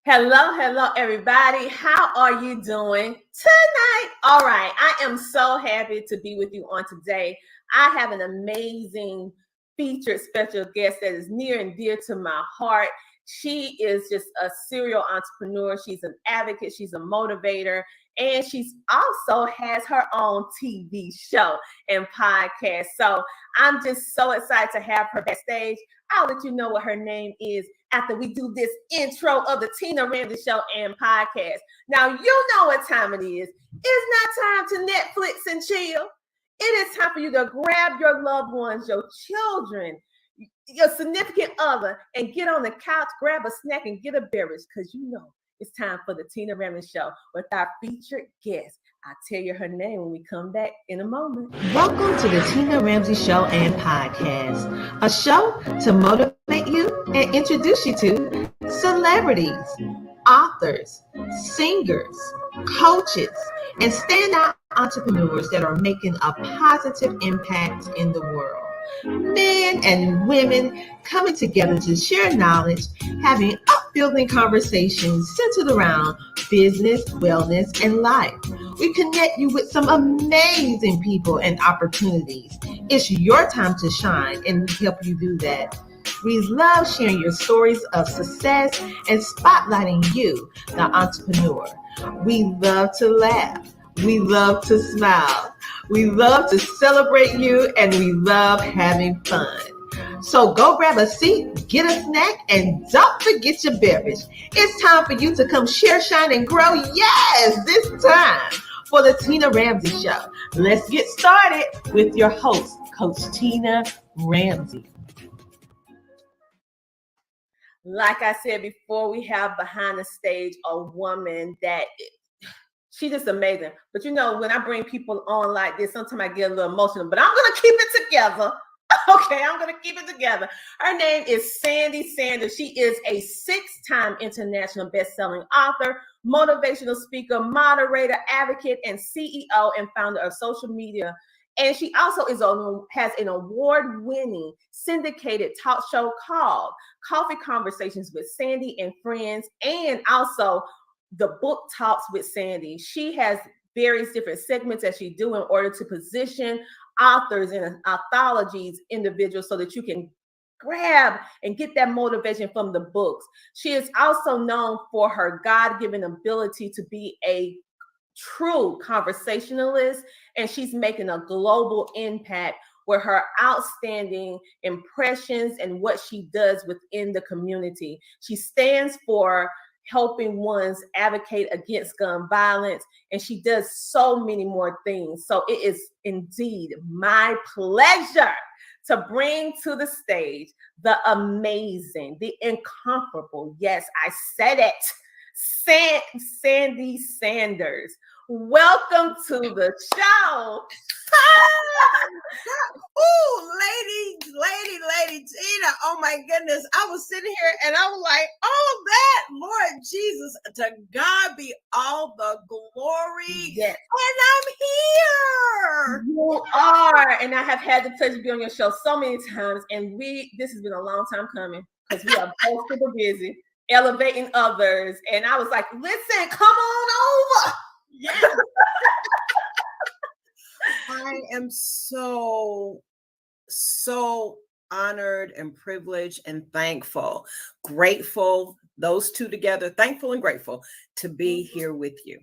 Hello, everybody. How are you doing tonight? All right, I am so happy to be with you on today. I have an amazing featured special guest that is near and dear to my heart. She is just a serial entrepreneur. She's an advocate. She's a motivator. And she's also has her own TV show and podcast. So I'm just so excited to have her backstage. I'll let you know what her name is after we do this intro of the Tina Ramsey Show and podcast. Now, you know what time it is. It's not time to Netflix and chill. It is time for you to grab your loved ones, your children, your significant other, and get on the couch, grab a snack, and get a beverage, because you know it's time for the Tina Ramsey Show with our featured guest. I'll tell you her name when we come back in a moment. Welcome to the Tina Ramsey Show and Podcast, a show to motivate you and introduce you to celebrities, authors, singers, coaches, and standout entrepreneurs that are making a positive impact in the world. Men and women coming together to share knowledge, having upbuilding conversations centered around business, wellness, and life. We connect you with some amazing people and opportunities. It's your time to shine, and we help you do that. We love sharing your stories of success and spotlighting you, the entrepreneur. We love to laugh. We love to smile. We love to celebrate you, and we love having fun. So go grab a seat, get a snack, and don't forget your beverage. It's time for you to come share, shine, and grow. Yes, this time for the Tina Ramsey Show. Let's get started with your host, Coach Tina Ramsey. Like I said before, we have behind the stage a woman that she's just amazing. But you know, when I bring people on like this, sometimes I get a little emotional, but I'm going to keep it together. Okay, I'm going to keep it together. Her name is Sandy Sanders. She is a 6-time international best-selling author, motivational speaker, moderator, advocate, and CEO and founder of social media. And she also has an award-winning syndicated talk show called Coffee Conversations with Sandy and Friends, and also the book Talks with Sandy. She has various different segments that she do in order to position authors and anthologies individuals so that you can grab and get that motivation from the books. She is also known for her God-given ability to be a true conversationalist, and she's making a global impact with her outstanding impressions and what she does within the community. She stands for helping ones advocate against gun violence, and she does so many more things. So it is indeed my pleasure to bring to the stage the amazing, the incomparable, yes, I said it, Sandy Sanders. Welcome to the show. Ooh, lady Tina. Oh my goodness. I was sitting here and I was like, all that, Lord Jesus, to God be all the glory. Yes. And I'm here. You are. And I have had the pleasure to be on your show so many times. And this has been a long time coming because we are both super busy elevating others. And I was like, listen, come on over. Yes. I am so honored and privileged and thankful, grateful, those two together, thankful and grateful to be here with you.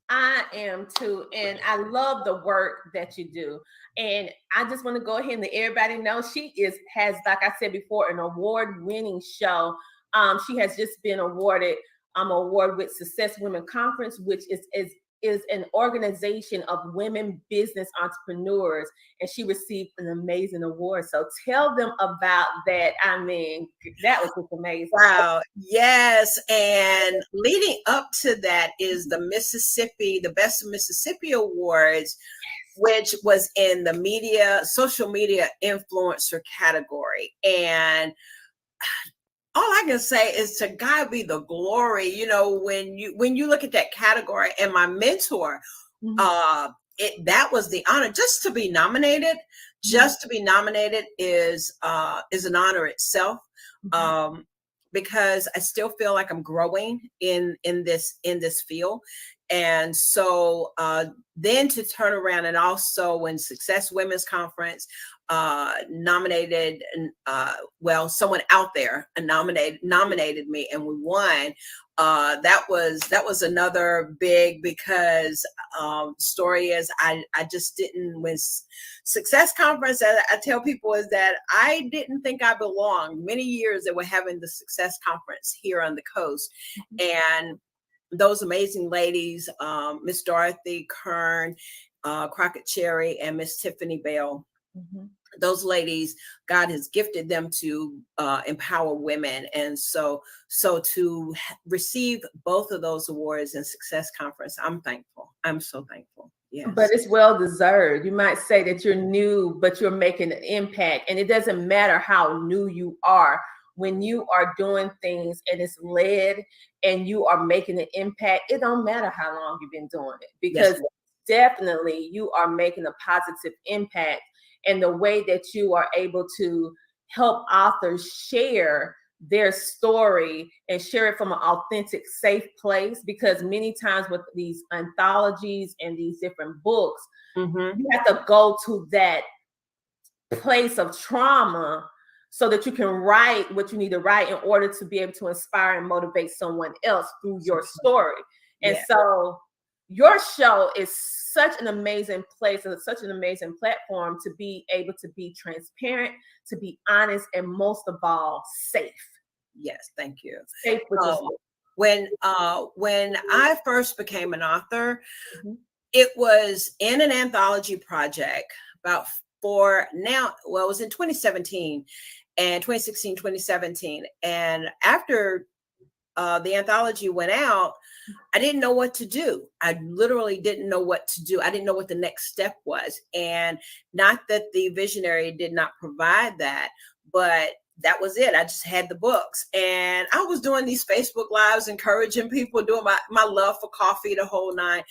I am too. And I love the work that you do. And I just want to go ahead and let everybody know she has, like I said before, an award-winning show. She has just been awarded award with Success Women Conference, which is an organization of women business entrepreneurs, and she received an amazing award. So tell them about that. I mean, that was just amazing. Wow. Yes. And leading up to that is the Best of Mississippi Awards, which was in the social media influencer category. And all I can say is to God be the glory. You know, when you look at that category, and my mentor, that was the honor. Just to be nominated is an honor itself. because I still feel like I'm growing in this field. And so then to turn around, and also when Success Women's Conference nominated, well, someone out there nominated me, and we won. That was another big, because story is I just didn't win Success Conference. I tell people is that I didn't think I belonged. Many years they were having the Success Conference here on the coast, and those amazing ladies, Miss Dorothy Kern, Crockett Cherry, and Miss Tiffany Bell. Those ladies, God has gifted them to empower women. And so to receive both of those awards in Success Conference, I'm thankful. I'm so thankful. Yes. But it's well deserved. You might say that you're new, but you're making an impact. And it doesn't matter how new you are. When you are doing things and it's led and you are making an impact, it don't matter how long you've been doing it, because definitely you are making a positive impact. And the way that you are able to help authors share their story and share it from an authentic, safe place, because many times with these anthologies and these different books, you have to go to that place of trauma so that you can write what you need to write in order to be able to inspire and motivate someone else through your story. And so your show is such an amazing place and such an amazing platform to be able to be transparent, to be honest, and most of all, safe. Yes, thank you. Safe with when I first became an author, it was in an anthology project it was in 2017 and 2016, 2017. And after the anthology went out, I didn't know what to do. I literally didn't know what to do. I didn't know what the next step was. And not that the visionary did not provide that, but that was it. I just had the books, and I was doing these Facebook Lives, encouraging people, doing my love for coffee, the whole nine.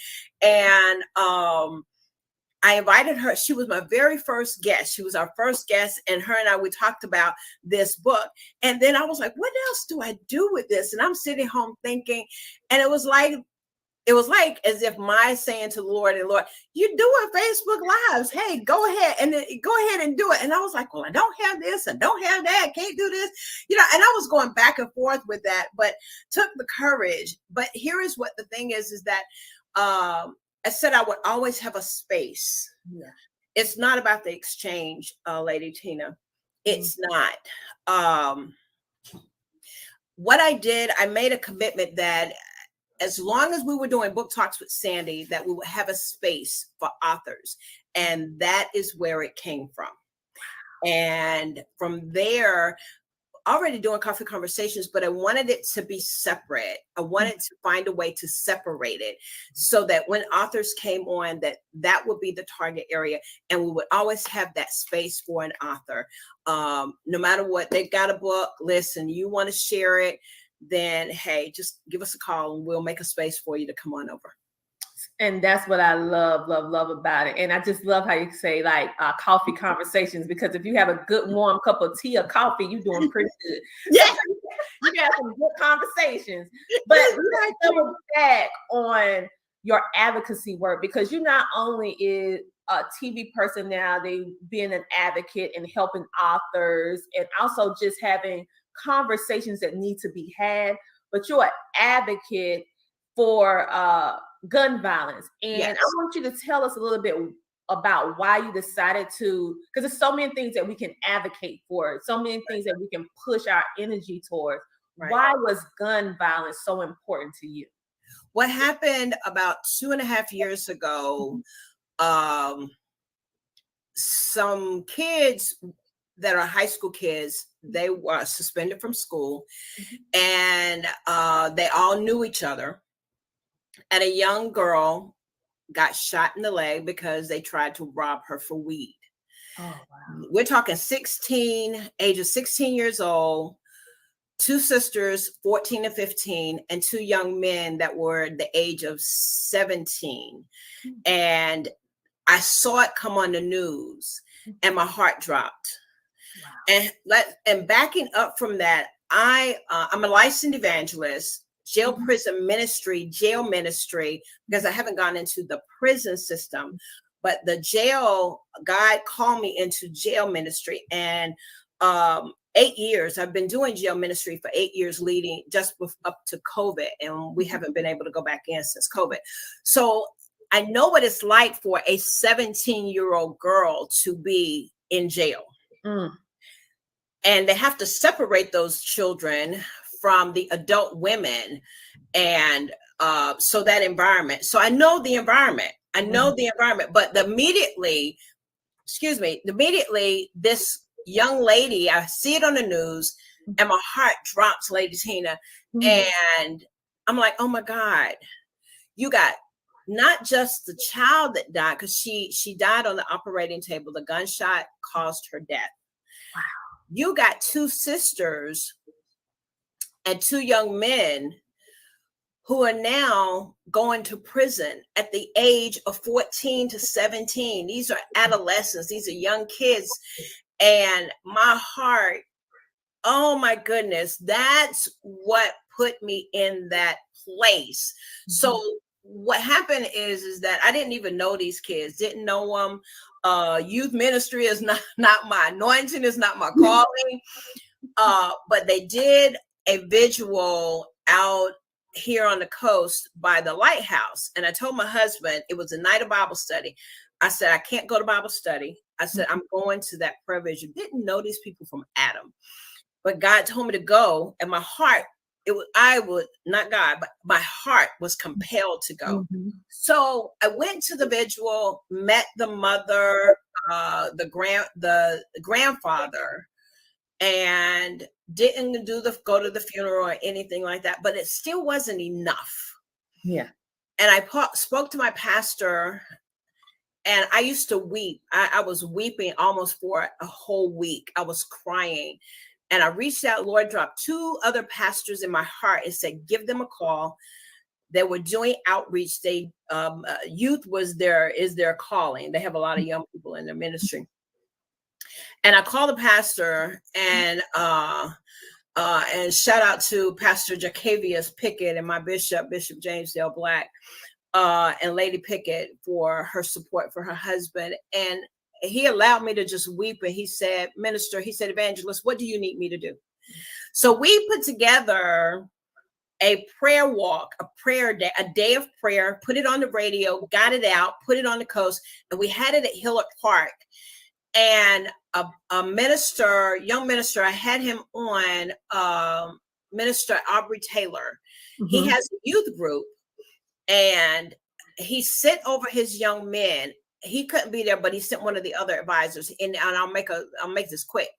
And I invited her. She was my very first guest. She was our first guest, and her and I, we talked about this book. And then I was like, what else do I do with this? And I'm sitting home thinking, and it was like as if my saying to the Lord, and Lord, you're doing Facebook Lives. Hey, go ahead and do it. And I was like, well, I don't have this, I don't have that, can't do this, and I was going back and forth with that, but took the courage. But here is what the thing is that I said I would always have a space. It's not about the exchange, Lady Tina. It's not. What I did, I made a commitment that as long as we were doing book talks with Sandy, that we would have a space for authors. And that is where it came from. And from there, already doing coffee conversations, but I wanted it to be separate. I wanted to find a way to separate it so that when authors came on, that would be the target area. And we would always have that space for an author. No matter what, they've got a book, listen, you want to share it, then hey, just give us a call and we'll make a space for you to come on over. And that's what I love about it. And I just love how you say like coffee conversations, because if you have a good warm cup of tea or coffee, you're doing pretty good. Yeah. You got some good conversations. But let's go back on your advocacy work, because you not only is a TV personality, being an advocate and helping authors, and also just having conversations that need to be had, but you're an advocate for gun violence. And I want you to tell us a little bit about why you decided to, because there's so many things that we can advocate for, so many things that we can push our energy towards. Why was gun violence so important to you? What happened about 2.5 years ago, some kids that are high school kids, they were suspended from school, and they all knew each other. And a young girl got shot in the leg because they tried to rob her for weed. Oh, wow. We're talking age of 16 years old, 2 sisters, 14 and 15, and 2 young men that were the age of 17. And I saw it come on the news and my heart dropped. Wow. And backing up from that, I'm a licensed evangelist, jail prison ministry, jail ministry, because I haven't gone into the prison system, but the jail, God called me into jail ministry. And 8 years, I've been doing jail ministry for 8 years leading just up to COVID. And we haven't been able to go back in since COVID. So I know what it's like for a 17-year-old girl to be in jail. And they have to separate those children from the adult women. And so that environment. So I know the environment. I know the environment. But immediately, this young lady, I see it on the news and my heart drops, Lady Tina. And I'm like, oh my God, you got not just the child that died, because she died on the operating table. The gunshot caused her death. Wow. You got 2 sisters and 2 young men who are now going to prison at the age of 14 to 17. These are adolescents. These are young kids. And my heart, oh my goodness, that's what put me in that place. So what happened is that I didn't even know these kids, didn't know them. Youth ministry is not my anointing, is not my calling. But they did a visual out here on the coast by the lighthouse. And I told my husband, it was a night of Bible study. I said, I can't go to Bible study. I said, I'm going to that prayer vision. Didn't know these people from Adam, but God told me to go. And my heart, not God, but my heart was compelled to go. So I went to the visual, met the mother, the grandfather, and didn't go to the funeral or anything like that, but it still wasn't enough. Yeah. And I spoke to my pastor, and I used to weep. I was weeping almost for a whole week. I was crying. And I reached out, Lord dropped 2 other pastors in my heart and said, give them a call. They were doing outreach. They youth is their calling. They have a lot of young people in their ministry. And I called the pastor, and shout out to Pastor Jacavius Pickett and my Bishop James Dale Black, and Lady Pickett for her support for her husband. And he allowed me to just weep. And he said, Minister, he said, Evangelist, what do you need me to do? So we put together a prayer walk, a prayer day, a day of prayer, put it on the radio, got it out, put it on the coast, and we had it at Hillard Park. And a minister, young minister, I had him on, Minister Aubrey Taylor. He has a youth group, and he sent over his young men. He couldn't be there, but he sent one of the other advisors. And I'll make this quick.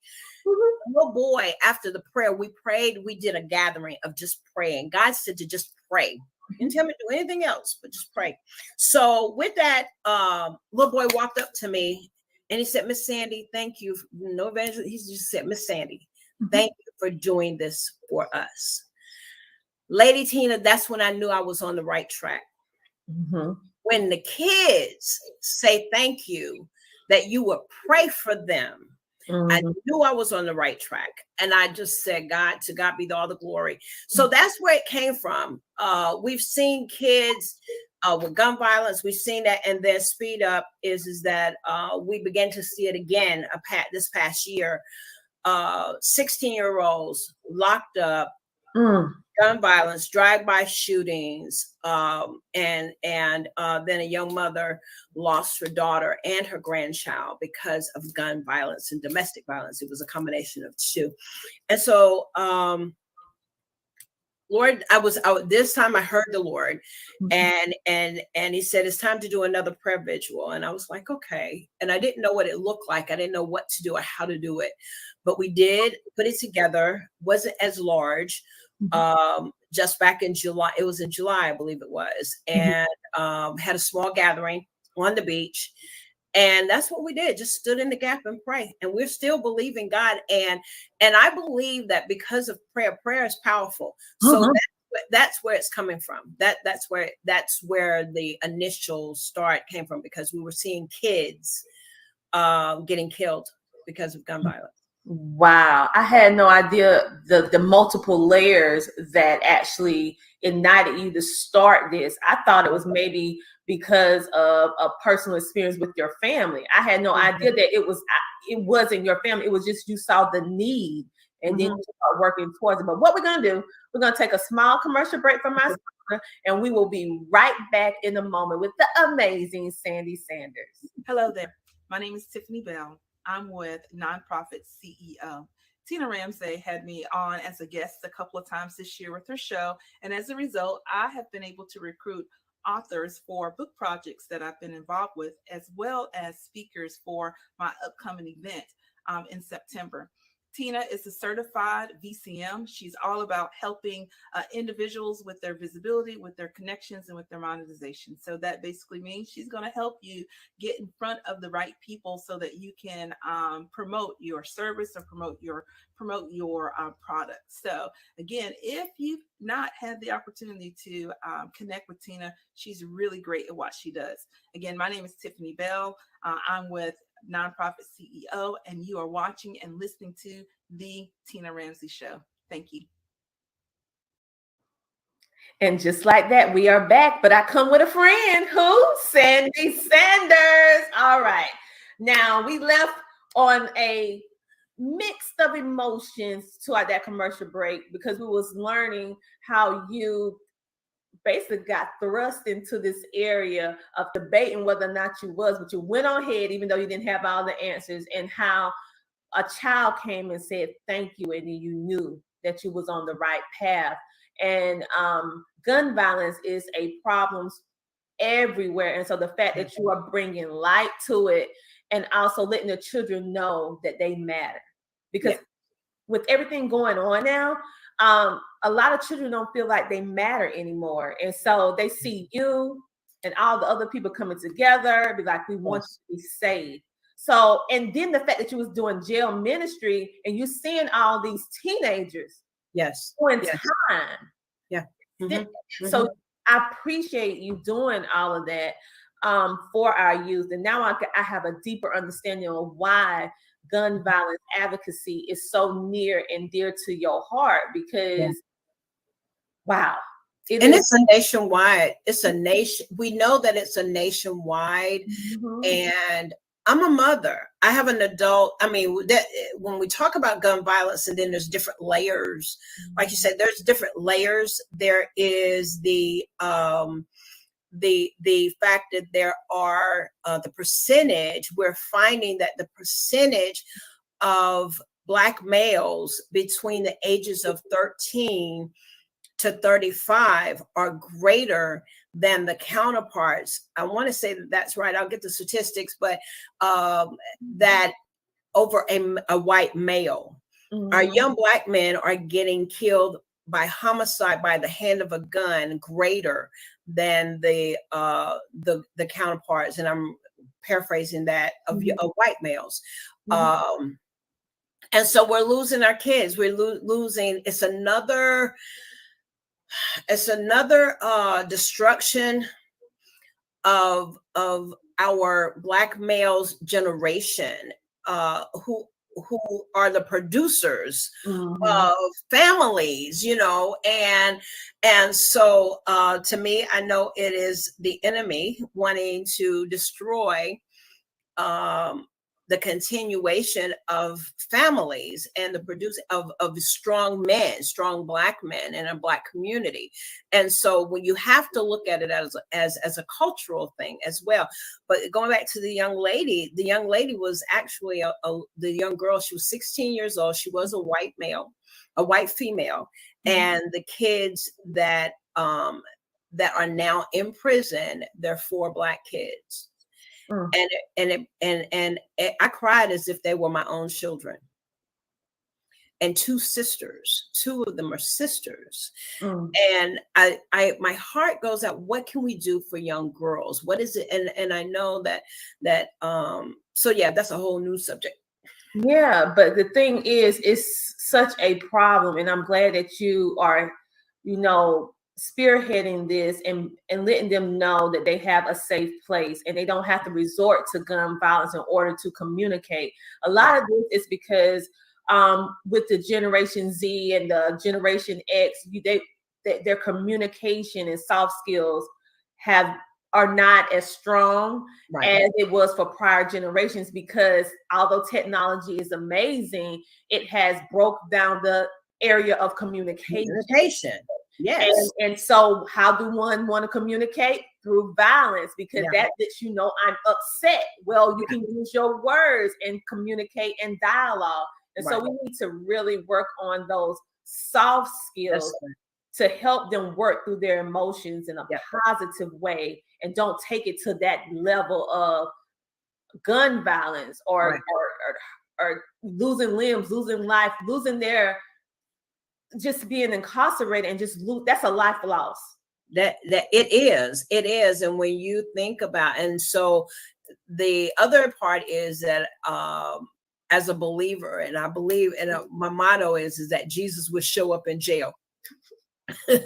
Little boy, after the prayer, we prayed. We did a gathering of just praying. God said to just pray. He didn't tell me to do anything else, but just pray. So with that, little boy walked up to me. And he said, Miss Sandy, thank you. No evangelist. He just said, Miss Sandy, thank you for doing this for us. Lady Tina, that's when I knew I was on the right track. When the kids say thank you, that you would pray for them, I knew I was on the right track. And I just said, God, to God be all the glory. So that's where it came from. We've seen kids with gun violence. We've seen that. And then speed up is that we began to see it again this past year. 16-year-olds locked up, gun violence, drive-by shootings, and then a young mother lost her daughter and her grandchild because of gun violence and domestic violence. It was a combination of 2. And so, Lord, this time I heard the Lord, and he said, it's time to do another prayer visual. And I was like, okay. And I didn't know what it looked like. I didn't know what to do or how to do it, but we did put it together. Wasn't as large. Just back in July, it was in July, I believe it was, and had a small gathering on the beach. And that's what we did, just stood in the gap and pray. And we're still believing God. And I believe that because of prayer is powerful. So that's where it's coming from. That's where the initial start came from, because we were seeing kids getting killed because of gun violence. Wow, I had no idea the multiple layers that actually ignited you to start this. I thought it was maybe because of a personal experience with your family. I had no idea that it wasn't your family. It was just you saw the need and then you start working towards it. But what we're gonna do, we're gonna take a small commercial break from my sponsor, and we will be right back in a moment with the amazing Sandy Sanders. Hello there. My name is Tiffany Bell. I'm with Nonprofit CEO. Tina Ramsey had me on as a guest a couple of times this year with her show. And as a result, I have been able to recruit authors for book projects that I've been involved with, as well as speakers for my upcoming event in September. Tina is a certified VCM. She's all about helping individuals with their visibility, with their connections, and with their monetization. So that basically means she's going to help you get in front of the right people so that you can promote your service or promote your product. So again, if you've not had the opportunity to connect with Tina, she's really great at what she does. Again, my name is Tiffany Bell. I'm with Nonprofit CEO, and you are watching and listening to the Tina Ramsey Show. Thank you. And just like that, we are back. But I come with a friend. Who? Sandy Sanders. All right. Now, we left on a mix of emotions toward that commercial break because we was learning how you basically got thrust into this area of debating whether or not you was, but you went on ahead even though you didn't have all the answers, and how a child came and said thank you, and then you knew that you was on the right path. And gun violence is a problem everywhere, and so the fact that you are bringing light to it and also letting the children know that they matter, because with everything going on now, a lot of children don't feel like they matter anymore, and so they see you and all the other people coming together, be like, we want you to be saved. So, and then the fact that you was doing jail ministry and you seeing all these teenagers doing time. So I appreciate you doing all of that for our youth. And now I have a deeper understanding of why gun violence advocacy is so near and dear to your heart, because wow. It's a nationwide, we know that it's a nationwide, and I'm a mother. I have an adult. I mean, when we talk about gun violence, and then there's different layers, like you said, there's different layers. There is the fact that there are the percentage, we're finding that the percentage of Black males between the ages of 13 to 35 are greater than the counterparts. I want to say that that's right. I'll get the statistics, but that over a white male, our young Black men are getting killed by homicide by the hand of a gun greater than the counterparts. And I'm paraphrasing that of white males. And so we're losing our kids. We're losing. It's another destruction of our Black males generation, who are the producers of families, and so to me, I know it is the enemy wanting to destroy the continuation of families and the producing of strong men, strong Black men in a Black community. And so when you have to look at it as a cultural thing as well. But going back to the young lady was actually the young girl. She was 16 years old. She was a white female. And the kids that are now in prison, they're 4 Black kids. And I cried as if they were my own children. And 2 sisters, 2 of them are sisters. And my heart goes out. What can we do for young girls? What is it? And I know that so yeah, that's a whole new subject. Yeah, but the thing is, it's such a problem, and I'm glad that you are, spearheading this and letting them know that they have a safe place and they don't have to resort to gun violence in order to communicate. A lot of this is because with the Generation Z and the Generation X, their communication and soft skills are not as strong as it was for prior generations, because although technology is amazing, it has broke down the area of communication. Yes. And so how do one want to communicate? Through violence, because that lets you know I'm upset. Well, you can use your words and communicate and dialogue. And so we need to really work on those soft skills to help them work through their emotions in a positive way, and don't take it to that level of gun violence or losing limbs, losing life, losing their, just being incarcerated and just lose. That's a life loss. That it is. And when you think about, and so the other part is that as a believer, and I believe, and my motto is that Jesus would show up in jail.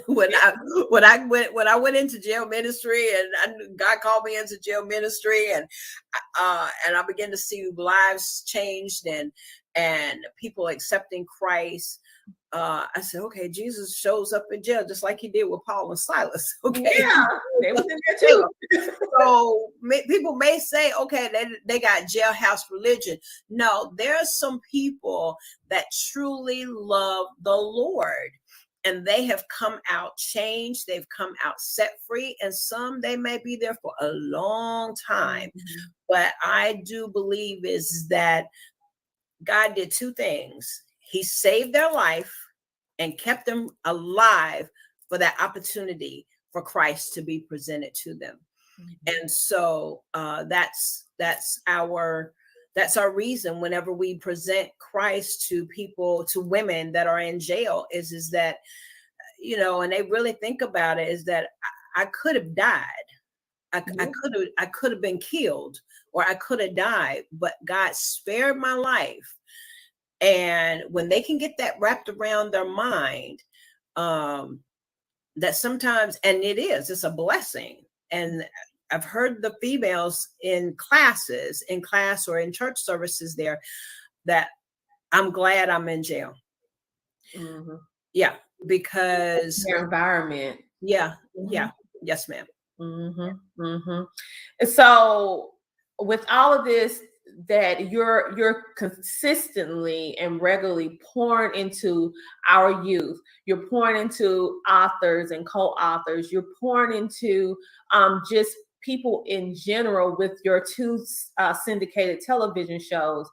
when I went into jail ministry, and God called me into jail ministry, and I began to see lives changed and people accepting Christ. I said, okay, Jesus shows up in jail just like he did with Paul and Silas. Okay, yeah, they was in there too. So people may say, okay, they got jailhouse religion. No, there are some people that truly love the Lord, and they have come out changed. They've come out set free, and some they may be there for a long time. But I do believe is that God did two things. He saved their life and kept them alive for that opportunity for Christ to be presented to them. And so that's our reason whenever we present Christ to people, to women that are in jail, is that, you know, and they really think about it, is that I could have died. I could have been killed, or I could have died, but God spared my life. And when they can get that wrapped around their mind, that sometimes, and it's a blessing. And I've heard the females in class or in church services there, that I'm glad I'm in jail. Yeah, because their environment. Yeah. Yes, ma'am. So with all of this that you're consistently and regularly pouring into our youth, you're pouring into authors and co-authors, you're pouring into just people in general with your two syndicated television shows.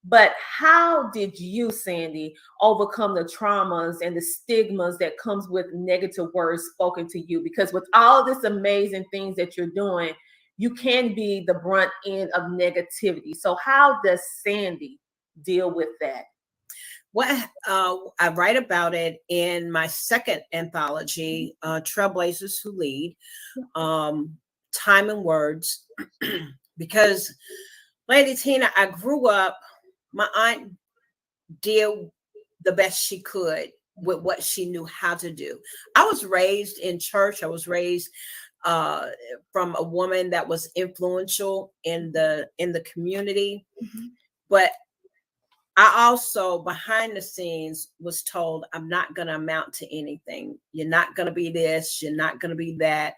But how did you, Sandy, overcome the traumas and the stigmas that comes with negative words spoken to you? Because with all of this amazing things that you're doing, you can be the brunt end of negativity. So how does Sandy deal with that? Well, I write about it in my second anthology, Trailblazers Who Lead, Time and Words, because Lady Tina, I grew up, my aunt did the best she could with what she knew how to do. I was raised in church. I was raised from a woman that was influential in the community. But I also, behind the scenes, was told, I'm not going to amount to anything. You're not going to be this. You're not going to be that.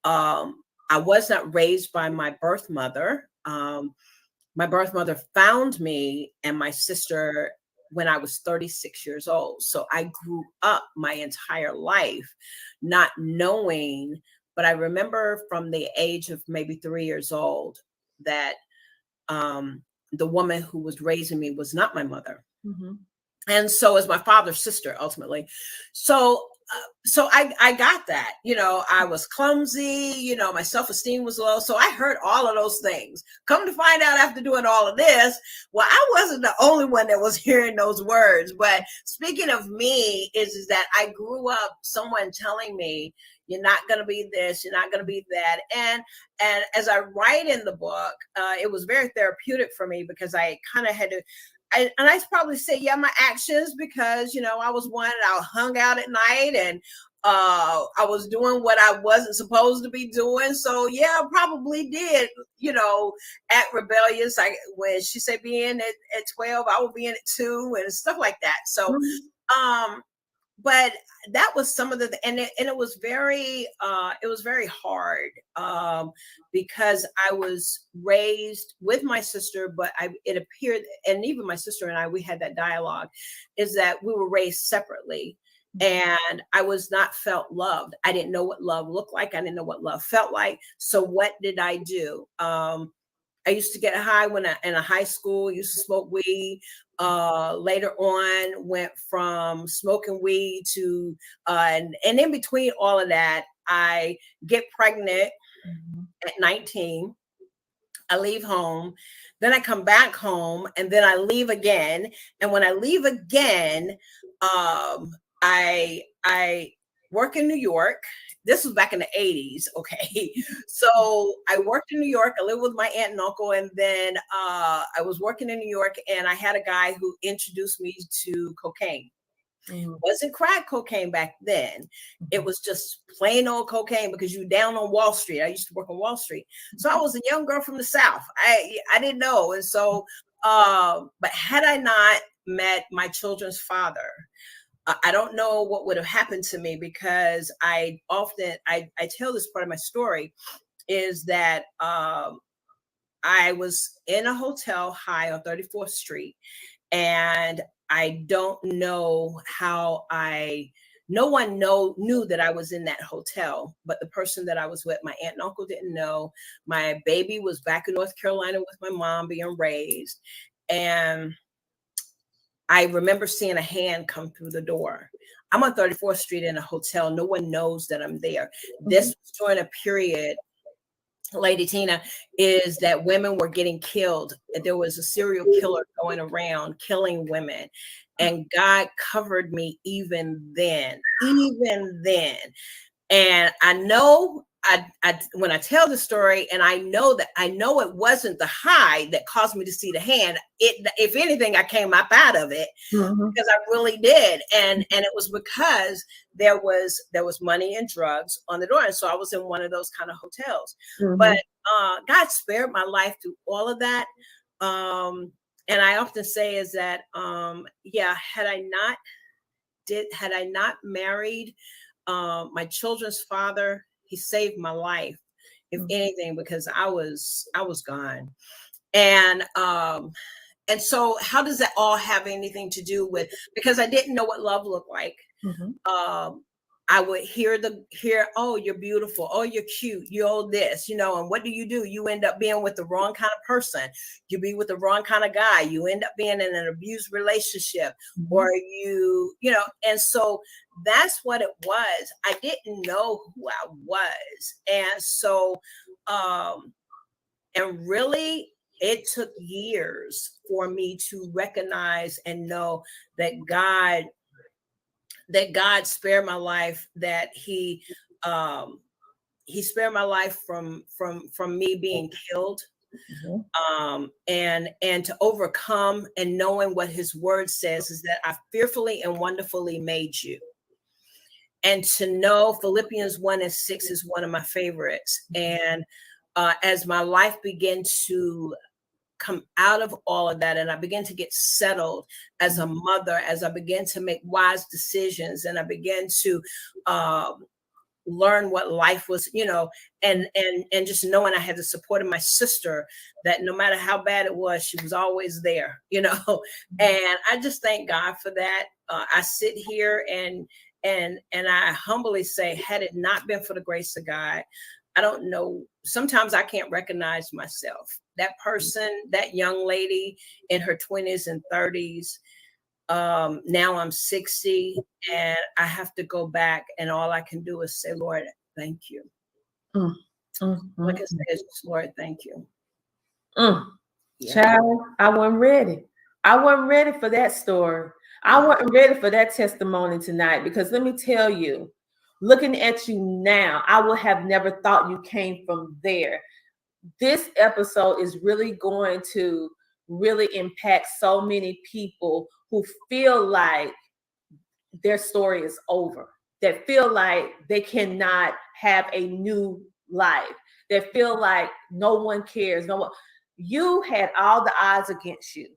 I was not raised by my birth mother. My birth mother found me and my sister when I was 36 years old. So I grew up my entire life not knowing, but I remember from the age of maybe 3 years old that the woman who was raising me was not my mother. And so is my father's sister, ultimately. So I got that, I was clumsy, my self-esteem was low. So I heard all of those things. Come to find out, after doing all of this, well, I wasn't the only one that was hearing those words. But speaking of me, is that I grew up someone telling me, you're not going to be this, you're not going to be that. And as I write in the book, it was very therapeutic for me, because I kind of had to, and I probably say, my actions, because, I was one, I hung out at night, and I was doing what I wasn't supposed to be doing. So yeah, I probably did, act rebellious. When she said be in at 12, I would be in at 2 and stuff like that. So, but that was some of and it was very hard, because I was raised with my sister, but it appeared, and even my sister and I, we had that dialogue, is that we were raised separately. And I was not felt loved. I didn't know what love looked like. I didn't know what love felt like. So what did I do? I used to get high in a high school, used to smoke weed. Later on, went from smoking weed to, and in between all of that, I get pregnant at 19. I leave home, then I come back home, and then I leave again. And when I leave again, I work in New York. This was back in the 80s. Okay. So I worked in New York. I lived with my aunt and uncle. And then I was working in New York, and I had a guy who introduced me to cocaine. Wasn't crack cocaine back then. It was just plain old cocaine, because you were down on Wall Street. I used to work on Wall Street. So I was a young girl from the South. I didn't know. And so, but had I not met my children's father, I don't know what would have happened to me, because I tell this part of my story, is that I was in a hotel high on 34th Street, and I don't know how no one knew that I was in that hotel, but the person that I was with, my aunt and uncle, didn't know. My baby was back in North Carolina with my mom being raised. And I remember seeing a hand come through the door. I'm on 34th Street in a hotel. No one knows that I'm there. This was during a period, Lady Tina, is that women were getting killed. There was a serial killer going around killing women. And God covered me even then. And I know, when I tell the story, and I know it wasn't the high that caused me to see the hand. If anything, I came up out of it, because I really did. And it was because there was money and drugs on the door. And so I was in one of those kind of hotels. But God spared my life through all of that. And I often say is that, had I not married my children's father, he saved my life, if anything, because I was gone. And so how does that all have anything to do with, because I didn't know what love looked like. I would hear, oh, you're beautiful. Oh, you're cute. You're this, and what do? You end up being with the wrong kind of person. You be with the wrong kind of guy. You end up being in an abused relationship, or and so that's what it was. I didn't know who I was. And so, and really, it took years for me to recognize and know that God spared my life, that he spared my life from me being killed, and to overcome, and knowing what his word says is that I fearfully and wonderfully made you. And to know Philippians 1:6 is one of my favorites. And as my life began to come out of all of that, and I began to get settled as a mother, as I began to make wise decisions, and I began to learn what life was, and just knowing I had the support of my sister, that no matter how bad it was, she was always there, and I just thank God for that. I sit here and I humbly say, had it not been for the grace of God, I don't know. Sometimes I can't recognize myself. That person, that young lady in her 20s and 30s. Now I'm 60, and I have to go back, and all I can do is say, Lord, thank you. Like I said, Lord, thank you. Child, I wasn't ready. I wasn't ready for that story. I wasn't ready for that testimony tonight, because let me tell you, looking at you now, I would have never thought you came from there. This episode is really going to really impact so many people who feel like their story is over. that feel like they cannot have a new life, that feel like no one cares, no one. You had all the odds against you,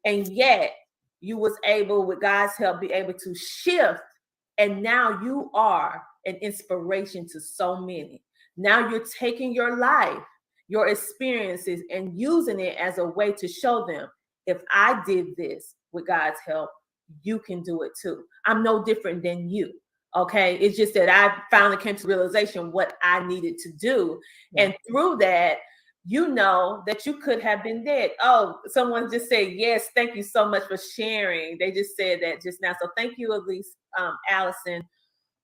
and yet you was able, with God's help, be able to shift, and now you are an inspiration to so many. Now you're taking your life, your experiences, and using it as a way to show them, if I did this with God's help, you can do it too. I'm no different than you. Okay. It's just that I finally came to realization what I needed to do. And through that, you know that you could have been dead. Oh, someone just said, yes, thank you so much for sharing. They just said that just now. So thank you, Elise, Allison.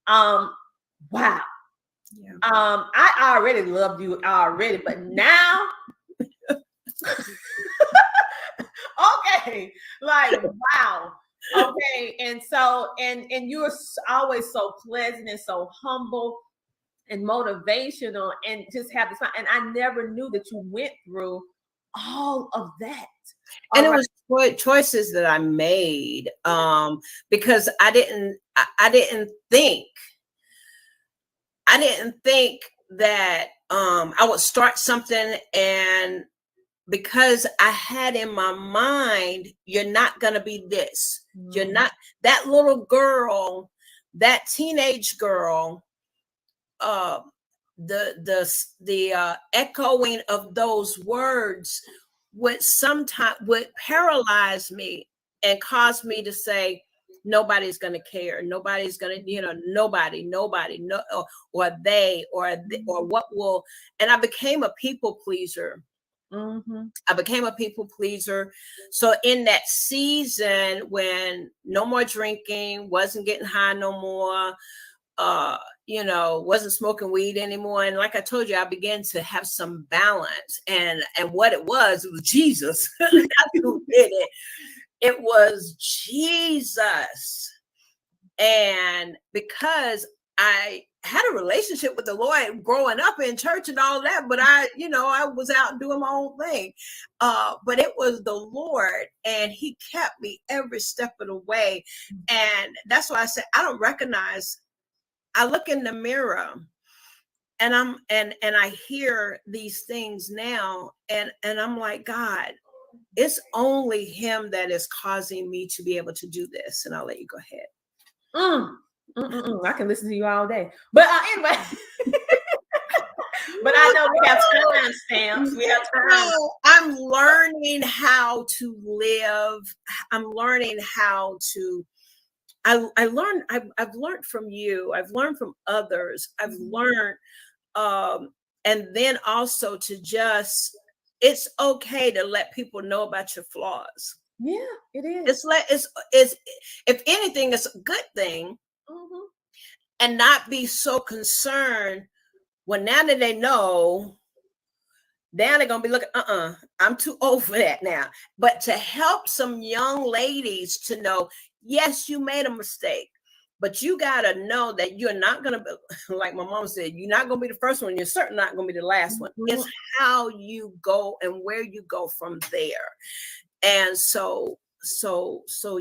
Wow. Yeah. I already loved you already, but now, okay, like, wow. Okay. And so, and you're always so pleasant and so humble and motivational, and just have this fun. And I never knew that you went through all of that. And it was choices that I made, because I didn't think that I would start something, and because I had in my mind, you're not going to be this. You're not that little girl, that teenage girl. The echoing of those words would paralyze me and cause me to say, nobody's going to care. Nobody's going to, nobody, no, or they, or what will. And I became a people pleaser. I became a people pleaser. So in that season when no more drinking, wasn't getting high no more, wasn't smoking weed anymore. And like I told you, I began to have some balance. And what it was Jesus. That's who did it. It was Jesus. And because I had a relationship with the Lord growing up in church and all that, but I was out doing my own thing. But it was the Lord, and he kept me every step of the way. And that's why I said, I don't recognize. I look in the mirror and I hear these things now, and I'm like, God, it's only him that is causing me to be able to do this. And I'll let you go ahead. I can listen to you all day. But anyway, but I know we have time stamps. We have time. No, I'm learning how to live. I'm learning how to. I've learned from you. I've learned from others. I've learned, and then also to just, it's okay to let people know about your flaws. Yeah, it is. It's if anything, it's a good thing, and not be so concerned. Well, now that they know, now they're gonna be looking. I'm too old for that now. But to help some young ladies to know, yes, you made a mistake, but you gotta know that you're not gonna be, like my mom said, you're not gonna be the first one. You're certainly not gonna be the last one. It's how you go and where you go from there. And so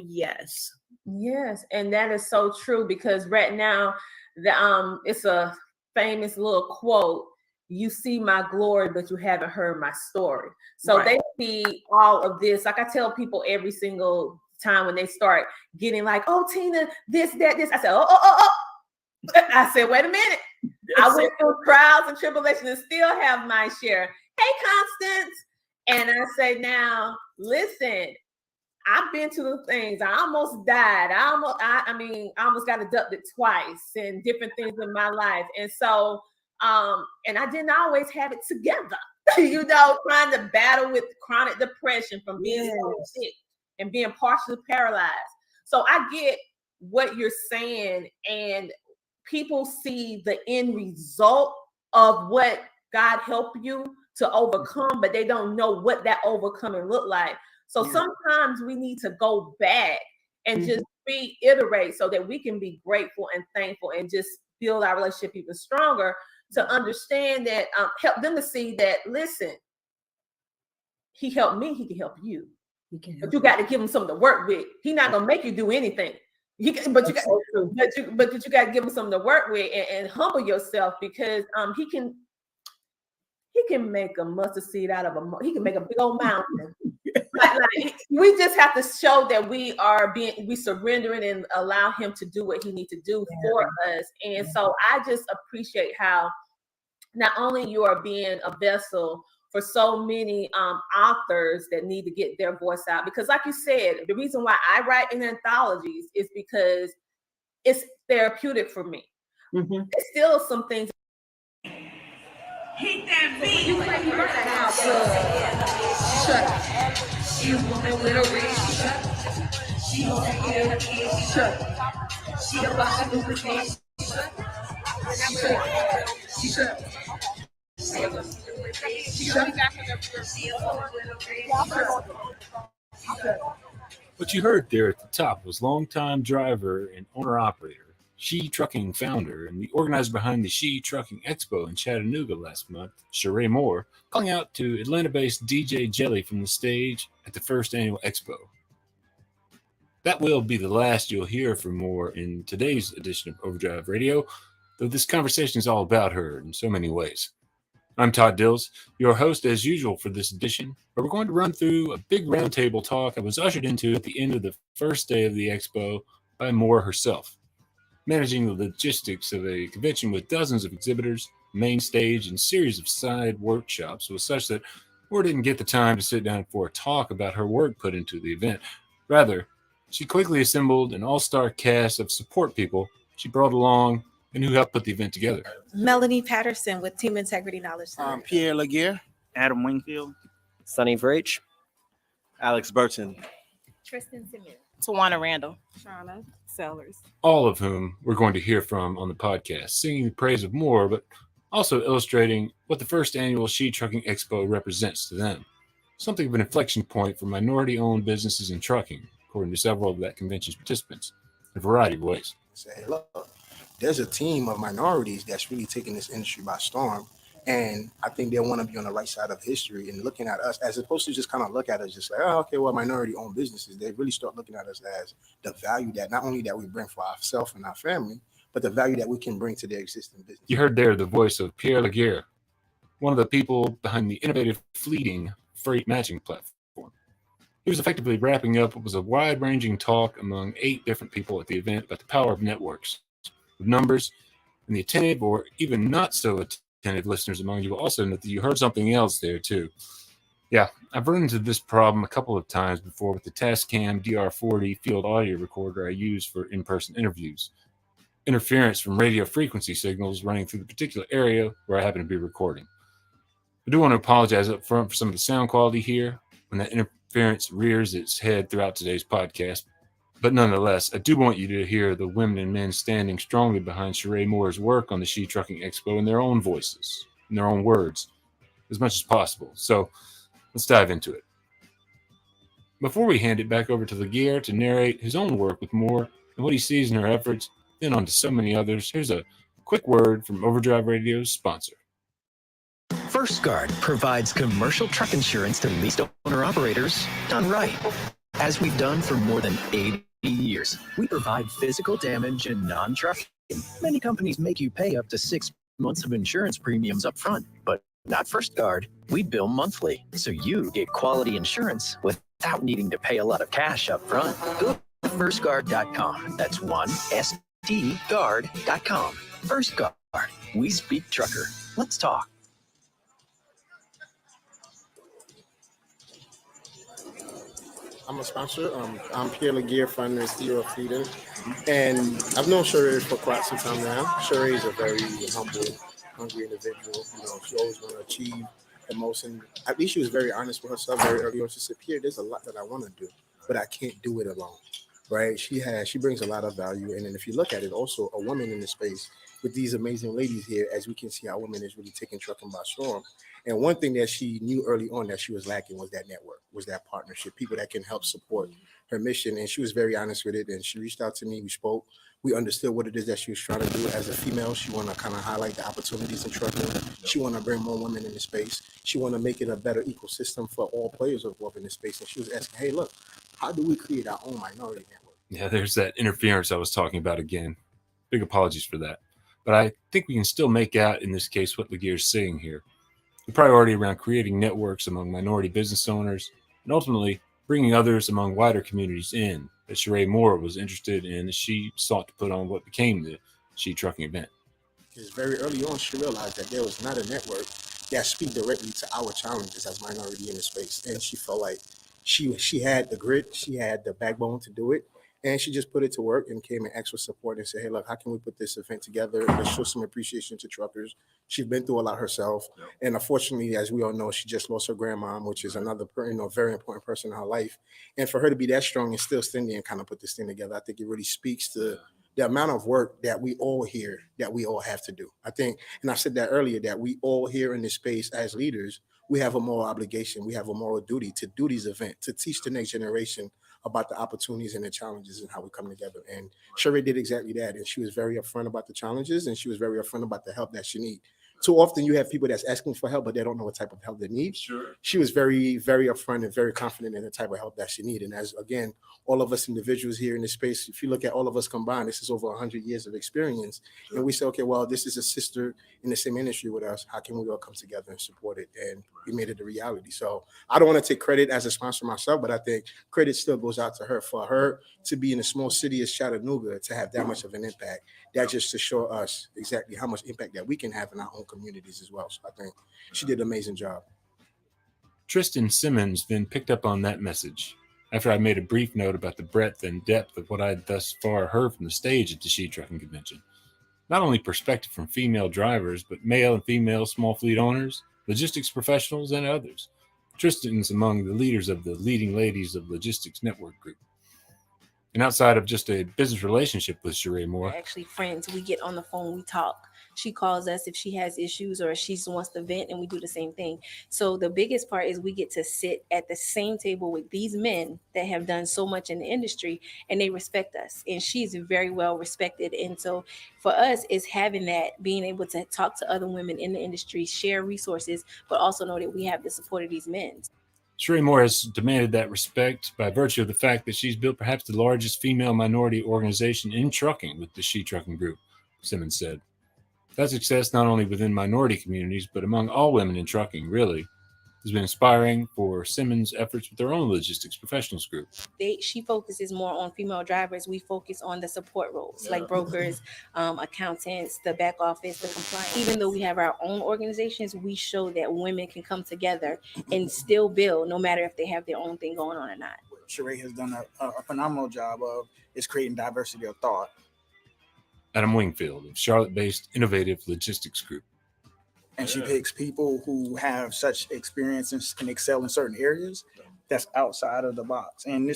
yes. Yes, and that is so true, because right now, it's a famous little quote: "You see my glory, but you haven't heard my story." So They see all of this. Like I tell people every single time when they start getting like, "Oh, Tina, this, that, this," I said, "Oh." I said, "Wait a minute." I went through trials and tribulations and still have my share. Hey, Constance. And I say, now, listen, I've been to the things. I almost died. I almost got abducted twice and different things in my life. And so, and I didn't always have it together, trying to battle with chronic depression from being so sick and being partially paralyzed. So I get what you're saying, and people see the end result of what God helped you to overcome, but they don't know what that overcoming looked like. So sometimes we need to go back and just reiterate so that we can be grateful and thankful and just build our relationship even stronger, to understand that, help them to see that, listen, he helped me, he can help you. But you got to give him something to work with. He's not going to make you do anything. But you got to give him something to work with and humble yourself, because he can make a mustard seed out of he can make a big old mountain. We just have to show that we surrendering and allow him to do what he needs to do for us. And so I just appreciate how not only you are being a vessel for so many authors that need to get their voice out, because like you said, the reason why I write in anthologies is because it's therapeutic for me. Mm-hmm. It's still some things. Hit that beat. You play your house. Shut. She a woman with a ring. Shut. She don't take care of her kids. Shut. She about to do the thing. Shut. What you heard there at the top was longtime driver and owner-operator, She Trucking founder, and the organizer behind the She Trucking Expo in Chattanooga last month, Sheree Moore, calling out to Atlanta-based DJ Jelly from the stage at the first annual expo. That will be the last you'll hear from Moore in today's edition of Overdrive Radio, though this conversation is all about her in so many ways. I'm Todd Dills, your host as usual for this edition, where we're going to run through a big roundtable talk I was ushered into at the end of the first day of the expo by Moore herself. Managing the logistics of a convention with dozens of exhibitors, main stage, and series of side workshops was such that Moore didn't get the time to sit down for a talk about her work put into the event. Rather, she quickly assembled an all-star cast of support people she brought along and who helped put the event together. Melanie Patterson with Team Integrity Knowledge Center. Pierre Laguerre. Adam Wingfield. Sonny Vrach. Alex Burton. Tristan Simmons. Tawana Randall. Shauna Sellers. All of whom we're going to hear from on the podcast, singing the praise of Moore, but also illustrating what the first annual She Trucking Expo represents to them. Something of an inflection point for minority-owned businesses in trucking, according to several of that convention's participants, in a variety of ways. Say, look, there's a team of minorities that's really taking this industry by storm, and I think they want to be on the right side of history and looking at us as opposed to just kind of look at us just like, oh, okay, well, minority-owned businesses. They really start looking at us as the value that not only that we bring for ourselves and our family, but the value that we can bring to their existing business. You heard there the voice of Pierre Laguerre, one of the people behind the innovative Fleeting freight matching platform. He was effectively wrapping up what was a wide-ranging talk among 8 different people at the event about the power of networks, of numbers, and the attentive or even not so attentive listeners among you will also note that you heard something else there too. Yeah, I've run into this problem a couple of times before with the Tascam DR40 field audio recorder I use for in-person interviews. Interference from radio frequency signals running through the particular area where I happen to be recording. I do want to apologize up front for some of the sound quality here when that interference rears its head throughout today's podcast. But nonetheless, I do want you to hear the women and men standing strongly behind Sheree Moore's work on the She Trucking Expo in their own voices, in their own words, as much as possible. So let's dive into it. Before we hand it back over to Laguerre to narrate his own work with Moore and what he sees in her efforts, then on to so many others, here's a quick word from Overdrive Radio's sponsor. First Guard provides commercial truck insurance to leased owner-operators done right. As we've done for more than 80 years, we provide physical damage and non-trucking. Many companies make you pay up to 6 months of insurance premiums up front, but not First Guard. We bill monthly, so you get quality insurance without needing to pay a lot of cash up front. Go to firstguard.com. That's 1stguard.com. First Guard. We speak trucker. Let's talk. I'm a sponsor. I'm Pierre Laguerre, founder and CEO of Fleeting. And I've known Sheree for quite some time now. Sheree is a very humble, hungry individual. You know, she always want to achieve the most. And at least she was very honest with herself very early on. She said, Pierre, there's a lot that I want to do, but I can't do it alone. Right? She brings a lot of value. And then if you look at it, also a woman in the space with these amazing ladies here, as we can see, our women is really taking trucking by storm. And one thing that she knew early on that she was lacking was that network, was that partnership, people that can help support her mission. And she was very honest with it. And she reached out to me. We spoke. We understood what it is that she was trying to do as a female. She want to kind of highlight the opportunities in trucking. She want to bring more women in the space. She want to make it a better ecosystem for all players involved in the space. And she was asking, hey, look, how do we create our own minority network? Yeah, there's that interference I was talking about again. Big apologies for that. But I think we can still make out in this case what Laguerre is saying here. The priority around creating networks among minority business owners and ultimately bringing others among wider communities in that Sheree Moore was interested in as she sought to put on what became the She Trucking event. Because very early on, she realized that there was not a network that speak directly to our challenges as minority in the space, and she felt like she had the grit, she had the backbone to do it, and she just put it to work and came and asked for support and said, "Hey, look, how can we put this event together? Let's show some appreciation to truckers." She's been through a lot herself, and unfortunately, as we all know, she just lost her grandmom, which is another very important person in her life. And for her to be that strong and still standing and kind of put this thing together, I think it really speaks to the amount of work that we all here that we all have to do. I think, and I said that earlier, that we all here in this space as leaders, we have a moral obligation, we have a moral duty to do these events, to teach the next generation about the opportunities and the challenges and how we come together. And Sheree did exactly that. And she was very upfront about the challenges and she was very upfront about the help that she needs. Too often you have people that's asking for help, but they don't know what type of help they need. Sure. She was very, very upfront and very confident in the type of help that she needed. And as again, all of us individuals here in this space, if you look at all of us combined, this is over 100 years of experience. And we say, okay, well, this is a sister in the same industry with us. How can we all come together and support it? And we made it a reality. So I don't want to take credit as a sponsor myself, but I think credit still goes out to her for her to be in a small city as Chattanooga, to have that much of an impact. That just to show us exactly how much impact that we can have in our own communities as well. So I think she did an amazing job. Tristan Simmons then picked up on that message. After I made a brief note about the breadth and depth of what I had thus far heard from the stage at the She Trucking Convention. Not only perspective from female drivers, but male and female small fleet owners, logistics professionals, and others. Tristan's among the leaders of the Leading Ladies of Logistics Network group. And outside of just a business relationship with Sheree Moore, We're actually friends. We get on the phone, we talk. She calls us if she has issues or if she wants to vent, and we do the same thing. So the biggest part is we get to sit at the same table with these men that have done so much in the industry, and they respect us. And she's very well respected. And so for us, is having that, being able to talk to other women in the industry, share resources, but also know that we have the support of these men. Sheree Moore has demanded that respect by virtue of the fact that she's built perhaps the largest female minority organization in trucking with the She Trucking Group, Simmons said. That success, not only within minority communities, but among all women in trucking, really, has been inspiring for Simmons' efforts with their own logistics professionals group. She focuses more on female drivers. We focus on the support roles, like brokers, accountants, the back office, the compliance. Even though we have our own organizations, we show that women can come together and still build, no matter if they have their own thing going on or not. What Sheree has done a phenomenal job of is creating diversity of thought. Adam Wingfield of Charlotte-based Innovative Logistics Group. And she picks people who have such experience and excel in certain areas that's outside of the box. And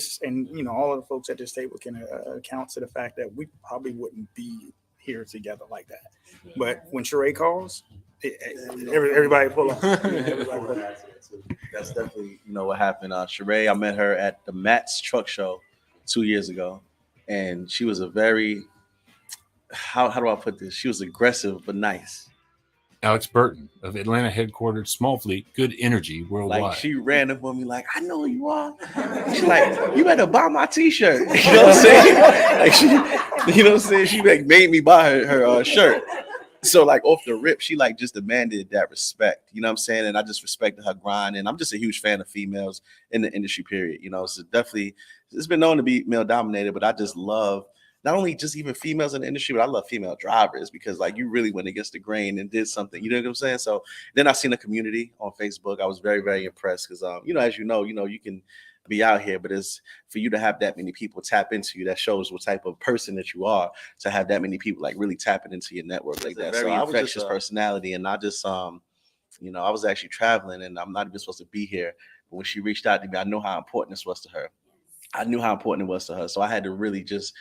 all of the folks at this table can account to the fact that we probably wouldn't be here together like that. But when Sheree calls, everybody pull up. That's definitely, what happened. Sheree, I met her at the Matt's Truck Show 2 years ago. And she was a very, how do I put this? She was aggressive, but nice. Alex Burton of Atlanta headquartered Small Fleet Good Energy Worldwide. Like, she ran up on me like, I know who you are. She's like, you better buy my t-shirt. You know what I'm saying? Like, she like made me buy her shirt. So like off the rip, she like just demanded that respect. You know what I'm saying? And I just respected her grind. And I'm just a huge fan of females in the industry, period. So definitely, it's been known to be male dominated, but I just love not only just even females in the industry, but I love female drivers because like you really went against the grain and did something. You know what I'm saying? So then I seen the community on Facebook. I was very, very impressed because as you know, you can be out here, but it's for you to have that many people tap into you. That shows what type of person that you are. To have that many people like really tapping into your network like that. So I was infectious personality, and I just I was actually traveling, and I'm not even supposed to be here. But when she reached out to me, I know how important this was to her. I knew how important it was to her, so I had to really just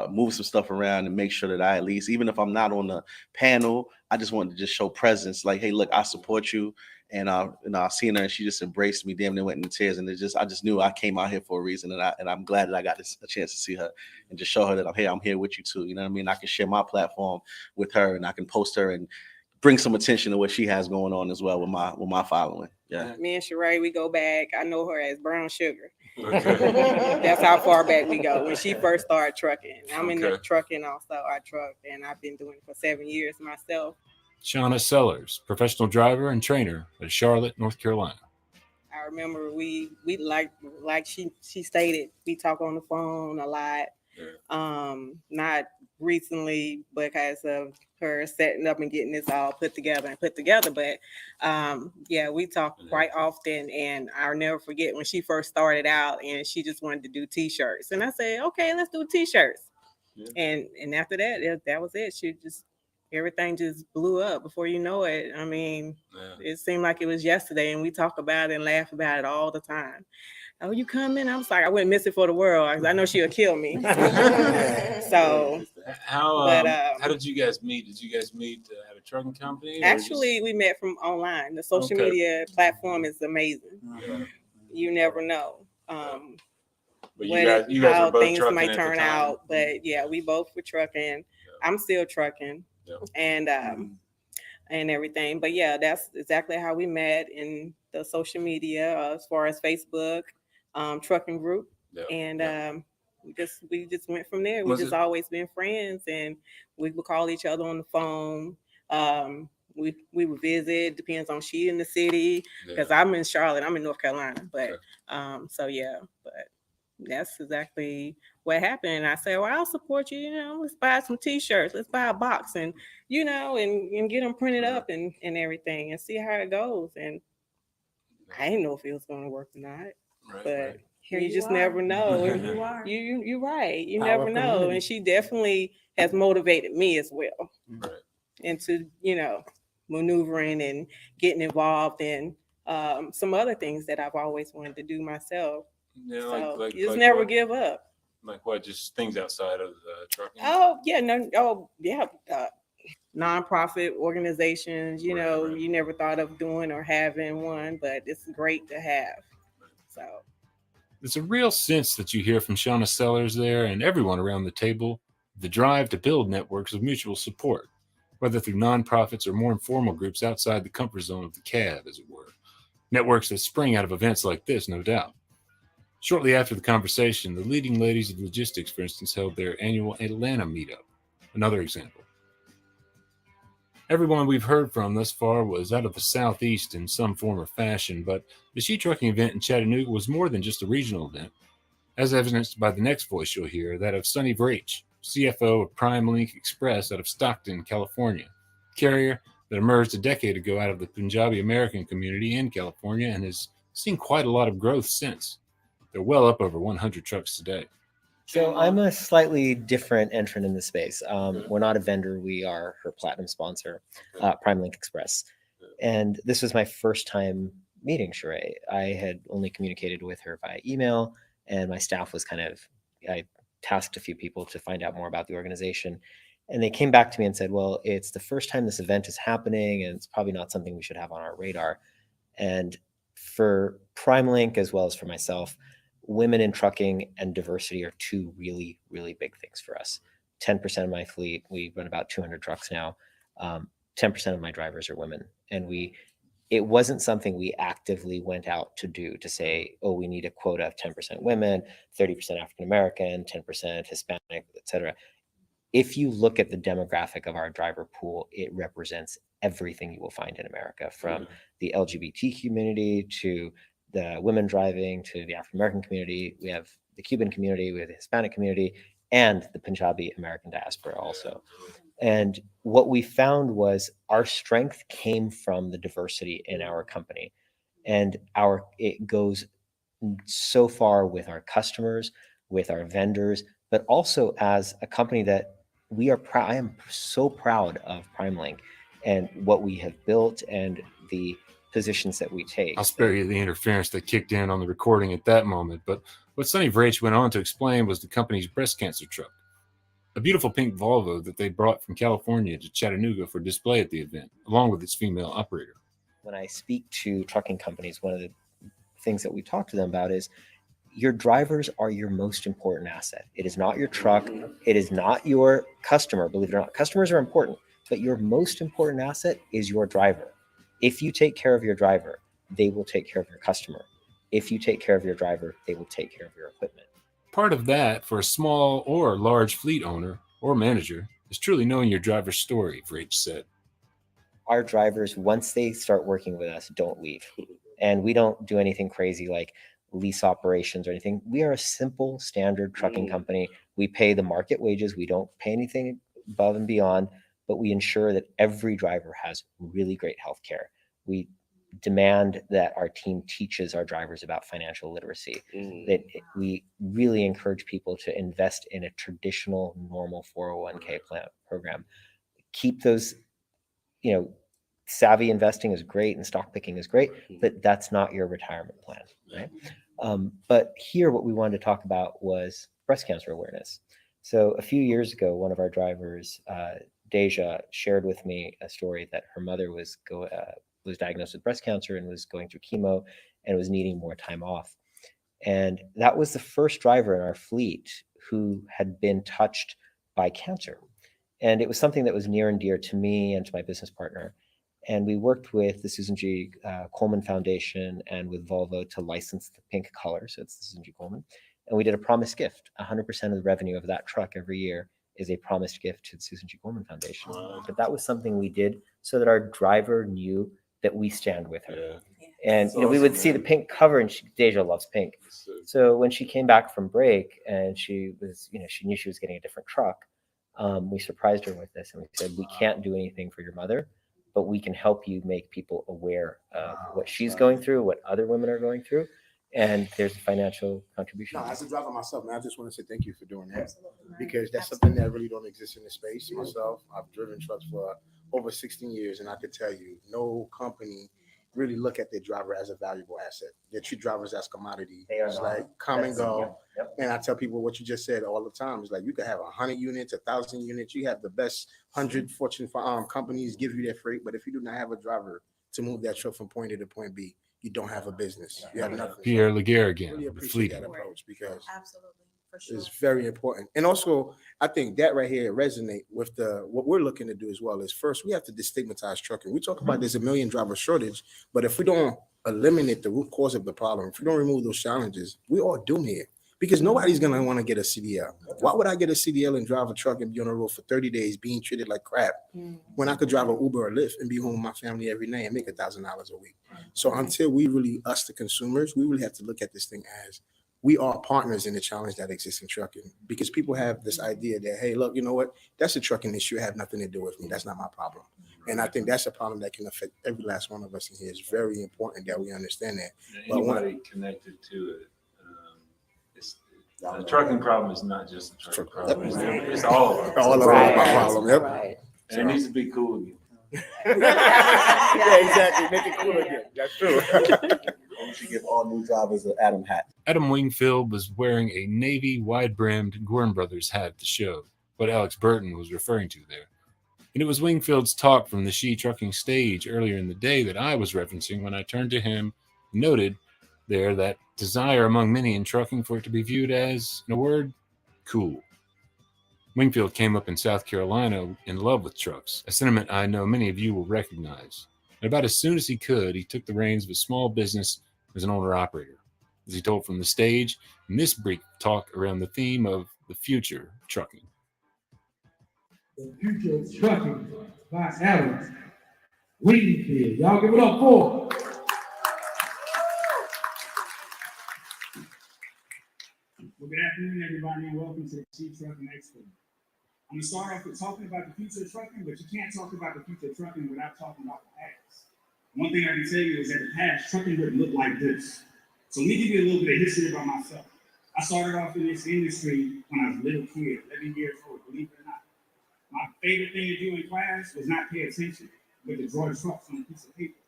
move some stuff around and make sure that I at least, even if I'm not on the panel, I just wanted to just show presence. Like, hey, look, I support you. And I seen her and she just embraced me. Damn, they went into tears. And I just knew I came out here for a reason. And I'm glad that I got a chance to see her and just show her that I'm here with you too. You know what I mean? I can share my platform with her and I can post her and bring some attention to what she has going on as well with my following. Yeah. Me and Sheree, we go back. I know her as Brown Sugar. Okay. That's how far back we go. When she first started trucking, I'm in the Okay. trucking also. I truck, and I've been doing it for 7 years myself. Shauna Sellers, professional driver and trainer at Charlotte, North Carolina. I remember we like she stated, we talk on the phone a lot. Not recently because of her setting up and getting this all put together, but yeah, we talk quite often. And I'll never forget when she first started out and she just wanted to do t-shirts, and I said, okay, let's do t-shirts. And after that, that was it. She just, everything just blew up before you know it. I mean, it seemed like it was yesterday, and we talk about it and laugh about it all the time. Oh, you coming? I was like, I wouldn't miss it for the world because I know she'll kill me. So, How did you guys meet? Did you guys meet at a trucking company? Actually, we met from online. The social media platform is amazing. You never know. But you guys how were both things trucking might at the turn time. out. But yeah, we both were trucking. I'm still trucking, and everything. But yeah, that's exactly how we met in the social media, as far as Facebook, trucking group, and we just went from there. We just always been friends, and we would call each other on the phone. We would visit. Depends on she in the city, because I'm in Charlotte. I'm in North Carolina, but so yeah, but that's exactly what happened. And I said, well, I'll support you. You know, let's buy some t-shirts. Let's buy a box, and you know, and get them printed up and everything, and see how it goes. And I didn't know if it was going to work or not, but you just never know. You are. You're right. You Power never know. community. And she definitely has motivated me as well into, you know, maneuvering and getting involved in some other things that I've always wanted to do myself. Yeah, So you just never give up. Like what? Just things outside of trucking? Oh yeah, no. Oh yeah. Nonprofit organizations. You know, you never thought of doing or having one, but it's great to have. So There's a real sense that you hear from Shauna Sellers there and everyone around the table, the drive to build networks of mutual support, whether through nonprofits or more informal groups outside the comfort zone of the cab, as it were. Networks that spring out of events like this, no doubt. Shortly after the conversation, the leading ladies of logistics, for instance, held their annual Atlanta meetup. Another example. Everyone we've heard from thus far was out of the Southeast in some form or fashion, but the She Trucking event in Chattanooga was more than just a regional event, as evidenced by the next voice you'll hear, that of Sonny Vrach, CFO of Prime Link Express out of Stockton, California, a carrier that emerged a decade ago out of the Punjabi American community in California and has seen quite a lot of growth since. They're well up over 100 trucks today. So I'm a slightly different entrant in the space. We're not a vendor. We are her platinum sponsor, Prime Link Express. And this was my first time meeting Sheree. I had only communicated with her via email, and my staff was I tasked a few people to find out more about the organization. And they came back to me and said, well, it's the first time this event is happening, and it's probably not something we should have on our radar. And for Prime Link, as well as for myself, women in trucking and diversity are two really, really big things for us. 10% of my fleet, we run about 200 trucks now. 10% of my drivers are women. And it wasn't something we actively went out to do, to say, oh, we need a quota of 10% women, 30% African-American, 10% Hispanic, et cetera. If you look at the demographic of our driver pool, it represents everything you will find in America, from the LGBT community to the women driving, to the African-American community. We have the Cuban community, we have the Hispanic community, and the Punjabi American diaspora also. And what we found was our strength came from the diversity in our company. And it goes so far with our customers, with our vendors, but also as a company that we are proud. I am so proud of PrimeLink and what we have built and the positions that we take. I'll spare you the interference that kicked in on the recording at that moment, but what Sonny Vrach went on to explain was the company's breast cancer truck, a beautiful pink Volvo that they brought from California to Chattanooga for display at the event, along with its female operator. When I speak to trucking companies, one of the things that we talk to them about is your drivers are your most important asset. It is not your truck. It is not your customer. Believe it or not, customers are important, but your most important asset is your driver. If you take care of your driver, they will take care of your customer. If you take care of your driver, they will take care of your equipment. Part of that for a small or large fleet owner or manager is truly knowing your driver's story, Rach said. Our drivers, once they start working with us, don't leave. And we don't do anything crazy like lease operations or anything. We are a simple, standard trucking company. We pay the market wages. We don't pay anything above and beyond, but we ensure that every driver has really great health care. We demand that our team teaches our drivers about financial literacy, that we really encourage people to invest in a traditional, normal 401k plan program. Keep those, savvy investing is great and stock picking is great, but that's not your retirement plan, right? But here, what we wanted to talk about was breast cancer awareness. So a few years ago, one of our drivers, Deja, shared with me a story that her mother was diagnosed with breast cancer and was going through chemo and was needing more time off. And that was the first driver in our fleet who had been touched by cancer. And it was something that was near and dear to me and to my business partner. And we worked with the Susan G. Komen Foundation and with Volvo to license the pink color. So it's the Susan G. Komen. And we did a promised gift. 100% of the revenue of that truck every year is a promised gift to the Susan G. Komen Foundation. But that was something we did so that our driver knew that we stand with her. And we would see the pink cover, and Deja loves pink. So when she came back from break and she was, she knew she was getting a different truck, we surprised her with this and we said, we can't do anything for your mother, but we can help you make people aware of what she's going through, what other women are going through, and there's a financial contribution. No, as a driver myself, man, I just want to say thank you for doing that, because that's something that really don't exist in the space. Myself, I've driven trucks for over 16 years, and I could tell you, no company really look at their driver as a valuable asset. They treat drivers as commodity. It's like come and go. Yep. And I tell people what you just said all the time. It's like you could have 100 units, 1,000 units. You have the best 100 Fortune companies give you their freight, but if you do not have a driver to move that truck from point A to point B, you don't have a business. You have nothing. Pierre Laguerre again. Really With appreciate fleet. that approach, because Absolutely. For sure. it's very important. And also, I think that right here resonate with what we're looking to do as well. Is first, we have to destigmatize trucking. We talk about there's a million driver shortage, but if we don't eliminate the root cause of the problem, if we don't remove those challenges, we all doomed here. Because nobody's going to want to get a CDL. Why would I get a CDL and drive a truck and be on the road for 30 days being treated like crap when I could drive an Uber or Lyft and be home with my family every night and make $1,000 a week? So until we really, us the consumers, we really have to look at this thing as we are partners in the challenge that exists in trucking, because people have this idea that, hey, look, you know what? That's a trucking issue. It has nothing to do with me. That's not my problem. And I think that's a problem that can affect every last one of us in here. It's very important that we understand that. Anybody connected to it. The trucking problem is not just a trucking problem. It's all of us. All of our problem. Yep. Right. And it needs to be cool again. Yeah, exactly. Make it cool again. That's true. We should give all new drivers an Adam hat. Adam Wingfield was wearing a navy wide-brimmed Gorham Brothers hat at the show, what Alex Burton was referring to there. And it was Wingfield's talk from the She Trucking stage earlier in the day that I was referencing when I turned to him and noted there that desire among many in trucking for it to be viewed as, in a word, cool. Wingfield came up in South Carolina in love with trucks, a sentiment I know many of you will recognize. And about as soon as he could, he took the reins of a small business as an owner-operator, as he told from the stage in this brief talk around the theme of the future of trucking. The future of trucking by Alex Wingfield. Y'all give it up for. Well, good afternoon, everybody, and welcome to the She Trucking Expo. I'm going to start off with talking about the future of trucking, but you can't talk about the future of trucking without talking about the past. One thing I can tell you is that the past, trucking wouldn't look like this. So let me give you a little bit of history about myself. I started off in this industry when I was a little kid, 11 years old, believe it or not. My favorite thing to do in class was not pay attention, but to draw the trucks on a piece of paper.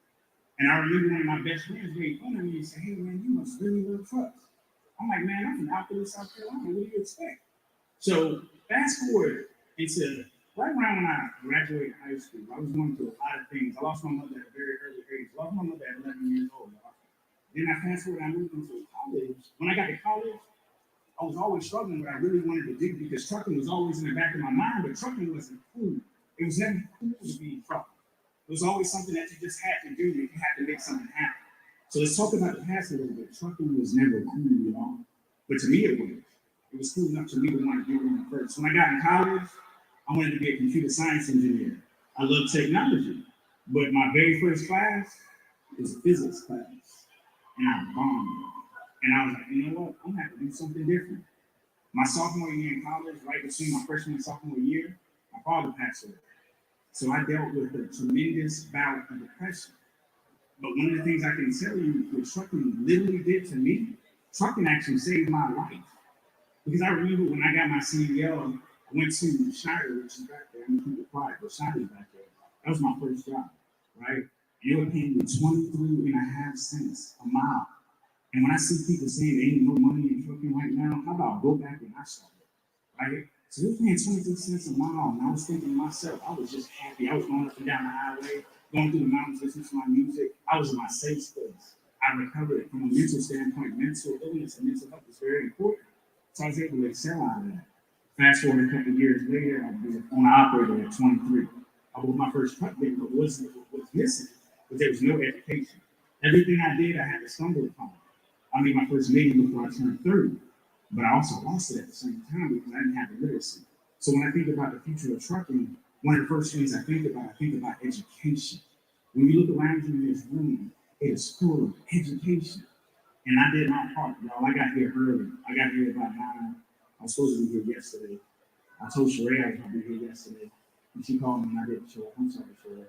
And I remember one of my best friends made fun of me and said, hey, man, you must really love trucks. I'm like, man, I'm from Alpharetta, South Carolina. What do you expect? So fast forward into right around when I graduated high school, I was going through a lot of things. I lost my mother at a very early age. I lost my mother at 11 years old. Then I fast forward, I moved into college. When I got to college, I was always struggling what I really wanted to do, because trucking was always in the back of my mind, but trucking wasn't cool. It was never cool to be in trucking. It was always something that you just had to do. You had to make something happen. So let's talk about the past a little bit. Trucking was never cool, y'all. But to me, it was. It was cool enough to me to want to get on first. When I got in college, I wanted to be a computer science engineer. I love technology. But my very first class was a physics class. And I bombed. And I was like, you know what? I'm going to have to do something different. My sophomore year in college, right between my freshman and sophomore year, my father passed away. So I dealt with a tremendous bout of depression. But one of the things I can tell you, what trucking literally did to me, trucking actually saved my life. Because I remember when I got my CDL, I went to Schneider, which is back there. I'm going to keep it quiet, but Schneider's back there. That was my first job, right? And they were paying me 23.5 cents a mile. And when I see people saying there ain't no money in trucking right now, how about go back when I started, right? So they're paying 23 cents a mile, and I was thinking to myself, I was just happy. I was going up and down the highway, going through the mountains, listening to my music. I was in my safe space. I recovered from a mental standpoint. Mental illness and mental health is very important. So I was able to excel out of that. Fast forward a couple of years later, I was on an operator at 23. I bought my first truck there, but what's missing was there was no education. Everything I did, I had to stumble upon. I made my first meeting before I turned 30, but I also lost it at the same time because I didn't have the literacy. So when I think about the future of trucking, one of the first things I think about education. When you look around you in this room, it is full of education. And I did my part, y'all. I got here early. I got here about 9. I was supposed to be here yesterday. I told Sheree I was going to be here yesterday, and she called me and I didn't show up. I'm sorry, Sheree.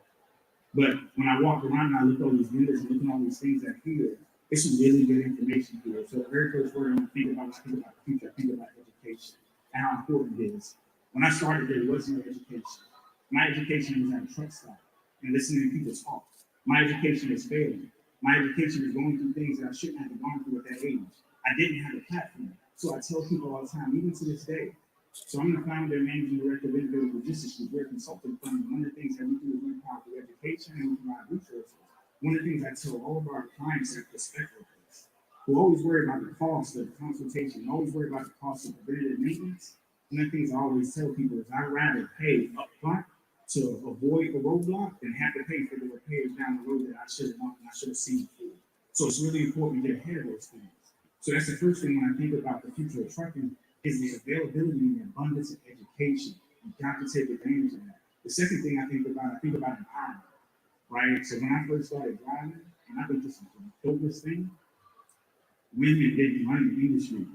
But when I walk around and I look at all these vendors and look at all these things that are here, it's some really good information here. So the very first word I'm thinking about when I think about the future, I think about education and how important it is. When I started, there was no education. My education was at a truck stop and listening to people talk. My education is failing. My education is going through things that I shouldn't have gone through at that age. I didn't have a platform. So I tell people all the time, even to this day. So I'm the founder and managing director of Educator Logistics. We're a consulting firm. One of the things that we do is we provide education and we provide resources. One of the things I tell all of our clients that prospective is, who always worry about the cost of the consultation, always worry about the cost of preventative maintenance. One of the things I always tell people is I'd rather pay upfront to avoid a roadblock than have to pay for the repairs down the road that I should have known and I should have seen before. So it's really important to get ahead of those things. So that's the first thing when I think about the future of trucking is the availability and abundance of education. You got to take advantage of that. The second thing I think about empowerment. Right? So when I first started driving, and I think this is the dopest thing, women didn't run the industry.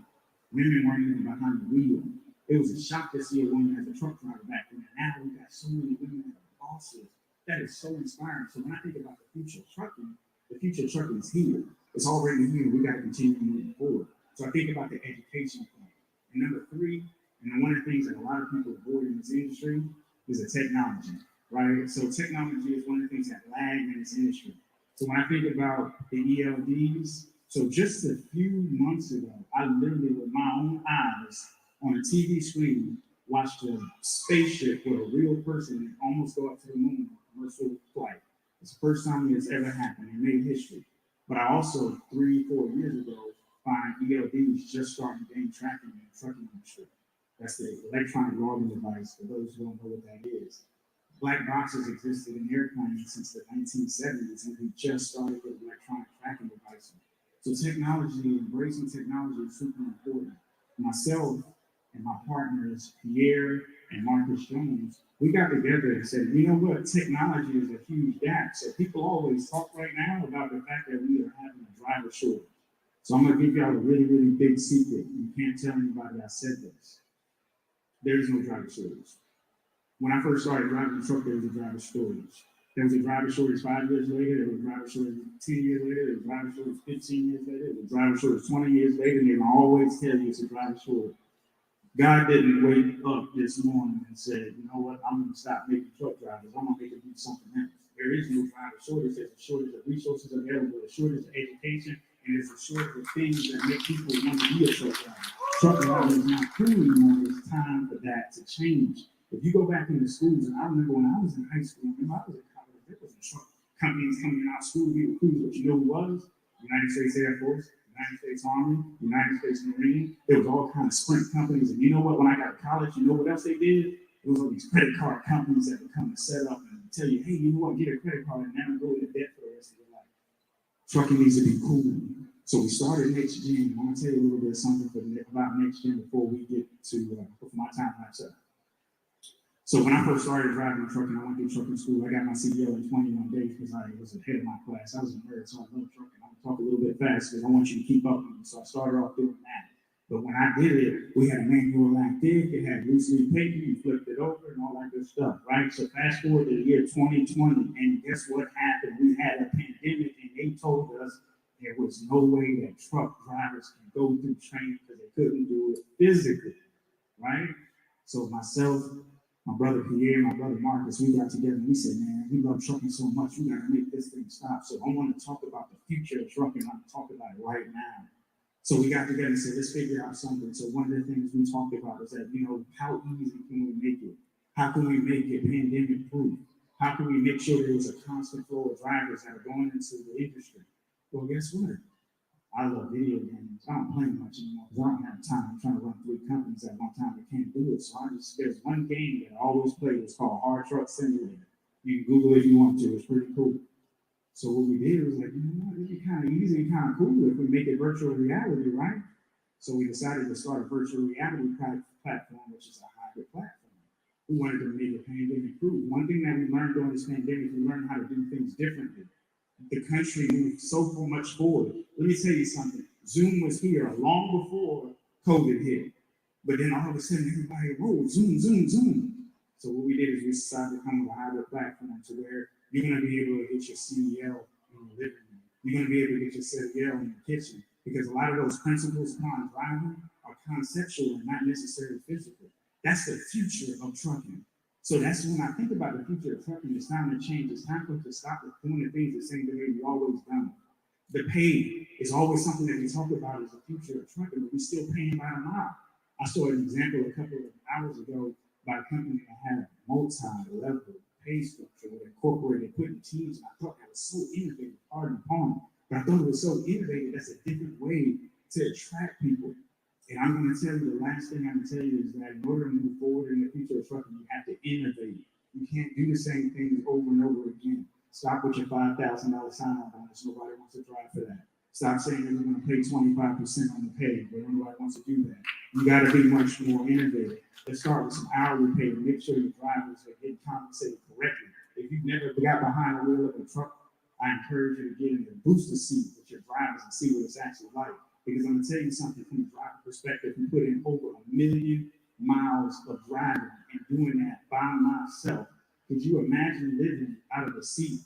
Women weren't even behind the wheel. It was a shock to see a woman as a truck driver back then. Now we got so many women that are bosses. That is so inspiring. So when I think about the future of trucking is here. It's already here. We got to continue moving forward. So I think about the education point. And number 3, and one of the things that a lot of people avoid in this industry is the technology. Right? So technology is one of the things that lag in this industry. So when I think about the ELDs, so just a few months ago, I literally with my own eyes on a TV screen watched a spaceship with a real person almost go up to the moon on a commercial flight. It's the first time it's ever happened. It made history. But I also, 3-4 years ago, find ELDs just starting to gain traction in the trucking industry. That's the electronic logging device, for those who don't know what that is. Black boxes existed in airplanes since the 1970s, and we just started with electronic tracking devices. So technology, embracing technology is super important. Myself and my partners, Pierre and Marcus Jones, we got together and said, you know what, technology is a huge gap. So people always talk right now about the fact that we are having a driver shortage. So I'm gonna give y'all a really, really big secret. You can't tell anybody I said this. There is no driver shortage. When I first started driving the truck, there was a driver shortage. There was a driver shortage 5 years later. There was a driver shortage 10 years later. There was a driver shortage 15 years later. There was a driver shortage 20 years later. And they will always tell you it's a driver shortage. God didn't wake up this morning and say, you know what, I'm going to stop making truck drivers. I'm going to make it do something else. There is no driver shortage. There's a shortage of resources available, a shortage of education, and there's a shortage of things that make people want to be a truck driver. Truck driving is not cool anymore. It's time for that to change. If you go back into schools, and I remember when I was in high school, when I was in college, there was a truck companies coming out of school being recruited, but you know who was? United States Air Force, United States Army, United States Marine. There was all kinds of sprint companies. And you know what? When I got to college, you know what else they did? It was all these credit card companies that would come and set up and tell you, hey, you know what? Get a credit card and never go into debt for the rest of your life. Trucking needs to be cool. So we started Next Gen. I'm gonna tell you a little bit of something about Next Gen before we get to before my time lapse up. So when I first started driving trucking, I went through trucking school. I got my CDL in 21 days because I was ahead of my class. I was a nerd, so I love trucking. I'm gonna talk a little bit fast because I want you to keep up with me. So I started off doing that. But when I did it, we had a manual lactic, it had loose leaf paper, you flipped it over and all that good stuff, right? So fast forward to the year 2020, and guess what happened? We had a pandemic, and they told us there was no way that truck drivers can go through training because they couldn't do it physically, right? So myself, my brother Pierre, my brother Marcus, we got together and we said, man, we love trucking so much, we gotta make this thing stop. So I want to talk about the future of trucking. I'm gonna talk about it right now. So we got together and said, let's figure out something. So one of the things we talked about is that, how easy can we make it? How can we make it pandemic proof? How can we make sure there was a constant flow of drivers that are going into the industry? Well, guess what? I love video games. I don't play much anymore because I don't have time. I'm trying to run 3 companies at one time. I can't do it. So there's one game that I always play. It's called Hard Truck Simulator. You can Google it if you want to. It's pretty cool. So what we did was like, it'd be kind of easy and kind of cool if we make it virtual reality, right? So we decided to start a virtual reality platform, which is a hybrid platform. We wanted to make it pandemic proof. One thing that we learned during this pandemic, we learned how to do things differently. The country moved so much forward. Let me tell you something. Zoom was here long before COVID hit. But then all of a sudden, everybody, whoa, Zoom, Zoom, Zoom. So what we did is we decided to come with a hybrid platform to where you're going to be able to get your CDL in your living room. You're going to be able to get your CDL in your kitchen because a lot of those principles upon driving are conceptual and not necessarily physical. That's the future of trucking. So that's when I think about the future of trucking, it's time to change. It's time for us to stop doing the things the same way we've always done. The pay is always something that we talk about as the future of trucking, but we're still paying by the mile. I saw an example a couple of hours ago by a company that had a multi-level pay structure with incorporated putting teams. And I thought that was so innovative, pardon the pun, but I thought it was so innovative. That's a different way to attract people. And I'm going to tell you, the last thing I'm going to tell you is that in order to move forward in the future of trucking, you have to innovate. You can't do the same things over and over again. Stop with your $5,000 sign-on bonus. Nobody wants to drive for that. Stop saying that we're going to pay 25% on the pay, but nobody wants to do that. You got to be much more innovative. Let's start with some hourly pay to make sure your drivers are getting compensated correctly. If you've never got behind the wheel of a truck, I encourage you to get in the booster seat with your drivers and see what it's actually like. Because I'm going to tell you something from a driver perspective. We put in over 1 million miles of driving and doing that by myself. Could you imagine living out of the seat?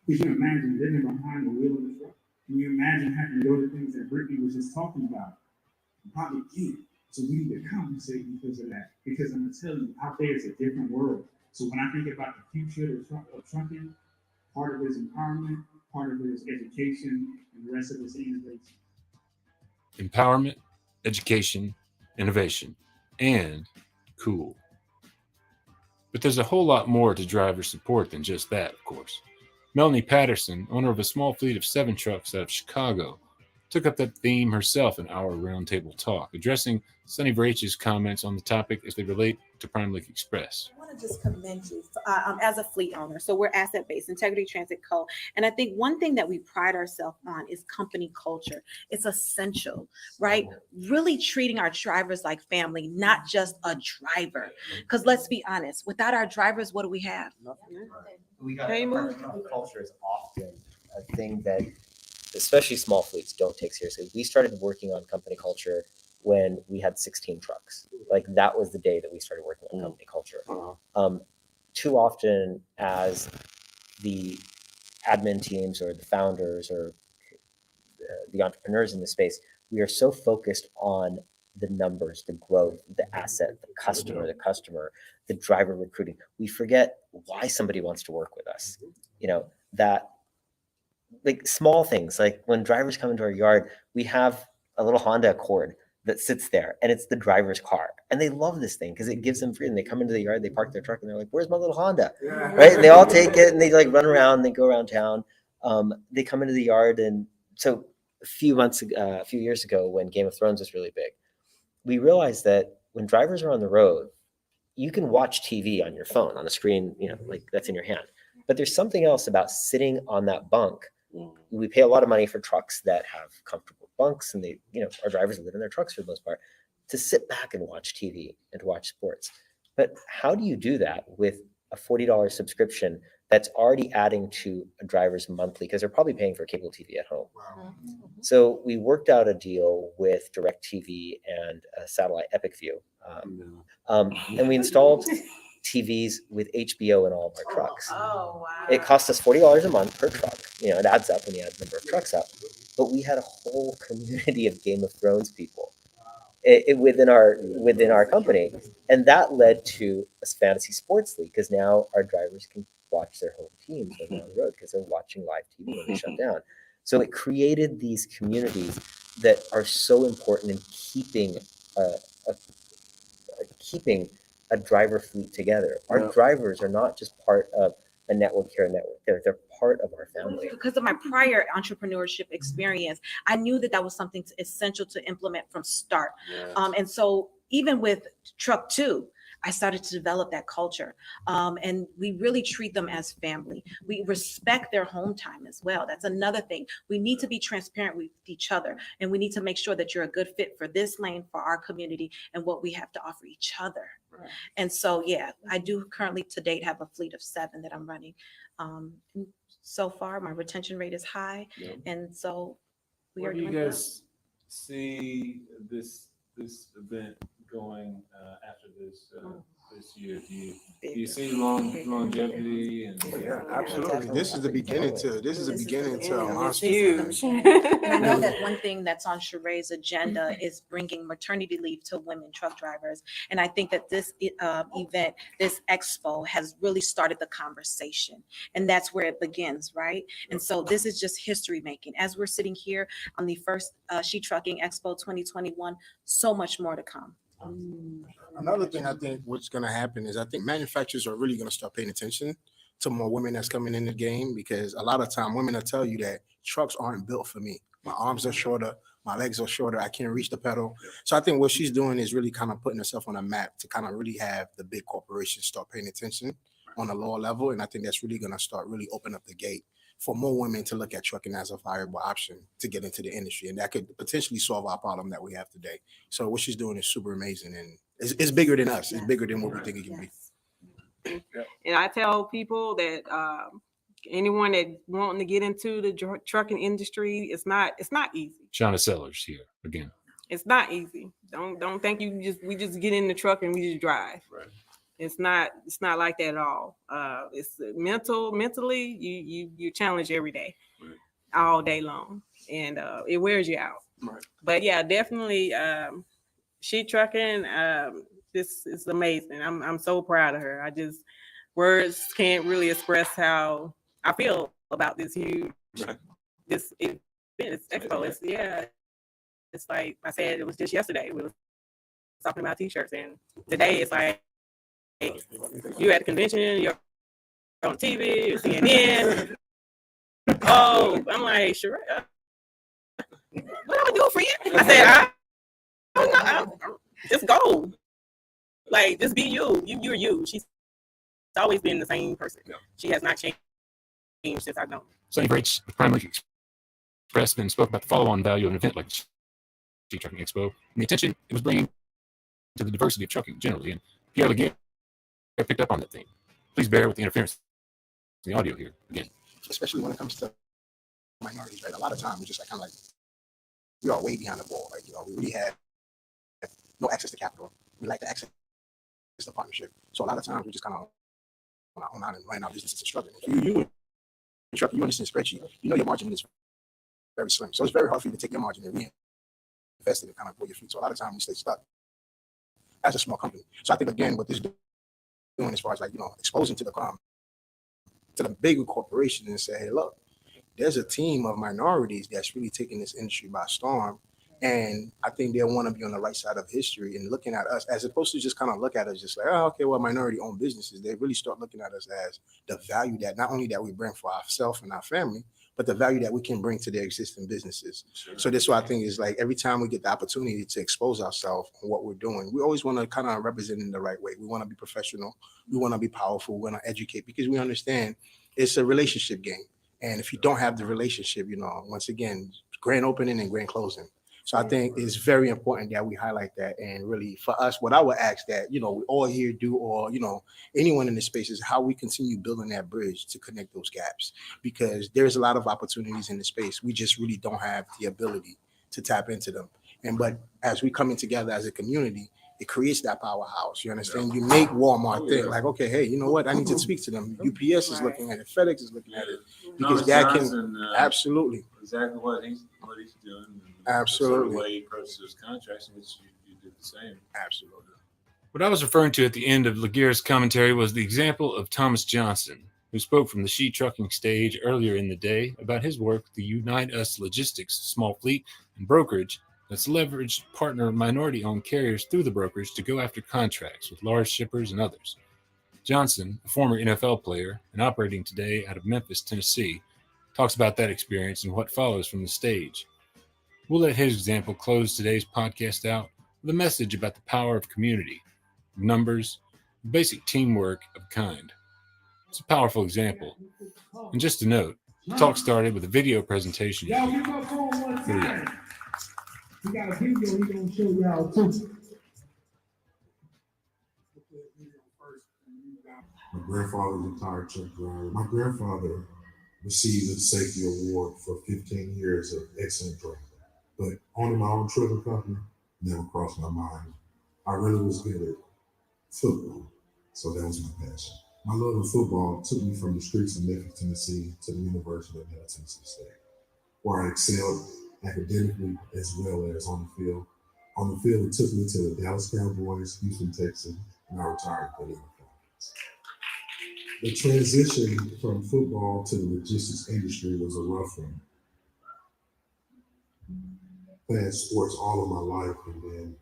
Could you imagine living behind the wheel of the truck? Can you imagine having to go to things that Brittany was just talking about? You probably can't. So we need to compensate because of that. Because I'm going to tell you, out there is a different world. So when I think about the future of trucking, part of it is empowerment, part of it is education, and the rest of it is innovation. Empowerment, education, innovation, and cool. But there's a whole lot more to driver support than just that, of course. Melanie Patterson, owner of a small fleet of 7 trucks out of Chicago, took up that theme herself in our roundtable talk, addressing Sonny Vrach's comments on the topic as they relate to Prime Link Express. I want to just commend you as a fleet owner. So we're asset-based, Integrity Transit Co. And I think one thing that we pride ourselves on is company culture. It's essential, right? Really treating our drivers like family, not just a driver. Because let's be honest, without our drivers, what do we have? Culture is often a thing that especially small fleets don't take seriously. We started working on company culture when we had 16 trucks. Like that was the day that we started working on company culture. Too often as the admin teams or the founders or the entrepreneurs in the space, we are so focused on the numbers, the growth, the asset, the customer, the driver recruiting. We forget why somebody wants to work with us. That like small things, like when drivers come into our yard, we have a little Honda Accord that sits there and it's the driver's car. And they love this thing because it gives them freedom. They come into the yard, they park their truck and they're like, where's my little Honda? Right? They all take it and they like run around, they go around town. They come into the yard. And so a few years ago when Game of Thrones was really big, we realized that when drivers are on the road, you can watch TV on your phone on a screen, like that's in your hand. But there's something else about sitting on that bunk we pay a lot of money for trucks that have comfortable bunks, and they, our drivers live in their trucks for the most part, to sit back and watch TV and to watch sports. But how do you do that with a $40 subscription that's already adding to a driver's monthly, because they're probably paying for cable TV at home? So we worked out a deal with DirecTV and satellite Epic View, and we installed TVs with HBO in all of our trucks. Oh, wow. It cost us $40 a month per truck. It adds up when you add the number of trucks up. But we had a whole community of Game of Thrones people within our company, and that led to a fantasy sports league, because now our drivers can watch their home teams when they're on the road, because they're watching live TV when they shut down. So it created these communities that are so important in keeping a driver fleet together. Our drivers are not just part of a network here, they're part of our family. Because of my prior entrepreneurship experience, I knew that was something essential to implement from start. And so even with Truck 2, I started to develop that culture. And we really treat them as family. We respect their home time as well. That's another thing. We need to be transparent with each other, and we need to make sure that you're a good fit for this lane, for our community, and what we have to offer each other. Right. And so, yeah, I do currently to date have a fleet of 7 that I'm running. So far, my retention rate is high. Yep. And so we are doing well. Where do you guys see this event going after this year? Do you see longevity? And yeah, absolutely. This is the beginning to a monster. Huge. And I know that one thing that's on Sheree's agenda is bringing maternity leave to women truck drivers. And I think that this event, this expo, has really started the conversation. And that's where it begins, right? And so this is just history making. As we're sitting here on the first She Trucking Expo 2021, so much more to come. Another thing I think what's going to happen is I think manufacturers are really going to start paying attention to more women that's coming in the game, because a lot of time women will tell you that trucks aren't built for me. My arms are shorter, my legs are shorter, I can't reach the pedal. So I think what she's doing is really kind of putting herself on a map to kind of really have the big corporations start paying attention on a lower level. And I think that's really going to start really open up the gate for more women to look at trucking as a viable option to get into the industry. And that could potentially solve our problem that we have today. So what she's doing is super amazing, and it's bigger than us. It's bigger than what we think it can be. And I tell people that anyone that wanting to get into the trucking industry, it's not easy. Shauna Sellers here again. It's not easy. Don't think we just get in the truck and we just drive. Right. It's not like that at all. It's mentally you challenge every day, right, all day long, and it wears you out. Right. But yeah, definitely She Trucking, this is amazing. I'm so proud of her. Words can't really express how I feel about this huge this event. It's expo. It's like I said, it was just yesterday we were talking about t-shirts, and today it's like, you at the convention, you're on TV, you're CNN. Oh, I'm like, sure. What am I do for you? I said, I just go. Like, just be you. You're you. She's always been the same person. Yeah. She has not changed since I've known. Sunny Breaks with Prime Link Express and spoke about the follow-on value of an event like the She Trucking Expo and the attention it was bringing to the diversity of trucking generally. And Pierre Leguer picked up on that theme. Please bear with the interference in the audio here again. Especially when it comes to minorities, right? A lot of times it's just like kind of like we are way behind the ball. Like, we really have no access to capital. We like to access the partnership. So a lot of times we just kind of on out and running our businesses and struggling. You understand spreadsheet. Your margin is very slim. So it's very hard for you to take your margin and reinvest it and kind of grow your feet. So a lot of times we stay stuck as a small company. So I think again what this doing as far as exposing to the bigger corporation and say, hey, look, there's a team of minorities that's really taking this industry by storm. And I think they'll want to be on the right side of history and looking at us as opposed to just kind of look at us just like, oh, okay, well, minority owned businesses. They really start looking at us as the value that not only that we bring for ourselves and our family, but the value that we can bring to their existing businesses. Sure. So this what I think is like every time we get the opportunity to expose ourselves on what we're doing, we always want to kind of represent in the right way. We want to be professional. We want to be powerful. We want to educate because we understand it's a relationship game. And if you don't have the relationship, once again, grand opening and grand closing. So I think it's very important that we highlight that. And really for us, what I would ask that, we all here do, or, anyone in this space, is how we continue building that bridge to connect those gaps, because there's a lot of opportunities in the space. We just really don't have the ability to tap into them. But as we coming together as a community, it creates that powerhouse. You understand? You make Walmart think like, okay, hey, you know what? I need to speak to them. UPS is looking at it. FedEx is looking at it, because that can absolutely exactly what he's doing. Absolutely. The way he approaches his contracts, which you do the same. Absolutely. What I was referring to at the end of Laguerre's commentary was the example of Thomas Johnson, who spoke from the She Trucking stage earlier in the day about his work with the Unite Us Logistics small fleet and brokerage that's leveraged partner minority-owned carriers through the brokerage to go after contracts with large shippers and others. Johnson, a former NFL player and operating today out of Memphis, Tennessee, talks about that experience and what follows from the stage. We'll let his example close today's podcast out with a message about the power of community, of numbers, and basic teamwork of kind. It's a powerful example. And just a note, the talk started with a video presentation. Y'all give up for him one time. We got a video we're going to show y'all too. My grandfather was a tire truck driver. My grandfather received a safety award for 15 years of excellent driving. But owning my own trucking company never crossed my mind. I really was good at football, so that was my passion. My love of football took me from the streets of Memphis, Tennessee to the University of Middle Tennessee State, where I excelled academically as well as on the field. On the field, it took me to the Dallas Cowboys, Houston Texans, and I retired for the Falcons. The transition from football to the logistics industry was a rough one. Playing sports all of my life, and then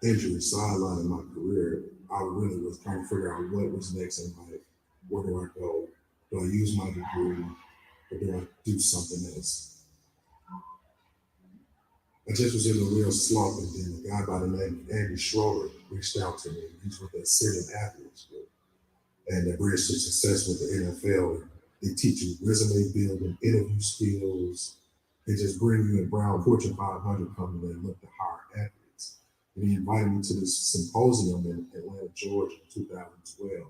injury sidelined my career, I really was trying to figure out what was next in life. Where do I go? Do I use my degree, or do I do something else? I just was in a real slump, and then a guy by the name of Andy Schroeder reached out to me. He's with the City Athletes Group, and the Bridge to Success with the NFL. They teach you resume building, interview skills. They just bring you in Brown Fortune 500 company that look to hire athletes. And he invited me to this symposium in Atlanta, Georgia, in 2012,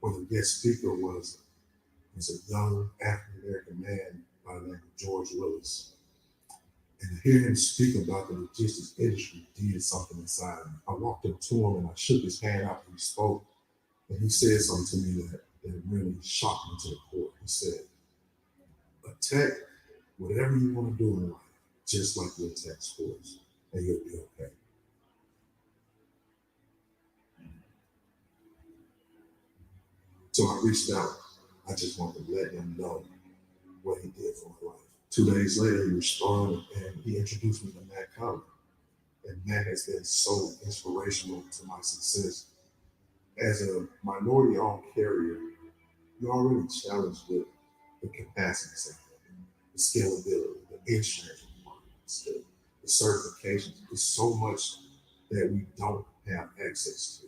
where the guest speaker was a young African-American man by the name of George Willis. And to hear him speak about the logistics industry did something inside me. I walked up to him and I shook his hand after he spoke, and he said something to me that really shocked me to the core. He said, attack whatever you want to do in life, just like you attack sports, and you'll be okay. So I reached out. I just wanted to let him know what he did for my life. 2 days later, he responded and he introduced me to Matt Conley. And Matt has been so inspirational to my success. As a minority-owned carrier, you're already challenged with the capacity side, the scalability, the insurance requirements, the certifications. There's so much that we don't have access to.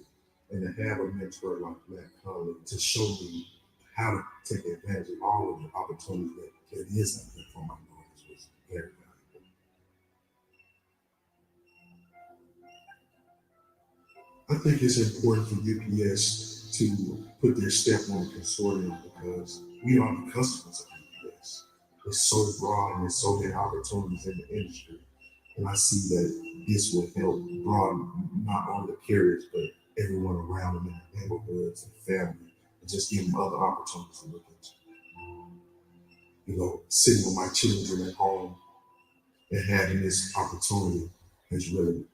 And to have a mentor like Matt Conley to show me how to take advantage of all of the opportunities that is out there for minorities was very valuable. I think it's important for UPS to put their stamp on the consortium because we are the customers of UPS. It's so broad and there's so many opportunities in the industry. And I see that this will help broaden not only the carriers, but everyone around them in the neighborhoods and family, and just give them other opportunities to look into. You know, sitting with my children at home and having this opportunity has really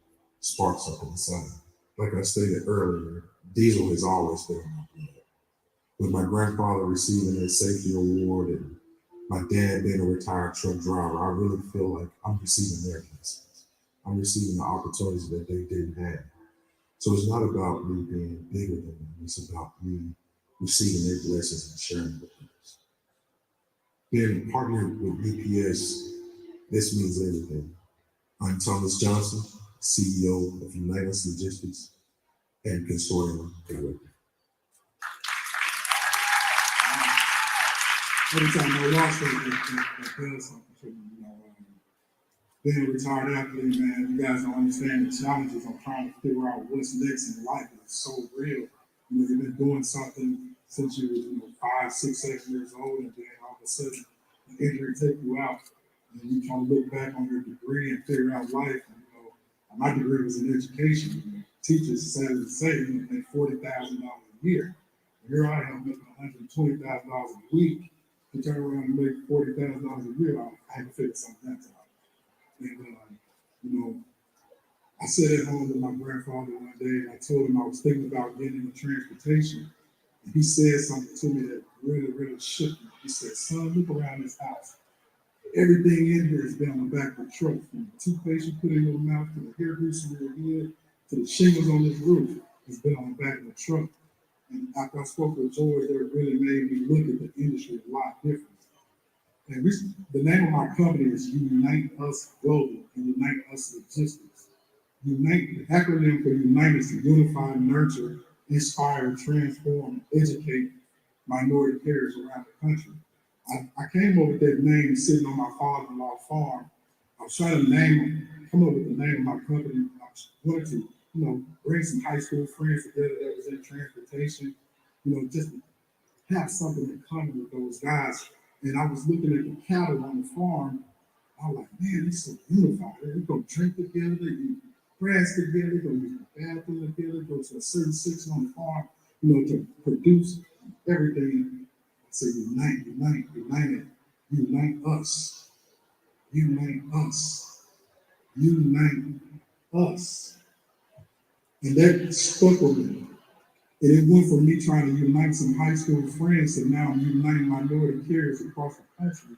sparked something inside. Like I stated earlier, diesel has always been in my blood. With my grandfather receiving a safety award and my dad being a retired truck driver, I really feel like I'm receiving their blessings. I'm receiving the opportunities that they didn't have. So it's not about me being bigger than them. It's about me receiving their blessings and sharing with others. Being partnered with UPS, this means everything. I'm Thomas Johnson, CEO of Unite Us Logistics and Consortium Educator. every time I lost something, that does something to me. Being a retired athlete, man, you guys don't understand the challenges of trying to figure out what's next in life. It's so real. You've been doing something since you was, 5, 6, 7 years old, and then all of a sudden, an injury take you out, and you trying to look back on your degree and figure out life. And, my degree was in education. Teachers sadly say make $40,000 a year. Here I am making $120,000 a week. To turn around and make $40,000 a year, I had to figure something else out. And, I sat at home with my grandfather one day and I told him I was thinking about getting into transportation. And he said something to me that really, really shook me. He said, son, look around this house. Everything in here has been on the back of the truck, from the toothpaste you put in your mouth to the hair grease in your head to the shingles on this roof has been on the back of the truck. And after I spoke with George, that really made me look at the industry a lot different. And the name of my company is Unite Us Global and Unite Us Logistics. Unite, the acronym for Unite is to unify, nurture, inspire, transform, educate minority carriers around the country. I came up with that name sitting on my father-in-law's farm. I was trying to come up with the name of my company. I wanted to, bring some high school friends together that was in transportation, just have something in common with those guys. And I was looking at the cattle on the farm. I was like, man, they're so unified. They're going to drink together, they eat grass together, they're going to use the bathroom together, go to a certain section on the farm, to produce everything. I said, unite us, unite us, unite us. And that stuck with me. And it went from me trying to unite some high school friends to now I'm uniting minority carriers across the country.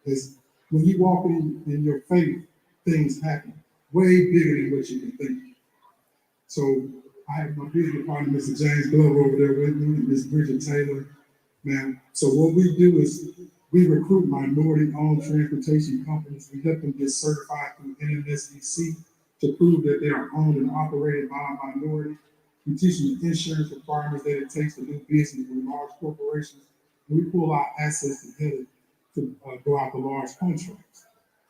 Because when you walk in your faith, things happen way bigger than what you can think. So I have my business partner, Mr. James Glover, over there with me, and Ms. Bridget Taylor. Man, so what we do is we recruit minority-owned transportation companies. We help them get certified through NMSDC to prove that they are owned and operated by a minority. We teach them the insurance requirements that it takes to do business with large corporations. And we pull our assets together to go out to large contracts.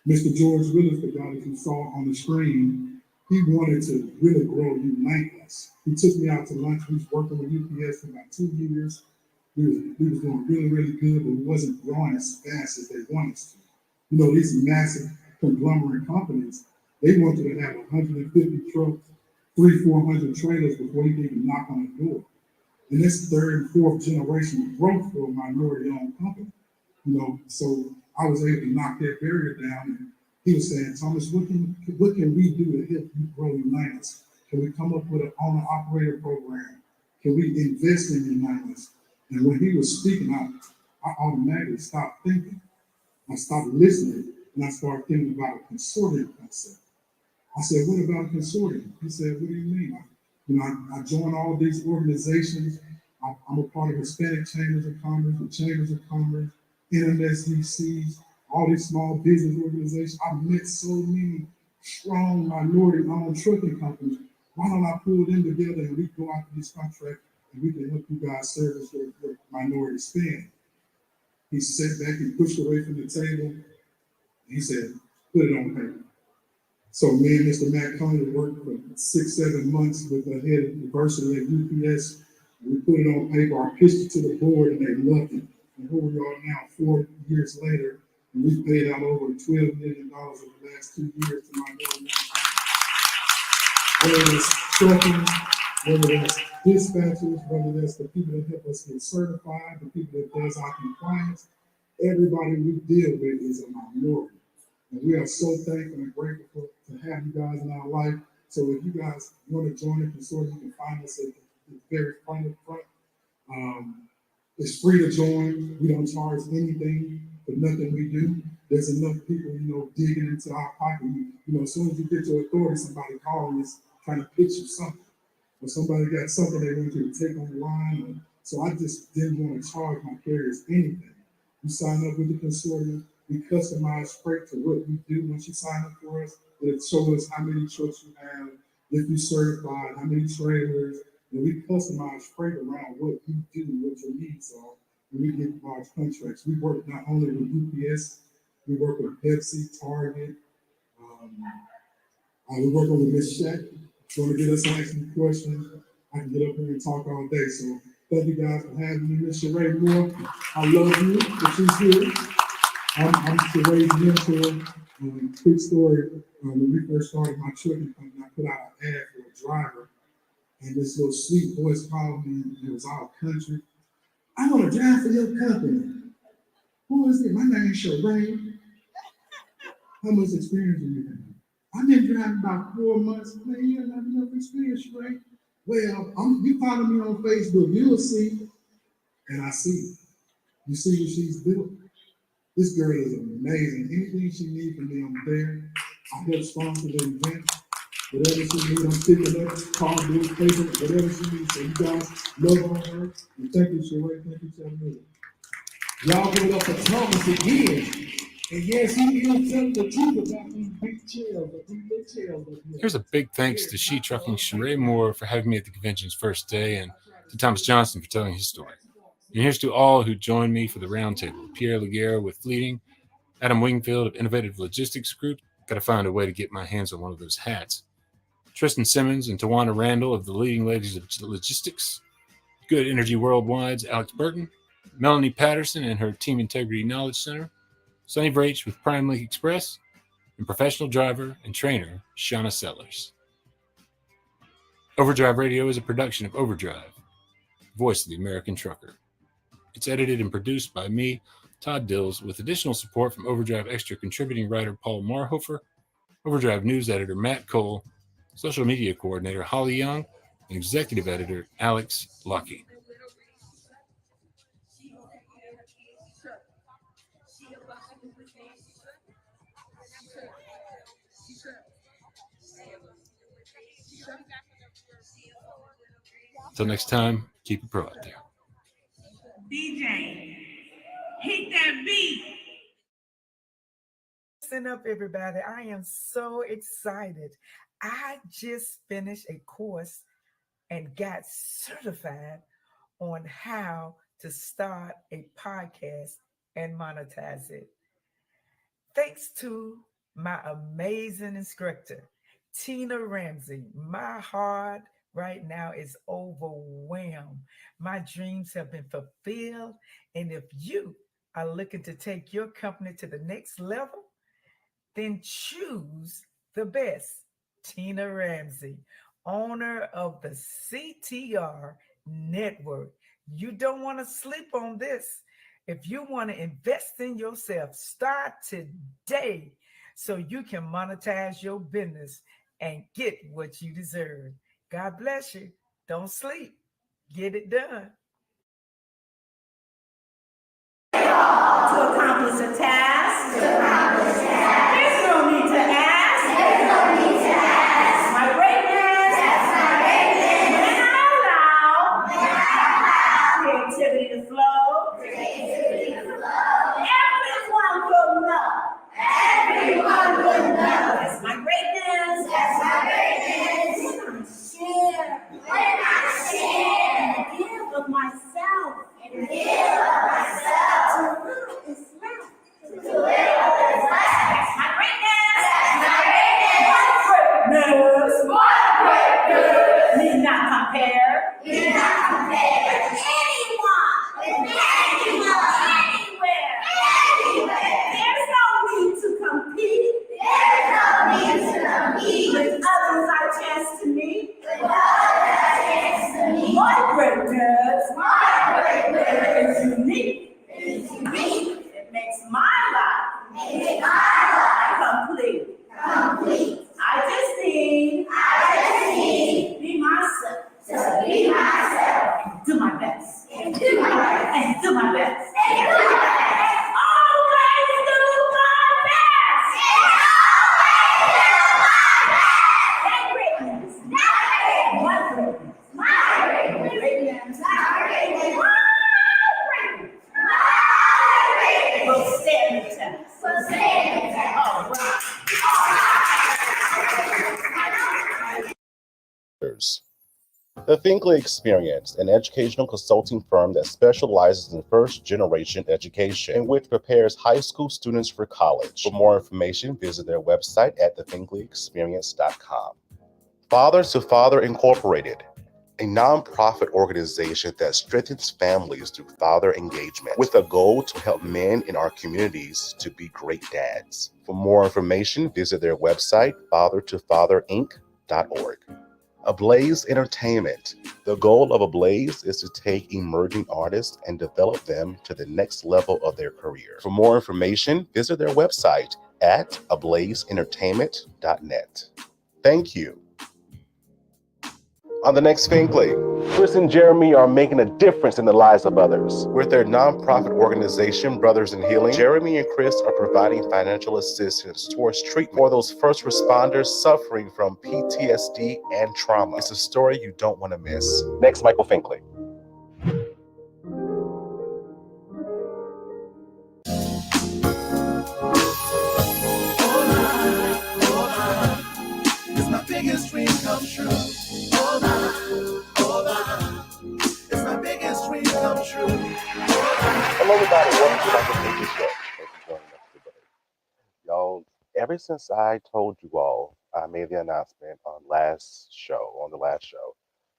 Mr. George Willis, the guy that you saw on the screen, he wanted to really grow Unite Us. He took me out to lunch. He was working with UPS for about 2 years. We was doing really, really good, but we wasn't growing as fast as they wanted us to. These massive conglomerate companies, they want you to have 150 trucks, 300-400 trailers before you can even knock on the door. And this third and fourth generation growth for a minority-owned company. So I was able to knock that barrier down. And he was saying, Thomas, what can we do to help you grow Unite Us? Can we come up with an owner-operator program? Can we invest in Unite Us? And when he was speaking, I automatically stopped thinking. I stopped listening, and I started thinking about a consortium concept. I said, what about a consortium? He said, what do you mean? I joined all these organizations. I'm a part of Hispanic Chambers of Commerce, the Chambers of Commerce, NMSDCs, all these small business organizations. I've met so many strong minority-owned trucking companies. Why don't I pull them together and we go out to this contract and we can help you guys service your minority spend? He sat back and pushed away from the table. And he said, put it on paper. So me and Mr. Matt Coney worked for 6-7 months with the head of diversity at UPS. We put it on paper, I pitched it to the board, and they loved it. And here we are now, 4 years later, and we've paid out over $12 million over the last 2 years to minority. Whether it's trucking, whether it's dispatchers, whether that's the people that help us get certified, the people that does our compliance, everybody we deal with is a minority. And we are so thankful and grateful to have you guys in our life. So if you guys want to join the consortium, you can find us at the very front of the front. It's free to join. We don't charge anything for nothing we do. There's enough people, digging into our pocket. As soon as you get your authority, somebody calling is trying to pitch you something. Or somebody got something they want you to take on the line. So I just didn't want to charge my carriers anything. You sign up with the consortium. We customize freight to what we do. Once you sign up for us, it'll show us how many trucks you have, if you're certified, how many trailers, and we customize freight around what you do, what your needs are. and we get large contracts. We work not only with UPS, we work with Pepsi, Target. We work with Miss Shack. If you want to get us to ask me questions, I can get up here and talk all day. So thank you guys for having me, Miss Sheree Moore. I love you, but she's here. I'm Sheree's mentor. Quick story, when we first started my trucking company, I put out an ad for a driver, and this little sweet voice called me, and it was all country. I want to drive for your company. Who is it? My name is Sheree. How much experience do you have? I've been driving about 4 months. Man, you don't have enough experience, Sheree. Well, you follow me on Facebook, you'll see. And I see. You see what she's doing. This girl is amazing. Anything she needs from me, I'm there. I help sponsor the event. Whatever she needs, I'm picking up, call, do paper, whatever she needs. So you guys love on her. And thank you, Sheree. Thank you, Chattanooga. Y'all give it up for Thomas again. And yes, he is telling the truth about these big chairs, but these big chairs. Here's a big thanks to She Trucking Sheree Moore for having me at the convention's first day, and to Thomas Johnson for telling his story. And here's to all who joined me for the roundtable: Pierre Laguerre with Fleeting, Adam Wingfield of Innovative Logistics Group. Got to find a way to get my hands on one of those hats. Tristan Simmons and Tawana Randall of the Leading Ladies of Logistics. Good Energy Worldwide's Alex Burton. Melanie Patterson and her Team Integrity Knowledge Center. Sonny Brach with Prime Link Express. And professional driver and trainer, Shauna Sellers. Overdrive Radio is a production of Overdrive, voice of the American trucker. It's edited and produced by me, Todd Dills, with additional support from Overdrive Extra contributing writer Paul Marhofer, Overdrive News editor Matt Cole, social media coordinator Holly Young, and executive editor Alex Lucky. Until next time, keep it pro out there. DJ, hit that beat. Listen up, everybody. I am so excited. I just finished a course and got certified on how to start a podcast and monetize it. Thanks to my amazing instructor, Tina Ramsey. My heart right now is overwhelmed. My dreams have been fulfilled. And if you are looking to take your company to the next level, then choose the best. Tina Ramsey, owner of the CTR Network. You don't want to sleep on this. If you want to invest in yourself, start today so you can monetize your business and get what you deserve. God bless you. Don't sleep. Get it done. To accomplish a task. There's no need to ask. My greatness. When I allow creativity to flow. Everyone will know. That's my greatness. When I share. Give of myself. To live is left. That's my greatness. My greatness. Need not compare. Anyone. Anywhere. There's no need to compete. With others I chance to meet. My greatness is unique. It makes my life complete. I just need be myself. Do my best. And do my best. Always do my best. That greatness. My greatness. Will stand the test. All right. The Thinkley Experience, an educational consulting firm that specializes in first-generation education and which prepares high school students for college. For more information, visit their website at thethinkleyexperience.com. Father to Father Incorporated, a nonprofit organization that strengthens families through father engagement with a goal to help men in our communities to be great dads. For more information, visit their website, fathertofatherinc.org. Ablaze Entertainment. The goal of Ablaze is to take emerging artists and develop them to the next level of their career. For more information, visit their website at ablazeentertainment.net. Thank you. On the next Finkley, Chris and Jeremy are making a difference in the lives of others. With their nonprofit organization, Brothers in Healing, Jeremy and Chris are providing financial assistance towards treatment for those first responders suffering from PTSD and trauma. It's a story you don't want to miss. Next, Michael Finkley. It's my biggest dream come true. Oh my, it's my biggest dream come true. Hello, everybody. Welcome to Michael Finkley Show. Thanks for joining us today. Y'all, ever since I told you all, I made the announcement on the last show,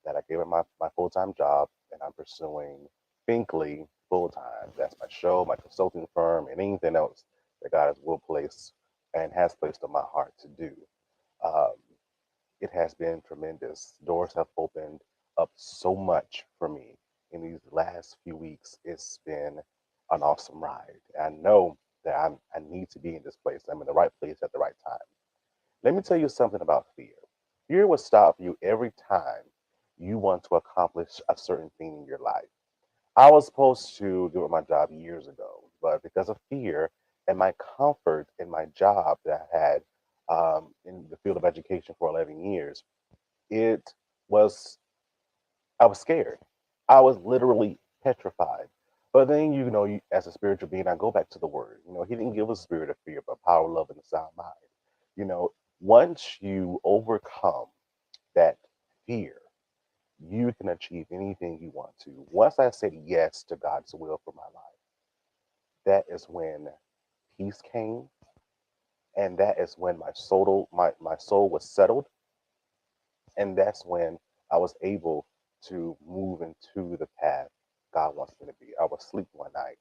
that I gave up my full-time job and I'm pursuing Finkley full-time. That's my show, my consulting firm, and anything else that God will place and has placed on my heart to do. Um, it has been tremendous. Doors have opened up so much for me in these last few weeks. It's been an awesome ride. I know that I need to be in this place. I'm in the right place at the right time. Let me tell you something about fear. Fear will stop you every time you want to accomplish a certain thing in your life. I was supposed to do my job years ago, but because of fear and my comfort in my job that I had in the field of education for 11 years, it was, I was scared. I was literally petrified. But then, as a spiritual being, I go back to the word. He didn't give us a spirit of fear, but power, love, and a sound mind. You know, once you overcome that fear, you can achieve anything you want to. Once I said yes to God's will for my life, that is when peace came, and that is when my soul was settled, and that's when I was able to move into the path God wants me to be. I was asleep one night,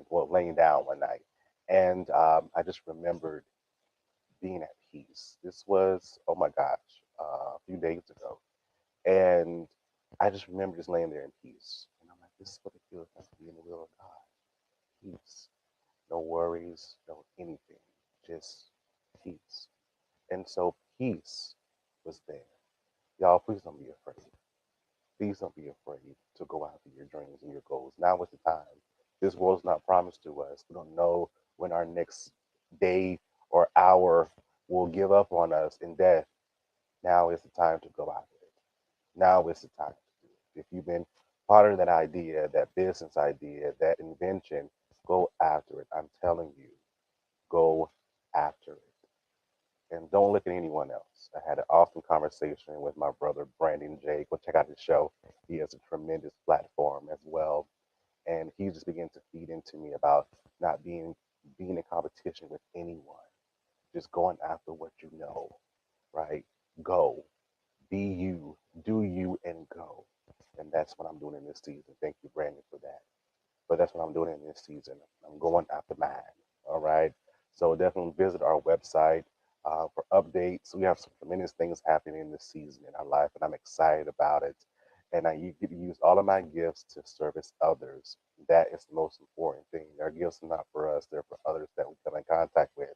laying down one night, and I just remembered being at peace. This was, oh my gosh, a few days ago, and I just remember just laying there in peace. And I'm like, this is what it feels like to be in the will of God. Peace. No worries, no anything. Just peace. And so peace was there. Y'all, please don't be afraid. Please don't be afraid to go after your dreams and your goals. Now is the time. This world's not promised to us. We don't know when our next day or hour will give up on us in death. Now is the time to go after it. Now is the time to do it. If you've been part of that idea, that business idea, that invention, go after it. I'm telling you, go after it. And don't look at anyone else. I had an awesome conversation with my brother, Brandon J. Go check out his show. He has a tremendous platform as well. And he just began to feed into me about not being in competition with anyone. Just going after what you know, right? Go. Be you, do you, and go. And that's what I'm doing in this season. Thank you, Brandon, for that. But that's what I'm doing in this season. I'm going after mine. All right. So definitely visit our website for updates. We have some tremendous things happening in this season in our life, and I'm excited about it. And I get to use all of my gifts to service others. That is the most important thing. Our gifts are not for us; they're for others that we come in contact with.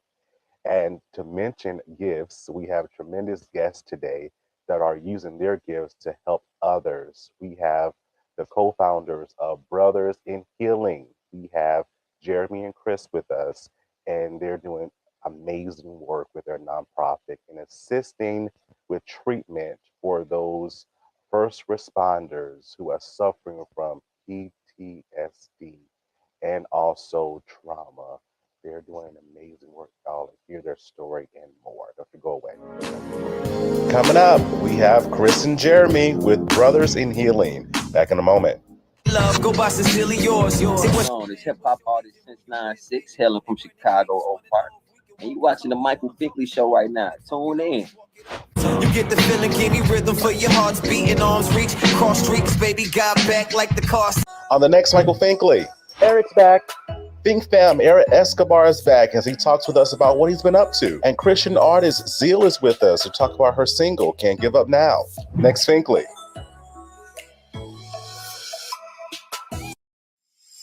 And to mention gifts, we have tremendous guests today that are using their gifts to help others. We have the co-founders of Brothers in Healing. We have Jeremy and Chris with us, and they're doing amazing work with their nonprofit and assisting with treatment for those first responders who are suffering from PTSD and also trauma. They're doing an amazing work, y'all. Hear their story and more. Don't you go away. Coming up, we have Chris and Jeremy with Brothers in Healing. Back in a moment. Love, go by sincerely yours. This hip hop artist since '96, hailing from Chicago, Oak Park. And you watching the Michael Finkley show right now. Tune in. You get the feeling, give me rhythm for your heart's beating, arms reach, cross streets, baby, got back like the car. On the next Michael Finkley, Eric's back. Think Fam, Eric Escobar is back as he talks with us about what he's been up to. And Christian artist Zeal is with us to talk about her single, Can't Give Up Now. Next Finkley.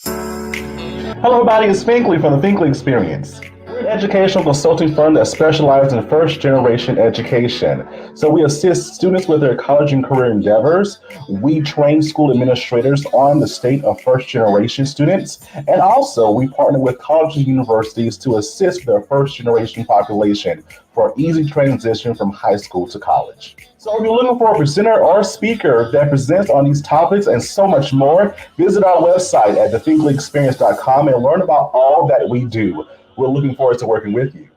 Hello everybody, it's Finkley from the Finkley Experience. We're an educational consulting firm that specializes in first-generation education. So we assist students with their college and career endeavors. We train school administrators on the state of first-generation students. And also, we partner with colleges and universities to assist their first-generation population for easy transition from high school to college. So if you're looking for a presenter or speaker that presents on these topics and so much more, visit our website at thefinkleyexperience.com and learn about all that we do. We're looking forward to working with you.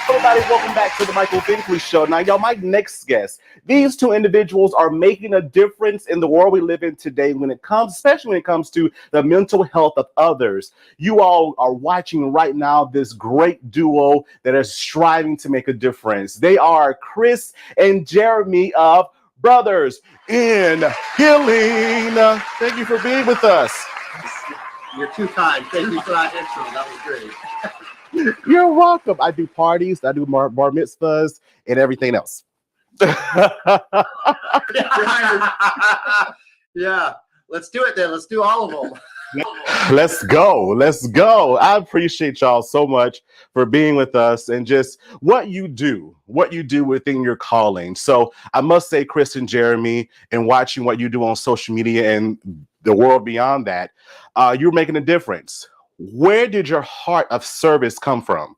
Everybody, welcome back to the Michael Finkley Show. Now, y'all, my next guest, these two individuals are making a difference in the world we live in today especially when it comes to the mental health of others. You all are watching right now this great duo that is striving to make a difference. They are Chris and Jeremy of Brothers in Healing. Thank you for being with us. You're too kind. Thank you for that intro. That was great. You're welcome. I do parties, I do bar mitzvahs, and everything else. Yeah, let's do it then. Let's do all of them. Let's go. Let's go. I appreciate y'all so much for being with us and just what you do within your calling. So I must say, Chris and Jeremy, and watching what you do on social media and the world beyond that, you're making a difference. Where did your heart of service come from?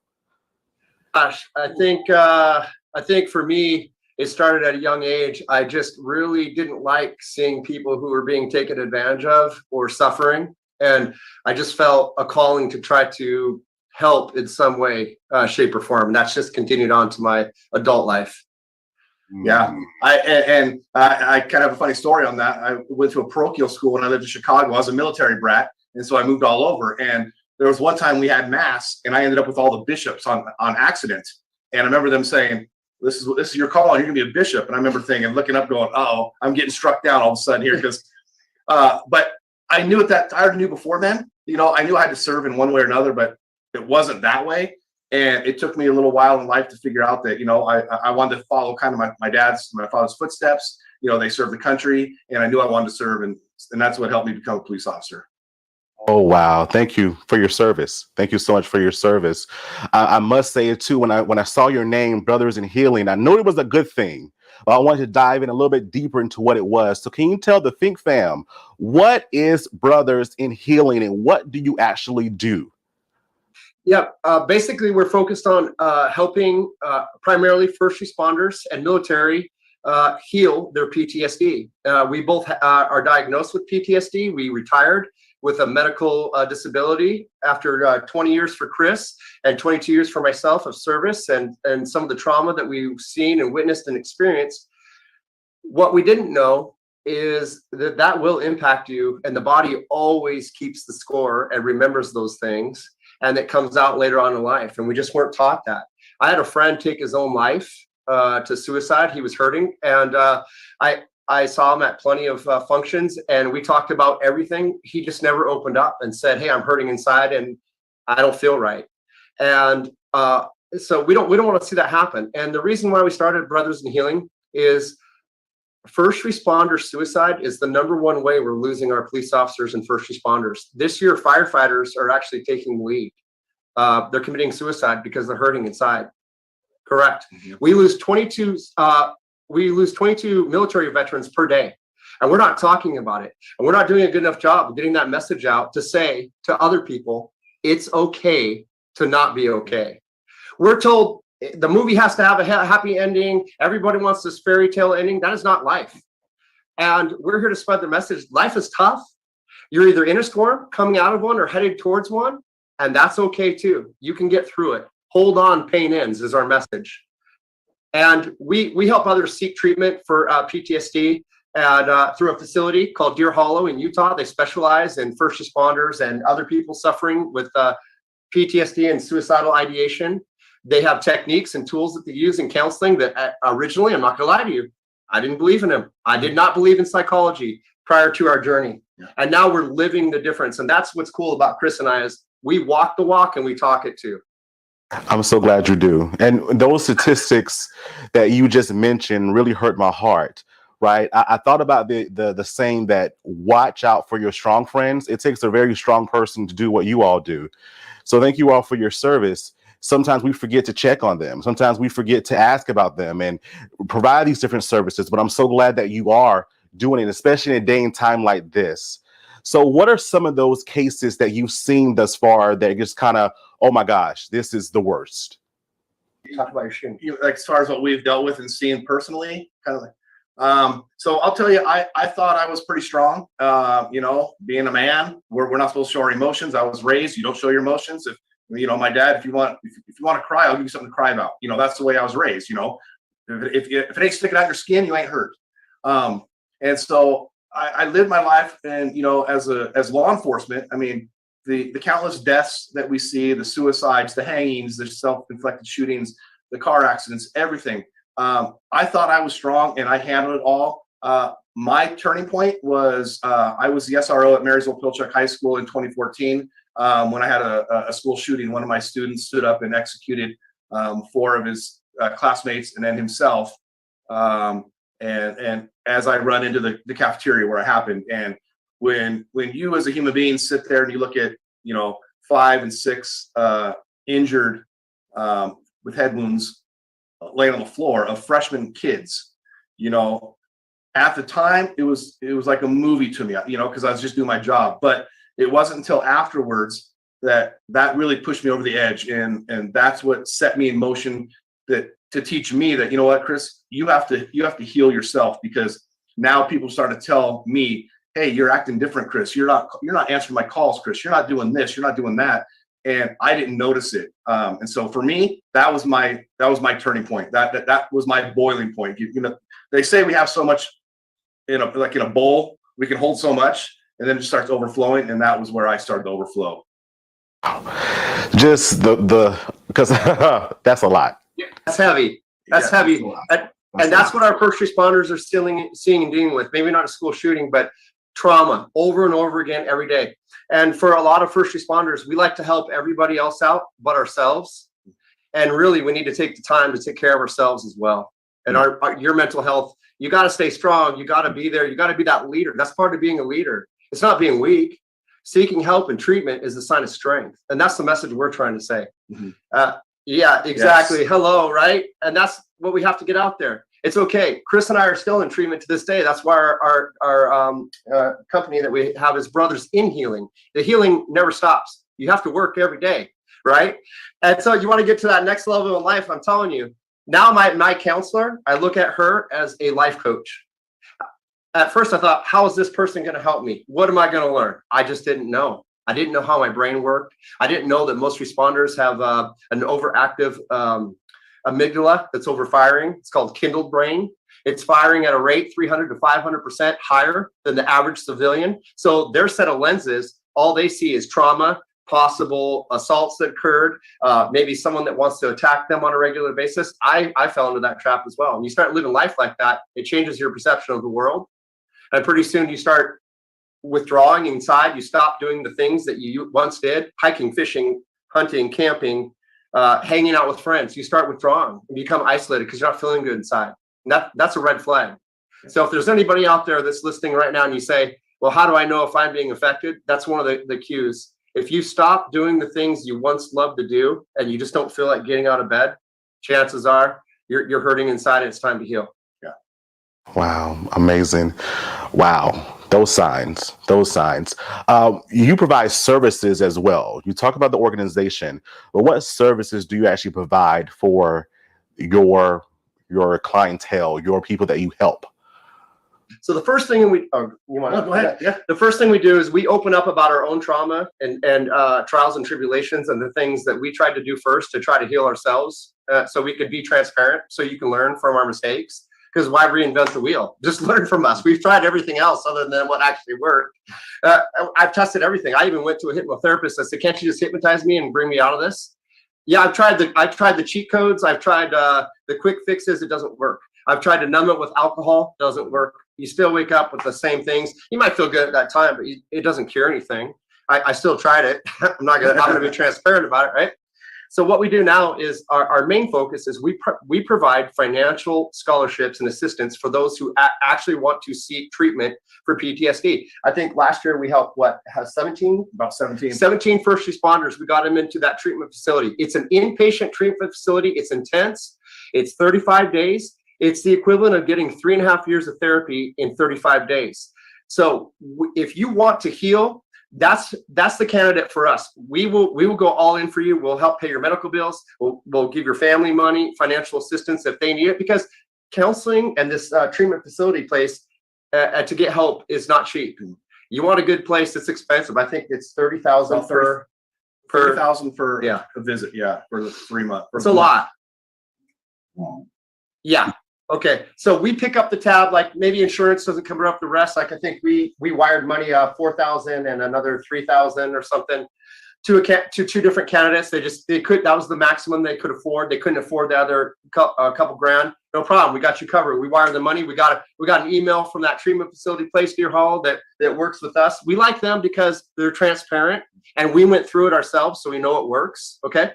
Gosh, I think for me, it started at a young age. I just really didn't like seeing people who were being taken advantage of or suffering. And I just felt a calling to try to help in some way, shape, or form. And that's just continued on to my adult life. Yeah, I kind of have a funny story on that. I went to a parochial school when I lived in Chicago. I was a military brat, and so I moved all over. And there was one time we had mass, and I ended up with all the bishops on accident. And I remember them saying, "This is your call. You're gonna be a bishop." And I remember thinking, looking up, going, "Oh, I'm getting struck down all of a sudden here." Because, but I knew I already knew before then. You know, I knew I had to serve in one way or another, but it wasn't that way. And it took me a little while in life to figure out that, you know, I wanted to follow kind of my father's footsteps. You know, they served the country, and I knew I wanted to serve, and that's what helped me become a police officer. Oh, wow. Thank you for your service. Thank you so much for your service. I must say it too, when I saw your name, Brothers in Healing, I knew it was a good thing, but I wanted to dive in a little bit deeper into what it was. So can you tell the Think Fam, what is Brothers in Healing and what do you actually do? Yeah, basically we're focused on helping primarily first responders and military heal their PTSD. We both are diagnosed with PTSD. We retired with a medical disability after 20 years for Chris and 22 years for myself of service and some of the trauma that we've seen and witnessed and experienced. What we didn't know is that will impact you, and the body always keeps the score and remembers those things. And it comes out later on in life. And we just weren't taught that. I had a friend take his own life to suicide. He was hurting. And I saw him at plenty of functions, and we talked about everything. He just never opened up and said, "Hey, I'm hurting inside and I don't feel right." And so we don't want to see that happen. And the reason why we started Brothers in Healing is first responder suicide is the #1 way we're losing our police officers and first responders. This year, firefighters are actually taking the lead. They're committing suicide because they're hurting inside. Correct. Mm-hmm. We lose 22 military veterans per day, and we're not talking about it. And we're not doing a good enough job of getting that message out to say to other people, it's okay to not be okay. We're told the movie has to have a happy ending. Everybody wants this fairy tale ending. That is not life. And we're here to spread the message. Life is tough. You're either in a storm, coming out of one, or headed towards one. And that's okay too. You can get through it. Hold on, pain ends is our message. And we help others seek treatment for PTSD and through a facility called Deer Hollow in Utah. They specialize in first responders and other people suffering with PTSD and suicidal ideation. They have techniques and tools that they use in counseling that originally, I'm not gonna lie to you, I didn't believe in them. I did not believe in psychology prior to our journey. And now we're living the difference. And that's what's cool about Chris and I is we walk the walk and we talk it too. I'm so glad you do. And those statistics that you just mentioned really hurt my heart, right? I thought about the saying that watch out for your strong friends. It takes a very strong person to do what you all do. So thank you all for your service. Sometimes we forget to check on them. Sometimes we forget to ask about them and provide these different services. But I'm so glad that you are doing it, especially in a day and time like this. So what are some of those cases that you've seen thus far that just kind of, oh my gosh, this is the worst? Talk about your shooting. Like as far as what we've dealt with and seen personally, kind of like, so I'll tell you, I thought I was pretty strong. Being a man, we're not supposed to show our emotions. I was raised, you don't show your emotions. If my dad, if you want to cry, I'll give you something to cry about. That's the way I was raised. If it ain't sticking out your skin, you ain't hurt. And so I lived my life, and as law enforcement, I mean, the countless deaths that we see, the suicides, the hangings, the self-inflicted shootings, the car accidents, everything. I thought I was strong and I handled it all. My turning point was I was the SRO at Marysville Pilchuck High School in 2014 when I had a school shooting. One of my students stood up and executed 4 of his classmates and then himself. And as I run into the cafeteria where it happened, and when you as a human being sit there and you look at 5 and 6 injured with head wounds laying on the floor of freshman kids, at the time it was like a movie to me, because I was just doing my job. But it wasn't until afterwards that really pushed me over the edge, and that's what set me in motion to teach me that, what, Chris, you have to heal yourself, because now people start to tell me, hey, you're acting different, Chris. You're not answering my calls, Chris. You're not doing this. You're not doing that. And I didn't notice it. And so for me, that was my turning point. That was my boiling point. They say we have so much in a bowl, we can hold so much, and then it starts overflowing. And that was where I started to overflow. Just because that's a lot. Yeah, that's heavy. That's heavy. And that's what our first responders are seeing and dealing with. Maybe not a school shooting, but trauma over and over again every day. And for a lot of first responders, we like to help everybody else out but ourselves. And really, we need to take the time to take care of ourselves as well. And your mental health, you got to stay strong. You got to be there. You got to be that leader. That's part of being a leader. It's not being weak. Seeking help and treatment is a sign of strength. And that's the message we're trying to say. Mm-hmm. Yeah, exactly. Yes. Hello, right? And that's what we have to get out there. It's okay. Chris and I are still in treatment to this day. That's why our company that we have is Brothers in Healing. The healing never stops. You have to work every day, right? And so you want to get to that next level in life. I'm telling you, now my counselor, I look at her as a life coach. At first I thought, how is this person going to help me? What am I going to learn? I just didn't know. I didn't know how my brain worked. I didn't know that most responders have an overactive amygdala that's overfiring. It's called kindled brain. It's firing at a rate 300 to 500% higher than the average civilian. So their set of lenses, all they see is trauma, possible assaults that occurred, maybe someone that wants to attack them on a regular basis. I fell into that trap as well. When you start living life like that, it changes your perception of the world. And pretty soon you start withdrawing inside. You stop doing the things that you once did, hiking, fishing, hunting, camping, hanging out with friends. You start withdrawing and become isolated because you're not feeling good inside. And that's a red flag. So if there's anybody out there that's listening right now and you say, well, how do I know if I'm being affected? That's one of the cues. If you stop doing the things you once loved to do and you just don't feel like getting out of bed, chances are you're hurting inside and it's time to heal. Yeah. Wow. Amazing. Wow. Those signs. You provide services as well. You talk about the organization, but what services do you actually provide for your clientele, your people that you help? So the first thing you want No, go ahead. Yeah. The first thing we do is we open up about our own trauma and trials and tribulations and the things that we tried to do first to try to heal ourselves, so we could be transparent, so you can learn from our mistakes. Because why reinvent the wheel? Just learn from us. We've tried everything else other than what actually worked. I've tested everything. I even went to a hypnotherapist. I said, "Can't you just hypnotize me and bring me out of this?" Yeah, I've tried the cheat codes. I've tried the quick fixes. It doesn't work. I've tried to numb it with alcohol. Doesn't work. You still wake up with the same things. You might feel good at that time, but it doesn't cure anything. I still tried it. I'm gonna be transparent about it, right? So what we do now is our main focus is we provide financial scholarships and assistance for those who actually want to seek treatment for PTSD. I think last year we helped about 17 first responders. We got them into that treatment facility. It's an inpatient treatment facility. It's intense. It's 35 days. It's the equivalent of getting 3.5 years of therapy in 35 days. So if you want to heal, that's the candidate for us. We will go all in for you. We'll help pay your medical bills. We'll give your family money, financial assistance if they need it, because counseling and this treatment facility place to get help is not cheap. You want a good place, it's expensive. I think it's $30,000 for a visit. Yeah, for the 3 months. It's a lot. Yeah. Okay, so we pick up the tab, like maybe insurance doesn't cover up the rest. Like I think we wired money $4,000 and another $3,000 or something to two different candidates. They could, that was the maximum they could afford. They couldn't afford the other couple grand. No problem. We got you covered. We wired the money. We got an email from that treatment facility place near Hall that works with us. We like them because they're transparent and we went through it ourselves, so we know it works. Okay.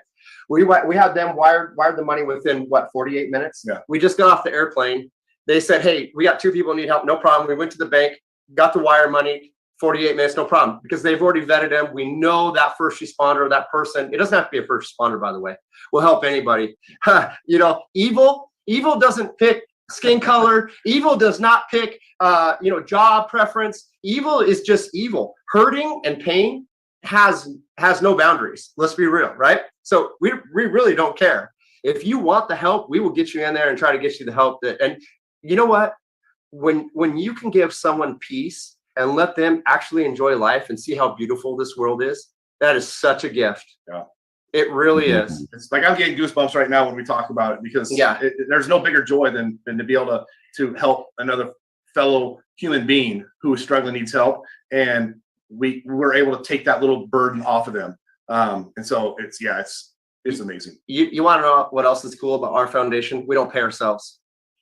We had them wired the money within 48 minutes. Yeah. We just got off the airplane. They said, "Hey, we got 2 people who need help." No problem. We went to the bank, got the wire money, 48 minutes, no problem, because they've already vetted them. We know that first responder, that person. It doesn't have to be a first responder, by the way. We'll help anybody. Evil doesn't pick skin color. Evil does not pick job preference. Evil is just evil. Hurting and pain has no boundaries. Let's be real, right? So we really don't care. If you want the help, we will get you in there and try to get you the help and you know what? When you can give someone peace and let them actually enjoy life and see how beautiful this world is, that is such a gift. Yeah. It really is. It's like I'm getting goosebumps right now when we talk about it, because there's no bigger joy than to be able to help another fellow human being who is struggling, needs help, and we're able to take that little burden off of them. And so it's amazing. You want to know what else is cool about our foundation? We don't pay ourselves.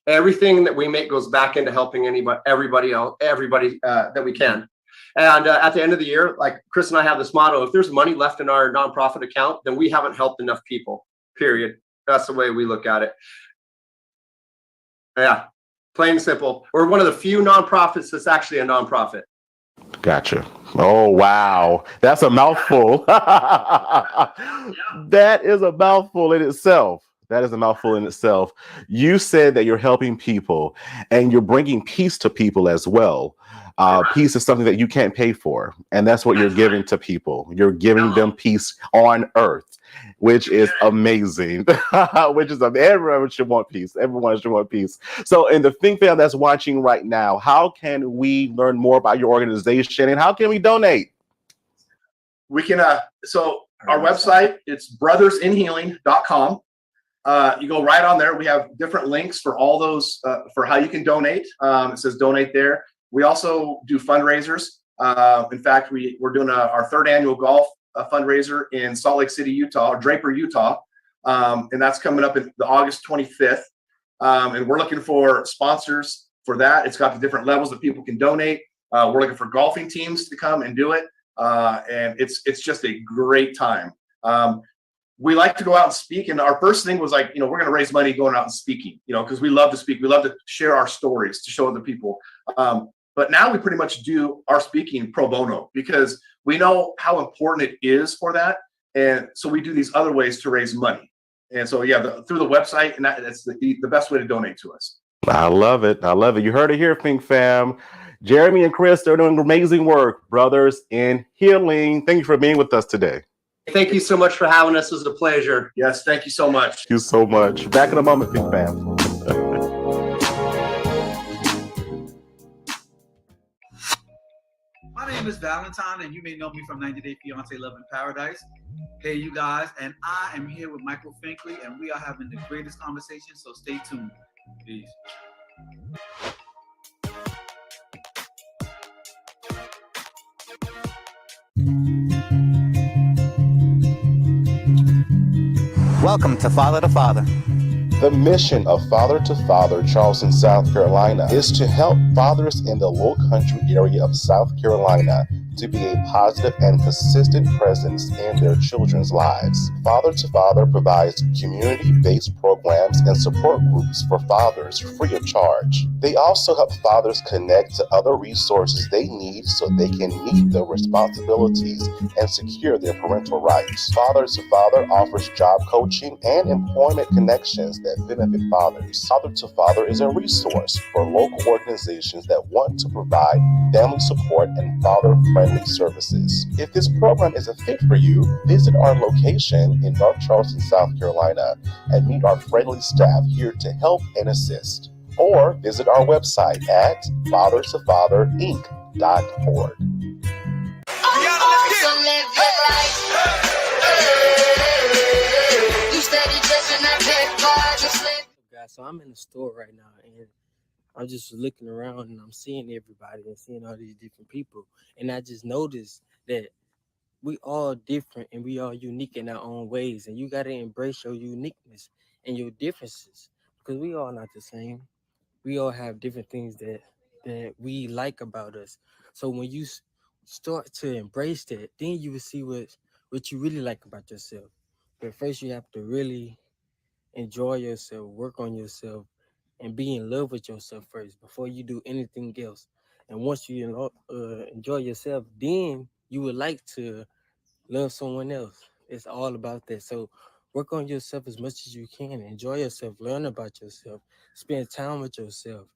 Everything that we make goes back into helping everybody that we can. And at the end of the year, like Chris and I have this motto: if there's money left in our nonprofit account, then we haven't helped enough people. Period. That's the way we look at it. Yeah, plain and simple. We're one of the few nonprofits that's actually a nonprofit. Gotcha. Oh, wow. That's a mouthful. That is a mouthful in itself. That is a mouthful in itself. You said that you're helping people and you're bringing peace to people as well. Peace is something that you can't pay for. And that's what you're giving to people. You're giving them peace on earth, which is amazing. Everyone should want peace. Everyone should want peace. So in the Think Fam that's watching right now, how can we learn more about your organization and how can we donate? We can, so our website, it's brothersinhealing.com. You go right on there. We have different links for all those, for how you can donate. It says donate there. We also do fundraisers. In fact, we're doing our 3rd annual golf fundraiser in Salt Lake City, Utah, or Draper, Utah. And that's coming up in the August 25th. And we're looking for sponsors for that. It's got the different levels that people can donate. We're looking for golfing teams to come and do it. And it's just a great time. We like to go out and speak. And our first thing was like, we're going to raise money going out and speaking, because we love to speak. We love to share our stories to show other people. But now we pretty much do our speaking pro bono because we know how important it is for that. And so we do these other ways to raise money. And so, through the website, and that's the best way to donate to us. I love it. I love it. You heard it here, Think Fam. Jeremy and Chris are doing amazing work. Brothers in Healing. Thank you for being with us today. Thank you so much for having us. It was a pleasure. Yes, thank you so much. Thank you so much. Back in a moment, Think Fam. name is Valentine, and you may know me from 90 Day Fiance Love in Paradise. Hey, you guys, and I am here with Michael Finkley, and we are having the greatest conversation, so stay tuned. Peace. Welcome to Father to Father. The mission of Father to Father Charleston, South Carolina is to help fathers in the Low Country area of South Carolina to be a positive and consistent presence in their children's lives. Father to Father provides community-based programs and support groups for fathers free of charge. They also help fathers connect to other resources they need so they can meet their responsibilities and secure their parental rights. Father to Father offers job coaching and employment connections that benefit fathers. Father to Father is a resource for local organizations that want to provide family support and father-friendly services. If this program is a fit for you, visit our location in North Charleston, South Carolina, and meet our friendly staff here to help and assist. Or visit our website at fathertofatherinc.org. Guys, so I'm in the store right now, and I'm just looking around and I'm seeing everybody and seeing all these different people. And I just noticed that we all different and we all unique in our own ways. And you got to embrace your uniqueness and your differences because we all not the same. We all have different things that we like about us. So when you start to embrace that, then you will see what you really like about yourself. But first you have to really enjoy yourself, work on yourself, and be in love with yourself first before you do anything else. And once you enjoy yourself, then you would like to love someone else. It's all about that. So work on yourself as much as you can. Enjoy yourself. Learn about yourself. Spend time with yourself.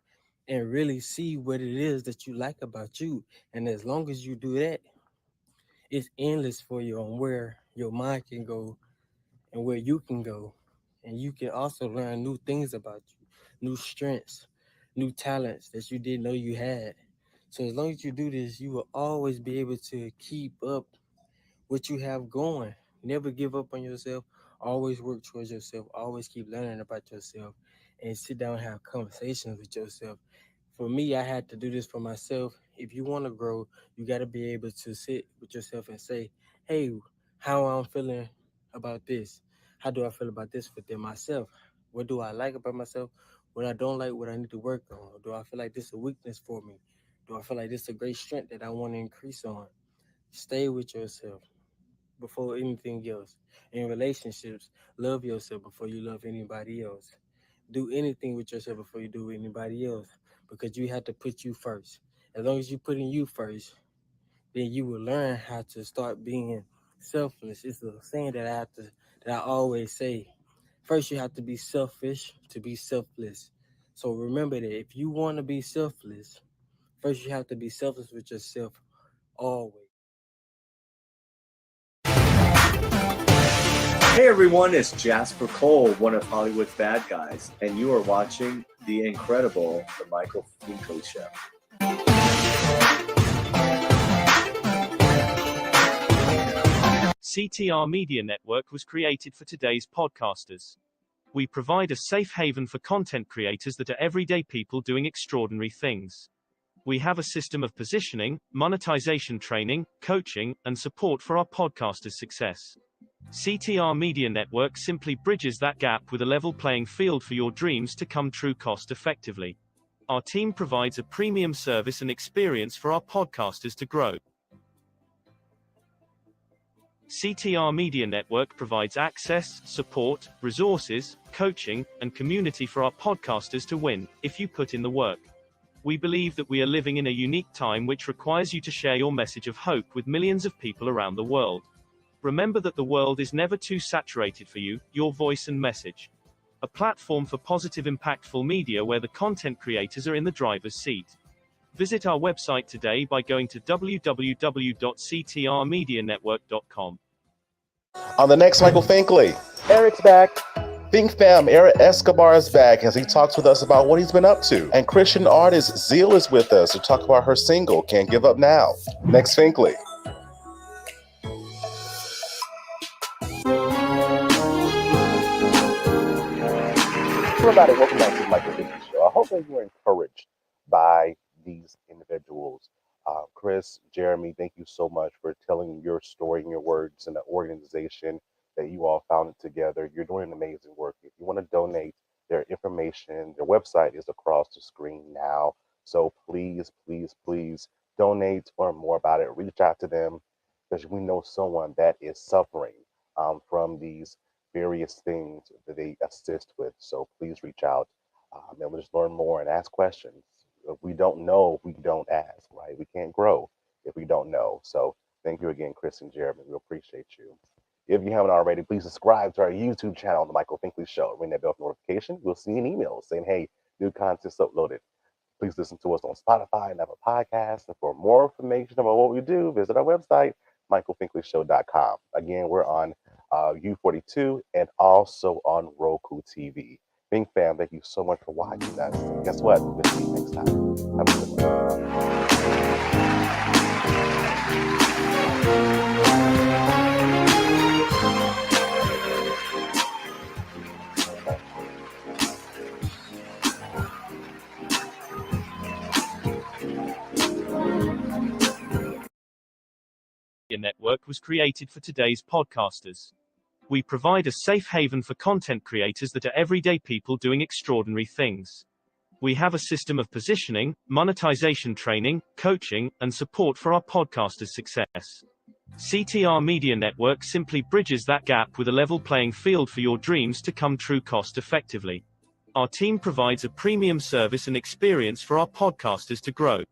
And really see what it is that you like about you. And as long as you do that, it's endless for you on where your mind can go and where you can go. And you can also learn new things about you, new strengths, new talents that you didn't know you had. So as long as you do this, you will always be able to keep up what you have going. Never give up on yourself. Always work towards yourself. Always keep learning about yourself and sit down and have conversations with yourself. For me, I had to do this for myself. If you want to grow, you got to be able to sit with yourself and say, hey, how I'm feeling about this? How do I feel about this within myself? What do I like about myself? What I don't like, what I need to work on? Do I feel like this is a weakness for me? Do I feel like this is a great strength that I want to increase on? Stay with yourself before anything else. In relationships, love yourself before you love anybody else. Do anything with yourself before you do with anybody else because you have to put you first. As long as you're putting you first, then you will learn how to start being selfless. It's a saying that I always say. First, you have to be selfish to be selfless. So remember that if you want to be selfless, first you have to be selfless with yourself always. Hey everyone, it's Jasper Cole, one of Hollywood's bad guys, and you are watching The Incredible, The Michael Finkley Show. CTR Media Network was created for today's podcasters. We provide a safe haven for content creators that are everyday people doing extraordinary things. We have a system of positioning, monetization training, coaching, and support for our podcasters' success. CTR Media Network simply bridges that gap with a level playing field for your dreams to come true cost effectively. Our team provides a premium service and experience for our podcasters to grow. CTR Media Network provides access, support, resources, coaching, and community for our podcasters to win, if you put in the work. We believe that we are living in a unique time which requires you to share your message of hope with millions of people around the world. Remember that the world is never too saturated for you, your voice and message. A platform for positive, impactful media where the content creators are in the driver's seat. Visit our website today by going to www.ctrmedianetwork.com. On the next Michael Finkley, Eric's back. Think fam, Eric Escobar is back as he talks with us about what he's been up to. And Christian artist Zeal is with us to talk about her single, Can't Give Up Now. Next, Finkley. Everybody, welcome back to the Michael Finkley Show. I hope that you were encouraged by these individuals. Chris, Jeremy, thank you so much for telling your story and your words and the organization that you all founded together. You're doing amazing work. If you want to donate, their information, their website is across the screen now. So please, please, please donate or more about it. Reach out to them because we know someone that is suffering from these various things that they assist with. So please reach out and we'll just learn more and ask questions. If we don't know, we don't ask, right? We can't grow if we don't know. So thank you again, Chris and Jeremy. We appreciate you. If you haven't already, please subscribe to our YouTube channel, The Michael Finkley Show. Ring that bell for notification. We'll see an email saying, hey, new content's uploaded. Please listen to us on Spotify and Apple Podcasts. And for more information about what we do, visit our website, michaelfinkleyshow.com. Again, we're on U42 and also on Roku TV. Bing fam, thank you so much for watching us. Guess what? We'll see you next time. Have a good one. Network was created for today's podcasters. We provide a safe haven for content creators that are everyday people doing extraordinary things. We have a system of positioning, monetization training, coaching, and support for our podcasters' success. CTR Media Network simply bridges that gap with a level playing field for your dreams to come true cost effectively. Our team provides a premium service and experience for our podcasters to grow.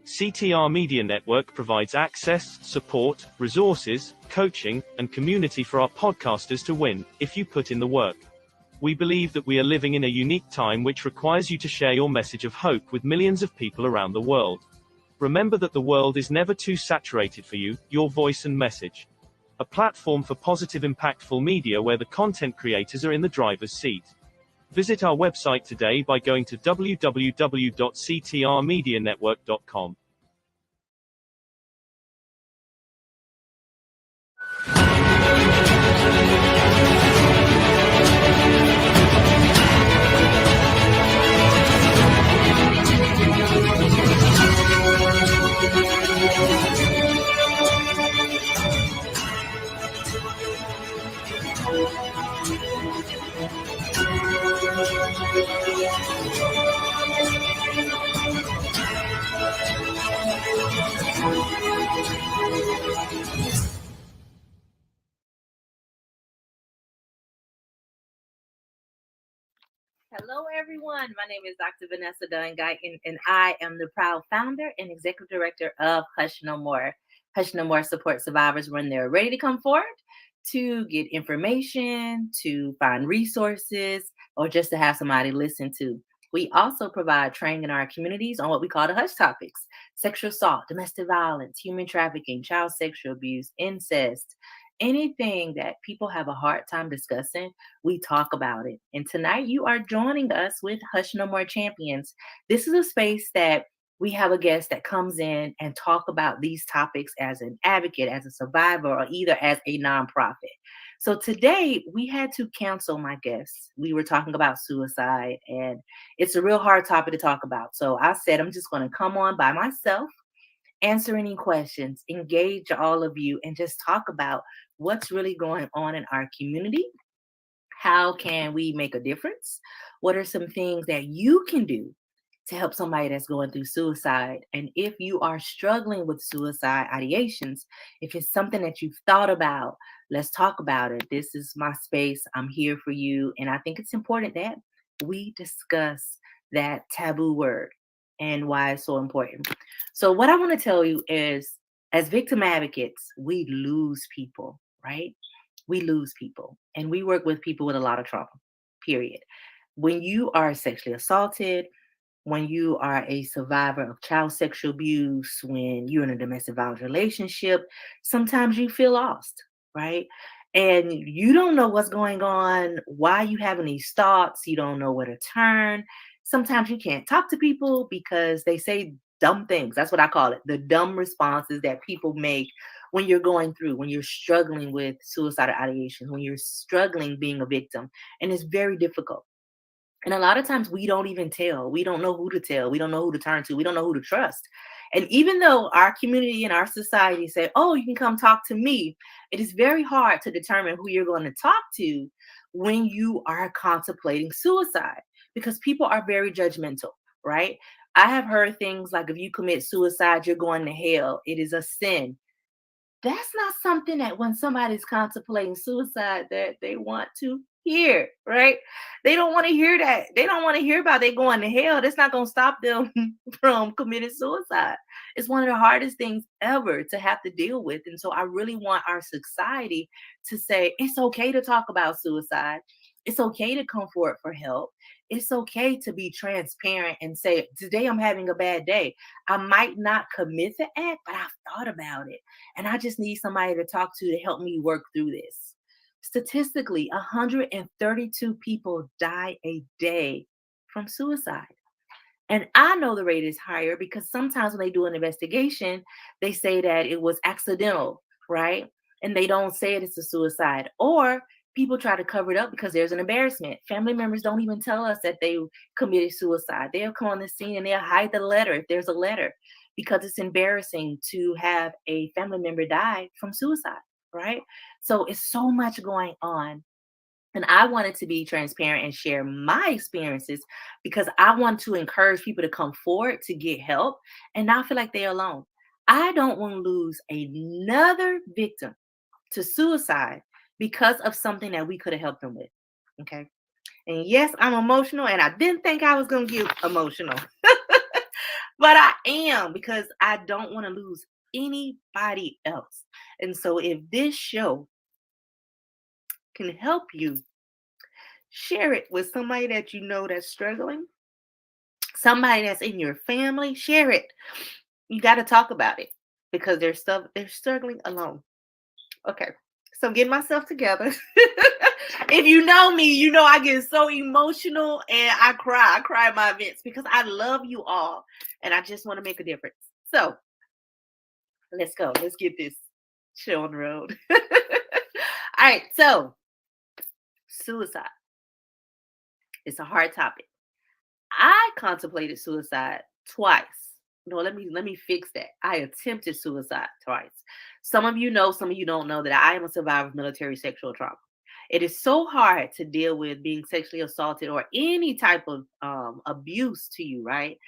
CTR Media Network provides access, support, resources, coaching, and community for our podcasters to win, if you put in the work. We believe that we are living in a unique time which requires you to share your message of hope with millions of people around the world. Remember that the world is never too saturated for you, your voice and message. A platform for positive, impactful media where the content creators are in the driver's seat. Visit our website today by going to www.ctrmedianetwork.com. Hello, everyone. My name is Dr. Vanessa Dunn-Guyton, and I am the proud founder and executive director of Hush No More. Hush No More supports survivors when they're ready to come forward to get information, to find resources, or just to have somebody listen to. We also provide training in our communities on what we call the hush topics: sexual assault, domestic violence, human trafficking, child sexual abuse, incest. Anything that people have a hard time discussing, we talk about it. And tonight you are joining us with Hush No More Champions. This is a space that we have a guest that comes in and talk about these topics as an advocate, as a survivor, or either as a nonprofit. So today we had to cancel my guests. We were talking about suicide, and it's a real hard topic to talk about. So I said, I'm just going to come on by myself, answer any questions, engage all of you, and just talk about what's really going on in our community. How can we make a difference? What are some things that you can do to help somebody that's going through suicide? And if you are struggling with suicide ideations, if it's something that you've thought about, let's talk about it. This is my space. I'm here for you. And I think it's important that we discuss that taboo word and why it's so important. So what I want to tell you is, as victim advocates, we lose people, right? We lose people, and we work with people with a lot of trauma, period. When you are sexually assaulted, when you are a survivor of child sexual abuse, when you're in a domestic violence relationship, sometimes you feel lost, right? and you don't know what's going on, why you having these thoughts, you don't know where to turn. Sometimes you can't talk to people because they say dumb things. That's what I call it. The dumb responses that people make when you're going through, when you're struggling with suicidal ideation, when you're struggling being a victim. And it's very difficult. And a lot of times we don't even tell. We don't know who to tell. We don't know who to turn to. We don't know who to trust. And even though our community and our society say, oh, you can come talk to me, it is very hard to determine who you're going to talk to when you are contemplating suicide because people are very judgmental, right? I have heard things like if you commit suicide, you're going to hell. It is a sin. That's not something that when somebody's contemplating suicide that they want to hear, right? They don't want to hear that. They don't want to hear about they going to hell. That's not going to stop them from committing suicide. It's one of the hardest things ever to have to deal with. And so I really want our society to say it's okay to talk about suicide. It's okay to come forward for help. It's okay to be transparent and say, today I'm having a bad day. I might not commit the act, but I've thought about it. And I just need somebody to talk to help me work through this. Statistically, 132 people die a day from suicide. And I know the rate is higher because sometimes when they do an investigation, they say that it was accidental, right? And they don't say it's a suicide. Or people try to cover it up because there's an embarrassment. Family members don't even tell us that they committed suicide. They'll come on the scene and they'll hide the letter if there's a letter because it's embarrassing to have a family member die from suicide, right? So it's so much going on. And I wanted to be transparent and share my experiences because I want to encourage people to come forward to get help and not feel like they're alone. I don't want to lose another victim to suicide because of something that we could have helped them with. Okay. And yes, I'm emotional, and I didn't think I was going to get emotional, but I am because I don't want to lose anybody else. And so if this show can help you, share it with somebody that you know that's struggling, somebody that's in your family, share it. You got to talk about it because they're struggling alone. Okay. So get myself together. If you know me, you know I get so emotional and I cry at my events because I love you all and I just want to make a difference. So let's go. Let's get this show on the road. All right. So suicide. It's a hard topic. I contemplated suicide twice. No, let me fix that. I attempted suicide twice. Some of you know, some of you don't know that I am a survivor of military sexual trauma. It is so hard to deal with being sexually assaulted or any type of abuse to you, right?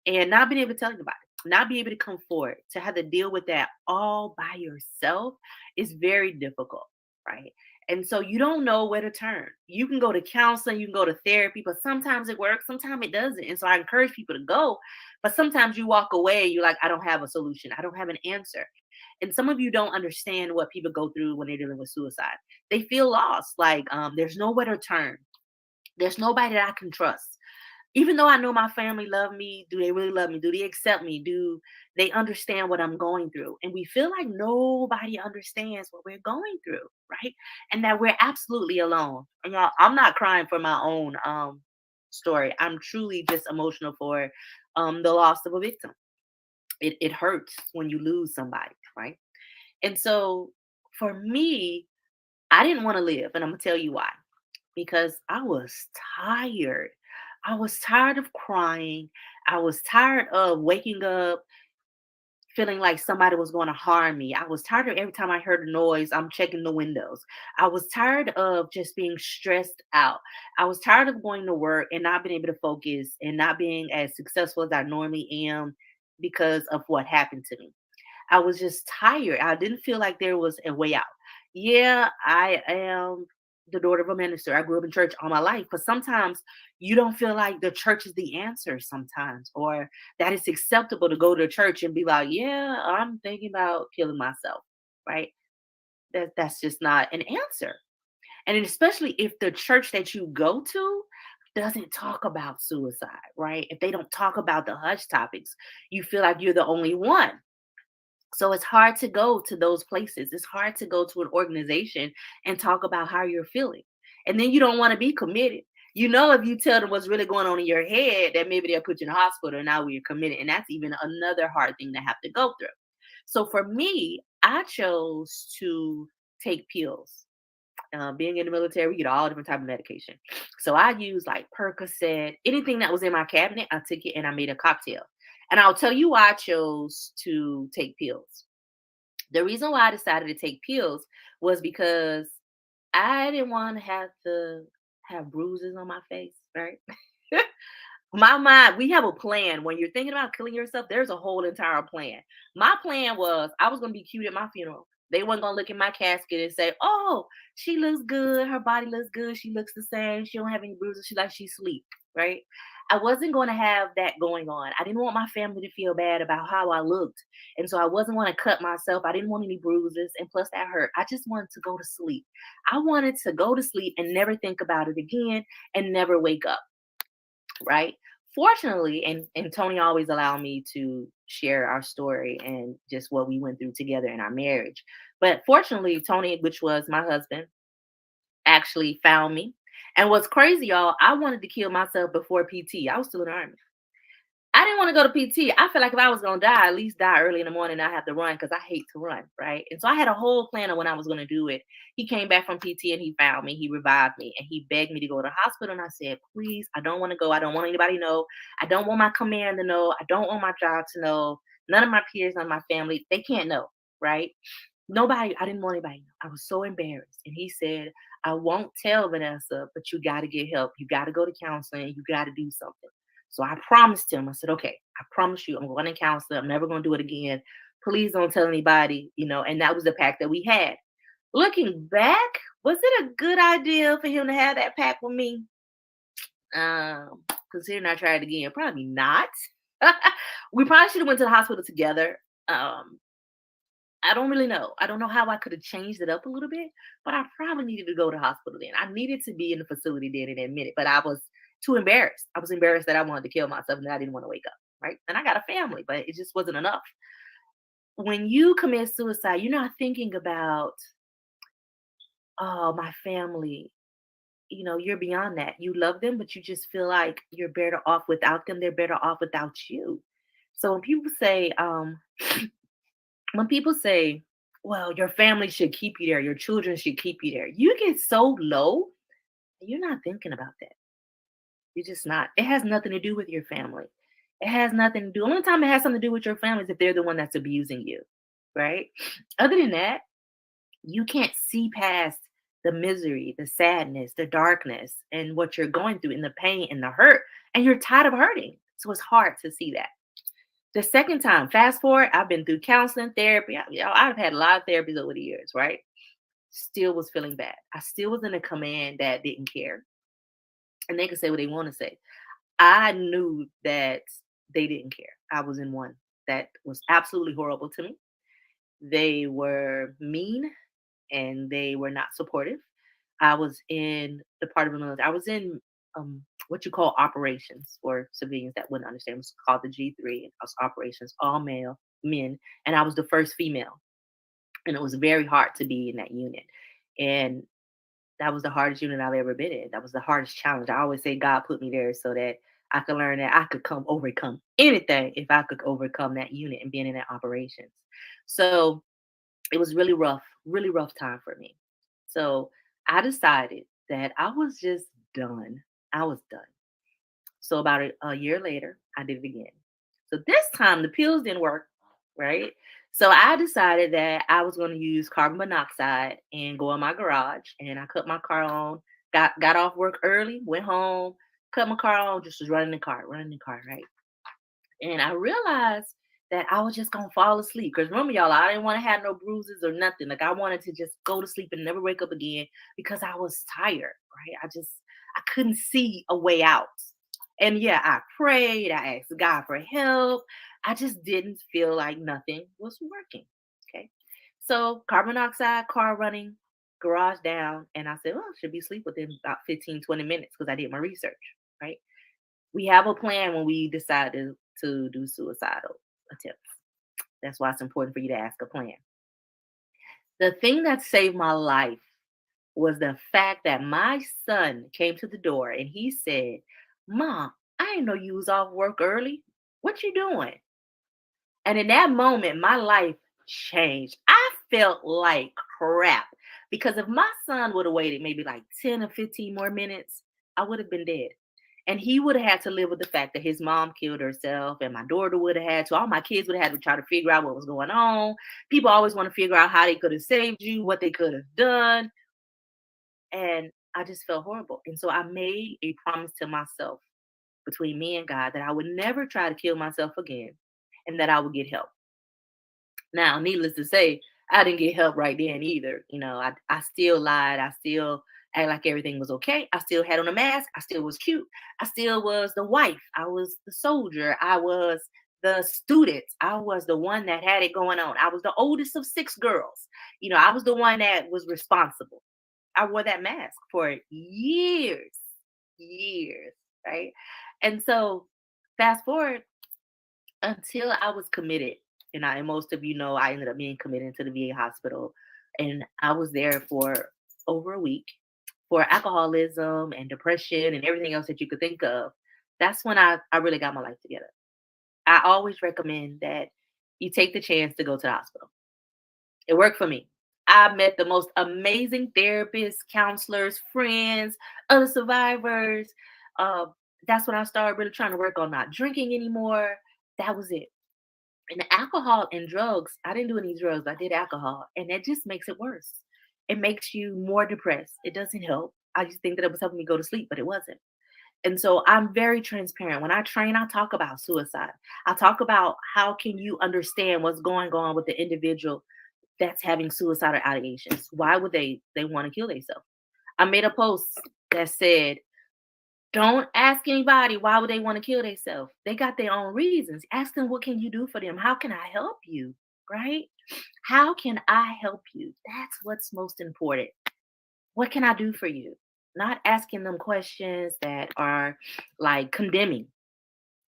And not being able to tell anybody, not be able to come forward, to have to deal with that all by yourself is very difficult, right? And so you don't know where to turn. You can go to counseling, you can go to therapy, but sometimes it works, sometimes it doesn't. And so I encourage people to go, but sometimes you walk away, you're like, I don't have a solution. I don't have an answer. And some of you don't understand what people go through when they're dealing with suicide. They feel lost, like there's nowhere to turn. There's nobody that I can trust. Even though I know my family love me, do they really love me? Do they accept me? Do they understand what I'm going through? And we feel like nobody understands what we're going through, right? And that we're absolutely alone. And y'all, I'm not crying for my own story. I'm truly just emotional for the loss of a victim. It hurts when you lose somebody, right? And so for me, I didn't want to live, and I'm gonna tell you why. Because I was tired. I was tired of crying. I was tired of waking up feeling like somebody was going to harm me. I was tired of every time I heard a noise, I'm checking the windows. I was tired of just being stressed out. I was tired of going to work and not being able to focus and not being as successful as I normally am because of what happened to me. I was just tired. I didn't feel like there was a way out. Yeah, I am the daughter of a minister. I grew up in church all my life, but sometimes you don't feel like the church is the answer sometimes, or that it's acceptable to go to church and be like, yeah, I'm thinking about killing myself, right? That's just not an answer. And especially if the church that you go to doesn't talk about suicide, right? If they don't talk about the hush topics, you feel like you're the only one. So it's hard to go to those places. It's hard to go to an organization and talk about how you're feeling. And then you don't want to be committed. You know, if you tell them what's really going on in your head, that maybe they'll put you in the hospital and now we're committed. And that's even another hard thing to have to go through. So for me, I chose to take pills. Being in the military, we get all different type of medication. So I used like Percocet, anything that was in my cabinet, I took it and I made a cocktail. And I'll tell you why I chose to take pills. The reason why I decided to take pills was because I didn't want to have bruises on my face, right? My mind, we have a plan. When you're thinking about killing yourself, there's a whole entire plan. My plan was I was gonna be cute at my funeral. They weren't gonna look at my casket and say, "Oh, she looks good. Her body looks good. She looks the same. She don't have any bruises. She like she sleep." Right? I wasn't going to have that going on. I didn't want my family to feel bad about how I looked, and so I wasn't want to cut myself. I didn't want any bruises, and plus that hurt. I just wanted to go to sleep. I wanted to go to sleep and never think about it again, and never wake up. Right? Fortunately, and Tony always allowed me to share our story and just what we went through together in our marriage. But fortunately, Tony, which was my husband, actually found me. And what's crazy, y'all, I wanted to kill myself before PT. I was still in the army. I didn't want to go to PT. I feel like if I was going to die, at least die early in the morning. I have to run because I hate to run, right? And so I had a whole plan of when I was going to do it. He came back from PT and he found me. He revived me and he begged me to go to the hospital. And I said, please, I don't want to go. I don't want anybody to know. I don't want my command to know. I don't want my job to know. None of my peers, none of my family, they can't know, right? Nobody, I didn't want anybody to know. I was so embarrassed. And he said, I won't tell Vanessa, but you got to get help. You got to go to counseling. You got to do something. So I promised him, I said, okay, I promise you, I'm going to counseling. I'm never going to do it again. Please don't tell anybody, and that was the pact that we had. Looking back, was it a good idea for him to have that pact with me? Considering I tried again, probably not. We probably should have went to the hospital together. I don't really know. I don't know how I could have changed it up a little bit, but I probably needed to go to the hospital then. I needed to be in the facility then and admit it, but I was too embarrassed. I was embarrassed that I wanted to kill myself and that I didn't want to wake up, right? And I got a family, but it just wasn't enough. When you commit suicide, you're not thinking about, oh, my family. You're beyond that. You love them, but you just feel like you're better off without them. They're better off without you. So when people say, well, your family should keep you there, your children should keep you there, you get so low, you're not thinking about that. You're just not. It has nothing to do with your family. It has nothing to do. Only time it has something to do with your family is if they're the one that's abusing you, right? Other than that, you can't see past the misery, the sadness, the darkness, and what you're going through, and the pain and the hurt, and you're tired of hurting. So it's hard to see that. The second time, fast forward, I've been through counseling, therapy. I've had a lot of therapies over the years, right? Still was feeling bad. I still was in a command that didn't care. And they could say what they want to say. I knew that they didn't care. I was in one that was absolutely horrible to me. They were mean and they were not supportive. I was in the part of the military. I was in what you call operations for civilians that wouldn't understand. It was called the G3. It was operations, all male men, and I was the first female. And it was very hard to be in that unit. And that was the hardest unit I've ever been in. That was the hardest challenge. I always say God put me there so that I could learn that I could overcome anything if I could overcome that unit and being in that operations. So it was really rough time for me. So I decided that I was just done. I was done. So about a year later, I did it again. So this time the pills didn't work, right? So I decided that I was going to use carbon monoxide and go in my garage, and I cut my car on, got off work early, went home, cut my car on, just was running the car, right? And I realized that I was just gonna fall asleep. Because remember, y'all, I didn't want to have no bruises or nothing. Like I wanted to just go to sleep and never wake up again because I was tired, right? I couldn't see a way out. And yeah, I prayed, I asked God for help. I just didn't feel like nothing was working. Okay. So carbon monoxide, car running, garage down. And I said, well, I should be asleep within about 15, 20 minutes because I did my research, right? We have a plan when we decide to do suicidal attempts. That's why it's important for you to ask a plan. The thing that saved my life was the fact that my son came to the door and he said, "Mom, I didn't know you was off work early. What you doing?" And in that moment, my life changed. I felt like crap because if my son would have waited maybe like 10 or 15 more minutes, I would have been dead. And he would have had to live with the fact that his mom killed herself, and my daughter would have had to, all my kids would have had to try to figure out what was going on. People always want to figure out how they could have saved you, what they could have done. And I just felt horrible. And so I made a promise to myself between me and God that I would never try to kill myself again and that I would get help. Now, needless to say, I didn't get help right then either. I still lied. I still act like everything was okay. I still had on a mask. I still was cute. I still was the wife. I was the soldier. I was the student. I was the one that had it going on. I was the oldest of 6 girls. I was the one that was responsible. I wore that mask for years, right? And so fast forward until I was committed, and most of you know I ended up being committed to the VA hospital, and I was there for over a week for alcoholism and depression and everything else that you could think of. That's when I really got my life together. I always recommend that you take the chance to go to the hospital. It worked for me. I met the most amazing therapists, counselors, friends, other survivors. Uh, that's when I started really trying to work on not drinking anymore. That was it. And the alcohol and drugs, I didn't do any drugs, but I did alcohol. And that just makes it worse. It makes you more depressed. It doesn't help. I just think that it was helping me go to sleep, but it wasn't. And so I'm very transparent. When I train, I talk about suicide. I talk about how can you understand what's going on with the individual that's having suicidal ideations. Why would they want to kill themselves? I made a post that said, don't ask anybody why would they want to kill themselves. They got their own reasons. Ask them, what can you do for them? How can I help you? Right? How can I help you? That's what's most important. What can I do for you? Not asking them questions that are like condemning.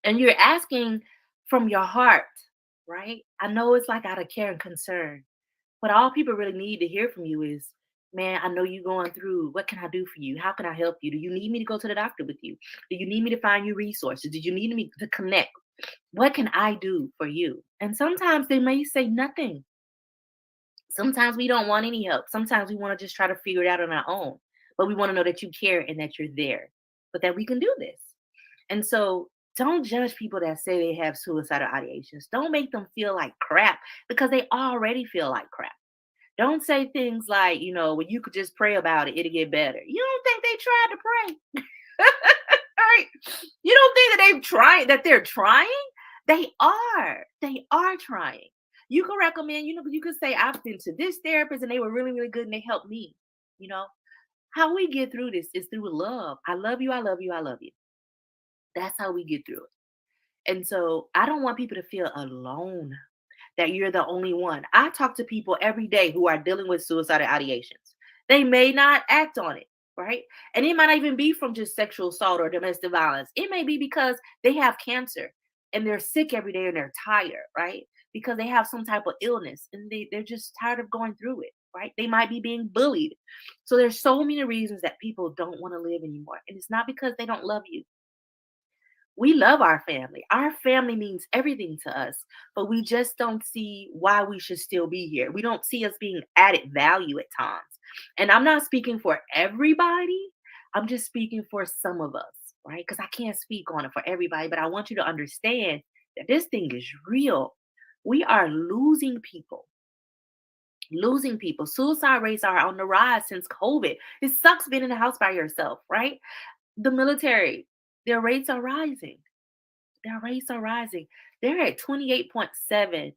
And you're asking from your heart, right? I know it's like out of care and concern, but all people really need to hear from you is, man, I know you're going through. What can I do for you? How can I help you? Do you need me to go to the doctor with you? Do you need me to find you resources? Do you need me to connect? What can I do for you? And sometimes they may say nothing. Sometimes we don't want any help. Sometimes we want to just try to figure it out on our own. But we want to know that you care and that you're there, but that we can do this. And so don't judge people that say they have suicidal ideations. Don't make them feel like crap because they already feel like crap. Don't say things like, well, you could just pray about it, it'll get better. You don't think they tried to pray? Right? You don't think that they're trying? They are. They are trying. You can recommend, you could say, I've been to this therapist and they were really, really good and they helped me. How we get through this is through love. I love you, I love you, I love you. That's how we get through it. And so I don't want people to feel alone, that you're the only one. I talk to people every day who are dealing with suicidal ideations. They may not act on it, right? And it might not even be from just sexual assault or domestic violence. It may be because they have cancer and they're sick every day and they're tired, right? Because they have some type of illness and they're just tired of going through it, right? They might be being bullied. So there's so many reasons that people don't want to live anymore. And it's not because they don't love you. We love our family. Our family means everything to us, but we just don't see why we should still be here. We don't see us being added value at times. And I'm not speaking for everybody. I'm just speaking for some of us, right? Because I can't speak on it for everybody, but I want you to understand that this thing is real. We are losing people. Losing people. Suicide rates are on the rise since COVID. It sucks being in the house by yourself, right? The military, their rates are rising. Their rates are rising. They're at 28.7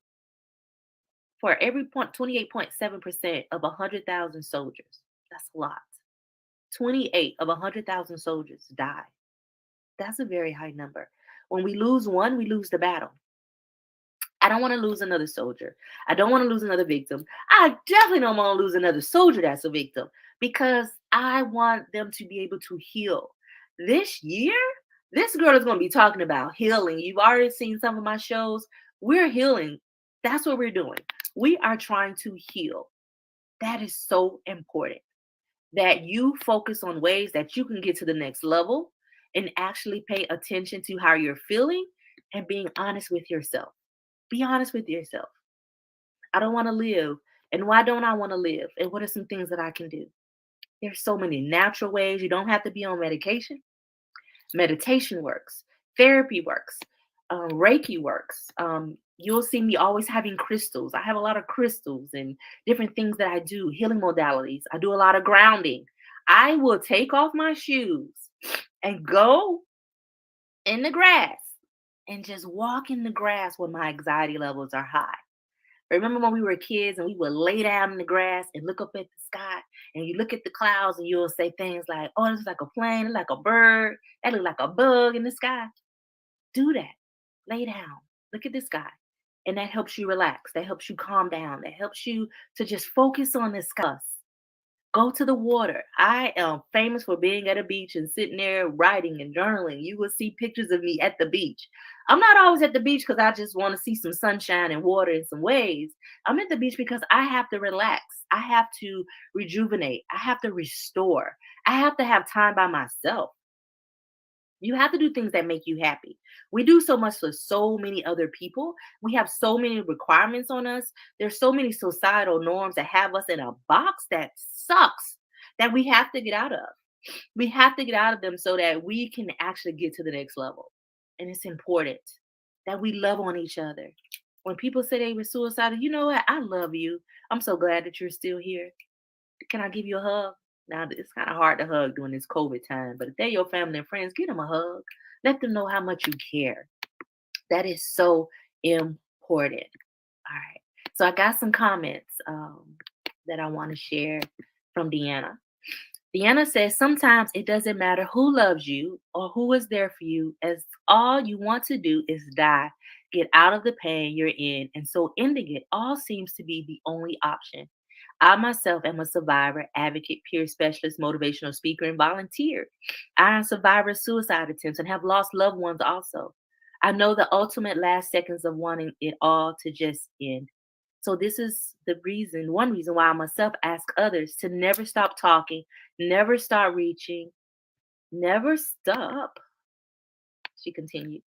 for every 28.7% of 100,000 soldiers. That's a lot. 28 of 100,000 soldiers die. That's a very high number. When we lose one, we lose the battle. I don't want to lose another soldier. I don't want to lose another victim. I definitely don't want to lose another soldier that's a victim because I want them to be able to heal. This year, this girl is going to be talking about healing. You've already seen some of my shows. We're healing That's what we're doing. We are trying to heal. That is so important that you focus on ways that you can get to the next level and actually pay attention to how you're feeling and being honest with yourself. Be honest with yourself. I don't want to live. And why don't I want to live? And what are some things that I can do? There's so many natural ways. You don't have to be on medication. Meditation works. Therapy works. Reiki works. You'll see me always having crystals. I have a lot of crystals and different things that I do, healing modalities. I do a lot of grounding. I will take off my shoes and go in the grass and just walk in the grass when my anxiety levels are high. Remember when we were kids and we would lay down in the grass and look up at the sky and you look at the clouds and you'll say things like, oh, this is like a plane, it's like a bird, that looks like a bug in the sky. Do that. Lay down. Look at the sky. And that helps you relax. That helps you calm down. That helps you to just focus on the sky. Go to the water. I am famous for being at a beach and sitting there writing and journaling. You will see pictures of me at the beach. I'm not always at the beach because I just want to see some sunshine and water and some waves. I'm at the beach because I have to relax. I have to rejuvenate. I have to restore. I have to have time by myself. You have to do things that make you happy. We do so much for so many other people. We have so many requirements on us. There's so many societal norms that have us in a box that sucks that we have to get out of. We have to get out of them so that we can actually get to the next level. And it's important that we love on each other. When people say they were suicidal, you know what? I love you. I'm so glad that you're still here. Can I give you a hug? Now, it's kind of hard to hug during this COVID time, but if they're your family and friends, give them a hug. Let them know how much you care. That is so important. All right. So I got some comments that I want to share from Deanna. Deanna says, sometimes it doesn't matter who loves you or who is there for you, as all you want to do is die, get out of the pain you're in. And so ending it all seems to be the only option. I myself am a survivor, advocate, peer specialist, motivational speaker, and volunteer. I am a survivor of suicide attempts and have lost loved ones also. I know the ultimate last seconds of wanting it all to just end. So this is one reason why I myself ask others to never stop talking, never stop reaching, never stop. She continued.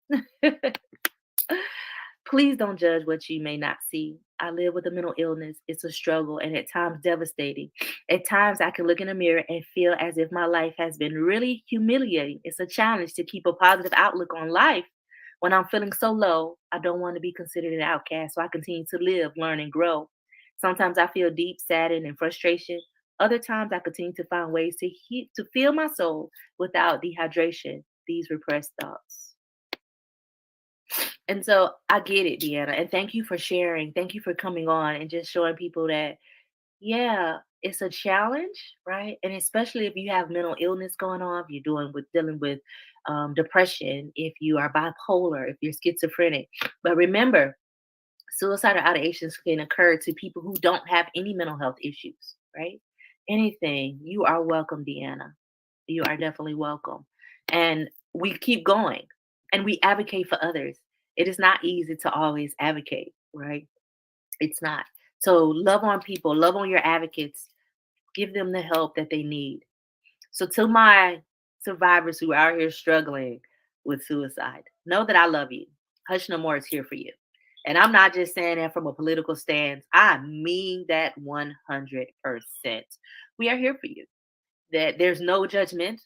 Please don't judge what you may not see. I live with a mental illness. It's a struggle and at times devastating. At times I can look in a mirror and feel as if my life has been really humiliating. It's a challenge to keep a positive outlook on life. When I'm feeling so low, I don't want to be considered an outcast, so I continue to live, learn, and grow. Sometimes I feel deep sadness and frustration. Other times I continue to find ways to fill my soul without dehydration, these repressed thoughts. And so I get it, Deanna. And thank you for sharing. Thank you for coming on and just showing people that, yeah, it's a challenge, right? And especially if you have mental illness going on, if you're dealing with depression, if you are bipolar, if you're schizophrenic. But remember, suicidal ideations can occur to people who don't have any mental health issues, right? Anything, you are welcome, Deanna. You are definitely welcome. And we keep going and we advocate for others. It is not easy to always advocate, right? It's not. So love on people, love on your advocates, give them the help that they need. So to my survivors who are out here struggling with suicide, know that I love you. Hush No More is here for you. And I'm not just saying that from a political stance. I mean that 100%. We are here for you. That there's no judgment.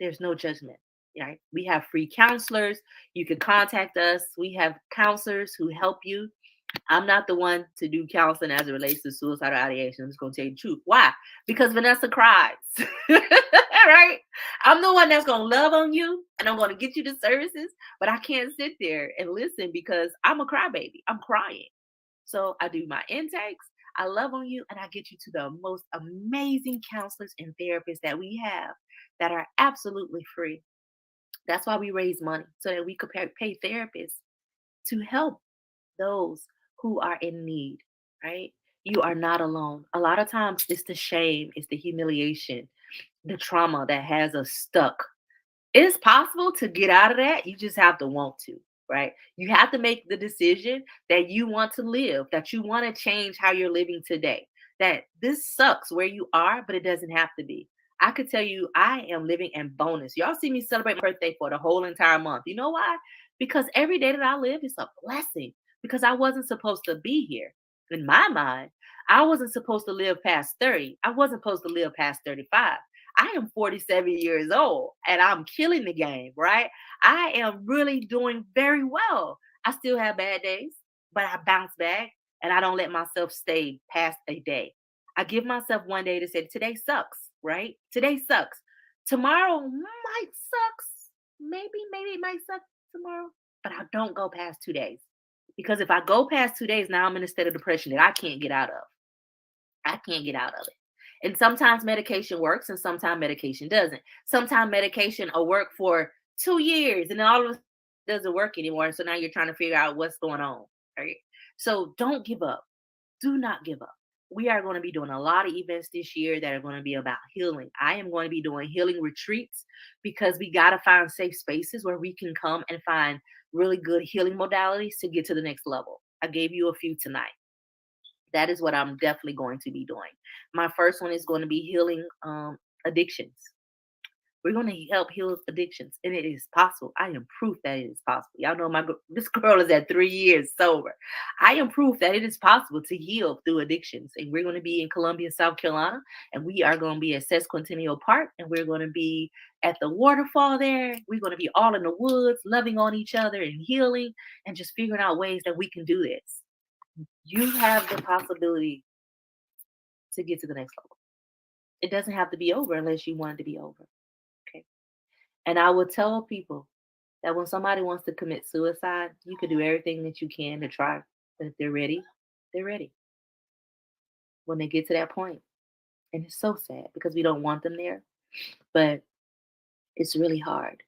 There's no judgment. Right? We have free counselors. You can contact us. We have counselors who help you. I'm not the one to do counseling as it relates to suicidal ideation. I'm just going to tell you the truth. Why? Because Vanessa cries. Right? I'm the one that's going to love on you and I'm going to get you the services, but I can't sit there and listen because I'm a crybaby. I'm crying. So I do my intakes. I love on you and I get you to the most amazing counselors and therapists that we have that are absolutely free. That's why we raise money so that we could pay therapists to help those who are in need, right? You are not alone. A lot of times it's the shame, it's the humiliation, the trauma that has us stuck. It's possible to get out of that. You just have to want to. right? You have to make the decision that you want to live, that you want to change how you're living today. That this sucks where you are, but it doesn't have to be. I could tell you, I am living in bonus. Y'all see me celebrate my birthday for the whole entire month. You know why? Because every day that I live is a blessing. Because I wasn't supposed to be here. In my mind, I wasn't supposed to live past 30. I wasn't supposed to live past 35. I am 47 years old and I'm killing the game, right? I am really doing very well. I still have bad days, but I bounce back and I don't let myself stay past a day. I give myself one day to say, today sucks, right? Today sucks. Tomorrow might suck. Maybe it might suck tomorrow, but I don't go past 2 days. Because if I go past 2 days, now I'm in a state of depression that I can't get out of. I can't get out of it. And sometimes medication works and sometimes medication doesn't. Sometimes medication will work for 2 years and then all of a sudden it doesn't work anymore. And so now you're trying to figure out what's going on. Right. So don't give up. Do not give up. We are going to be doing a lot of events this year that are going to be about healing. I am going to be doing healing retreats because we got to find safe spaces where we can come and find really good healing modalities to get to the next level. I gave you a few tonight. That is what I'm definitely going to be doing. My first one is going to be healing addictions. We're going to help heal addictions, and it is possible. I am proof that it is possible. Y'all know this girl is at 3 years sober. I am proof that it is possible to heal through addictions, and we're going to be in Columbia, South Carolina, and we are going to be at Sesquicentennial Park, and we're going to be at the waterfall there. We're going to be all in the woods, loving on each other and healing, and just figuring out ways that we can do this. You have the possibility to get to the next level. It doesn't have to be over unless you want it to be over. Okay. And I will tell people that when somebody wants to commit suicide, you can do everything that you can to try. But if they're ready, they're ready. When they get to that point. And it's so sad because we don't want them there. But it's really hard,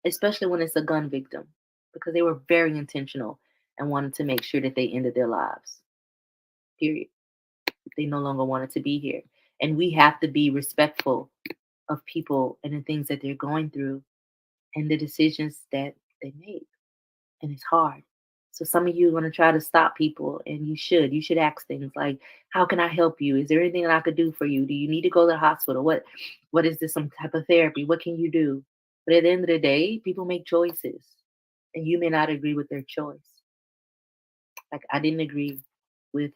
especially when it's a gun victim, because they were very intentional and wanted to make sure that they ended their lives. Period. They no longer wanted to be here. And we have to be respectful of people and the things that they're going through and the decisions that they make. And it's hard. So some of you are going to try to stop people, and you should ask things like, how can I help you? Is there anything that I could do for you? Do you need to go to the hospital? What is this, some type of therapy? What can you do? But at the end of the day, people make choices, and you may not agree with their choice. Like I didn't agree with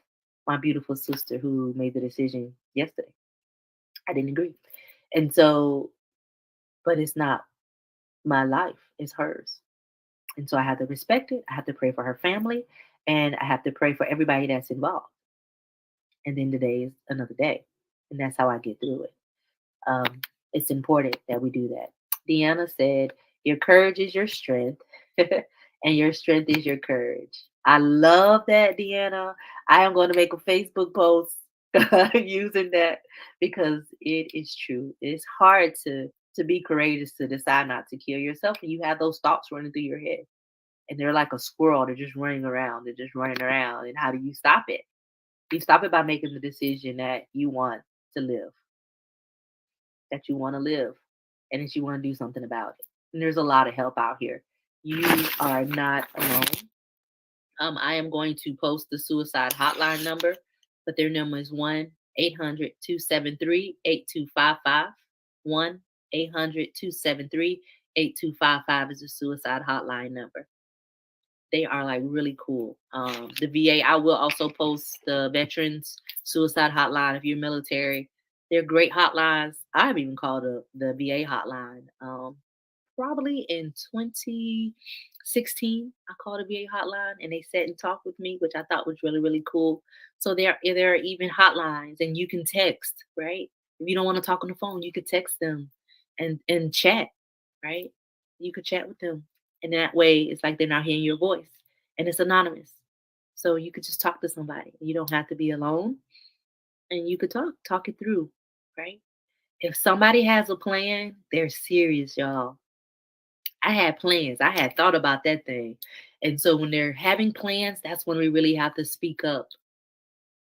my beautiful sister who made the decision yesterday. I didn't agree. And so, but it's not my life, it's hers. And so I have to respect it. I have to pray for her family, and I have to pray for everybody that's involved. And then today is another day. And that's how I get through it. It's important that we do that. Deanna said, your courage is your strength, and your strength is your courage. I love that, Deanna. I am going to make a Facebook post using that because it is true. It's hard to be courageous to decide not to kill yourself, and you have those thoughts running through your head. And they're like a squirrel. They're just running around. They're just running around. And how do you stop it? You stop it by making the decision that you want to live, that you want to live, and that you want to do something about it. And there's a lot of help out here. You are not alone. I am going to post the suicide hotline number, but their number is 1-800-273-8255. 1-800-273-8255 is the suicide hotline number. They are like really cool. The VA, I will also post the veterans suicide hotline if you're military. They're great hotlines. I've even called the VA hotline. Probably in 2016, I called a VA hotline and they sat and talked with me, which I thought was really, really cool. So there are even hotlines, and you can text, right? If you don't want to talk on the phone, you could text them and chat, right? You could chat with them. And that way, it's like they're not hearing your voice, and it's anonymous. So you could just talk to somebody. You don't have to be alone, and you could talk it through, right? If somebody has a plan, they're serious, y'all. I had plans. I had thought about that thing. And so when they're having plans, that's when we really have to speak up.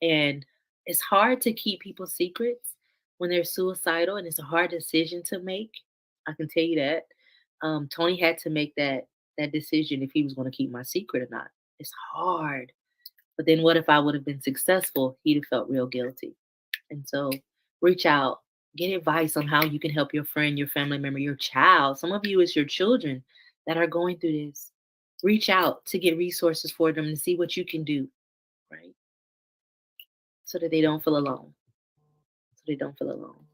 And it's hard to keep people's secrets when they're suicidal, and it's a hard decision to make. I can tell you that. Tony had to make that that decision if he was going to keep my secret or not. It's hard. But then what if I would have been successful? He'd have felt real guilty. And so reach out, get advice on how you can help your friend, your family member, your child. Some of you, it's your children that are going through this. Reach out to get resources for them and see what you can do, right? So that they don't feel alone. So they don't feel alone.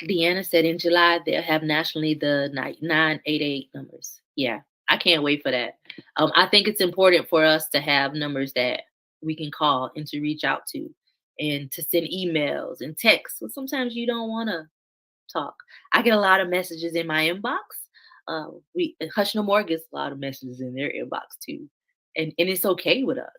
Deanna said in July they'll have nationally the 988 numbers. Yeah, I can't wait for that. I think it's important for us to have numbers that we can call and to reach out to and to send emails and texts. So sometimes you don't want to talk. I get a lot of messages in my inbox. Hush No More gets a lot of messages in their inbox too. And it's okay with us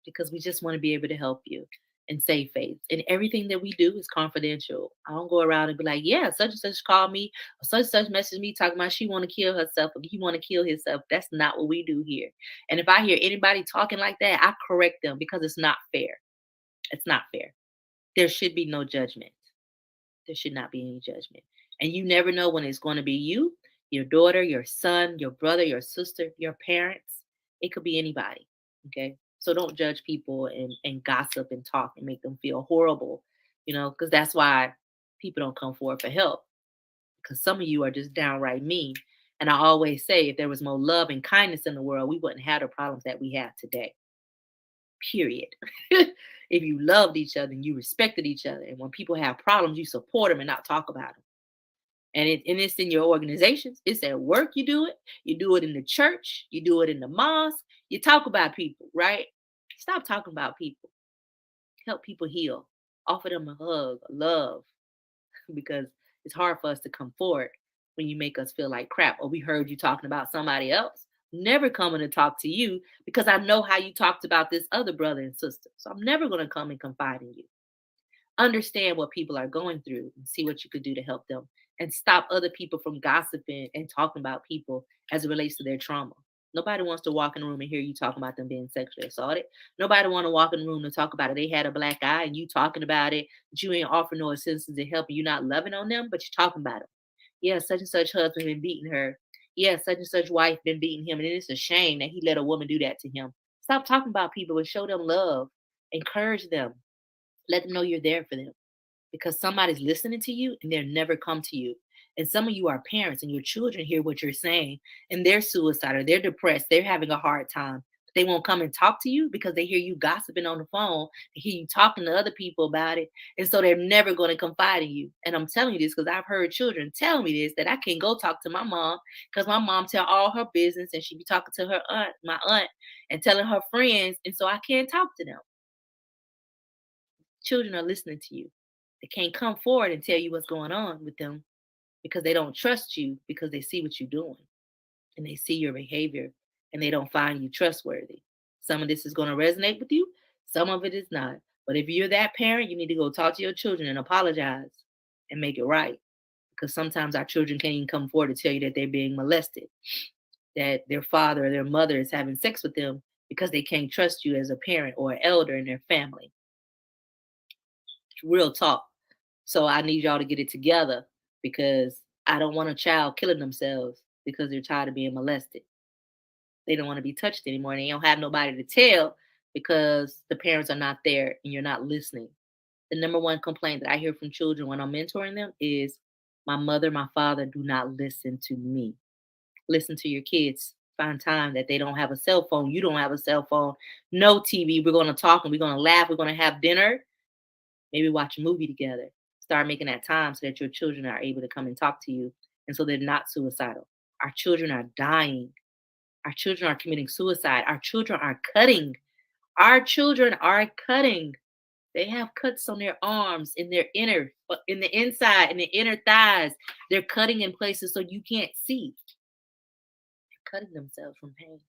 because we just want to be able to help you and save face. And everything that we do is confidential. I don't go around and be like, yeah, such and such called me, or such and such messaged me talking about she want to kill herself, or he want to kill himself. That's not what we do here. And if I hear anybody talking like that, I correct them because it's not fair. It's not fair. There should be no judgment. There should not be any judgment. And you never know when it's going to be you, your daughter, your son, your brother, your sister, your parents. It could be anybody. Okay. So don't judge people and gossip and talk and make them feel horrible, because that's why people don't come forward for help. Because some of you are just downright mean. And I always say if there was more love and kindness in the world, we wouldn't have the problems that we have today. Period. If you loved each other and you respected each other, and when people have problems, you support them and not talk about them. And it's in your organizations. It's at work you do it. You do it in the church. You do it in the mosque. You talk about people, right? Stop talking about people. Help people heal. Offer them a hug, a love, because it's hard for us to come forward when you make us feel like crap. Or we heard you talking about somebody else. Never coming to talk to you because I know how you talked about this other brother and sister. So I'm never going to come and confide in you. Understand what people are going through and see what you could do to help them, and stop other people from gossiping and talking about people as it relates to their trauma. Nobody wants to walk in the room and hear you talking about them being sexually assaulted. Nobody want to walk in the room and talk about it. They had a black eye and you talking about it, but you ain't offering no assistance and help. You're not loving on them, but you're talking about them. Yeah, such and such husband been beating her. Yeah, such and such wife been beating him. And it's a shame that he let a woman do that to him. Stop talking about people and show them love. Encourage them. Let them know you're there for them. Because somebody's listening to you and they'll never come to you. And some of you are parents and your children hear what you're saying and they're suicidal, they're depressed, they're having a hard time. But they won't come and talk to you because they hear you gossiping on the phone, they hear you talking to other people about it. And so they're never going to confide in you. And I'm telling you this because I've heard children tell me this, that I can't go talk to my mom because my mom tell all her business and she be talking to her aunt, my aunt, and telling her friends. And so I can't talk to them. Children are listening to you. They can't come forward and tell you what's going on with them because they don't trust you because they see what you're doing and they see your behavior and they don't find you trustworthy. Some of this is going to resonate with you. Some of it is not. But if you're that parent, you need to go talk to your children and apologize and make it right. Because sometimes our children can't even come forward to tell you that they're being molested, that their father or their mother is having sex with them because they can't trust you as a parent or an elder in their family. Real talk. So I need y'all to get it together because I don't want a child killing themselves because they're tired of being molested. They don't want to be touched anymore. And they don't have nobody to tell because the parents are not there and you're not listening. The number one complaint that I hear from children when I'm mentoring them is my mother, my father do not listen to me. Listen to your kids. Find time that they don't have a cell phone. You don't have a cell phone. No TV. We're going to talk and we're going to laugh. We're going to have dinner. Maybe watch a movie together. Start making that time so that your children are able to come and talk to you and so they're not suicidal. Our children are dying. Our children are committing suicide. Our children are cutting. Our children are cutting. They have cuts on their arms, in their inner, in the inside, in the inner thighs. They're cutting in places so you can't see. They're cutting themselves from pain.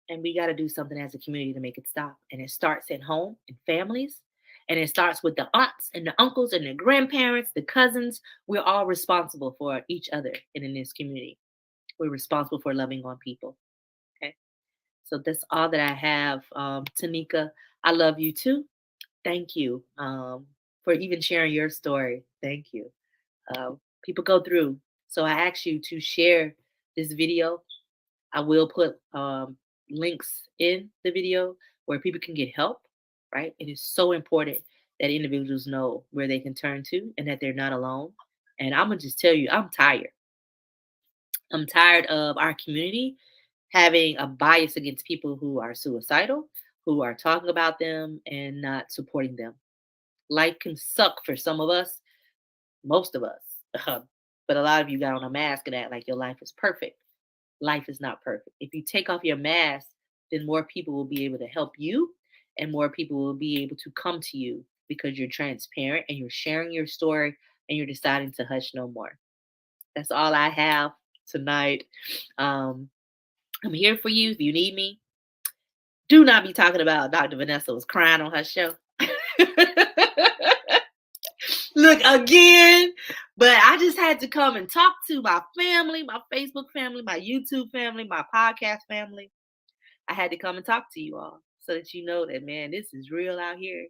And we got to do something as a community to make it stop. And it starts at home and families. And it starts with the aunts and the uncles and the grandparents, the cousins. We're all responsible for each other in this community. We're responsible for loving on people. Okay. So that's all that I have. Tanika, I love you too. Thank you for even sharing your story. Thank you. People go through. So I ask you to share this video. I will put links in the video where people can get help, right? It is so important that individuals know where they can turn to and that they're not alone. And I'm going to just tell you, I'm tired. I'm tired of our community having a bias against people who are suicidal, who are talking about them and not supporting them. Life can suck for some of us, most of us. But a lot of you got on a mask and act like your life is perfect. Life is not perfect. If you take off your mask, then more people will be able to help you and more people will be able to come to you because you're transparent and you're sharing your story and you're deciding to hush no more. That's all I have tonight. I'm here for you if you need me. Do not be talking about Dr. Vanessa was crying on her show. Look again, but I just had to come and talk to my family, my Facebook family, my YouTube family, my podcast family. I had to come and talk to you all so that you know that, man, this is real out here.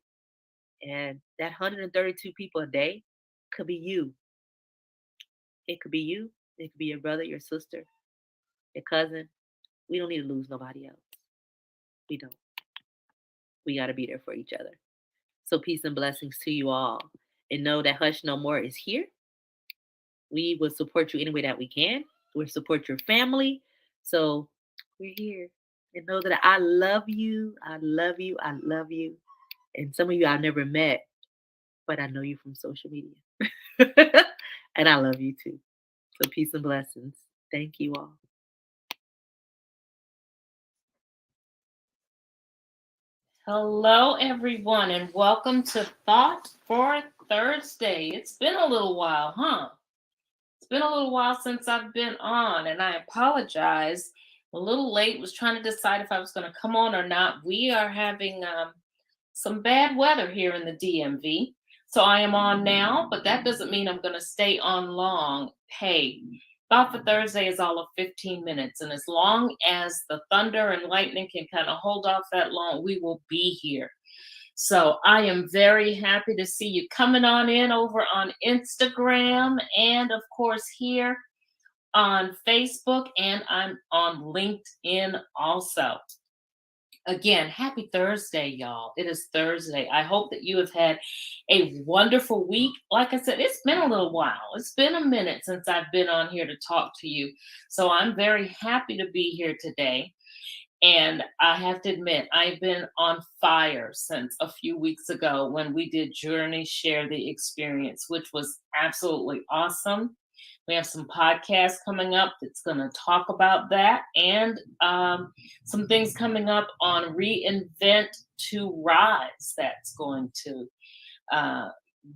And that 132 people a day could be you. It could be you. It could be your brother, your sister, your cousin. We don't need to lose nobody else. We don't. We got to be there for each other. So peace and blessings to you all. And know that Hush No More is here. We will support you any way that we can. We'll support your family. So we're here. And know that I love you. I love you. I love you. And some of you I've never met, but I know you from social media. And I love you too. So peace and blessings. Thank you all. Hello, everyone, and welcome to Thought for Thursday. It's been a little while, huh? It's been a little while since I've been on, and I apologize. A little late, was trying to decide if I was going to come on or not. We are having some bad weather here in the DMV, so I am on now, but that doesn't mean I'm going to stay on long. Hey, Thought for Thursday is all of 15 minutes, and as long as the thunder and lightning can kind of hold off that long, we will be here. So I am very happy to see you coming on in over on Instagram and, of course, here on Facebook, and I'm on LinkedIn also. Again, happy Thursday, y'all. It is Thursday. I hope that you have had a wonderful week. Like I said, it's been a little while. It's been a minute since I've been on here to talk to you. So I'm very happy to be here today. And I have to admit, I've been on fire since a few weeks ago when we did Journey Share the Experience, which was absolutely awesome. We have some podcasts coming up that's going to talk about that, and some things coming up on Reinvent to Rise that's going to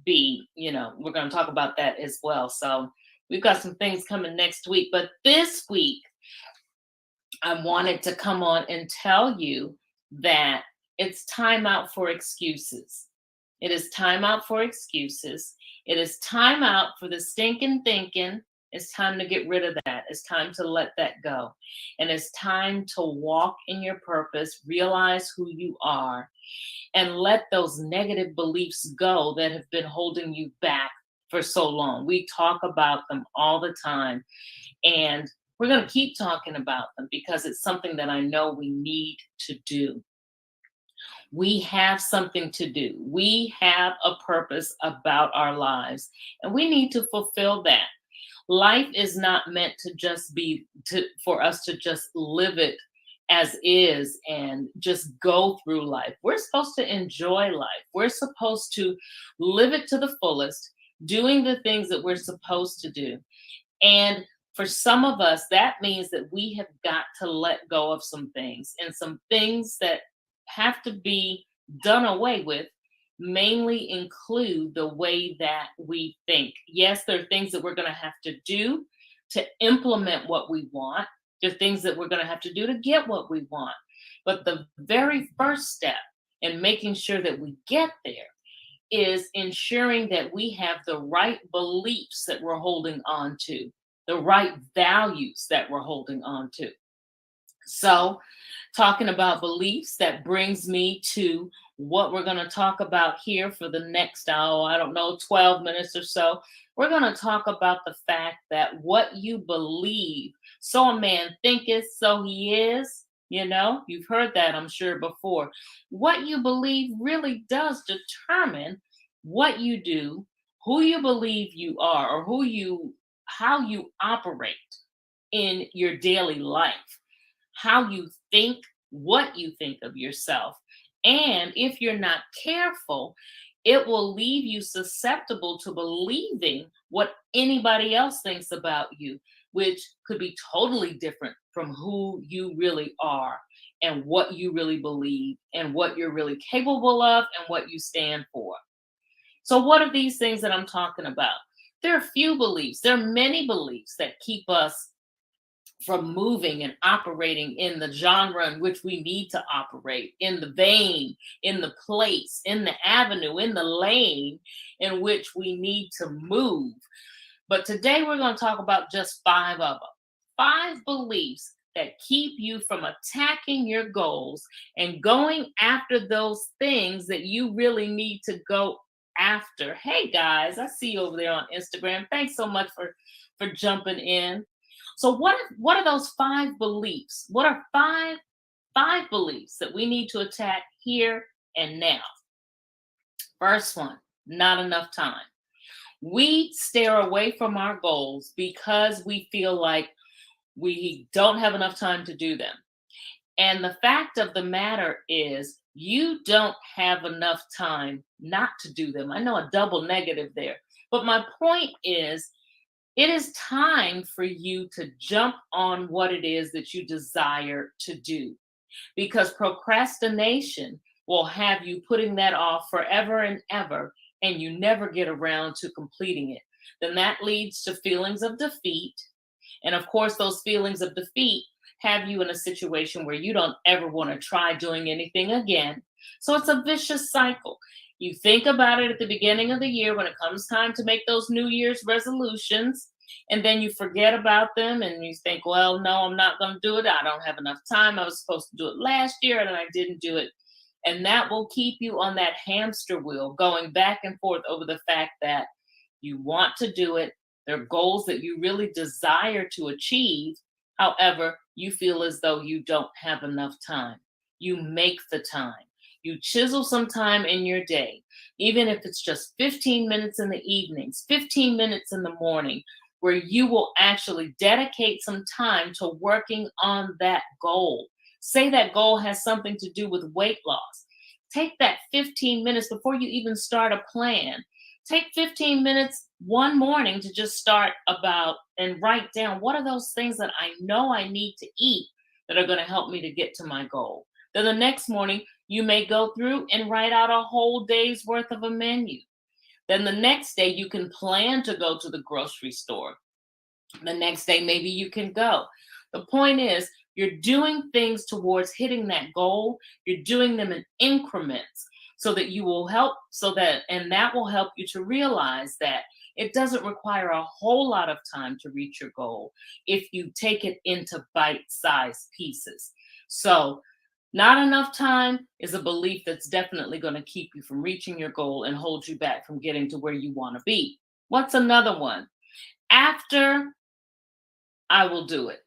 be, we're going to talk about that as well. So we've got some things coming next week. But this week, I wanted to come on and tell you that it's time out for excuses. It is time out for excuses. It is time out for the stinking thinking. It's time to get rid of that. It's time to let that go. And it's time to walk in your purpose, realize who you are, and let those negative beliefs go that have been holding you back for so long. We talk about them all the time. And we're going to keep talking about them because it's something that I know we need to do. We have something to do. We have a purpose about our lives, and we need to fulfill that. Life is not meant to just be for us to just live it as is and just go through life. We're supposed to enjoy life. We're supposed to live it to the fullest, doing the things that we're supposed to do. And for some of us, that means that we have got to let go of some things, and some things that have to be done away with mainly include the way that we think. Yes, there are things that we're going to have to do to implement what we want. There are things that we're going to have to do to get what we want. But the very first step in making sure that we get there is ensuring that we have the right beliefs that we're holding on to, the right values that we're holding on to. So, talking about beliefs, that brings me to what we're going to talk about here for the next 12 minutes or so. We're going to talk about the fact that what you believe So a man thinketh, so he is. You know, you've heard that, I'm sure, before. What you believe really does determine what you do, who you believe you are, or how you operate in your daily life, how you think, what you think of yourself. And if you're not careful, it will leave you susceptible to believing what anybody else thinks about you, which could be totally different from who you really are and what you really believe and what you're really capable of and what you stand for. So, what are these things that I'm talking about? There are few beliefs, there are many beliefs that keep us from moving and operating in the genre in which we need to operate, in the vein, in the place, in the avenue, in the lane in which we need to move. But today we're going to talk about just 5 of them. 5 beliefs that keep you from attacking your goals and going after those things that you really need to go after. Hey guys, I see you over there on Instagram. Thanks so much for jumping in. So what are those 5 beliefs? What are five beliefs that we need to attack here and now? First one, not enough time. We stare away from our goals because we feel like we don't have enough time to do them. And the fact of the matter is, you don't have enough time not to do them. I know a double negative there. But my point is, it is time for you to jump on what it is that you desire to do. Because procrastination will have you putting that off forever and ever, and you never get around to completing it. Then that leads to feelings of defeat. And of course, those feelings of defeat have you in a situation where you don't ever want to try doing anything again. So it's a vicious cycle. You think about it at the beginning of the year when it comes time to make those New Year's resolutions, and then you forget about them and you think, well, no, I'm not going to do it. I don't have enough time. I was supposed to do it last year and I didn't do it. And that will keep you on that hamster wheel going back and forth over the fact that you want to do it. There are goals that you really desire to achieve. However, you feel as though you don't have enough time. You make the time. You chisel some time in your day, even if it's just 15 minutes in the evenings, 15 minutes in the morning, where you will actually dedicate some time to working on that goal. Say that goal has something to do with weight loss. Take that 15 minutes before you even start a plan. Take 15 minutes one morning to just start about and write down, what are those things that I know I need to eat that are going to help me to get to my goal. Then the next morning, you may go through and write out a whole day's worth of a menu. Then the next day, you can plan to go to the grocery store. The next day, maybe you can go. The point is, you're doing things towards hitting that goal. You're doing them in increments so that you will help, and that will help you to realize that it doesn't require a whole lot of time to reach your goal if you take it into bite-sized pieces. So, not enough time is a belief that's definitely going to keep you from reaching your goal and hold you back from getting to where you want to be. What's another one? After I will do it.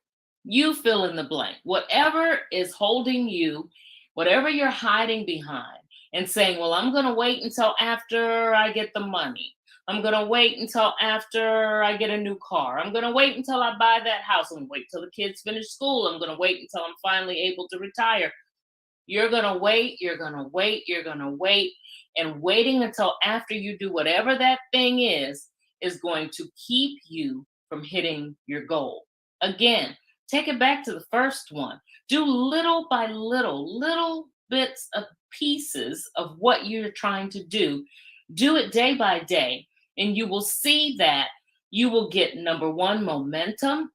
You fill in the blank. Whatever is holding you, whatever you're hiding behind and saying, well, I'm going to wait until after I get the money. I'm going to wait until after I get a new car. I'm going to wait until I buy that house. I'm going to wait till the kids finish school. I'm going to wait until I'm finally able to retire. You're going to wait, you're going to wait, you're going to wait. And waiting until after you do whatever that thing is going to keep you from hitting your goal. Again, take it back to the first one. Do little by little bits of pieces of what you're trying to do. Do it day by day, and you will see that you will get, number one, momentum.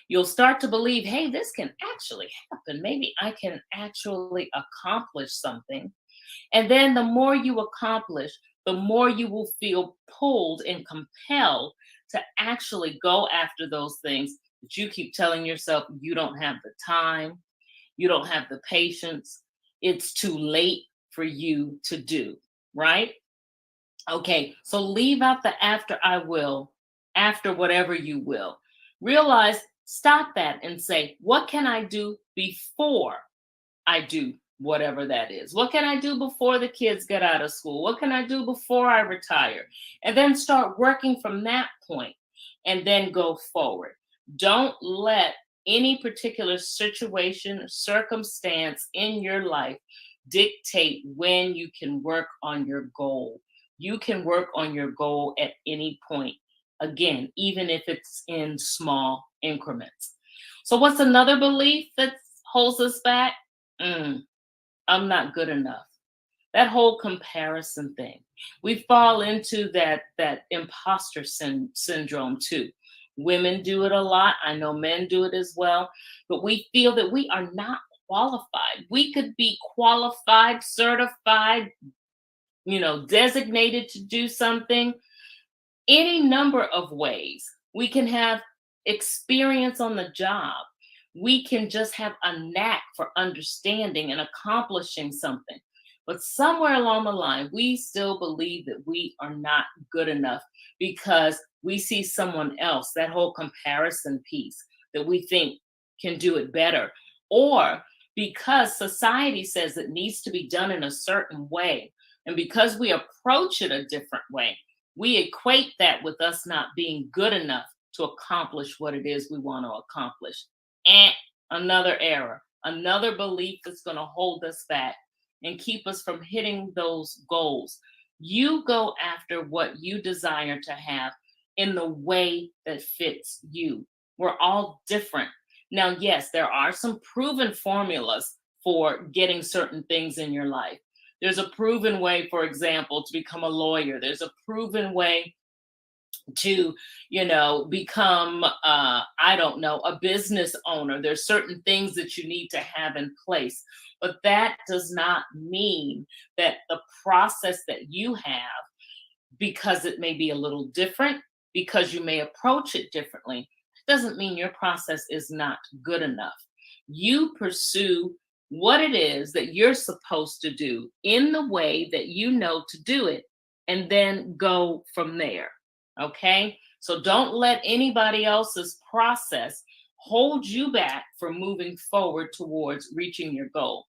You'll start to believe, hey, this can actually happen. Maybe I can actually accomplish something. And then the more you accomplish, the more you will feel pulled and compelled to actually go after those things that you keep telling yourself you don't have the time, you don't have the patience, it's too late for you to do, right? Okay, so leave out the after I will, after whatever you will. Realize Stop that and say, what can I do before I do whatever that is? What can I do before the kids get out of school? What can I do before I retire? And then start working from that point and then go forward. Don't let any particular situation or circumstance in your life dictate when you can work on your goal. You can work on your goal at any point. Again, even if it's in small increments. So what's another belief that holds us back? I'm not good enough. That whole comparison thing. We fall into that imposter syndrome too. Women do it a lot. I know men do it as well. But we feel that we are not qualified. We could be qualified, certified, designated to do something any number of ways. We can have experience on the job. We can just have a knack for understanding and accomplishing something. But somewhere along the line, we still believe that we are not good enough because we see someone else, that whole comparison piece that we think can do it better, or because society says it needs to be done in a certain way. And because we approach it a different way, we equate that with us not being good enough to accomplish what it is we want to accomplish. And another error, another belief that's going to hold us back and keep us from hitting those goals. You go after what you desire to have in the way that fits you. We're all different. Now, yes, there are some proven formulas for getting certain things in your life. There's a proven way, for example, to become a lawyer. There's a proven way to, become, a business owner. There's certain things that you need to have in place. But that does not mean that the process that you have, because it may be a little different, because you may approach it differently, doesn't mean your process is not good enough. You pursue what it is that you're supposed to do in the way that you know to do it, and then go from there. Okay? So don't let anybody else's process hold you back from moving forward towards reaching your goal.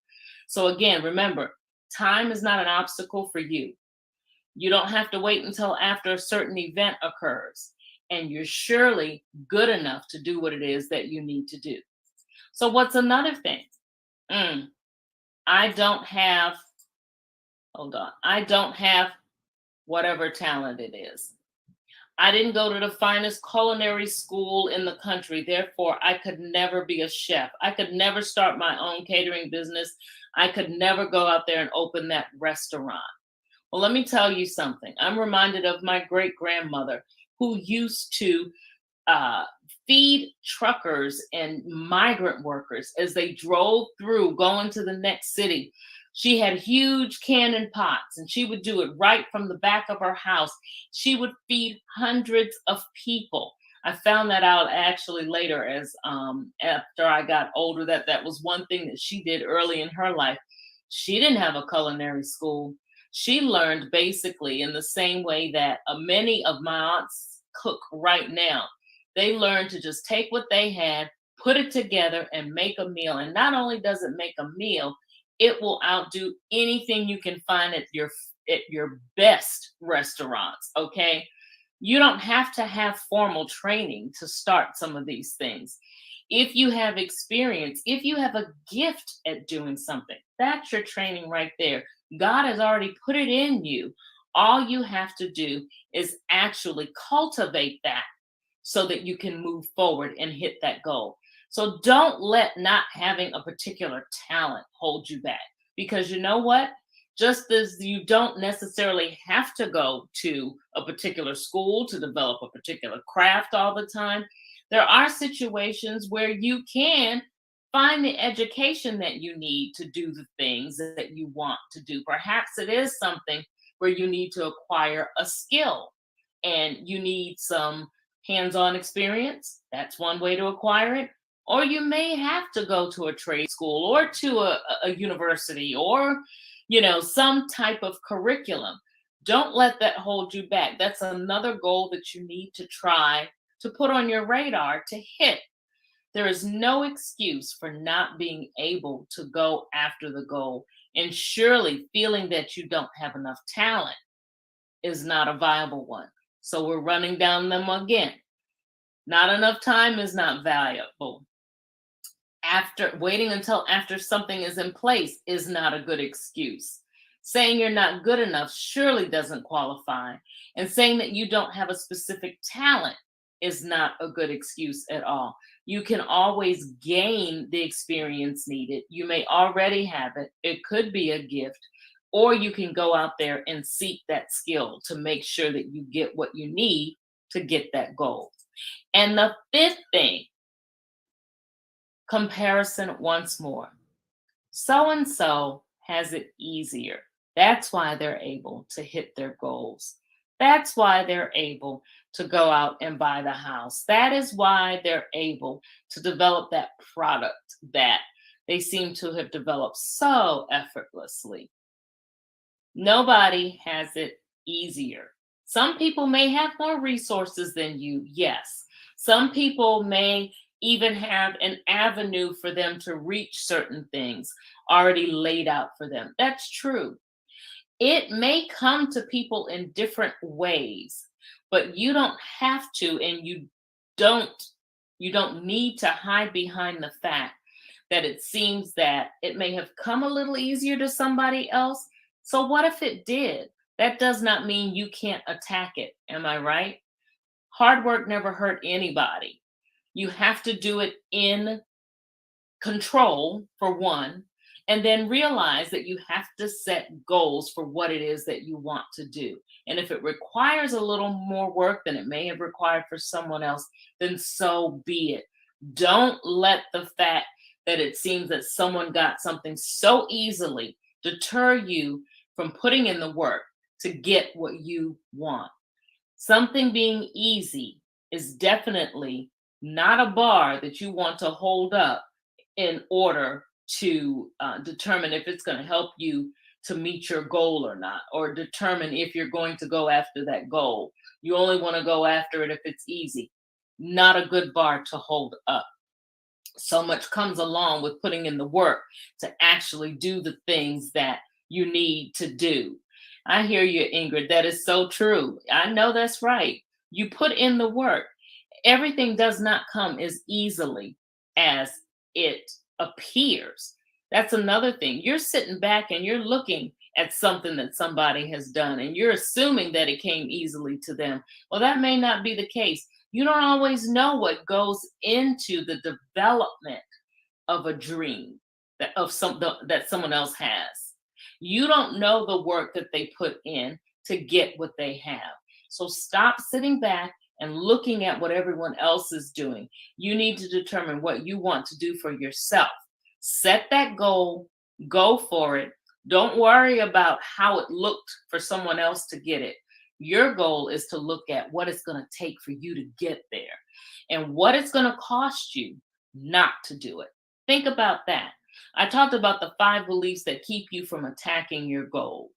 So again, remember, time is not an obstacle for you. You don't have to wait until after a certain event occurs, and you're surely good enough to do what it is that you need to do. So what's another thing? I don't have whatever talent it is. I didn't go to the finest culinary school in the country. Therefore, I could never be a chef. I could never start my own catering business. I could never go out there and open that restaurant. Well, let me tell you something. I'm reminded of my great-grandmother who used to feed truckers and migrant workers as they drove through going to the next city. She had huge cannon pots, and she would do it right from the back of her house. She would feed hundreds of people. I found that out actually later, as after I got older, that was one thing that she did early in her life. She didn't have a culinary school. She learned basically in the same way that many of my aunts cook right now. They learned to just take what they had, put it together, and make a meal. And not only does it make a meal, it will outdo anything you can find at your best restaurants, okay? You don't have to have formal training to start some of these things. If you have experience, if you have a gift at doing something, that's your training right there. God has already put it in you. All you have to do is actually cultivate that so that you can move forward and hit that goal. So don't let not having a particular talent hold you back, because you know what? Just as you don't necessarily have to go to a particular school to develop a particular craft all the time, there are situations where you can find the education that you need to do the things that you want to do. Perhaps it is something where you need to acquire a skill and you need some hands-on experience. That's one way to acquire it. Or you may have to go to a trade school or to a university or, some type of curriculum. Don't let that hold you back. That's another goal that you need to try to put on your radar to hit. There is no excuse for not being able to go after the goal. And surely feeling that you don't have enough talent is not a viable one. So we're running down them again. Not enough time is not valuable. Waiting until after something is in place is not a good excuse. Saying you're not good enough surely doesn't qualify. And saying that you don't have a specific talent is not a good excuse at all. You can always gain the experience needed. You may already have it. It could be a gift, or you can go out there and seek that skill to make sure that you get what you need to get that goal. And the fifth thing, comparison once more. So-and-so has it easier. That's why they're able to hit their goals. That's why they're able to go out and buy the house. That is why they're able to develop that product that they seem to have developed so effortlessly. Nobody has it easier. Some people may have more resources than you, yes. Some people may even have an avenue for them to reach certain things already laid out for them. That's true. It may come to people in different ways, but you don't have to, and you don't need to hide behind the fact that it seems that it may have come a little easier to somebody else. So what if it did? That does not mean you can't attack it. Am I right? Hard work never hurt anybody. You have to do it in control, for one, and then realize that you have to set goals for what it is that you want to do. And if it requires a little more work than it may have required for someone else, then so be it. Don't let the fact that it seems that someone got something so easily deter you from putting in the work to get what you want. Something being easy is definitely not a bar that you want to hold up in order to determine if it's going to help you to meet your goal or not, or determine if you're going to go after that goal. You only want to go after it if it's easy. Not a good bar to hold up. So much comes along with putting in the work to actually do the things that you need to do. I hear you, Ingrid. That is so true. I know that's right. You put in the work. Everything does not come as easily as it appears. That's another thing. You're sitting back and you're looking at something that somebody has done, and you're assuming that it came easily to them. Well, that may not be the case. You don't always know what goes into the development of a dream that someone else has. You don't know the work that they put in to get what they have. So stop sitting back and looking at what everyone else is doing. You need to determine what you want to do for yourself. Set that goal, go for it. Don't worry about how it looked for someone else to get it. Your goal is to look at what it's going to take for you to get there and what it's going to cost you not to do it. Think about that. I talked about the 5 beliefs that keep you from attacking your goals.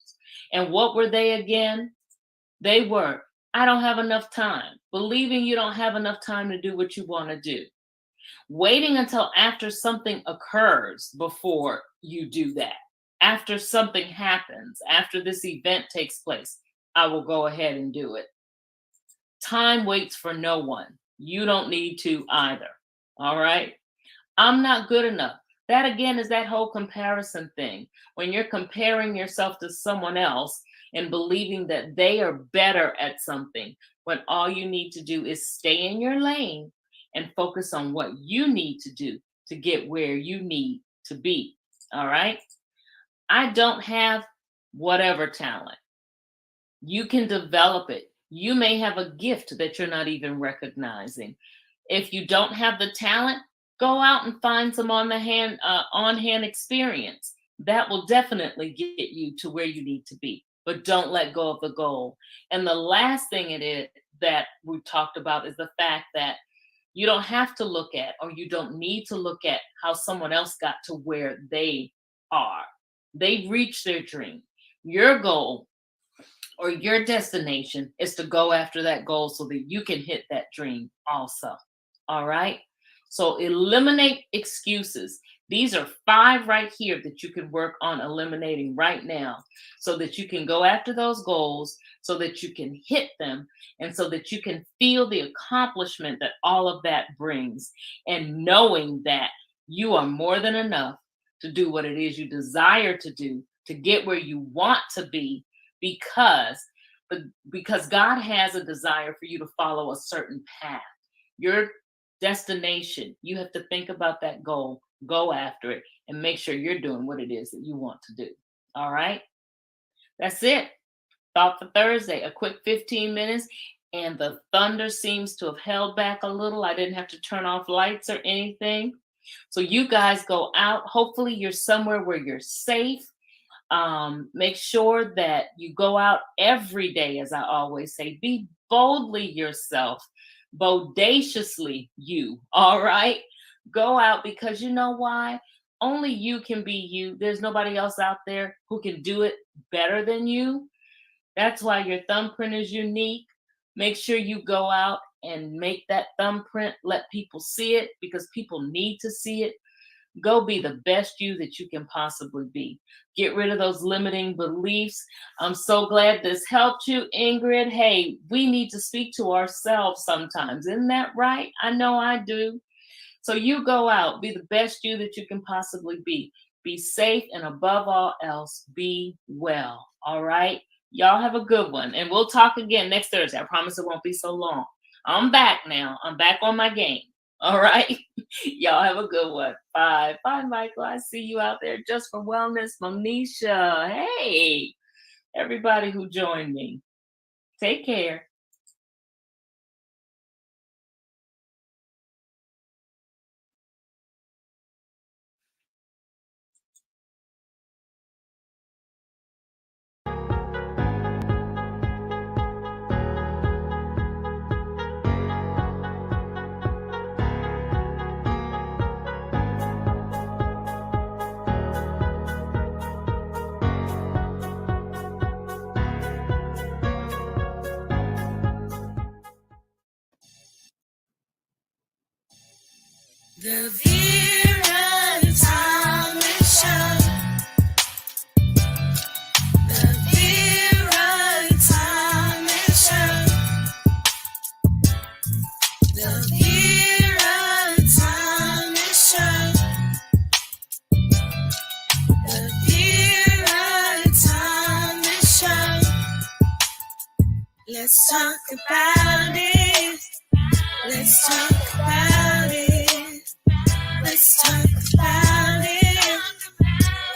And what were they again? They were, I don't have enough time. Believing you don't have enough time to do what you want to do. Waiting until after something occurs before you do that. After something happens, after this event takes place, I will go ahead and do it. Time waits for no one. You don't need to either. All right? I'm not good enough. That again is that whole comparison thing. When you're comparing yourself to someone else and believing that they are better at something, when all you need to do is stay in your lane and focus on what you need to do to get where you need to be. All right? I don't have whatever talent. You can develop it. You may have a gift that you're not even recognizing. If you don't have the talent, go out and find some on-hand experience. That will definitely get you to where you need to be. But don't let go of the goal. And the last thing it is that we talked about is the fact that you don't have to look at, or you don't need to look at how someone else got to where they are. They reached their dream. Your goal or your destination is to go after that goal so that you can hit that dream also. All right? So eliminate excuses. These are 5 right here that you can work on eliminating right now so that you can go after those goals, so that you can hit them, and so that you can feel the accomplishment that all of that brings. And knowing that you are more than enough to do what it is you desire to do, to get where you want to be, because God has a desire for you to follow a certain path. Your destination, you have to think about that goal, go after it, and make sure you're doing what it is that you want to do. All right? That's it. Thought for Thursday, a quick 15 minutes, and the thunder seems to have held back a little. I didn't have to turn off lights or anything. So you guys go out. Hopefully you're somewhere where you're safe. Make sure that you go out every day, as I always say. Be boldly yourself, bodaciously you, all right? Go out, because you know why? Only you can be you. There's nobody else out there who can do it better than you. That's why your thumbprint is unique. Make sure you go out and make that thumbprint. Let people see it, because people need to see it. Go be the best you that you can possibly be. Get rid of those limiting beliefs. I'm so glad this helped you, Ingrid. Hey, we need to speak to ourselves sometimes. Isn't that right? I know I do. So you go out, be the best you that you can possibly be. Be safe, and above all else, be well. All right? Y'all have a good one. And we'll talk again next Thursday. I promise it won't be so long. I'm back now. I'm back on my game. All right? Y'all have a good one. Bye. Bye, Michael. I see you out there just for wellness. Monisha. Hey, everybody who joined me. Take care. The Vera Thomas Show. The Vera Thomas Show. The Vera Thomas Show. The Vera Thomas Show. Let's talk about it. Let's talk about it. Let's talk about it.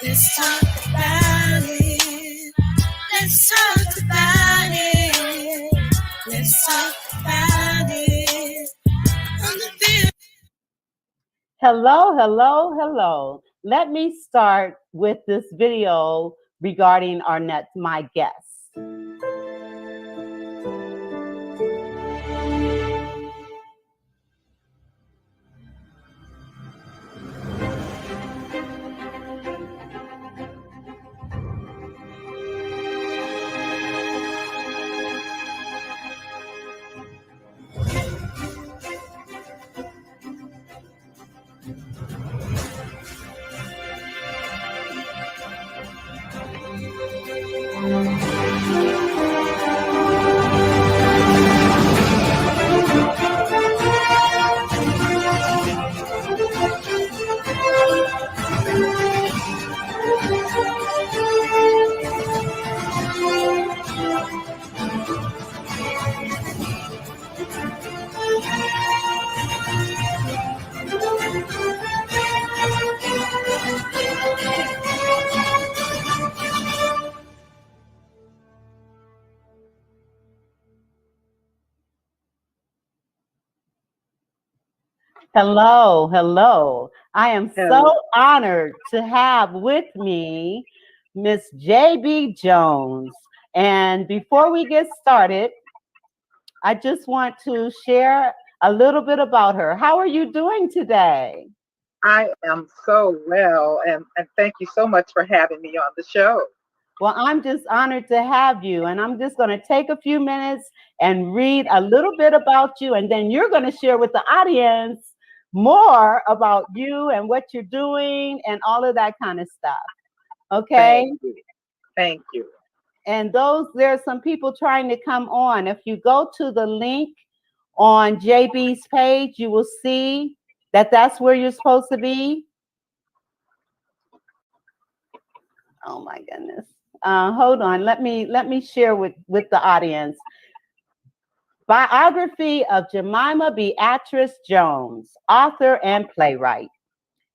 Let's talk about it. Let's talk about it. Let's talk about it. On the field. Hello, hello, hello. Let me start with this video regarding my guest. Hello, hello. I am so honored to have with me Miss JB Jones. And before we get started, I just want to share a little bit about her. How are you doing today? I am so well, and thank you so much for having me on the show. Well, I'm just honored to have you, and I'm just going to take a few minutes and read a little bit about you, and then you're going to share with the audience more about you and what you're doing and all of that kind of stuff. Okay. Thank you. Thank you. And there's some people trying to come on. If you go to the link on JB's page, you will see that that's where you're supposed to be. Oh my goodness. Hold on. Let me share with the audience. Biography of Jemima Beatrice Jones, author and playwright.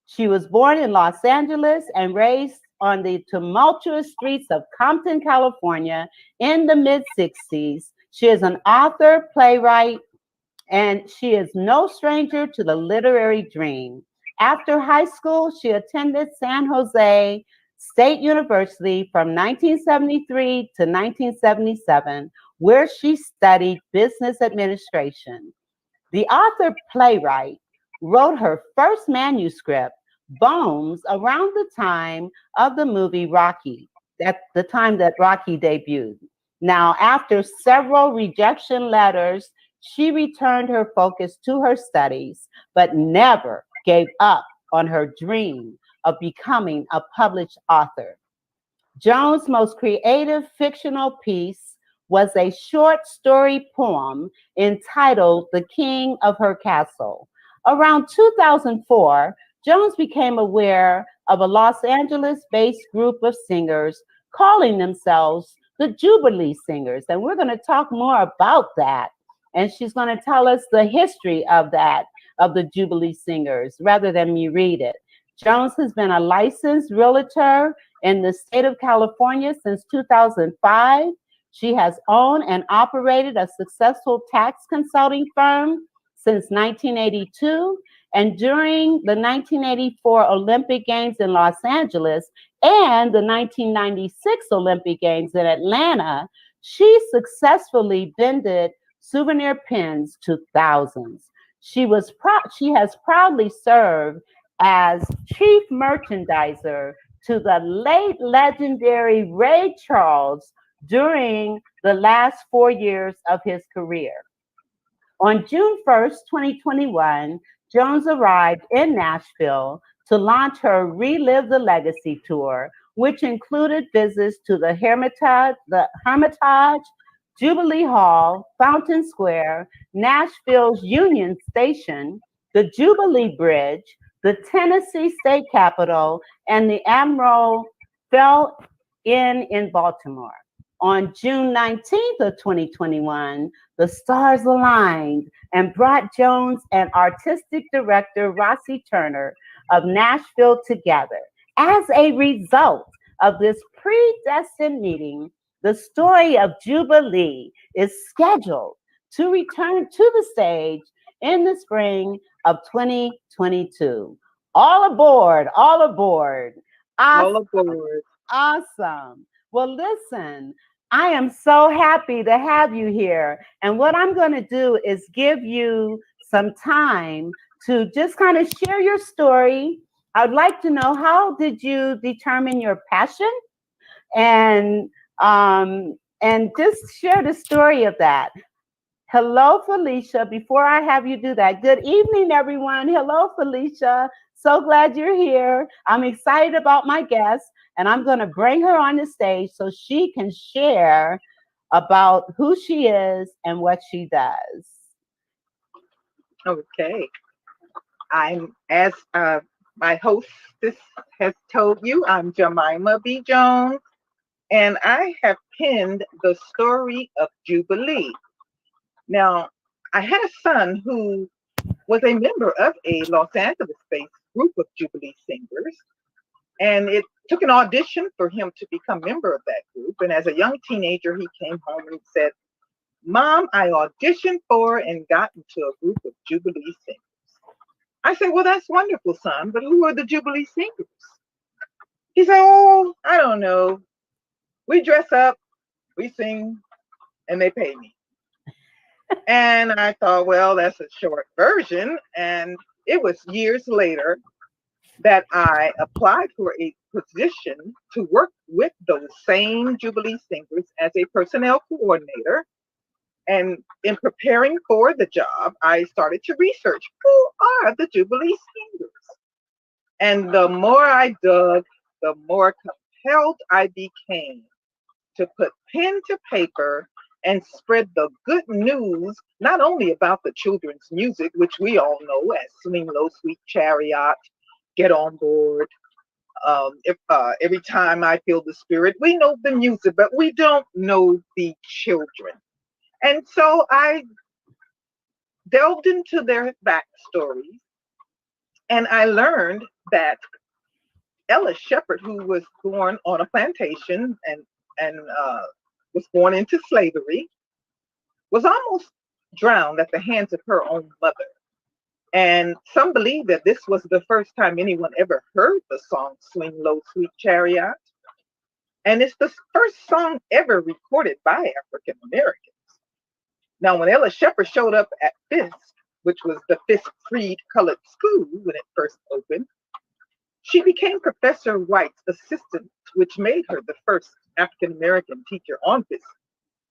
She was born in Los Angeles and raised on the tumultuous streets of Compton, California in the mid-60s. She is an author, playwright, and she is no stranger to the literary dream. After high school, she attended San Jose State University from 1973 to 1977, where she studied business administration. The author playwright wrote her first manuscript, Bones, around the time of the movie Rocky, at the time that Rocky debuted. Now, after several rejection letters, she returned her focus to her studies, but never gave up on her dream of becoming a published author. Jones' most creative fictional piece was a short story poem entitled The King of Her Castle. Around 2004, Jones became aware of a Los Angeles-based group of singers calling themselves the Jubilee Singers, and we're going to talk more about that. And she's going to tell us the history of that, of the Jubilee Singers, rather than me read it. Jones has been a licensed realtor in the state of California since 2005. She has owned and operated a successful tax consulting firm since 1982. And during the 1984 Olympic Games in Los Angeles and the 1996 Olympic Games in Atlanta, she successfully vended souvenir pins to thousands. She has proudly served as chief merchandiser to the late legendary Ray Charles during the last 4 years of his career. On June 1st, 2021, Jones arrived in Nashville to launch her Relive the Legacy tour, which included visits to the Hermitage, Jubilee Hall, Fountain Square, Nashville's Union Station, the Jubilee Bridge, the Tennessee State Capitol, and the Admiral Fell Inn in Baltimore. On June 19th of 2021, the stars aligned and brought Jones and artistic director Rossi Turner of Nashville together. As a result of this predestined meeting, the story of Jubilee is scheduled to return to the stage in the spring of 2022. All aboard, all aboard. Awesome. All aboard. Awesome. Well, listen, I am so happy to have you here. And what I'm going to do is give you some time to just kind of share your story. I'd like to know, how did you determine your passion? And just share the story of that. Hello, Felicia. Before I have you do that, good evening, everyone. Hello, Felicia. So glad you're here. I'm excited about my guest, and I'm going to bring her on the stage so she can share about who she is and what she does. Okay. I'm, as my hostess has told you, I'm Jemima B. Jones, and I have penned the story of Jubilee. Now, I had a son who was a member of a Los Angeles-based group of Jubilee Singers, and it took an audition for him to become a member of that group. And as a young teenager, he came home and said, "Mom, I auditioned for and got into a group of Jubilee Singers." I said, "Well, that's wonderful, son, but who are the Jubilee Singers?" He said, "Oh, I don't know. We dress up, we sing, and they pay me." And I thought, well, that's a short version. And it was years later that I applied for a position to work with those same Jubilee Singers as a personnel coordinator. And in preparing for the job, I started to research who are the Jubilee Singers. And the more I dug, the more compelled I became to put pen to paper and spread the good news, not only about the children's music, which we all know as Swing Low, Sweet Chariot, Get On Board, Every Time I Feel the Spirit. We know the music, but we don't know the children. And so I delved into their backstories, and I learned that Ella Shepherd, who was born on a plantation and was born into slavery, was almost drowned at the hands of her own mother. And some believe that this was the first time anyone ever heard the song Swing Low, Sweet Chariot. And it's the first song ever recorded by African Americans. Now, when Ella Shepherd showed up at Fisk, which was the Fisk Freed Colored School when it first opened, she became Professor White's assistant, which made her the first African American teacher on Fisk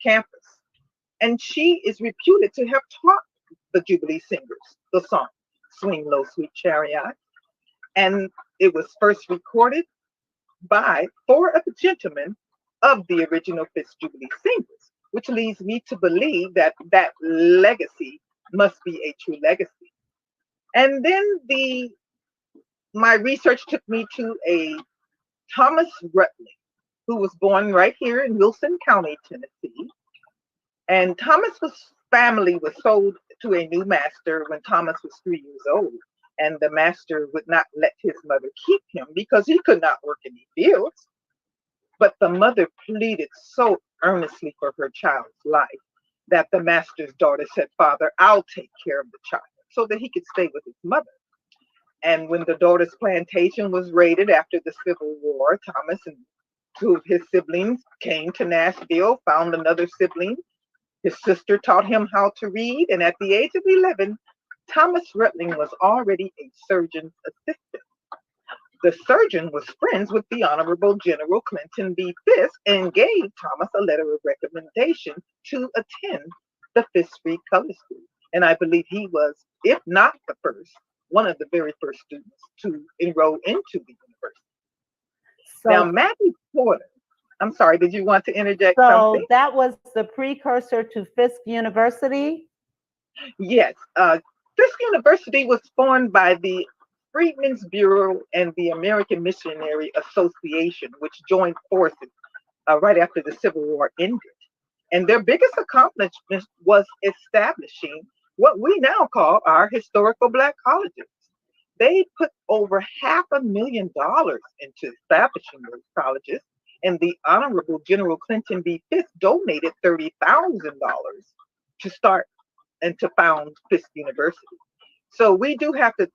campus. And she is reputed to have taught the Jubilee Singers the song Swing Low, Sweet Chariot. And it was first recorded by 4 of the gentlemen of the original Fisk Jubilee Singers, which leads me to believe that that legacy must be a true legacy. And then my research took me to a Thomas Rutling, who was born right here in Wilson County, Tennessee. And Thomas's family was sold to a new master when Thomas was 3 years old. And the master would not let his mother keep him because he could not work in the fields. But the mother pleaded so earnestly for her child's life that the master's daughter said, "Father, I'll take care of the child," so that he could stay with his mother. And when the daughter's plantation was raided after the Civil War, Thomas and 2 of his siblings came to Nashville, found another sibling. His sister taught him how to read, and at the age of 11, Thomas Rutling was already a surgeon's assistant. The surgeon was friends with the Honorable General Clinton B. Fisk and gave Thomas a letter of recommendation to attend the Fisk Freed Color School. And I believe he was, if not the first, one of the very first students to enroll into the university. Now, Maggie Porter, I'm sorry, did you want to interject something? So that was the precursor to Fisk University? Yes. Fisk University was formed by the Freedmen's Bureau and the American Missionary Association, which joined forces right after the Civil War ended. And their biggest accomplishment was establishing what we now call our historical Black colleges. They put over $500,000 into establishing those colleges, and the Honorable General Clinton B. Fisk donated $30,000 to start and to found Fisk University. So we do have to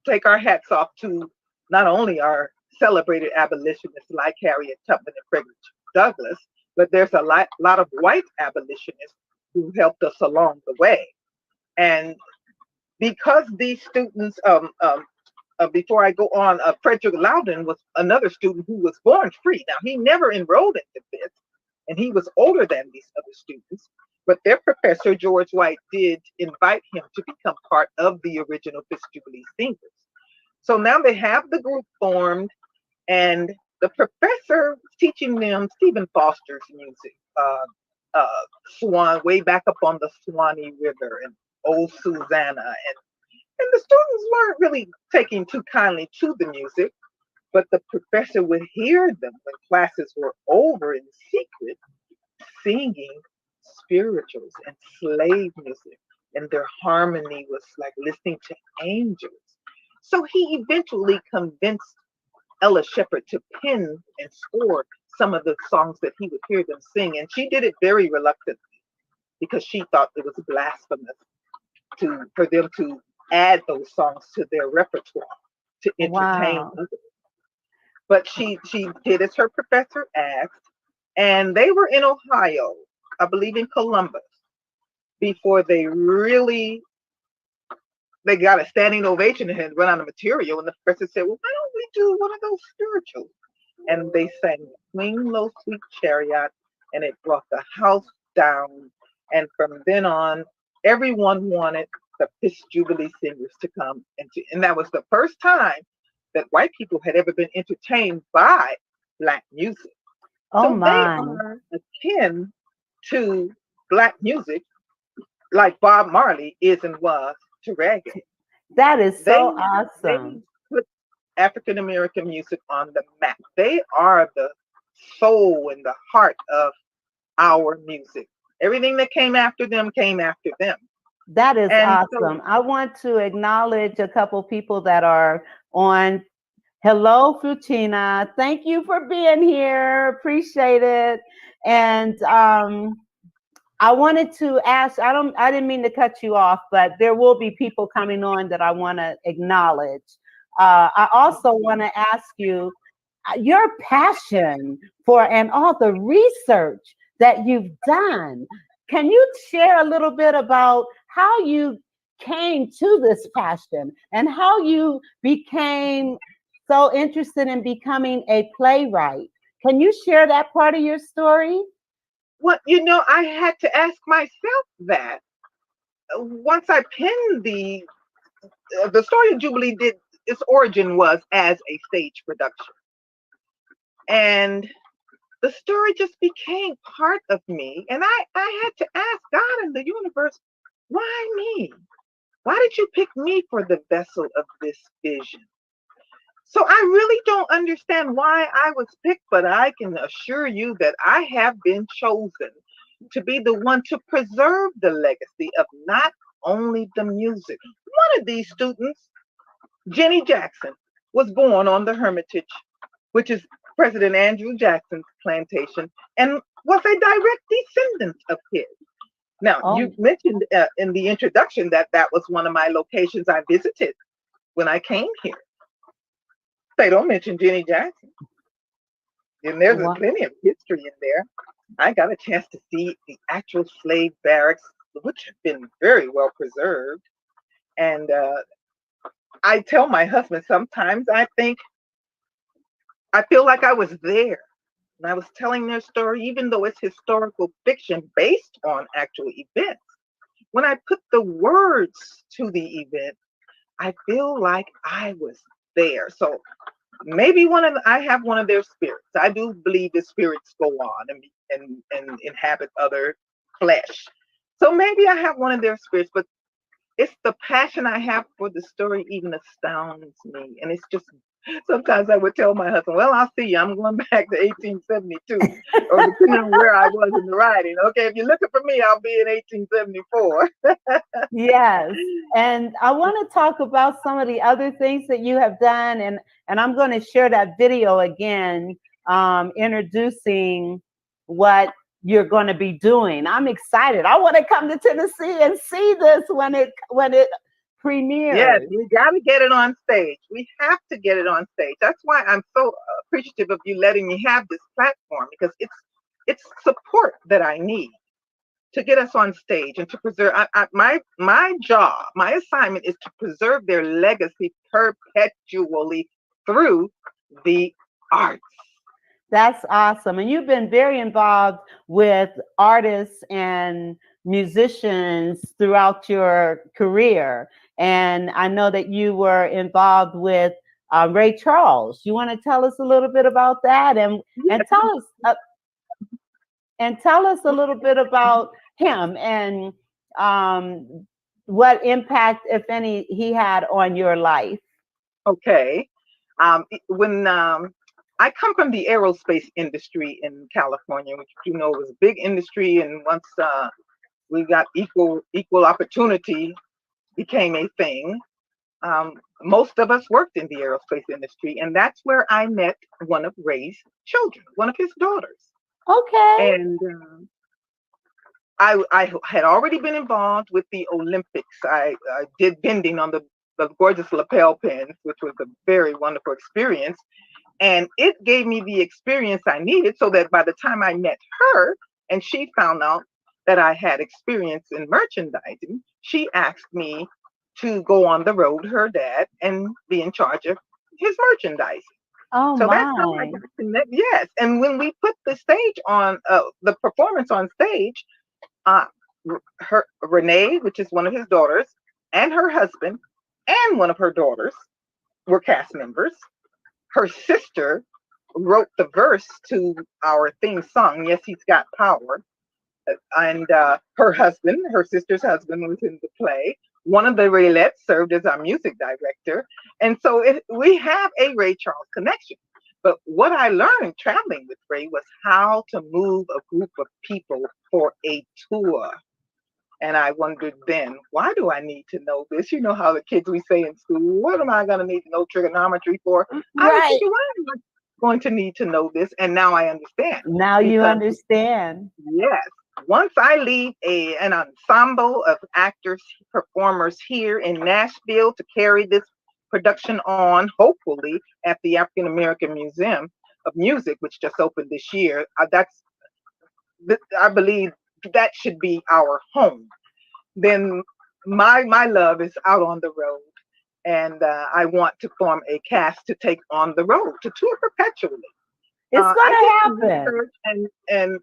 take our hats off to not only our celebrated abolitionists like Harriet Tubman and Frederick Douglass, but there's a lot of white abolitionists who helped us along the way. And because these students, before I go on, Frederick Loudon was another student who was born free. Now, he never enrolled into Fisk, and he was older than these other students, but their professor, George White, did invite him to become part of the original Fisk Jubilee Singers. So now they have the group formed, and the professor was teaching them Stephen Foster's music, Swan, way back up on the Swanee River, and Old Susanna, and the students weren't really taking too kindly to the music, but the professor would hear them when classes were over in secret, singing spirituals and slave music, and their harmony was like listening to angels. So he eventually convinced Ella Shepherd to pen and score some of the songs that he would hear them sing, and she did it very reluctantly because she thought it was blasphemous for them to add those songs to their repertoire to entertain others. But she did as her professor asked, and they were in Ohio, I believe in Columbus, before they got a standing ovation and had run out of material. And the professor said, "Well, why don't we do one of those spirituals?" And they sang Swing Low, Sweet Chariot, and it brought the house down. And from then on, everyone wanted the Fisk Jubilee Singers to come. And that was the first time that white people had ever been entertained by Black music. Oh So they my. are akin to Black music like Bob Marley is and was to reggae. That is They, so they awesome. put African American music on the map. They are the soul and the heart of our music. Everything that came after them came after them. That is And awesome. so, I want to acknowledge a couple people that are on. Hello, Futina. Thank you for being here. Appreciate it. And I wanted to ask, I didn't mean to cut you off, but there will be people coming on that I want to acknowledge. I also want to ask you your passion for and all the research that you've done. Can you share a little bit about how you came to this passion and how you became so interested in becoming a playwright? Can you share that part of your story? well, I had to ask myself that. Once I penned the story of Jubilee, its origin was as a stage production. And the story just became part of me. And I had to ask God and the universe, why me? Why did you pick me for the vessel of this vision? So I really don't understand why I was picked, but I can assure you that I have been chosen to be the one to preserve the legacy of not only the music. One of these students, Jenny Jackson, was born on the Hermitage, which is President Andrew Jackson's plantation, and was a direct descendant of his. Now, you mentioned in the introduction that was one of my locations I visited when I came here. They don't mention Jenny Jackson. And there's plenty of history in there. I got a chance to see the actual slave barracks, which have been very well preserved. And I tell my husband sometimes I feel like I was there. And I was telling their story, even though it's historical fiction based on actual events. When I put the words to the event, I feel like I was there. So maybe I have one of their spirits. I do believe the spirits go on and inhabit other flesh. So maybe I have one of their spirits, but it's the passion I have for the story even astounds me. And it's just, sometimes I would tell my husband, well, I'll see you. I'm going back to 1872, or depending on where I was in the writing. Okay, if you're looking for me, I'll be in 1874. Yes. And I want to talk about some of the other things that you have done. And I'm going to share that video again, introducing what you're going to be doing. I'm excited. I want to come to Tennessee and see this when it premieres. Yes, we got to get it on stage. We have to get it on stage. That's why I'm so appreciative of you letting me have this platform, because it's support that I need to get us on stage and to preserve. My job, my assignment is to preserve their legacy perpetually through the arts. That's awesome. And you've been very involved with artists and musicians throughout your career. And I know that you were involved with Ray Charles. You want to tell us a little bit about that and tell us a little bit about him and what impact, if any, he had on your life. Okay. When I come from the aerospace industry in California, which was a big industry, and once we got equal opportunity became a thing. Most of us worked in the aerospace industry, and that's where I met one of Ray's children, one of his daughters. Okay. And I had already been involved with the Olympics. I did bending on the gorgeous lapel pins, which was a very wonderful experience. And it gave me the experience I needed, so that by the time I met her and she found out that I had experience in merchandising, she asked me to go on the road, her dad, and be in charge of his merchandising. Oh, so that's how I got to know. Yes, and when we put the stage on, the performance on stage, her Renee, which is one of his daughters, and her husband, and one of her daughters were cast members. Her sister wrote the verse to our theme song, Yes, He's Got Power. And her sister's husband was in the play. One of the Raylettes served as our music director. And so we have a Ray Charles connection. But what I learned traveling with Ray was how to move a group of people for a tour. And I wondered then, why do I need to know this? You know how the kids we say in school, what am I going to need to know trigonometry for? I was thinking, why am I going to need to know this? And now I understand. Now you understand. Yes. Once I lead an ensemble of actors, performers here in Nashville to carry this production on, hopefully, at the African American Museum of Music, which just opened this year, I believe that should be our home. Then my love is out on the road, and I want to form a cast to take on the road, to tour perpetually. It's going to happen. And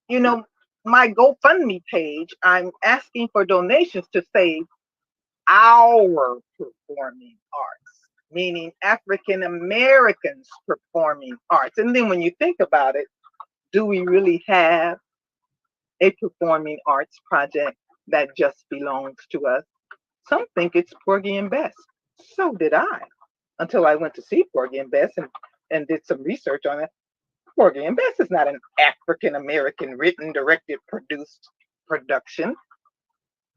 you know, my GoFundMe page, I'm asking for donations to save our performing arts, meaning African Americans performing arts. And then when you think about it, do we really have a performing arts project that just belongs to us? Some think it's Porgy and Bess. So did I, until I went to see Porgy and Bess and did some research on it. Porgy and Bess is not an African American written, directed, produced production.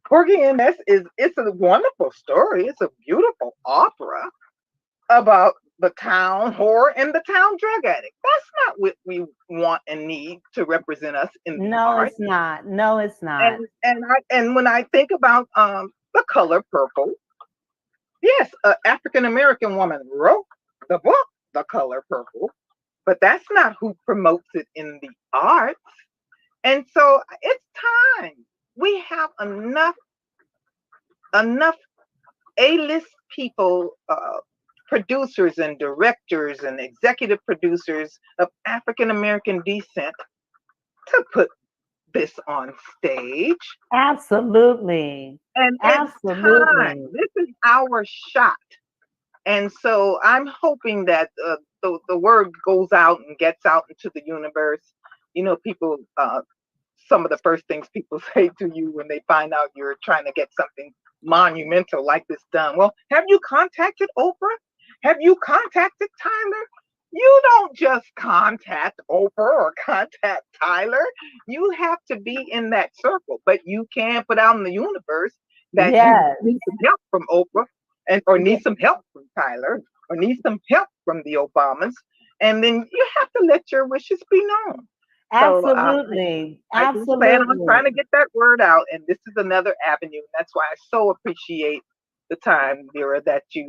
Porgy and Bess it's a wonderful story. It's a beautiful opera about the town whore and the town drug addict. That's not what we want and need to represent us in the art. It's not. No, it's not. And when I think about The Color Purple, yes, an African American woman wrote the book The Color Purple, but that's not who promotes it in the arts. And so it's time. We have enough A-list people, producers and directors and executive producers of African American descent to put this on stage. Absolutely. And absolutely. It's time. This is our shot. And so I'm hoping that the word goes out and gets out into the universe. You know, people, some of the first things people say to you when they find out you're trying to get something monumental like this done. Well, have you contacted Oprah? Have you contacted Tyler? You don't just contact Oprah or contact Tyler. You have to be in that circle, but you can put out in the universe that you need some help from Oprah or need some help from Tyler or need some help from the Obamas. And then you have to let your wishes be known. Absolutely. So, I just plan on trying to get that word out. And this is another avenue. That's why I so appreciate the time, Vera, that you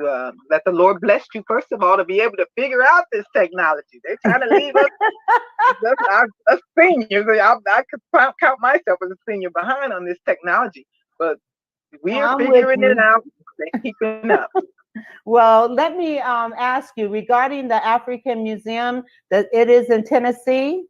that the Lord blessed you, first of all, to be able to figure out this technology. They're trying to leave us seniors. I could count myself as a senior behind on this technology, but we are figuring it out. They're keeping up. Well, let me ask you regarding the African Museum, that it is in Tennessee.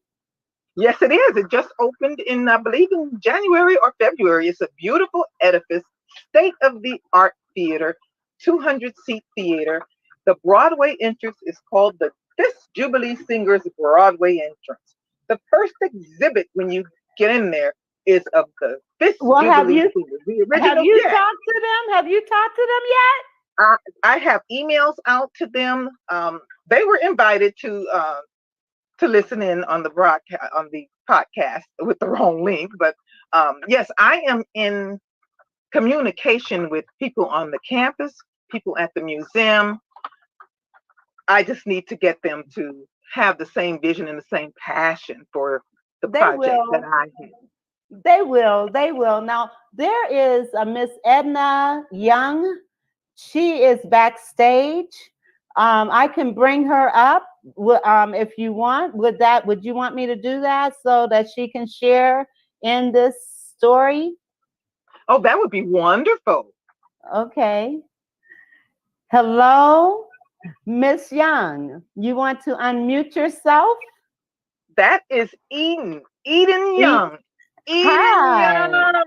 Yes, it is. It just opened in, I believe, in January or February. It's a beautiful edifice, state-of-the-art theater, 200-seat theater. The Broadway entrance is called the Fifth Jubilee Singers Broadway entrance. The first exhibit when you get in there is of the Fifth Jubilee Singers. The original, have you talked to them? Have you talked to them yet? I have emails out to them. They were invited to listen in on the broadcast, on the podcast with the wrong link. But yes, I am in communication with people on the campus, people at the museum. I just need to get them to have the same vision and the same passion for the project that I have. They will. Now, there is a Miss Edna Young. She is backstage. I can bring her up if you want. Would you want me to do that so that she can share in this story? Oh, that would be wonderful. Okay. Hello, Miss Young. You want to unmute yourself? That is Eden. Eden Young. Eden Hi. Young.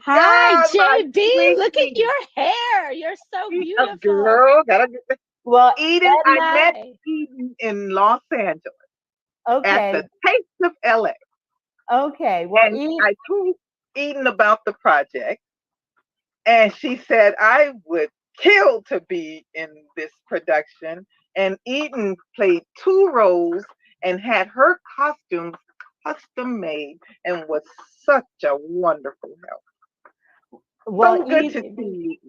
Hi, God, my JB. Look at sweetie. your hair. You're so beautiful. Girl, gotta get Well, Eden, I met Edna. Eden in Los Angeles at Okay. the Taste of LA. Okay. Well, And I told Eden about the project, and she said I would kill to be in this production. And Eden played 2 roles and had her costumes custom made and was such a wonderful help. Well, So good to see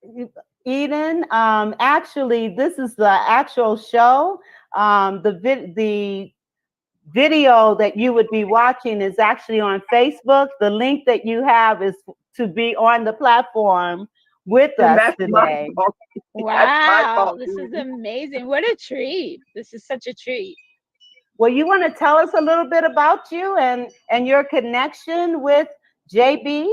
you. Eden, actually, this is the actual show. The video that you would be watching is actually on Facebook. The link that you have is to be on the platform with And us that's my today. fault. Wow, this is amazing. What a treat. This is such a treat. Well, you want to tell us a little bit about you and your connection with JB?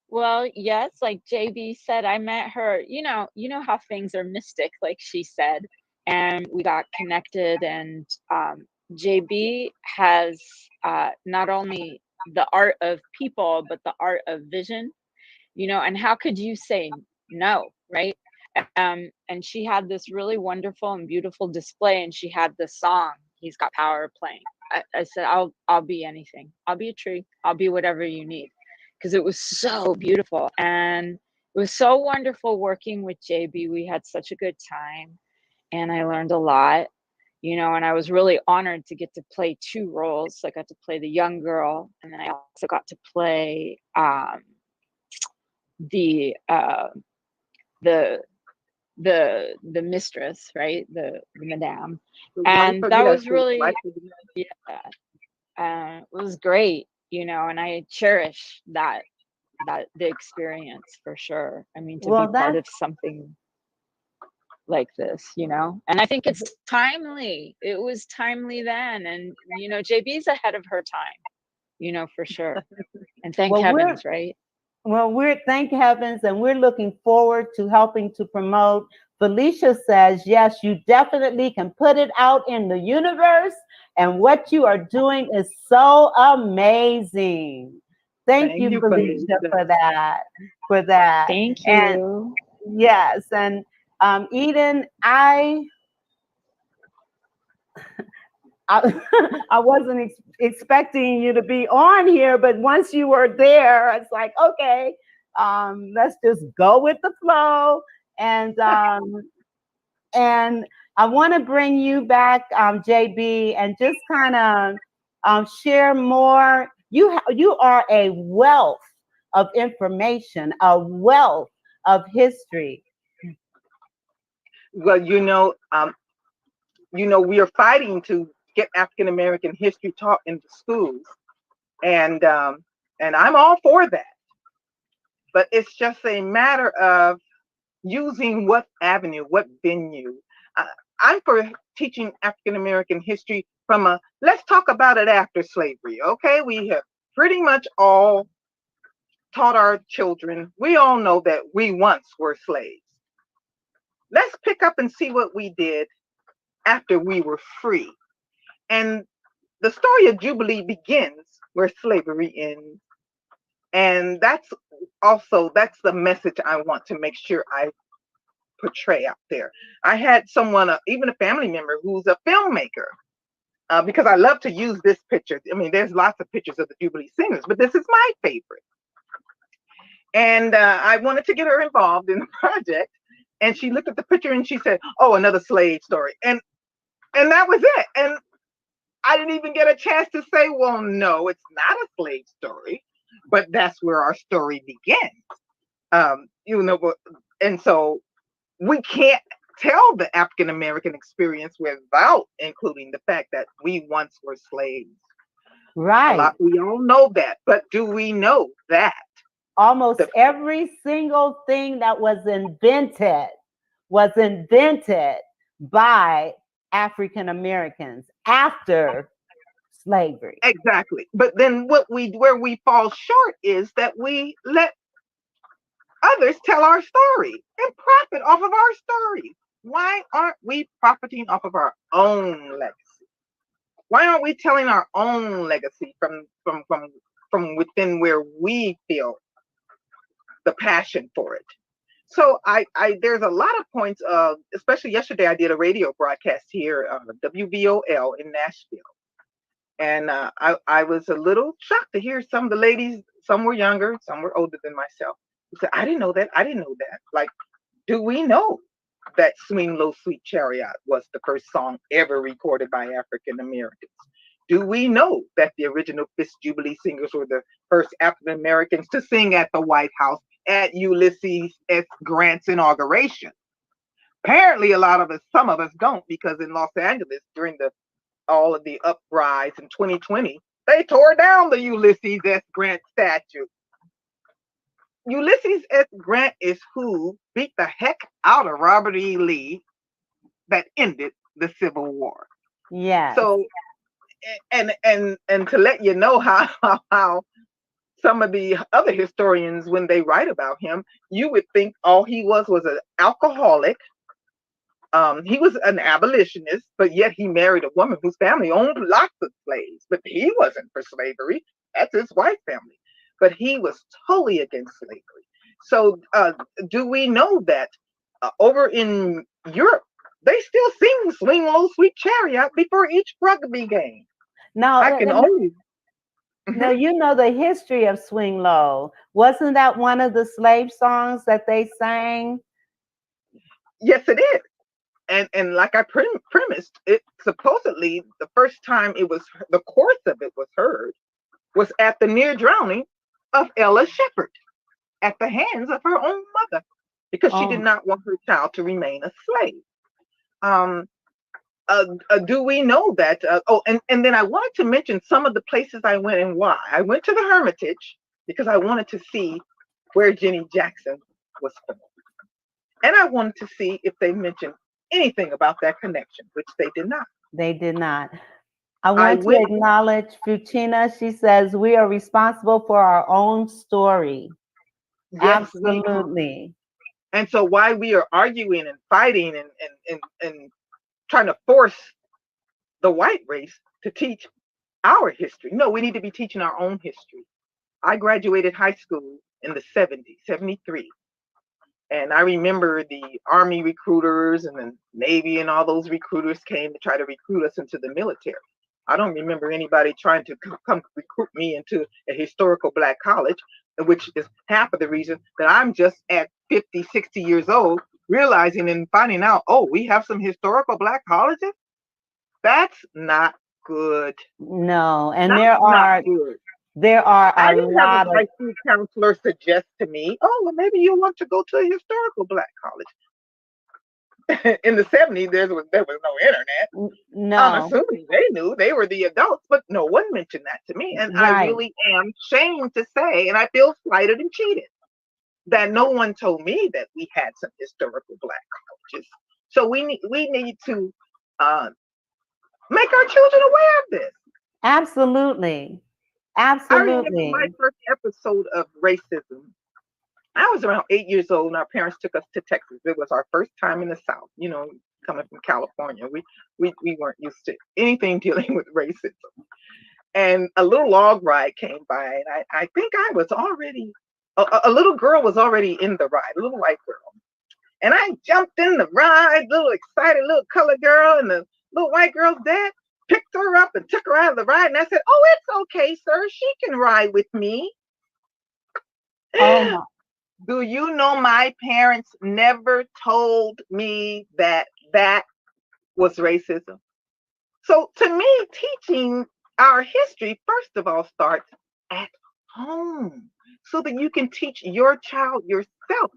Well, yes, like JB said, I met her, you know how things are mystic, like she said, and we got connected. And JB has not only the art of people, but the art of vision, and how could you say no, right? And she had this really wonderful and beautiful display, and she had the song, He's Got Power, playing. I said, I'll be anything. I'll be a tree. I'll be whatever you need. Because it was so beautiful. And it was so wonderful working with JB. We had such a good time. And I learned a lot, and I was really honored to get to play 2 roles. I got to play the young girl, and then I also got to play the mistress, right? The madame. And that was really, yeah, it was great, and I cherish that the experience for sure. I mean, to Well, be part of something like this, and I think it's timely. It was timely then, and JB's ahead of her time, for sure. And thank heavens, right? Well, thank heavens, and we're looking forward to helping to promote. Felicia says, yes, you definitely can put it out in the universe, and what you are doing is so amazing. Thank you, Felicia, for that. Thank you. And yes, and Eden, I wasn't expecting you to be on here, but once you were there, it's like, okay, let's just go with the flow. And I want to bring you back, JB, and just kind of share more. You are a wealth of information, a wealth of history. Well, we are fighting to get African American history taught in the schools, and I'm all for that. But it's just a matter of using what avenue, what venue. I'm for teaching African American history from let's talk about it after slavery. Okay, we have pretty much all taught our children. We all know that we once were slaves. Let's pick up and see what we did after we were free. And the story of Jubilee begins where slavery ends. And that's the message I want to make sure I portray out there. I had someone, even a family member who's a filmmaker, because I love to use this picture. I mean, there's lots of pictures of the Jubilee Singers, but this is my favorite. And I wanted to get her involved in the project. And she looked at the picture and she said, oh, another slave story. And that was it. And I didn't even get a chance to say, well, no, it's not a slave story, but that's where our story begins. And so we can't tell the African American experience without including the fact that we once were slaves. Right. We all know that, but do we know that? Almost every single thing that was invented by African Americans after slavery. Exactly. But then where we fall short is that we let others tell our story and profit off of our story. Why aren't we profiting off of our own legacy? Why aren't we telling our own legacy from from within where we feel the passion for it. So there's a lot of points of, especially yesterday, I did a radio broadcast here, WVOL in Nashville. And I was a little shocked to hear some of the ladies, some were younger, some were older than myself, who said, I didn't know that. I didn't know that. Like, do we know that Swing Low Sweet Chariot was the first song ever recorded by African Americans? Do we know that the original Fisk Jubilee singers were the first African Americans to sing at the White House at Ulysses S. Grant's inauguration? Apparently, some of us don't, because in Los Angeles, during all of the uprise in 2020, they tore down the Ulysses S. Grant statue. Ulysses S. Grant is who beat the heck out of Robert E. Lee that ended the Civil War. Yes. So, and to let you know how some of the other historians, when they write about him, you would think all he was an alcoholic. He was an abolitionist, but yet he married a woman whose family owned lots of slaves. But he wasn't for slavery. That's his white family. But he was totally against slavery. So do we know that over in Europe, they still sing Swing Low Sweet Chariot before each rugby game? Now, I can only... Now, you know the history of Swing Low. Wasn't that one of the slave songs that they sang? Yes, it is. And like I premised, it supposedly the first time the chorus of it was heard was at the near drowning of Ella Shepherd at the hands of her own mother, because she did not want her child to remain a slave. Do we know that? And then I wanted to mention some of the places I went and why. I went to the Hermitage because I wanted to see where Jenny Jackson was from. And I wanted to see if they mentioned anything about that connection, which they did not. They did not. I want to acknowledge Fuchina. She says, we are responsible for our own story. Yes, absolutely. And so why we are arguing and fighting and trying to force the white race to teach our history. No, we need to be teaching our own history. I graduated high school in the 70s, 73. And I remember the Army recruiters and the Navy and all those recruiters came to try to recruit us into the military. I don't remember anybody trying to come recruit me into a historical Black college, which is half of the reason that I'm just at 50, 60 years old, realizing and finding out, oh, we have some historical Black colleges? That's not good. No, and That's there are I a didn't lot have a of high school counselor suggest to me, oh, well, maybe you want to go to a historical Black college. In the 70s, there was no internet. No. I'm assuming they knew, they were the adults, but no one mentioned that to me. And I really am ashamed to say, and I feel slighted and cheated, that no one told me that we had some historical Black colleges. So we need to make our children aware of this. Absolutely. Absolutely. I remember my first episode of racism. I was around 8 years old, and our parents took us to Texas. It was our first time in the South, coming from California. We weren't used to anything dealing with racism. And a little log ride came by, and I think I was already, a little girl was already in the ride, a little white girl. And I jumped in the ride, little excited little colored girl, and the little white girl's dad picked her up and took her out of the ride. And I said, oh, it's okay, sir. She can ride with me. Oh. Do you know my parents never told me that was racism? So to me, teaching our history, first of all, starts at home so that you can teach your child yourself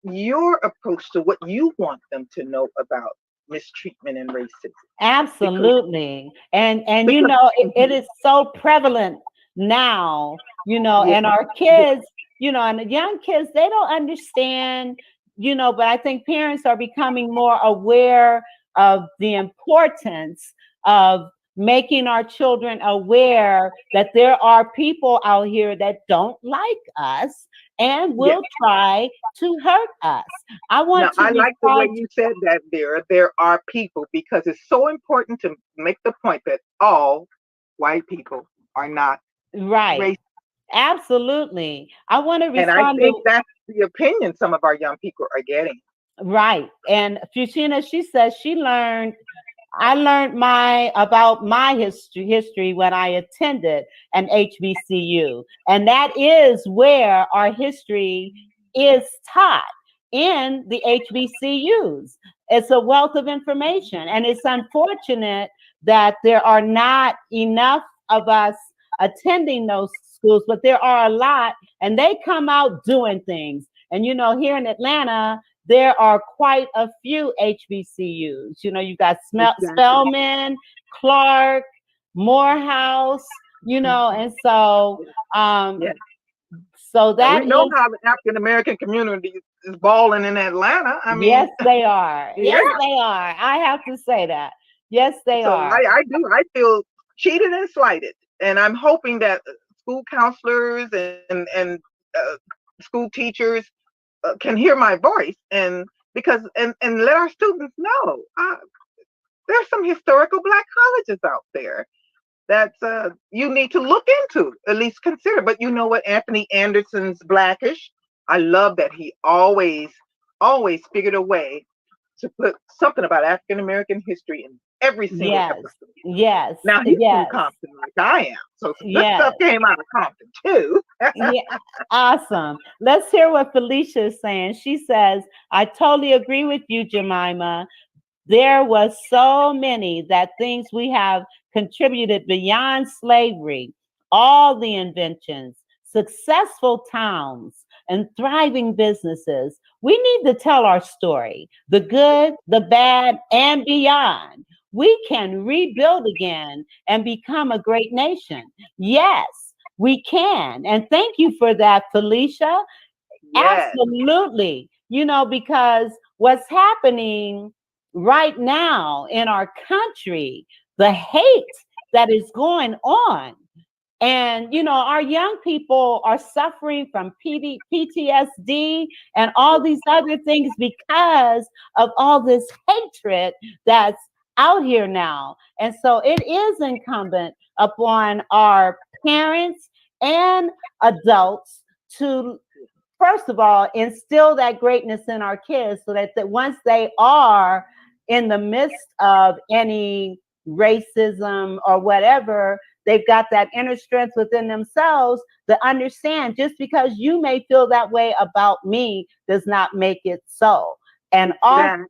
your approach to what you want them to know about mistreatment and racism. Absolutely. And it is so prevalent now, and our kids, and the young kids, they don't understand, but I think parents are becoming more aware of the importance of making our children aware that there are people out here that don't like us and will try to hurt us. I like the way you said that, Vera. There are people, because it's so important to make the point that all white people are not right. racist. Absolutely. I want to And I respond think to that's the opinion some of our young people are getting. right. And Fushina, she says I learned about my history when I attended an HBCU. And that is where our history is taught, in the HBCUs. It's a wealth of information. And it's unfortunate that there are not enough of us attending those schools, but there are a lot, and they come out doing things. And here in Atlanta, there are quite a few HBCUs. You got Exactly. Spelman, Clark, Morehouse, and so Yeah. so And that we know is, how the African American community is balling in Atlanta. I mean, yes, they are. yeah. Yes, they are. I have to say that. Yes, they So are. I feel cheated and slighted, and I'm hoping that school counselors and school teachers can hear my voice, and let our students know there's some historical Black colleges out there that you need to look into, at least consider. But you know what? Anthony Anderson's Blackish, I love that he always figured a way to put something about African American history in every single Yes, episode. yes, Now he's yes, from Compton like I am, so some good yes. stuff came out of Compton too. Yeah, awesome. Let's hear what Felicia is saying. She says, I totally agree with you, Jemima. There was so many that things we have contributed beyond slavery, all the inventions, successful towns, and thriving businesses. We need to tell our story, the good, the bad, and beyond. We can rebuild again and become a great nation. Yes, we can. And thank you for that, Felicia. Yes. Absolutely. Because what's happening right now in our country, the hate that is going on. And, our young people are suffering from PTSD and all these other things because of all this hatred that's out here now. And so it is incumbent upon our parents and adults to, first of all, instill that greatness in our kids so that once they are in the midst of any racism or whatever, they've got that inner strength within themselves to understand just because you may feel that way about me does not make it so. And oftentimes,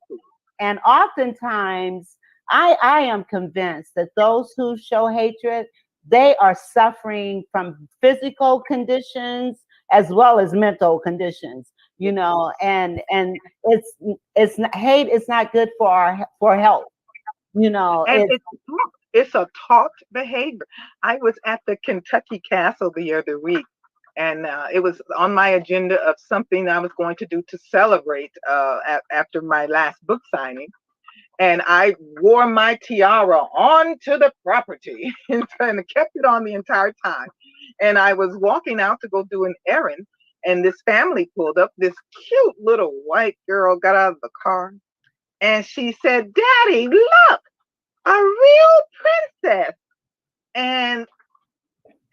I am convinced that those who show hatred, they are suffering from physical conditions as well as mental conditions, and hate is not good for health, And it's a taught behavior. I was at the Kentucky Castle the other week, and it was on my agenda of something I was going to do to celebrate after my last book signing. And I wore my tiara onto the property and kept it on the entire time. And I was walking out to go do an errand, and this family pulled up. This cute little white girl got out of the car, and she said, "Daddy, look, a real princess." And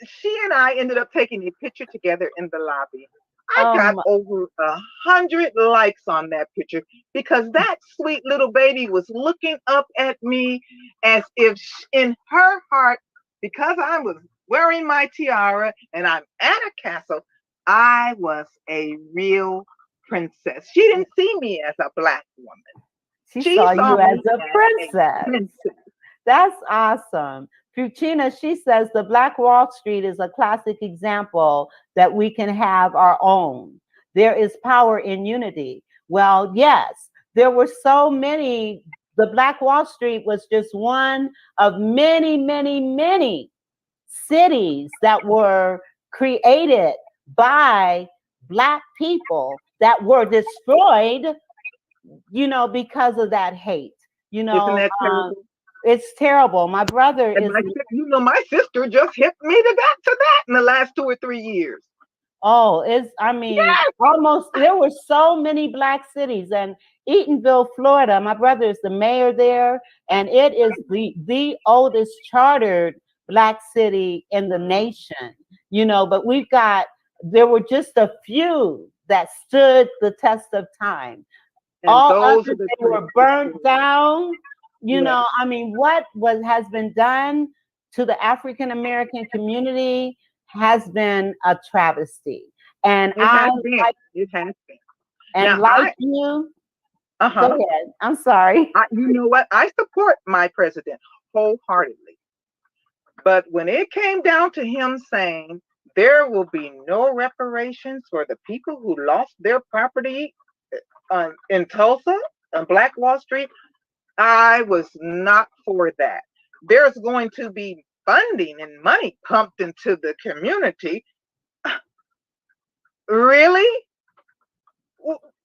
she and I ended up taking a picture together in the lobby. I got over 100 likes on that picture because that sweet little baby was looking up at me as if in her heart, because I was wearing my tiara and I'm at a castle, I was a real princess. She didn't see me as a Black woman. She saw you as me a princess. That's awesome. Fuchina, she says the Black Wall Street is a classic example that we can have our own. There is power in unity. Well, yes, there were so many. The Black Wall Street was just one of many, many, many cities that were created by Black people that were destroyed, because of that hate. Isn't that terrible? It's terrible. My brother and my sister just hit me to that in the last 2 or 3 years. Oh, almost, there were so many Black cities. And Eatonville, Florida, my brother is the mayor there, and it is the oldest chartered Black city in the nation, but there were just a few that stood the test of time. And All those are others, the they were types of burnt stories. down. Yes. I mean, what has been done to the African American community has been a travesty. And It has been. It has been. And Now, like you, go ahead. I'm sorry. You know what? I support my president wholeheartedly. But when it came down to him saying there will be no reparations for the people who lost their property in Tulsa on Black Wall Street, I was not for that. There's going to be funding and money pumped into the community. Really?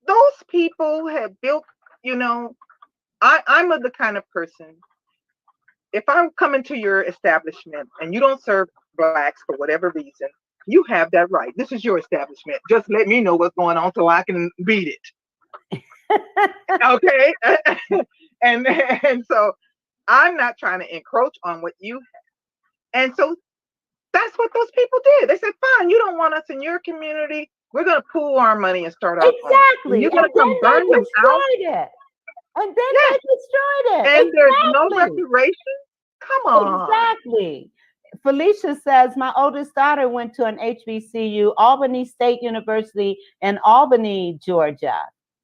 Those people have built, I'm of the kind of person, if I come into your establishment and you don't serve Blacks for whatever reason, you have that right. This is your establishment. Just let me know what's going on so I can beat it. Okay? and so I'm not trying to encroach on what you have. And so that's what those people did. They said, fine, you don't want us in your community. We're going to pool our money and start out. Exactly. You're going to come burn them out. And then they destroyed it. And there's no reparation? Come on. Exactly. Felicia says, my oldest daughter went to an HBCU, Albany State University in Albany, Georgia.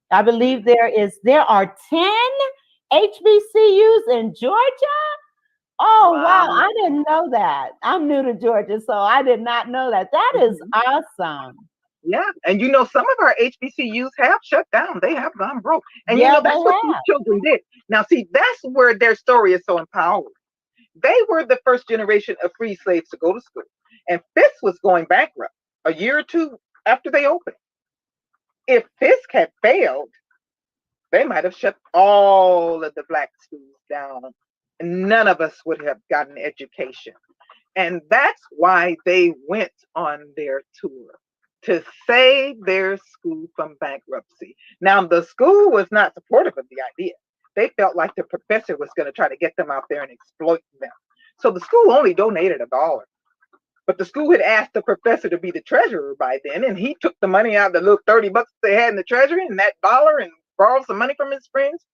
I believe there are 10 HBCUs in Georgia. Oh, wow. I didn't know that. I'm new to Georgia, so I did not know that. That is awesome. Yeah. And some of our HBCUs have shut down. They have gone broke. And that's what these children did. Now, see, that's where their story is so empowering. They were the first generation of free slaves to go to school. And Fisk was going bankrupt a year or two after they opened. If Fisk had failed, they might have shut all of the Black schools down. And none of us would have gotten education. And that's why they went on their tour, to save their school from bankruptcy. Now, the school was not supportive of the idea. They felt like the professor was going to try to get them out there and exploit them. So the school only donated $1. But the school had asked the professor to be the treasurer by then, and he took the money out of the little $30 they had in the treasury and that $1 and borrowed some money from his friends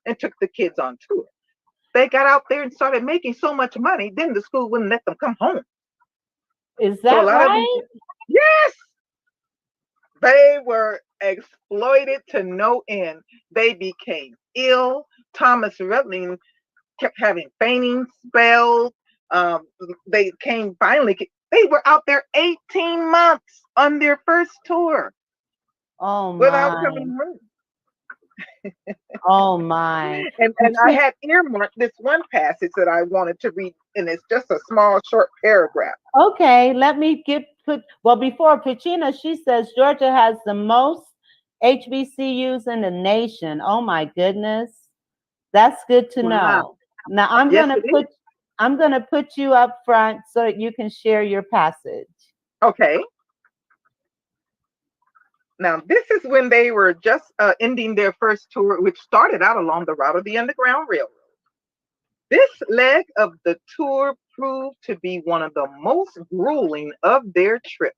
and took the kids on tour. They got out there and started making so much money, then the school wouldn't let them come home. Is that right? Yes! They were exploited to no end. They became ill. Thomas Rutling kept having fainting spells. They were out there 18 months on their first tour. Oh, my. Without coming home. Oh, my. And I had earmarked this one passage that I wanted to read, and it's just a small, short paragraph. Okay, let me before Pachina, she says Georgia has the most HBCUs in the nation. Oh my goodness. That's good to know. Now I'm gonna put you up front so that you can share your passage. Okay. Now this is when they were just ending their first tour, which started out along the route of the Underground Railroad. This leg of the tour proved to be one of the most grueling of their trips,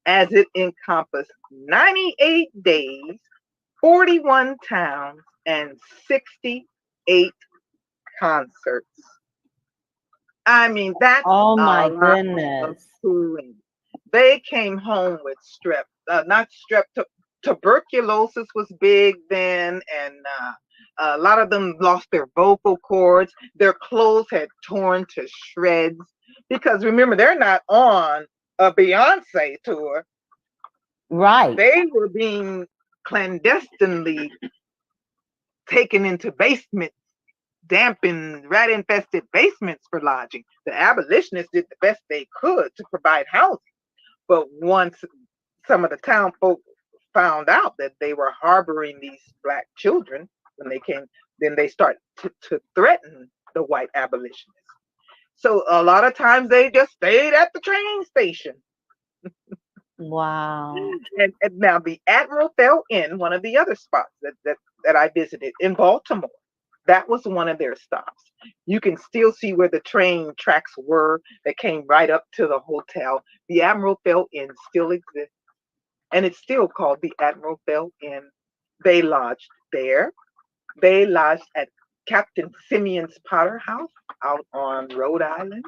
as it encompassed 98 days, 41 towns, and 68 concerts. I mean, that's oh my goodness. They came home with tuberculosis was big then, and a lot of them lost their vocal cords. Their clothes had torn to shreds because remember, they're not on a Beyonce tour. Right. They were being clandestinely taken into basements, damp and rat-infested basements for lodging. The abolitionists did the best they could to provide housing. But once some of the town folk found out that they were harboring these Black children when they came, then they started to threaten the white abolitionists. So a lot of times they just stayed at the train station. Wow. And now the Admiral fell in one of the other spots that I visited in Baltimore. That was one of their stops. You can still see where the train tracks were that came right up to the hotel. The Admiral Fell Inn still exists, and it's still called the Admiral Fell Inn. They lodged there. They lodged at Captain Simeon's Potter House out on Rhode Island,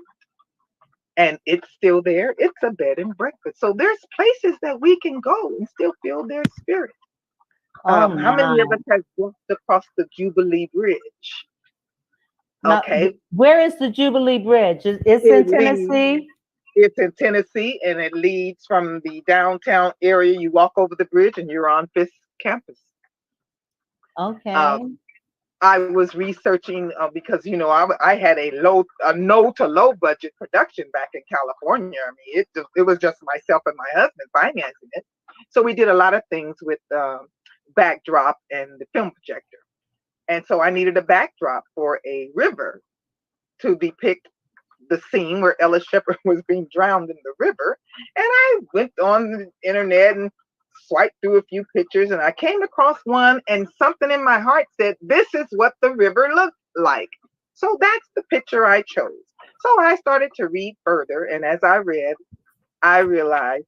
and it's still there. It's a bed and breakfast. So there's places that we can go and still feel their spirit. Oh How many of my. us have walked across the Jubilee Bridge? Now, Okay, where is the Jubilee Bridge? It's it in leads. Tennessee. It's in Tennessee, and it leads from the downtown area. You walk over the bridge, and you're on Fisk campus. Okay. I was researching because I had a no to low budget production back in California. I mean, it was just myself and my husband financing it. So we did a lot of things with backdrop and the film projector. And so I needed a backdrop for a river to depict the scene where Ella Shepherd was being drowned in the river. And I went on the internet and swiped through a few pictures, and I came across one, and something in my heart said, this is what the river looked like. So that's the picture I chose. So I started to read further, and as I read, I realized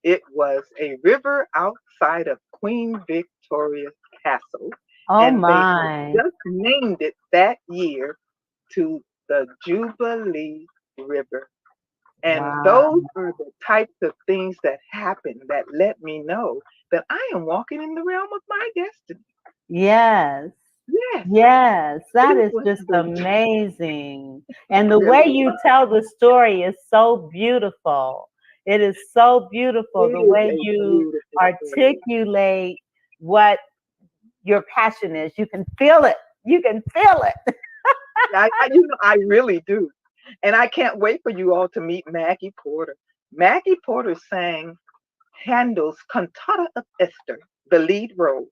it was a river outside of Queen Victoria's Castle. Oh And they had my. just named it that year to the Jubilee River. And Wow. those are the types of things that happen that let me know that I am walking in the realm of my destiny. Yes. Yes. Yes, that It is was just the amazing. And the way really you was. tell the story is so beautiful. It is so beautiful It the is way a you beautiful story. articulate what your passion is. You can feel it. You can feel it. I really do. And I can't wait for you all to meet Maggie Porter. Maggie Porter sang Handel's Cantata of Esther, the lead role.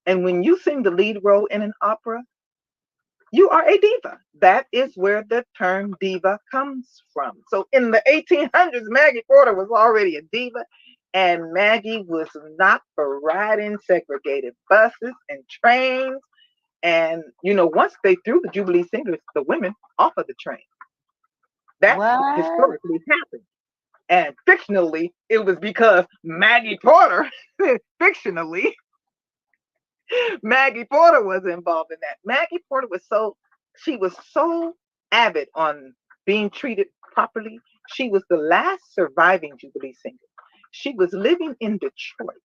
And when you sing the lead role in an opera, you are a diva. That is where the term diva comes from. So in the 1800s, Maggie Porter was already a diva, and Maggie was not for riding segregated buses and trains. And, once they threw the Jubilee Singers, the women, off of the train. That What? historically happened. And fictionally, it was because Maggie Porter, fictionally, Maggie Porter was involved in that. Maggie Porter was so avid on being treated properly. She was the last surviving Jubilee singer. She was living in Detroit.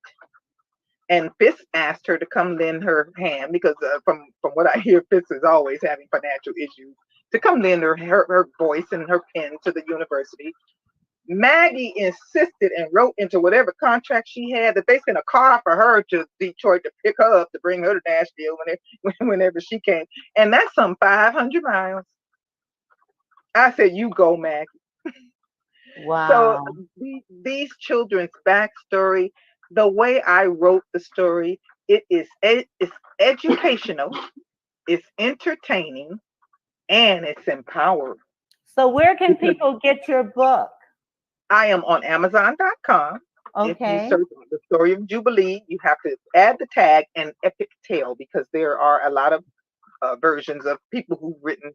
And Fisk asked her to come lend her hand because from what I hear, Fisk is always having financial issues, to come lend her voice and her pen to the university. Maggie insisted and wrote into whatever contract she had that they sent a car for her to Detroit to pick her up to bring her to Nashville whenever she came. And that's some 500 miles. I said, you go, Maggie. Wow. So these children's backstory, the way I wrote the story, it's educational, it's entertaining, and it's empowering. So where can people get your book? I am on Amazon.com. If you Okay. search the story of Jubilee, you have to add the tag and epic tale because there are a lot of versions of people who've written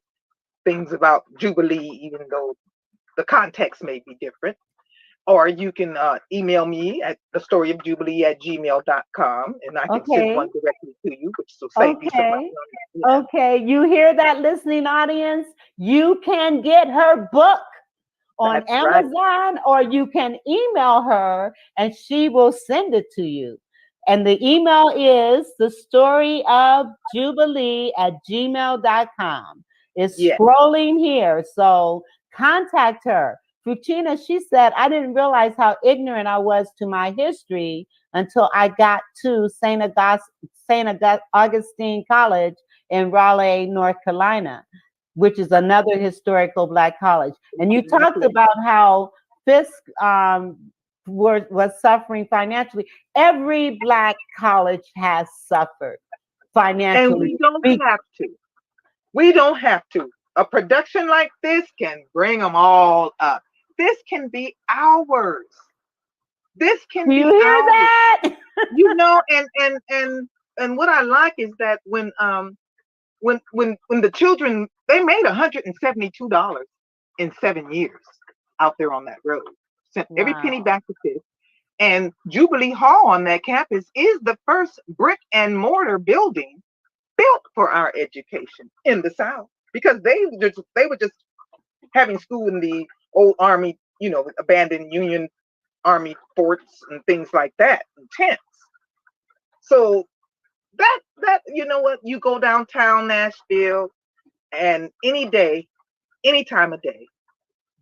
things about Jubilee, even though the context may be different. Or you can email me at thestoryofjubilee@gmail.com, and I can send Okay. one directly to you, which will save you some money. Okay. Okay. You hear that, listening audience? You can get her book on That's right. Amazon, or you can email her and she will send it to you. And the email is thestoryofjubilee@gmail.com. It's Yes. scrolling here, so contact her. Futina, she said, I didn't realize how ignorant I was to my history until I got to St. Augustine College in Raleigh, North Carolina, which is another historical Black college. And you talked about how Fisk was suffering financially. Every Black college has suffered financially. And we don't have to. We don't have to. A production like this can bring them all up. This can be ours. This can Do be you hear ours. that? And what I like is that when when the children, they made $172 in 7 years out there on that road. Sent every penny back to Fifth. And Jubilee Hall on that campus is the first brick and mortar building built for our education in the South, because they were just having school in the old Army, abandoned Union Army forts and things like that, and tents. So that you know what, you go downtown Nashville, and any day, any time of day,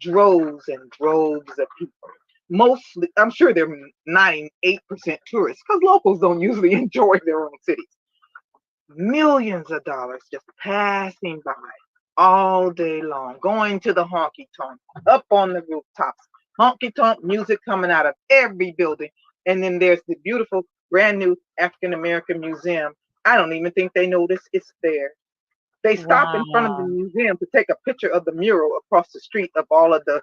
droves and droves of people. Mostly, I'm sure they're 98% tourists, because locals don't usually enjoy their own cities. Millions of dollars just passing by all day long, going to the honky tonk, up on the rooftops, honky tonk music coming out of every building. And then there's the beautiful brand new African American Museum. I don't even think they notice it's there. They stop in front of the museum to take a picture of the mural across the street of all of the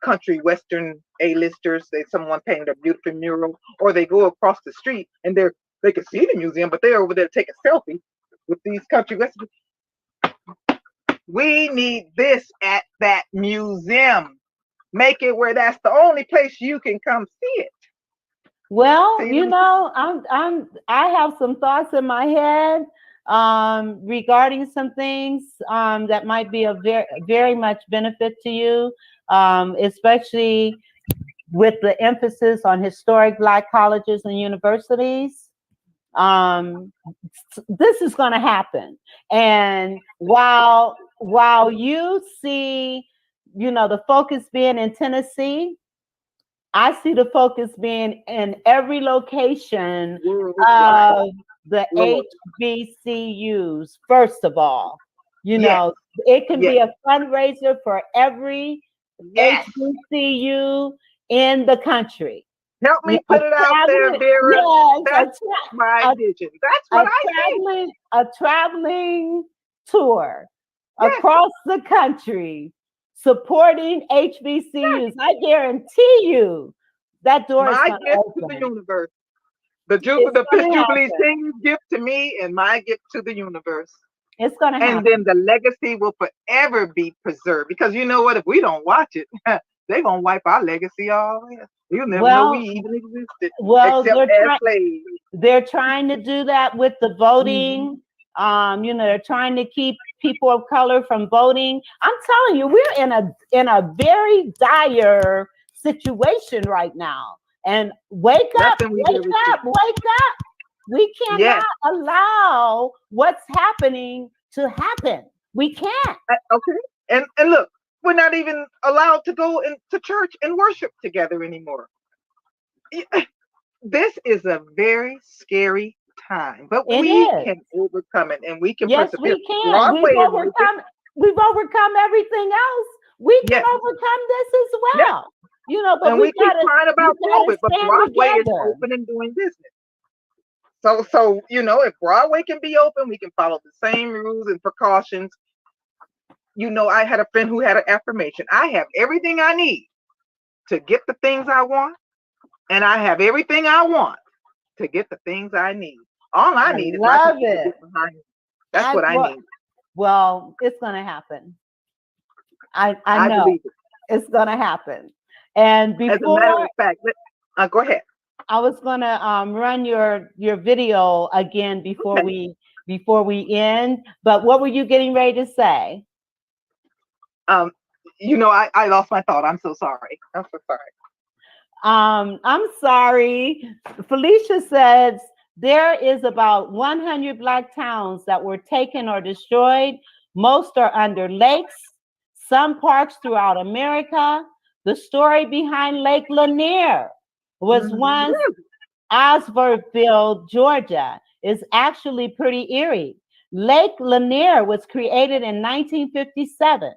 country western A-listers. Someone painted a beautiful mural, or they go across the street and they can see the museum, but they're over there to take a selfie with these country western. We need this at that museum. Make it where that's the only place you can come see it. Well, I have some thoughts in my head regarding some things that might be of very much benefit to you, especially with the emphasis on historic Black colleges and universities. This is going to happen. And while you see, the focus being in Tennessee, I see the focus being in every location of the HBCUs. First of all, it can be a fundraiser for every HBCU in the country. Help me put it out there, Vera. That's my vision. That's what I think. A traveling tour across the country supporting HBCUs. I guarantee you that door is going to open. To the universe. The Fifth Jubilee Singers gift to me, and my gift to the universe. It's going to happen. And then the legacy will forever be preserved. Because you know what? If we don't watch it, they're going to wipe our legacy all in. You'll never know we even existed. Well, slaves. They're trying to do that with the voting. They're trying to keep people of color from voting. I'm telling you, we're in a very dire situation right now. And wake up. We cannot allow what's happening to happen. We can't. Okay. And look, we're not even allowed to go into church and worship together anymore. This is a very scary time, but we can overcome it, and we can persevere. We can. We've overcome everything else. We can overcome this as well. But and we keep crying about COVID, but Broadway is open and doing business. So if Broadway can be open, we can follow the same rules and precautions. I had a friend who had an affirmation. I have everything I need to get the things I want, and I have everything I want to get the things I need. All I need is my people to get behind me. That's what I need. Well, it's going to happen. I know believe it's going to happen. And before, as a matter of fact, go ahead. I was going to run your video again before we end. But what were you getting ready to say? I lost my thought. I'm so sorry. I'm so sorry. I'm sorry. Felicia says there is about 100 Black towns that were taken or destroyed. Most are under lakes, some parks throughout America. The story behind Lake Lanier was once Osborneville, Georgia, is actually pretty eerie. Lake Lanier was created in 1957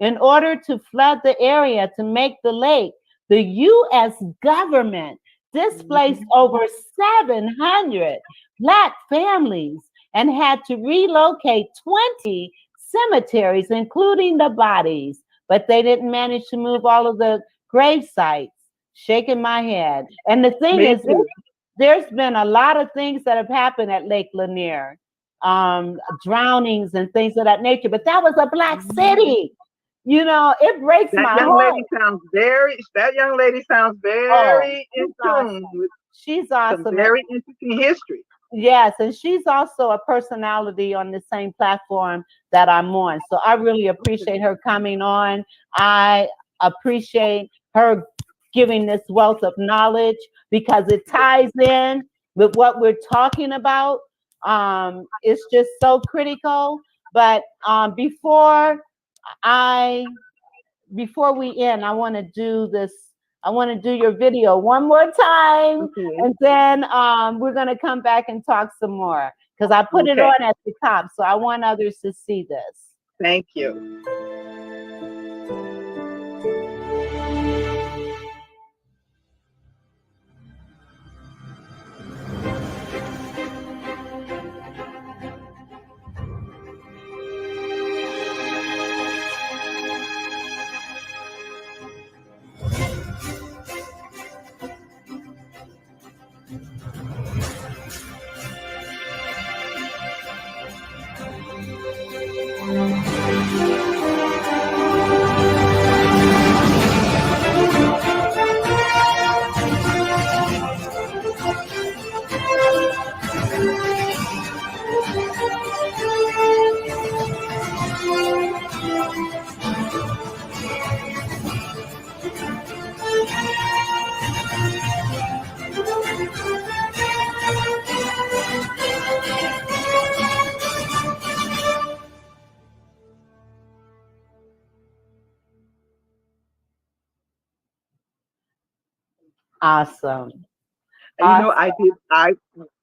in order to flood the area to make the lake. The U.S. government displaced over 700 Black families and had to relocate 20 cemeteries, including the bodies, but they didn't manage to move all of the grave sites. Shaking my head. And the thing is, there's been a lot of things that have happened at Lake Lanier. drownings and things of that nature. But that was a black city. You know, it breaks That my young heart. lady sounds very. That young lady sounds Oh, very in she's tune awesome. with She's some awesome. very interesting history. Yes, and she's also a personality on the same platform that I'm on. So I really appreciate her coming on. I appreciate her giving this wealth of knowledge because it ties in with what we're talking about. It's just so critical. But before we end, I want to do this. I want to do your video one more time, and then we're going to come back and talk some more because I put it on at the top, so I want others to see this. Thank you. Awesome. You know, I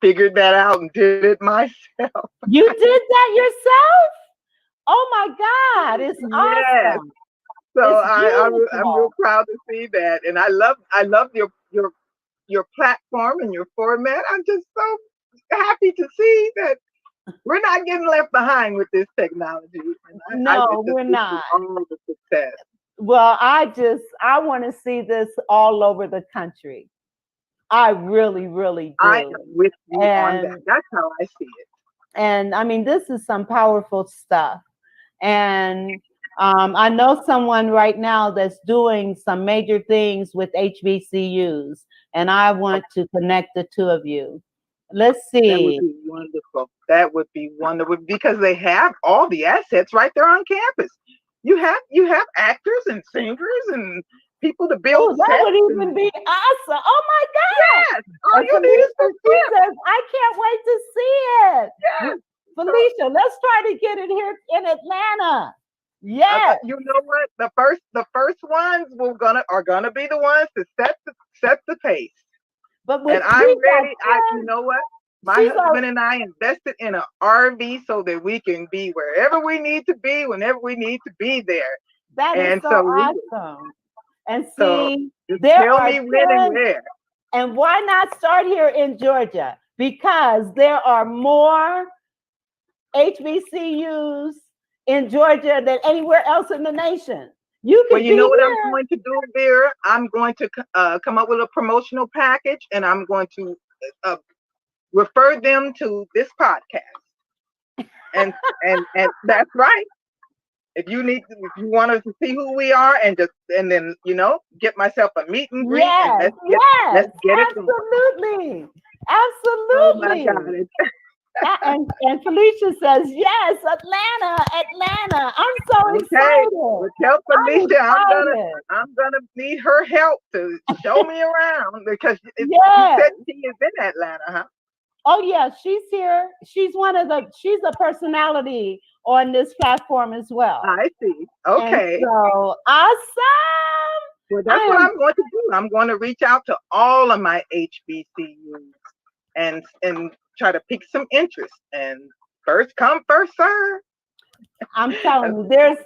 figured that out and did it myself. You did that yourself? Oh my God, it's Yes. awesome. So It's I'm beautiful. real proud to see that, and I love your platform and your format. I'm just so happy to see that we're not getting left behind with this technology. And I No, just we're wish you not. all the success. Well, I want to see this all over the country. I really, really do. I am with you on that. That's how I see it. And I mean, this is some powerful stuff. And I know someone right now that's doing some major things with HBCUs, and I want to connect the two of you. Let's That would see. be wonderful. That would be wonderful because they have all the assets right there on campus. You have actors and singers and people to build Oh, that sets. would even be awesome. Oh my God. Yes. All And you need is Felicia, some she script. says, I can't wait to see it. Yes. Felicia, let's try to get it here in Atlanta. Yes. You know what? The first ones are gonna be the ones to set the pace. But and I'm ready. You know what? My husband and I invested in an RV so that we can be wherever we need to be, whenever we need to be there. That is so awesome. And see, there tell are me when and where. And why not start here in Georgia? Because there are more HBCUs in Georgia than anywhere else in the nation. You can you know what here. I'm going to do, Vera? I'm going to come up with a promotional package, and I'm going to refer them to this podcast. And that's right. If you want us to see who we are, and then get myself a meet and greet, and let's get it going. Absolutely. Oh my God. And Felicia says, yes, Atlanta. I'm so excited. Well, tell Felicia I'm gonna need her help to show me around because you said she is in Atlanta, huh? Oh yeah, she's here. She's a personality on this platform as well. I see. Okay. And so awesome. Well, that's what I'm going to do. I'm going to reach out to all of my HBCUs and try to pick some interest. And first come, first serve. I'm telling you,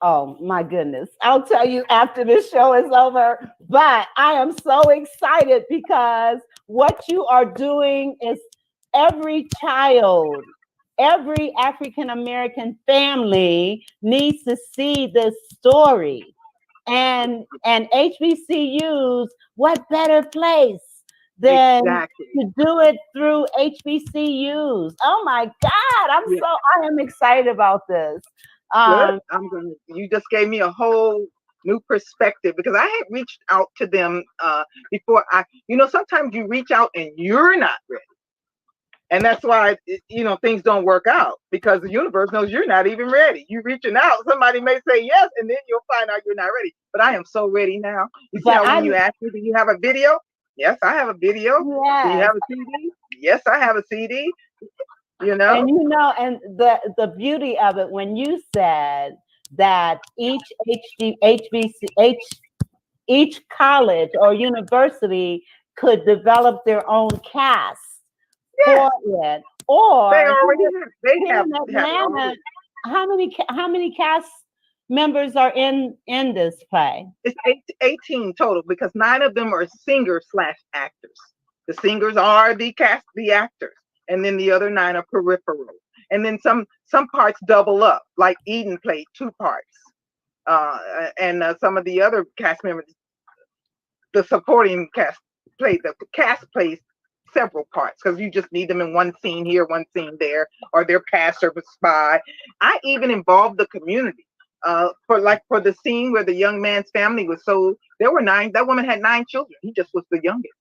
oh my goodness. I'll tell you after this show is over. But I am so excited because what you are doing is every child, every African American family needs to see this story. And HBCUs, what better place than Exactly. to do it through HBCUs. Oh my God, I am excited about this. Good. You just gave me a whole new perspective because I had reached out to them before sometimes you reach out and you're not ready. And that's why, things don't work out because the universe knows you're not even ready. You reaching out, somebody may say yes, and then you'll find out you're not ready. But I am so ready now. You see how when you ask me, do you have a video? Yes, I have a video. Yes. Do you have a CD? Yes, I have a CD. And and the beauty of it when you said that each college or university could develop their own cast for it, or they have Atlanta. How many cast members are in this play? It's 18 total because 9 of them are singers/actors. The singers are the actors, and then the other 9 are peripheral. And then some parts double up, like Eden played 2 parts, and some of the other cast members, the supporting cast the cast plays several parts because you just need them in one scene here, one scene there, or their pastor or spy. I even involved the community for the scene where the young man's family was there were 9. That woman had 9 children. He just was the youngest.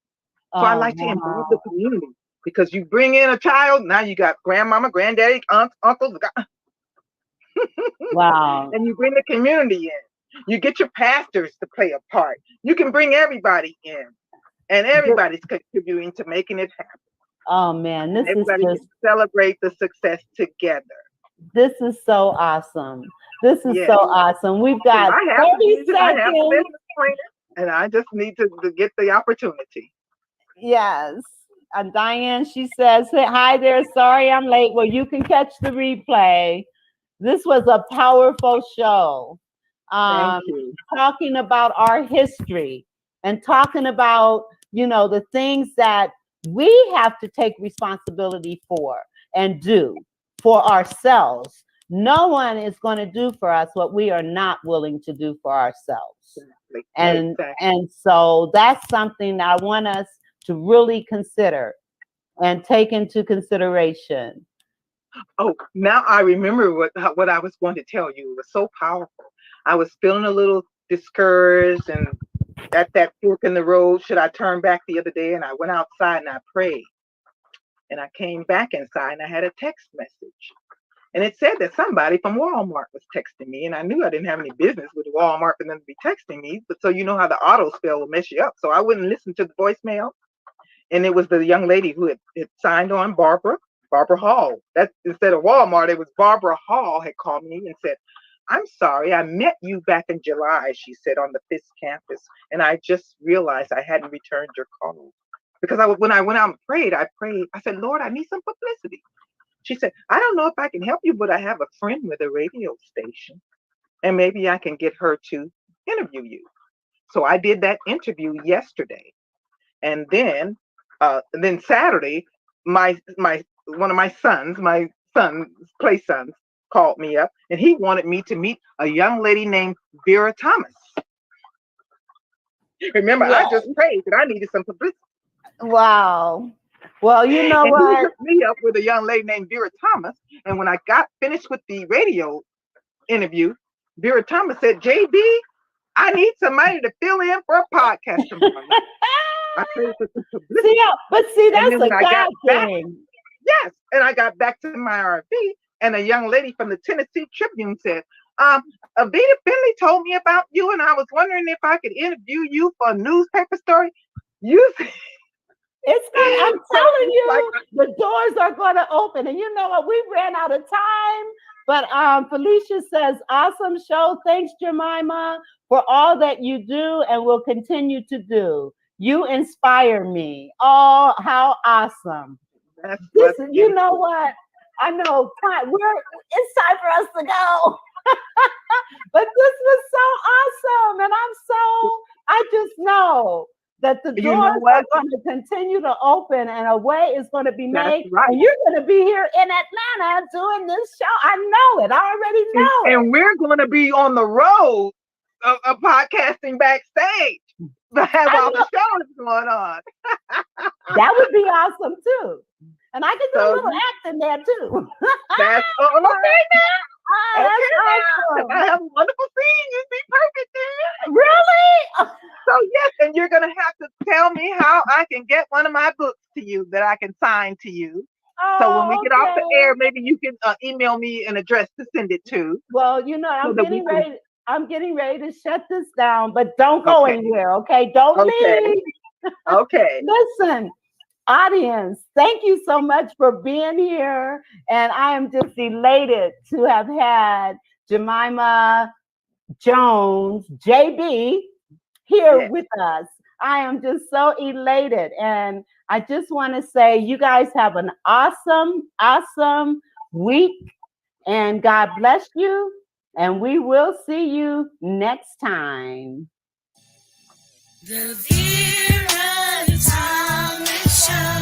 So I like to involve the community because you bring in a child, now you got grandmama, granddaddy, aunts, uncles. Wow. And you bring the community in. You get your pastors to play a part. You can bring everybody in, and everybody's contributing to making it happen. Oh man, Everybody can celebrate the success together. This is so awesome. This is so awesome. We've got 30 seconds. I have a business plan, and I just need to get the opportunity. Yes. And Diane, she says, hi there. Sorry I'm late. Well, you can catch the replay. This was a powerful show. Thank you. Talking about our history and talking about, the things that we have to take responsibility for and do for ourselves. No one is going to do for us what we are not willing to do for ourselves. And so that's something that I want us to really consider and take into consideration. Oh, now I remember what I was going to tell you. It was so powerful. I was feeling a little discouraged and at that fork in the road. Should I turn back the other day? And I went outside and I prayed. And I came back inside and I had a text message. And it said that somebody from Walmart was texting me. And I knew I didn't have any business with Walmart for them to be texting me. But so you know how the auto spell will mess you up. So I wouldn't listen to the voicemail. And it was the young lady who had signed on, Barbara Hall. That instead of Walmart, it was Barbara Hall had called me and said, I'm sorry, I met you back in July, she said, on the Fisk campus. And I just realized I hadn't returned your call. Because when I went out and prayed, I said, Lord, I need some publicity. She said, I don't know if I can help you, but I have a friend with a radio station. And maybe I can get her to interview you. So I did that interview yesterday. And then Saturday, one of my son's play sons, called me up and he wanted me to meet a young lady named Vera Thomas. Remember, I just prayed that I needed some publicity. Wow. Well, you know and what? He hooked me up with a young lady named Vera Thomas. And when I got finished with the radio interview, Vera Thomas said, JB, I need somebody to fill in for a podcast tomorrow. I prayed for some publicity. See, that's a God thing. Yes. And I got back to my RV and a young lady from the Tennessee Tribune said, Avita Finley told me about you and I was wondering if I could interview you for a newspaper story. It's going I'm telling you, the doors are going to open. And you know what? We ran out of time. But Felicia says, awesome show. Thanks, Jemima, for all that you do and will continue to do. You inspire me. Oh, how awesome. You know what? I know it's time for us to go. But this was so awesome. And I just know that the doors are going to continue to open and a way is going to be made. Right. And you're going to be here in Atlanta doing this show. I know it. I already know it. And we're going to be on the road of podcasting backstage. Have all the shows going on. That would be awesome too. And I can do a So little acting there too. that's okay now. Oh, Okay that's now. 'Cause awesome. I have a wonderful scene. You'd be perfect there. Really? So yes, and you're gonna have to tell me how I can get one of my books to you that I can sign to you. So when we Oh, get off the air, okay. maybe you can email me an address to send it to, Well, you know, so that we can. I'm getting ready to shut this down, but don't go Okay. anywhere, okay? Don't Okay. leave. Okay. Listen, audience, thank you so much for being here. And I am just elated to have had Jemima Jones, JB, here Yes. with us. I am just so elated. And I just want to say, you guys have an awesome, awesome week. And God bless you. And we will see you next time. The Vera Thomas Show.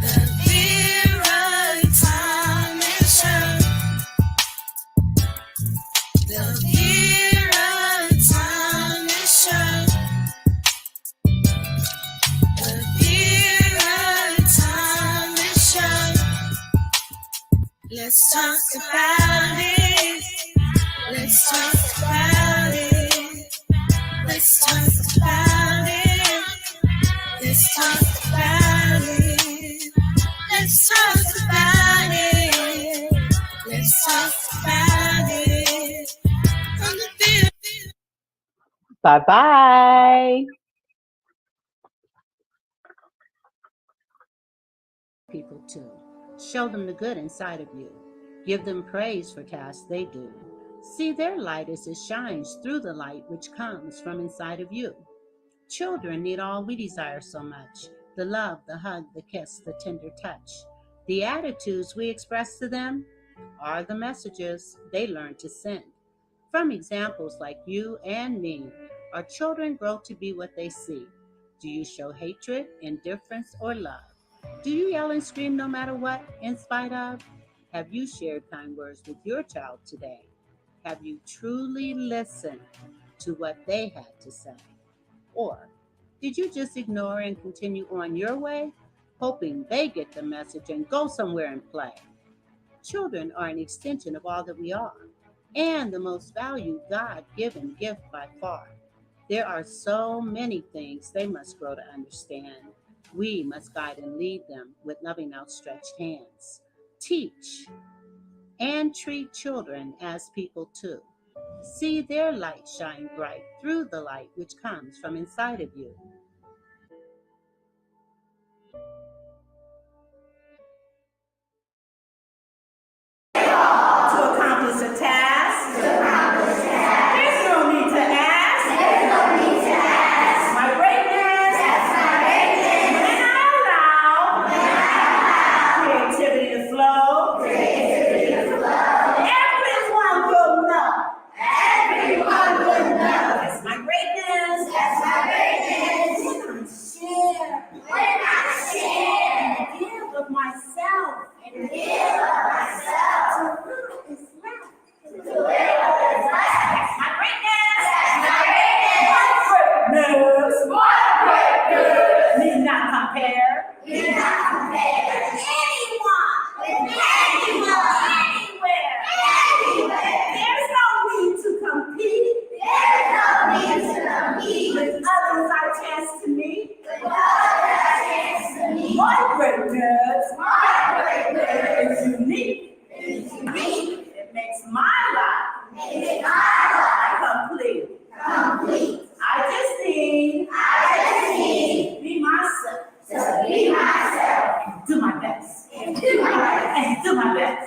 The Vera Thomas Show. The Vera Thomas Show. The Vera Thomas Show. Let's talk about it. Let's talk about it. Let's talk about it. Let's talk about it. Let's talk about it. Let's talk about it. On the field. Bye-bye. People too. Show them the good inside of you. Give them praise for tasks they do. See their light as it shines through the light which comes from inside of you. Children need all we desire so much: the love, the hug, the kiss, the tender touch. The attitudes we express to them are the messages they learn to send. From examples like you and me, our children grow to be what they see. Do you show hatred, indifference, or love? Do you yell and scream no matter what, in spite of? Have you shared kind words with your child today? Have you truly listened to what they had to say? Or did you just ignore and continue on your way, hoping they get the message and go somewhere and play? Children are an extension of all that we are, and the most valued God-given gift by far. There are so many things they must grow to understand. We must guide and lead them with loving outstretched hands. Teach and treat children as people too. See their light shine bright through the light which comes from inside of you. To accomplish a task. There's no need to ask. My greatness. When I allow creativity to flow. Everyone will know. That's my greatness. When I share. Give of myself. To who is left. That's my greatness. What greatness. Need not compare. Anyone. Anywhere. There's no need to compete. With others I chance to meet. My greatness is unique. It makes my life complete. I just need be myself. Do my best. And do my best.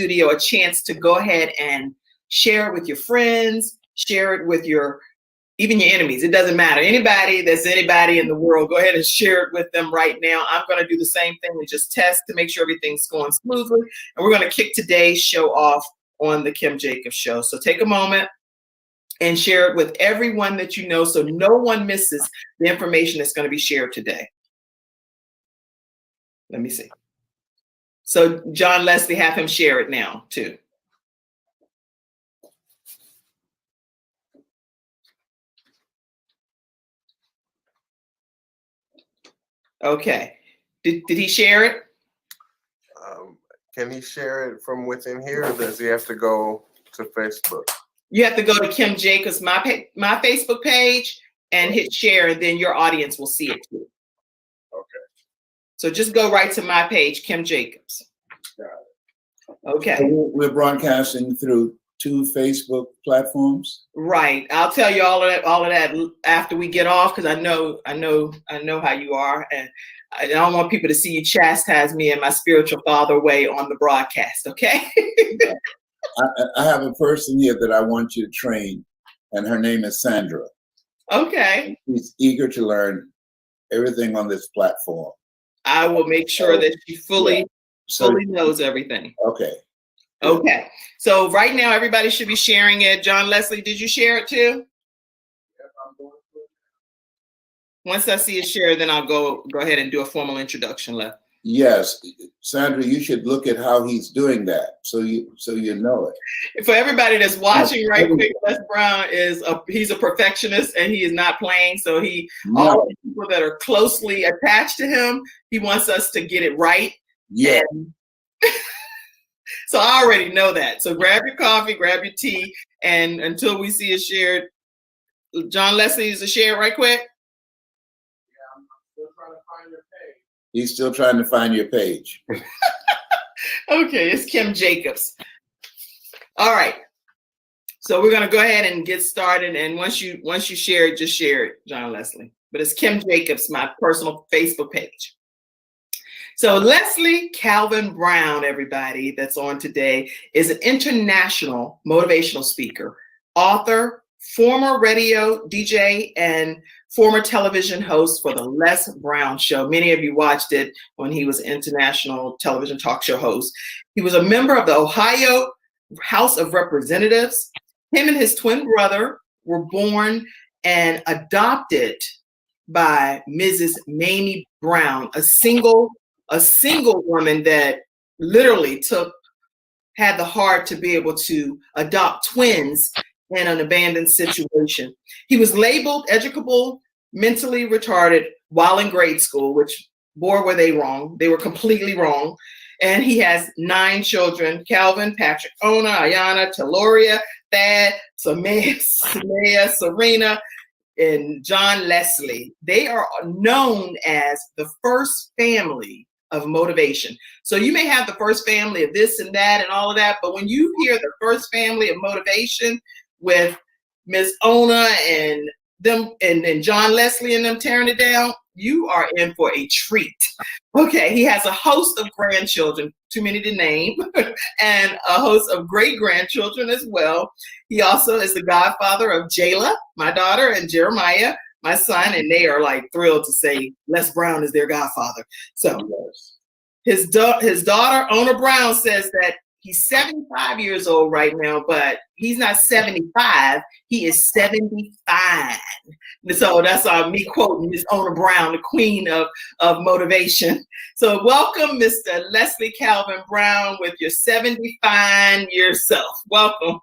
studio a chance to go ahead and share it with your friends, share it with even your enemies. It doesn't matter. Anybody in the world, go ahead and share it with them right now. I'm going to do the same thing and just test to make sure everything's going smoothly. And we're going to kick today's show off on the Kim Jacobs Show. So take a moment and share it with everyone that you know so no one misses the information that's going to be shared today. Let me see. So John Leslie, have him share it now too. Okay. Did he share it? Can he share it from within here, or does he have to go to Facebook? You have to go to Kim Jacobs, my Facebook page, and hit share, and then your audience will see it too. Okay. So just go right to my page, Kim Jacobs. Okay. So we're broadcasting through 2 Facebook platforms. Right. I'll tell you all of that after we get off, because I know how you are, and I don't want people to see you chastise me in my spiritual father way on the broadcast. Okay. I have a person here that I want you to train, and her name is Sandra. Okay. She's eager to learn everything on this platform. I will make sure that she fully knows everything. Okay. Okay. So right now, everybody should be sharing it. John Leslie, did you share it too? Once I see it shared, then I'll go ahead and do a formal introduction left. Yes, Sandra, you should look at how he's doing that, so you know it. For everybody that's watching right quick, Les Brown he's a perfectionist, and he is not playing. So all the people that are closely attached to him, he wants us to get it right. Yeah. So I already know that. So grab your coffee, grab your tea, and until we see it shared, John Leslie, is it shared right quick? He's still trying to find your page. Okay, it's Kim Jacobs. All right. So we're gonna go ahead and get started. And once you share it, just share it, John Leslie. But it's Kim Jacobs, my personal Facebook page. So Leslie Calvin Brown, everybody that's on today, is an international motivational speaker, author, former radio DJ, and former television host for the Les Brown Show. Many of you watched it when he was an international television talk show host. He was a member of the Ohio House of Representatives. Him and his twin brother were born and adopted by Mrs. Mamie Brown, a single woman that literally had the heart to be able to adopt twins in an abandoned situation. He was labeled educable, mentally retarded while in grade school, which, boy, were they wrong. They were completely wrong. And he has 9 children: Calvin, Patrick, Ona, Ayana, Teloria, Thad, Samaya, Serena, and John Leslie. They are known as the first family of motivation. So you may have the first family of this and that and all of that, but when you hear the first family of motivation with Miss Ona and them and John Leslie and them tearing it down, you are in for a treat. Okay, he has a host of grandchildren, too many to name, and a host of great-grandchildren as well. He also is the godfather of Jayla, my daughter, and Jeremiah, my son, and they are like thrilled to say Les Brown is their godfather. So his daughter, Ona Brown, says that he's 75 years old right now, but he's not 75, he is 75. So that's me quoting Miss Ona Brown, the queen of motivation. So welcome, Mr. Leslie Calvin Brown, with your 75 yourself. Welcome.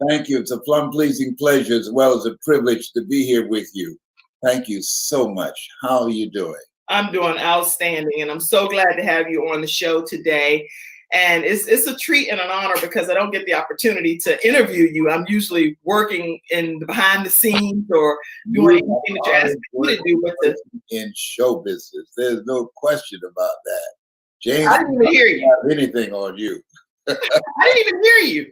Thank you. It's a plum-pleasing pleasure as well as a privilege to be here with you. Thank you so much. How are you doing? I'm doing outstanding, and I'm so glad to have you on the show today. And it's a treat and an honor because I don't get the opportunity to interview you. I'm usually working behind the scenes or doing anything that you ask me to do. In show business, there's no question about that. James, I didn't even hear you. Have anything on you? I didn't even hear you.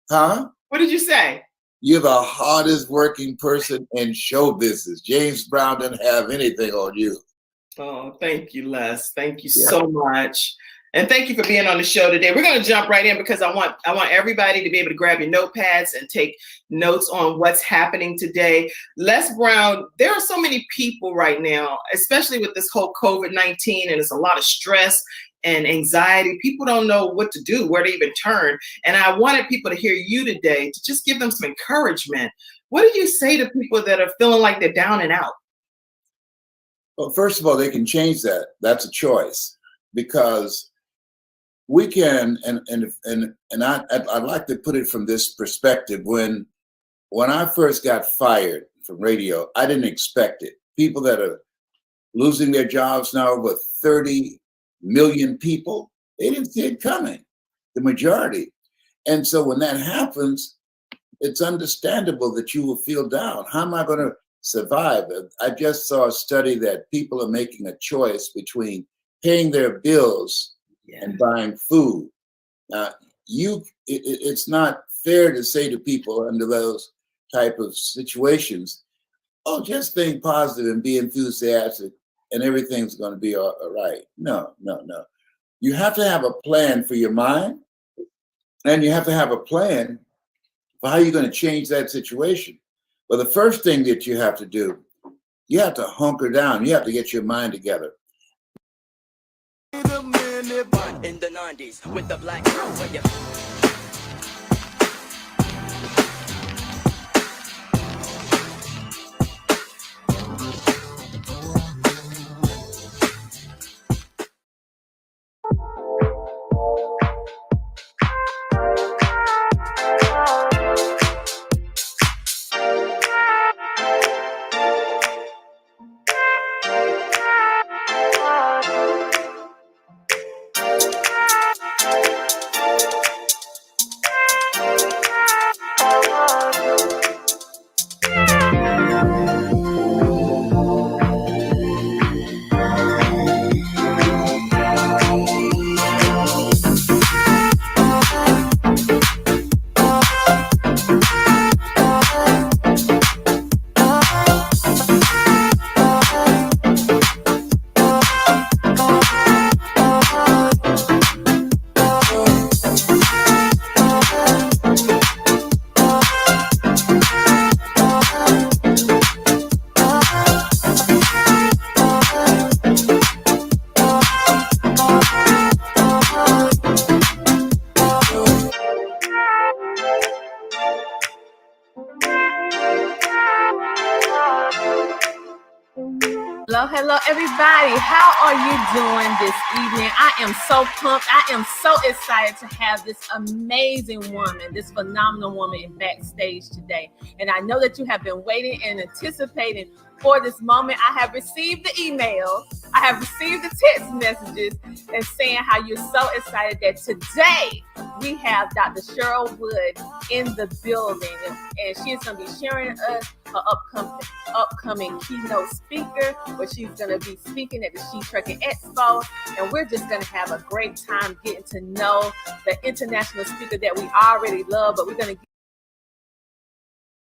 Huh? What did you say? You're the hardest working person in show business. James Brown didn't have anything on you. Oh, thank you, Les. Thank you so much. And thank you for being on the show today. We're going to jump right in because I want everybody to be able to grab your notepads and take notes on what's happening today. Les Brown, there are so many people right now, especially with this whole COVID-19, and it's a lot of stress and anxiety. People don't know what to do, where to even turn. And I wanted people to hear you today to just give them some encouragement. What do you say to people that are feeling like they're down and out? Well, first of all, they can change that. That's a choice, because we can, and I'd like to put it from this perspective. When I first got fired from radio, I didn't expect it. People that are losing their jobs now, over 30 million people, they didn't see it coming, the majority. And so when that happens, it's understandable that you will feel down. How am I going to survive? I just saw a study that people are making a choice between paying their bills and buying food. Now, it's not fair to say to people under those type of situations, oh, just think positive and be enthusiastic and everything's going to be all right. No. You have to have a plan for your mind, and you have to have a plan for how you're going to change that situation. Well, the first thing that you have to do, you have to hunker down. You have to get your mind together. In the 90s with the black Hello, everybody. How are you doing this evening? I am so pumped. I am so excited to have this amazing woman, this phenomenal woman in backstage today. And I know that you have been waiting and anticipating for this moment. I have received the emails. I have received the text messages and saying how you're so excited that today we have Dr. Cheryl Wood in the building. And she's going to be sharing us her upcoming keynote speaker, where she's going to be speaking at the She Trucking Expo. And we're just going to have a great time getting to know the international speaker that we already love, but we're going to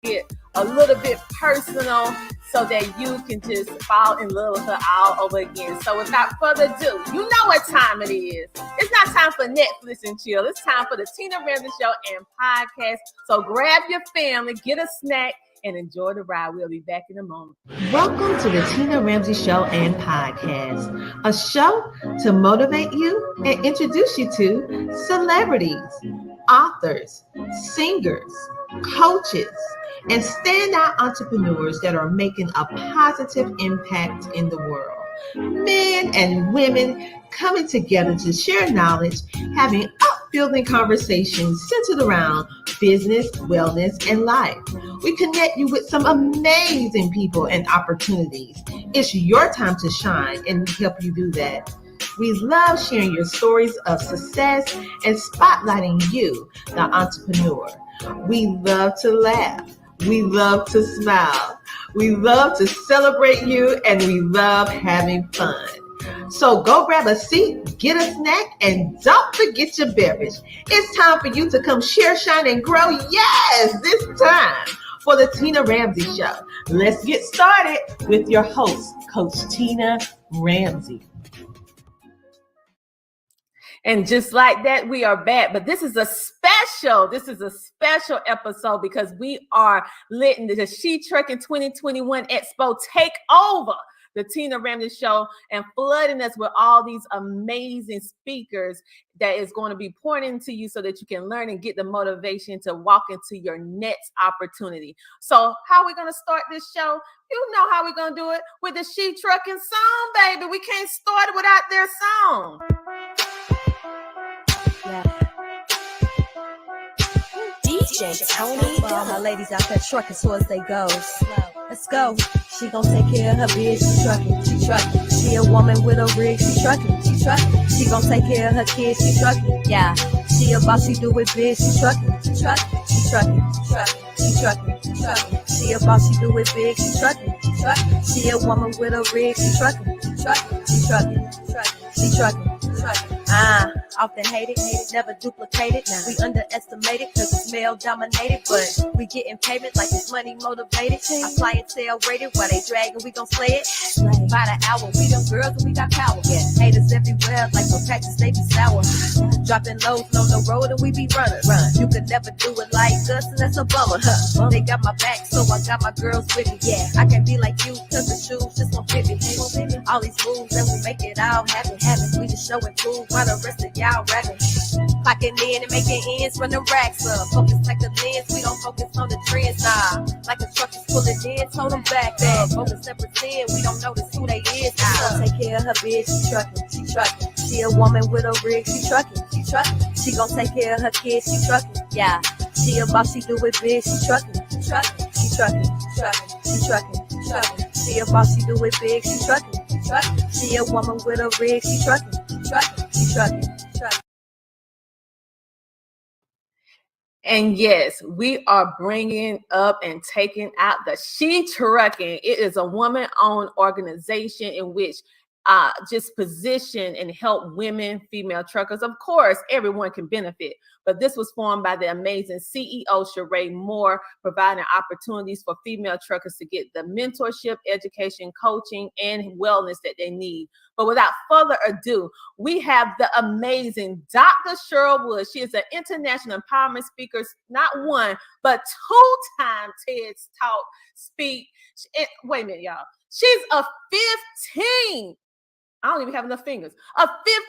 get a little bit personal so that you can just fall in love with her all over again. So without further ado, you know what time it is. It's not time for Netflix and chill. It's time for the Tina Ramsey Show and podcast. So grab your family, get a snack, and enjoy the ride. We'll be back in a moment. Welcome to the Tina Ramsey Show and podcast, a show to motivate you and introduce you to celebrities, authors, singers, coaches, and standout entrepreneurs that are making a positive impact in the world. Men and women coming together to share knowledge, having up-building conversations centered around business, wellness, and life. We connect you with some amazing people and opportunities. It's your time to shine, and we help you do that. We love sharing your stories of success and spotlighting you, the entrepreneur. We love to laugh. We love to smile. We love to celebrate you, and we love having fun. So go grab a seat, get a snack, and don't forget your beverage. It's time for you to come share, shine, and grow. Yes, this time for the Tina Ramsey Show. Let's get started with your host, Coach Tina Ramsey. And just like that, we are back. But this is a special episode because we are letting the She Trucking 2021 Expo take over the Tina Ramsey Show and flooding us with all these amazing speakers that is going to be pouring into you so that you can learn and get the motivation to walk into your next opportunity. So how are we going to start this show? You know how we're going to do it, with the She Trucking song, baby. We can't start it without their song. DJ Tony, for all my ladies out there trucking towards they goals. Let's go. She gon' take care of her bitch. She trucking. She a woman with a rig. She trucking. She gon' take care of her kids. She trucking. Yeah. She a boss. She do it big. She trucking. She trucking. She a boss. She do it big. She trucking. She a woman with a rig. She trucking. She trucking. Often hated, never duplicated. We underestimated cause it's male dominated, but we getting payment like it's money motivated. Our clientele rated while they dragging, we gon' slay it. By the hour, we them girls and we got power. Haters everywhere like for practice they be sour. Dropping lows on the road and we be running. You could never do it like us and that's a bummer. They got my back so I got my girls with me. I can't be like you cause the shoes just won't fit me. All these moves and we make it all happen. We just show and prove while the rest of y'all rapping. Clocking in and making ends when the racks up. Focus like a lens, we don't focus on the trends. Like a truck is pulling in, hold them back up. Focus and pretend we don't notice who they is. She gon' take care of her bitch, she trucking. She a woman with a rig, she trucking. She gon' take care of her kids, she trucking. Yeah, she a boss, she do it big, she trucking. She trucking. She a boss, she do it big, she trucking. She a woman with a rig, she trucking. She trucking. And yes, we are bringing up and taking out the She Trucking. It is a woman-owned organization in which just position and help women, female truckers. Of course, everyone can benefit, but this was formed by the amazing CEO, Sheree Moore, providing opportunities for female truckers to get the mentorship, education, coaching, and wellness that they need. But without further ado, we have the amazing Dr. Cheryl Wood. She is an international empowerment speaker, not one, but 2-time TEDx Talk speak. Wait a minute, y'all. She's a 15. I don't even have enough fingers. A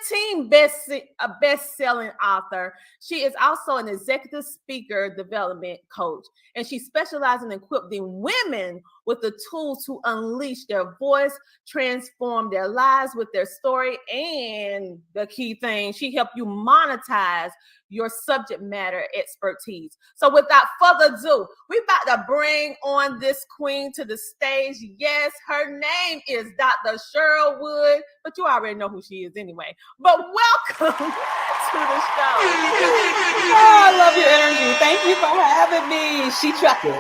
15 best-selling author. She is also an executive speaker development coach, and she specializes in equipping women with the tools to unleash their voice, transform their lives with their story, and the key thing, she helps you monetize your subject matter expertise. So without further ado, we're about to bring on this queen to the stage. Yes, her name is Dr. Cheryl Wood, but you already know who she is anyway. But welcome to the show. Oh, I love your energy. Thank you for having me. She trucking.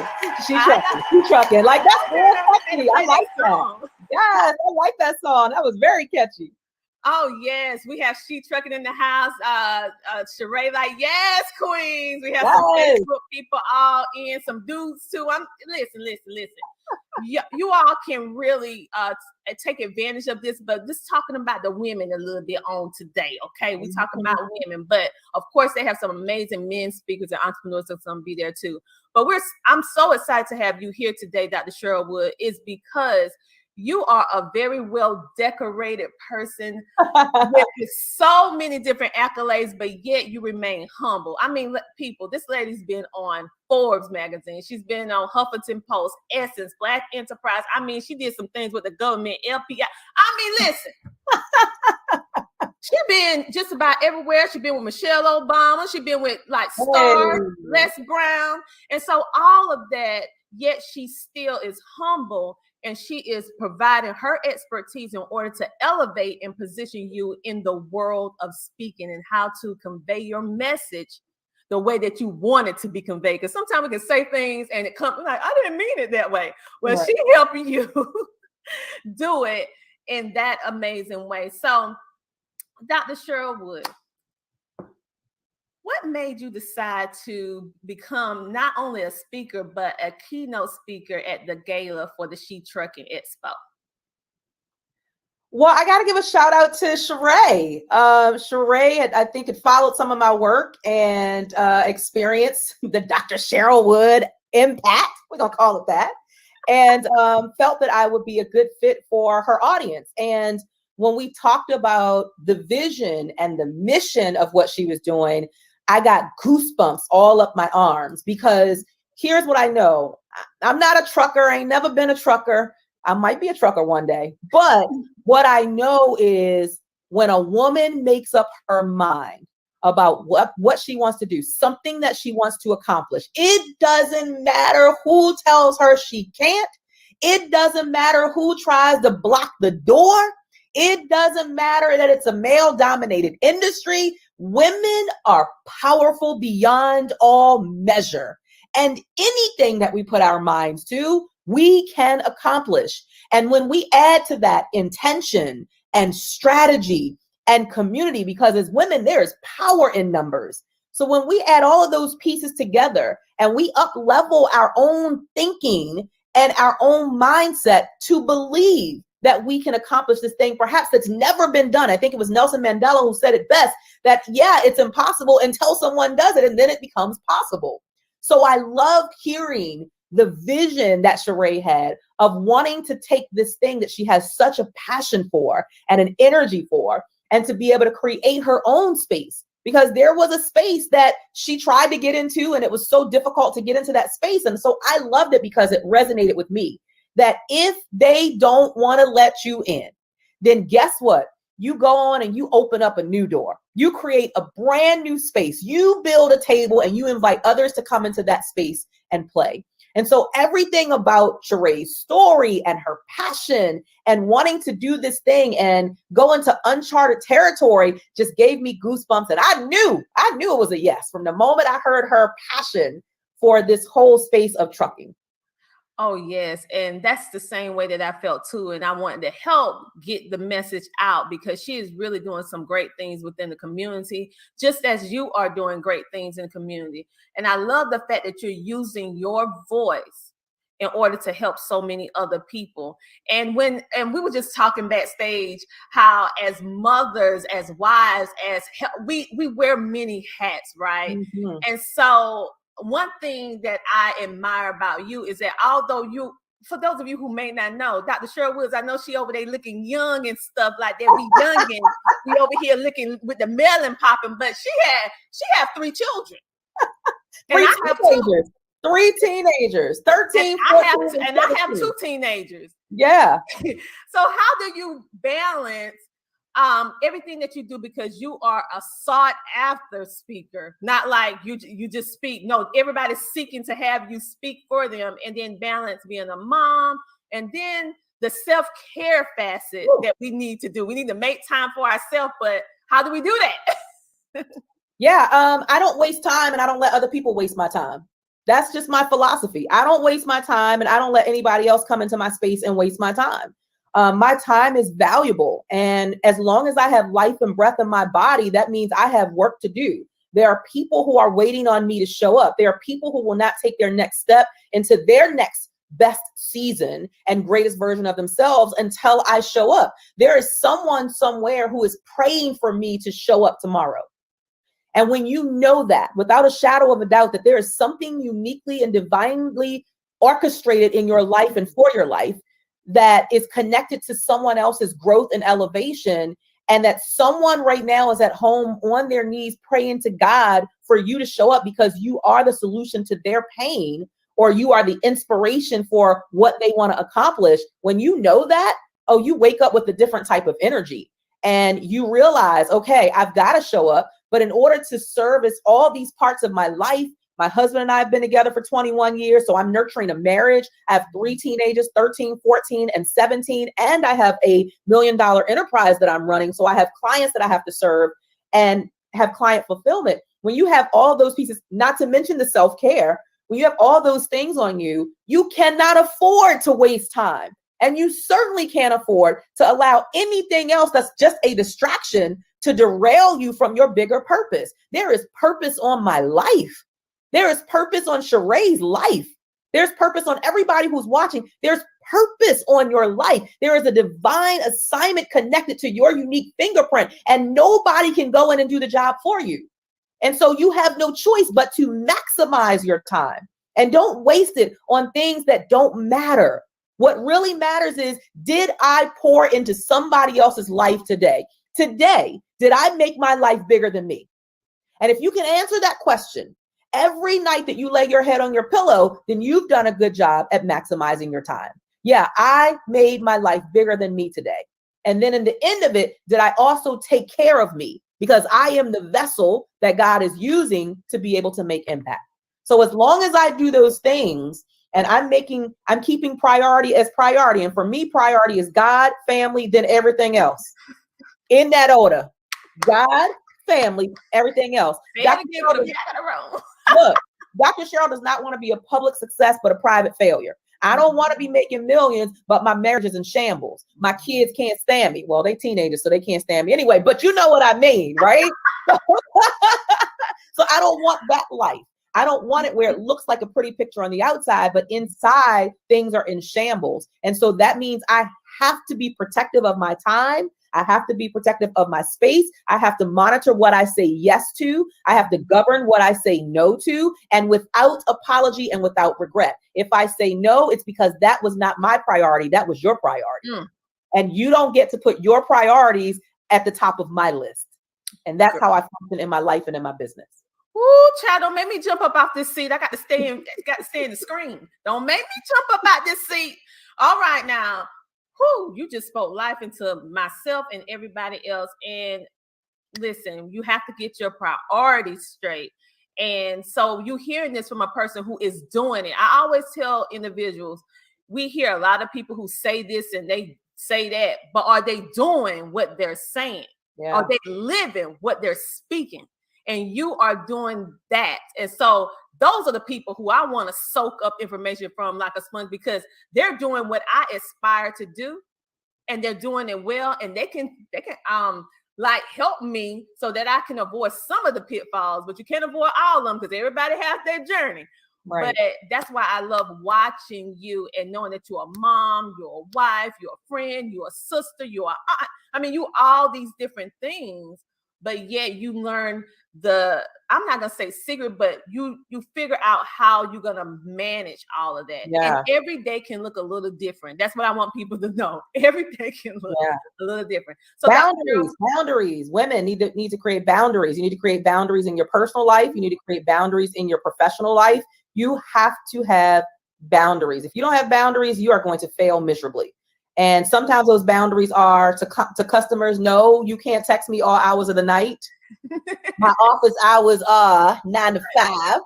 Like, that's very catchy. I like that. Yes, I like that song. That was very catchy. Oh yes, we have She Trucking in the house. Sheree, like, yes, queens. We have some Facebook people all in, some dudes too. Listen. You all can really take advantage of this, but just talking about the women a little bit on today. Okay, we talking about women, but of course they have some amazing men speakers and entrepreneurs that's gonna be there too. But I'm so excited to have you here today, Dr. Cheryl Wood, is because you are a very well decorated person with so many different accolades, but yet you remain humble. I mean, people, this lady's been on Forbes magazine. She's been on Huffington Post, Essence, Black Enterprise. I mean, she did some things with the government, LPI. I mean, listen. She's been just about everywhere. She's been with Michelle Obama. She's been with like Star, Les Brown. And so all of that, yet she still is humble. And she is providing her expertise in order to elevate and position you in the world of speaking and how to convey your message the way that you want it to be conveyed. Because sometimes we can say things and it comes like, I didn't mean it that way. Well, she's helping you do it in that amazing way. So, Dr. Cheryl Wood, what made you decide to become not only a speaker, but a keynote speaker at the gala for the She Trucking Expo? Well, I got to give a shout out to Sheree. Sheree, I think, had followed some of my work and experienced the Dr. Cheryl Wood impact. We're going to call it that. And felt that I would be a good fit for her audience. And when we talked about the vision and the mission of what she was doing, I got goosebumps all up my arms, because here's what I know. I'm not a trucker. I ain't never been a trucker. I might be a trucker one day. But what I know is when a woman makes up her mind about what she wants to do, something that she wants to accomplish, it doesn't matter who tells her she can't. It doesn't matter who tries to block the door. It doesn't matter that it's a male-dominated industry. Women are powerful beyond all measure. And anything that we put our minds to, we can accomplish. And when we add to that intention and strategy and community, because as women, there is power in numbers. So when we add all of those pieces together and we up-level our own thinking and our own mindset to believe that we can accomplish this thing, perhaps that's never been done. I think it was Nelson Mandela who said it best, that yeah, it's impossible until someone does it, and then it becomes possible. So I love hearing the vision that Sheree had of wanting to take this thing that she has such a passion for and an energy for, and to be able to create her own space. Because there was a space that she tried to get into, and it was so difficult to get into that space. And so I loved it because it resonated with me, that if they don't want to let you in, then guess what? You go on and you open up a new door. You create a brand new space. You build a table and you invite others to come into that space and play. And so everything about Sheree's story and her passion and wanting to do this thing and go into uncharted territory just gave me goosebumps. And I knew it was a yes from the moment I heard her passion for this whole space of trucking. Oh, yes. And that's the same way that I felt too. And I wanted to help get the message out, because she is really doing some great things within the community, just as you are doing great things in the community. And I love the fact that you're using your voice in order to help so many other people. And we were just talking backstage how as mothers, as wives, we wear many hats, right? Mm-hmm. And so one thing that I admire about you is that although for those of you who may not know, Dr. Cheryl Woods, I know she over there looking young and stuff like that. We young and we over here looking with the melon popping, but she had 3 children. And I have 2. 3 teenagers, 13, 14, and I have 2 teenagers. Yeah. So how do you balance everything that you do, because you are a sought after speaker, not like you just speak. No, everybody's seeking to have you speak for them, and then balance being a mom, and then the self-care facet that we need to do. We need to make time for ourselves, but how do we do that? Yeah, I don't waste time, and I don't let other people waste my time. That's just my philosophy. I don't waste my time, and I don't let anybody else come into my space and waste my time. My time is valuable. And as long as I have life and breath in my body, that means I have work to do. There are people who are waiting on me to show up. There are people who will not take their next step into their next best season and greatest version of themselves until I show up. There is someone somewhere who is praying for me to show up tomorrow. And when you know that, without a shadow of a doubt, that there is something uniquely and divinely orchestrated in your life and for your life that is connected to someone else's growth and elevation, and that someone right now is at home on their knees praying to God for you to show up because you are the solution to their pain, or you are the inspiration for what they want to accomplish. When you know that, oh, you wake up with a different type of energy, and you realize, okay, I've got to show up. But in order to service all these parts of my life, my husband and I have been together for 21 years. So I'm nurturing a marriage. I have 3 teenagers, 13, 14, and 17. And I have a $1 million enterprise that I'm running. So I have clients that I have to serve and have client fulfillment. When you have all those pieces, not to mention the self-care, when you have all those things on you, you cannot afford to waste time. And you certainly can't afford to allow anything else that's just a distraction to derail you from your bigger purpose. There is purpose on my life. There is purpose on Sheree's life. There's purpose on everybody who's watching. There's purpose on your life. There is a divine assignment connected to your unique fingerprint, and nobody can go in and do the job for you. And so you have no choice but to maximize your time and don't waste it on things that don't matter. What really matters is, did I pour into somebody else's life today? Today, did I make my life bigger than me? And if you can answer that question every night that you lay your head on your pillow, then you've done a good job at maximizing your time. Yeah, I made my life bigger than me today. And then in the end of it, did I also take care of me? Because I am the vessel that God is using to be able to make impact. So as long as I do those things, and I'm keeping priority as priority. And for me, priority is God, family, then everything else. In that order: God, family, everything else. Dr. Cheryl does not want to be a public success, but a private failure. I don't want to be making millions, but my marriage is in shambles. My kids can't stand me. Well, they teenagers, so they can't stand me anyway, but you know what I mean, right? So I don't want that life. I don't want it where it looks like a pretty picture on the outside, but inside things are in shambles. And so that means I have to be protective of my time. I have to be protective of my space. I have to monitor what I say yes to. I have to govern what I say no to, and without apology and without regret. If I say no, it's because that was not my priority. That was your priority. And you don't get to put your priorities at the top of my list. And that's how I function in my life and in my business. Ooh, child, don't make me jump up off this seat. I got to stay in the screen. Don't make me jump up out this seat. All right, now. Whoo, you just spoke life into myself and everybody else. And listen, you have to get your priorities straight. And so you hearing this from a person who is doing it. I always tell individuals, we hear a lot of people who say this and they say that, but are they doing what they're saying? Yeah. Are they living what they're speaking? And you are doing that. And so those are the people who I want to soak up information from like a sponge, because they're doing what I aspire to do, and they're doing it well, and they can like help me so that I can avoid some of the pitfalls, but you can't avoid all of them because everybody has their journey. Right. But that's why I love watching you and knowing that you're a mom, you're a wife, you're a friend, you're a sister, you're aunt. I mean, you all these different things, but yet you learn I'm not gonna say secret, but you figure out how you're gonna manage all of that. Yeah. And every day can look a little different. That's what I want people to know. Every day can look a little different. So boundaries. Women need to create boundaries. You need to create boundaries in your personal life. You need to create boundaries in your professional life. You have to have boundaries. If you don't have boundaries, you are going to fail miserably. And sometimes those boundaries are to customers. No, you can't text me all hours of the night. My office hours are 9 to 5.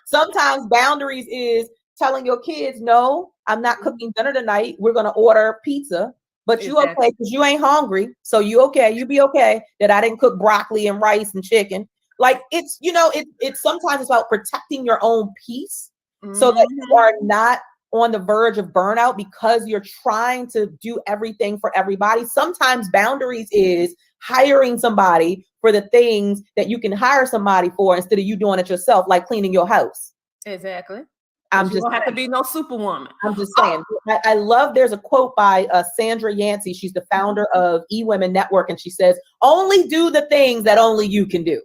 Sometimes boundaries is telling your kids, no, I'm not cooking dinner tonight. We're going to order pizza, but you okay because you ain't hungry. So you okay. You be okay that I didn't cook broccoli and rice and chicken. Like it's sometimes it's about protecting your own peace so that you are not on the verge of burnout because you're trying to do everything for everybody. Sometimes boundaries is hiring somebody for the things that you can hire somebody for instead of you doing it yourself, like cleaning your house. Exactly. You don't have to be no superwoman. I'm just saying. I love, there's a quote by Sandra Yancey. She's the founder of eWomen Network. And she says, only do the things that only you can do.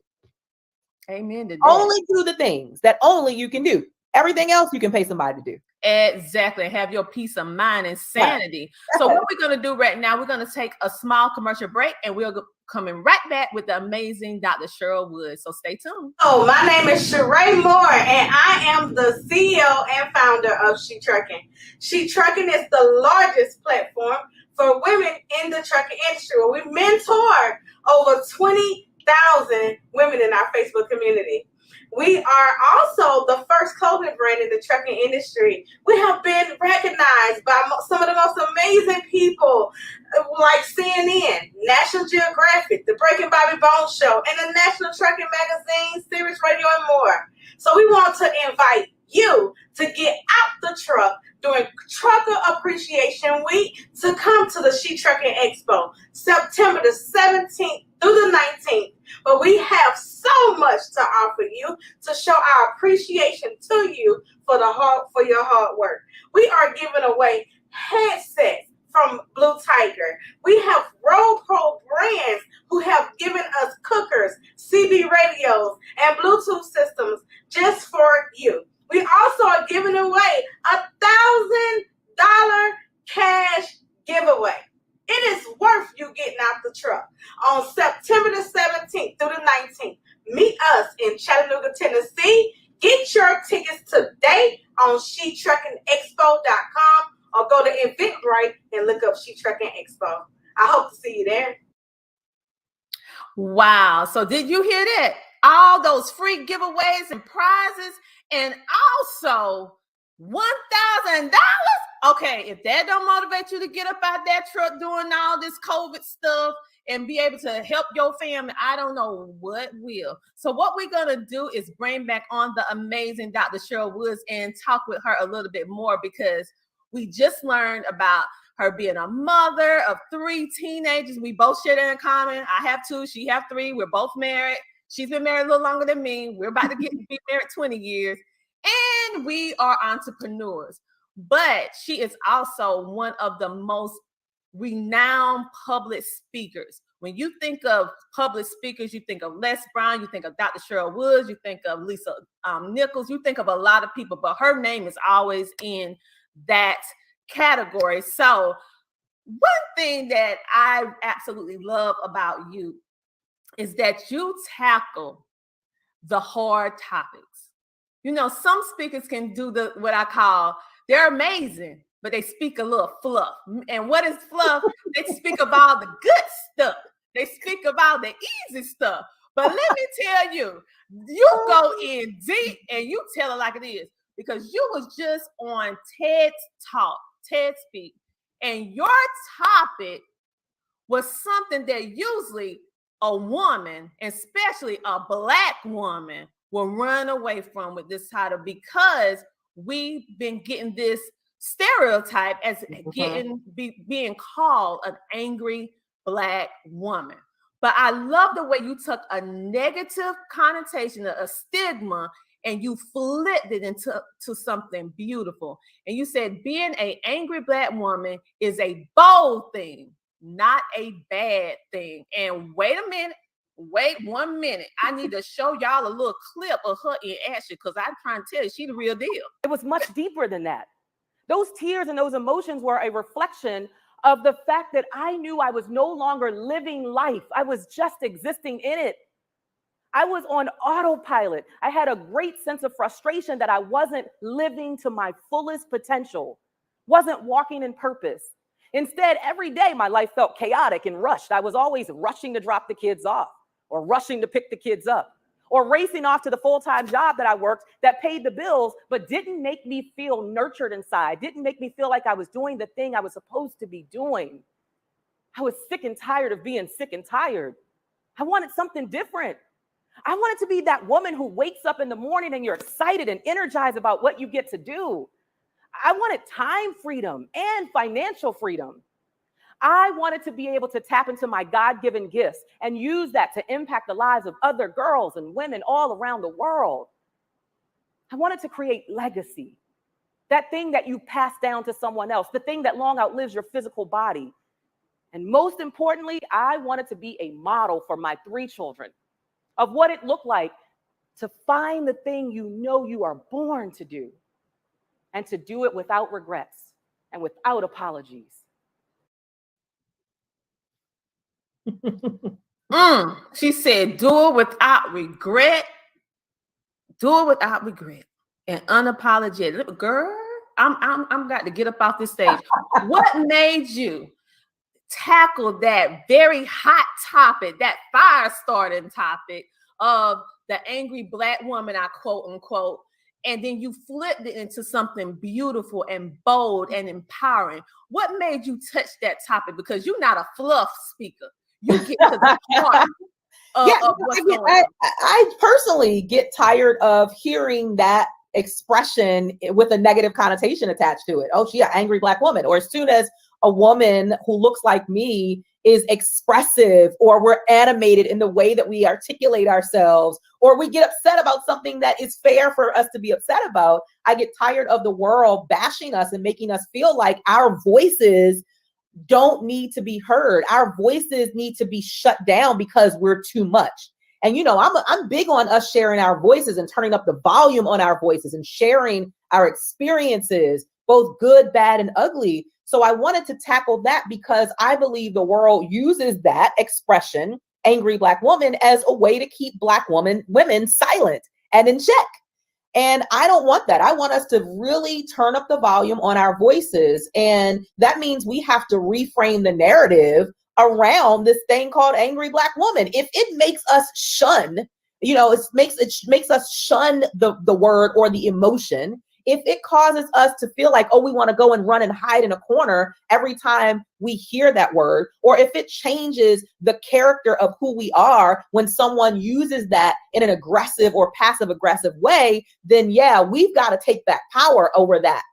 Amen to that. Only do the things that only you can do. Everything else you can pay somebody to do. Exactly. Have your peace of mind and sanity. So what we're going to do right now, we're going to take a small commercial break, and we'll go coming right back with the amazing Dr. Cheryl Wood. So stay tuned. Oh, my name is Sheree Moore, and I am the CEO and founder of She Trucking. She Trucking is the largest platform for women in the trucking industry, where we mentor over 20,000 women in our Facebook community. We are also the first clothing brand in the trucking industry. We have been recognized by some of the most amazing people like CNN, National Geographic, The Breaking Bobby Bones Show, and the National Trucking Magazine, Sirius Radio, and more. So we want to invite you to get out the truck during Trucker Appreciation Week to come to the She Trucking Expo, September the 17th through the 19th. But we have so much to offer you to show our appreciation to you for your hard work. We are giving away headsets from Blue Tiger. We have Road Pro brands who have given us cookers, CB radios, and Bluetooth systems just for you. We also are giving away $1,000 cash giveaway. It is worth you getting out the truck. On September the 17th through the 19th, meet us in Chattanooga, Tennessee. Get your tickets today on SheTruckingExpo.com or go to Eventbrite and look up She Trucking Expo. I hope to see you there. Wow. So did you hear that? All those free giveaways and prizes, and also $1,000. Okay, if that don't motivate you to get up out that truck doing all this COVID stuff and be able to help your family, I don't know what will. So what we're going to do is bring back on the amazing Dr. Cheryl Woods and talk with her a little bit more, because we just learned about her being a mother of 3 teenagers. We both share that in common. I have 2, she have 3. We're both married. She's been married a little longer than me. We're about to be married 20 years. And we are entrepreneurs. But she is also one of the most renowned public speakers. When you think of public speakers, you think of Les Brown, you think of Dr. Cheryl Woods, you think of Lisa Nichols, you think of a lot of people, but her name is always in that category. So one thing that I absolutely love about you is that you tackle the hard topics. You know, some speakers can do what I call, they're amazing, but they speak a little fluff. And what is fluff? They speak about the good stuff. They speak about the easy stuff. But let me tell you, you go in deep and you tell it like it is, because you was just on TED Speak, and your topic was something that usually a woman, especially a Black woman, will run away from with this title, because we've been getting this stereotype as being called an angry Black woman. But I love the way you took a negative connotation, a stigma, and you flipped it into something beautiful. And you said being an angry Black woman is a bold thing, not a bad thing. And wait 1 minute. I need to show y'all a little clip of her in action, because I'm trying to tell you, she the real deal. It was much deeper than that. Those tears and those emotions were a reflection of the fact that I knew I was no longer living life. I was just existing in it. I was on autopilot. I had a great sense of frustration that I wasn't living to my fullest potential, wasn't walking in purpose. Instead, every day my life felt chaotic and rushed. I was always rushing to drop the kids off, or rushing to pick the kids up, or racing off to the full-time job that I worked that paid the bills, but didn't make me feel nurtured inside, didn't make me feel like I was doing the thing I was supposed to be doing. I was sick and tired of being sick and tired. I wanted something different. I wanted to be that woman who wakes up in the morning and you're excited and energized about what you get to do. I wanted time freedom and financial freedom. I wanted to be able to tap into my God-given gifts and use that to impact the lives of other girls and women all around the world. I wanted to create legacy, that thing that you pass down to someone else, the thing that long outlives your physical body. And most importantly, I wanted to be a model for my 3 children of what it looked like to find the thing you know you are born to do, and to do it without regrets and without apologies. She said, do it without regret. Do it without regret and unapologetic. Girl, I'm got to get up off this stage. What made you tackle that very hot topic, that fire-starting topic of the angry Black woman, I quote unquote, and then you flipped it into something beautiful and bold and empowering? What made you touch that topic? Because you're not a fluff speaker. You get to the heart of what's going on. I personally get tired of hearing that expression with a negative connotation attached to it. Oh, she an angry Black woman. Or as soon as a woman who looks like me is expressive, or we're animated in the way that we articulate ourselves, or we get upset about something that is fair for us to be upset about, I get tired of the world bashing us and making us feel like our voices don't need to be heard. Our voices need to be shut down because we're too much. And, you know, I'm big on us sharing our voices and turning up the volume on our voices and sharing our experiences, both good, bad, and ugly. So I wanted to tackle that because I believe the world uses that expression, angry Black woman, as a way to keep Black women silent and in check. And I don't want that. I want us to really turn up the volume on our voices. And that means we have to reframe the narrative around this thing called angry Black woman. If it makes us shun, you know, it makes us shun the word or the emotion. If it causes us to feel like, oh, we want to go and run and hide in a corner every time we hear that word, or if it changes the character of who we are when someone uses that in an aggressive or passive aggressive way, then yeah, we've got to take that power over that.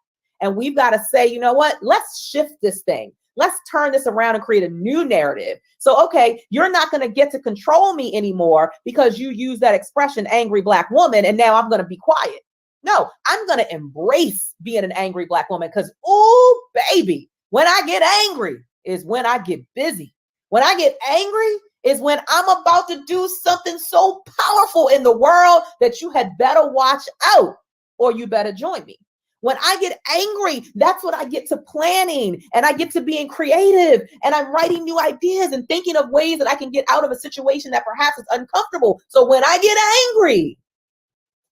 And we've got to say, you know what, let's shift this thing. Let's turn this around and create a new narrative. So, okay, you're not going to get to control me anymore because you use that expression, angry Black woman, and now I'm going to be quiet. No, I'm going to embrace being an angry Black woman because, oh, baby, when I get angry is when I get busy. When I get angry is when I'm about to do something so powerful in the world that you had better watch out or you better join me. When I get angry, that's what I get to planning, and I get to being creative, and I'm writing new ideas and thinking of ways that I can get out of a situation that perhaps is uncomfortable. So when I get angry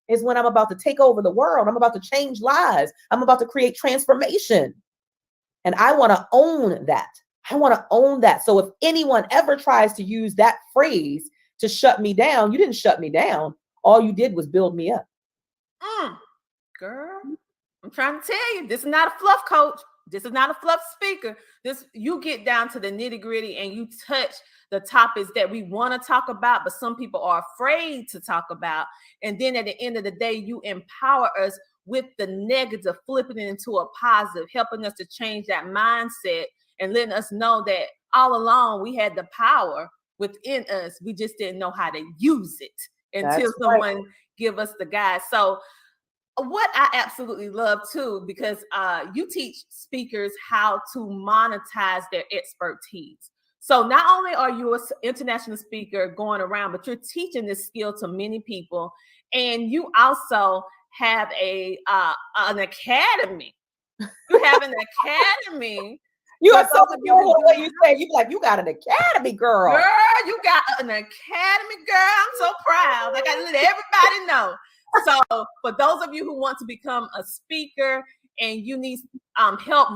is when I'm about to take over the world. I'm about to change lives. I'm about to create transformation. And I want to own that. I want to own that. So if anyone ever tries to use that phrase to shut me down, you didn't shut me down. All you did was build me up. Girl, I'm trying to tell you, this is not a fluff coach. This is not a fluff speaker. This, you get down to the nitty gritty and you touch the topics that we want to talk about, but some people are afraid to talk about. And then at the end of the day, you empower us with the negative, flipping it into a positive, helping us to change that mindset and letting us know that all along we had the power within us. We just didn't know how to use it until someone give us the guide. So what I absolutely love too, because you teach speakers how to monetize their expertise. So not only are you an international speaker going around, but you're teaching this skill to many people. And you also have an academy. You have an academy. You are so beautiful the way you say. You like, you got an academy, girl. Girl, you got an academy, girl. I'm so proud. I got to let everybody know. So for those of you who want to become a speaker and you need help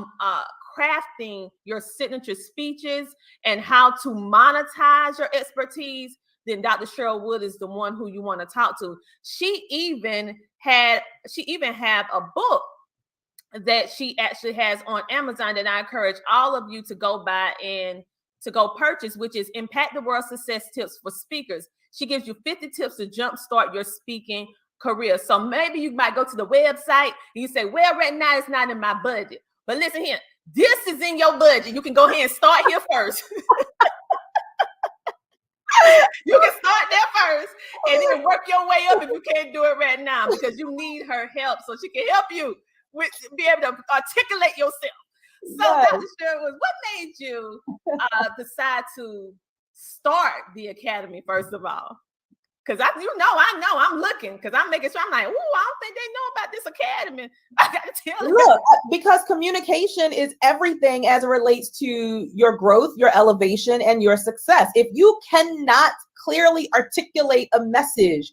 crafting your signature speeches and how to monetize your expertise, then Dr. Cheryl Wood is the one who you want to talk to. She even have a book that she actually has on Amazon that I encourage all of you to go buy and to go purchase, which is Impact the World Success Tips for Speakers. She gives you 50 tips to jumpstart your speaking career. So maybe you might go to the website and you say, well, right now it's not in my budget. But listen here, this is in your budget. You can go ahead and start here first. You can start there first and then work your way up if you can't do it right now, because you need her help so she can help you with be able to articulate yourself. So yes. Dr. Sherwood, what made you decide to start the academy first of all? Because I know I'm looking, because I'm making sure, I'm like, oh, I don't think they know about this academy. I got to tell you. Look, because communication is everything as it relates to your growth, your elevation, and your success. If you cannot clearly articulate a message,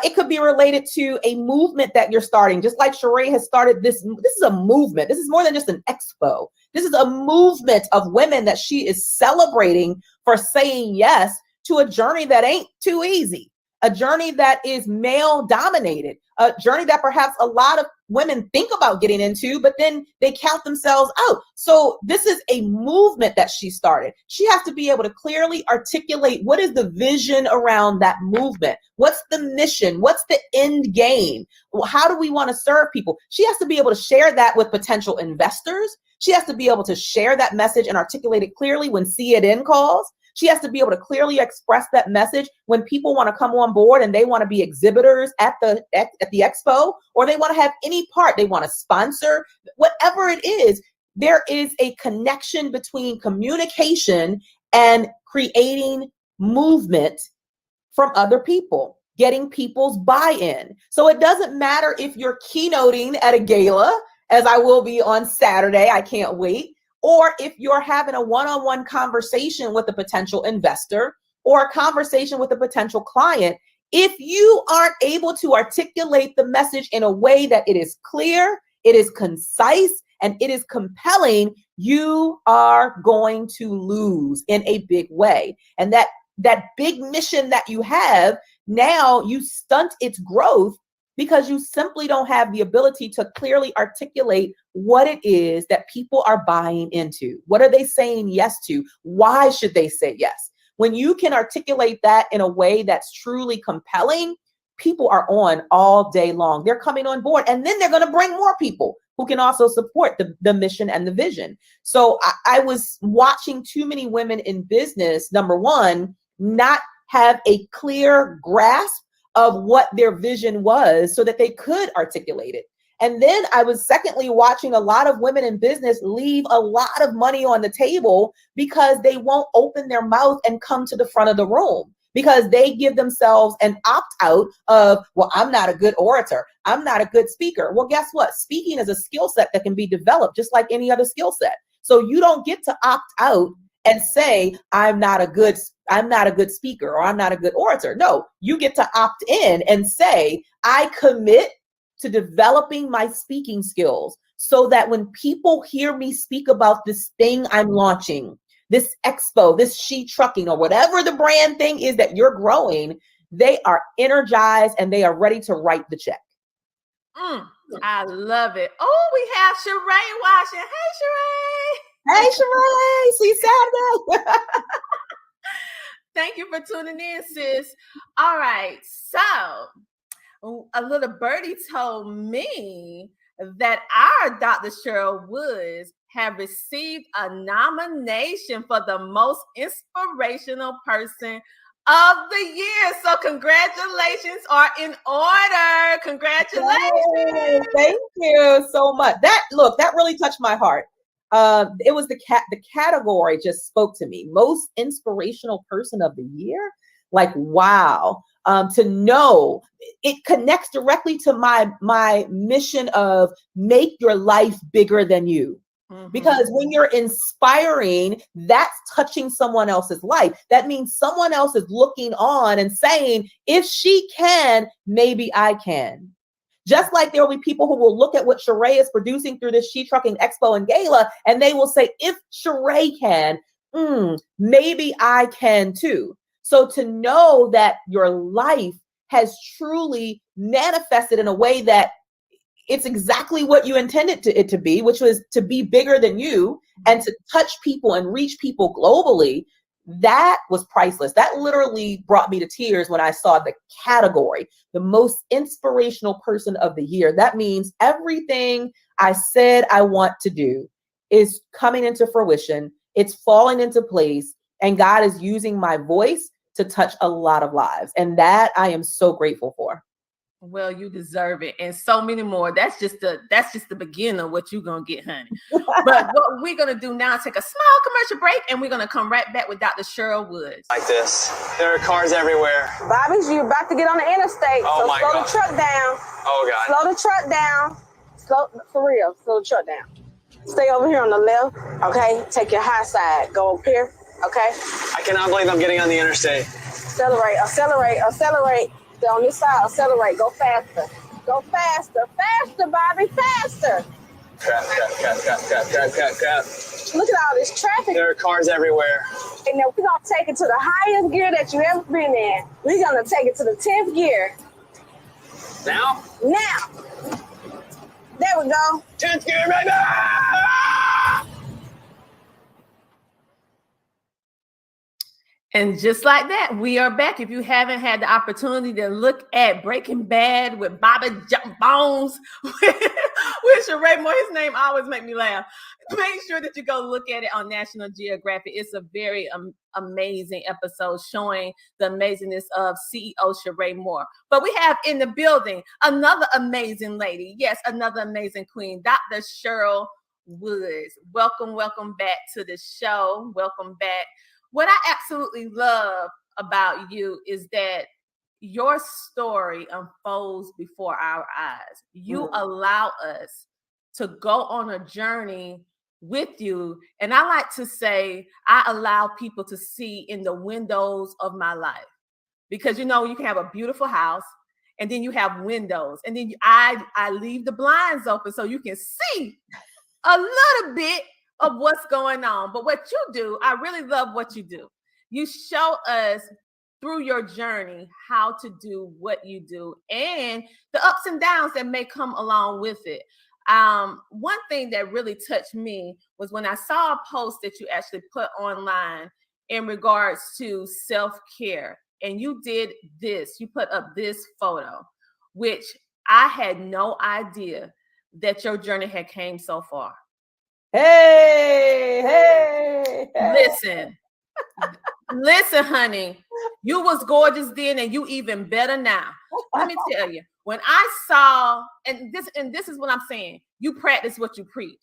it could be related to a movement that you're starting. Just like Sheree has started this is a movement. This is more than just an expo. This is a movement of women that she is celebrating for saying yes to a journey that ain't too easy. a journey that is male dominated, a journey that perhaps a lot of women think about getting into, but then they count themselves out. So this is a movement that she started. She has to be able to clearly articulate what is the vision around that movement. What's the mission? What's the end game? How do we want to serve people? She has to be able to share that with potential investors. She has to be able to share that message and articulate it clearly when CNN calls. She has to be able to clearly express that message when people want to come on board and they want to be exhibitors at the expo, or they want to have any part, they want to sponsor, whatever it is. There is a connection between communication and creating movement from other people, getting people's buy-in. So it doesn't matter if you're keynoting at a gala, as I will be on Saturday, I can't wait, or if you're having a one-on-one conversation with a potential investor or a conversation with a potential client. If you aren't able to articulate the message in a way that it is clear, it is concise, and it is compelling, you are going to lose in a big way. And that big mission that you have, now you stunt its growth because you simply don't have the ability to clearly articulate what it is that people are buying into. What are they saying yes to? Why should they say yes? When you can articulate that in a way that's truly compelling, people are on all day long. They're coming on board, and then they're going to bring more people who can also support the mission and the vision. So I was watching too many women in business, number one, not have a clear grasp of what their vision was so that they could articulate it. And then I was secondly watching a lot of women in business leave a lot of money on the table because they won't open their mouth and come to the front of the room, because they give themselves an opt-out of, well, I'm not a good orator, I'm not a good speaker. Well, guess what? Speaking is a skill set that can be developed just like any other skill set. So you don't get to opt out and say, I'm not a good speaker or I'm not a good orator. No, you get to opt in and say, I commit to developing my speaking skills so that when people hear me speak about this thing I'm launching, this expo, this She Trucking, or whatever the brand thing is that you're growing, they are energized and they are ready to write the check. I love it. Oh, we have Sheree watching. Hey, Sheree. Hey, Sheree. See you Saturday. Thank you for tuning in, sis. All right. So a little birdie told me that our Dr. Cheryl Woods have received a nomination for the most inspirational person of the year. So congratulations are in order. Congratulations. Thank you so much. That really touched my heart. It was the category just spoke to me. Most inspirational person of the year. Like, wow. To know it connects directly to my mission of make your life bigger than you. Because when you're inspiring, that's touching someone else's life. That means someone else is looking on and saying, if she can, maybe I can. Just like there will be people who will look at what Sheree is producing through this She Trucking Expo and Gala, and they will say, if Sheree can, maybe I can too. So to know that your life has truly manifested in a way that it's exactly what you intended it to be, which was to be bigger than you and to touch people and reach people globally, that was priceless. That literally brought me to tears when I saw the category, the most inspirational person of the year. That means everything I said I want to do is coming into fruition. It's falling into place, and God is using my voice to touch a lot of lives. And that I am so grateful for. Well, you deserve it, and so many more. That's just the beginning of what you're gonna get, honey. But what we're gonna do now, take a small commercial break, and we're gonna come right back with Dr. Cheryl Woods. Like this, there are cars everywhere. Bobby's, you're about to get on the interstate, oh so my slow God. the truck down. Oh God. Slow the truck down. Slow, for real, slow the truck down. Stay over here on the left, okay? Take your high side, go up here, okay? I cannot believe I'm getting on the interstate. Accelerate, accelerate, accelerate. Stay on this side, accelerate, go faster. Go faster, faster, Bobby, faster. Crap. Look at all this traffic. There are cars everywhere. And then we're going to take it to the highest gear that you've ever been in. We're going to take it to the 10th gear. Now? Now. There we go. 10th gear, baby! And just like that, we are back. If you haven't had the opportunity to look at Breaking Bad with Bobby Bones, with Sheree Moore, his name always make me laugh. Make sure that you go look at it on National Geographic. It's a very amazing episode showing the amazingness of CEO Sheree Moore. But we have in the building another amazing lady. Yes, another amazing queen, Dr. Cheryl Woods. Welcome back to the show. Welcome back. What I absolutely love about you is that your story unfolds before our eyes. You allow us to go on a journey with you. And I like to say, I allow people to see in the windows of my life. Because, you know, you can have a beautiful house and then you have windows. And then I leave the blinds open so you can see a little bit of what's going on. But what you do, I really love what you do. You show us through your journey how to do what you do and the ups and downs that may come along with it. One thing that really touched me was when I saw a post that you actually put online in regards to self-care. And you did this, you put up this photo, which I had no idea that your journey had came so far. Hey. Listen, honey, you was gorgeous then and you even better now. Let me tell you, when I saw, and this is what I'm saying, you practice what you preach.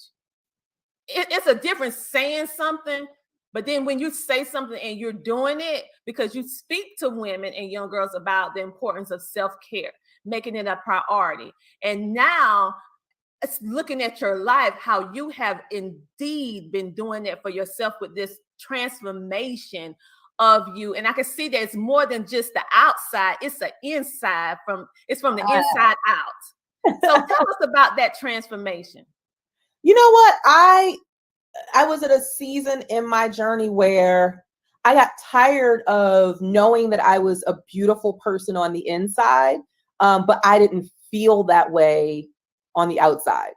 It's a difference saying something, but then when you say something and you're doing it, because you speak to women and young girls about the importance of self-care, making it a priority. And now it's looking at your life, how you have indeed been doing that for yourself with this transformation of you. And I can see that it's more than just the outside, it's the inside, it's from the inside out. So tell us about that transformation. You know what? I was at a season in my journey where I got tired of knowing that I was a beautiful person on the inside, but I didn't feel that way on the outside.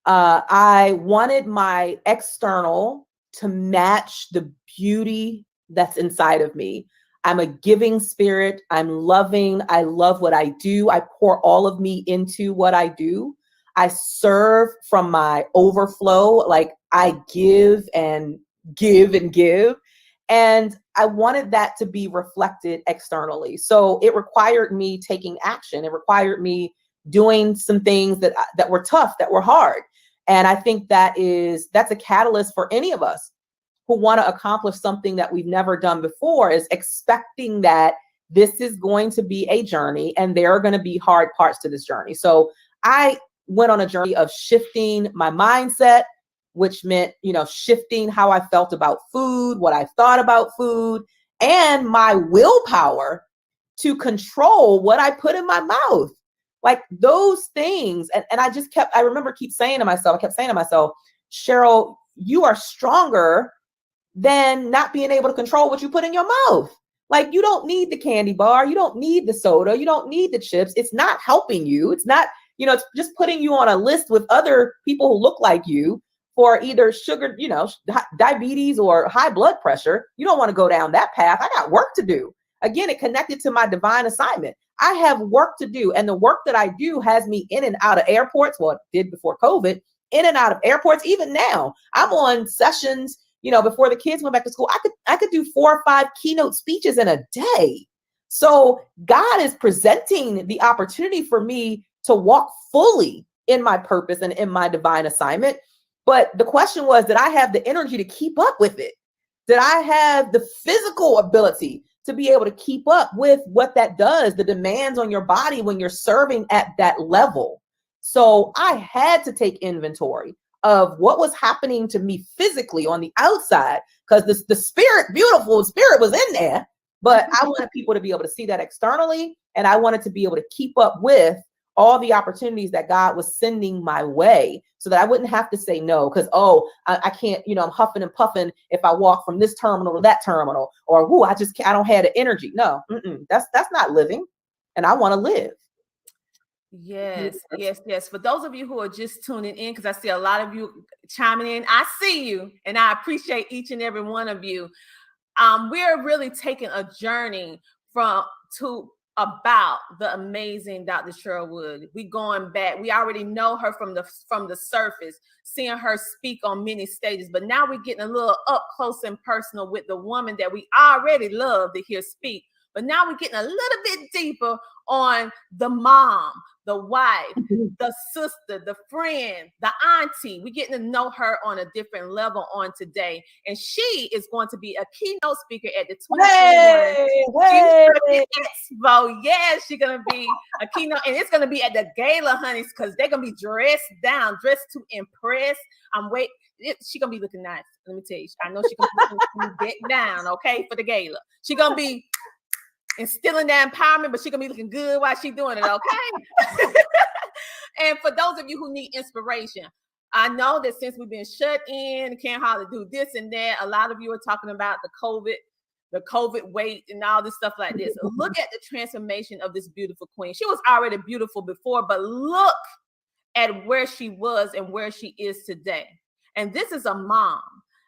I wanted my external to match the beauty that's inside of me. I'm a giving spirit. I'm loving. I love what I do. I pour all of me into what I do. I serve from my overflow. Like I give and give and give. And I wanted that to be reflected externally. So it required me taking action. It required me doing some things that were tough, that were hard. And I think that's a catalyst for any of us who want to accomplish something that we've never done before, is expecting that this is going to be a journey and there are going to be hard parts to this journey. So I went on a journey of shifting my mindset, which meant, shifting how I felt about food, what I thought about food, and my willpower to control what I put in my mouth. Like those things. And I remember kept saying to myself, Cheryl, you are stronger than not being able to control what you put in your mouth. Like you don't need the candy bar. You don't need the soda. You don't need the chips. It's not helping you. It's not, it's just putting you on a list with other people who look like you for either sugar, diabetes or high blood pressure. You don't want to go down that path. I got work to do. Again, it connected to my divine assignment. I have work to do. And the work that I do has me in and out of airports. Well, it did before COVID, in and out of airports. Even now, I'm on sessions, before the kids went back to school. I could do 4 or 5 keynote speeches in a day. So God is presenting the opportunity for me to walk fully in my purpose and in my divine assignment. But the question was, did I have the energy to keep up with it? Did I have the physical ability to be able to keep up with what that does, the demands on your body when you're serving at that level? So I had to take inventory of what was happening to me physically on the outside, because the spirit was in there, but I wanted people to be able to see that externally. And I wanted to be able to keep up with all the opportunities that God was sending my way so that I wouldn't have to say no because, oh, I can't, you know, I'm huffing and puffing if I walk from this terminal to that terminal, or, whoo, I just can't, I don't have the energy. No, that's not living. And I want to live. Yes, yes, yes. For those of you who are just tuning in, because I see a lot of you chiming in, I see you and I appreciate each and every one of you. We're really taking a journey about the amazing Dr. Sherwood. We going back. We already know her from the surface, seeing her speak on many stages, but now we're getting a little up close and personal with the woman that we already love to hear speak. But now we're getting a little bit deeper on the mom, the wife, the sister, the friend, the auntie. We're getting to know her on a different level on today. And she is going to be a keynote speaker at the 2021 Expo. Yeah, she's going to be a keynote. And it's going to be at the gala, honeys, because they're going to be dressed down, dressed to impress. She's going to be looking nice. Let me tell you. I know she's going to be decked down, okay, for the gala. She's going to be instilling that empowerment, but she's gonna be looking good while she's doing it, okay? And for those of you who need inspiration, I know that since we've been shut in, can't hardly do this and that, a lot of you are talking about the COVID weight and all this stuff like this. Look at the transformation of this beautiful queen. She was already beautiful before, but look at where she was and where she is today. And this is a mom.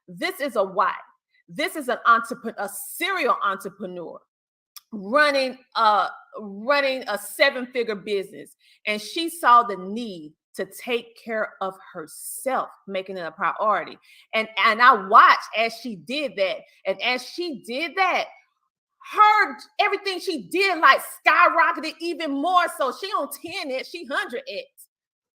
This is a wife. This is an entrepreneur, a serial entrepreneur, running a 7-figure business, and she saw the need to take care of herself, making it a priority. And I watched as she did that, and as she did that, everything she did like skyrocketed even more. So she on 10x, she 100x.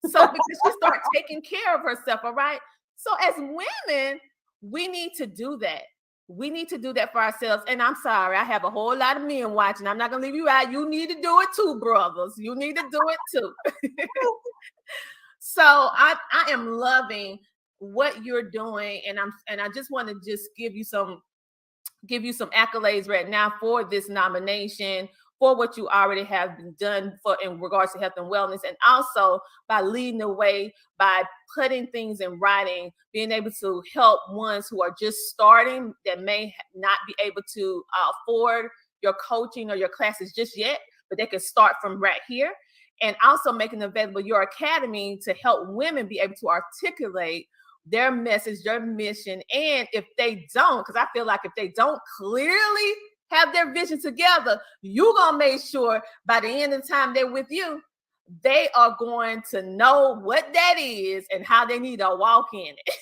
So because she started taking care of herself, all right. So as women, we need to do that. We need to do that for ourselves. And I'm sorry, I have a whole lot of men watching. I'm not going to leave you out. You need to do it too, brothers. You need to do it too. So I am loving what you're doing. And I just want to just give you some accolades right now for this nomination, for what you already have been done for in regards to health and wellness, and also by leading the way, by putting things in writing, being able to help ones who are just starting that may not be able to afford your coaching or your classes just yet, but they can start from right here. And also making available your academy to help women be able to articulate their message, their mission. And if they don't, because I feel like if they don't clearly have their vision together, you're going to make sure by the end of the time they're with you, they are going to know what that is and how they need to walk in it.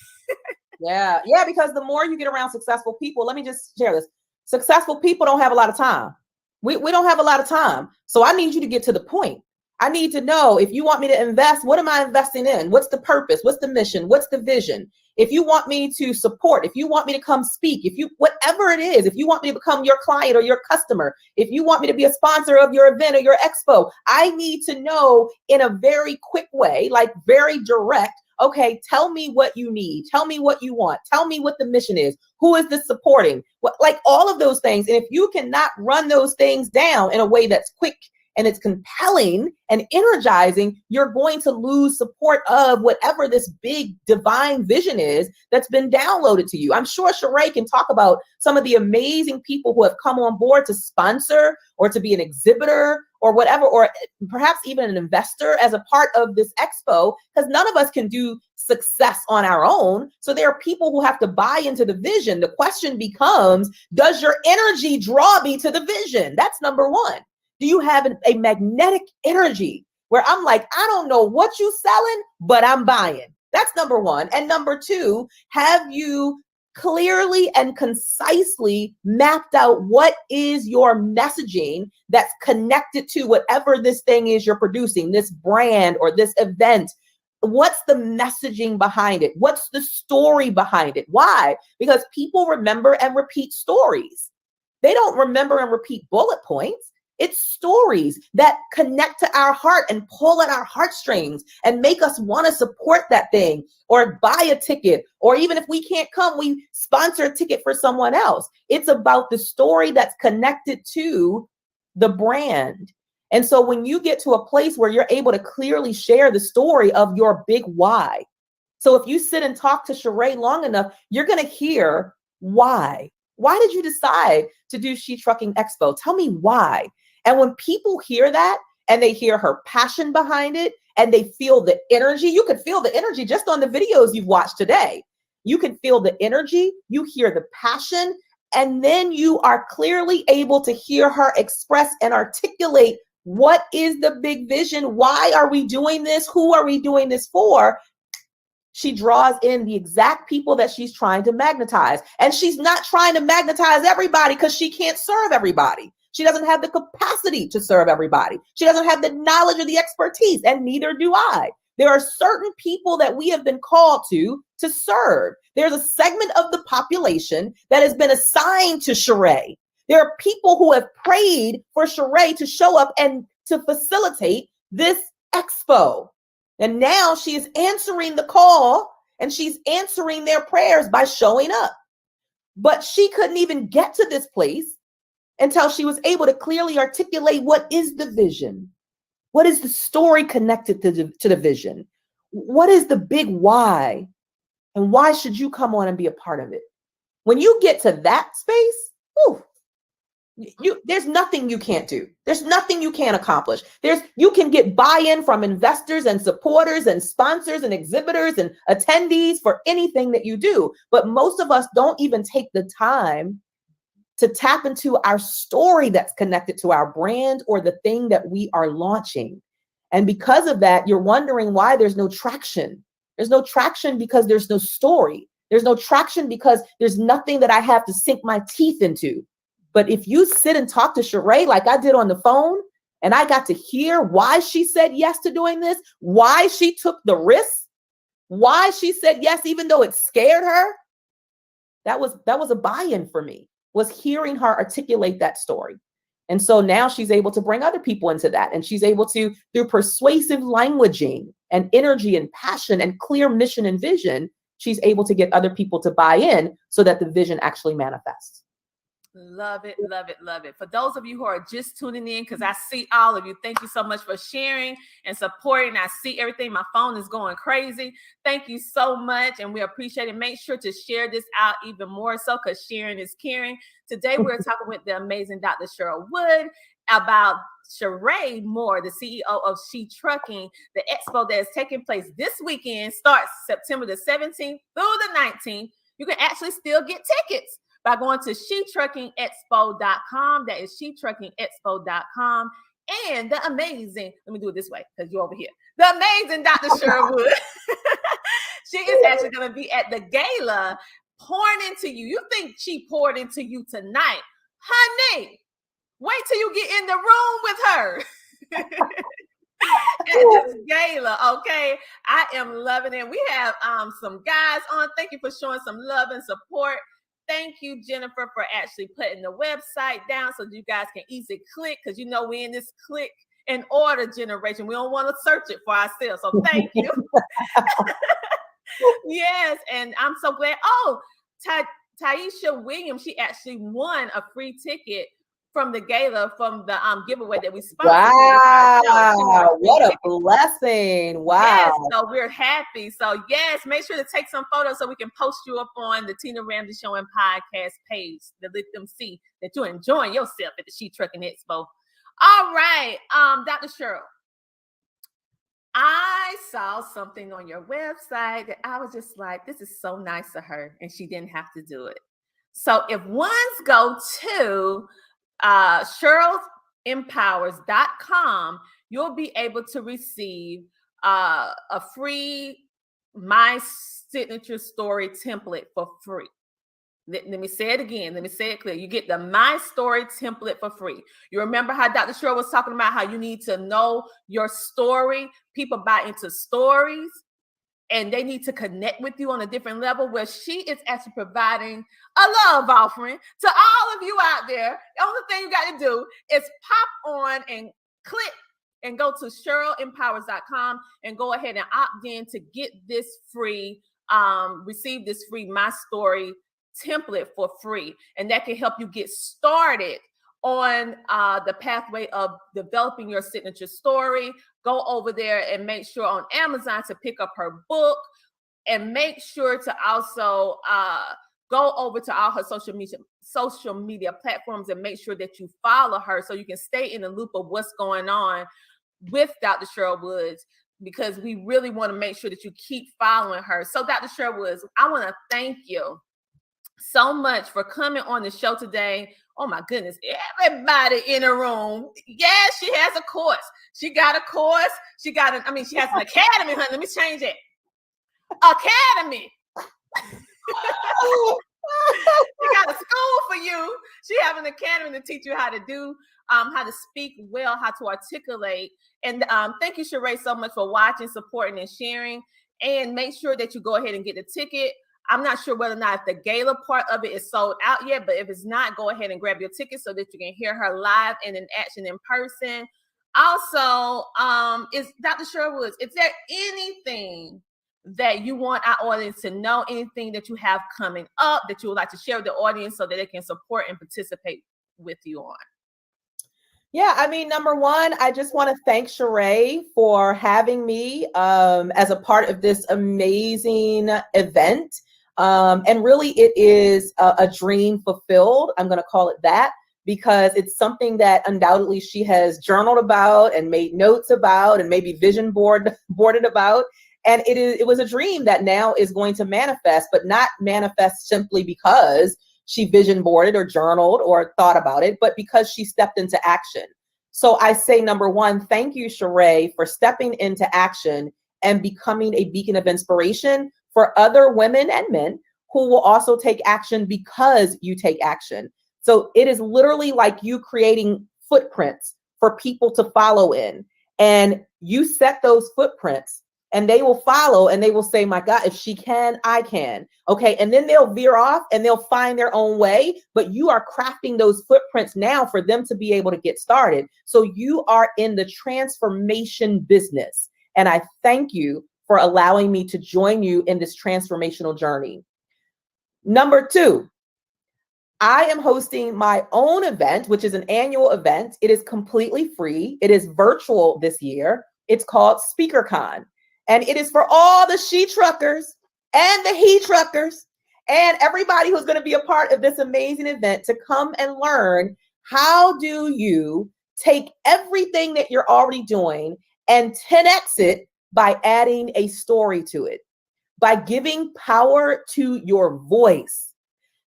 Yeah, because the more you get around successful people, let me just share this. Successful people don't have a lot of time. We don't have a lot of time. So I need you to get to the point. I need to know, if you want me to invest, what am I investing in? What's the purpose? What's the mission? What's the vision? If you want me to support, if you want me to come speak, whatever it is, if you want me to become your client or your customer, if you want me to be a sponsor of your event or your expo, I need to know in a very quick way, like very direct, okay, tell me what you need. Tell me what you want. Tell me what the mission is. Who is this supporting? Like all of those things. And if you cannot run those things down in a way that's quick and it's compelling and energizing, you're going to lose support of whatever this big divine vision is that's been downloaded to you. I'm sure Sheree can talk about some of the amazing people who have come on board to sponsor or to be an exhibitor or whatever, or perhaps even an investor as a part of this expo, because none of us can do success on our own. So there are people who have to buy into the vision. The question becomes, does your energy draw me to the vision? That's number one. Do you have a magnetic energy where I'm like, I don't know what you're selling, but I'm buying? That's number one. And number two, have you clearly and concisely mapped out what is your messaging that's connected to whatever this thing is you're producing, this brand or this event? What's the messaging behind it? What's the story behind it? Why? Because people remember and repeat stories. They don't remember and repeat bullet points. It's stories that connect to our heart and pull at our heartstrings and make us want to support that thing or buy a ticket. Or even if we can't come, we sponsor a ticket for someone else. It's about the story that's connected to the brand. And so when you get to a place where you're able to clearly share the story of your big why. So if you sit and talk to Sheree long enough, you're going to hear why. Why did you decide to do She Trucking Expo? Tell me why. And when people hear that and they hear her passion behind it and they feel the energy, you could feel the energy just on the videos you've watched today. You can feel the energy, you hear the passion, and then you are clearly able to hear her express and articulate what is the big vision? Why are we doing this? Who are we doing this for? She draws in the exact people that she's trying to magnetize. And she's not trying to magnetize everybody because she can't serve everybody. She doesn't have the capacity to serve everybody. She doesn't have the knowledge or the expertise, and neither do I. There are certain people that we have been called to serve. There's a segment of the population that has been assigned to Sheree. There are people who have prayed for Sheree to show up and to facilitate this expo. And now she is answering the call and she's answering their prayers by showing up. But she couldn't even get to this place until she was able to clearly articulate what is the vision. What is the story connected to the vision? What is the big why? And why should you come on and be a part of it? When you get to that space, there's nothing you can't do. There's nothing you can't accomplish. You can get buy-in from investors and supporters and sponsors and exhibitors and attendees for anything that you do. But most of us don't even take the time to tap into our story that's connected to our brand or the thing that we are launching. And because of that, you're wondering why there's no traction. There's no traction because there's no story. There's no traction because there's nothing that I have to sink my teeth into. But if you sit and talk to Sheree like I did on the phone, and I got to hear why she said yes to doing this, why she took the risk, why she said yes, even though it scared her, that was a buy-in for me, was hearing her articulate that story. And so now she's able to bring other people into that. And she's able to, through persuasive languaging and energy and passion and clear mission and vision, she's able to get other people to buy in so that the vision actually manifests. Love it, love it, love it. For those of you who are just tuning in, because I see all of you, thank you so much for sharing and supporting. I see everything. My phone is going crazy. Thank you so much, and we appreciate it. Make sure to share this out even more so, because sharing is caring. Today, we're talking with the amazing Dr. Cheryl Wood about Sheree Moore, the CEO of She Trucking. The expo that is taking place this weekend starts September the 17th through the 19th. You can actually still get tickets by going to shetruckingexpo.com. That is shetruckingexpo.com. And the amazing, let me do it this way because you're over here. The amazing Dr. Cheryl Wood. She is actually going to be at the gala pouring into you. You think she poured into you tonight. Honey, wait till you get in the room with her. At this gala, okay? I am loving it. We have some guys on. Thank you for showing some love and support. Thank you, Jennifer, for actually putting the website down so you guys can easily click, because you know we're in this click and order generation. We don't want to search it for ourselves. So thank you. Yes, and I'm so glad. Oh, Taisha Williams, she actually won a free ticket from the gala, from the giveaway that we sponsored. Wow, what a blessing. Wow. Yes, so we're happy. So yes, make sure to take some photos so we can post you up on the Tina Ramsey Show and podcast page to let them see that you're enjoying yourself at the She Trucking Expo. All right, Dr. Cheryl, I saw something on your website that I was just like, this is so nice of her, and she didn't have to do it. So if ones go to CherylEmpowers.com, you'll be able to receive a free My Signature Story template for free. Let me say it again. Let me say it clear. You get the My Story template for free. You remember how Dr. Cheryl was talking about how you need to know your story. People buy into stories, and they need to connect with you on a different level, where she is actually providing a love offering to all of you out there. The only thing you got to do is pop on and click and go to CherylEmpowers.com and go ahead and opt in to get this free, receive this free My Story template for free. And that can help you get started on the pathway of developing your signature story, go over there and make sure on Amazon to pick up her book, and make sure to also go over to all her social media platforms and make sure that you follow her so you can stay in the loop of what's going on with Dr. Cheryl Woods, because we really want to make sure that you keep following her. So Dr. Cheryl Woods, I want to thank you so much for coming on the show today. Oh my goodness, everybody in the room. Yes, she has a course. She got a course. She has an academy, honey. Let me change it. Academy. She got a school for you. She have an academy to teach you how to do, how to speak well, how to articulate. And thank you, Sheree, so much for watching, supporting, and sharing. And make sure that you go ahead and get the ticket. I'm not sure whether or not if the gala part of it is sold out yet, but if it's not, go ahead and grab your ticket so that you can hear her live and in action in person. Also, is Dr. Cheryl Woods, is there anything that you want our audience to know, anything that you have coming up that you would like to share with the audience so that they can support and participate with you on? Yeah, I mean, number one, I just want to thank Sheree for having me as a part of this amazing event. And really, it is a dream fulfilled. I'm going to call it that, because it's something that undoubtedly she has journaled about and made notes about and maybe vision boarded about. And it was a dream that now is going to manifest, but not manifest simply because she vision boarded or journaled or thought about it, but because she stepped into action. So I say, number one, thank you, Sheree, for stepping into action and becoming a beacon of inspiration for other women and men who will also take action because you take action. So it is literally like you creating footprints for people to follow in, and you set those footprints and they will follow and they will say, my God, if she can, I can. Okay. And then they'll veer off and they'll find their own way, but you are crafting those footprints now for them to be able to get started. So you are in the transformation business. And I thank you for allowing me to join you in this transformational journey. Number two, I am hosting my own event, which is an annual event. It is completely free. It is virtual this year. It's called SpeakerCon. And it is for all the she truckers and the he truckers and everybody who's going to be a part of this amazing event to come and learn how do you take everything that you're already doing and 10x it by adding a story to it, by giving power to your voice.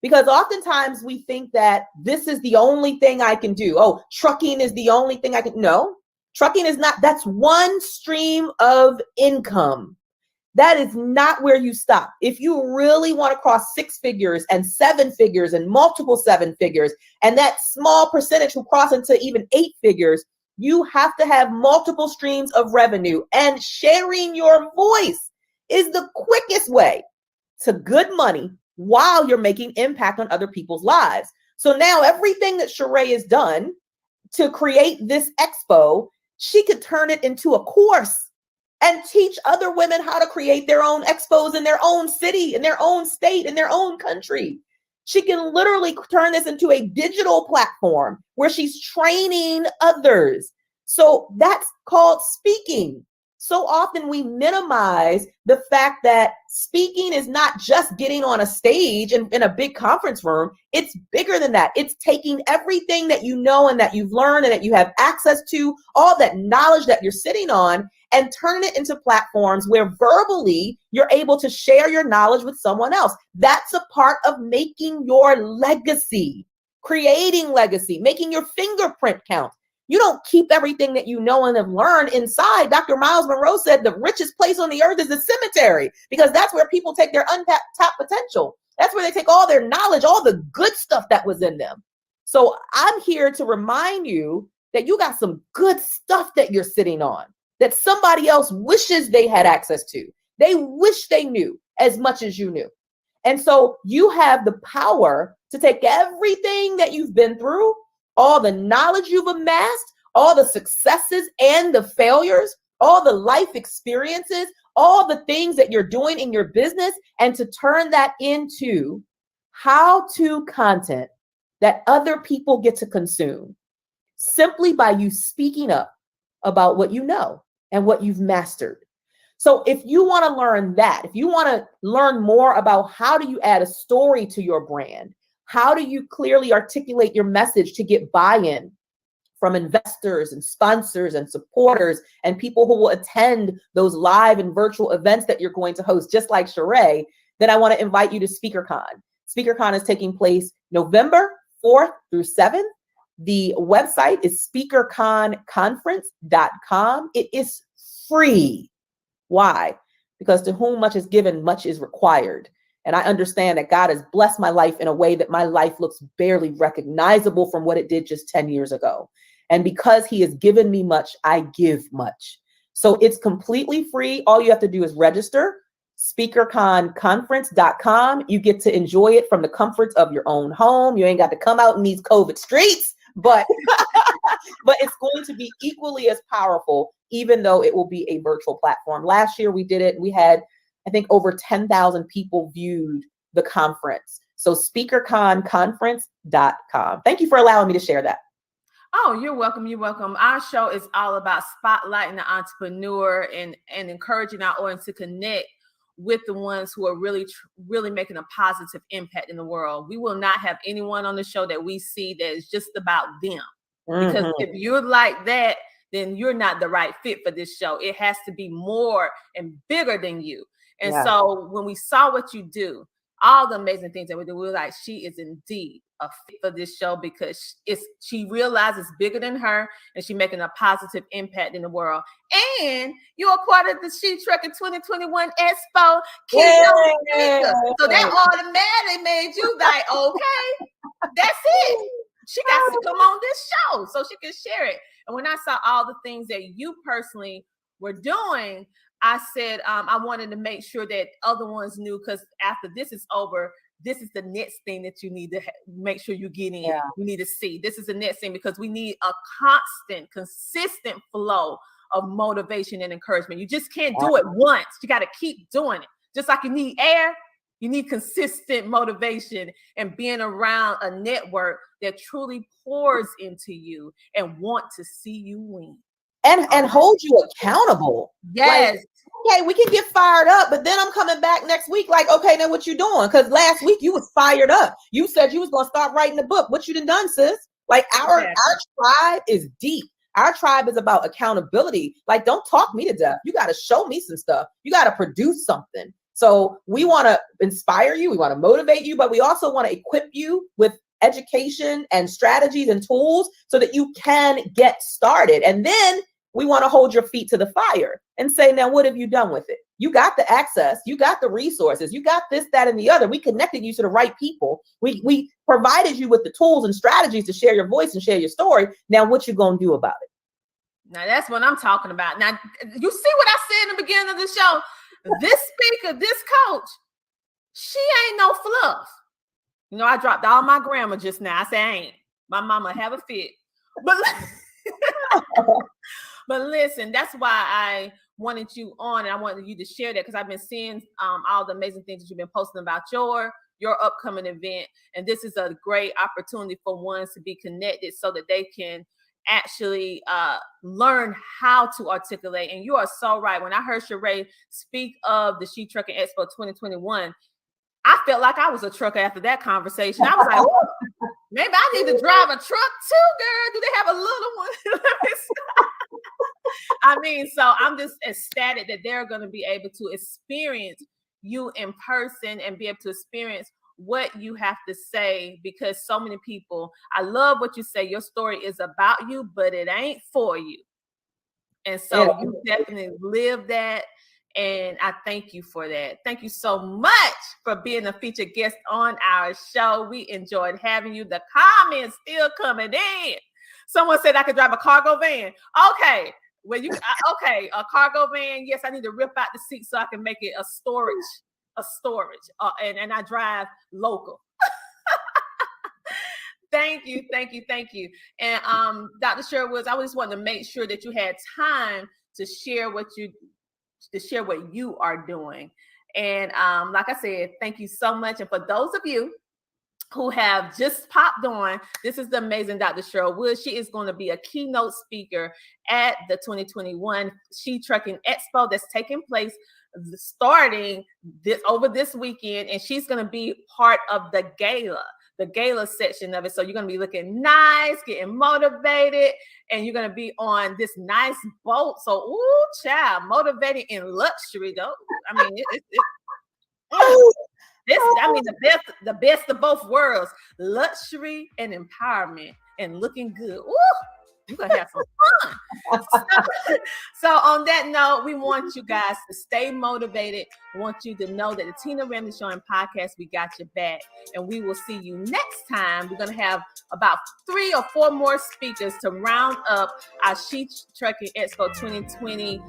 Because oftentimes we think that this is the only thing I can do. Oh, trucking is the only thing I can. No, trucking is not. That's one stream of income. That is not where you stop. If you really want to cross 6 figures and 7 figures and multiple 7 figures, and that small percentage will cross into even 8 figures, you have to have multiple streams of revenue. And sharing your voice is the quickest way to good money while you're making impact on other people's lives. So now everything that Sheree has done to create this expo, she could turn it into a course and teach other women how to create their own expos in their own city, in their own state, in their own country. She can literally turn this into a digital platform where she's training others. So that's called speaking. So often we minimize the fact that speaking is not just getting on a stage in a big conference room. It's bigger than that. It's taking everything that you know and that you've learned and that you have access to, all that knowledge that you're sitting on, and turning it into platforms where verbally you're able to share your knowledge with someone else. That's a part of making your legacy, creating legacy, making your fingerprint count. You don't keep everything that you know and have learned inside. Dr. Miles Monroe said the richest place on the earth is the cemetery, because that's where people take their untapped potential. That's where they take all their knowledge, all the good stuff that was in them. So I'm here to remind you that you got some good stuff that you're sitting on, that somebody else wishes they had access to. They wish they knew as much as you knew. And so you have the power to take everything that you've been through, all the knowledge you've amassed, all the successes and the failures, all the life experiences, all the things that you're doing in your business, and to turn that into how-to content that other people get to consume simply by you speaking up about what you know and what you've mastered. So if you want to learn that, if you want to learn more about how do you add a story to your brand, how do you clearly articulate your message to get buy-in from investors and sponsors and supporters and people who will attend those live and virtual events that you're going to host, just like Sheree, then I want to invite you to SpeakerCon. SpeakerCon is taking place November 4th through 7th. The website is speakerconconference.com. It is free. Why? Because to whom much is given, much is required. And I understand that God has blessed my life in a way that my life looks barely recognizable from what it did just 10 years ago. And because he has given me much, I give much. So it's completely free. All you have to do is register, speakerconconference.com. You get to enjoy it from the comforts of your own home. You ain't got to come out in these COVID streets, but but it's going to be equally as powerful, even though it will be a virtual platform. Last year we did it. We had, I think, over 10,000 people viewed the conference. So speakerconconference.com. Thank you for allowing me to share that. Oh, you're welcome. You're welcome. Our show is all about spotlighting the entrepreneur and encouraging our audience to connect with the ones who are really making a positive impact in the world. We will not have anyone on the show that we see that is just about them. Because if you're like that, then you're not the right fit for this show. It has to be more and bigger than you. And so when we saw what you do, all the amazing things that we do, we were like, she is indeed a fit for this show because she realizes bigger than her and she's making a positive impact in the world. And you're a part of the She Trucking 2021 Expo keynote speaker. So that automatically made you like, okay, that's it. She got to come on this show so she can share it. And when I saw all the things that you personally were doing, I said I wanted to make sure that other ones knew, because after this is over, this is the next thing that you need to make sure you get in. Yeah. You need to see. This is the next thing, because we need a constant, consistent flow of motivation and encouragement. You just can't do it once. You got to keep doing it. Just like you need air, you need consistent motivation and being around a network that truly pours into you and want to see you win. And hold you accountable. Yes. Like, okay, we can get fired up, but then I'm coming back next week. Like, okay, now what you doing? Because last week you was fired up. You said you was gonna start writing a book. What you done, sis? Like our tribe is deep. Our tribe is about accountability. Like, don't talk me to death. You got to show me some stuff. You got to produce something. So we want to inspire you. We want to motivate you, but we also want to equip you with education and strategies and tools so that you can get started. And then we want to hold your feet to the fire and say, now, what have you done with it? You got the access, you got the resources, you got this, that, and the other. We connected you to the right people. We provided you with the tools and strategies to share your voice and share your story. Now, what you going to do about it? Now, that's what I'm talking about. Now, you see what I said in the beginning of the show? This speaker, this coach, she ain't no fluff. You know, I dropped all my grammar just now. I said, I ain't. My mama have a fit. But listen, that's why I wanted you on, and I wanted you to share that, because I've been seeing all the amazing things that you've been posting about your upcoming event. And this is a great opportunity for ones to be connected so that they can actually learn how to articulate. And you are so right. When I heard Sheree speak of the She Trucking Expo 2021, I felt like I was a trucker after that conversation. I was like, maybe I need to drive a truck too, girl. Do they have a little one? I mean, so I'm just ecstatic that they're going to be able to experience you in person and be able to experience what you have to say, because so many people, I love what you say. Your story is about you, but it ain't for you. And so you definitely live that. And I thank you for that. Thank you so much for being a featured guest on our show. We enjoyed having you. The comments still coming in. Someone said I could drive a cargo van. Okay. Well, okay, a cargo van. Yes, I need to rip out the seat so I can make it a storage. And I drive local. Thank you. And Dr. Sherwood, I just wanted to make sure that you had time to share what you are doing. And like I said, thank you so much. And for those of you who have just popped on. This is the amazing Dr. Cheryl Wood. She is going to be a keynote speaker at the 2021 She Trucking Expo that's taking place starting over this weekend, and she's going to be part of the gala section of it. So you're going to be looking nice, getting motivated, and you're going to be on this nice boat. So, ooh, child, motivated in luxury, though. I mean, the best of both worlds, luxury and empowerment and looking good. Ooh, you're going to have some fun. So on that note, we want you guys to stay motivated. We want you to know that the Tina Ramsey Show and Podcast, we got your back. And we will see you next time. We're going to have about 3 or 4 more speakers to round up our She Trucking Expo 2020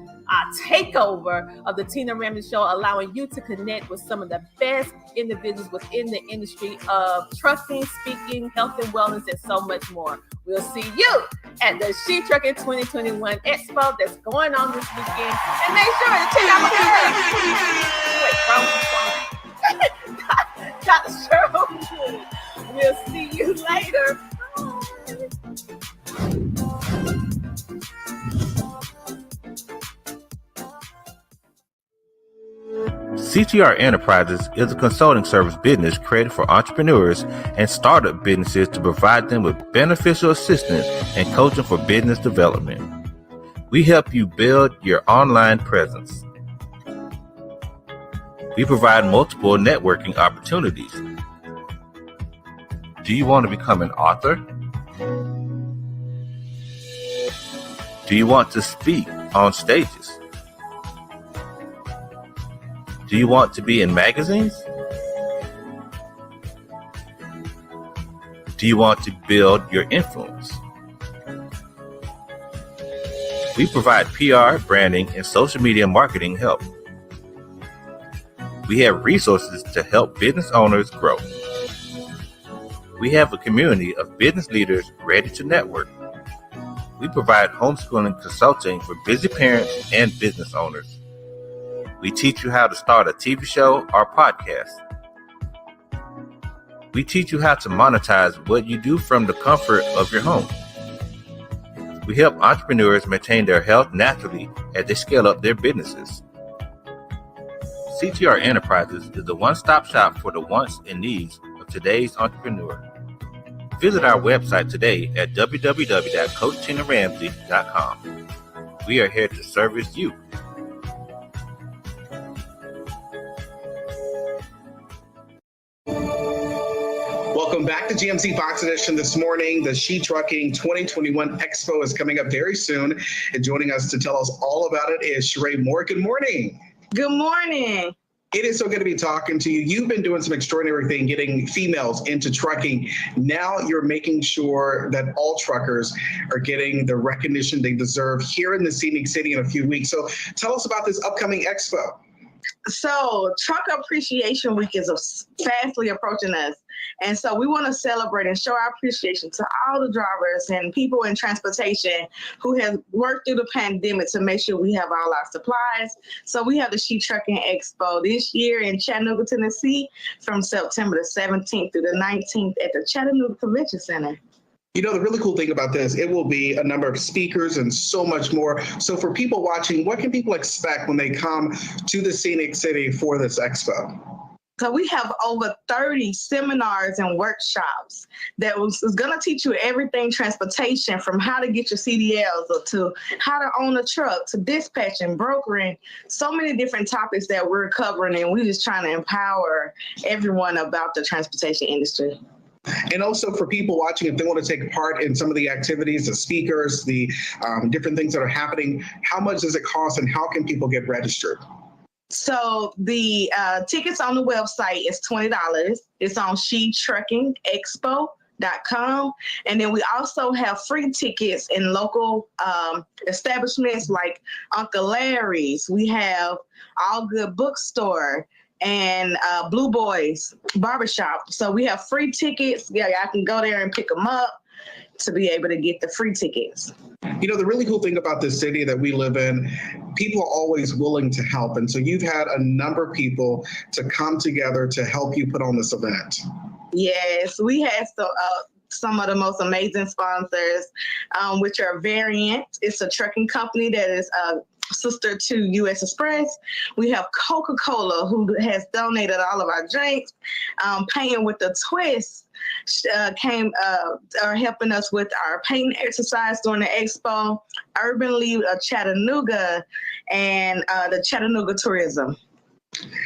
takeover of the Tina Ramsey Show, allowing you to connect with some of the best individuals within the industry of trucking, speaking, health and wellness, and so much more. We'll see you at the She Trucking 2021 Expo that's going on this weekend. And make sure to check out Dr. Cheryl. We'll see you later. CTR Enterprises is a consulting service business created for entrepreneurs and startup businesses to provide them with beneficial assistance and coaching for business development. We help you build your online presence. We provide multiple networking opportunities. Do you want to become an author? Do you want to speak on stages? Do you want to be in magazines? Do you want to build your influence? We provide PR, branding, and social media marketing help. We have resources to help business owners grow. We have a community of business leaders ready to network. We provide homeschooling consulting for busy parents and business owners. We teach you how to start a TV show or podcast. We teach you how to monetize what you do from the comfort of your home. We help entrepreneurs maintain their health naturally as they scale up their businesses. CTR Enterprises is the one-stop shop for the wants and needs of today's entrepreneur. Visit our website today at www.coachtinaramsey.com. We are here to service you. Welcome back to GMC Fox Edition this morning. The She Trucking 2021 Expo is coming up very soon. And joining us to tell us all about it is Sheree Moore. Good morning. Good morning. It is so good to be talking to you. You've been doing some extraordinary thing, getting females into trucking. Now you're making sure that all truckers are getting the recognition they deserve here in the scenic city in a few weeks. So tell us about this upcoming expo. So Truck Appreciation Week is fastly approaching us. And so we want to celebrate and show our appreciation to all the drivers and people in transportation who have worked through the pandemic to make sure we have all our supplies. So we have the She Trucking Expo this year in Chattanooga, Tennessee, from September the 17th through the 19th at the Chattanooga Convention Center. You know, the really cool thing about this, it will be a number of speakers and so much more. So for people watching, what can people expect when they come to the scenic city for this expo? So we have over 30 seminars and workshops that is going to teach you everything transportation, from how to get your CDLs or to how to own a truck to dispatching, brokering, so many different topics that we're covering. And we're just trying to empower everyone about the transportation industry. And also for people watching, if they want to take part in some of the activities, the speakers, the different things that are happening, how much does it cost and how can people get registered? So the tickets on the website is $20. It's on shetruckingexpo.com. And then we also have free tickets in local establishments like Uncle Larry's. We have All Good Bookstore and Blue Boys Barbershop. So we have free tickets. Yeah, I can go there and pick them up. to be able to get the free tickets. You know, the really cool thing about this city that we live in, people are always willing to help. And so you've had a number of people to come together to help you put on this event. Yes, we had some of the most amazing sponsors, which are Variant. It's a trucking company that is sister to U.S. Express. We have Coca-Cola, who has donated all of our drinks. Painting with a Twist are helping us with our painting exercise during the expo. Urban Lead of Chattanooga and the Chattanooga Tourism.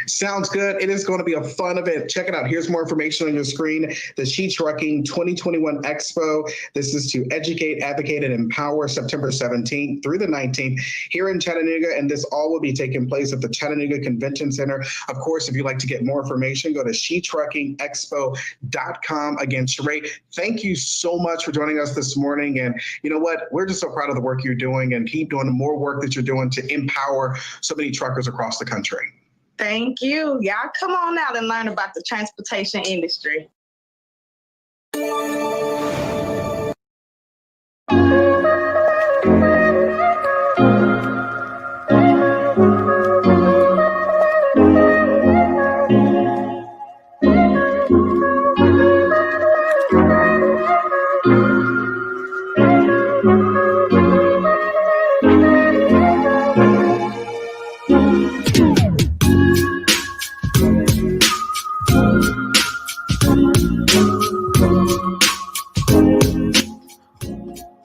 Sounds good. It is going to be a fun event. Check it out. Here's more information on your screen. The She Trucking 2021 Expo. This is to educate, advocate, and empower September 17th through the 19th here in Chattanooga. And this all will be taking place at the Chattanooga Convention Center. Of course, if you'd like to get more information, go to shetruckingexpo.com. Again, Sheree, thank you so much for joining us this morning. And you know what? We're just so proud of the work you're doing, and keep doing the more work that you're doing to empower so many truckers across the country. Thank you. Y'all come on out and learn about the transportation industry.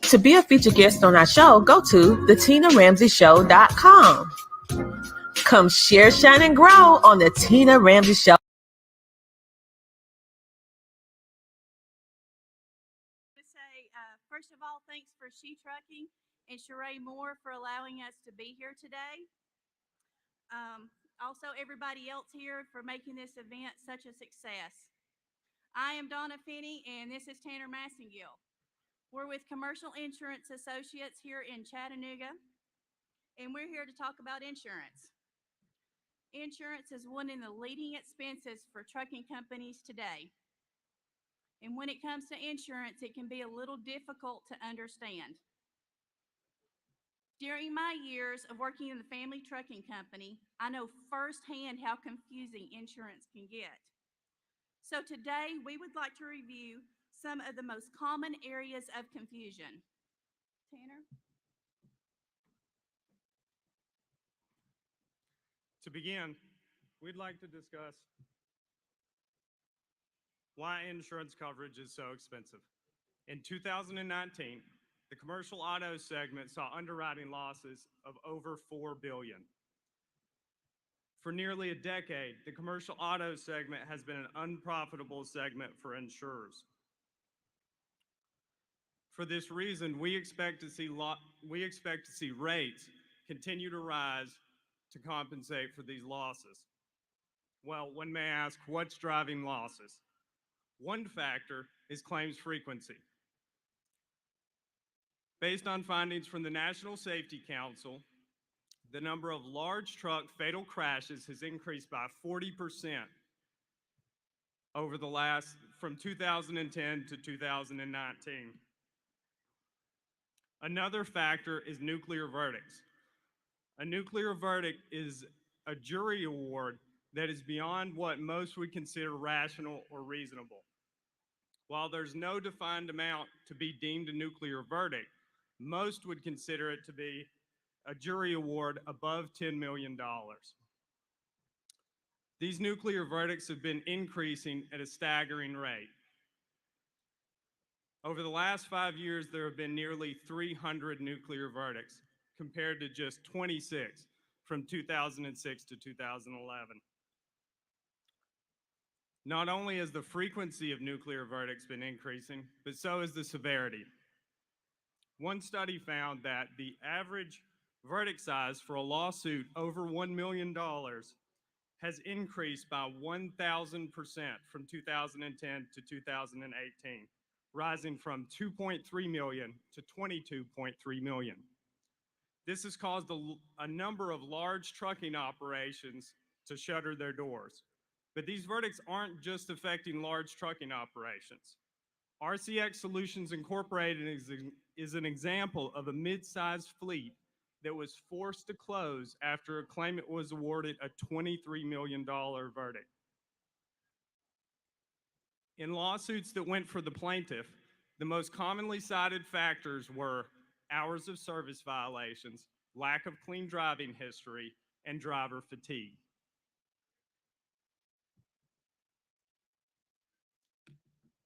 To be a featured guest on our show, go to thetinaramseyshow.com. Come share, shine, and grow on the Tina Ramsey Show. First of all, thanks for She Trucking and Sheree Moore for allowing us to be here today. Also, everybody else here for making this event such a success. I am Donna Finney, and this is Tanner Massengill. We're with Commercial Insurance Associates here in Chattanooga, and we're here to talk about insurance. Insurance is one of the leading expenses for trucking companies today. And when it comes to insurance, it can be a little difficult to understand. During my years of working in the family trucking company, I know firsthand how confusing insurance can get. So today, we would like to review some of the most common areas of confusion. Tanner? To begin, we'd like to discuss why insurance coverage is so expensive. In 2019, the commercial auto segment saw underwriting losses of over $4 billion. For nearly a decade, the commercial auto segment has been an unprofitable segment for insurers. For this reason, we expect to see rates continue to rise to compensate for these losses. Well, one may ask, what's driving losses? One factor is claims frequency. Based on findings from the National Safety Council, the number of large truck fatal crashes has increased by 40% over from 2010 to 2019. Another factor is nuclear verdicts. A nuclear verdict is a jury award that is beyond what most would consider rational or reasonable. While there's no defined amount to be deemed a nuclear verdict, most would consider it to be a jury award above $10 million. These nuclear verdicts have been increasing at a staggering rate. Over the last 5 years, there have been nearly 300 nuclear verdicts, compared to just 26 from 2006 to 2011. Not only has the frequency of nuclear verdicts been increasing, but so has the severity. One study found that the average verdict size for a lawsuit over $1 million has increased by 1,000% from 2010 to 2018, rising from 2.3 million to 22.3 million. This has caused a number of large trucking operations to shutter their doors. But these verdicts aren't just affecting large trucking operations. RCX Solutions Incorporated is an example of a mid-sized fleet that was forced to close after a claimant was awarded a $23 million verdict. In lawsuits that went for the plaintiff, the most commonly cited factors were hours of service violations, lack of clean driving history, and driver fatigue.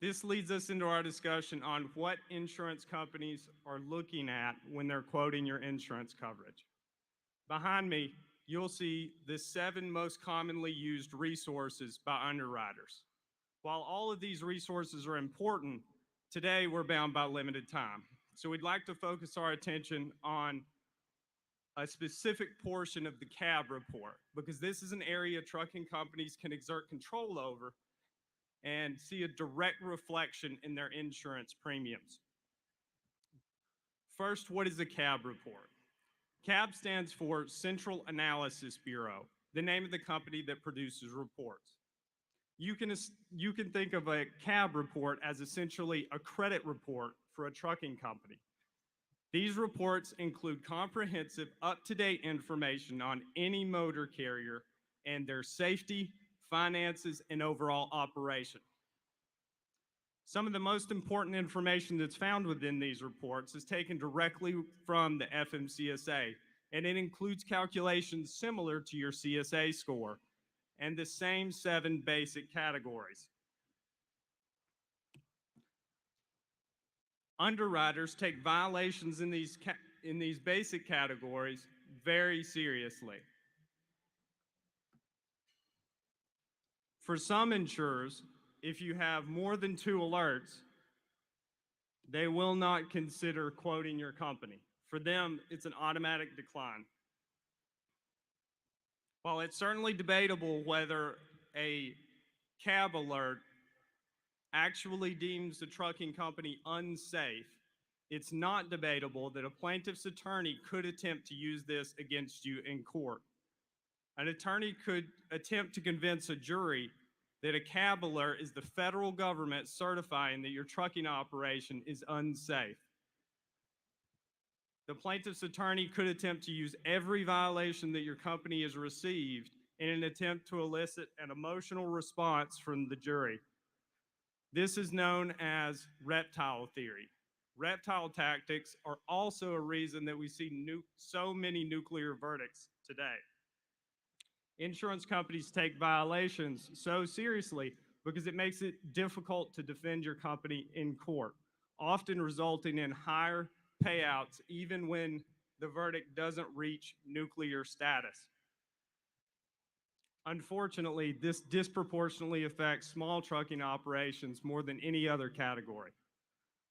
This leads us into our discussion on what insurance companies are looking at when they're quoting your insurance coverage. Behind me, you'll see the 7 most commonly used resources by underwriters. While all of these resources are important, today we're bound by limited time. So we'd like to focus our attention on a specific portion of the CAB report, because this is an area trucking companies can exert control over and see a direct reflection in their insurance premiums. First, what is a CAB report? CAB stands for Central Analysis Bureau, the name of the company that produces reports. You can think of a CAB report as essentially a credit report for a trucking company. These reports include comprehensive, up-to-date information on any motor carrier and their safety, finances, and overall operation. Some of the most important information that's found within these reports is taken directly from the FMCSA, and it includes calculations similar to your CSA score and the same 7 basic categories. Underwriters take violations in these basic categories very seriously. For some insurers, if you have more than 2 alerts, they will not consider quoting your company. For them, it's an automatic decline. While it's certainly debatable whether a CAB alert actually deems the trucking company unsafe, it's not debatable that a plaintiff's attorney could attempt to use this against you in court. An attorney could attempt to convince a jury that a CAB alert is the federal government certifying that your trucking operation is unsafe. The plaintiff's attorney could attempt to use every violation that your company has received in an attempt to elicit an emotional response from the jury. This is known as reptile theory. Reptile tactics are also a reason that we see so many nuclear verdicts today. Insurance companies take violations so seriously because it makes it difficult to defend your company in court, often resulting in higher payouts even when the verdict doesn't reach nuclear status. Unfortunately, this disproportionately affects small trucking operations more than any other category.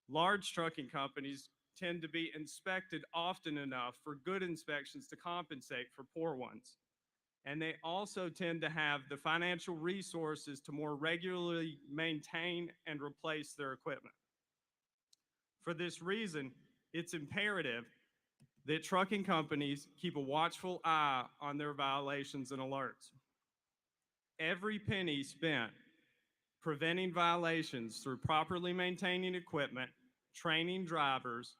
Large trucking companies tend to be inspected often enough for good inspections to compensate for poor ones. And they also tend to have the financial resources to more regularly maintain and replace their equipment. For this reason, it's imperative that trucking companies keep a watchful eye on their violations and alerts. Every penny spent preventing violations through properly maintaining equipment, training drivers,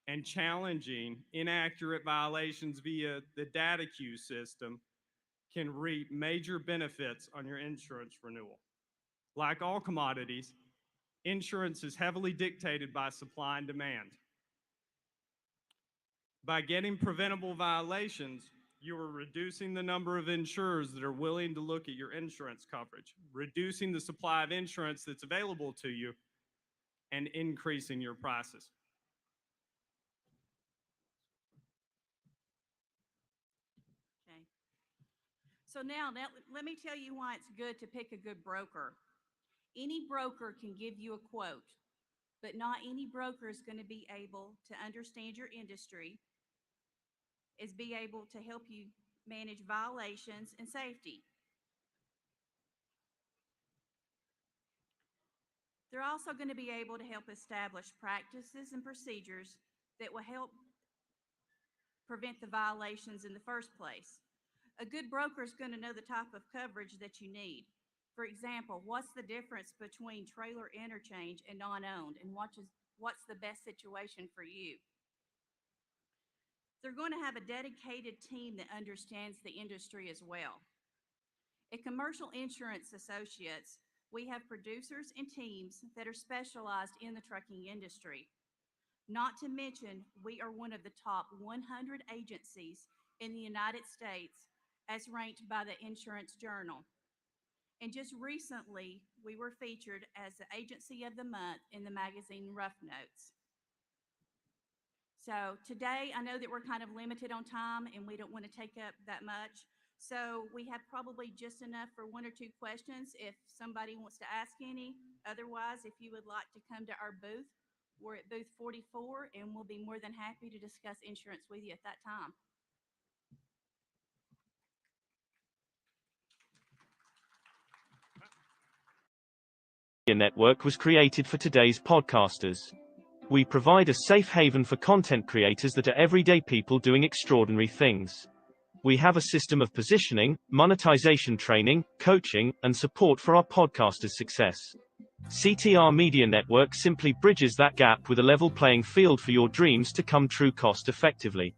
and challenging inaccurate violations via the data queue system can reap major benefits on your insurance renewal. Like all commodities, insurance is heavily dictated by supply and demand. By getting preventable violations, you are reducing the number of insurers that are willing to look at your insurance coverage, reducing the supply of insurance that's available to you, and increasing your prices. Okay. So now let me tell you why it's good to pick a good broker. Any broker can give you a quote, but not any broker is going to be able to understand your industry, is be able to help you manage violations and safety. They're also going to be able to help establish practices and procedures that will help prevent the violations in the first place. A good broker is going to know the type of coverage that you need. For example, what's the difference between trailer interchange and non-owned, and what's the best situation for you? They're going to have a dedicated team that understands the industry as well. At Commercial Insurance Associates, we have producers and teams that are specialized in the trucking industry. Not to mention, we are one of the top 100 agencies in the United States as ranked by the Insurance Journal. And just recently, we were featured as the Agency of the Month in the magazine Rough Notes. So today, I know that we're kind of limited on time and we don't want to take up that much. So we have probably just enough for one or two questions if somebody wants to ask any. Otherwise, if you would like to come to our booth, we're at booth 44 and we'll be more than happy to discuss insurance with you at that time. Network was created for today's podcasters. We provide a safe haven for content creators that are everyday people doing extraordinary things. We have a system of positioning, monetization training, coaching, and support for our podcasters' success. CTR Media Network simply bridges that gap with a level playing field for your dreams to come true cost effectively.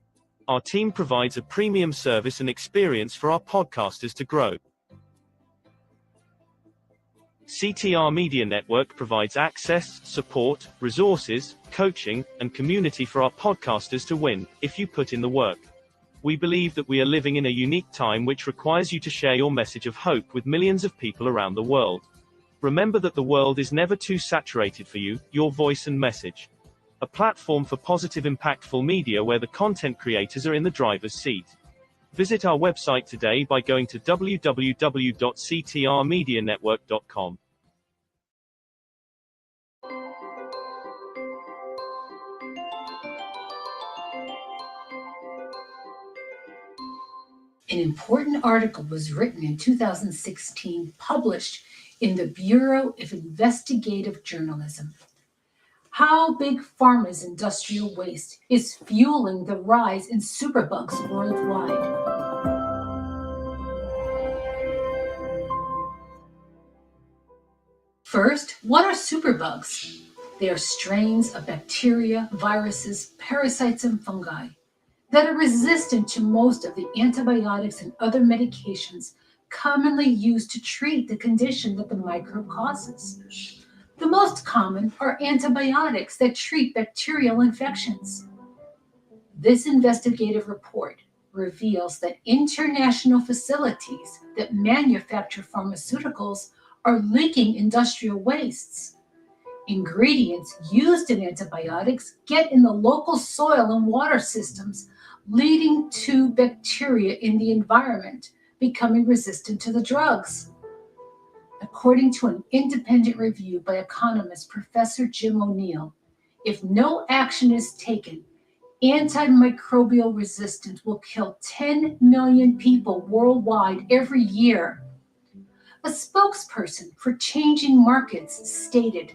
Our team provides a premium service and experience for our podcasters to grow. CTR Media Network provides access, support, resources, coaching, and community for our podcasters to win, if you put in the work. We believe that we are living in a unique time which requires you to share your message of hope with millions of people around the world. Remember that the world is never too saturated for you, your voice and message. A platform for positive, impactful media where the content creators are in the driver's seat. Visit our website today by going to www.ctrmedianetwork.com. An important article was written in 2016, published in the Bureau of Investigative Journalism. How Big Pharma's industrial waste is fueling the rise in superbugs worldwide. First, what are superbugs? They are strains of bacteria, viruses, parasites, and fungi that are resistant to most of the antibiotics and other medications commonly used to treat the condition that the microbe causes. The most common are antibiotics that treat bacterial infections. This investigative report reveals that international facilities that manufacture pharmaceuticals are leaking industrial wastes. Ingredients used in antibiotics get in the local soil and water systems, leading to bacteria in the environment becoming resistant to the drugs. According to an independent review by economist Professor Jim O'Neill, if no action is taken, antimicrobial resistance will kill 10 million people worldwide every year. A spokesperson for Changing Markets stated,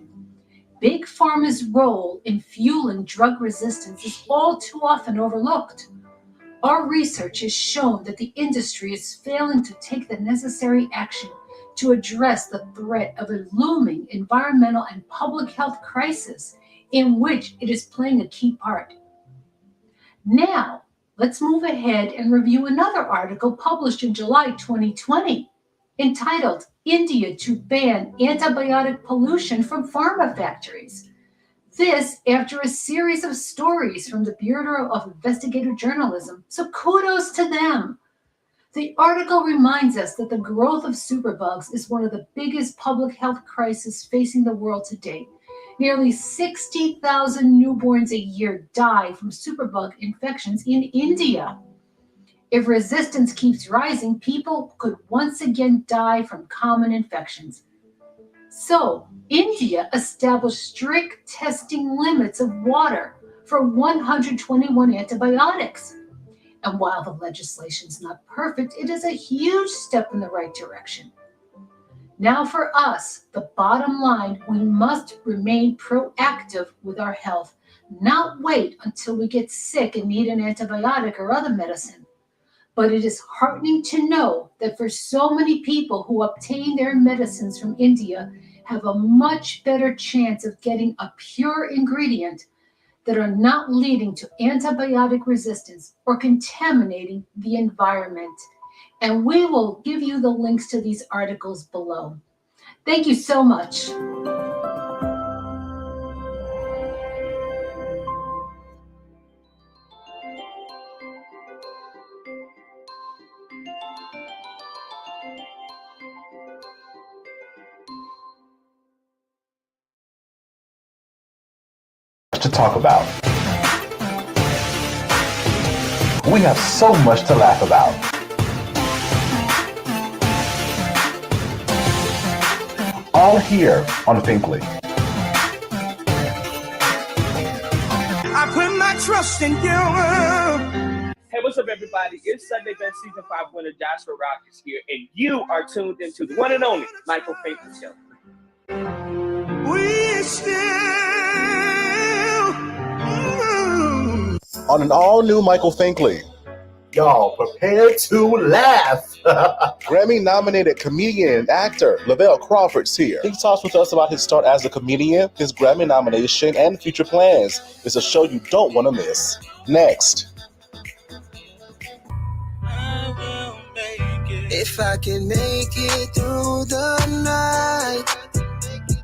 "Big Pharma's role in fueling drug resistance is all too often overlooked. Our research has shown that the industry is failing to take the necessary action to address the threat of a looming environmental and public health crisis in which it is playing a key part." Now, let's move ahead and review another article published in July 2020, entitled "India to Ban Antibiotic Pollution from Pharma Factories." This after a series of stories from the Bureau of Investigative Journalism, so kudos to them. The article reminds us that the growth of superbugs is one of the biggest public health crises facing the world today. Nearly 60,000 newborns a year die from superbug infections in India. If resistance keeps rising, people could once again die from common infections. So, India established strict testing limits of water for 121 antibiotics. And while the legislation is not perfect, it is a huge step in the right direction. Now for us, the bottom line, we must remain proactive with our health, not wait until we get sick and need an antibiotic or other medicine. But it is heartening to know that for so many people who obtain their medicines from India have a much better chance of getting a pure ingredient that are not leading to antibiotic resistance or contaminating the environment. And we will give you the links to these articles below. Thank you so much. To talk about. We have so much to laugh about. All here on Finkley. I put my trust in you. Hey, what's up, everybody? It's Sunday Best Season 5 winner Joshua Rock is here, and you are tuned into the one and only Michael Finkley Show. We still On an all-new Michael Finkley. Y'all, prepare to laugh. Grammy-nominated comedian and actor Lavelle Crawford's here. He talks with us about his start as a comedian, his Grammy nomination, and future plans. It's a show you don't want to miss. Next. If I can make it through the night,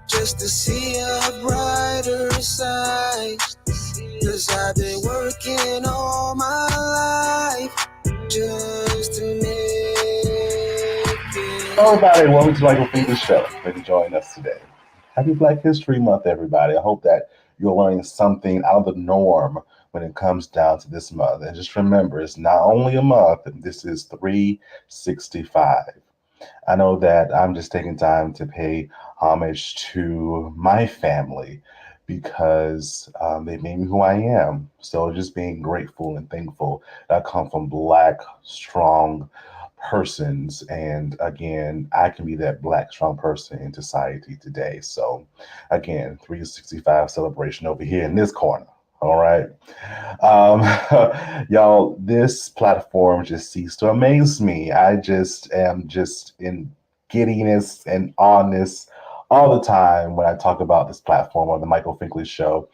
just to see a brighter side, 'cause I've been working all my life just to make it. Hello, everybody. Welcome to Michael Finkley Show. Thanks for joining us today. Happy Black History Month, everybody. I hope that you're learning something out of the norm when it comes down to this month. And just remember, it's not only a month, this is 365. I know that I'm just taking time to pay homage to my family because they made me who I am. So just being grateful and thankful that I come from Black, strong persons. And again, I can be that Black, strong person in society today. So again, 365 celebration over here in this corner. All right. Y'all, this platform just ceased to amaze me. I just am just in giddiness and awness all the time when I talk about this platform on the Michael Finkley Show.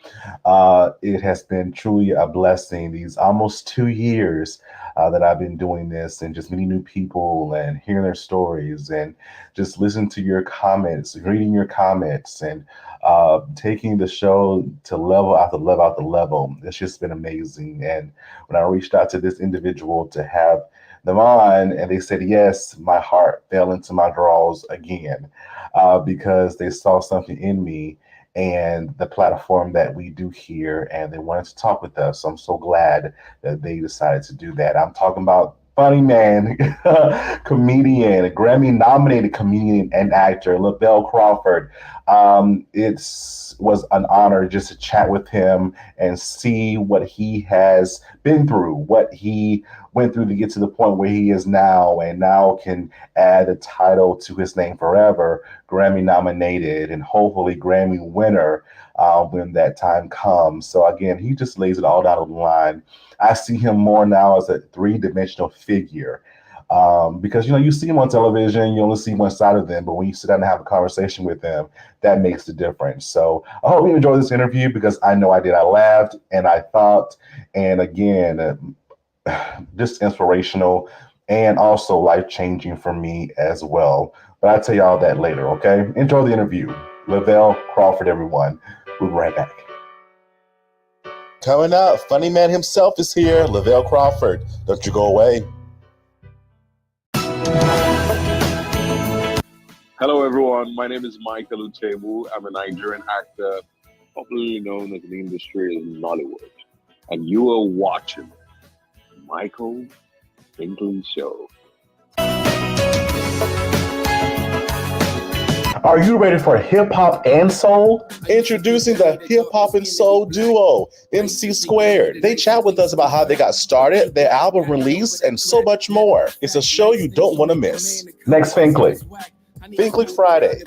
It has been truly a blessing these almost 2 years that I've been doing this, and just meeting new people and hearing their stories and just listening to your comments, reading your comments, and taking the show to level after level after level. It's just been amazing. And when I reached out to this individual to have them on, and they said yes, my heart fell into my drawers again because they saw something in me and the platform that we do here, and they wanted to talk with us. So I'm so glad that they decided to do that. I'm talking about funny man, comedian, Grammy-nominated comedian and actor, Lavelle Crawford. It was an honor just to chat with him and see what he has been through, what he went through to get to the point where he is now, and now can add a title to his name forever, Grammy nominated, and hopefully Grammy winner when that time comes. So again, he just lays it all down on the line. I see him more now as a three-dimensional figure. Because, you know, you see him on television, you only see one side of them, but when you sit down and have a conversation with him, that makes the difference. So I hope you enjoyed this interview, because I know I did. I laughed and I thought, and again, just inspirational and also life-changing for me as well. But I'll tell you all that later, okay? Enjoy the interview. Lavelle Crawford, everyone. We'll be right back. Coming up, funny man himself is here, Lavelle Crawford. Don't you go away. Hello, everyone. My name is Michael Uchebu. I'm a Nigerian actor, popularly known as the industry as Nollywood. And you are watching Michael Finkley Show. Are you ready for hip hop and soul? Introducing the hip hop and soul duo, MC Squared. They chat with us about how they got started, their album release, and so much more. It's a show you don't want to miss. Next Finkley. Finkley Friday.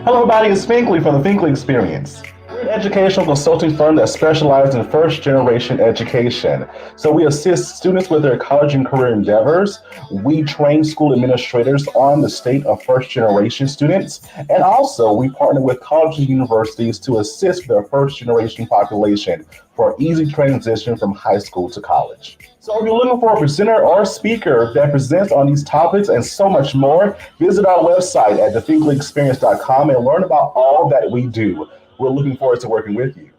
Hello, everybody. It's Finkley from the Finkley Experience. We're an educational consulting firm that specializes in first-generation education. So we assist students with their college and career endeavors. We train school administrators on the state of first-generation students. And also, we partner with colleges and universities to assist their first-generation population for easy transition from high school to college. So if you're looking for a presenter or speaker that presents on these topics and so much more, visit our website at thethinklyexperience.com and learn about all that we do. We're looking forward to working with you.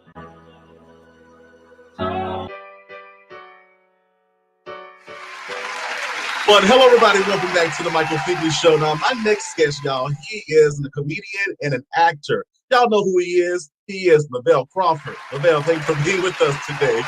Well, hello, everybody. Welcome back to the Michael Finkley Show. Now, my next guest, y'all, he is a comedian and an actor. Y'all know who he is. He is Lavelle Crawford. Lavelle, thank you for being with us today.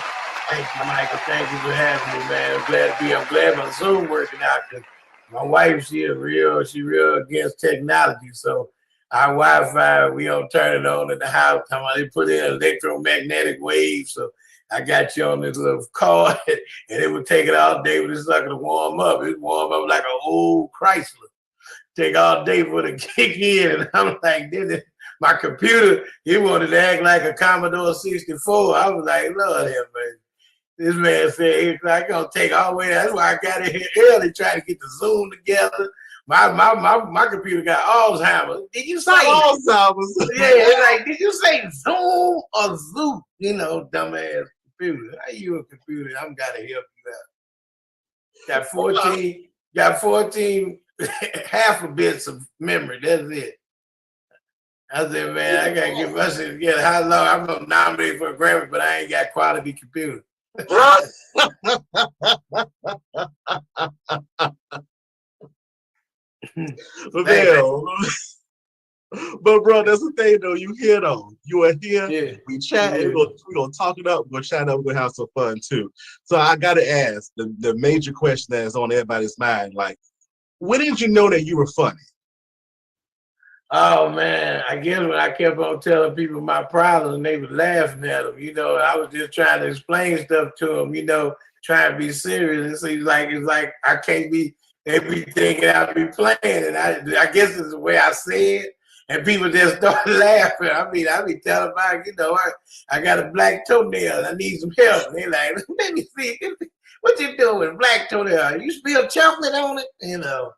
Thank you, Michael. Thank you for having me, man. I'm glad my Zoom working out, because my wife, she real against technology. So our Wi-Fi, we don't turn it on in the house. They put in electromagnetic waves. So I got you on this little cord, and it would take it all day for this sucker to warm up. It warm up like an old Chrysler. Take all day for it to kick in. And I'm like, my computer, he wanted to act like a Commodore 64. I was like, Lord have mercy. This man said it's like gonna take all the way. That's why I got in here early trying to get the Zoom together. My computer got Alzheimer's. Did you say Alzheimer's? Yeah, it's like, did you say Zoom or Zoom? You know, dumbass computer. How you a computer? I'm gotta help you out. Got 14 alphabets of memory. That's it. I said, man, I gotta get my shit together. How long I'm gonna nominate for a Grammy, but I ain't got quality computer. Lavelle. But bro, that's the thing though. You here though. You are here. Yeah. We chat. Yeah. We're gonna talk it up. We're gonna chat up. We're gonna have some fun too. So I gotta ask the major question that is on everybody's mind. Like, when did you know that you were funny? Oh man, I guess when I kept on telling people my problems and they were laughing at them, you know, I was just trying to explain stuff to them, you know, trying to be serious. It seems like it's like I can't be. They be thinking I'll be playing, and I guess it's the way I say it, and people just start laughing. I be telling them, you know, I got a black toenail. I need some help. And they like, let me see, what you doing, black toenail? You spill chocolate on it, you know.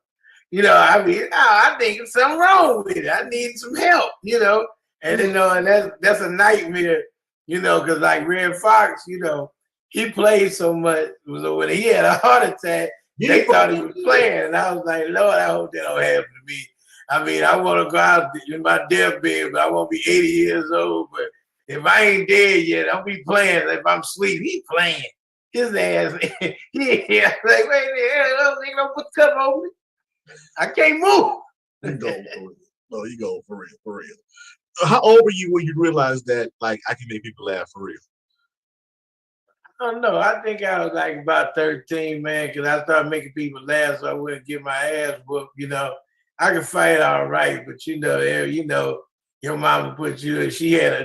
I think there's something wrong with it. I need some help, you know. And you know, and that's a nightmare, you know, because like Red Fox, you know, he played so much. So when he had a heart attack, they thought he was playing, and I was like, Lord, I hope that don't happen to me. I mean, I want to go out in my deathbed, but I won't be 80 years old. But if I ain't dead yet, I'll be playing. If I'm asleep, he playing. His ass, like, wait a minute, don't put cup on me. I can't move. You go for real. No, you go for real. How old were you when you realized that, like, I can make people laugh for real? I don't know. I think I was like about 13, man, because I started making people laugh so I wouldn't get my ass whooped, you know. I could fight all right, but you know, your mama put you,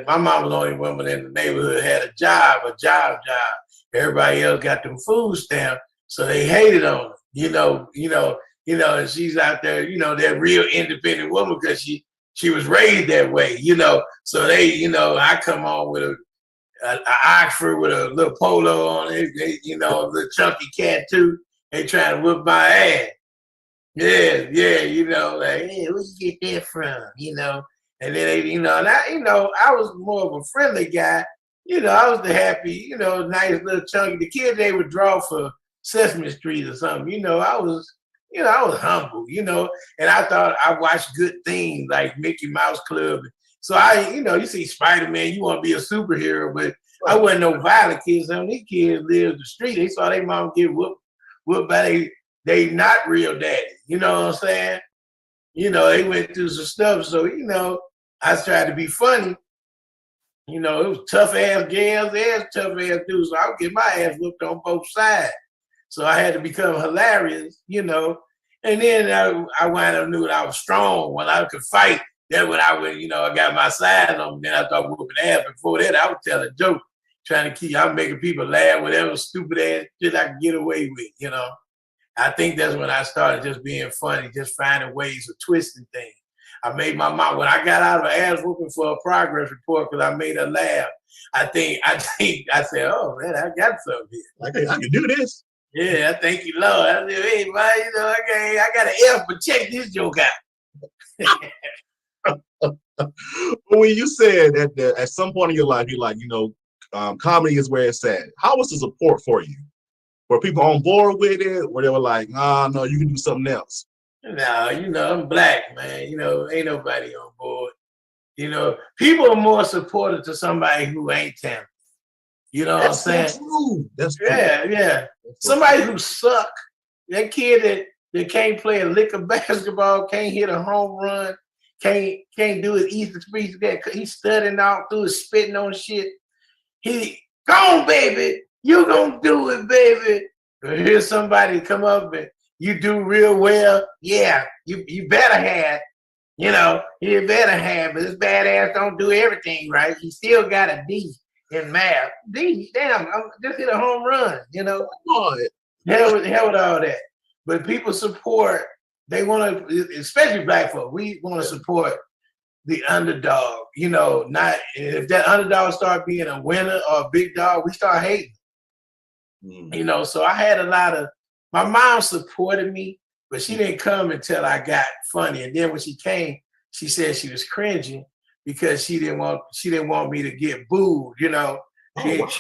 my mama was the only woman in the neighborhood had a job. Everybody else got them food stamps, so they hated on her, you know, and she's out there, you know, that real independent woman because she was raised that way, you know. So they, you know, I come on with a Oxford with a little polo on it, you know, a little chunky cat too. They trying to whip my ass. Yeah, you know, like, hey, where you get that from, you know? And then they, you know, and I was more of a friendly guy. You know, I was the happy, you know, nice little chunky. The kids, they would draw for Sesame Street or something. You know, I was humble, you know, and I thought I watched good things like Mickey Mouse Club. So you see Spider-Man, you want to be a superhero, but I wasn't no violent kid. Some of these kids lived the street. They saw their mom get whooped by they not real daddy. You know what I'm saying? You know, they went through some stuff. So, you know, I tried to be funny. You know, it was tough ass gals and tough ass dudes. So I would get my ass whooped on both sides. So I had to become hilarious, you know. And then I wound up knew that I was strong when I could fight. Then when I went, you know, I got my size on, then I started whooping ass. Before that, I would tell a joke, I'm making people laugh, whatever stupid ass shit I could get away with, you know. I think that's when I started just being funny, just finding ways of twisting things. I made my mom, when I got out of ass whooping for a progress report because I made her laugh, I said, oh man, I got something here. I can do this. Yeah, thank you, Lord. I said, hey, man, I got an F, but check this joke out. When you said that at some point in your life, you're like, comedy is where it's at. How was the support for you? Were people on board with it? Or they were like, no, you can do something else? No, I'm black, man. Ain't nobody on board. People are more supportive to somebody who ain't talented. You know what I'm saying? So true. That's true. Yeah. Somebody who suck. That kid that can't play a lick of basketball, can't hit a home run, can't do his Easter speech. He's studying out through his spitting on shit. Go on, baby. You gonna do it, baby. Here's somebody come up and you do real well. Yeah, you better have. You better have. But this badass don't do everything right. He still got a D in math. D, damn, I just hit a home run. Hell with all that. But people support. They want to, especially black folk. We want to support the underdog. Not if that underdog start being a winner or a big dog, we start hating. So I had a lot of. My mom supported me, but she didn't come until I got funny. And then when she came, she said she was cringing because she didn't want me to get booed. She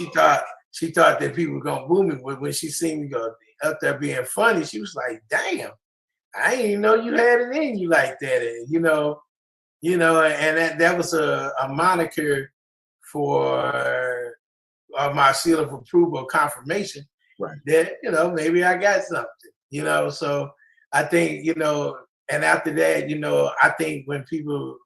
thought that people were gonna boo me. But when she seen me go up there being funny, she was like, "Damn, I didn't even know you had it in you like that." And that was a moniker for my seal of approval, confirmation. Right. That maybe I got something. So I think and after that, I think when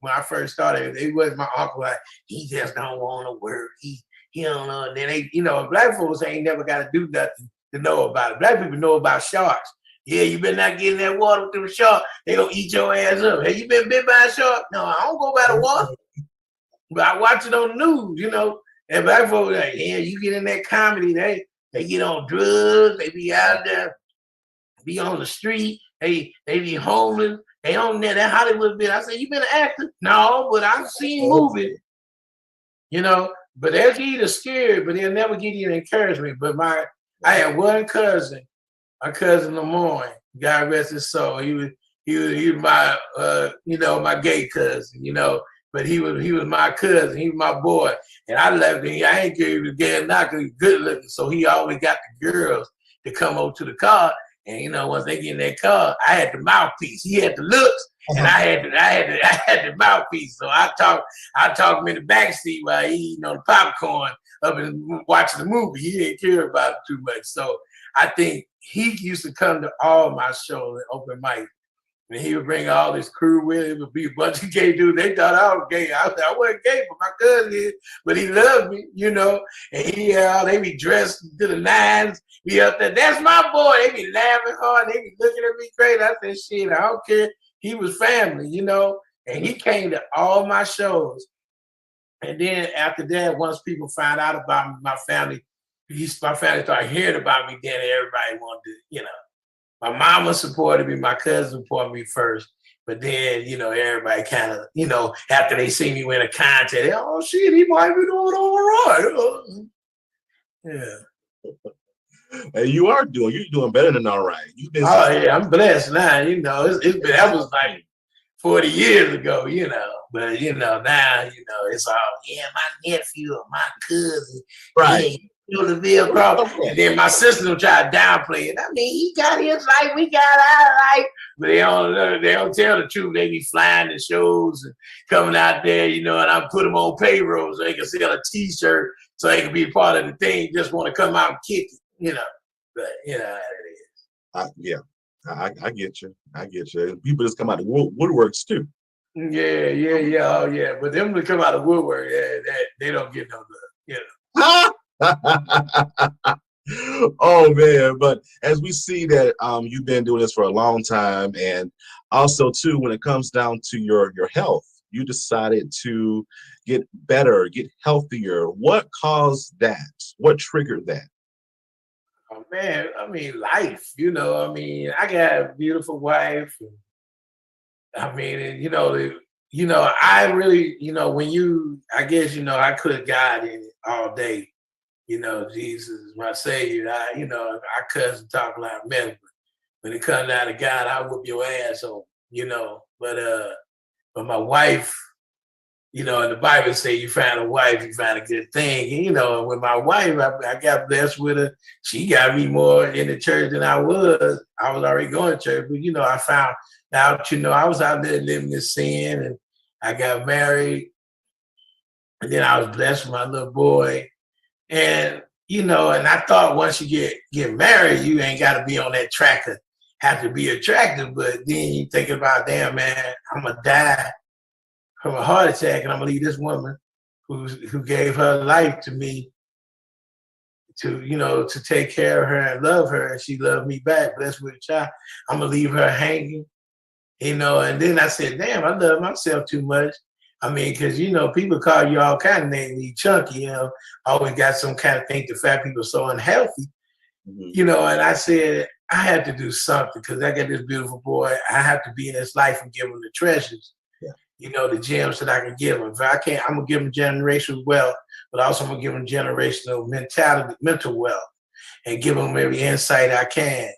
I first started, it was my uncle like, he just don't want to work. He don't know. And then they, black folks ain't never got to do nothing to know about it. Black people know about sharks. Yeah, you better not get in that water with them sharks. They gonna eat your ass up. Hey, you been bit by a shark? No, I don't go by the water. But I watch it on the news, And black folks like, yeah, you get in that comedy, they get on drugs, they be out there, be on the street, they be homeless, they on there, that Hollywood bit. I said, you been an actor? No, but I've seen movies. But they'll get you scared, but they'll never give you encouragement. But I had one cousin, my cousin Lemoyne, God rest his soul. He was my my gay cousin, but he was my cousin, he was my boy. And I left him. I ain't care if he was gay or not, because he was good looking. So he always got the girls to come over to the car. And once they get in that car, I had the mouthpiece. He had the looks, and I had the mouthpiece. So I talk him in the backseat while he eating on the popcorn up and watching the movie. He didn't care about it too much. So I think he used to come to all my shows at open mic. And he would bring all his crew with him. It would be a bunch of gay dudes. They thought I was gay. I wasn't gay, but my cousin is. But he loved me, And they be dressed to the nines. Be up there. That's my boy. They be laughing hard. They be looking at me crazy. I said, shit, I don't care. He was family, And he came to all my shows. And then after that, once people found out about me, my family started hearing about me. Then everybody wanted to, My mama supported me, my cousin supported me first, but then, everybody kind of, after they see me win a contest, oh shit, he might be doing all right. Yeah. And you're doing better than all right. Yeah, I'm blessed now, that was like 40 years ago, but now, it's all, my nephew or my cousin. Right. The Bill Crawford. And then my sister will try to downplay it. I mean, he got his life, we got our life. But they don't tell the truth. They be flying the shows and coming out there, and I put them on payroll so they can sell a t-shirt so they can be part of the thing, just want to come out and kick it, But how it is. I get you. I get you. People just come out of woodworks too. Yeah. Oh yeah. But them that come out of woodwork, they don't get no love, Oh man, but as we see that you've been doing this for a long time, and also too when it comes down to your health, you decided to get better, get healthier. What caused that? What triggered that? Oh man, I mean life, I got a beautiful wife. And, I really, I guess, I could God in it all day. Jesus is my savior. I cuss and talk like a mess, but when it comes down to God, I whoop your ass on, but my wife, and the Bible say you find a wife, you find a good thing. And with my wife, I got blessed with her. She got me more in the church than I was. I was already going to church, but I found out, I was out there living in sin, and I got married, and then I was blessed with my little boy. And, and I thought once you get married, you ain't got to be on that track to have to be attractive. But then you think about, damn, man, I'm going to die from a heart attack, and I'm going to leave this woman who gave her life to me to take care of her and love her, and she loved me back. Blessed with a child. I'm going to leave her hanging, and then I said, damn, I love myself too much. I mean, because, people call you all kind of names, you chunky, always got some kind of thing that fat people are so unhealthy, and I said, I had to do something because I got this beautiful boy. I have to be in his life and give him the treasures, the gems that I can give him. If I can't, I'm going to give him generational wealth, but also I'm going to give him generational mental wealth and give him every insight I can,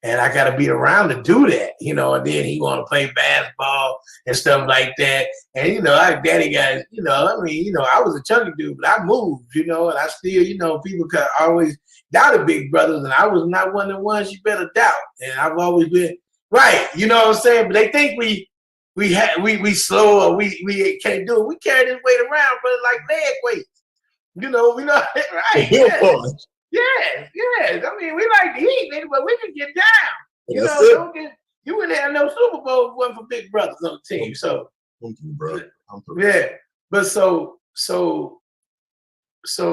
and I got to be around to do that, and then he want to play basketball and stuff like that. And, daddy guys, I was a chunky dude, but I moved, and I still, people could always doubt big brothers, and I was not one of the ones you better doubt. And I've always been right, you know what I'm saying? But they think we slow or we can't do it. We carry this weight around, but like leg weights, we know, right? Yes. I mean, we like to eat, but we can get down. You wouldn't have no Super Bowl if it wasn't for big brothers on the team. So, yeah. But so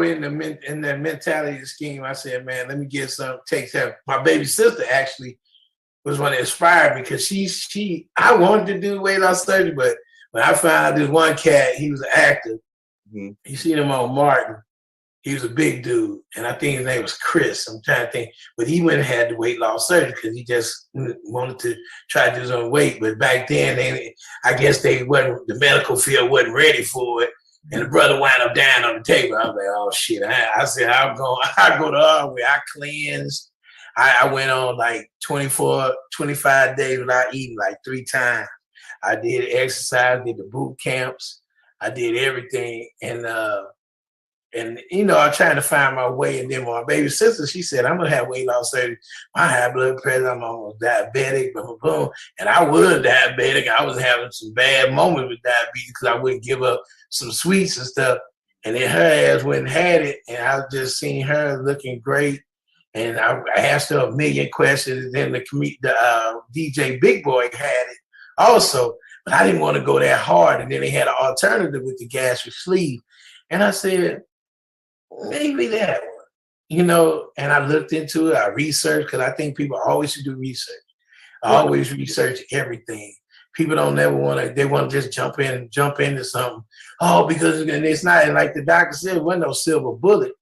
in the mentality scheme, I said, man, let me get some. Take some. My baby sister actually was one that inspired me because I wanted to do weight loss surgery, but when I found out this one cat, he was an actor. You seen him on Martin. He was a big dude, and I think his name was Chris. I'm trying to think, but he went and had the weight loss surgery because he just wanted to try to do his own weight. But back then, I guess the medical field wasn't ready for it, and the brother wound up down on the table. I was like, oh shit! I said, I go the hard way. I cleansed. I went on like 24, 25 days without eating like 3 times. I did exercise, did the boot camps, I did everything, and I'm trying to find my way. And then my baby sister, she said, I'm gonna have weight loss surgery. My high blood pressure, I'm almost diabetic, boom. And I was diabetic. I was having some bad moments with diabetes because I wouldn't give up some sweets and stuff. And then her ass went and had it, and I just seen her looking great. And I asked her a million questions. And then the DJ Big Boy had it also, but I didn't want to go that hard. And then they had an alternative with the gastric sleeve, and I said, maybe that one, and I looked into it. I researched because I think people always should do research. I always research everything. People don't never want to. They want to just jump into something. Oh, because and it's not like the doctor said. It wasn't no silver bullet.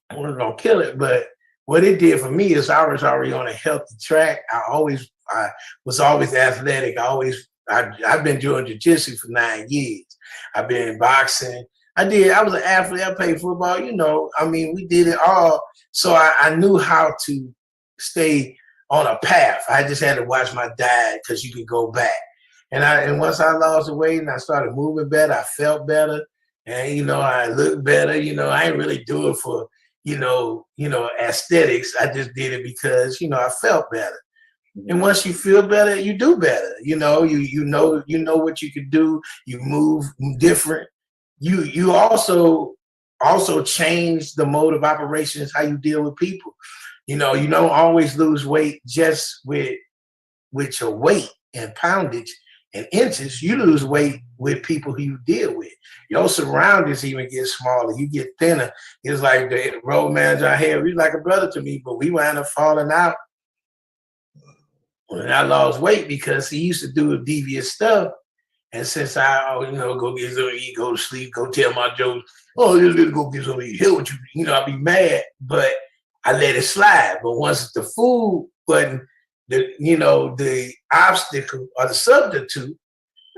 I wasn't gonna kill it, but what it did for me is I was already on a healthy track. I was always athletic. I've been doing jiu-jitsu for 9 years. I've been in boxing. I was an athlete. I played football. We did it all. So I knew how to stay on a path. I just had to watch my diet because you can go back. And once I lost the weight and I started moving better, I felt better. And, I looked better. I ain't really do it for, aesthetics. I just did it because, I felt better. And once you feel better, you do better. You know what you can do. You move different. You also change the mode of operations, how you deal with people. You don't always lose weight just with your weight and poundage and inches. You lose weight with people who you deal with. Your surroundings even get smaller. You get thinner. It's like the road manager I had, he's like a brother to me, but we wound up falling out when I lost weight because he used to do devious stuff. And since I, go get something to eat, go to sleep, go tell my jokes, just go get something to eat, hear what I'll be mad, but I let it slide. But once the food wasn't the obstacle or the substitute,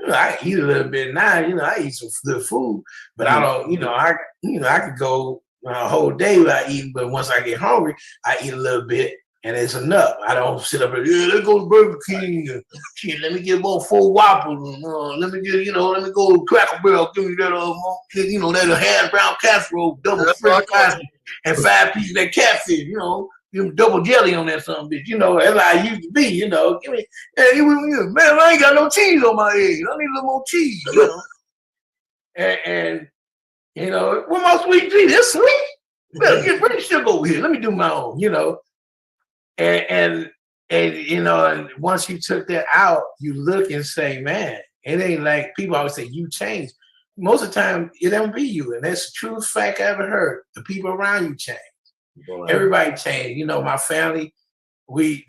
I eat a little bit now. I eat some good food, but I don't. I could go a whole day without eating. But once I get hungry, I eat a little bit, and it's enough. I don't sit up and let's go to Burger King. Shit, let me get more 4 Whoppers. Let me get let me go to Cracker Barrel. Give me that that hash brown casserole, double French fries, and 5 pieces of that catfish. Give me double jelly on that something, bitch. That's how I used to be. Give me, man, I ain't got no cheese on my eggs. I need a little more cheese. And what my sweet tea? That's sweet. Bring the sugar over here. Let me do my own. And once you took that out, you look and say, man, it ain't like people always say you changed. Most of the time, it don't be you, and that's the truest fact I ever heard. The people around you change. Everybody changed. My family, we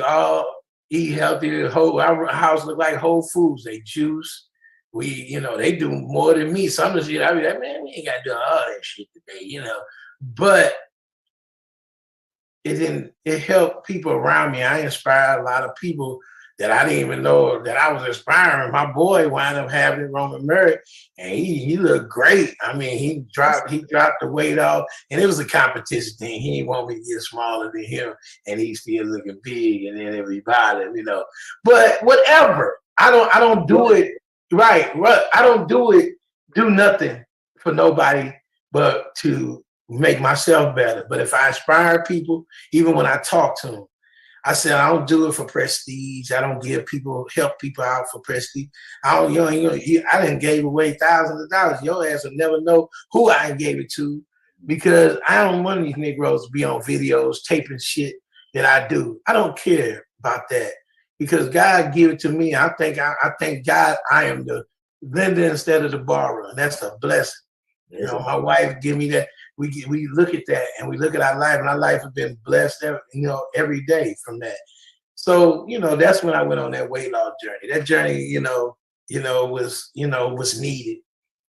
all eat healthy. Our house look like Whole Foods. They juice. They do more than me. Some of the shit I be like, man, we ain't gotta do all that shit today, But it helped people around me. I inspired a lot of people that I didn't even know that I was inspiring. My boy wound up having Roman Murray, and he looked great. I mean, he dropped the weight off, and it was a competition thing. He didn't want me to get smaller than him, and he's still looking big, and then everybody, But whatever. I don't do it right. I don't do nothing for nobody but to make myself better. But if I inspire people, even when I talk to them, I said I don't do it for prestige. I don't help people out for prestige. I didn't gave away thousands of dollars. Your ass will never know who I gave it to, because I don't want these Negroes to be on videos taping shit that I do. I don't care about that, because God gave it to me. I thank God I am the lender instead of the borrower, and that's a blessing. My wife give me that. We look at that, and we look at our life, and our life has been blessed every day from that. So that's when I went on that weight loss journey. That journey was needed.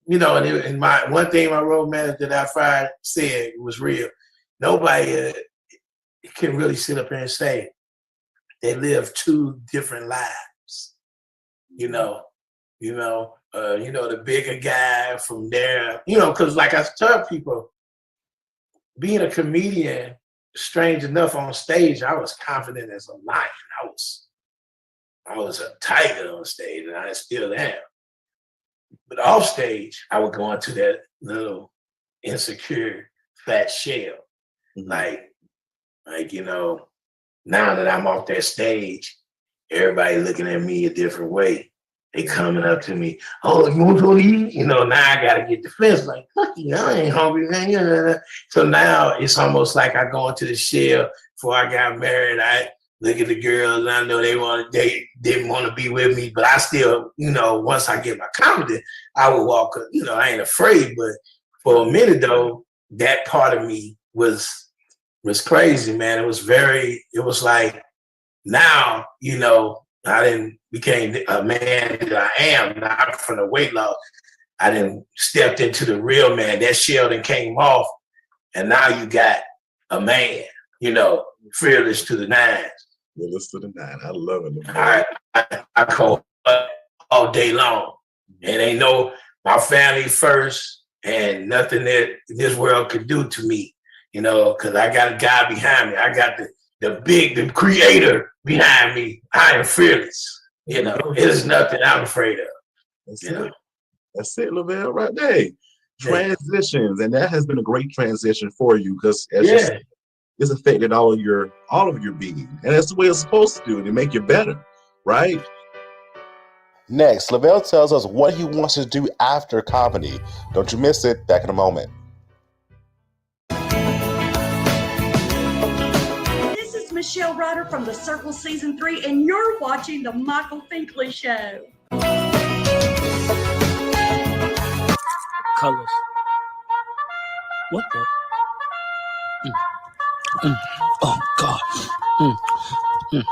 And my one thing my road manager that I fired said was real. Nobody can really sit up here and say they live 2 different lives. The bigger guy from there, because like I tell people, being a comedian, strange enough, on stage, I was confident as a lion. I was a tiger on stage, and I still am. But off stage, I would go into that little insecure fat shell. Like, now that I'm off that stage, everybody looking at me a different way. They coming up to me, oh, you want to eat? Now I got to get defense. Like, fuck you, I ain't hungry, man. So now it's almost like I go into the shell. Before I got married, I look at the girls, and I know they didn't want to be with me, but I still, once I get my confidence, I would walk up. I ain't afraid, but for a minute though, that part of me was crazy, man. It was like, now, I didn't became a man that I am now from the weight loss. I didn't stepped into the real man. That shell then came off, and now you got a man, fearless to the nines. Fearless to the nine. I love it. I call all day long, and they know my family first, and nothing that this world could do to me, because I got a God behind me. I got the creator behind me. I am fearless. There's nothing I'm afraid of. That's it, Lavelle, right there. Transitions, and that has been a great transition for you, because it's affected all of your being, and that's the way it's supposed to do to make you better, right? Next, Lavelle tells us what he wants to do after comedy. Don't you miss it. Back in a moment. Michelle Ryder from The Circle Season 3, and you're watching The Michael Finkley Show. Colors. What the? Oh, God. This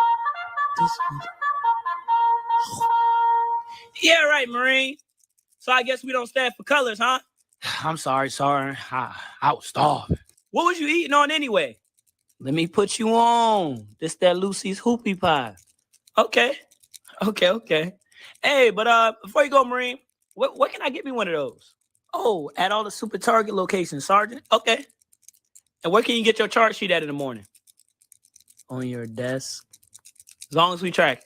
one. Yeah, right, Marine. So I guess we don't stand for colors, huh? I'm sorry. I was starving. What was you eating on anyway? Let me put you on. This that Lucy's Hoopie Pie. Okay. Hey, but before you go, Marine, what can I get me one of those? Oh, at all the Super Target locations, Sergeant. Okay. And where can you get your chart sheet at in the morning? On your desk. As long as we track.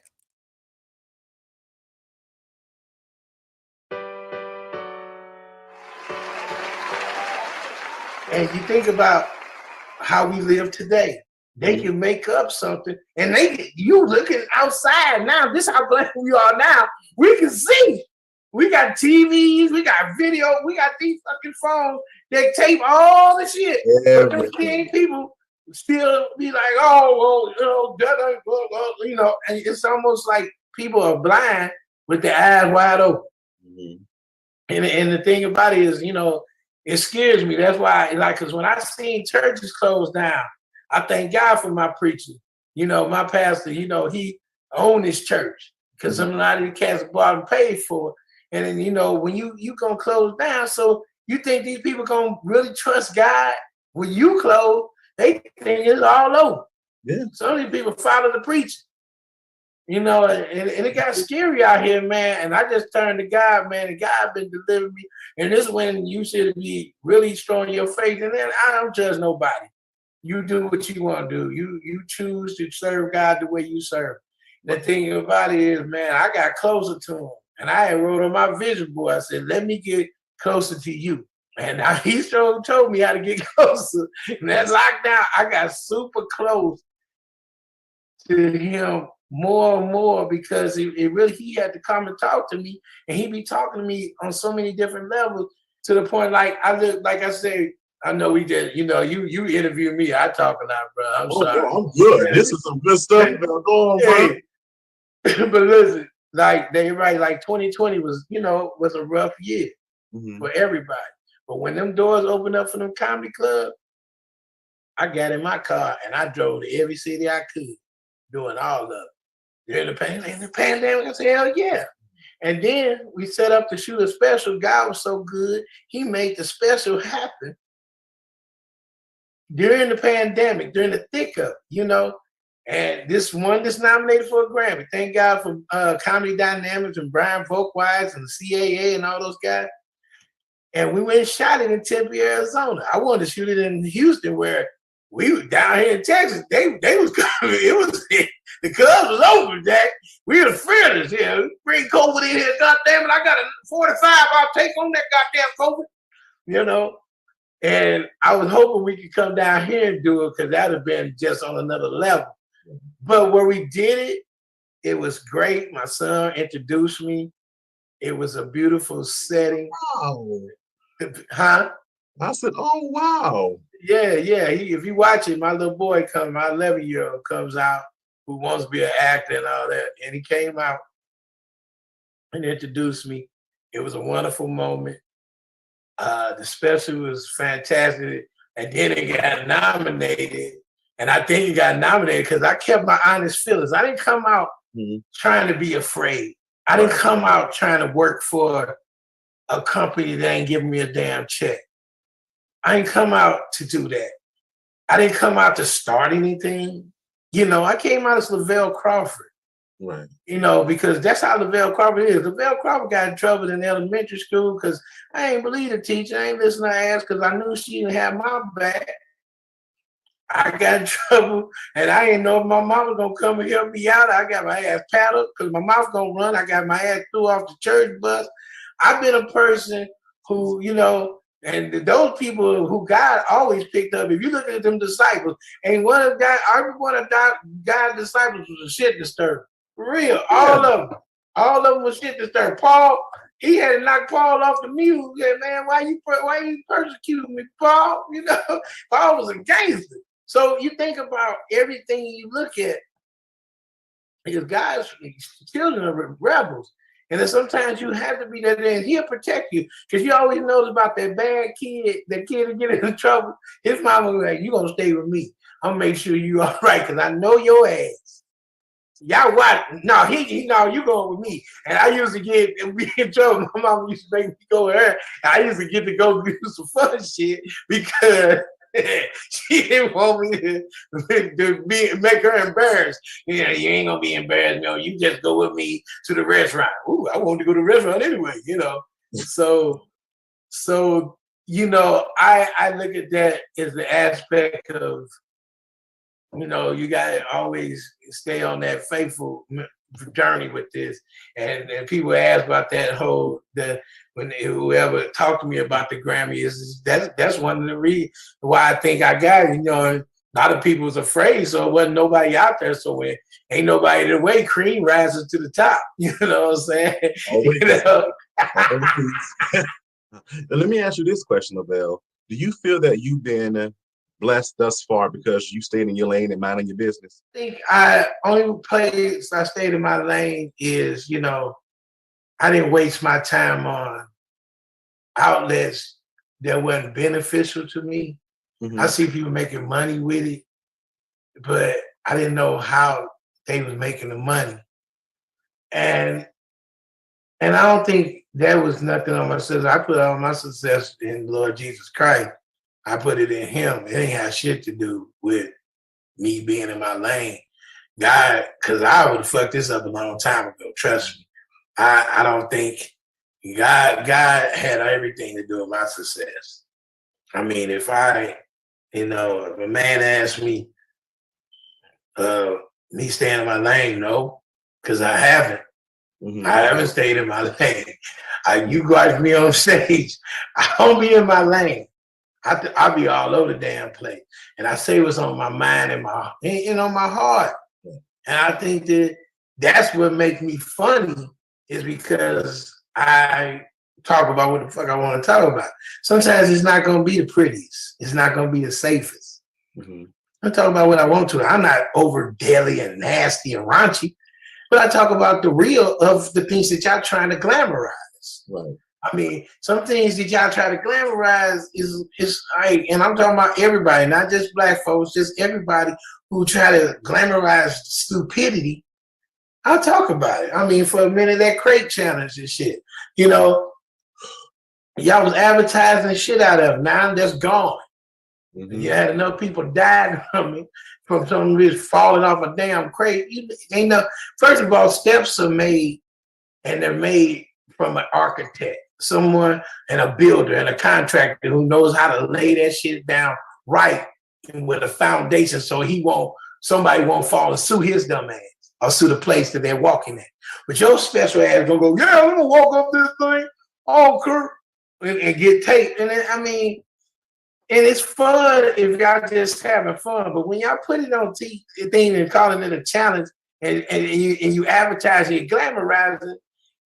And you think about how we live today. They can make up something, and you looking outside now. This is how blessed we are now. We can see. We got TVs, we got video, we got these fucking phones that tape all the shit. But those same people still be like, oh, well, you know, and it's almost like people are blind with their eyes wide open. And the thing about it is, you know, it scares me. That's why, like, because when I seen churches close down, I thank God for my preacher. You know, my pastor, you know, he owned his church because some of the cats bought and paid for it. And then, you know, when you gonna close down, so you think these people gonna really trust God when you close? They think it's all over. Yeah. Some of these people follow the preacher. You know, and it got scary out here, man. And I just turned to God, man, and God been delivering me. And this is when you should be really strong in your faith. And then I don't judge nobody. You do what you want to do. You choose to serve God the way you serve. The thing about it is, man, I got closer to him. And I had wrote on my vision board, I said, let me get closer to you. And he told me how to get closer. And that lockdown, I got super close to him more and more because he had to come and talk to me, and he be talking to me on so many different levels to the point like I said, I know we did, you know, you interview me, I talk a lot, bro. I'm sorry. Bro, I'm good. This is some good stuff. Go on, bro. But listen, like they right, like 2020 was a rough year for everybody. But when them doors opened up for them comedy clubs, I got in my car and I drove to every city I could, doing all of it. During the pandemic, I said, hell yeah. And then we set up to shoot a special. God was so good, he made the special happen during the pandemic, during the thick of, you know. And this one that's nominated for a Grammy. Thank God for Comedy Dynamics and Brian Volkwise and the CAA and all those guys. And we went and shot it in Tempe, Arizona. I wanted to shoot it in Houston, where we were down here in Texas. They was coming. It was the Cubs was open, Jack. We were fearless here. Bring COVID in here, goddamn it! I got a 45. I'll take on that goddamn COVID, you know. And I was hoping we could come down here and do it because that'd have been just on another level. But where we did it, it was great. My son introduced me. It was a beautiful setting. Wow. Huh? I said, oh, wow. Yeah. If you watch it, my little boy my 11-year-old comes out who wants to be an actor and all that. And he came out and introduced me. It was a wonderful moment. The special was fantastic. And then it got nominated. And I think it got nominated because I kept my honest feelings. I didn't come out trying to be afraid. I didn't come out trying to work for a company that ain't giving me a damn check. I didn't come out to do that. I didn't come out to start anything. You know, I came out as Lavelle Crawford. Right. You know, because that's how Lavelle Crawford is. Lavelle Crawford got in trouble in elementary school because I ain't believe the teacher. I ain't listen to her ass because I knew she didn't have my back. I got in trouble, and I didn't know if my mom was gonna come and help me out. I got my ass paddled because my mouth gonna run. I got my ass threw off the church bus. I've been a person who, you know, and those people who God always picked up. If you look at them disciples, and every one of God's disciples was a shit disturber. For real, all of them was shit disturber. Paul, he had to knock Paul off the mule. Yeah, man, why you persecuting me, Paul? You know, Paul was a gangster. So you think about everything you look at, because God's children are rebels. And then sometimes you have to be there, and he'll protect you. Because you always knows about that bad kid, that kid that get into trouble. His mama was like, you going to stay with me. I'm going to make sure you all right, because I know your ass. Y'all what? No, you going with me. And I used to get in trouble. My mama used to make me go with her. And I used to get to go do some fun shit because She didn't want me to make her embarrassed. You ain't gonna be embarrassed. No, you just go with me to the restaurant. Ooh, I wanted to go to the restaurant anyway. So I look at that as the aspect of you gotta always stay on that faithful journey with this. And people ask about that when whoever talked to me about the Grammy that's one of the reasons why I think I got it. A lot of people was afraid, so it wasn't nobody out there. So when ain't nobody the way, cream rises to the top. You know what I'm saying? Always. Now, let me ask you this question, Lavelle. Do you feel that you've been blessed thus far because you stayed in your lane and minding your business? I think I only place I stayed in my lane is, I didn't waste my time on outlets that wasn't beneficial to me. Mm-hmm. I see people making money with it, but I didn't know how they was making the money. And I don't think that was nothing on my success. I put all my success in Lord Jesus Christ. I put it in Him. It ain't had shit to do with me being in my lane. God, because I would have fucked this up a long time ago. Trust me. I don't think God had everything to do with my success. I mean, if if a man asked me, me staying in my lane, no, because I haven't. Mm-hmm. I haven't stayed in my lane. You guys me on stage, I don't be in my lane. I'll be all over the damn place. And I say what's on my mind and on my heart. And I think that's what makes me funny is because I talk about what the fuck I want to talk about. Sometimes it's not going to be the prettiest. It's not going to be the safest. Mm-hmm. I talk about what I want to. I'm not over deadly and nasty and raunchy, but I talk about the real of the things that y'all trying to glamorize. Right. I mean, some things that y'all try to glamorize is right, and I'm talking about everybody, not just black folks, just everybody who try to glamorize stupidity. I'll talk about it. I mean, for a minute, that crate challenge and shit. Y'all was advertising the shit out of it. Now that's gone. Mm-hmm. You had enough people dying from it, from some of this falling off a damn crate. First of all, steps are made, and they're made from an architect, someone and a builder and a contractor who knows how to lay that shit down right and with a foundation so somebody won't fall and sue his dumb ass or sue the place that they're walking at. But your special ass gonna go, yeah, I'm gonna walk up this thing, all Kurt, and get taped. And then, and it's fun if y'all just having fun. But when y'all put it on thing and calling it a challenge and you advertise it, glamorize it,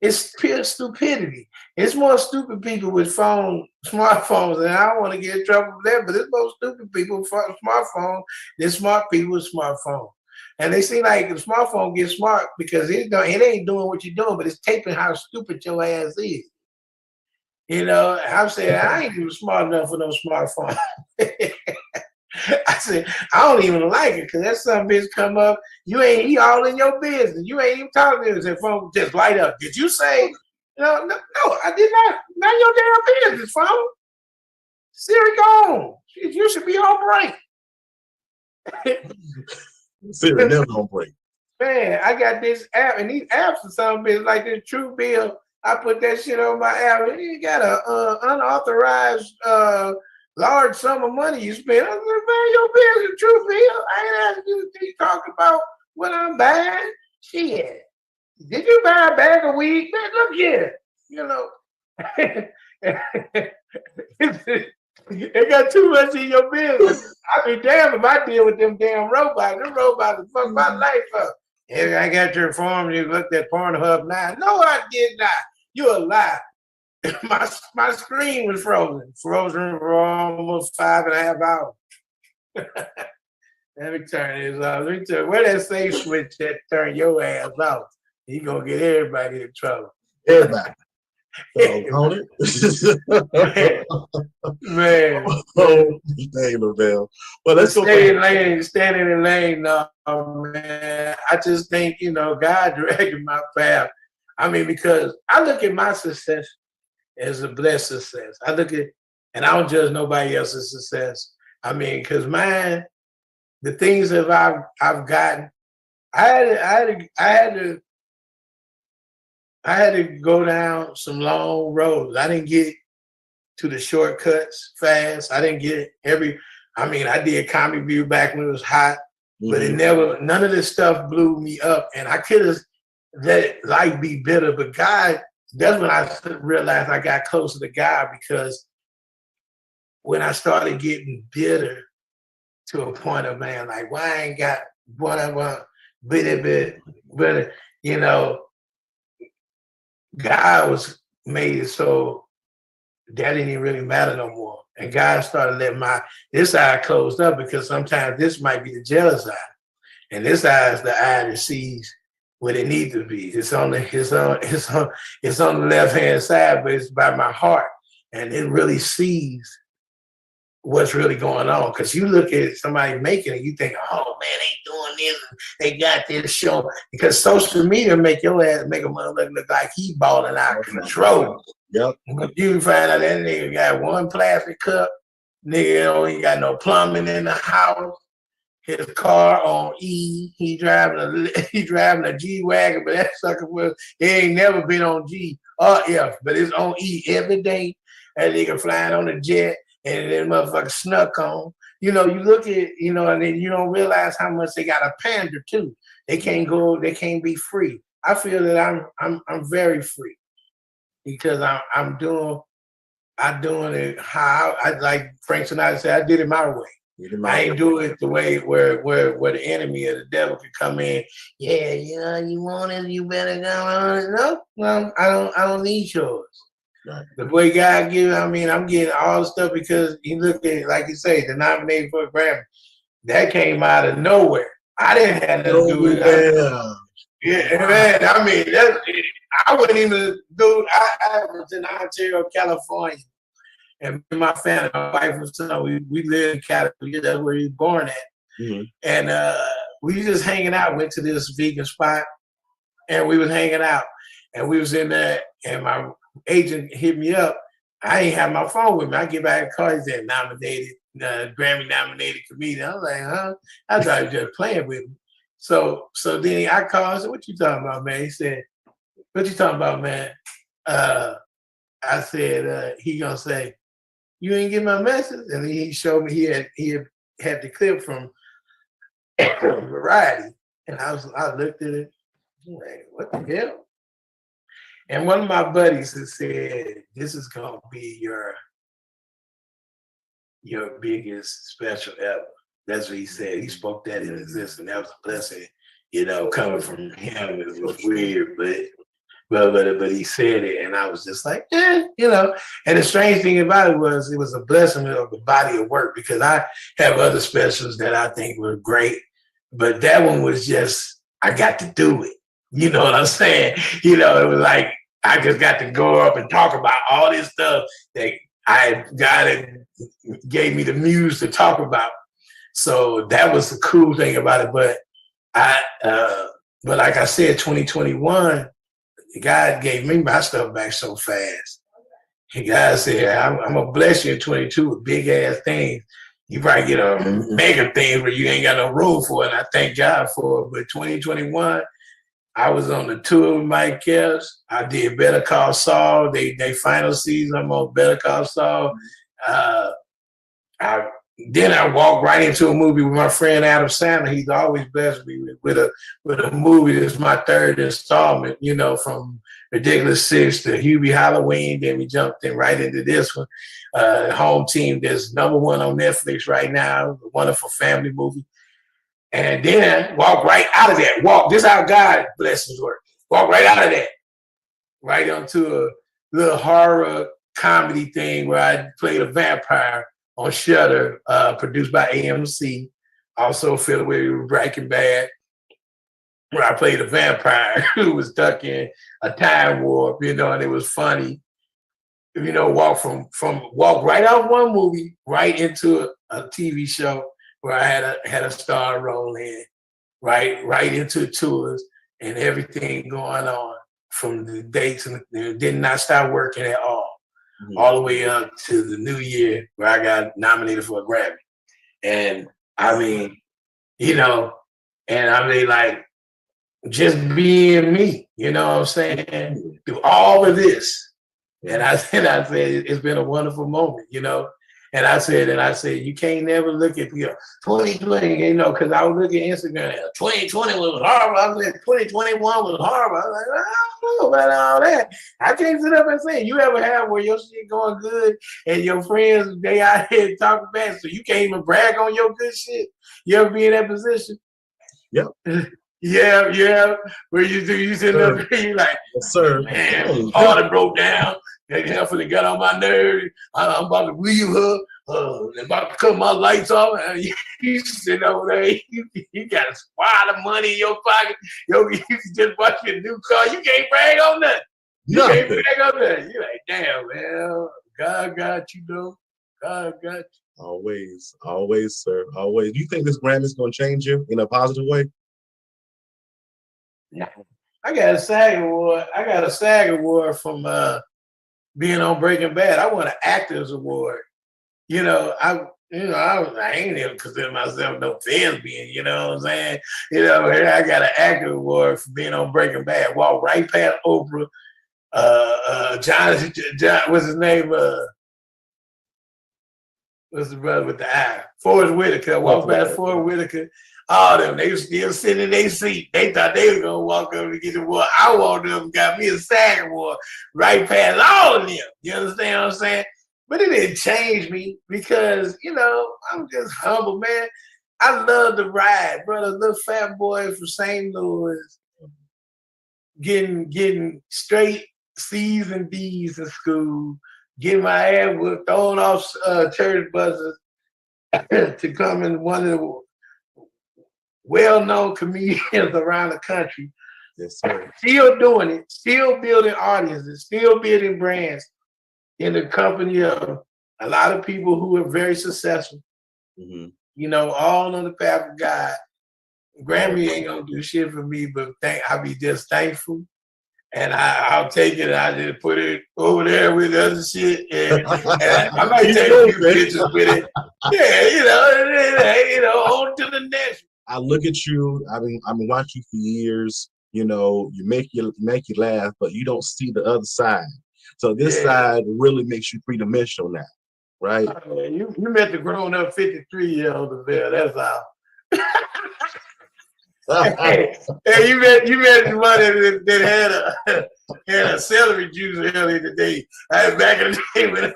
it's pure stupidity. It's more stupid people with smartphones, and I don't want to get in trouble for that, but it's more stupid people with smartphones than smart people with smartphones. And they seem like the smartphone gets smart because it ain't doing what you're doing, but it's taping how stupid your ass is. I'm saying I ain't even smart enough for no smartphone. I said, I don't even like it because that some bitch come up, he all in your business. You ain't even talking to us. That phone just light up. Did you say, no, I did not. Not your damn business, phone. Siri gone. You should be on break. Siri never on break. Man, I got this app, and these apps are some bitch like this True Bill. I put that shit on my app, and you got a unauthorized large sum of money you spend. I was like, man, your business, True Bill. I ain't asking you to talk about what I'm buying. Shit. Did you buy a bag of weed? Man, look here. They got too much in your business. I'd be damned if I deal with them damn robots. Them robots will fuck my life up. Yeah, I got your form. You looked at Pornhub now. No, I did not. You're a lie. My screen was frozen for almost 5.5 hours. Let me turn this off. Where that safe switch that turn your ass off? You gonna get everybody in trouble. Everybody. On it. Man. Oh, dang, Lavelle. Well, let's go. Standing in lane, no, man. I just think, God directed my path. I mean, because I look at my success as a blessed success. I look at, and I don't judge nobody else's success. I mean, because mine, the things that I've gotten, I had to go down some long roads. I didn't get to the shortcuts fast. I didn't get I mean, I did Comedy View back when it was hot, but it never, none of this stuff blew me up. And I could have let life be bitter, but God, that's when I realized I got closer to God, because when I started getting bitter to a point of, man, like, why I ain't got whatever, bit, you know, God was made it so that didn't even really matter no more. And God started letting this eye closed up, because sometimes this might be the jealous eye. And this eye is the eye that sees what it needs to be. It's on the left-hand side, but it's by my heart. And it really sees what's really going on. Because you look at somebody making it, you think, oh man, they doing this, they got this show. Because social media make a motherfucker look like he balling out of control. Yep. You find out that nigga got one plastic cup, nigga ain't got no plumbing in the house. His car on E. He driving a G-Wagon, but that sucker it ain't never been on G or F, but it's on E every day. That nigga flying on a jet, and then motherfucker snuck on. You know, you look at, and then you don't realize how much they gotta pander to. They can't be free. I feel that I'm very free, because I'm doing it how I like Frank Sinatra said, I did it my way. I ain't do it the way where the enemy or the devil could come in. Yeah, you want it, you better go on it. No, I don't need yours. The way God gives, I mean, I'm getting all the stuff because you look at it, like you say, the nominated for a Grammy. That came out of nowhere. I didn't have nothing to do with it. Yeah, man. I mean, I wouldn't even do. I was in Ontario, California, and my family, my wife and son, we live in California. That's where he was born at. And we was just hanging out. Went to this vegan spot, and we was hanging out, and we was in there, and my agent hit me up. I ain't have my phone with me. I get back in the car. He said, Grammy nominated comedian. I was like, huh? I thought he was just playing with me. So then I called and said, what you talking about, man? He said, what you talking about, man? I said, he gonna say, you ain't get my message? And he showed me he had the clip from Variety. And I looked at it, like, what the hell? And one of my buddies has said, this is gonna be your biggest special ever. That's what he said. He spoke that in existence. That was a blessing, coming from him. It was weird, but he said it, and I was just like, And the strange thing about it was a blessing of the body of work, because I have other specials that I think were great, but that one was just, I got to do it. You know what I'm saying? It was like I just got to go up and talk about all this stuff that God gave me the muse to talk about. So that was the cool thing about it. But but like I said, 2021, God gave me my stuff back so fast. And God said, I'm gonna bless you in 22 with big ass things. You probably get a mega thing where you ain't got no room for it. And I thank God for it. But 2021, I was on the tour with Mike Kells. I did Better Call Saul. They final season. I'm on Better Call Saul. Then I walked right into a movie with my friend Adam Sandler. He's always blessed me with a movie that's my third installment, from Ridiculous Six to Hubie Halloween. Then we jumped in right into this one. Home Team that's #1 on Netflix right now. A wonderful family movie. And then walk right out of that. This is how God blessings work. Walk right out of that. Right onto a little horror comedy thing where I played a vampire on Shudder, produced by AMC. Also affiliated with Breaking Bad, where I played a vampire who was stuck in a time warp, and it was funny. Walk right out of one movie right into a TV show where I had a star role in, right into tours and everything going on from the dates, and did not stop working at all. All the way up to the new year where I got nominated for a Grammy. And I mean, you know, and I mean, like, just being me, you know what I'm saying? Through all of this. And I said, it's been a wonderful moment, you know? And I said, you can't never look at 2020, you know, because I was looking at Instagram, 2020 was horrible. I said, 2021 was horrible. I was like, I don't know about all that. I can't sit up and say, you ever have where your shit going good and your friends, they out here talking bad, so you can't even brag on your good shit? You ever be in that position? Yep. Yeah. Where you sitting up there, you like, yes, sir. Man, heart and broke down. That finna got on my nerves. I'm about to leave her. About to cut my lights off. You sitting over there. You got a spot of money in your pocket. You just bought your new car. You can't brag on that. You can't brag on that. You're like, damn, man. God got you, though. God got you. Always, sir. Always. Do you think this Grammy's gonna change you in a positive way? No. I got a SAG award from being on Breaking Bad. I won an Actors Award. You know, I ain't even consider myself no thespian, you know what I'm saying? You know, I got an Actor Award for being on Breaking Bad. Walked right past Oprah. John, what's his name? What's the brother with the eye? Forrest Whitaker. Walked past Forrest Whitaker. All them, they was still sitting in their seat. They thought they was gonna walk up and get the award. I walked up and got me a SAG award right past all of them. You understand what I'm saying? But it didn't change me because, you know, I'm just humble, man. I love the ride, brother. Little fat boy from St. Louis, getting straight C's and D's in school, getting my ass whooped, thrown off church buses to come in one of the well-known comedians around the country. Yes, sir. Still doing it, still building audiences, still building brands in the company of a lot of people who are very successful. Mm-hmm. You know, all on the path of God. Grammy ain't gonna do shit for me, but I'll be just thankful. And I'll take it and I just put it over there with the other shit. And I might take a few pictures with it. Yeah, you know, on to the next. I look at you, I've been watching you for years, you know, you make you laugh, but you don't see the other side. So this side really makes you three-dimensional now, right? You met the grown-up 53-year-old over there, that's all. hey, you met somebody that had a celery juice earlier today. Back in the day when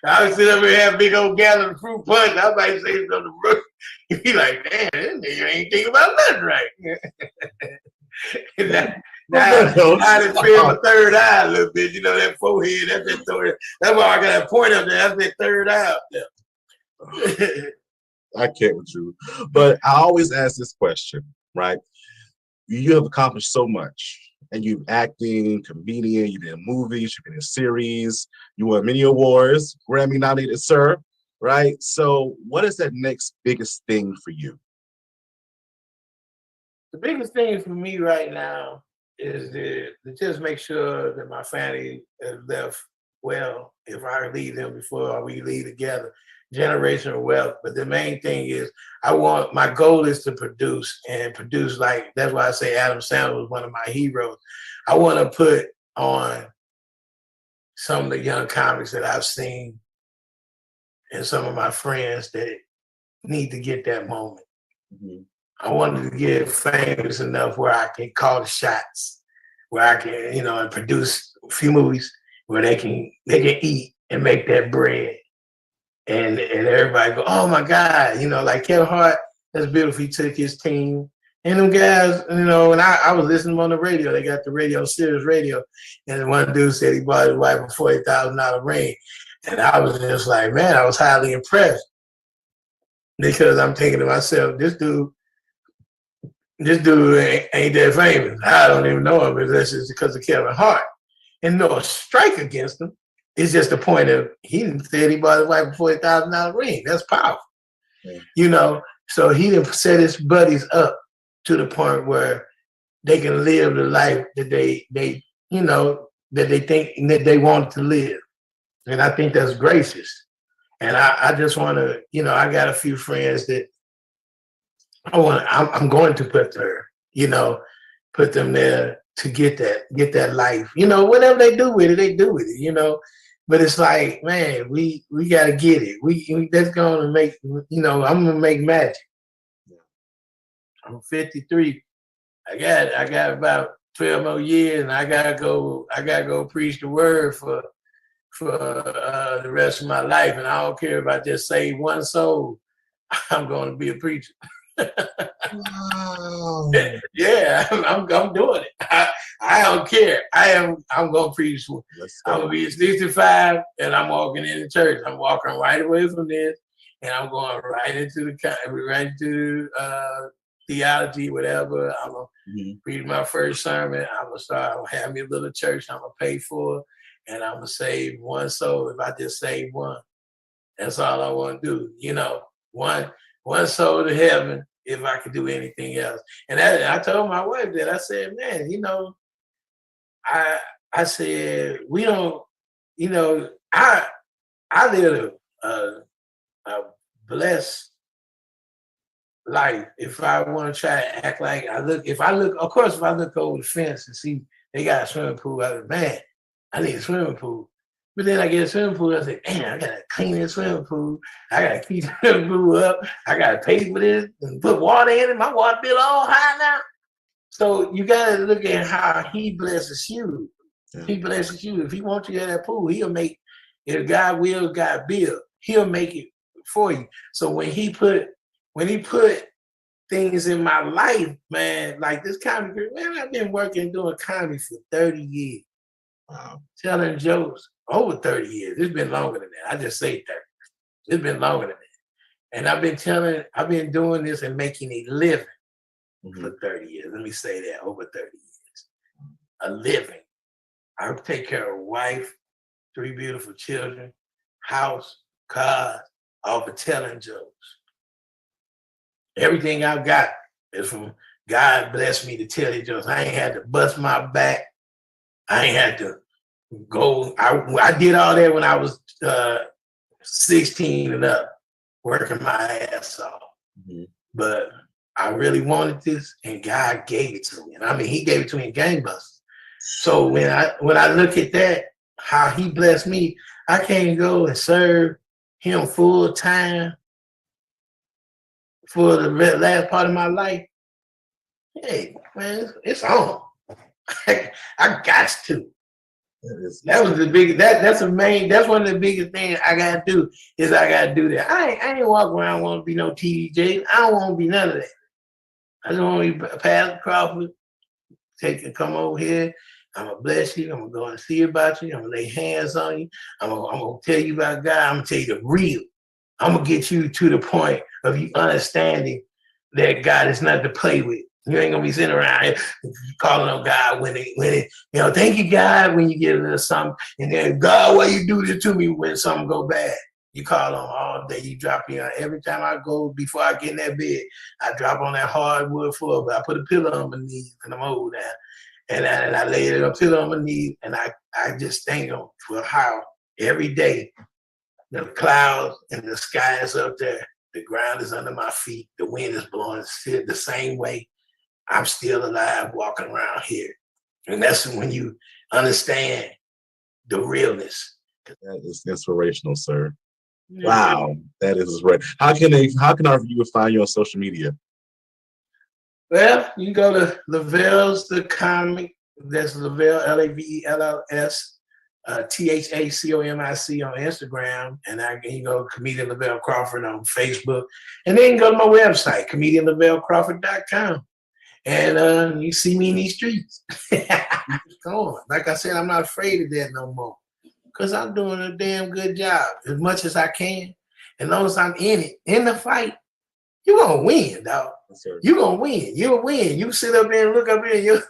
I would sit up and have a big old gallon of fruit punch. I might say something. You'd be like, man, this nigga ain't thinking about nothing right. Now I done feel my third eye a little bit. You know, that forehead, that's that third. That's why I got that point up there. That's that third eye up there. I can't with you. But I always ask this question, right? You have accomplished so much. And you've acting, comedian, you've been in movies, you've been in series, you won many awards, Grammy nominated, sir, right? So what is that next biggest thing for you? The biggest thing for me right now is to just make sure that my family is left well if I leave them before we leave together. Generational wealth. But the main thing is my goal is to produce like, that's why I say Adam Sandler was one of my heroes. I want to put on some of the young comics that I've seen and some of my friends that need to get that moment. Mm-hmm. I wanted to get famous enough where I can call the shots, where I can, you know, and produce a few movies where they can eat and make that bread. And everybody go, oh my God, you know, like Kevin Hart, that's beautiful. He took his team and them guys, you know, and I was listening on the radio. They got the radio, Sirius Radio. And one dude said he bought his wife a $40,000 ring. And I was just like, man, I was highly impressed. Because I'm thinking to myself, this dude ain't that famous. I don't even know him, but that's just because of Kevin Hart. And no strike against him. It's just the point of he said he bought his wife a $40,000 ring. That's powerful. Yeah. You know, so he didn't set his buddies up to the point where they can live the life that they you know, that they think that they want to live. And I think that's gracious. And I just want to, I got a few friends that I'm going to put there, put them there to get that life. Whatever they do with it, they do with it, But it's like, man, we got to get it. That's going to make, I'm going to make magic. I'm 53. I got about 12 more years, and I gotta go preach the word for the rest of my life. And I don't care if I just save one soul. I'm going to be a preacher. Wow. Yeah, I'm doing it. I don't care. I'm going to preach. I'm going to be 65, and I'm walking in the church. I'm walking right away from this, and I'm going right into theology, whatever. I'm going to read my first sermon. I'm going to have me a little church I'm going to pay for, and I'm going to save one soul. If I just save one, that's all I want to do. One soul to heaven if I could do anything else. And I told my wife that. I said, man, I said, we don't, I live a blessed life. If I want to try to act like if I look over the fence and see they got a swimming pool, I said, man, I need a swimming pool. But then I get a swimming pool, I say, damn, I gotta clean this swimming pool. I gotta keep the swimming pool up. I gotta pay for this and put water in it. My water bill all high now. So you gotta look at how he blesses you. Yeah. He blesses you. If he wants you at that pool, he'll make, if God will, God bill, he'll make it for you. So when he put things in my life, man, like this comedy, man, I've been doing comedy for 30 years. Telling jokes over 30 years. It's been longer than that. I just say 30. It's been longer than that. And I've been doing this and making a living for 30 years. Let me say that, over 30 years. A living. I take care of a wife, 3 beautiful children, house, cars, all for telling jokes. Everything I've got is from God blessed me to tell these jokes. I ain't had to bust my back. I ain't had to go. I did all that when I was 16 and up, working my ass off. But I really wanted this, and God gave it to me. And I mean, he gave it to me in gangbusters. So when I look at that, how he blessed me, I can't go and serve him full time for the last part of my life. Hey, man, it's on. I got to. That was the big. That's one of the biggest things I gotta do is I gotta do that. I ain't walk around want to be no TDJ. I don't want to be none of that. I just want to be Pastor Crawford. Come over here. I'm gonna bless you. I'm gonna go and see about you. I'm gonna lay hands on you. I'm gonna tell you about God. I'm gonna tell you the real. I'm gonna get you to the point of you understanding that God is not to play with. You ain't gonna be sitting around here calling on God when it, thank you, God, when you get a little something, and then God, why you do this to me when something go bad? You call on all day. You drop in. Every time I go, before I get in that bed, I drop on that hardwood floor, but I put a pillow on my knees and I'm old now. And I lay it a pillow on my knees, and I just thank him for how every day the clouds and the sky is up there, the ground is under my feet, the wind is blowing still the same way. I'm still alive walking around here. And that's when you understand the realness. That is inspirational, sir. Wow, that is great. How can our viewers find you on social media? Well, you go to Lavelle's the Comic. That's Lavelle, LAVELLS, THACOMIC on Instagram. And you go Comedian Lavelle Crawford on Facebook. And then go to my website, comedianlavellecrawford.com. And you see me in these streets. Go on. Like I said, I'm not afraid of that no more. Because I'm doing a damn good job as much as I can. As long as I'm in it, in the fight, you're going to win, dog. You're going to win. You'll win. You sit up there and look up here.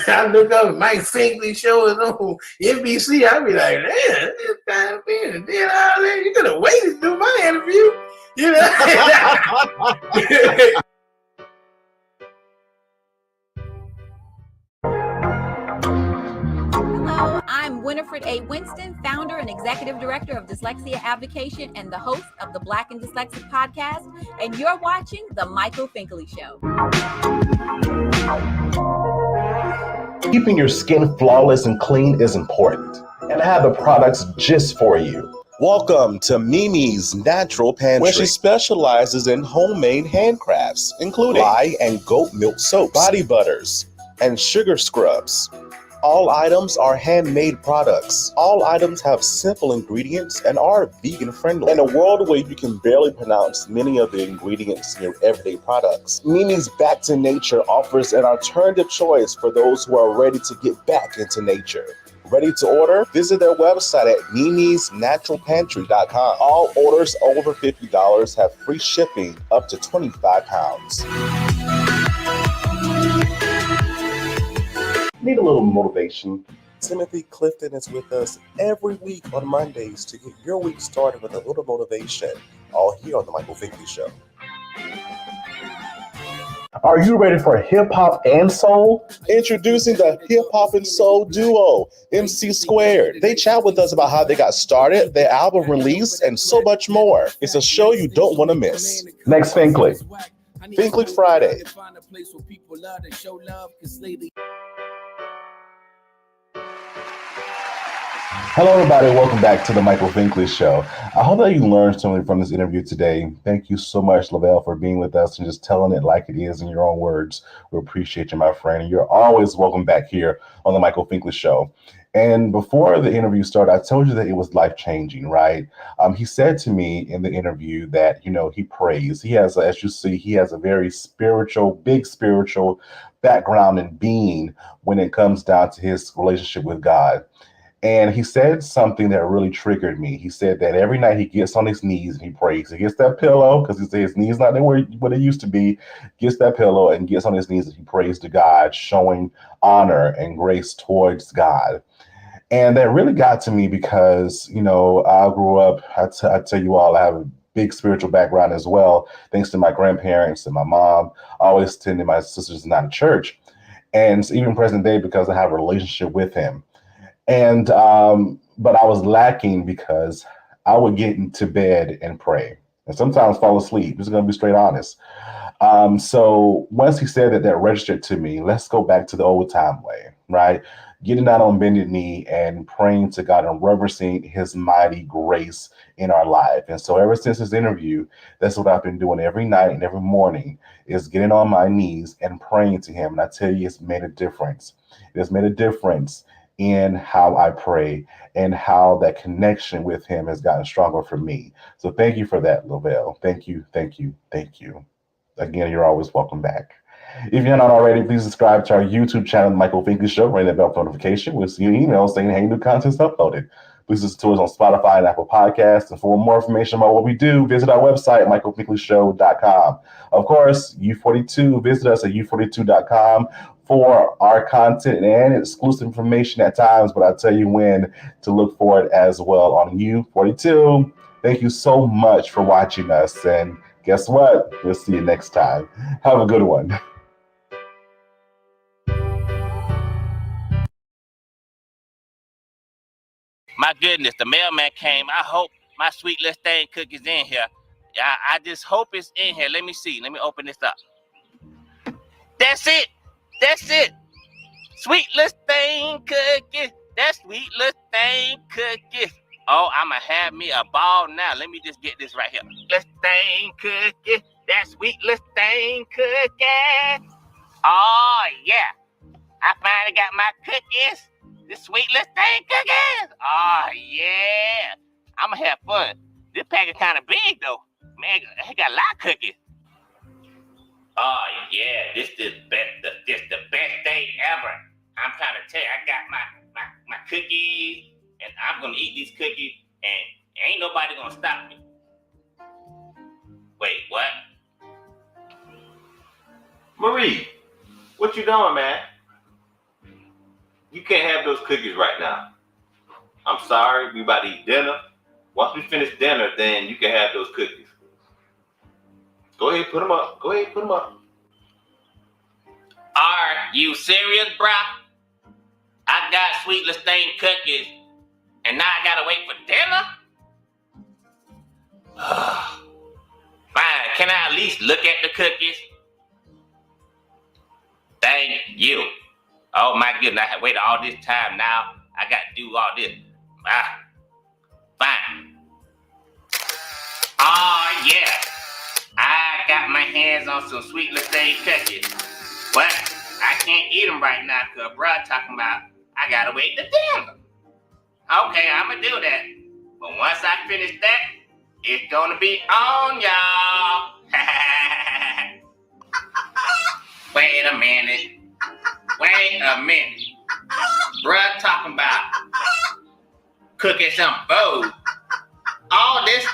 I look up, Mike Finkley show is on NBC. I'll be like, man, this time being did all that. You could have waited to do my interview. Hello, I'm Winifred A. Winston, founder and executive director of Dyslexia Advocation and the host of the Black and Dyslexic podcast, and you're watching The Michael Finkley Show. Keeping your skin flawless and clean is important, and I have the products just for you. Welcome to Mimi's Natural Pantry, where she specializes in homemade handcrafts, including lye and goat milk soaps, body butters, and sugar scrubs. All items are handmade products. All items have simple ingredients and are vegan friendly. In a world where you can barely pronounce many of the ingredients in your everyday products, Mimi's Back to Nature offers an alternative choice for those who are ready to get back into nature. Ready to order? Visit their website at mimisnaturalpantry.com. All orders over $50 have free shipping up to 25 pounds. Need a little motivation? Timothy Clifton is with us every week on Mondays to get your week started with a little motivation, all here on The Michael Finkley Show. Are you ready for hip hop and soul? Introducing the hip hop and soul duo, MC Squared. They chat with us about how they got started, their album release, and so much more. It's a show you don't want to miss. Next Finkley. Finkley Friday. Hello, everybody. Welcome back to the Michael Finkley Show. I hope that you learned something from this interview today. Thank you so much, Lavelle, for being with us and just telling it like it is in your own words. We appreciate you, my friend. And you're always welcome back here on the Michael Finkley Show. And before the interview started, I told you that it was life-changing, right? He said to me in the interview that, he prays. He has, as you see, he has a very big spiritual background and being when it comes down to his relationship with God. And he said something that really triggered me. He said that every night he gets on his knees and he prays. He gets that pillow because he said his knees not there where it used to be. Gets that pillow and gets on his knees and he prays to God, showing honor and grace towards God. And that really got to me because, I grew up, I tell you all, I have a big spiritual background as well, thanks to my grandparents and my mom, always attending my sisters and not church. And even present day because I have a relationship with him. And, but I was lacking because I would get into bed and pray and sometimes fall asleep. Just going to be straight honest. So once he said that registered to me, let's go back to the old time way, right? Getting out on bended knee and praying to God and reverencing his mighty grace in our life. And so ever since this interview, that's what I've been doing every night and every morning is getting on my knees and praying to him. And I tell you, it's made a difference. It has made a difference in how I pray and how that connection with him has gotten stronger for me. So thank you for that, Lavelle. Thank you, thank you, thank you. Again, you're always welcome back. If you're not already, please subscribe to our YouTube channel, The Michael Finkley Show, ring that bell for notification. We'll see you emails saying, hey, new content's uploaded. Please listen to us on Spotify and Apple Podcasts. And for more information about what we do, visit our website, michaelfinkleyshow.com. Of course, U42, visit us at u42.com for our content and exclusive information at times, but I'll tell you when to look for it as well on U42. Thank you so much for watching us. And guess what? We'll see you next time. Have a good one. My goodness, the mailman came. I hope my sweet little thing cookie's in here. I just hope it's in here. Let me see. Let me open this up. That's it. That's it. Sweet little thing cookie. That sweet little thing cookie. Oh, I'ma have me a ball now. Let me just get this right here. Little thing cookie. That sweet little thing cookie. Oh, yeah. I finally got my cookies. The sweet little thing cookies. Oh, yeah. I'ma have fun. This package kind of big, though. Man, it got a lot of cookies. Oh, yeah. This the best day ever. I'm trying to tell you, I got my cookies, and I'm going to eat these cookies, and ain't nobody going to stop me. Wait, what? Marie, what you doing, man? You can't have those cookies right now. I'm sorry, we about to eat dinner. Once we finish dinner, then you can have those cookies. Go ahead, put them up. Go ahead, put them up. Are you serious, bro? I I got sweetless thing cookies, and now I gotta wait for dinner? Fine, can I at least look at the cookies? Thank you. Oh my goodness, I waited all this time now. I got to do all this. Fine. Oh yeah. I got my hands on some sweetless thing cookies. But I can't eat them right now because bruh talking about I gotta wait to dinner. Okay, I'ma do that. But once I finish that, it's gonna be on y'all. Wait a minute. Bruh talking about cooking some food. All this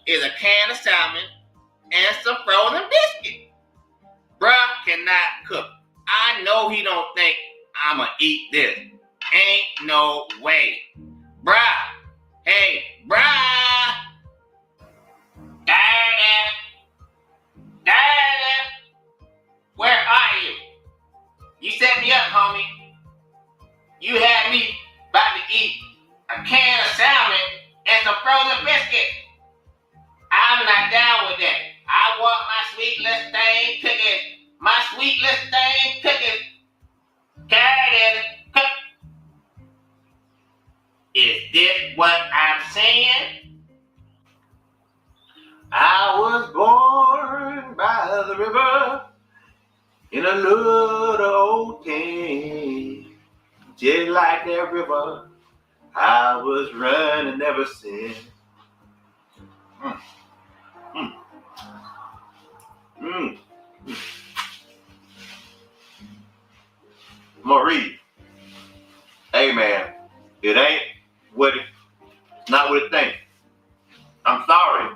is a can of salmon and some frozen biscuit. Bruh cannot cook. I know he don't think I'ma eat this. Ain't no way. Bruh. Hey, bruh. Daddy. Where are you? You set me up, homie. You had me about to eat a can of salmon and some frozen biscuits. I'm not down with that. I want my sweetless thing cookies. My sweetless thing cookies. Carrot cook. Is this what I'm saying? I was born by the river in a little old can. Just like that river, I was running ever since. Marie, hey man, it ain't not what it think. I'm sorry.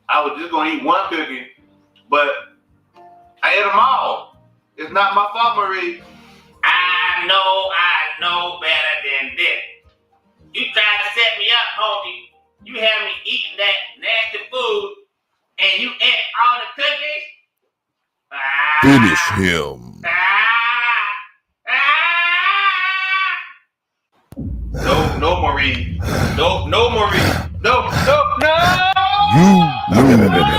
I was just gonna eat one cookie, but I ate them all. It's not my fault, Marie. I know better than this. You tried to set me up, homie. You had me eating that nasty food, and you ate all the cookies? Finish him. No, Marie. No, Marie. No. You lose.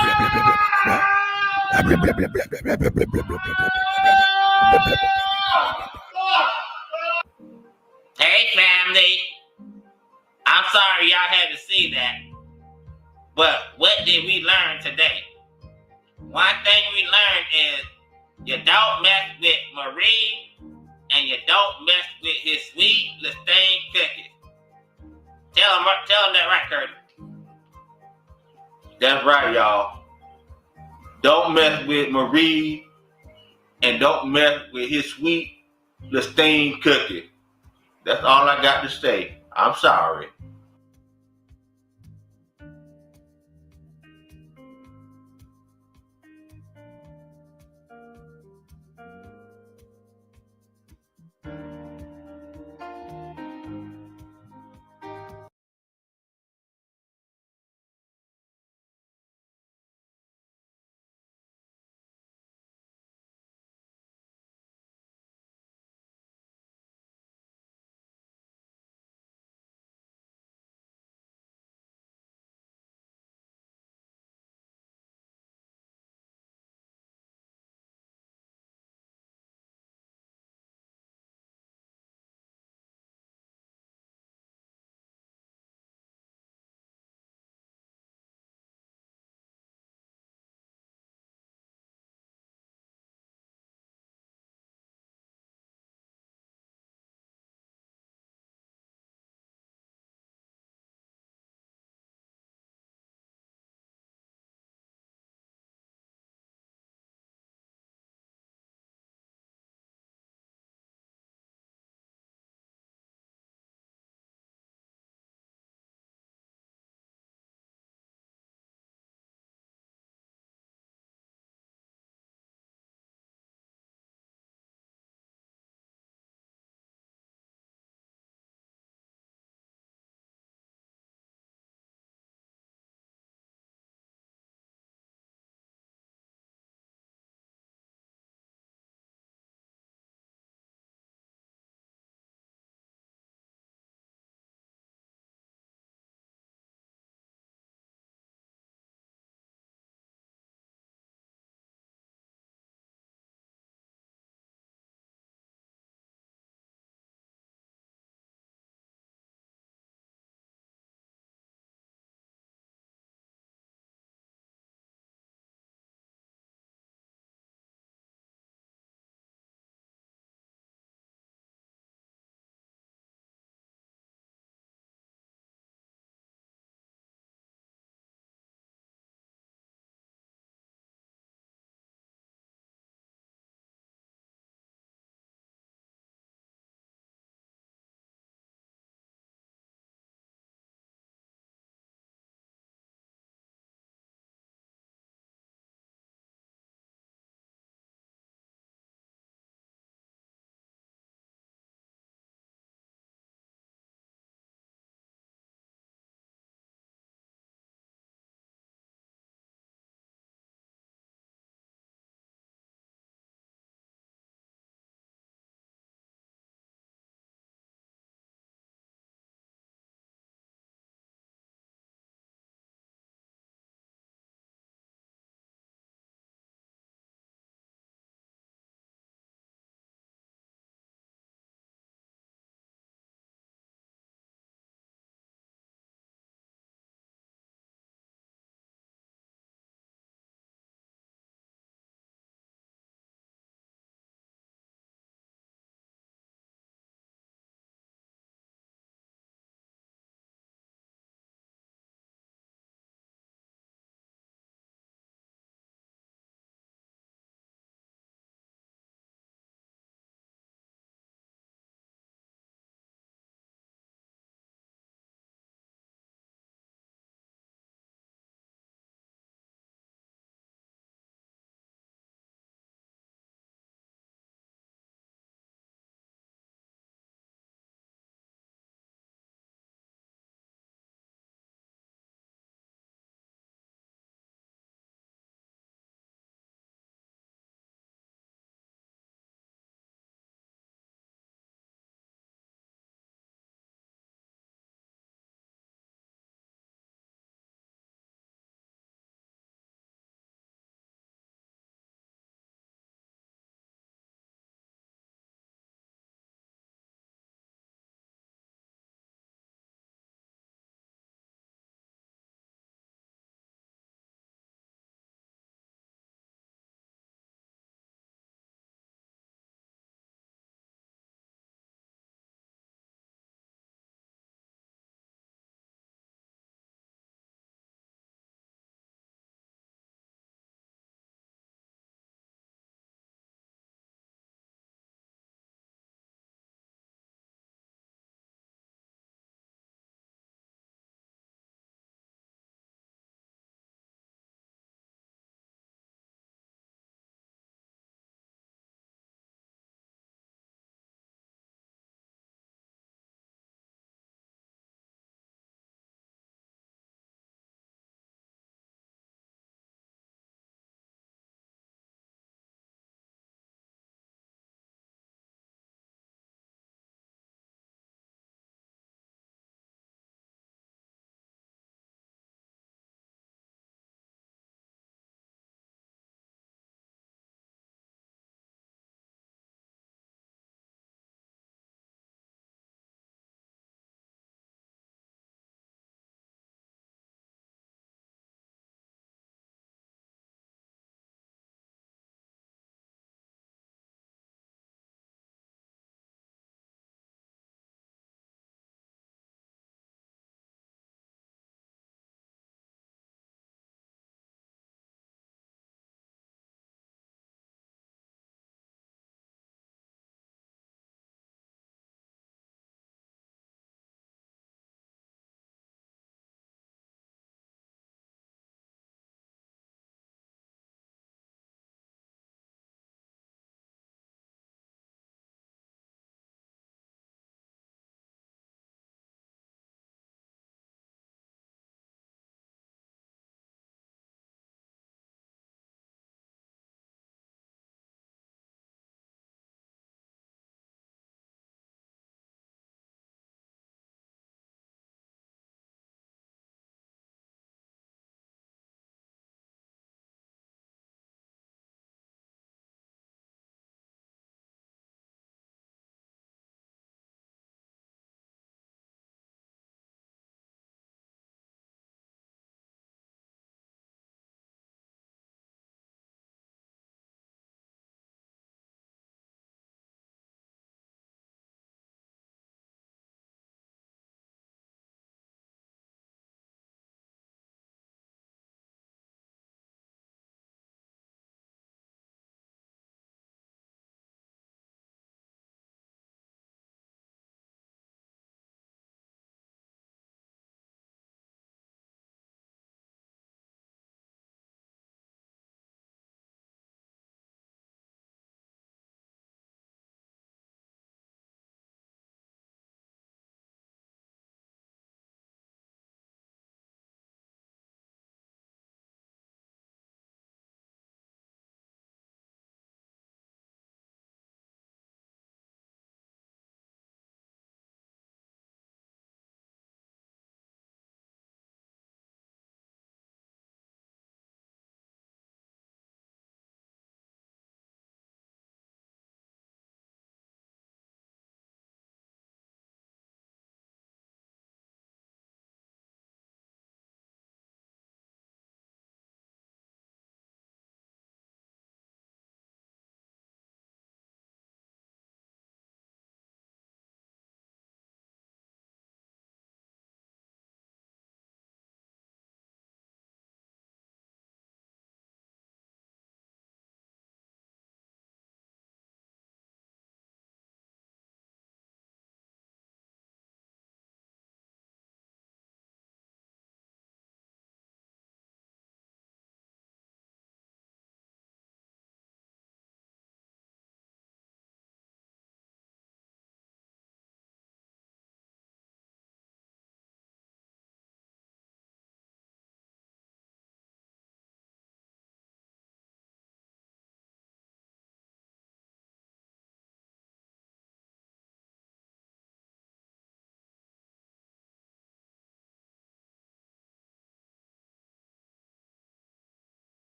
Hey, family. I'm sorry y'all had to see that. But what did we learn today? One thing we learned is you don't mess with Marie and you don't mess with his sweet Lestane cookies. Tell him that right, Curtis. That's right, y'all. Don't mess with Marie and don't mess with his sweet Lestane cookies. That's all I got to say. I'm sorry.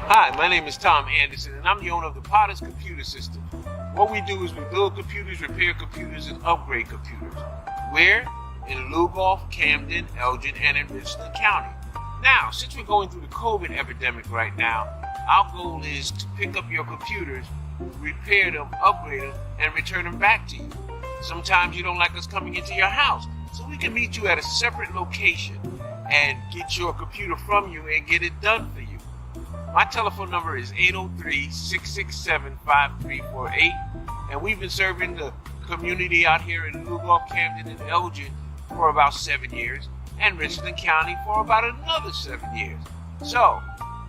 Hi, my name is Tom Anderson, and I'm the owner of the Potter's Computer System. What we do is we build computers, repair computers, and upgrade computers. Where? In Lugoff, Camden, Elgin, and in Richland County. Now, since we're going through the COVID epidemic right now, our goal is to pick up your computers, repair them, upgrade them, and return them back to you. Sometimes you don't like us coming into your house, so we can meet you at a separate location and get your computer from you and get it done for you. My telephone number is 803-667-5348, and we've been serving the community out here in Lugoff, Camden, and Elgin for about 7 years, and Richland County for about another 7 years. So,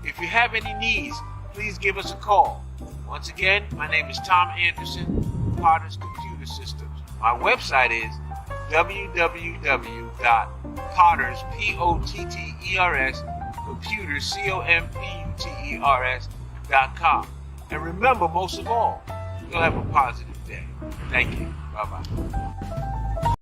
if you have any needs, please give us a call. Once again, my name is Tom Anderson, Potter's Computer Systems. My website is www.potters, P-O-T-T-E-R-S, computers, computers.com. And remember, most of all, you'll have a positive day. Thank you. Bye-bye.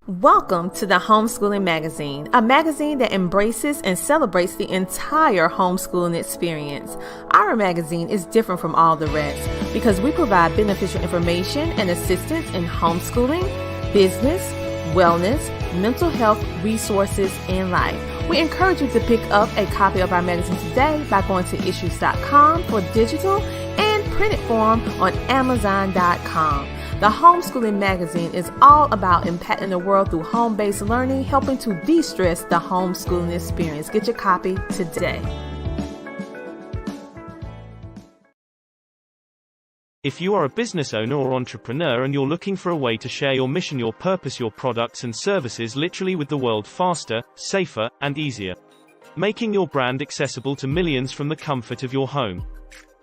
Welcome to the Homeschooling Magazine, a magazine that embraces and celebrates the entire homeschooling experience. Our magazine is different from all the rest because we provide beneficial information and assistance in homeschooling, business, wellness, mental health, resources, and life. We encourage you to pick up a copy of our magazine today by going to issues.com for digital and printed form on amazon.com. The Homeschooling Magazine is all about impacting the world through home-based learning, helping to de-stress the homeschooling experience. Get your copy today. If you are a business owner or entrepreneur and you're looking for a way to share your mission, your purpose, your products and services literally with the world faster, safer, and easier, making your brand accessible to millions from the comfort of your home,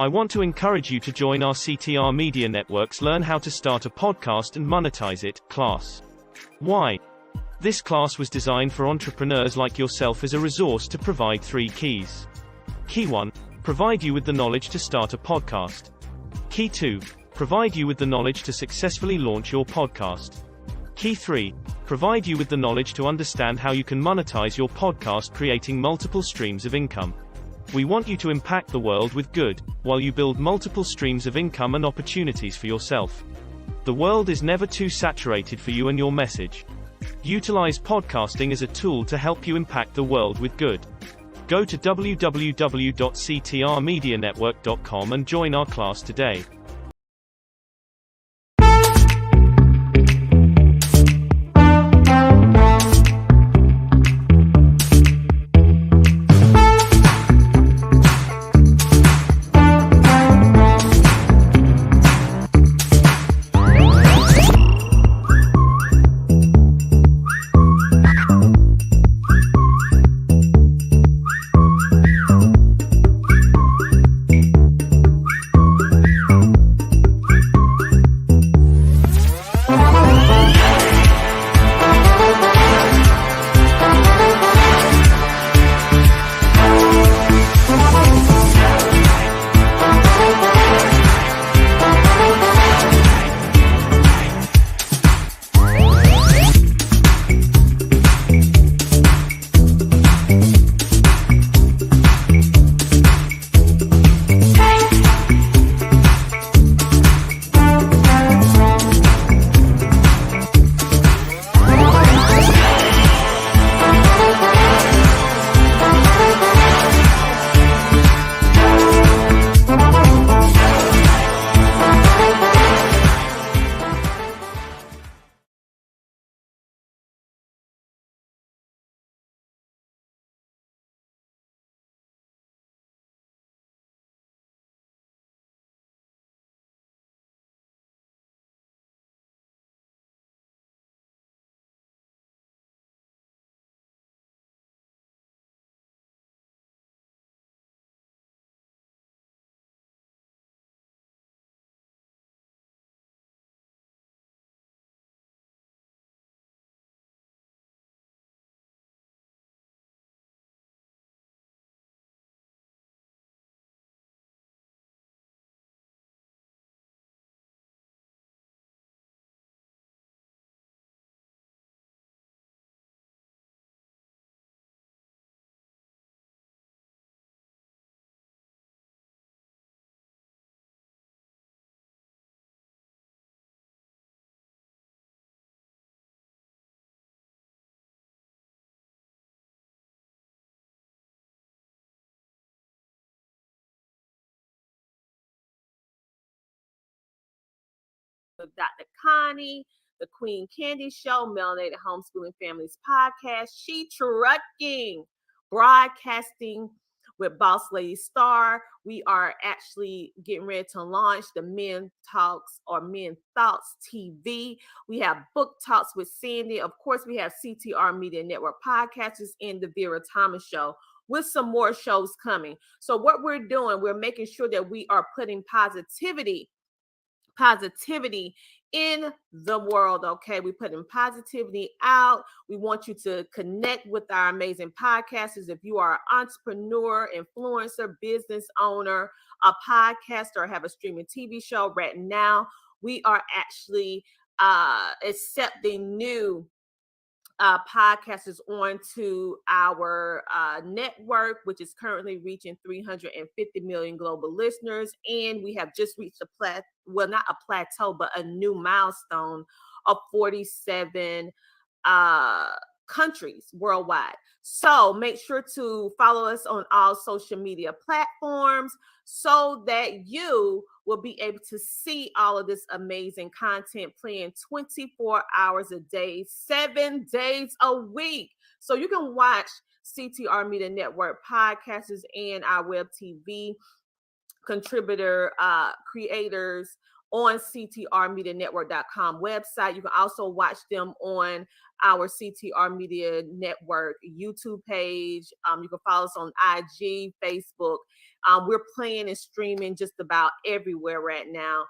I want to encourage you to join our CTR Media Network's Learn How to Start a Podcast and Monetize It class. Why? This class was designed for entrepreneurs like yourself as a resource to provide 3 keys. Key 1, provide you with the knowledge to start a podcast. Key 2, provide you with the knowledge to successfully launch your podcast. Key 3, provide you with the knowledge to understand how you can monetize your podcast, creating multiple streams of income. We want you to impact the world with good, while you build multiple streams of income and opportunities for yourself. The world is never too saturated for you and your message. Utilize podcasting as a tool to help you impact the world with good. Go to www.ctrmedianetwork.com and join our class today. with Dr. Connie, the Queen Candy Show, Melanated Homeschooling Families Podcast, She Trucking, broadcasting with Boss Lady Star. We are actually getting ready to launch the Men Talks or Men Thoughts TV. We have Book Talks with Sandy. Of course, we have CTR Media Network Podcasters and the Vera Thomas Show, with some more shows coming. So what we're doing, we're making sure that we are putting positivity in the world. Okay, we're putting positivity out. We want you to connect with our amazing podcasters. If you are an entrepreneur, influencer, business owner, a podcaster, or have a streaming TV show right now, we are actually accepting new podcasters onto our network, which is currently reaching 350 million global listeners. And we have just reached not a plateau, but a new milestone of 47 countries worldwide. So make sure to follow us on all social media platforms so that you will be able to see all of this amazing content playing 24 hours a day, 7 days a week. So you can watch CTR Media Network podcasters and our web TV contributor creators on ctrmedianetwork.com website. You can also watch them on our CTR Media Network YouTube page. You can follow us on IG, Facebook. We're playing and streaming just about everywhere right now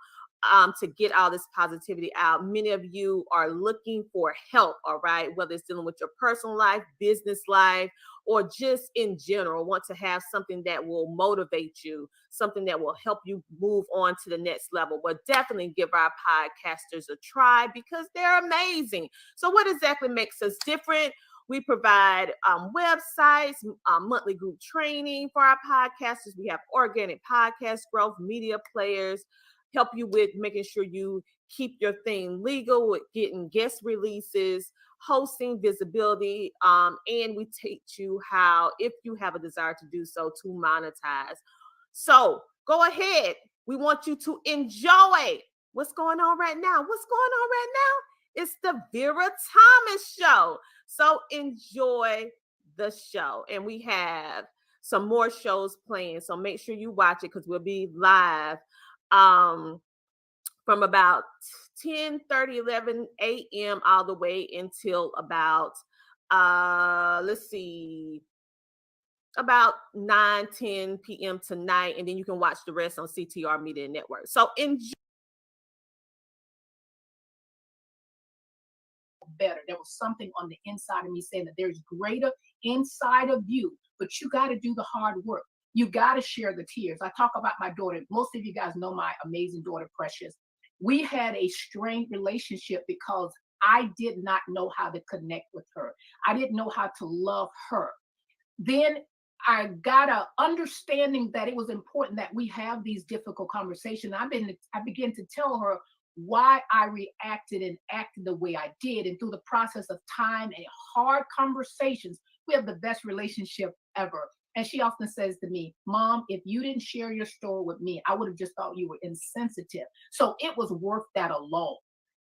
to get all this positivity out. Many of you are looking for help, all right, whether it's dealing with your personal life, business life, or just in general, want to have something that will motivate you, something that will help you move on to the next level. But definitely give our podcasters a try because they're amazing. So what exactly makes us different? We provide websites, monthly group training for our podcasters. We have organic podcast growth, media players, help you with making sure you keep your thing legal, with getting guest releases, hosting, visibility, and we teach you how, if you have a desire to do so, to monetize. So go ahead. We want you to enjoy what's going on right now. What's going on right now? It's the Vera Thomas Show. So enjoy the show. And we have some more shows playing. So make sure you watch it because we'll be live from about 10:30, 11 a.m. all the way until about, about 9, 10 p.m. tonight. And then you can watch the rest on CTR Media Network. So enjoy. Better. There was something on the inside of me saying that there's greater inside of you, but you got to do the hard work. You got to share the tears. I talk about my daughter. Most of you guys know my amazing daughter, Precious. We had a strained relationship because I did not know how to connect with her. I didn't know how to love her. Then I got a understanding that it was important that we have these difficult conversations. I began to tell her why I reacted and acted the way I did. And through the process of time and hard conversations, we have the best relationship ever. And she often says to me, Mom, if you didn't share your story with me, I would have just thought you were insensitive. So it was worth that alone.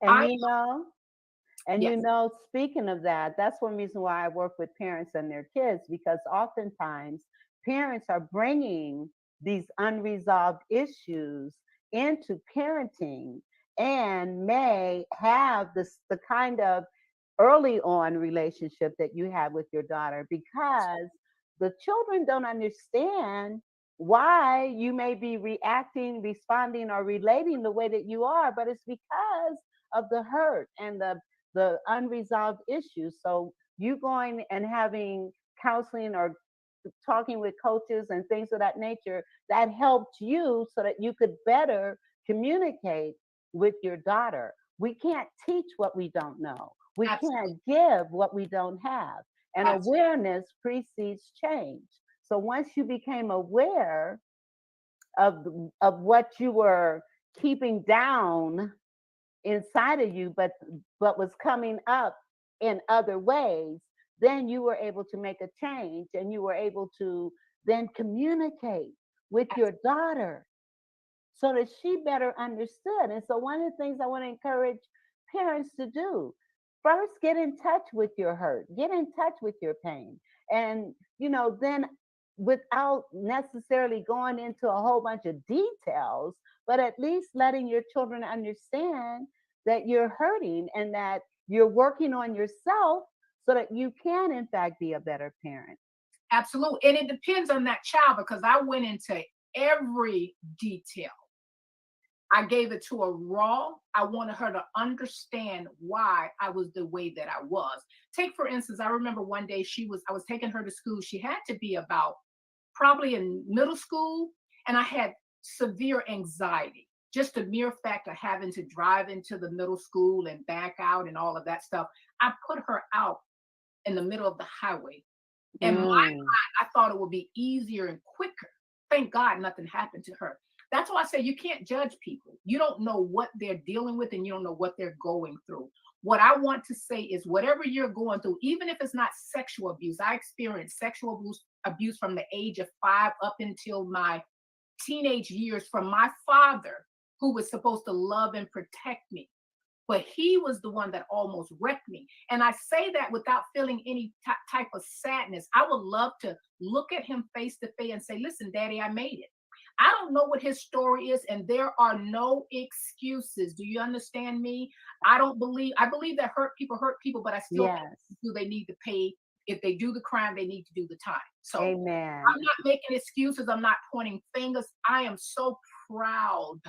And you know, speaking of that, that's one reason why I work with parents and their kids, because oftentimes parents are bringing these unresolved issues into parenting and may have the kind of early on relationship that you have with your daughter, because the children don't understand why you may be reacting, responding, or relating the way that you are, but it's because of the hurt and the unresolved issues. So you going and having counseling or talking with coaches and things of that nature, that helped you so that you could better communicate with your daughter. We can't teach what we don't know. We can't give what we don't have. And awareness precedes change. So once you became aware of what you were keeping down inside of you, but was coming up in other ways, then you were able to make a change, and you were able to then communicate with your daughter so that she better understood. And so one of the things I want to encourage parents to do, first get in touch with your hurt, get in touch with your pain. And, then without necessarily going into a whole bunch of details, but at least letting your children understand that you're hurting and that you're working on yourself so that you can, in fact, be a better parent. Absolutely. And it depends on that child, because I went into every detail. I gave it to her raw. I wanted her to understand why I was the way that I was. Take, for instance, I remember one day I was taking her to school. She had to be about probably in middle school. And I had severe anxiety. Just the mere fact of having to drive into the middle school and back out and all of that stuff. I put her out in the middle of the highway. In my mind, I thought it would be easier and quicker. Thank God nothing happened to her. That's why I say you can't judge people. You don't know what they're dealing with and you don't know what they're going through. What I want to say is whatever you're going through, even if it's not sexual abuse, I experienced sexual abuse from the age of 5 up until my teenage years from my father, who was supposed to love and protect me. But he was the one that almost wrecked me. And I say that without feeling any type of sadness. I would love to look at him face to face and say, listen, Daddy, I made it. I don't know what his story is, and there are no excuses. Do you understand me? I believe that hurt people, but I still do they need to pay. If they do the crime, they need to do the time. So Amen. I'm not making excuses. I'm not pointing fingers. I am so proud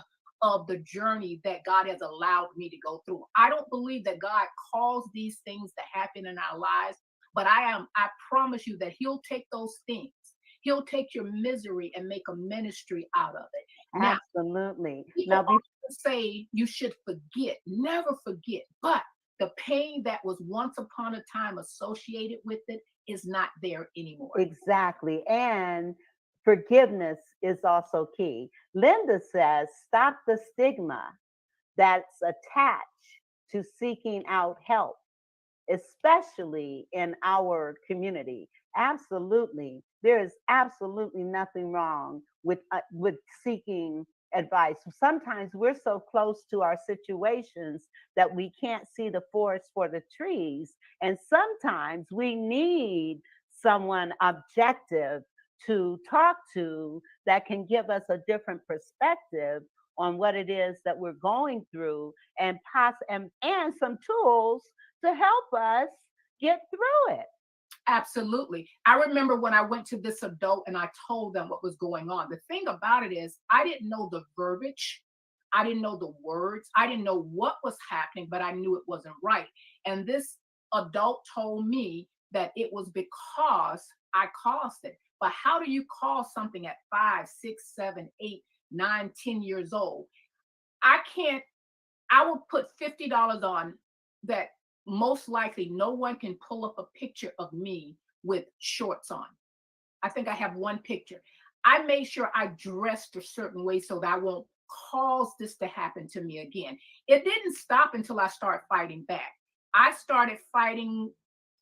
of the journey that God has allowed me to go through. I don't believe that God calls these things to happen in our lives, but I promise you that he'll take those things. He'll take your misery and make a ministry out of it. Now, absolutely. People often say you should forget, never forget, but the pain that was once upon a time associated with it is not there anymore. Exactly. And forgiveness is also key. Linda says, stop the stigma that's attached to seeking out help, especially in our community. Absolutely. There is absolutely nothing wrong with seeking advice. Sometimes we're so close to our situations that we can't see the forest for the trees. And sometimes we need someone objective to talk to that can give us a different perspective on what it is that we're going through and some tools to help us get through it. Absolutely. I remember when I went to this adult and I told them what was going on. The thing about it is I didn't know the verbiage. I didn't know the words. I didn't know what was happening, but I knew it wasn't right. And this adult told me that it was because I caused it. But how do you cause something at 5, 6, 7, 8, 9, 10 years old? I will put $50 on that. Most likely no one can pull up a picture of me with shorts on. I think I have one picture. I made sure I dressed a certain way so that I won't cause this to happen to me again. It didn't stop until I started fighting back. I started fighting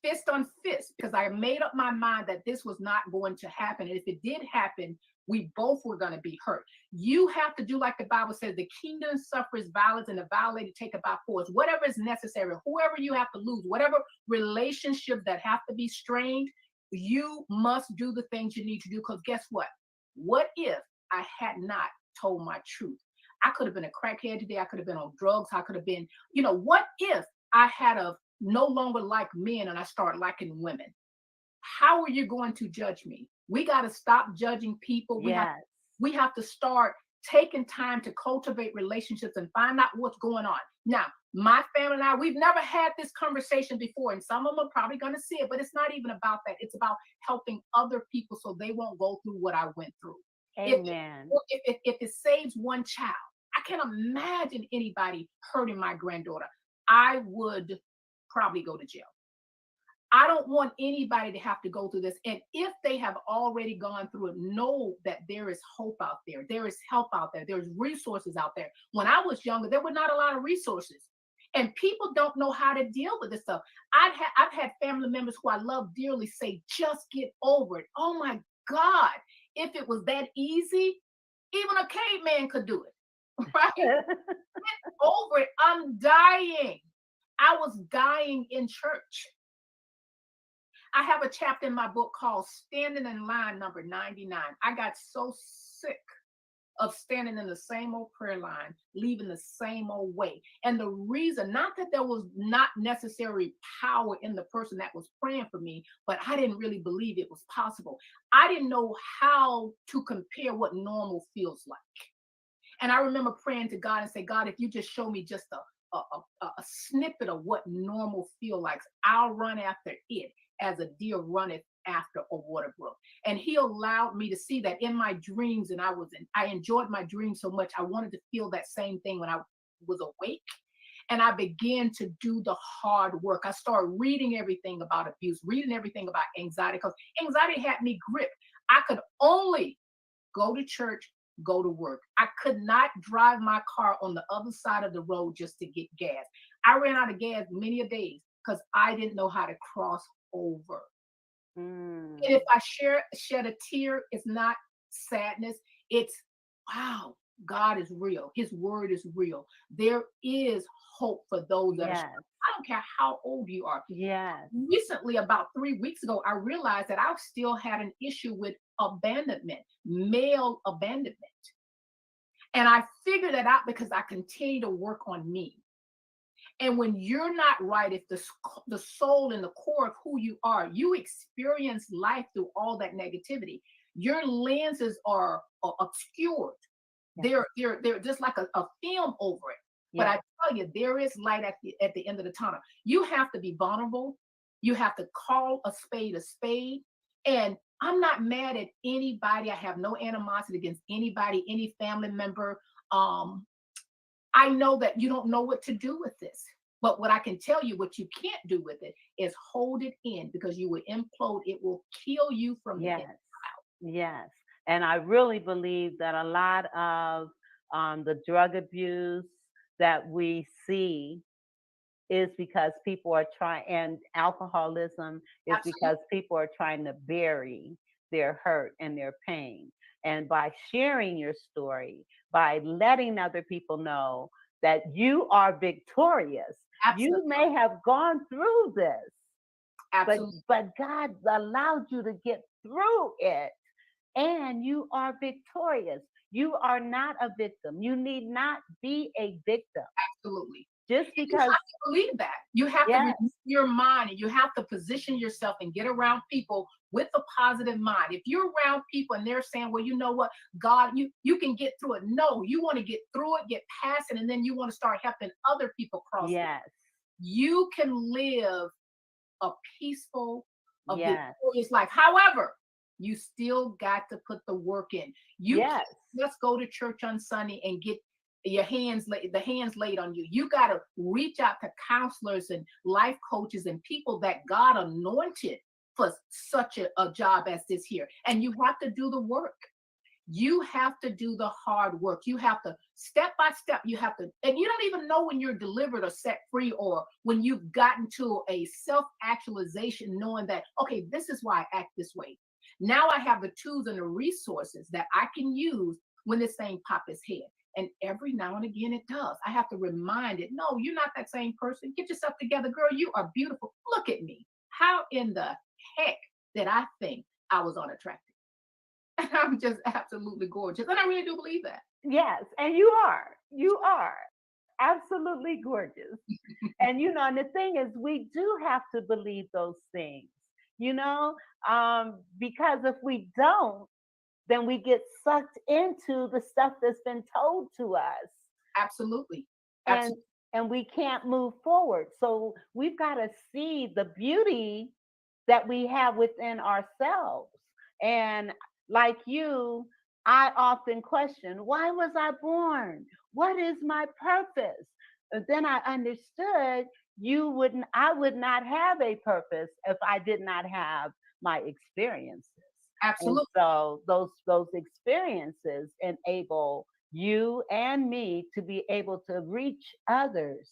fist on fist because I made up my mind that this was not going to happen. And if it did happen, we both were going to be hurt. You have to do like the Bible says, the kingdom suffers violence and the violator take it by force. Whatever is necessary, whoever you have to lose, whatever relationships that have to be strained, you must do the things you need to do. Because guess what? What if I had not told my truth? I could have been a crackhead today. I could have been on drugs. I could have been, what if I had no longer like men and I start liking women? How are you going to judge me? We got to stop judging people. We have to start taking time to cultivate relationships and find out what's going on. Now, my family and I, we've never had this conversation before, and some of them are probably going to see it, but it's not even about that. It's about helping other people so they won't go through what I went through. Amen. If it saves one child, I can't imagine anybody hurting my granddaughter. I would probably go to jail. I don't want anybody to have to go through this. And if they have already gone through it, know that there is hope out there. There is help out there. There's resources out there. When I was younger, there were not a lot of resources. And people don't know how to deal with this stuff. I've had family members who I love dearly say, just get over it. Oh my God. If it was that easy, even a caveman could do it. right? Get over it. I'm dying. I was dying in church. I have a chapter in my book called Standing in Line number 99. I got so sick of standing in the same old prayer line, leaving the same old way. And the reason, not that there was not necessary power in the person that was praying for me, but I didn't really believe it was possible. I didn't know how to compare what normal feels like. And I remember praying to God and say, God, if you just show me just a snippet of what normal feel like, I'll run after it as a deer runneth after a water brook. And he allowed me to see that in my dreams, and I enjoyed my dreams so much. I wanted to feel that same thing when I was awake. And I began to do the hard work. I started reading everything about abuse, reading everything about anxiety, because anxiety had me gripped. I could only go to church, go to work. I could not drive my car on the other side of the road just to get gas. I ran out of gas many a days because I didn't know how to cross over. And if I shed a tear, it's not sadness. It's, wow, God is real. His word is real. There is hope for those that are struggling. I don't care how old you are. Recently, about 3 weeks ago, I realized that I still had an issue with abandonment, male abandonment. And I figured that out because I continue to work on me. And when you're not right, if the soul and the core of who you are, you experience life through all that negativity. Your lenses are obscured. They're just like a film over it. But I tell you, there is light at the end of the tunnel. You have to be vulnerable. You have to call a spade a spade. And I'm not mad at anybody. I have no animosity against anybody, any family member. I know that you don't know what to do with this, but what I can tell you, what you can't do with it is hold it in, because you will implode. It will kill you from the inside out. Yes. And I really believe that a lot of the drug abuse that we see is because people are trying, and alcoholism is because people are trying to bury their hurt and their pain. And by sharing your story, by letting other people know that you are victorious, you may have gone through this, but God allowed you to get through it, and you are victorious. You are not a victim. You need not be a victim. Absolutely. Just because you have to believe that. You have to renew your mind, and you have to position yourself and get around people with a positive mind. If you're around people and they're saying, well, you know what, God, you can get through it. No, you want to get through it, get past it, and then you want to start helping other people cross it. You can live a peaceful, victorious life. However, you still got to put the work in. You can't just go to church on Sunday and get the hands laid on you. You got to reach out to counselors and life coaches and people that God anointed for such a job as this here. And you have to do the work. You have to do the hard work. You have to, step by step, you have to, and you don't even know when you're delivered or set free, or when you've gotten to a self-actualization, knowing that, okay, this is why I act this way. Now I have the tools and the resources that I can use when this thing pops its head. And every now and again it does. I have to remind it, no, you're not that same person. Get yourself together, girl. You are beautiful. Look at me. How in the heck did I think I was unattractive? And I'm just absolutely gorgeous. And I really do believe that. Yes, and you are absolutely gorgeous. And and the thing is, we do have to believe those things, because if we don't, then we get sucked into the stuff that's been told to us. Absolutely. And we can't move forward. So we've got to see the beauty that we have within ourselves. And like you, I often question, why was I born? What is my purpose? And then I understood I would not have a purpose if I did not have my experiences. Absolutely. And so those experiences enable you and me to be able to reach others,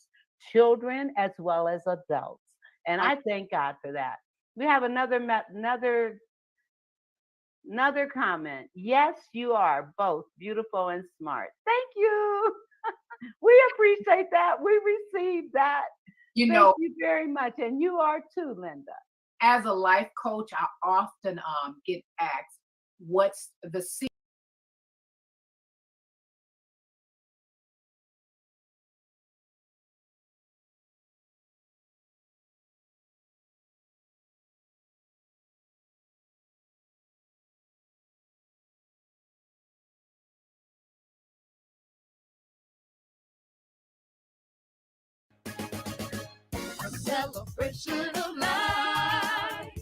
children as well as adults. And I thank God for that. We have another Another comment. Yes, you are both beautiful and smart. Thank you. We appreciate that. We received that. Thank you very much. And you are too, Linda. As a life coach, I often get asked, what's the secret? A celebration of life.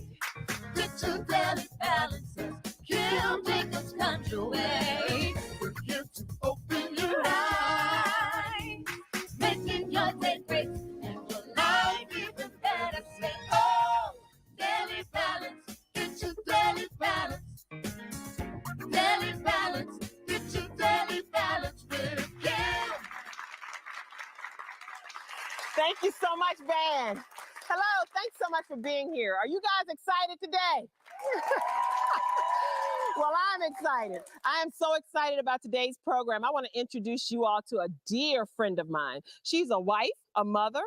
Get your daily balances. Kim Jacobs Conjure. We're here to open your eyes, making your day great and your life even better. Say, oh, daily balance. Get your daily balance. Daily balance. Get your daily balance with Kim. Thank you so much, band. Hello, thanks so much for being here. Are you guys excited today? Well, I'm excited. I am so excited about today's program. I want to introduce you all to a dear friend of mine. She's a wife, a mother,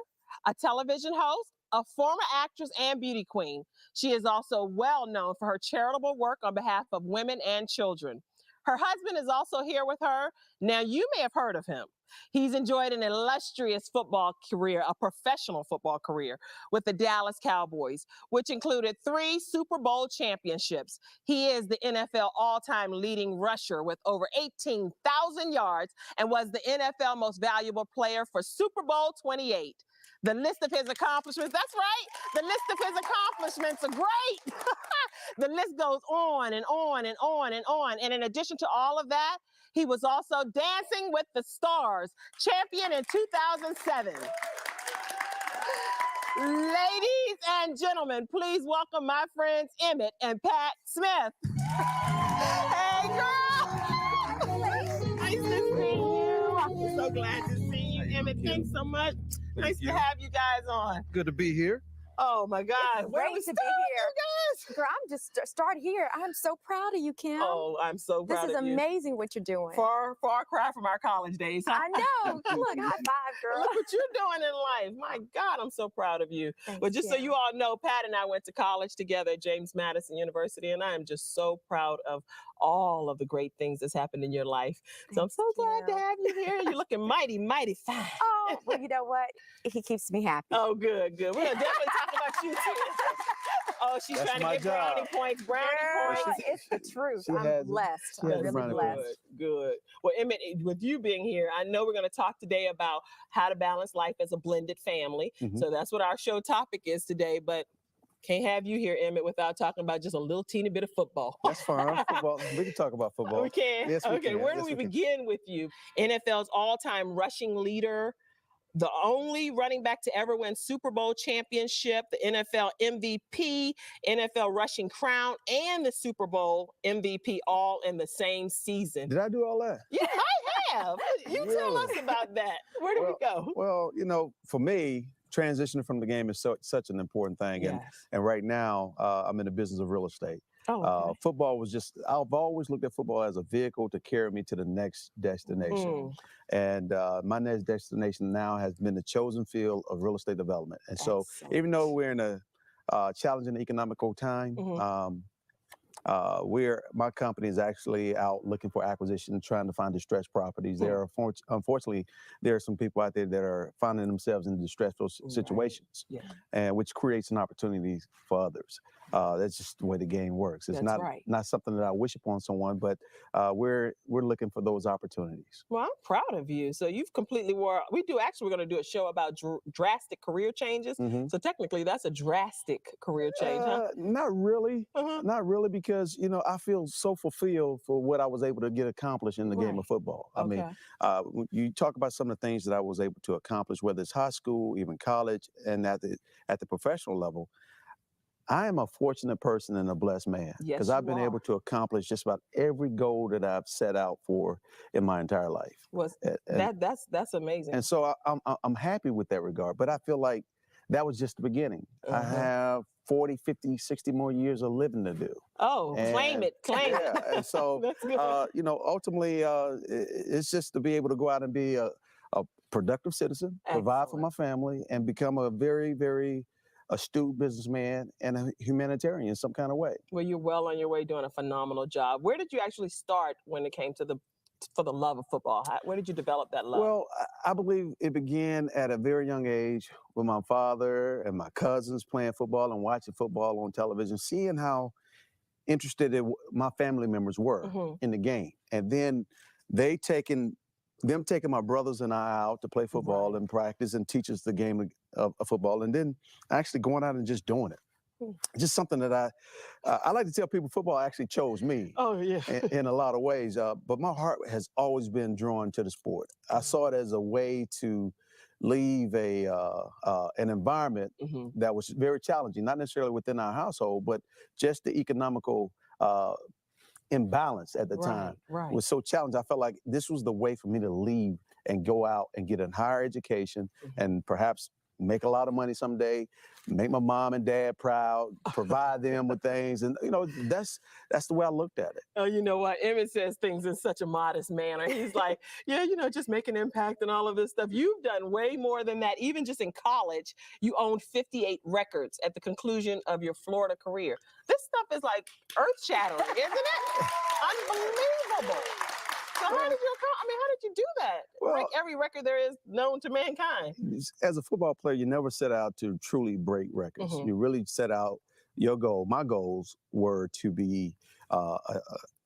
a television host, a former actress and beauty queen. She is also well known for her charitable work on behalf of women and children. Her husband is also here with her. Now, you may have heard of him. He's enjoyed an illustrious football career, a professional football career with the Dallas Cowboys, which included 3 Super Bowl championships. He is the NFL all-time leading rusher with over 18,000 yards and was the NFL most valuable player for Super Bowl 28. The list of his accomplishments, that's right, the list of his accomplishments are great. The list goes on and on and on and on. And in addition to all of that, he was also Dancing with the Stars champion in 2007. Ladies and gentlemen, please welcome my friends Emmett and Pat Smith. Hey, girl! Nice to see you. I'm so glad to see you, Emmett. Thanks so much. Nice to have you guys on. Good to be here. Oh my God. Where Great we to be start, here. you guys? Girl, I'm just start here. I'm so proud of you, Kim. Oh, I'm so proud of you. This is amazing what you're doing. Far cry from our college days. Huh? I know. Look, high five, girl. Look what you're doing in life. My God, I'm so proud of you. But just so you all know, Pat and I went to college together at James Madison University, and I am just so proud of all of the great things that's happened in your life. So I'm so glad to have you here. You're looking mighty, mighty fine. Oh, well, you know what? He keeps me happy. Oh, good. We're going to definitely talk about you, too. Oh, she's That's trying to my get job. brownie points. Brownie points. It's the truth. She I'm has it. blessed. She I'm has really brownie blessed. points. Good. Well, Emmett, with you being here, I know we're going to talk today about how to balance life as a blended family. Mhm. So that's what our show topic is today. But can't have you here, Emmett, without talking about just a little teeny bit of football. That's fine. Football. We can talk about football. We can? Yes, we okay, can. where do Yes, we can. begin with you? NFL's all-time rushing leader, the only running back to ever win Super Bowl championship, the NFL MVP, NFL rushing crown, and the Super Bowl MVP all in the same season. Did I do all that? You might have. You tell us about that. Where do we go? Well, you know, for me, transitioning from the game is such an important thing. Yes. And right now, I'm in the business of real estate. Oh, okay. Football was just, I've always looked at football as a vehicle to carry me to the next destination. And my next destination now has been the chosen field of real estate development. And so even though we're in a challenging economical time, my company is actually out looking for acquisition, trying to find distressed properties. Unfortunately, there are some people out there that are finding themselves in distressful situations, and which creates an opportunity for others. That's just the way the game works. It's not something that I wish upon someone, but we're looking for those opportunities. Well, I'm proud of you. So you've completely we're going to do a show about drastic career changes. So technically that's a drastic career change, huh? Not really. Not really, because, you know, I feel so fulfilled for what I was able to get accomplished in the game of football. I mean, you talk about some of the things that I was able to accomplish, whether it's high school, even college, and at the professional level. I am a fortunate person and a blessed man, because I've been able to accomplish just about every goal that I've set out for in my entire life. That's amazing. And so I'm happy with that regard, but I feel like that was just the beginning. I have 40, 50, 60 more years of living to do. Oh, claim it. Yeah, and so, That's good. you know, ultimately, it's just to be able to go out and be a productive citizen, provide for my family, and become a very, very astute businessman and a humanitarian in some kind of way. Well, you're well on your way doing a phenomenal job. Where did you actually start when it came to for the love of football? Where did you develop that love? Well, I believe it began at a very young age with my father and my cousins playing football and watching football on television, seeing how interested my family members were in the game. And then taking my brothers and I out to play football and practice and teach us the game of football, and then actually going out and just doing it. Just something that I like to tell people, football actually chose me. Oh, yeah. in a lot of ways. But my heart has always been drawn to the sport. I saw it as a way to leave an environment that was very challenging, not necessarily within our household, but just the economical imbalance at the time was so challenging. I felt like this was the way for me to leave and go out and get a higher education and perhaps make a lot of money someday, make my mom and dad proud, provide them with things. And, you know, that's the way I looked at it. Oh, you know what? Emmett says things in such a modest manner. He's like, yeah, you know, just make an impact and all of this stuff. You've done way more than that. Even just in college, you owned 58 records at the conclusion of your Florida career. This stuff is like earth-shattering, isn't it? Unbelievable. So how did you do that? Well, break every record there is known to mankind. As a football player, you never set out to truly break records. You really set out your goal. My goals were to be a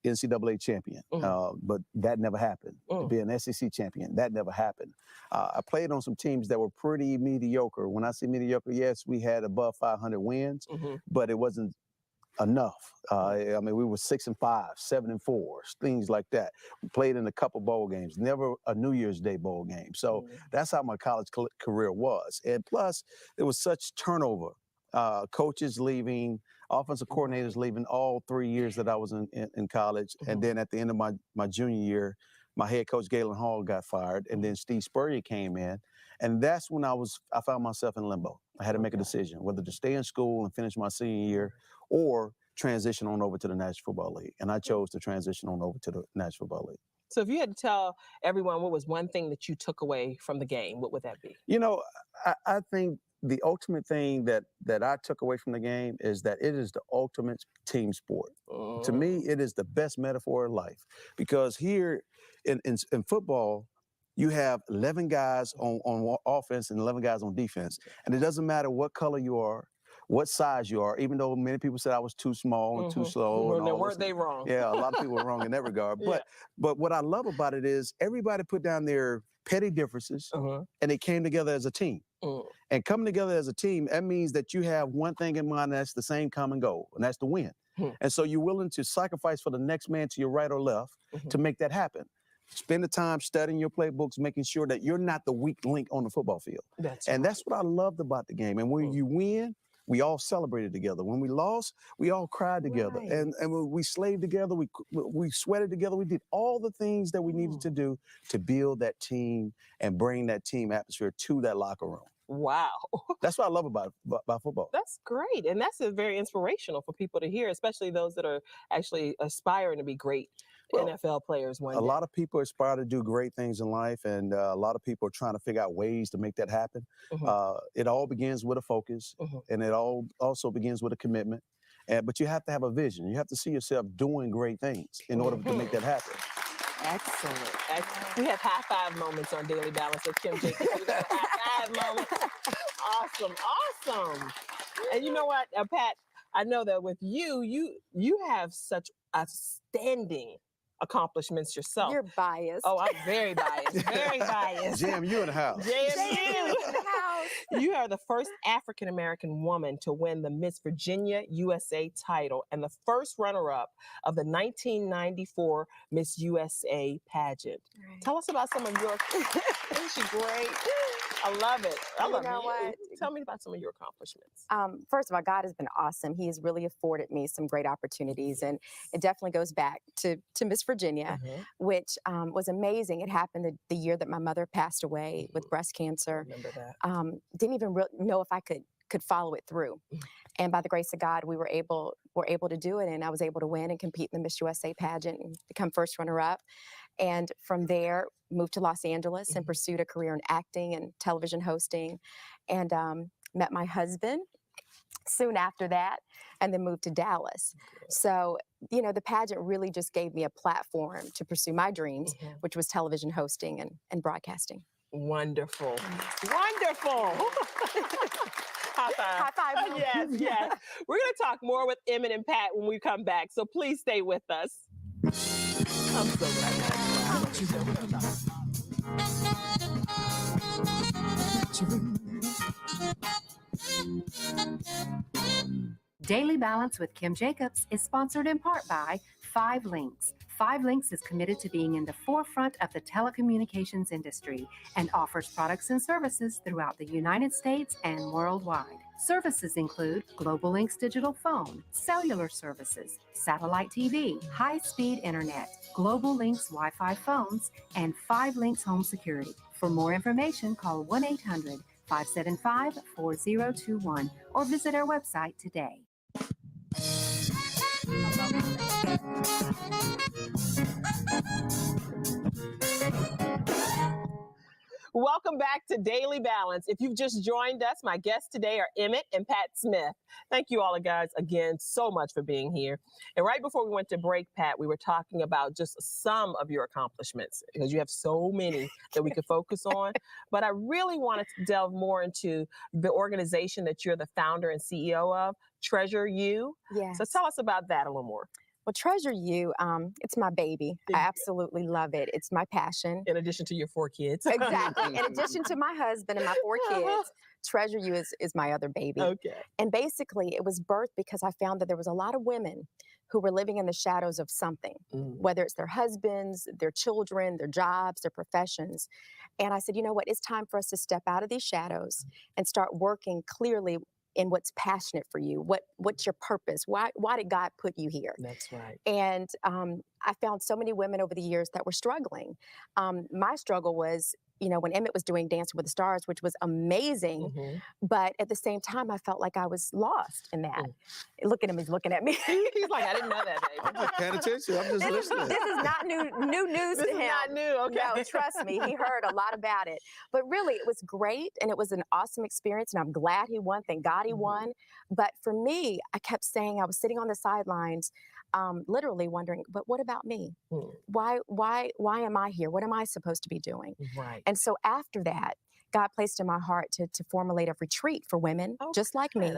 NCAA champion, but that never happened. To be an SEC champion, that never happened. I played on some teams that were pretty mediocre. When I say mediocre, yes, we had above 500 wins, but it wasn't enough. I mean, we were 6-5, 7-4, things like that. We played in a couple bowl games, never a New Year's Day bowl game. So that's how my college career was. And plus, there was such turnover. Coaches leaving, offensive coordinators leaving all 3 years that I was in college. And then at the end of my junior year, my head coach, Galen Hall, got fired. And then Steve Spurrier came in. And that's when I found myself in limbo. I had to make a decision whether to stay in school and finish my senior year or transition on over to the National Football League. And I chose to transition on over to the National Football League. So if you had to tell everyone what was one thing that you took away from the game, what would that be? You know, I think the ultimate thing that I took away from the game is that it is the ultimate team sport. To me, it is the best metaphor of life. Because here in football, you have 11 guys on offense and 11 guys on defense. And it doesn't matter what color you are, what size you are, even though many people said I was too small and too slow. Well, then weren't they wrong? Yeah, a lot of people were wrong in that regard. But what I love about it is everybody put down their petty differences and they came together as a team. And coming together as a team, that means that you have one thing in mind, that's the same common goal, and that's to win. And so you're willing to sacrifice for the next man to your right or left to make that happen. Spend the time studying your playbooks, making sure that you're not the weak link on the football field. That's what I loved about the game. And when you win, we all celebrated together. When we lost, we all cried together. And when we slaved together, we sweated together. We did all the things that we needed to do to build that team and bring that team atmosphere to that locker room. Wow. That's what I love about football. That's great. And that's very inspirational for people to hear, especially those that are actually aspiring to be great NFL players one day. A lot of people aspire to do great things in life, and a lot of people are trying to figure out ways to make that happen. It all begins with a focus, and it all also begins with a commitment. But you have to have a vision. You have to see yourself doing great things in order to make that happen. Excellent. We have high five moments on Daily Balance with Kim Jacobs. High five moments. Awesome. And you know what, Pat, I know that with you have such outstanding accomplishments yourself. You're biased. Oh, I'm very biased. Very biased. Jam, you in the house. JMU in the house. You are the first African-American woman to win the Miss Virginia USA title and the first runner-up of the 1994 Miss USA pageant. Right. Tell us about some of your... Isn't she great? I love it. I love you. Tell me about some of your accomplishments. First of all, God has been awesome. He has really afforded me some great opportunities, and it definitely goes back to Miss Virginia, which was amazing. It happened the year that my mother passed away with breast cancer. I remember that. Didn't even know if I could could follow it through. And by the grace of God, we were able to do it, and I was able to win and compete in the Miss USA pageant and become first runner-up. And from there, moved to Los Angeles and pursued a career in acting and television hosting, and met my husband soon after that, and then moved to Dallas. So, you know, the pageant really just gave me a platform to pursue my dreams, which was television hosting and broadcasting. Wonderful. Wonderful. High five. High five. Yes, yes. We're going to talk more with Emmett and Pat when we come back, so please stay with us. I'm so Daily Balance with Kim Jacobs is sponsored in part by 5 Links. 5 Links is committed to being in the forefront of the telecommunications industry and offers products and services throughout the United States and worldwide. Services include Global Links digital phone, cellular services, satellite TV, high-speed internet, Global Links Wi-Fi phones, and 5 Links home security. For more information, call 1-800-575-4021 or visit our website today. Welcome back to Daily Balance. If you've just joined us, my guests today are Emmett and Pat Smith. Thank you all guys again so much for being here. And right before we went to break, Pat, we were talking about just some of your accomplishments because you have so many that we could focus on. But I really wanted to delve more into the organization that you're the founder and CEO of, Treasure You. Yes. So tell us about that a little more. Well, Treasure You, it's my baby. I absolutely love it. It's my passion. In addition to your 4 kids. Exactly. In addition to my husband and my 4 kids, Treasure You is my other baby. Okay. And basically, it was birthed because I found that there was a lot of women who were living in the shadows of something, whether it's their husbands, their children, their jobs, their professions. And I said, you know what? It's time for us to step out of these shadows and start working clearly in what's passionate for you. What's your purpose? Why did God put you here? That's right. And I found so many women over the years that were struggling. My struggle was, you know, when Emmett was doing Dancing with the Stars, which was amazing, but at the same time, I felt like I was lost in that. Look at him, he's looking at me. He's like, I didn't know that, baby. I'm just paying attention. I'm just listening. This is not new news This to is him. not new, okay. No, trust me, he heard a lot about it. But really, it was great, and it was an awesome experience, and I'm glad he won. Thank God he won. But for me, I kept saying, I was sitting on the sidelines, literally wondering, but what about me? Why am I here? What am I supposed to be doing? Right. And so after that, God placed in my heart to formulate a retreat for women just like me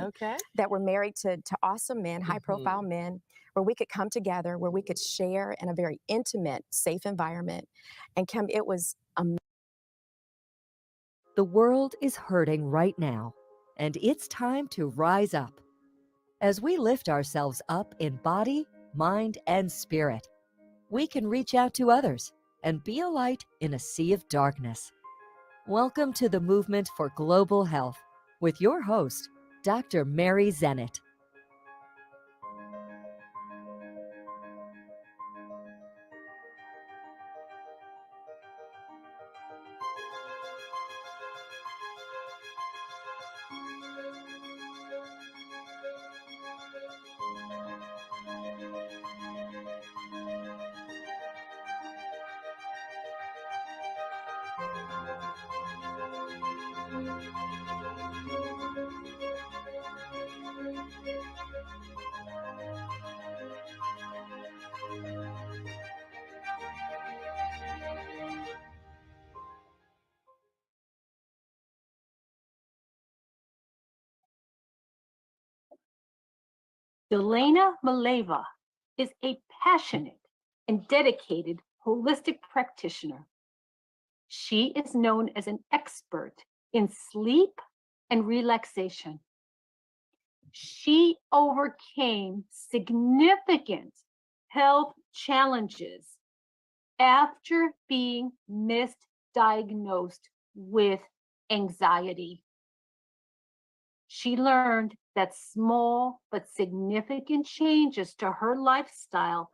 that were married to awesome men, high-profile men, where we could come together, where we could share in a very intimate, safe environment. And it was amazing. The world is hurting right now, and it's time to rise up. As we lift ourselves up in body, mind, and spirit, we can reach out to others and be a light in a sea of darkness. Welcome to the Movement for Global Health with your host, Dr. Mary Zenit. Delana Maleva is a passionate and dedicated holistic practitioner. She is known as an expert in sleep and relaxation. She overcame significant health challenges after being misdiagnosed with anxiety. She learned that small but significant changes to her lifestyle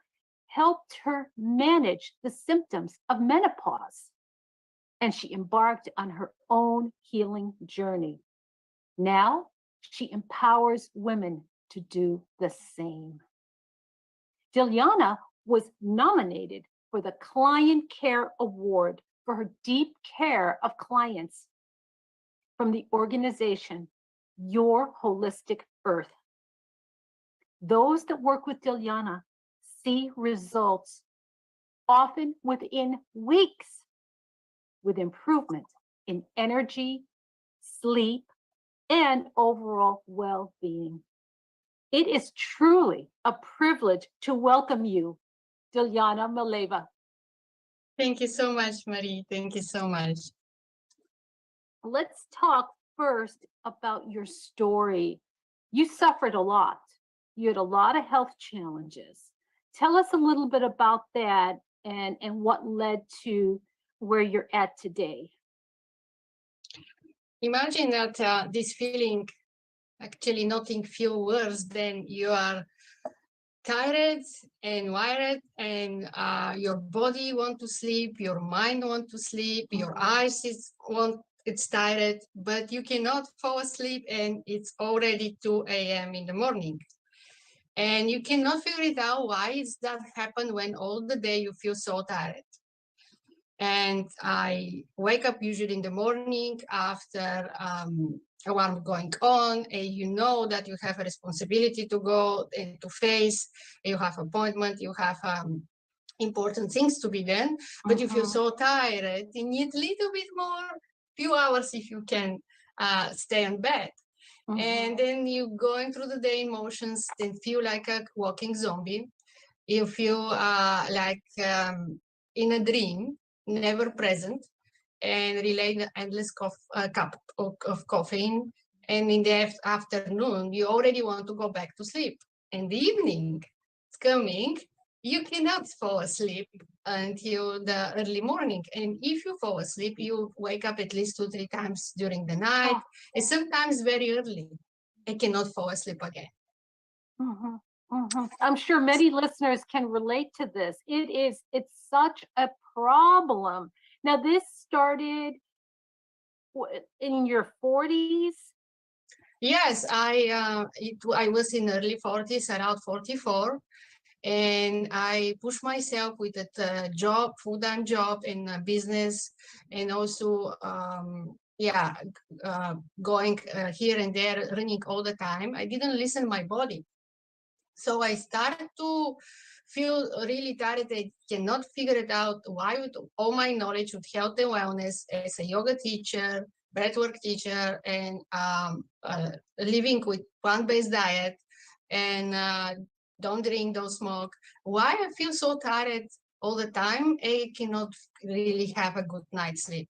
helped her manage the symptoms of menopause, and she embarked on her own healing journey. Now, She empowers women to do the same. Dilyana was nominated for the Client Care Award for her deep care of clients from the organization Your Holistic Earth. Those that work with Dilyana see results often within weeks with improvement in energy, sleep, and overall well-being. It is truly a privilege to welcome you, Dilyana Mileva. Thank you so much, Marie. Thank you so much. Let's talk first about your story. You suffered a lot. You had a lot of health challenges. Tell us a little bit about that and what led to where you're at today. Imagine that this feeling, actually nothing feel worse than you are tired and wired, and your body want to sleep, your mind want to sleep, your eyes it's tired, but you cannot fall asleep, and it's already 2 a.m. in the morning. And you cannot figure it out why it's that happen when all the day you feel so tired. And I wake up usually in the morning after alarm going on, and you know that you have a responsibility to go and to face, you have appointment, you have important things to be done, but you feel so tired, you need a little bit more, few hours if you can stay in bed. And then you going through the day emotions, then feel like a walking zombie. You feel like in a dream, never present, and rely on endless cup of caffeine. And in the afternoon, you already want to go back to sleep. And the evening is coming, you cannot fall asleep until the early morning. And if you fall asleep, you wake up at least 2-3 times during the night, and sometimes very early. I cannot fall asleep again. I'm sure many listeners can relate to this. It's such a problem. Now, this started in your 40s? Yes, I was in early 40s, around 44. And I pushed myself with that job, full-time job in business, and also, going here and there, running all the time. I didn't listen to my body. So I started to feel really tired. I cannot figure it out why with all my knowledge with health and wellness as a yoga teacher, breathwork teacher, and living with plant-based diet, and don't drink, don't smoke. Why I feel so tired all the time? I cannot really have a good night's sleep.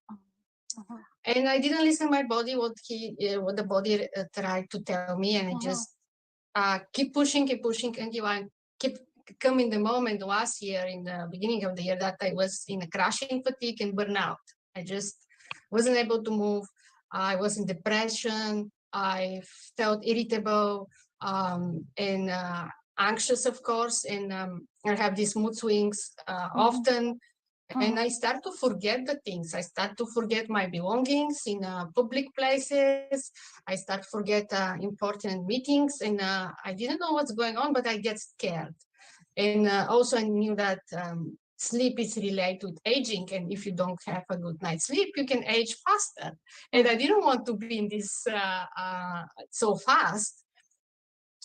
And I didn't listen to my body, what the body tried to tell me, and I just keep pushing, until I keep coming the moment last year, in the beginning of the year, that I was in a crashing fatigue and burnout. I just wasn't able to move. I was in depression. I felt irritable and anxious, of course, and I have these mood swings often. And I start to forget the things. I start to forget my belongings in public places. I start to forget important meetings, and I didn't know what's going on, but I get scared. And also I knew that sleep is related with aging, and if you don't have a good night's sleep, you can age faster. And I didn't want to be in this so fast.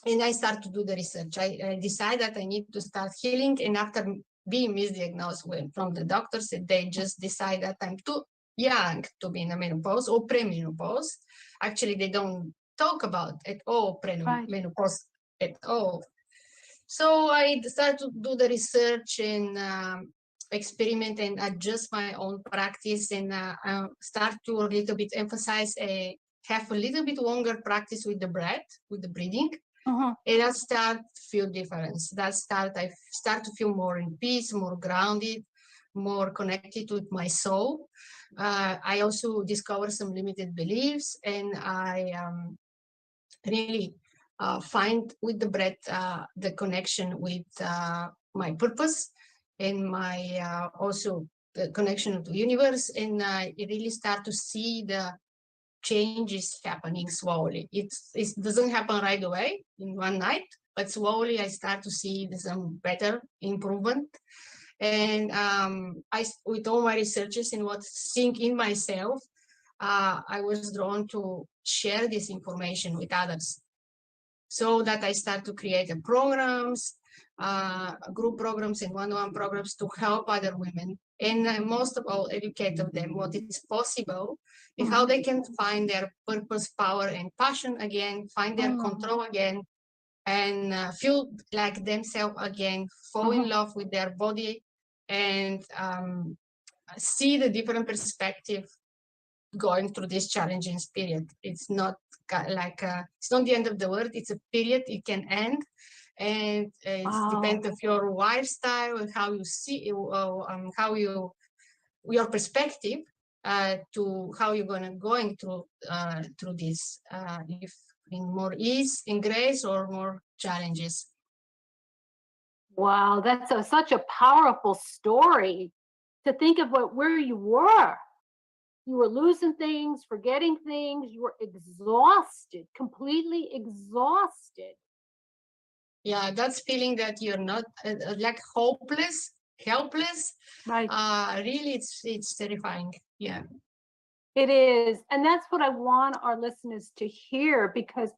And I start to do the research. I decided that I need to start healing, and after being misdiagnosed from the doctors, they just decide that I'm too young to be in a menopause or premenopause. Actually, they don't talk about at all premenopause at all. So I started to do the research and experiment and adjust my own practice, and start to a little bit emphasize have a little bit longer practice with the breath, with the breathing. And I start to feel difference. I start to feel more in peace, more grounded, more connected with my soul. I also discovered some limited beliefs, and I really find with the breath the connection with my purpose, and my also the connection to the universe. And I really start to see the change is happening slowly. It doesn't happen right away in one night, but slowly I start to see some better improvement. And with all my researches and what seeing in myself, I was drawn to share this information with others, so that I start to create programs, group programs and one-on-one programs to help other women, and most of all, educate them what is possible and how they can find their purpose, power, and passion again, find their control again, and feel like themselves again, fall in love with their body, and see the different perspective going through this challenging period. It's not like it's not the end of the world. It's a period. It can end, and it depends of your lifestyle and how you see how you your perspective to how you're going through this, if in more ease, in grace, or more challenges. Wow, that's such a powerful story to think of where you were. You were losing things, forgetting things. You were exhausted, completely exhausted. Yeah, that's feeling that you're not like hopeless, helpless. Right. Really, it's terrifying. Yeah. It is. And that's what I want our listeners to hear, because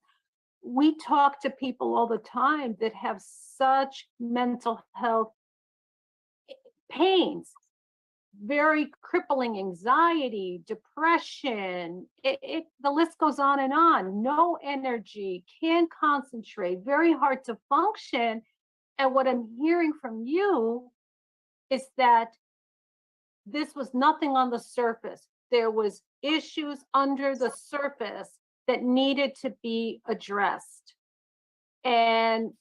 we talk to people all the time that have such mental health pains, very crippling anxiety, depression, the list goes on and on. No energy, can't concentrate, very hard to function. And what I'm hearing from you is that this was nothing on the surface. There was issues under the surface that needed to be addressed. And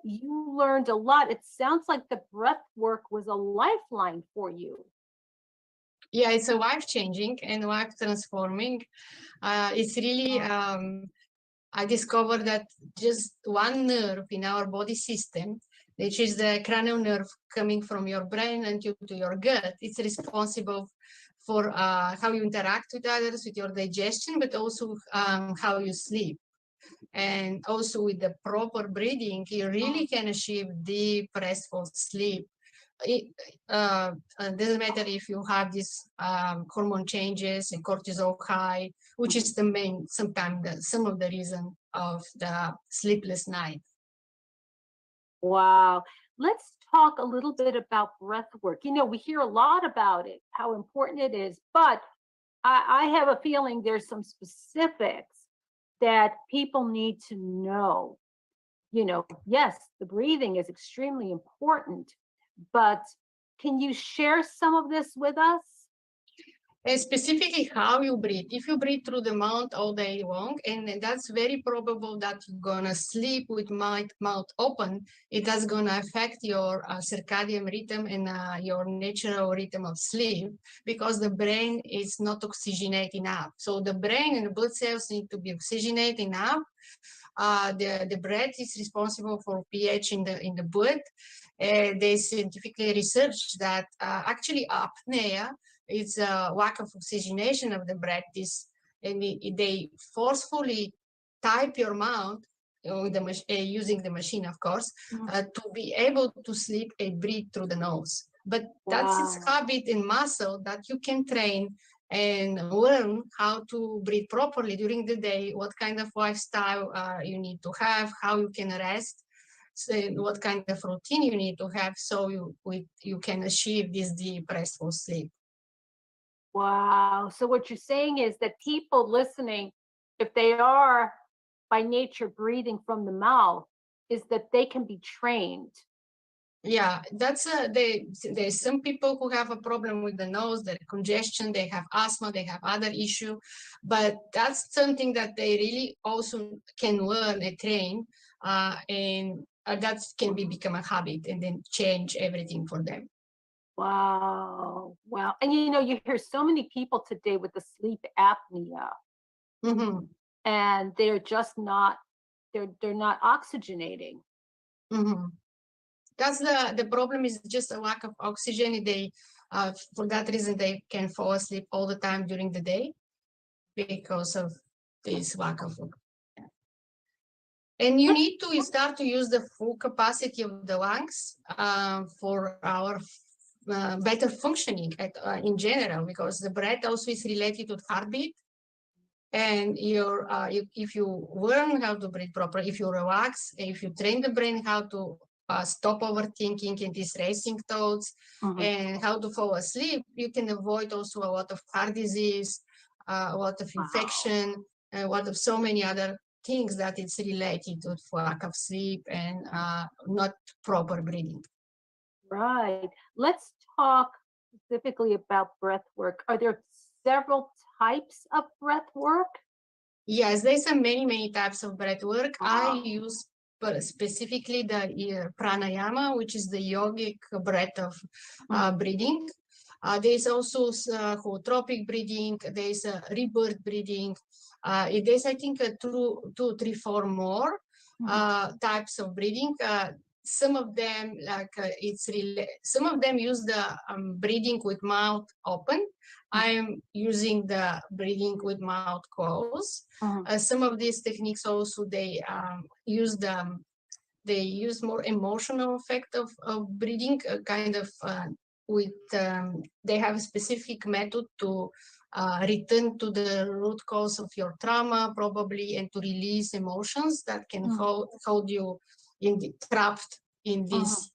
you learned a lot. It sounds like the breath work was a lifeline for you. Yeah, it's a life-changing and life-transforming. It's really, I discovered that just one nerve in our body system, which is the cranial nerve coming from your brain and to your gut, it's responsible for how you interact with others, with your digestion, but also how you sleep. And also with the proper breathing, you really can achieve deep, restful sleep. It doesn't matter if you have these hormone changes and cortisol high, which is the main, sometimes some of the reason of the sleepless night. Wow. Let's talk a little bit about breath work. You know, we hear a lot about it, how important it is, but I have a feeling there's some specifics that people need to know. You know, yes, the breathing is extremely important, but can you share some of this with us? And specifically how you breathe. If you breathe through the mouth all day long, and that's very probable that you're gonna sleep with mouth open, it is gonna affect your circadian rhythm and your natural rhythm of sleep, because the brain is not oxygenated enough. So the brain and the blood cells need to be oxygenated enough. The breath is responsible for pH in the blood. They scientifically researched that actually apnea, it's a lack of oxygenation of the breath. And they forcefully type your mouth with using the machine, of course, to be able to sleep and breathe through the nose. But that's its habit and muscle that you can train and learn how to breathe properly during the day, what kind of lifestyle you need to have, how you can rest, so what kind of routine you need to have, so you can achieve this deep, restful sleep. Wow. So what you're saying is that people listening, if they are by nature breathing from the mouth, is that they can be trained. Yeah, that's there's some people who have a problem with the nose, the congestion, they have asthma, they have other issue, but that's something that they really also can learn and train, and that can become a habit and then change everything for them. Wow. Wow. And you know, you hear so many people today with the sleep apnea, and they're just not, they're not oxygenating. That's the problem, is just a lack of oxygen. They for that reason they can fall asleep all the time during the day. because of this lack of food. And you need to start to use the full capacity of the lungs for our better functioning in general, because the breath also is related to heartbeat. And if you learn how to breathe properly, if you relax, if you train the brain how to stop overthinking and these racing thoughts, and how to fall asleep, you can avoid also a lot of heart disease, a lot of infection, a lot of so many other things that it's related to lack of sleep and not proper breathing. Right. Let's talk specifically about breath work. Are there several types of breath work? Yes, there's many types of breath work. I use specifically the pranayama, which is the yogic breath of breathing. There's also holotropic breathing. There's rebirth breathing. There's, I think, two, three, four more types of breathing. Some of them, some of them use the breathing with mouth open. I'm using the breathing with mouth closed. Some of these techniques also they use more emotional effect of breathing, kind of they have a specific method to return to the root cause of your trauma, probably, and to release emotions that can hold you trapped in this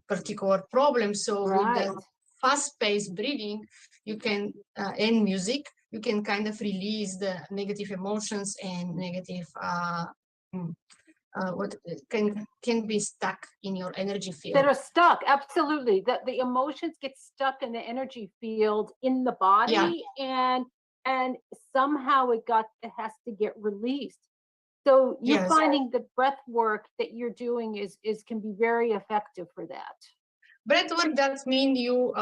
particular problem. So with the fast-paced breathing, you can, and music, you can kind of release the negative emotions and negative what can be stuck in your energy field. That are stuck, absolutely. The emotions get stuck in the energy field in the body, and somehow it has to get released. So you're finding the breath work that you're doing can be very effective for that. Breath work, that means you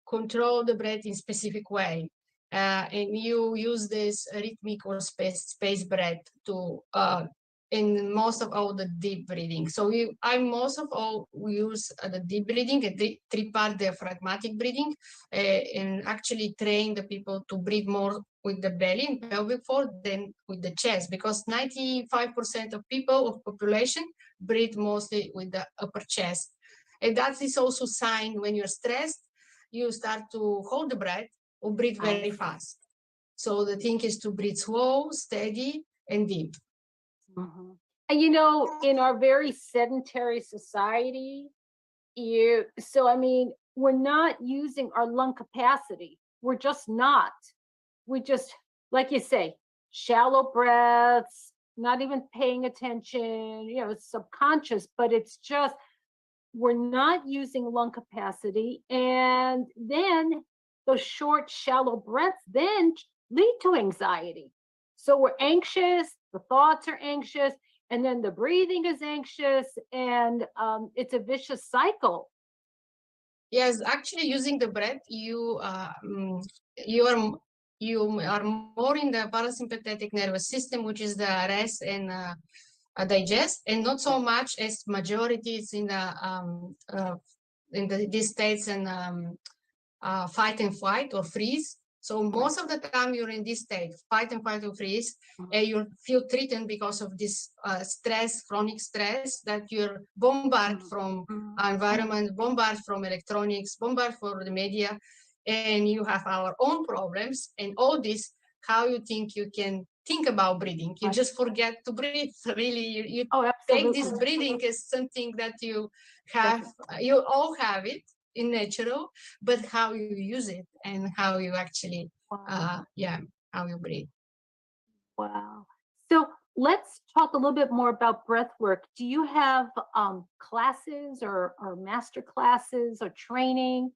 control the breath in specific way, and you use this rhythmic or space breath to in most of all the deep breathing. So I most of all use the deep breathing, a three-part diaphragmatic breathing, and actually train the people to breathe more with the belly and pelvic floor than with the chest, because 95% of people of population breathe mostly with the upper chest. And that is also a sign when you're stressed, you start to hold the breath or breathe very fast. So the thing is to breathe slow, steady, and deep. And in our very sedentary society, we're not using our lung capacity. We're just not. We just, like you say, shallow breaths, not even paying attention, it's subconscious, but it's just, we're not using lung capacity. And then those short, shallow breaths then lead to anxiety. So we're anxious, the thoughts are anxious, and then the breathing is anxious, and it's a vicious cycle. Yes, actually using the breath, you are more in the parasympathetic nervous system, which is the rest and digest, and not so much as majority is in these states and fight and flight or freeze. So most of the time you're in this state, fight and flight or freeze, and you feel threatened because of this stress, chronic stress, that you're bombarded from environment, bombarded from electronics, bombarded from the media, and you have our own problems. And all this, how you think you can think about breathing. You just forget to breathe. Really, you take this breathing as something that you have, you all have it in natural, but how you use it and how you actually, how you breathe. Wow. So let's talk a little bit more about breath work. Do you have classes or master classes or training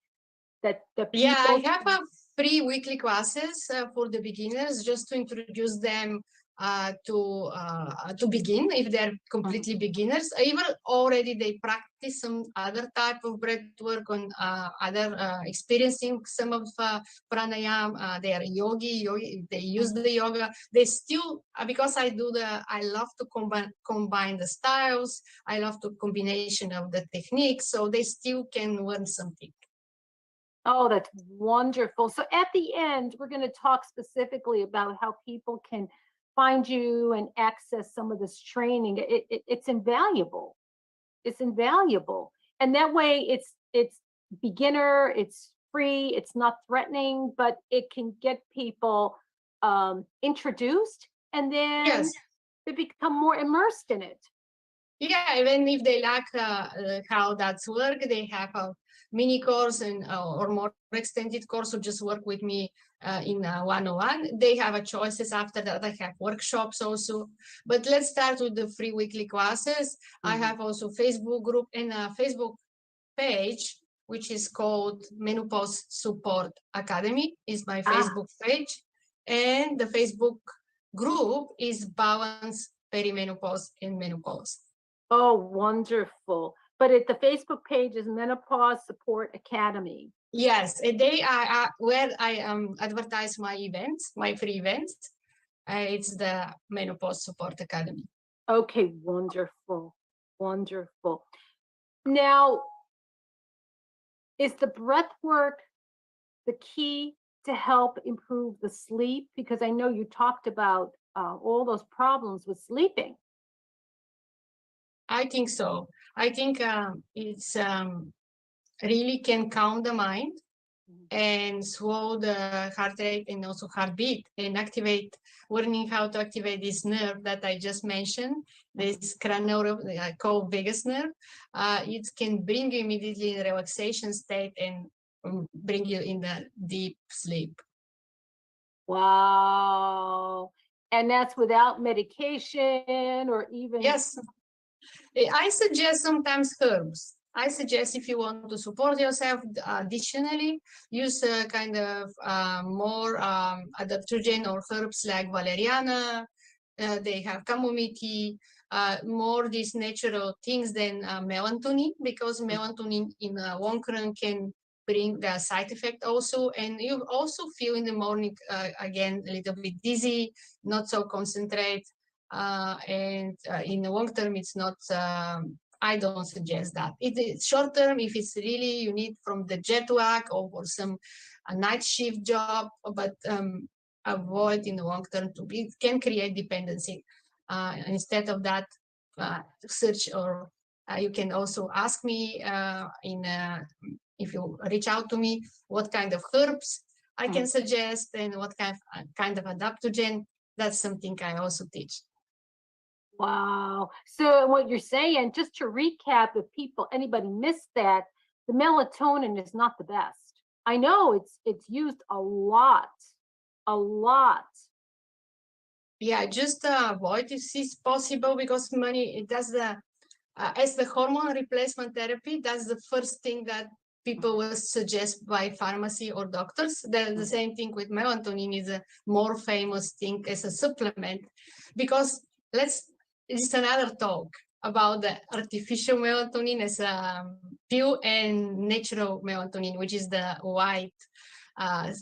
that the people? Yeah, I have free weekly classes for the beginners, just to introduce them to begin if they're completely beginners. Even already they practice some other type of breath work on other experiencing some of pranayama. They are yogi, they use the yoga. They still, because I love to combine the styles. I love the combination of the techniques, so they still can learn something. Oh, that's wonderful. So at the end, we're going to talk specifically about how people can find you and access some of this training. It's invaluable. It's invaluable. And that way it's beginner, it's free, it's not threatening, but it can get people introduced, and then Yes. they become more immersed in it. Yeah, even if they like how that's work, they have a mini course and or more extended course, or just work with me in one-on-one. They have a choices after that. I have workshops also. But let's start with the free weekly classes. I have also Facebook group and a Facebook page, which is called Menopause Support Academy, is my Facebook page. And the Facebook group is Balance Perimenopause and Menopause. Oh, wonderful. But the Facebook page is Menopause Support Academy. Yes, they are where I advertise my events, my free events. It's the Menopause Support Academy. Okay, wonderful, wonderful. Now, is the breath work the key to help improve the sleep? Because I know you talked about all those problems with sleeping. I think so. I think it's really can calm the mind and slow the heart rate and also heartbeat, and activate, learning how to activate this nerve that I just mentioned, this cranial called vagus nerve. It can bring you immediately in a relaxation state and bring you in the deep sleep. Wow. And that's without medication or even... Yes. I suggest sometimes herbs. I suggest if you want to support yourself, additionally, use a kind of more adaptogen or herbs like valeriana. They have chamomile tea, more these natural things than melatonin, because melatonin in long run can bring the side effect also. And you also feel in the morning, again, a little bit dizzy, not so concentrate. And in the long term, it's not, I don't suggest that. It's short term, if it's really you need from the jet lag or for some a night shift job, but avoid in the long term to be, can create dependency. Instead of that, search, or you can also ask me if you reach out to me, what kind of herbs I can suggest and what kind of adaptogen. That's something I also teach. Wow. So what you're saying, just to recap, if anybody missed that, the melatonin is not the best. I know it's used a lot. Yeah, just avoid if it's possible, because it does the as the hormone replacement therapy, that's the first thing that people will suggest by pharmacy or doctors. The same thing with melatonin is a more famous thing as a supplement, because it's another talk about the artificial melatonin as a pill and natural melatonin, which is the white,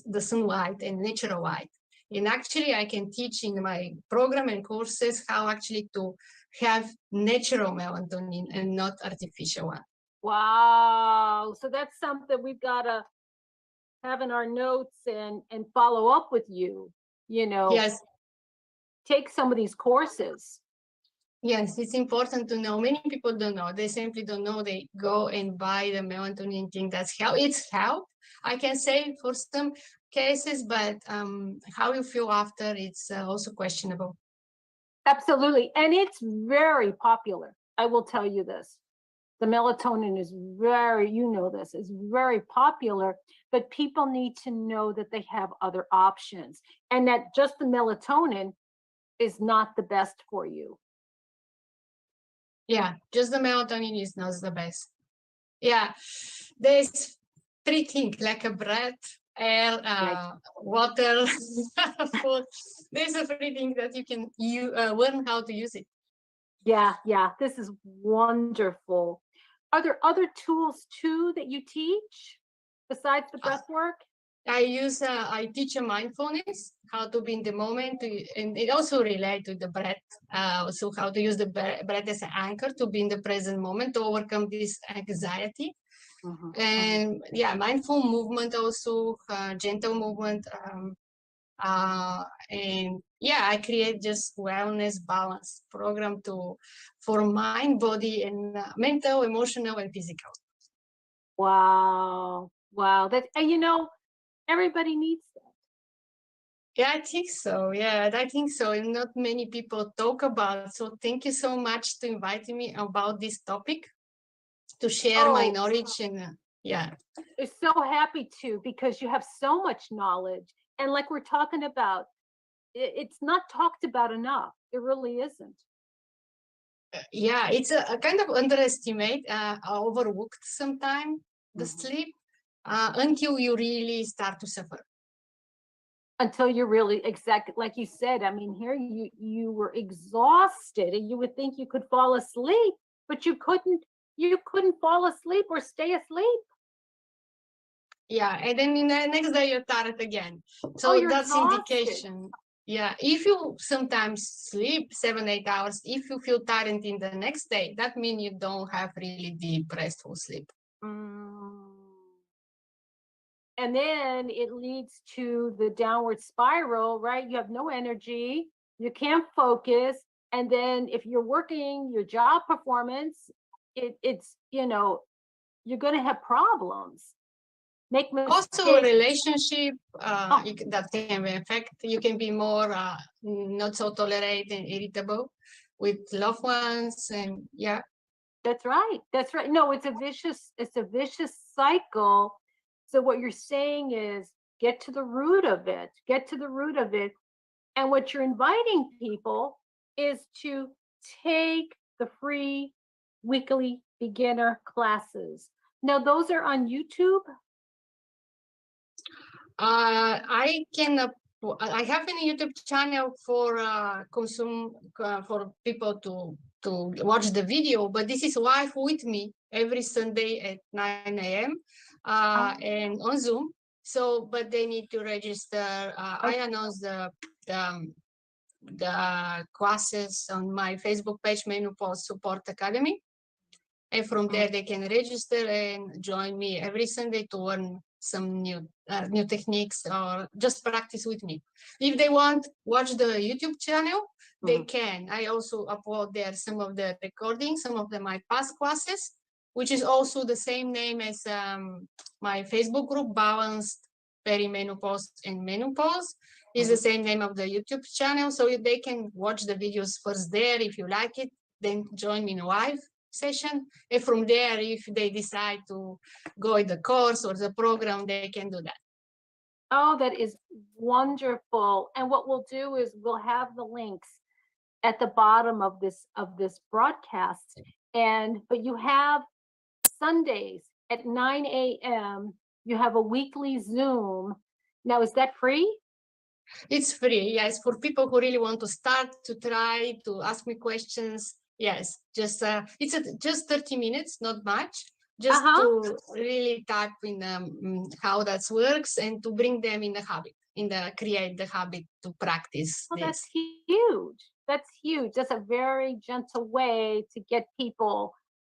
the sunlight and natural light. And actually, I can teach in my program and courses how actually to have natural melatonin and not artificial one. Wow. So that's something we've got to have in our notes and follow up with you, Yes. Take some of these courses. Yes, it's important to know. Many people don't know. They simply don't know. They go and buy the melatonin thing. That's how it's help. I can say for some cases, but how you feel after, it's also questionable. Absolutely. And it's very popular. I will tell you this. The melatonin is is very popular, but people need to know that they have other options and that just the melatonin is not the best for you. Yeah, just the melatonin is not the best. Yeah, there's three things like a breath, air, water, food. There's a three things that you can learn how to use it. Yeah, this is wonderful. Are there other tools too that you teach besides the breath work? I teach a mindfulness, how to be in the moment, and it also relates to the breath. So how to use the breath as an anchor to be in the present moment to overcome this anxiety. And yeah, mindful movement also, gentle movement. And yeah, I create just wellness balance program for mind, body, and mental, emotional, and physical. Wow. Wow. That, and you know, everybody needs that. Yeah, I think so. Yeah, I think so. And not many people talk about it. So thank you so much to inviting me about this topic, to share my knowledge. And yeah. I'm so happy to, because you have so much knowledge. And like we're talking about, it's not talked about enough. It really isn't. Yeah, it's a kind of underestimate, overlooked sometimes, the sleep, until you really start to suffer. Until you're really, exactly like you said. I mean, here you were exhausted, and you would think you could fall asleep, but you couldn't. You couldn't fall asleep or stay asleep. Yeah, and then in the next day you're tired again. So that's indication. Yeah, if you sometimes sleep 7-8 hours, if you feel tired in the next day, that means you don't have really deep restful sleep. And then it leads to the downward spiral, right? You have no energy, you can't focus, and then if you're working your job performance, it's you know, you're going to have problems. Make mistakes. Also, relationship that can affect. You can be more not so tolerant and irritable with loved ones, and yeah. That's right. That's right. No, it's a vicious cycle. So what you're saying is get to the root of it. Get to the root of it. And what you're inviting people is to take the free weekly beginner classes. Now, those are on YouTube. I have a YouTube channel for for people to watch the video, but this is live with me every Sunday at 9 a.m. And on Zoom. So, but they need to register. I announce the classes on my Facebook page, Menopause Support Academy. And from there, they can register and join me every Sunday to learn some new techniques or just practice with me. If they want watch the YouTube channel, they can. I also upload there some of the recordings, some of my past classes, which is also the same name as my Facebook group, Balanced Perimenopause and Menopause. Is the same name of the YouTube channel, so they can watch the videos first there. If you like it, then join me in a live session, and from there, if they decide to go in the course or the program, they can do that. Oh, that is wonderful. And what we'll do is we'll have the links at the bottom of this broadcast. But you have Sundays at 9 a.m. You have a weekly Zoom. Now, is that free? It's free, yes, for people who really want to start, to try, to ask me questions. Yes, just it's just 30 minutes, not much, just to really type in how that works and to bring them in the habit, create the habit to practice. Well, that's huge. That's huge. That's a very gentle way to get people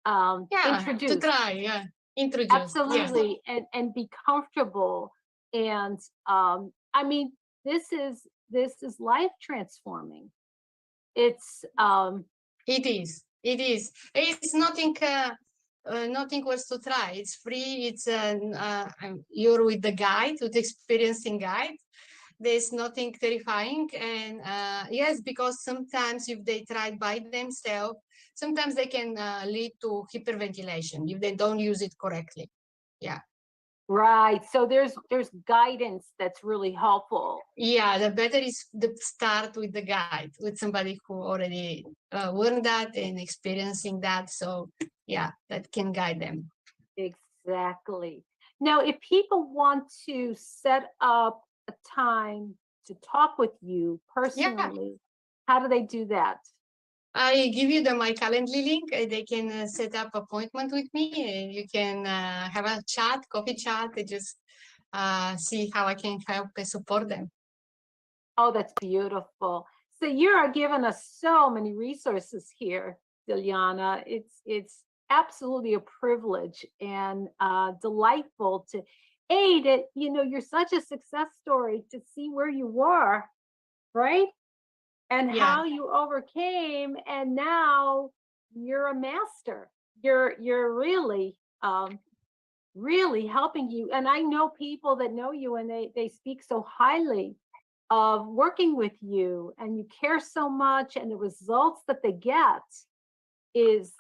introduced. To try, introduce. Absolutely, yes. and be comfortable. And I mean, this is life transforming. It's It is. It's nothing. Nothing worse to try. It's free. It's you're with the guide, with the experiencing guide. There's nothing terrifying, and yes, because sometimes if they try by themselves, sometimes they can lead to hyperventilation if they don't use it correctly. Yeah. Right. So there's guidance that's really helpful. Yeah, the better is to start with the guide, with somebody who already learned that and experiencing that. So yeah, that can guide them. Exactly. Now, if people want to set up a time to talk with you personally, how do they do that? I give you my Calendly link. They can set up appointment with me, and you can have a chat, coffee chat, and just see how I can help and support them. Oh, that's beautiful. So you are giving us so many resources here, Dilyana. It's absolutely a privilege and delightful to that, you're such a success story to see where you were, right? And Yeah. how you overcame, and now you're a master. You're really really helping you. And I know people that know you, and they speak so highly of working with you, and you care so much, and the results that they get is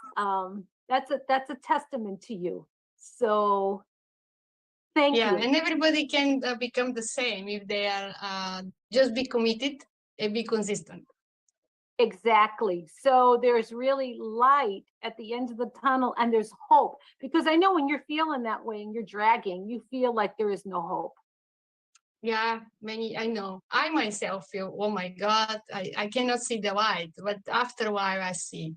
that's a testament to you. So thank you. And everybody can become the same if they are just be committed and be consistent. Exactly. So there's really light at the end of the tunnel, and there's hope, because I know when you're feeling that way and you're dragging, you feel like there is no hope. Yeah, I know. I myself feel, oh my God, I cannot see the light, but after a while I see.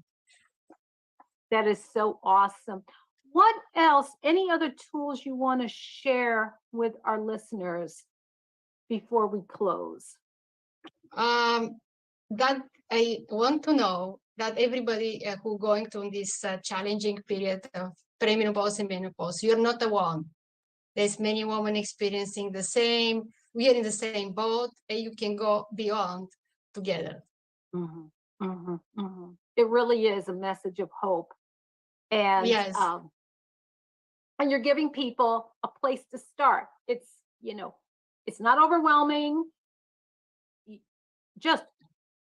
That is so awesome. What else, any other tools you want to share with our listeners before we close? That I want to know that everybody who going through this challenging period of premenopause and menopause, you're not alone. There's many women experiencing the same. We are in the same boat, and you can go beyond together. It really is a message of hope. And yes. And you're giving people a place to start. It's, it's not overwhelming. Just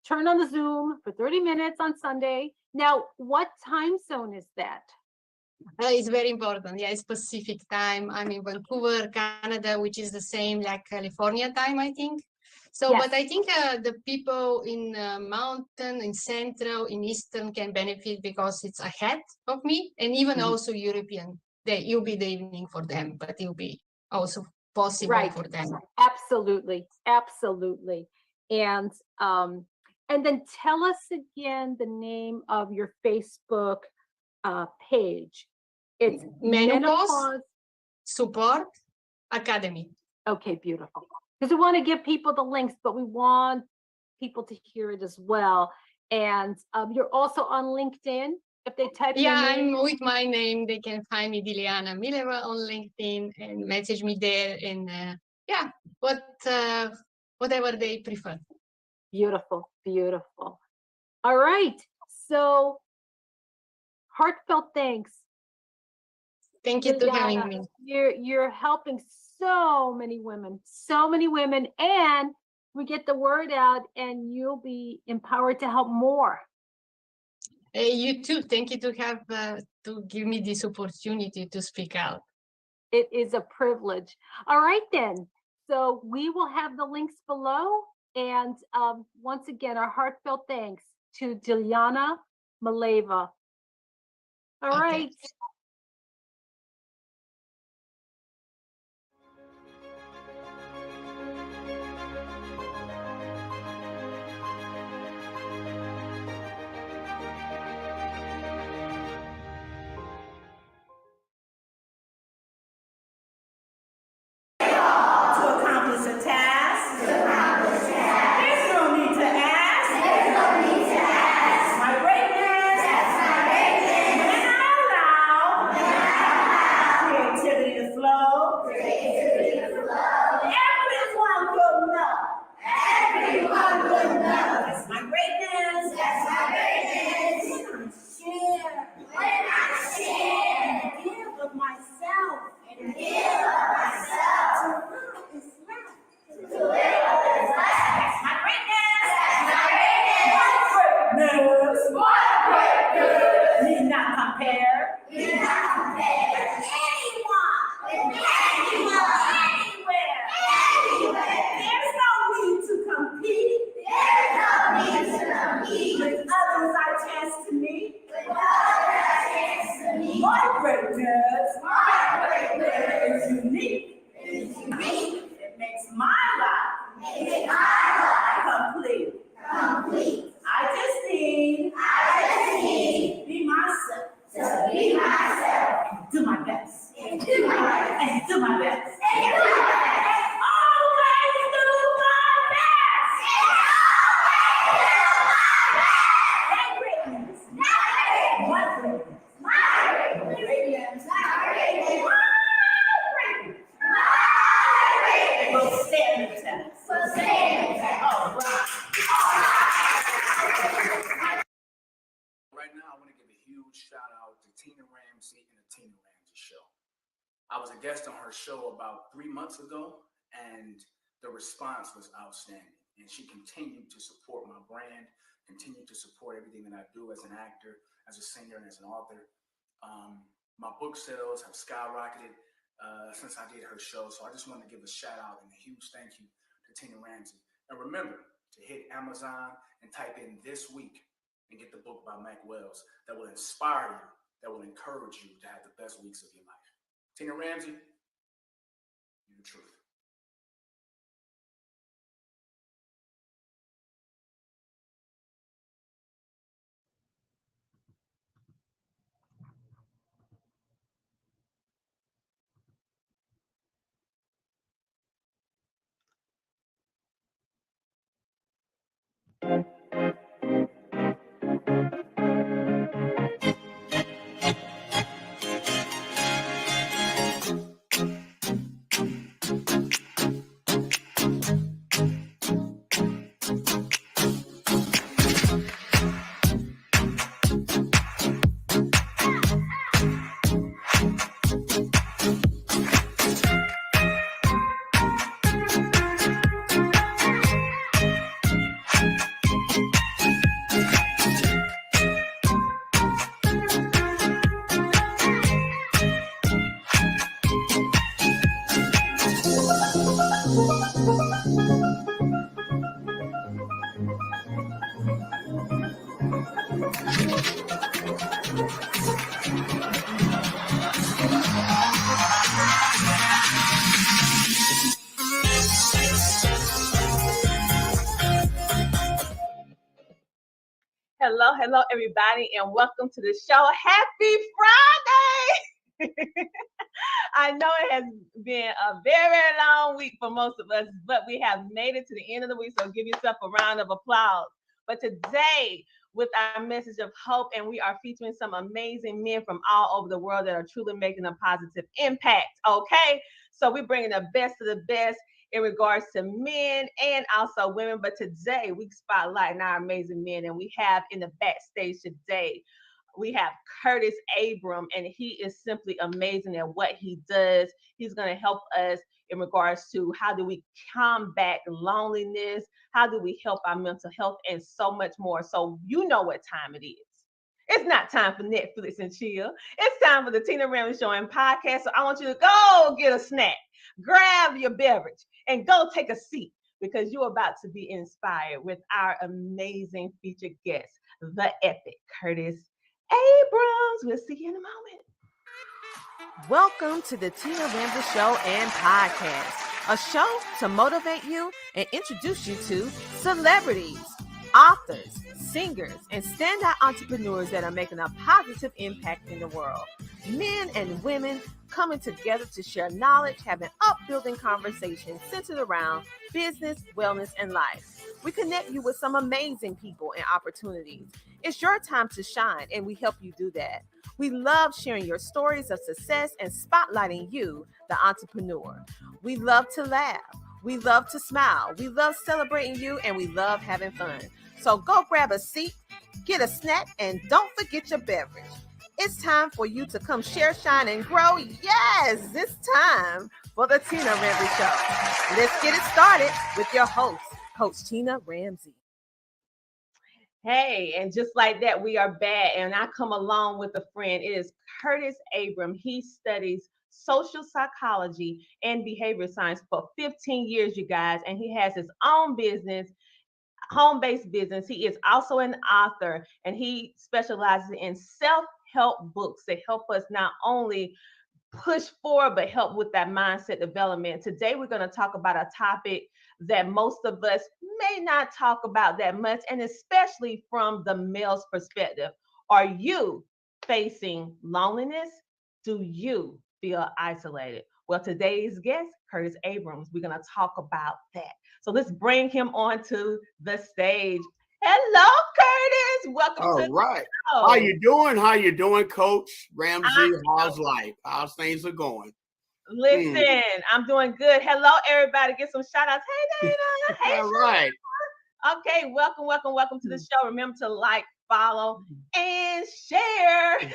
turn on the Zoom for 30 minutes on Sunday. Now, what time zone is that? It's very important. Yeah, it's Pacific time. I'm in Vancouver, Canada, which is the same like California time, I think. So, Yes. but I think the people in Mountain, in Central, in Eastern can benefit because it's ahead of me, and even also European. It'll be the evening for them, but it'll be also possible for them. Absolutely, absolutely. And then tell us again the name of your Facebook page. It's Menopause Support Academy. Okay, beautiful. Because we want to give people the links, but we want people to hear it as well. And you're also on LinkedIn. If they type your name. I'm with my name. They can find me, Diliana Mileva, on LinkedIn, and message me there. And whatever they prefer. Beautiful, beautiful. All right. So, heartfelt thanks. Thank you for having me. You're helping so many women, and we get the word out, and you'll be empowered to help more. You too. Thank you to give me this opportunity to speak out. It is a privilege. All right, then. So we will have the links below. And once again, our heartfelt thanks to Diliana Mileva. All right. I was a guest on her show about 3 months ago, and the response was outstanding. And she continued to support my brand, continued to support everything that I do as an actor, as a singer, and as an author. My book sales have skyrocketed since I did her show. So I just want to give a shout out and a huge thank you to Tina Ramsey. And remember to hit Amazon and type in "this week" and get the book by Mike Wells that will inspire you, that will encourage you to have the best weeks of your life. Tina Ramsey, you're the truth. Hello, everybody, and welcome to the show. Happy Friday! I know it has been a very, very long week for most of us, but we have made it to the end of the week, so give yourself a round of applause. But today, with our message of hope, and we are featuring some amazing men from all over the world that are truly making a positive impact, okay? So we're bringing the best of the best in regards to men and also women. But today we spotlighting our amazing men, and we have in the backstage today, we have Curtis Abram, and he is simply amazing at what he does. He's going to help us in regards to how do we combat loneliness, how do we help our mental health, and so much more. So you know what time it is. It's not time for Netflix and chill. It's time for the Tina Ramsey Show and podcast. So I want you to go get a snack, grab your beverage, and go take a seat, because you're about to be inspired with our amazing featured guest, the epic Curtis Abrams. We'll see you in a moment. Welcome to the Tina Ramsey Show and Podcast, a show to motivate you and introduce you to celebrities, authors, singers, and standout entrepreneurs that are making a positive impact in the world. Men and women coming together to share knowledge, having upbuilding conversations centered around business, wellness, and life. We connect you with some amazing people and opportunities. It's your time to shine, and we help you do that. We love sharing your stories of success and spotlighting you, the entrepreneur. We love to laugh. We love to smile. We love celebrating you, and we love having fun. So go grab a seat, get a snack, and don't forget your beverage. It's time for you to come share, shine, and grow. Yes, it's time for the Tina Ramsey Show. Let's get it started with your host, Coach Tina Ramsey. Hey, and just like that, we are back, and I come along with a friend. It is Curtis Abram. He studies social psychology and behavior science for 15 years, you guys, and he has his own business, home-based business. He is also an author, and he specializes in self-help books that help us not only push forward, but help with that mindset development. Today, we're going to talk about a topic that most of us may not talk about that much, and especially from the male's perspective. Are you facing loneliness? Do you feel isolated? Well, today's guest, Curtis Abrams, we're going to talk about that. So let's bring him onto the stage. Hello, Curtis. Welcome to the show. How you doing? How you doing, Coach Ramsey? How's life? How's things are going? Listen, I'm doing good. Hello, everybody. Get some shout outs. Hey, Dana. Hey, all right. Okay, welcome to the show. Remember to like, follow, and share.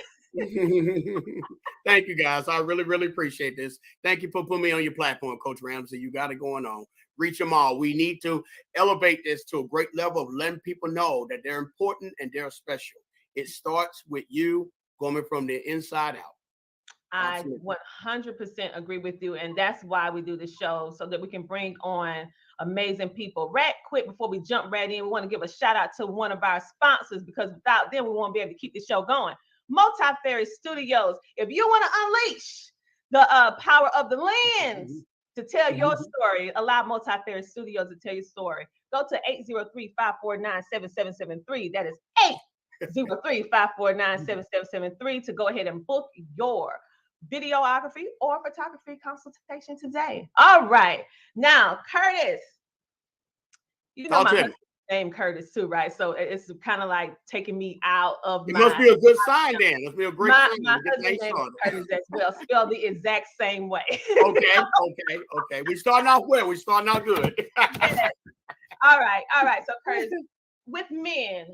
Thank you, guys. I really, really appreciate this. Thank you for putting me on your platform, Coach Ramsey. You got it going on. Reach them all. We need to elevate this to a great level of letting people know that they're important and they're special. It starts with you going from the inside out. I 100% agree with you. And that's why we do the show, so that we can bring on amazing people. Right quick, before we jump right in, we want to give a shout out to one of our sponsors, because without them, we won't be able to keep the show going. Multi-Ferry Studios. If you want to unleash the power of the lens to tell your story, allow Multi-Ferry Studios to tell your story. Go to 803-549-7773. That is 803-549-7773 to go ahead and book your videography or photography consultation today. All right. Now, Curtis, you know my husband's name Curtis too, right? So it's kind of like taking me out of it must be a good sign then. It must be a great sign. My husband's name is Curtis as well, spelled the exact same way. Okay. We starting off well. We starting out good. All right. So Curtis, with men,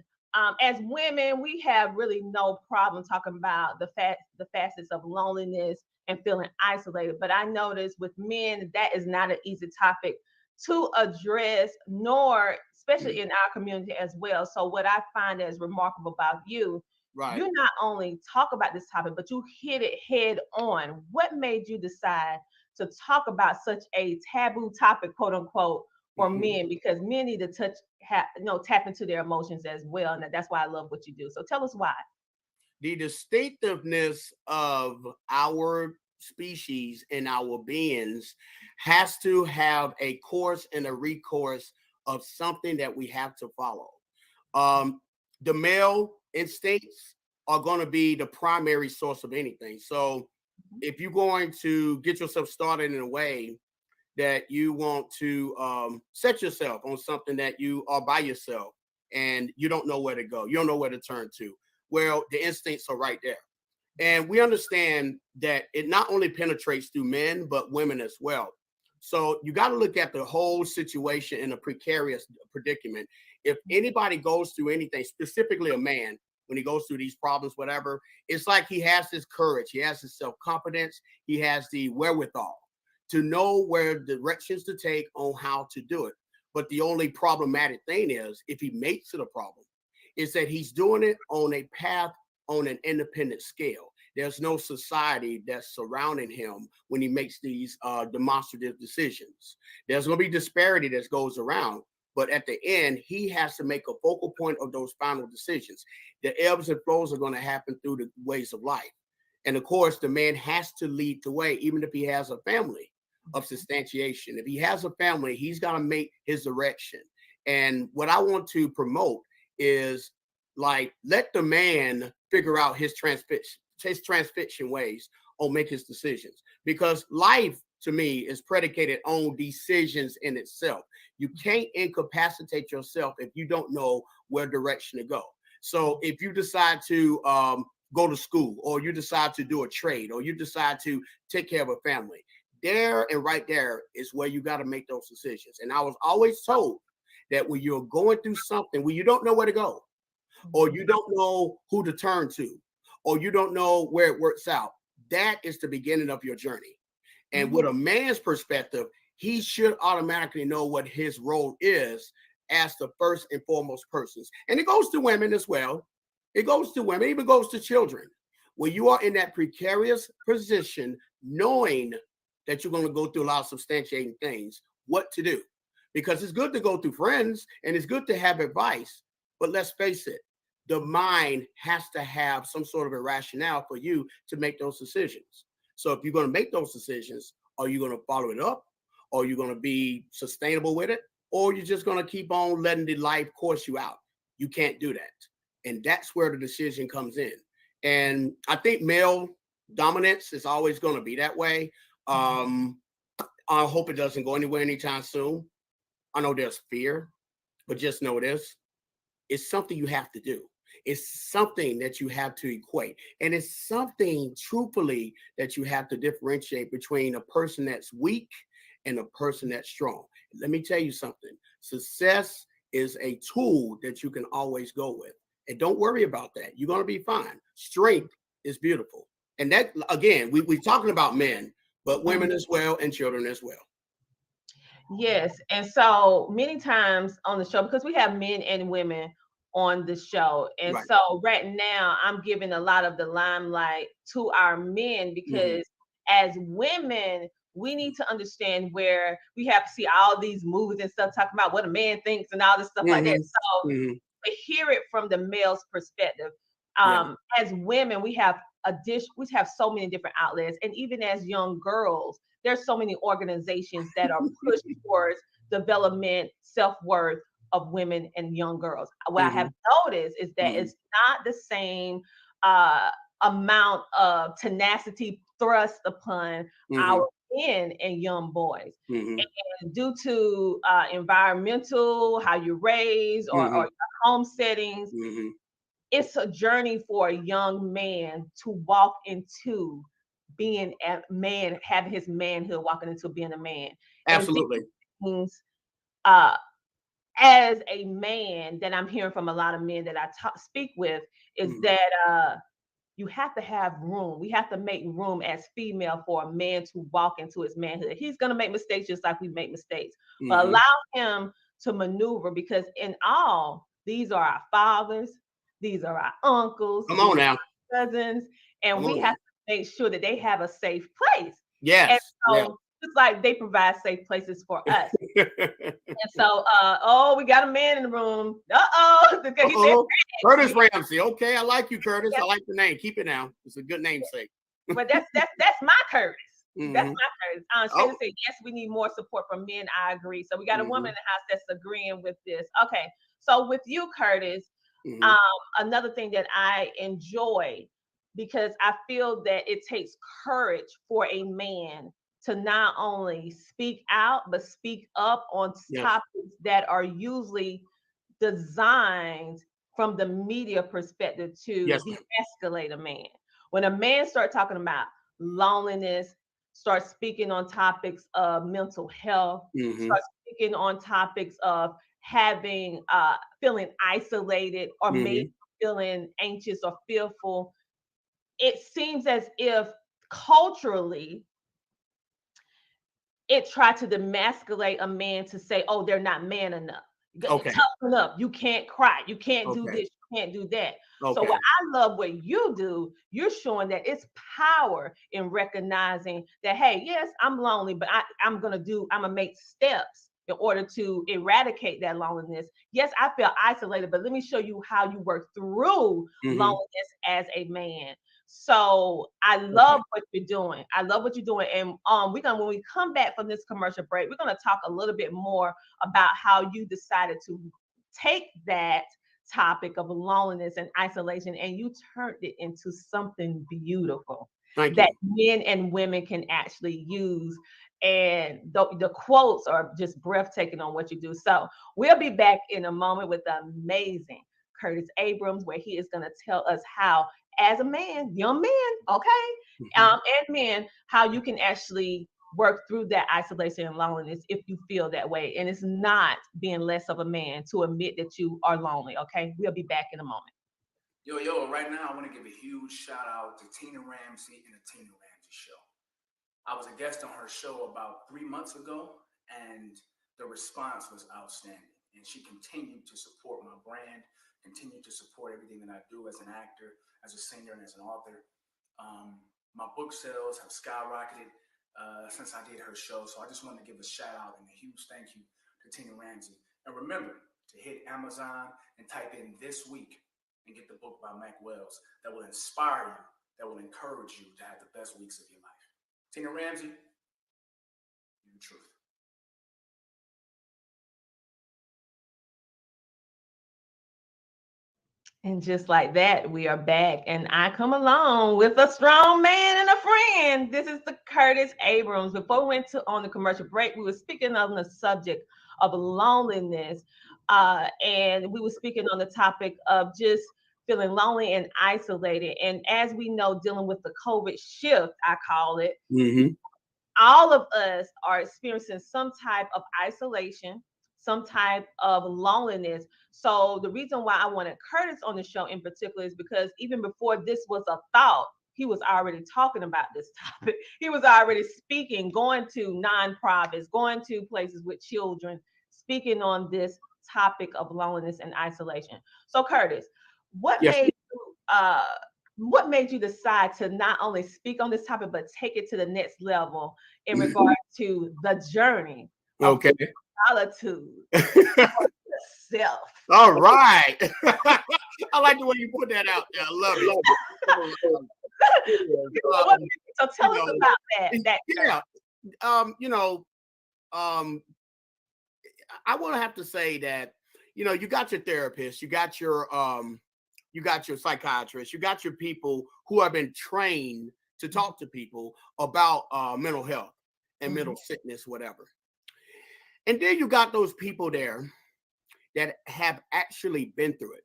as women, we have really no problem talking about the facets of loneliness and feeling isolated. But I noticed with men, that is not an easy topic to address, nor especially in our community as well. So what I find is remarkable about you, you not only talk about this topic, but you hit it head on. What made you decide to talk about such a taboo topic, quote unquote, for men? Because men need to tap into their emotions as well. And that's why I love what you do. So tell us why. The distinctiveness of our species and our beings has to have a course and a recourse of something that we have to follow. The male instincts are going to be the primary source of anything. So if you're going to get yourself started in a way that you want to set yourself on something that you are by yourself and you don't know where to go, you don't know where to turn to, well, the instincts are right there. And we understand that it not only penetrates through men, but women as well. So you got to look at the whole situation in a precarious predicament. If anybody goes through anything, specifically a man, when he goes through these problems, whatever, it's like he has this courage, he has his self-confidence, he has the wherewithal to know where directions to take on how to do it. But the only problematic thing is, if he makes it a problem, is that he's doing it on a path on an independent scale. There's no society that's surrounding him when he makes these demonstrative decisions. There's going to be disparity that goes around, but at the end, he has to make a focal point of those final decisions. The ebbs and flows are going to happen through the ways of life. And of course, the man has to lead the way, even if he has a family of substantiation. If he has a family, he's got to make his direction. And what I want to promote is, like, let the man figure out his transfixion ways or make his decisions. Because life, to me, is predicated on decisions in itself. You can't incapacitate yourself if you don't know where direction to go. So if you decide to go to school, or you decide to do a trade, or you decide to take care of a family, there and right there is where you got to make those decisions. And I was always told that when you're going through something where you don't know where to go, or you don't know who to turn to, or you don't know where it works out, that is the beginning of your journey. And with a man's perspective, he should automatically know what his role is as the first and foremost persons. And it goes to women as well. It goes to women, it even goes to children. When you are in that precarious position, knowing that you're going to go through a lot of substantiating things, what to do. Because it's good to go through friends and it's good to have advice, but let's face it, the mind has to have some sort of a rationale for you to make those decisions. So if you're going to make those decisions, are you going to follow it up? Or are you going to be sustainable with it? Or you're just going to keep on letting the life course you out? You can't do that. And that's where the decision comes in. And I think male dominance is always going to be that way. I hope it doesn't go anywhere anytime soon. I know there's fear, but just know this. It's something you have to do. It's something that you have to equate. And it's something, truthfully, that you have to differentiate between a person that's weak and a person that's strong. Let me tell you something. Success is a tool that you can always go with. And don't worry about that. You're going to be fine. Strength is beautiful. And that, again, we're talking about men, but women as well and children as well. Yes. And so many times on the show, because we have men and women on the show. And Right. so right now I'm giving a lot of the limelight to our men because as women, we need to understand where we have to see all these movies and stuff talking about what a man thinks and all this stuff like that. So to hear it from the male's perspective, as women, we have we have so many different outlets. And even as young girls, there's so many organizations that are pushed towards development, self-worth of women and young girls. What I have noticed is that it's not the same amount of tenacity thrust upon our men and young boys. And due to environmental, how you're raised, or home settings, it's a journey for a young man to walk into being a man, having his manhood, walking into being a man. Absolutely. And as a man, that I'm hearing from a lot of men that I speak with is that you have to have room. We have to make room as female for a man to walk into his manhood. He's going to make mistakes just like we make mistakes, but allow him to maneuver, because in all, these are our fathers, these are our uncles, come on now, cousins, and we have to make sure that they have a safe place. Yes. And so just like they provide safe places for us. And so, we got a man in the room. Curtis Ramsey. Okay, I like you, Curtis. I like the name. Keep it now. It's a good namesake. But that's my Curtis. That's my Curtis. Shayna said, yes, we need more support from men. I agree. So we got a woman in the house that's agreeing with this. Okay. So with you, Curtis, another thing that I enjoy, because I feel that it takes courage for a man to not only speak out, but speak up on topics that are usually designed from the media perspective to de-escalate a man. When a man starts talking about loneliness, start speaking on topics of mental health, start speaking on topics of having feeling isolated or maybe feeling anxious or fearful, it seems as if culturally it tried to demasculate a man to say, oh, they're not man enough. Toughen up. You can't cry. You can't do this. You can't do that. So what I love what you do, you're showing that it's power in recognizing that, hey, yes, I'm lonely, but I'm going to make steps in order to eradicate that loneliness. Yes, I feel isolated, but let me show you how you work through loneliness as a man. So I love what you're doing. I love what you're doing. And when we come back from this commercial break, we're going to talk a little bit more about how you decided to take that topic of loneliness and isolation and you turned it into something beautiful that men and women can actually use. And the quotes are just breathtaking on what you do. So we'll be back in a moment with the amazing Curtis Abrams, where he is going to tell us how, as a man, young man, and men, how you can actually work through that isolation and loneliness if you feel that way. And it's not being less of a man to admit that you are lonely. Okay, we'll be back in a moment. Yo, right now I want to give a huge shout out to Tina Ramsey and the Tina Ramsey Show. I was a guest on her show about 3 months ago, and the response was outstanding. And she continued to support my brand, continued to support everything that I do as an actor, as a singer, and as an author. My book sales have skyrocketed since I did her show. So I just wanted to give a shout out and a huge thank you to Tina Ramsey. And remember to hit Amazon and type in "this week" and get the book by Mac Wells that will inspire you, that will encourage you to have the best weeks of your life. Tina Ramsey, you're the truth. And just like that, we are back. And I come along with a strong man and a friend. This is the Curtis Abrams. Before we went on the commercial break, we were speaking on the subject of loneliness. And we were speaking on the topic of just feeling lonely and isolated. And as we know, dealing with the COVID shift, I call it, all of us are experiencing some type of isolation, some type of loneliness. So the reason why I wanted Curtis on the show in particular is because even before this was a thought, he was already talking about this topic. He was already speaking, going to nonprofits, going to places with children, speaking on this topic of loneliness and isolation. So Curtis, what Yes. what made you decide to not only speak on this topic but take it to the next level in regard to the journey of Okay. solitude self? All right. I like the way you put that out there. I love it. So tell us about that. Yeah. I want to have to say that, you got your therapist, you got your psychiatrist, you got your people who have been trained to talk to people about mental health and mental sickness, whatever. And then you got those people there that have actually been through it.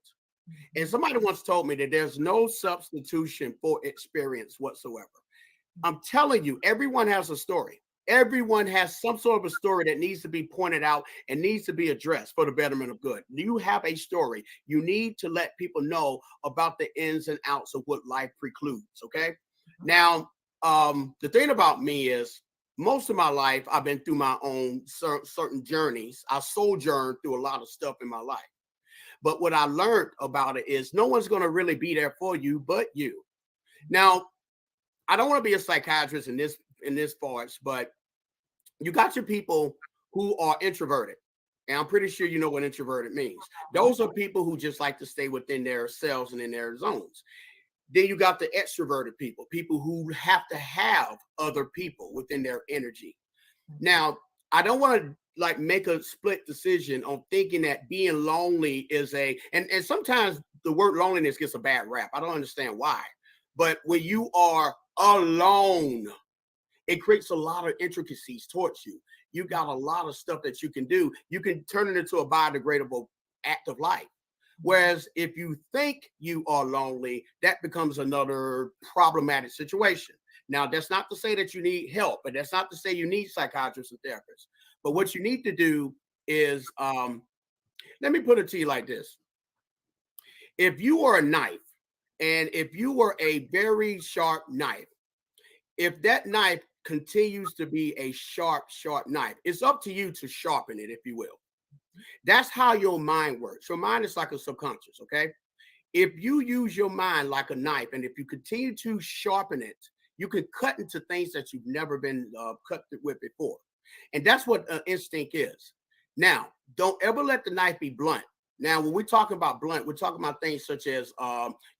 And somebody once told me that there's no substitution for experience whatsoever. I'm telling you, everyone has a story. Everyone has some sort of a story that needs to be pointed out and needs to be addressed for the betterment of good. You have a story. You need to let people know about the ins and outs of what life precludes, okay? Now, the thing about me is, most of my life, I've been through my own certain journeys. I sojourned through a lot of stuff in my life. But what I learned about it is no one's going to really be there for you but you. Now, I don't want to be a psychiatrist in this parts, but you got your people who are introverted. And I'm pretty sure you know what introverted means. Those are people who just like to stay within their selves and in their zones. Then you got the extroverted people, people who have to have other people within their energy. Now, I don't want to make a split decision on thinking that being lonely is and sometimes the word loneliness gets a bad rap. I don't understand why. But when you are alone, it creates a lot of intricacies towards you. You got a lot of stuff that you can do. You can turn it into a biodegradable act of life. Whereas if you think you are lonely, that becomes another problematic situation. Now, that's not to say that you need help, but that's not to say you need psychiatrists and therapists. But what you need to do is, let me put it to you like this. If you are a knife, and if you were a very sharp knife, if that knife continues to be a sharp knife, it's up to you to sharpen it, if you will. That's how your mind works. Your mind is like a subconscious, okay? If you use your mind like a knife, and if you continue to sharpen it, you can cut into things that you've never been cut with before. And that's what instinct is. Now, don't ever let the knife be blunt. Now, when we're talking about blunt, we're talking about things such as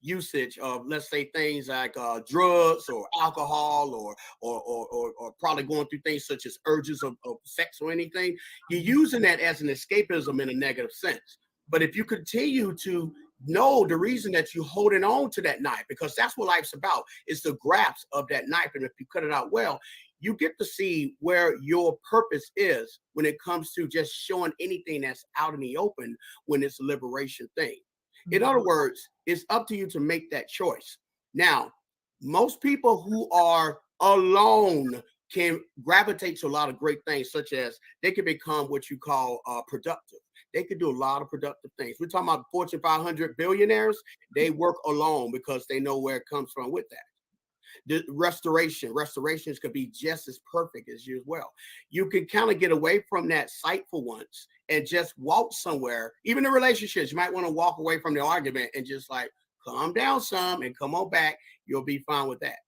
usage of, let's say, things like drugs or alcohol or probably going through things such as urges of sex or anything. You're using that as an escapism in a negative sense. But if you continue to know the reason that you're holding on to that knife, because that's what life's about, is the grasp of that knife. And if you cut it out well, you get to see where your purpose is when it comes to just showing anything that's out in the open when it's a liberation thing. In other words, it's up to you to make that choice. Now, most people who are alone can gravitate to a lot of great things, such as they can become what you call productive. They could do a lot of productive things. We're talking about Fortune 500 billionaires. They work alone because they know where it comes from with that. The restorations could be just as perfect as you as well. You can kind of get away from that site for once and just walk somewhere. Even in relationships, you might want to walk away from the argument and just calm down some and come on back. You'll be fine with that.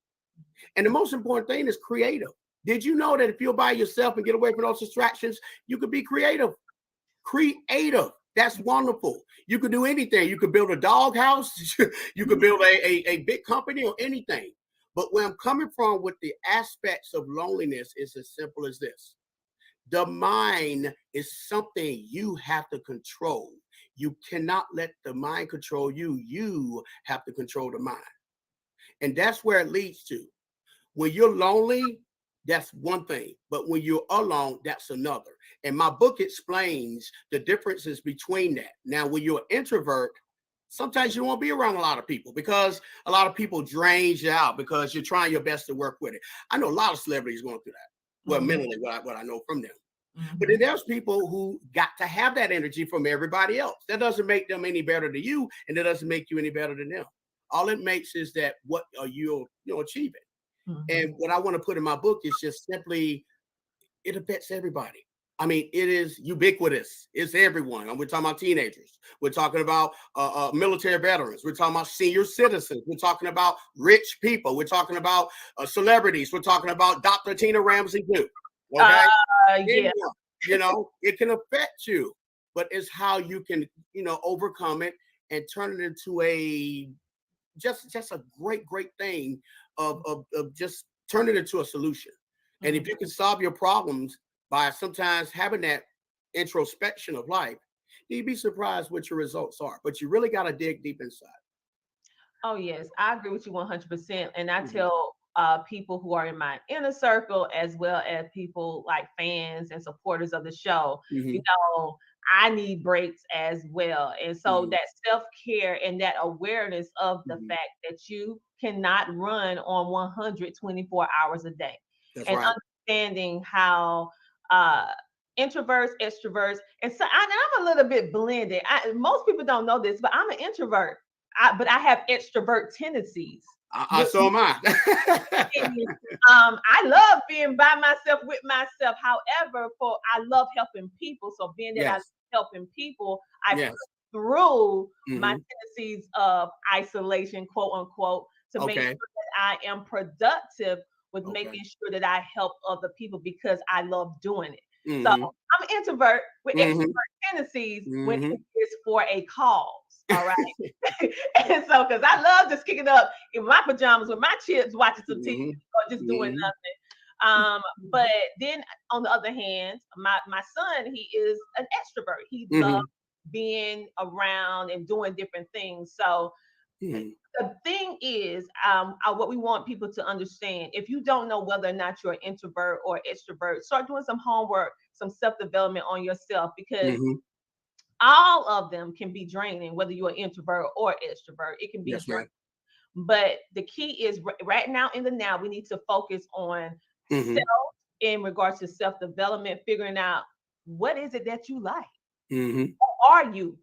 And the most important thing is creative. Did you know that if you're by yourself and get away from those distractions, you could be creative? Creative. That's wonderful. You could do anything. You could build a doghouse. You could build a big company or anything. But where I'm coming from with the aspects of loneliness is as simple as this. The mind is something you have to control. You cannot let the mind control you. You have to control the mind. And that's where it leads to. When you're lonely, that's one thing. But when you're alone, that's another. And my book explains the differences between that. Now, when you're an introvert, sometimes you won't be around a lot of people because a lot of people drain you out because you're trying your best to work with it. I know a lot of celebrities going through that. Well, mentally, what I know from them. Mm-hmm. But then there's people who got to have that energy from everybody else. That doesn't make them any better than you, and that doesn't make you any better than them. All it makes is that what are you achieving. Mm-hmm. And what I want to put in my book is just simply, it affects everybody. I mean, it is ubiquitous. It's everyone. We're talking about teenagers. We're talking about military veterans. We're talking about senior citizens. We're talking about rich people. We're talking about celebrities. We're talking about Dr. Tina Ramsey too. Okay, yeah. It can affect you, but it's how you can, overcome it and turn it into a just a great thing of just turn it into a solution. Mm-hmm. And if you can solve your problems by sometimes having that introspection of life, you'd be surprised what your results are. But you really got to dig deep inside. Oh, yes, I agree with you 100%. And I tell people who are in my inner circle, as well as people like fans and supporters of the show, I need breaks as well. And so that self-care and that awareness of the fact that you cannot run on 124 hours a day. That's and right. Understanding how introverts, extroverts, and so I'm a little bit blended. Most people don't know this, but I'm an introvert. But I have extrovert tendencies. So am I. I love being by myself with myself. However, I love helping people. So being that I love helping people, I put through my tendencies of isolation, quote unquote, to make sure that I am productive with making sure that I help other people because I love doing it. So I'm an introvert with extrovert tendencies when it is for a cause. All right. And so, because I love just kicking up in my pajamas with my chips, watching some TV or just doing nothing. But then on the other hand, my son, he is an extrovert. He loves being around and doing different things. So the thing is, what we want people to understand, if you don't know whether or not you're an introvert or extrovert, start doing some homework, some self-development on yourself, because all of them can be draining, whether you're an introvert or extrovert. It can be draining. But the key is right now in the now, we need to focus on self in regards to self-development, figuring out what is it that you like. Who are you?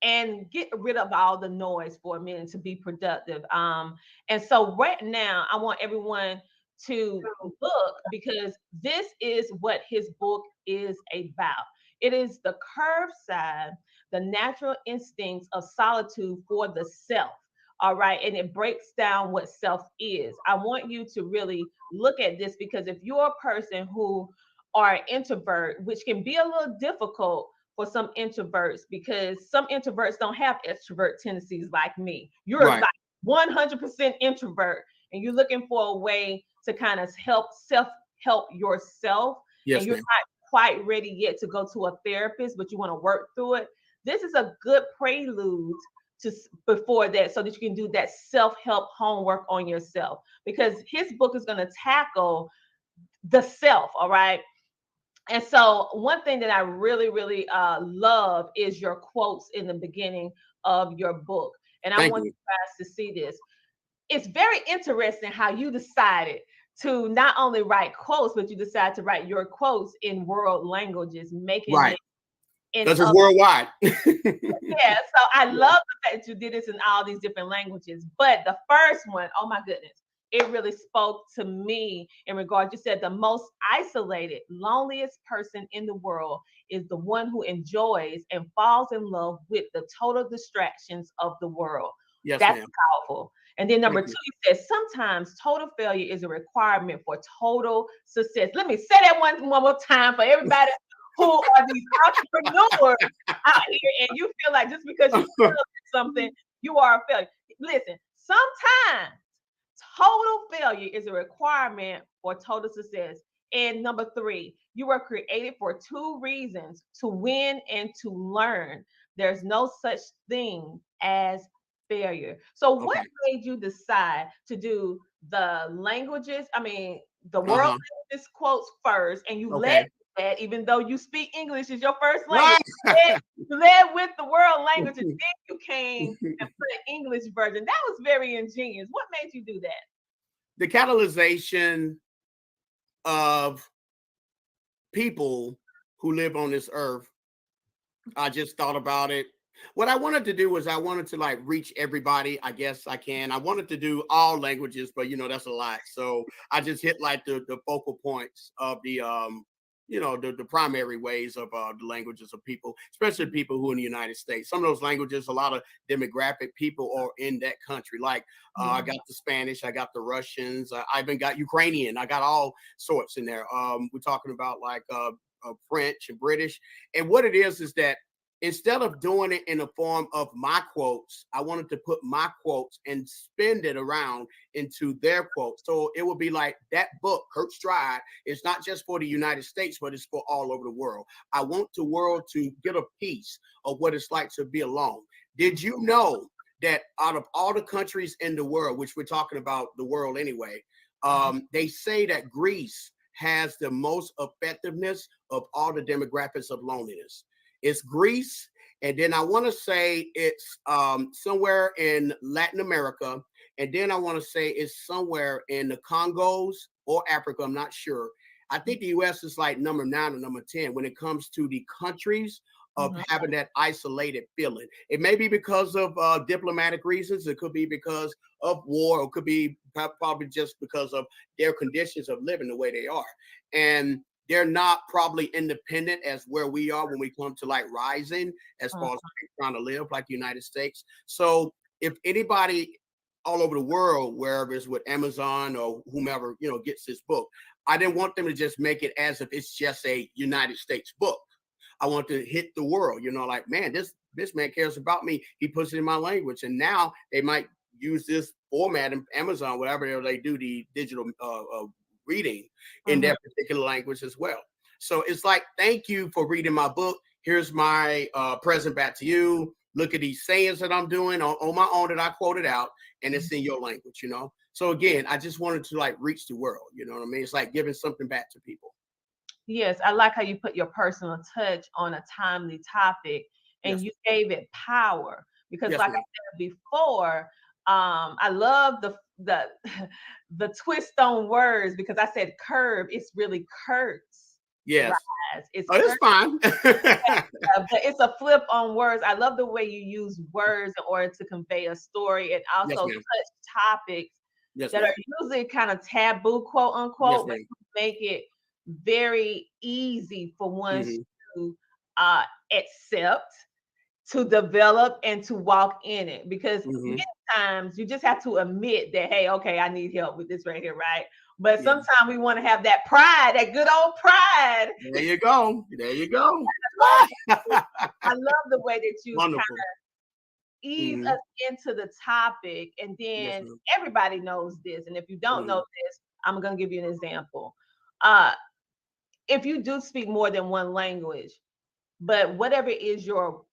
And get rid of all the noise for a minute to be productive. And so right now, I want everyone to look, because this is what his book is about. It is the curved side, the natural instincts of solitude for the self. All right. And it breaks down what self is. I want you to really look at this, because if you're a person who are an introvert, which can be a little difficult for some introverts, because some introverts don't have extrovert tendencies like me. You're like 100% introvert, and you're looking for a way to kind of help yourself. Yes, and you're not quite ready yet to go to a therapist, but you want to work through it. This is a good prelude to before that, so that you can do that self-help homework on yourself, because his book is going to tackle the self. All right. And so one thing that I really, really love is your quotes in the beginning of your book. And I want you guys to see this. It's very interesting how you decided to not only write quotes, but you decided to write your quotes in world languages, making it because it's worldwide. Yeah, so I love the fact that you did this in all these different languages. But the first one, oh my goodness, it really spoke to me in regard. You said the most isolated, loneliest person in the world is the one who enjoys and falls in love with the total distractions of the world. Yes, that's ma'am. powerful. And then number two, you said sometimes total failure is a requirement for total success. Let me say that one more time for everybody who are these entrepreneurs out here, and you feel like just because you failed at something, you are a failure. Listen, sometimes total failure is a requirement for total success. And number three, you were created for two reasons: to win and to learn. There's no such thing as failure. So what made you decide to do the languages? I mean, the world languages quotes first, and you led that, even though you speak English is your first language. You led with the world languages, then you came and put an English version. That was very ingenious. What made you do that? The catalyzation of people who live on this earth. I just thought about it. What I wanted to do was I wanted to like reach everybody. I guess I can. I wanted to do all languages, but that's a lot. So I just hit like the focal points of the the primary ways of the languages of people, especially people who are in the United States. Some of those languages, a lot of demographic people are in that country. Like I got the Spanish, I got the Russians, I even got Ukrainian, I got all sorts in there. We're talking about like French and British. And what it is that instead of doing it in the form of my quotes, I wanted to put my quotes and spin it around into their quotes. So it would be like that book, Kurt Stride, is not just for the United States, but it's for all over the world. I want the world to get a piece of what it's like to be alone. Did you know that out of all the countries in the world, which we're talking about the world anyway, they say that Greece has the most effectiveness of all the demographics of loneliness. It's Greece, and then I want to say it's somewhere in Latin America, and then I want to say it's somewhere in the Congos or Africa. I'm not sure. I think the U.S. is like number 9 or number 10 when it comes to the countries of having that isolated feeling. It may be because of diplomatic reasons. It could be because of war. It could be probably just because of their conditions of living the way they are. And they're not probably independent as where we are when we come to like rising as far as trying to live like the United States. So if anybody all over the world, wherever it's with Amazon or whomever, gets this book, I didn't want them to just make it as if it's just a United States book. I want to hit the world, like, man, this man cares about me. He puts it in my language. And now they might use this format in Amazon, whatever they do, the digital reading in their particular language as well. So it's like, thank you for reading my book. Here's my present back to you. Look at these sayings that I'm doing on my own that I quoted out, and it's in your language, So again, I just wanted to like reach the world, you know what I mean? It's like giving something back to people. Yes, I like how you put your personal touch on a timely topic, and you gave it power because, like I said before, I love the twist on words because I said curve. It's really Kurt's. Yes. It's it's fine. But it's a flip on words. I love the way you use words in order to convey a story and also touch topics that are usually kind of taboo, quote unquote, but make it very easy for one to accept, to develop, and to walk in it. Because many times you just have to admit that, hey, okay, I need help with this right here, right? But sometimes we want to have that pride, that good old pride. There you go. There you go. I love the way that you kind of ease us into the topic, and then everybody knows this. And if you don't know this, I'm going to give you an example. If you do speak more than one language, but whatever is your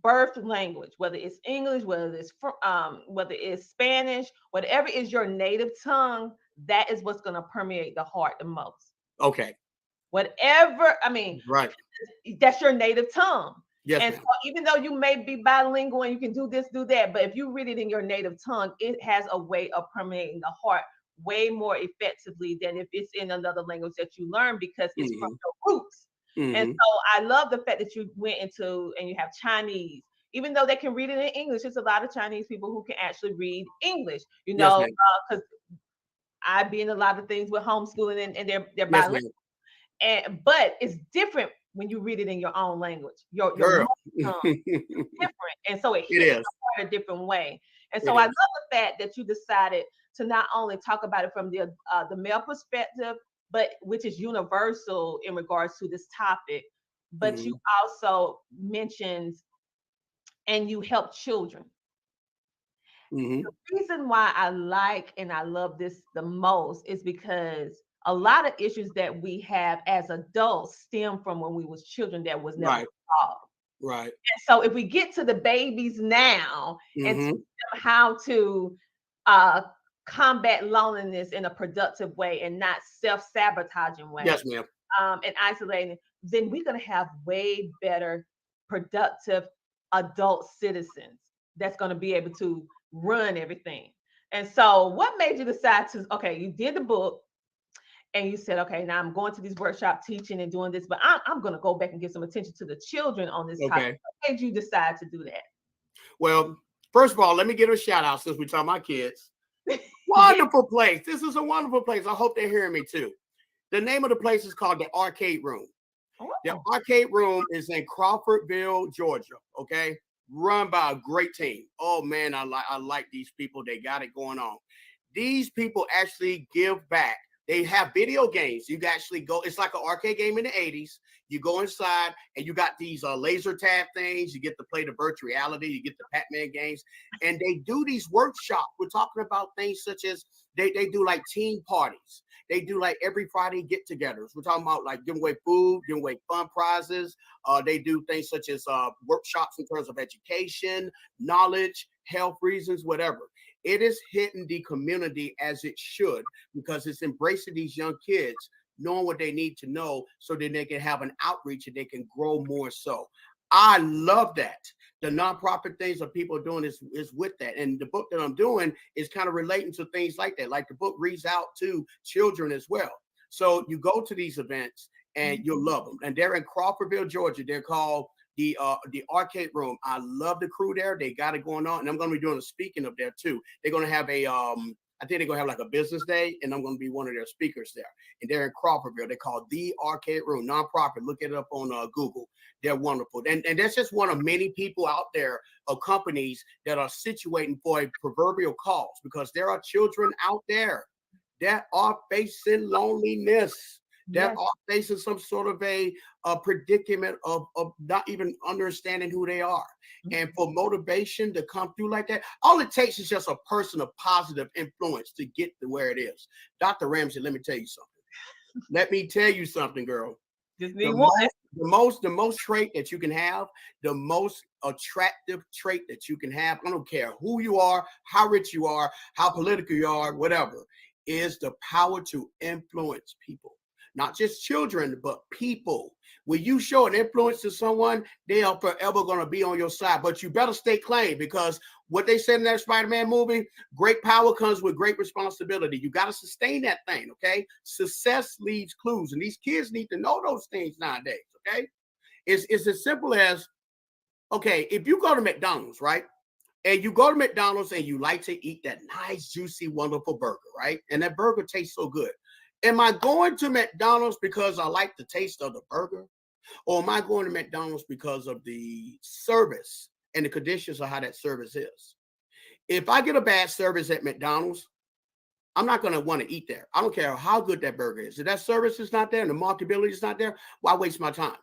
birth language, whether it's English, whether it's Spanish, whatever is your native tongue, that is what's going to permeate the heart the most. Okay. Whatever, I mean, that's your native tongue. Yes, and so even though you may be bilingual and you can do this, do that, but if you read it in your native tongue, it has a way of permeating the heart way more effectively than if it's in another language that you learn because it's from your roots. And so I love the fact that you went into and you have Chinese, even though they can read it in English. There's a lot of Chinese people who can actually read English, because I be in a lot of things with homeschooling and they're bilingual. But it's different when you read it in your own language. Your different, and so it hits a different way. And so I love the fact that you decided to not only talk about it from the male perspective, but which is universal in regards to this topic, but you also mentioned and you help children. The reason why I like and I love this the most is because a lot of issues that we have as adults stem from when we was children that was never solved. Right. And so if we get to the babies now and teach them how to combat loneliness in a productive way and not self-sabotaging way, yes, ma'am, and isolating, then we're going to have way better productive adult citizens that's going to be able to run everything. And so what made you decide to, okay, you did the book and you said, okay, now I'm going to these workshop teaching and doing this, but I'm going to go back and give some attention to the children on this topic. What made you decide to do that? Well, first of all, let me give a shout out since we're talking about kids. Wonderful place. This is a wonderful place. I hope they're hearing me too. The name of the place is called the Arcade Room. Oh. The Arcade Room is in Crawfordville, Georgia. Okay, run by a great team. Oh man, I like these people. They got it going on. These people actually give back. They have video games. You can actually go. It's like an arcade game in the 80s. You go inside and you got these laser tag things. You get to play the virtual reality. You get the Pac-Man games, and they do these workshops. We're talking about things such as they do like team parties. They do like every Friday get-togethers. We're talking about like giving away food, giving away fun prizes. They do things such as workshops in terms of education, knowledge, health reasons, whatever. It is hitting the community as it should because it's embracing these young kids, knowing what they need to know so that they can have an outreach and they can grow more so. I love that. The nonprofit things that people are doing is with that. And the book that I'm doing is kind of relating to things like that. Like the book reads out to children as well. So you go to these events and you'll love them. And they're in Crawfordville, Georgia. They're called the Arcade Room. I love the crew there. They got it going on. And I'm going to be doing a speaking up there too. They're going to have a, I think they're going to have like a business day, and I'm going to be one of their speakers there. And they're in Crawfordville. They're called the Arcade Room, nonprofit. Look it up on Google. They're wonderful. And that's just one of many people out there of companies that are situating for a proverbial cause, because there are children out there that are facing loneliness, that are facing some sort of a predicament of not even understanding who they are. And for motivation to come through like that, all it takes is just a person of positive influence to get to where it is. Dr. Ramsey, let me tell you something. Let me tell you something, girl. Just need one. The most trait that you can have, the most attractive trait that you can have, I don't care who you are, how rich you are, how political you are, whatever, is the power to influence people. Not just children, but people. When you show an influence to someone, they are forever going to be on your side. But you better stay clean, because what they said in that Spider-Man movie, great power comes with great responsibility. You got to sustain that thing, okay? Success leaves clues, and these kids need to know those things nowadays, okay? It's as simple as, okay, if you go to McDonald's, right? And you go to McDonald's and you like to eat that nice, juicy, wonderful burger, right? And that burger tastes so good. Am I going to McDonald's because I like the taste of the burger? Or am I going to McDonald's because of the service and the conditions of how that service is? If I get a bad service at McDonald's, I'm not going to want to eat there. I don't care how good that burger is. If that service is not there and the marketability is not there, why waste my time?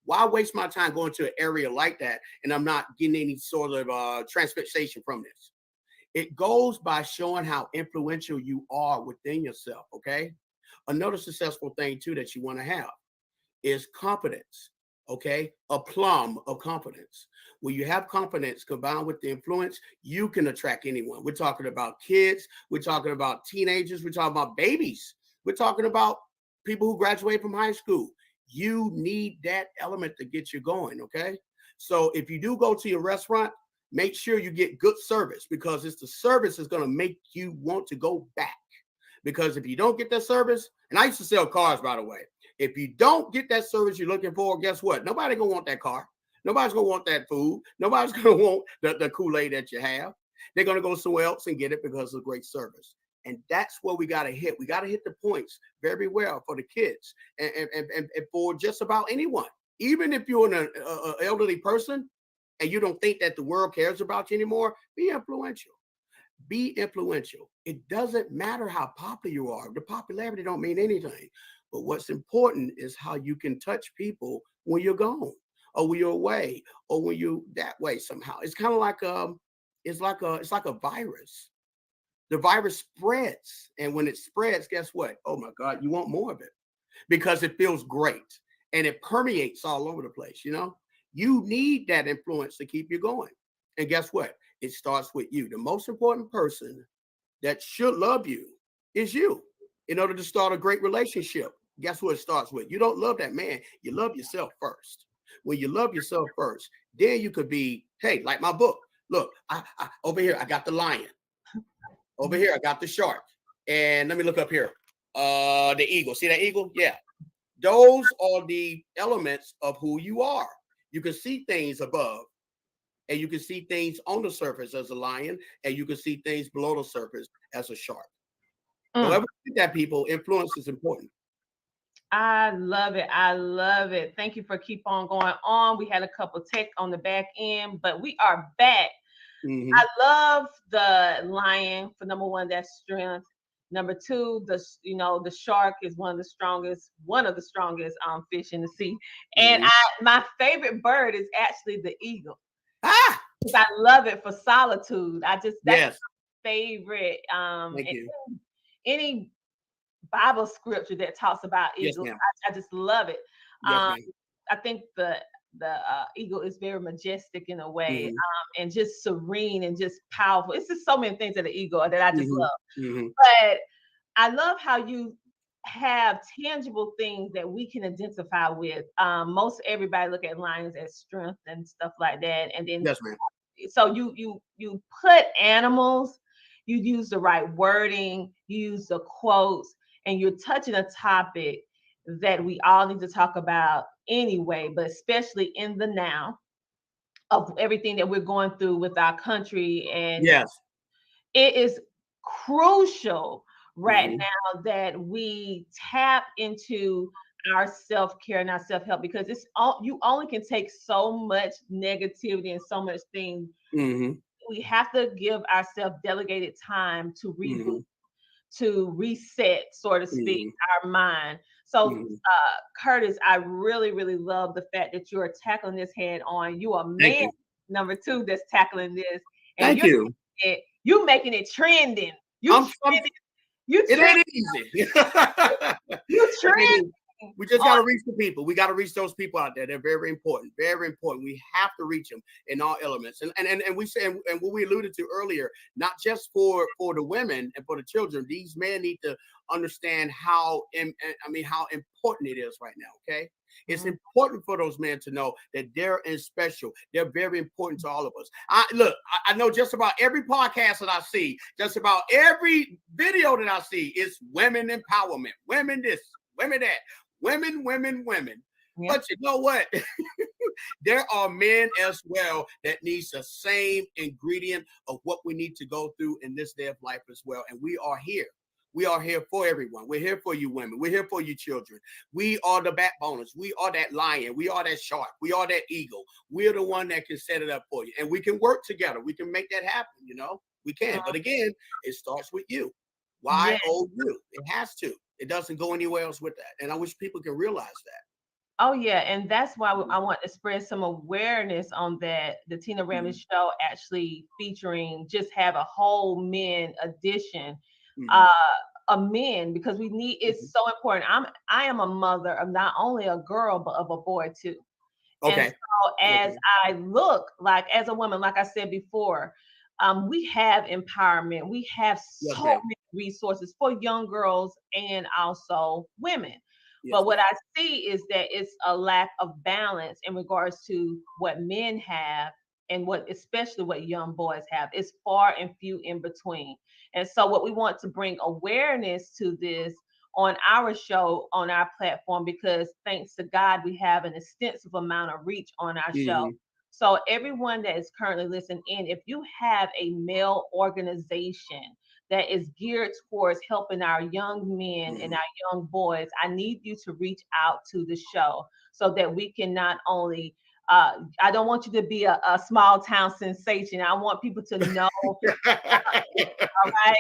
Why waste my time going to an area like that and I'm not getting any sort of transportation from this? It goes by showing how influential you are within yourself, okay? Another successful thing too that you want to have is confidence, okay? A plum of confidence. When you have confidence combined with the influence, you can attract anyone. We're talking about kids. We're talking about teenagers. We're talking about babies. We're talking about people who graduate from high school. You need that element to get you going, okay? So if you do go to your restaurant, make sure you get good service, because it's the service that's going to make you want to go back. Because if you don't get that service, and I used to sell cars, by the way, if you don't get that service you're looking for, guess what? Nobody's going to want that car. Nobody's going to want that food. Nobody's going to want the Kool-Aid that you have. They're going to go somewhere else and get it because of great service. And that's what we got to hit. We got to hit the points very well for the kids and for just about anyone. Even if you're an elderly person and you don't think that the world cares about you anymore, be influential. Be influential. It doesn't matter how popular you are. The popularity don't mean anything. But what's important is how you can touch people when you're gone, or when you're away, or when you're that way somehow. It's kind of like it's like a virus. The virus spreads, and when it spreads, guess what? Oh my God, you want more of it because it feels great and it permeates all over the place. You know, you need that influence to keep you going. And guess what? It starts with you. The most important person that should love you is you. In order to start a great relationship, guess what it starts with? You don't love that man. You love yourself first. When you love yourself first, then you could be, hey, like my book. Look, I over here, I got the lion. Over here, I got the shark. And let me look up here. The eagle. See that eagle? Yeah. Those are the elements of who you are. You can see things above, and you can see things on the surface as a lion, and you can see things below the surface as a shark. Don't ever think that, people. Influence is important. I love it. I love it. Thank you for keep on going on. We had a couple tech on the back end, but we are back. I love the lion for number one, that's strength. Number two, the shark is one of the strongest fish in the sea. And my favorite bird is actually the eagle. Because I love it for solitude. That's my favorite. Any Bible scripture that talks about eagles, I just love it. I think the eagle is very majestic in a way, and just serene and just powerful. It's just so many things that the eagle that I just love. But I love how you have tangible things that we can identify with. Most everybody look at lions as strength and stuff like that, and then so you put animals, you use the right wording, you use the quotes, and you're touching a topic that we all need to talk about anyway, but especially in the now of everything that we're going through with our country. And it is crucial right now that we tap into our self-care and our self-help, because you only can take so much negativity and so much things. We have to give ourselves delegated time to reboot, to reset, so to speak, our mind. So Curtis, I really, really love the fact that you're tackling this head on. You are man number two that's tackling this. And you're making it trending. It ain't easy. You trending. We just got to reach the people. We got to reach those people out there. They're very important. Very important. We have to reach them in all elements. And we say, and what we alluded to earlier, not just for the women and for the children. These men need to understand how important it is right now. Okay, it's important for those men to know that they're special. They're very important to all of us. I know just about every podcast that I see, just about every video that I see, is women empowerment, women this, women that. Women. But you know what? There are men as well that needs the same ingredient of what we need to go through in this day of life as well. And we are here. We are here for everyone. We're here for you women. We're here for you children. We are the backboners. We are that lion. We are that shark. We are that eagle. We're the one that can set it up for you. And we can work together. We can make that happen, We can. But again, it starts with you. Y-O-U. It has to. It doesn't go anywhere else with that. And I wish people can realize that. Oh, yeah. And that's why I want to spread some awareness on that. The Tina Ramage show actually featuring, just have a whole men edition of men, because we need, it's so important. I am a mother of not only a girl, but of a boy too. And so as I look like, as a woman, like I said before, we have empowerment. We have so many resources for young girls and also women. But what I see is that it's a lack of balance in regards to what men have and especially what young boys have. It's far and few in between. And so what we want to bring awareness to this on our show, on our platform, because thanks to God, we have an extensive amount of reach on our show. So everyone that is currently listening in, if you have a male organization that is geared towards helping our young men and our young boys, I need you to reach out to the show so that we can not only, I don't want you to be a small town sensation. I want people to know. All right.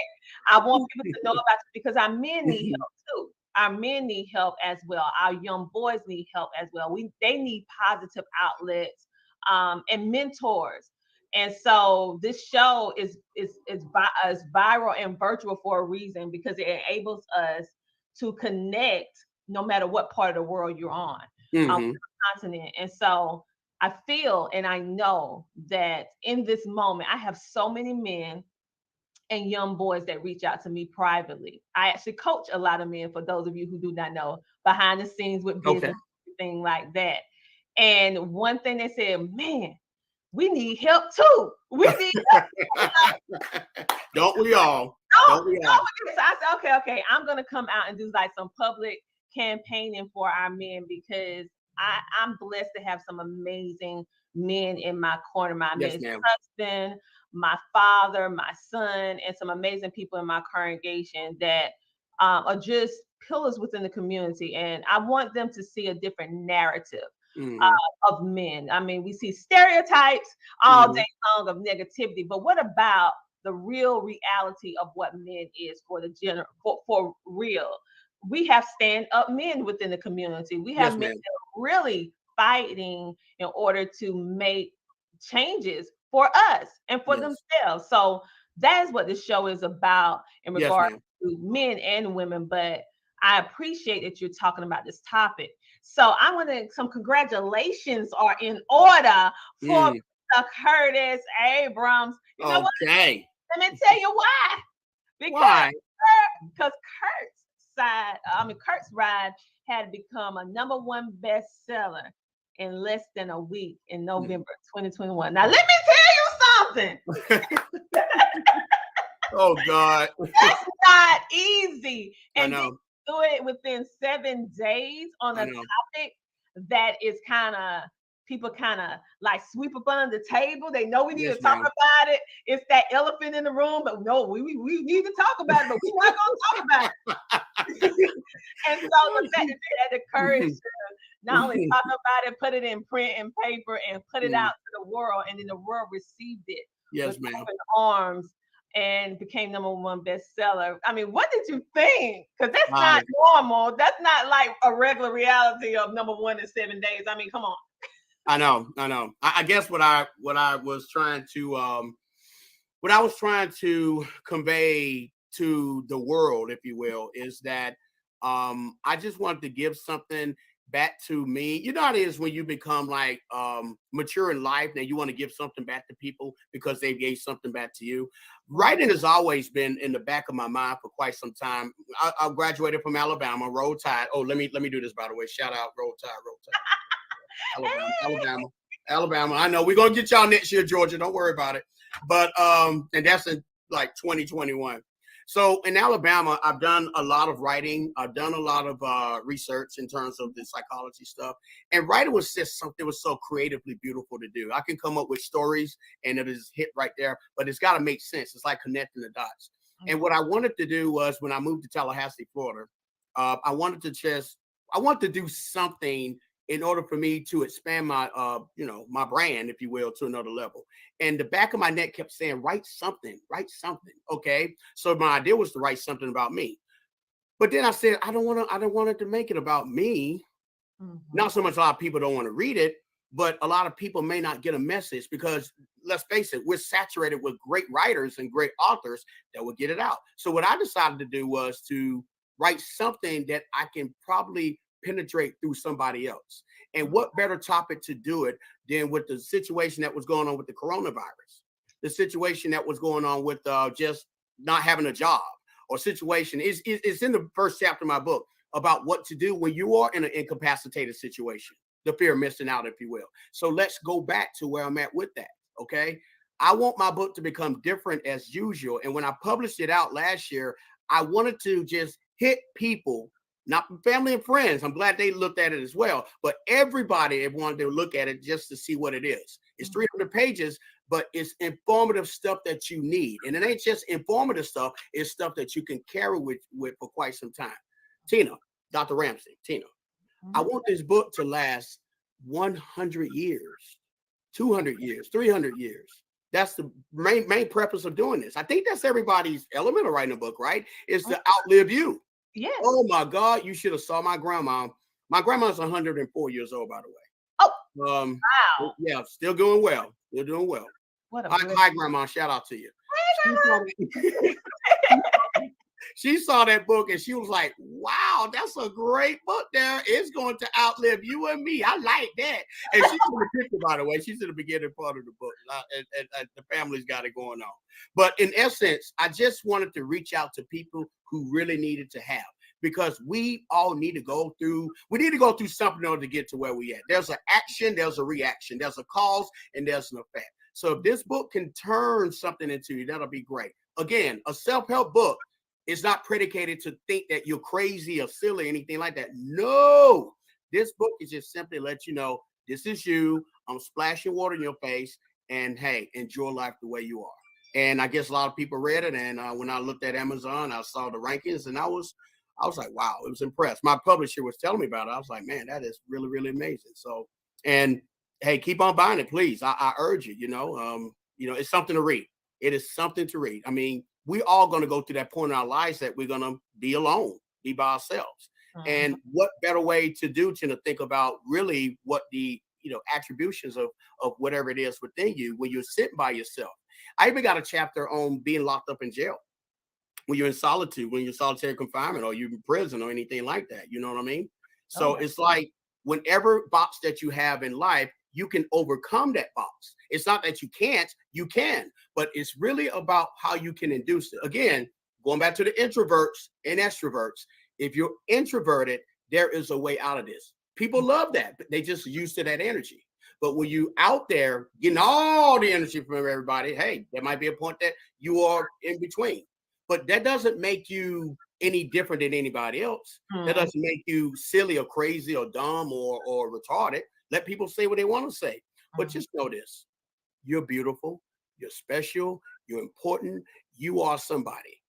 I want people to know about you, because our men need help too. Our men need help as well. Our young boys need help as well. They need positive outlets and mentors. And so this show is viral and virtual for a reason, because it enables us to connect no matter what part of the world you're on, the continent. And so I feel and I know that in this moment, I have so many men and young boys that reach out to me privately. I actually coach a lot of men, for those of you who do not know, behind the scenes with business, everything like that. And one thing they said, man, we need help too. We need help. Don't we all? Don't we all? So I said, okay, I'm gonna come out and do like some public campaigning for our men because I'm blessed to have some amazing men in my corner. My Yes, amazing ma'am. husband, my father, my son, and some amazing people in my congregation that are just pillars within the community. And I want them to see a different narrative of men. I mean, we see stereotypes all day long of negativity, but what about the real reality of what men is for the for real? We have stand-up men within the community. We have men that are really fighting in order to make changes for us and for themselves. So that is what this show is about in regard to men and women. But I appreciate that you're talking about this topic. So I want to, some congratulations are in order for Curtis Abrams. You know what? Let me tell you why. Because Kurt's ride had become a #1 bestseller in less than a week in November 2021. Now let me tell you something. Oh God. That's not easy. And do it within 7 days on a topic that is people kind of like sweep up under the table. They know we need to talk about it. It's that elephant in the room, but no, we need to talk about it, but we're not going to talk about it. And so the fact that they had the courage to not only talk about it, put it in print and paper and put it out to the world, and then the world received it with open arms and became #1 bestseller. I mean, what did you think? Because that's not normal. That's not like a regular reality of #1 in 7 days. I mean, come on. I know. I guess what I was trying to convey to the world, if you will, is that I just wanted to give something back to me. You know how it is when you become like mature in life, and you want to give something back to people because they gave something back to you. Writing has always been in the back of my mind for quite some time. I graduated from Alabama, Roll Tide. Oh, let me do this, by the way. Shout out Roll Tide. Alabama. I know we're gonna get y'all next year, Georgia. Don't worry about it. But and that's in like 2021. So in Alabama, I've done a lot of writing. I've done a lot of research in terms of the psychology stuff. And writing was just something that was so creatively beautiful to do. I can come up with stories and it is hit right there, but it's got to make sense. It's like connecting the dots. And what I wanted to do was, when I moved to Tallahassee, Florida, I wanted to do something in order for me to expand my, my brand, if you will, to another level. And the back of my neck kept saying, write something. Okay. So my idea was to write something about me. But then I said, I don't want it to make it about me. Not so much a lot of people don't want to read it, but a lot of people may not get a message because, let's face it, we're saturated with great writers and great authors that will get it out. So what I decided to do was to write something that I can probably penetrate through somebody else. And what better topic to do it than with the situation that was going on with the coronavirus, the situation that was going on with just not having a job, or situation is in the first chapter of my book about what to do when you are in an incapacitated situation, the fear of missing out, if you will. So let's go back to where I'm at with that. Okay. I want my book to become different as usual. And when I published it out last year, I wanted to just hit people, not family and friends. I'm glad they looked at it as well, but everybody wanted to look at it just to see what it is. It's 300 pages, but it's informative stuff that you need. And it ain't just informative stuff. It's stuff that you can carry with for quite some time. Tina, Dr. Ramsey, Tina, I want this book to last 100 years, 200 years, 300 years. That's the main purpose of doing this. I think that's everybody's element of writing a book, right? Is to outlive you. Yes. Oh my God, you should have saw my grandma. My grandma's 104 years old, by the way. Oh, wow. Yeah, still doing well. Still doing well. Hi, Grandma. Shout out to you. She saw that book and she was like, wow, that's a great book there. It's going to outlive you and me. I like that. And she's in the picture, by the way. She's in the beginning part of the book. And the family's got it going on. But in essence, I just wanted to reach out to people who really needed to have, because we all need to go through something in order to get to where we at. There's an action, there's a reaction, there's a cause, and there's an effect. So if this book can turn something into you, that'll be great. again, a self-help book is not predicated to think that you're crazy or silly or anything like that. No, this book is just simply let you know, this is you. I'm splashing water in your face, and hey, enjoy life the way you are. And I guess a lot of people read it. And when I looked at Amazon, I saw the rankings, and I was like, wow, it was impressed. My publisher was telling me about it. I was like, man, that is really, really amazing. So, and hey, keep on buying it, please. I urge you. It's something to read. It is something to read. I mean, we all going to go through that point in our lives that we're going to be alone, be by ourselves. And what better way to do to think about really what the attributions of whatever it is within you when you're sitting by yourself. I even got a chapter on being locked up in jail, when you're in solitude, when you're solitary confinement, or you're in prison or anything like that. You know what I mean? So it's like whenever box that you have in life, you can overcome that box. It's not that you can't, you can, but it's really about how you can induce it. Again, going back to the introverts and extroverts, if you're introverted, there is a way out of this. People love that, but they just used to that energy. But when you out there getting all the energy from everybody, hey, there might be a point that you are in between. But that doesn't make you any different than anybody else. That doesn't make you silly or crazy or dumb or retarded. Let people say what they want to say. But just know this. You're beautiful. You're special. You're important. You are somebody.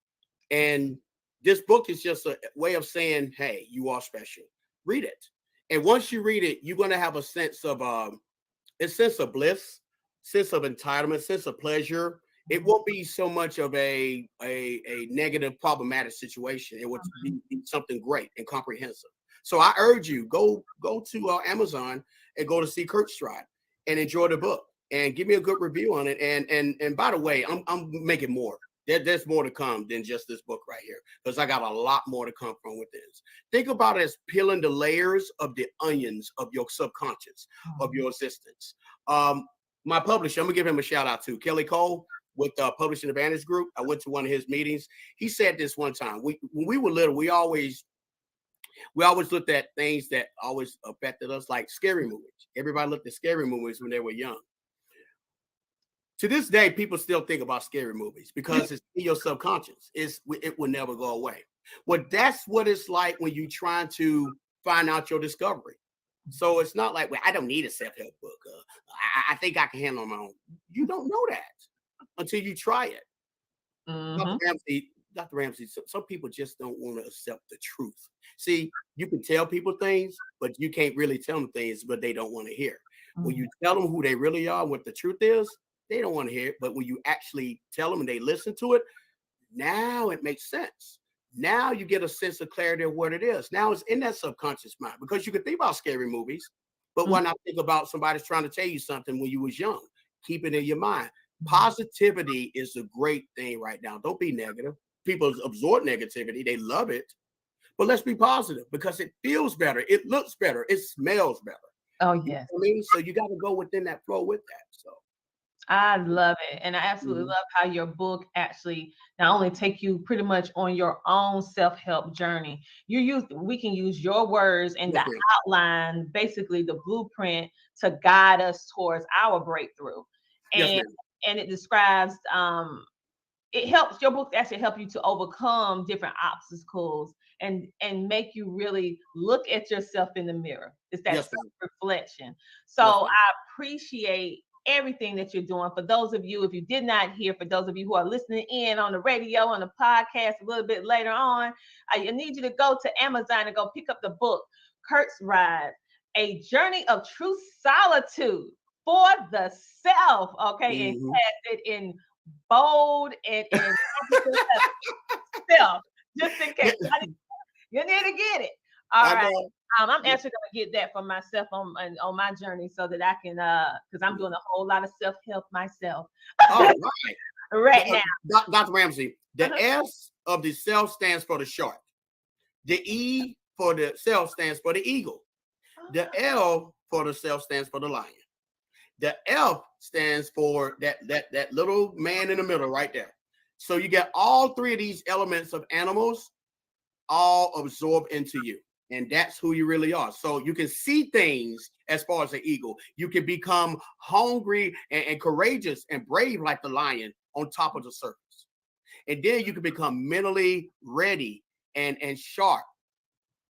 And this book is just a way of saying, hey, you are special. Read it. And once you read it, you're going to have a sense of bliss, sense of entitlement, sense of pleasure. It won't be so much of a negative, problematic situation. It would be something great and comprehensive. So I urge you, go to Amazon and go to see Kurt Stride and enjoy the book and give me a good review on it. And by the way, I'm making more. There's more to come than just this book right here, because I got a lot more to come from with this. Think about it as peeling the layers of the onions of your subconscious, of your existence. My publisher, I'm gonna give him a shout out to Kelly Cole with Publishing Advantage Group. I went to one of his meetings. He said this one time. When we were little, we always looked at things that always affected us, like scary movies. Everybody looked at scary movies when they were young. To this day, people still think about scary movies because it's in your subconscious. It will never go away. Well, that's what it's like when you're trying to find out your discovery. So it's not like, well, I don't need a self-help book. I think I can handle it on my own. You don't know that until you try it. Dr. Ramsey, some people just don't want to accept the truth. See, you can tell people things, but you can't really tell them things, but they don't want to hear. When you tell them who they really are, what the truth is, they don't want to hear it. But when you actually tell them and they listen to it, now it makes sense. Now you get a sense of clarity of what it is. Now it's in that subconscious mind, because you can think about scary movies, but why not think about somebody's trying to tell you something when you was young? Keep it in your mind. Positivity is a great thing right now. Don't be negative. People absorb negativity. They love it. But let's be positive, because it feels better. It looks better. It smells better. Oh, yes. You know what I mean? So you got to go within that flow with that. So I love it. And I absolutely love how your book actually not only take you pretty much on your own self-help journey. We can use your words and the outline, basically the blueprint, to guide us towards our breakthrough. And it describes your book actually help you to overcome different obstacles and make you really look at yourself in the mirror. It's that self-reflection. So I appreciate everything that you're doing. For those of you, if you did not hear, for those of you who are listening in on the radio, on the podcast a little bit later on, I need you to go to Amazon and go pick up the book, Kurt's Ride, A Journey of True Solitude for the Self. Okay. And he has it in bold and in self, just in case. You need to get it. All right. I'm actually going to get that for myself on my journey, so that I can, because I'm doing a whole lot of self-help myself. All right now. Dr. Ramsey, the S of the self stands for the shark. The E for the self stands for the eagle. The L for the self stands for the lion. The F stands for that little man in the middle right there. So you get all three of these elements of animals all absorbed into you. And that's who you really are. So you can see things as far as the eagle. You can become hungry and courageous and brave like the lion on top of the surface. And then you can become mentally ready and sharp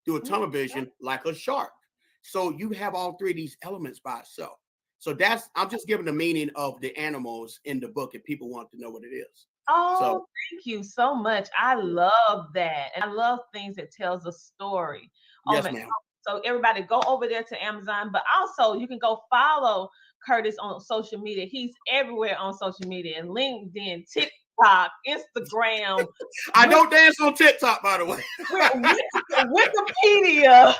through a tunnel vision like a shark. So you have all three of these elements by itself. So I'm just giving the meaning of the animals in the book if people want to know what it is. Oh, thank you so much. I love that. And I love things that tells a story. Yes, ma'am. So everybody go over there to Amazon, but also you can go follow Curtis on social media. He's everywhere on social media, LinkedIn, TikTok, Instagram. I don't dance on TikTok, by the way. Wikipedia.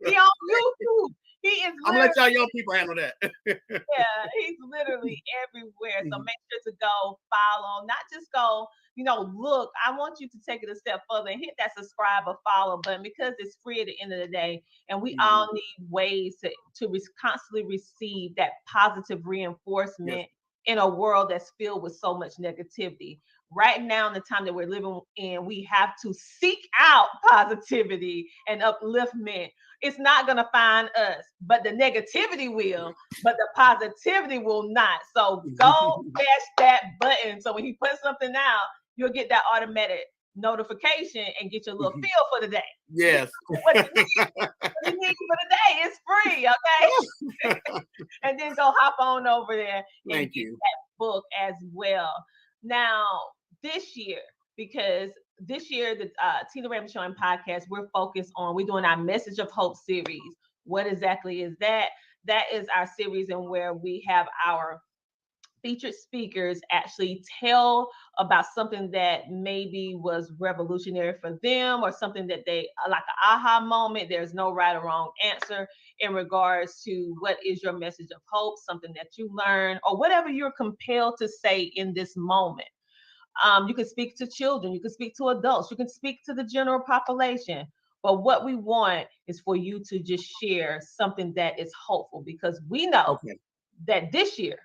He on YouTube. He is. I'm gonna let y'all young people handle that. Yeah, he's literally everywhere. So make sure to go follow, not just go, look. I want you to take it a step further and hit that subscribe or follow button because it's free at the end of the day. And we all need ways to constantly receive that positive reinforcement in a world that's filled with so much negativity. Right now, in the time that we're living in, we have to seek out positivity and upliftment. It's not going to find us, but the negativity will, but the positivity will not. So go mash that button. So when he puts something out, you'll get that automatic notification and get your little feel for the day. Yes. What you need for the day is free, okay? And then go hop on over there and get that book as well. Now, this year, because this year, the Tina Ramage Show and podcast, we're doing our Message of Hope series. What exactly is that? That is our series in where we have our featured speakers actually tell about something that maybe was revolutionary for them or something that they like an aha moment. There's no right or wrong answer in regards to what is your message of hope, something that you learn, or whatever you're compelled to say in this moment. You can speak to children, you can speak to adults, you can speak to the general population. But what we want is for you to just share something that is hopeful, because we know that this year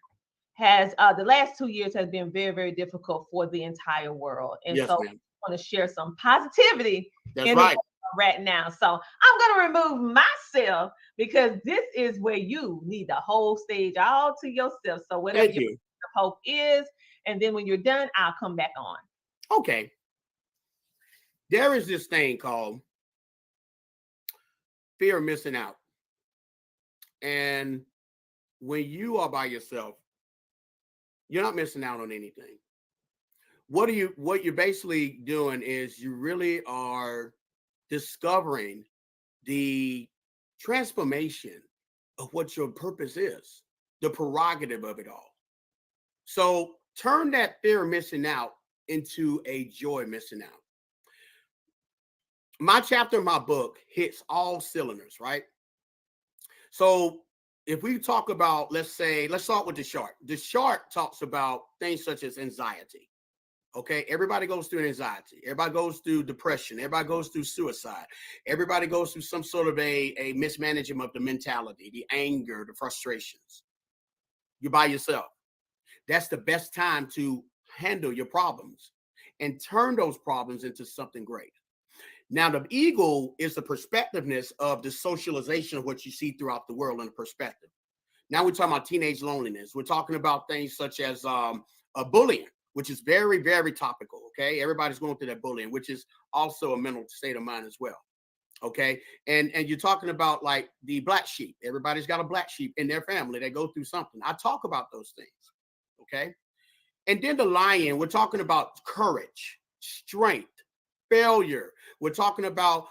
has the last 2 years has been very, very difficult for the entire world. And so we want to share some positivity right now. So I'm going to remove myself because this is where you need the whole stage all to yourself. So whatever your hope is, and then when you're done, I'll come back on. Okay. There is this thing called fear of missing out. And when you are by yourself, you're not missing out on anything. What you're basically doing is you really are discovering the transformation of what your purpose is, the prerogative of it all. So turn that fear of missing out into a joy of missing out. My chapter in my book hits all cylinders, right? So if we talk about, let's start with the shark. The shark talks about things such as anxiety. Okay, everybody goes through anxiety. Everybody goes through depression. Everybody goes through suicide. Everybody goes through some sort of a mismanagement of the mentality, the anger, the frustrations. You're by yourself. That's the best time to handle your problems and turn those problems into something great. Now, the eagle is the perspectiveness of the socialization of what you see throughout the world in the perspective. Now we're talking about teenage loneliness. We're talking about things such as bullying, which is very, very topical. Okay, everybody's going through that bullying, which is also a mental state of mind as well. Okay, and you're talking about like the black sheep. Everybody's got a black sheep in their family. They go through something. I talk about those things. Okay, and then the lion. We're talking about courage, strength, failure. We're talking about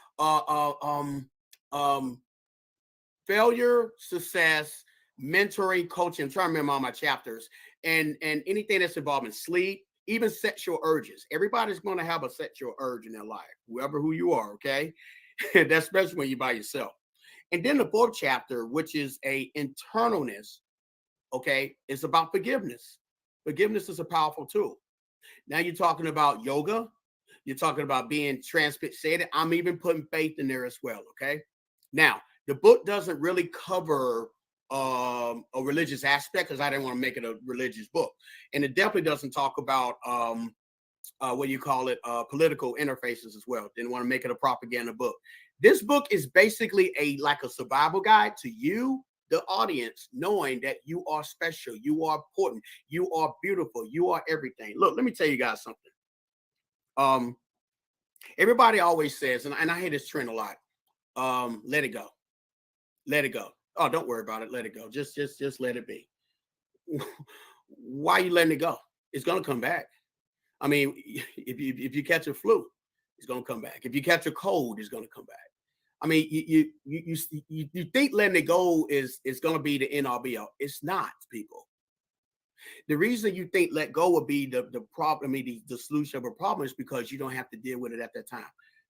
failure, success, mentoring, coaching. I'm trying to remember all my chapters, and anything that's involving sleep, even sexual urges. Everybody's going to have a sexual urge in their life, who you are. Okay, that's especially when you're by yourself. And then the fourth chapter, which is a internalness. Okay, it's about forgiveness. Forgiveness is a powerful tool. Now you're talking about yoga. You're talking about being transfixated. I'm even putting faith in there as well. Okay. Now, the book doesn't really cover a religious aspect because I didn't want to make it a religious book. And it definitely doesn't talk about political interfaces as well. Didn't want to make it a propaganda book. This book is basically like a survival guide to you the audience knowing that you are special, you are important, you are beautiful, you are everything. Look, let me tell you guys something. Everybody always says, and I hear this trend a lot, let it go. Let it go. Oh, don't worry about it. Let it go. Just let it be. Why are you letting it go? It's gonna come back. I mean, if you catch a flu, it's gonna come back. If you catch a cold, it's gonna come back. I mean, you think letting it go is gonna be the end all be all. It's not, people. The reason you think let go would be the problem, I mean, the solution of a problem is because you don't have to deal with it at that time.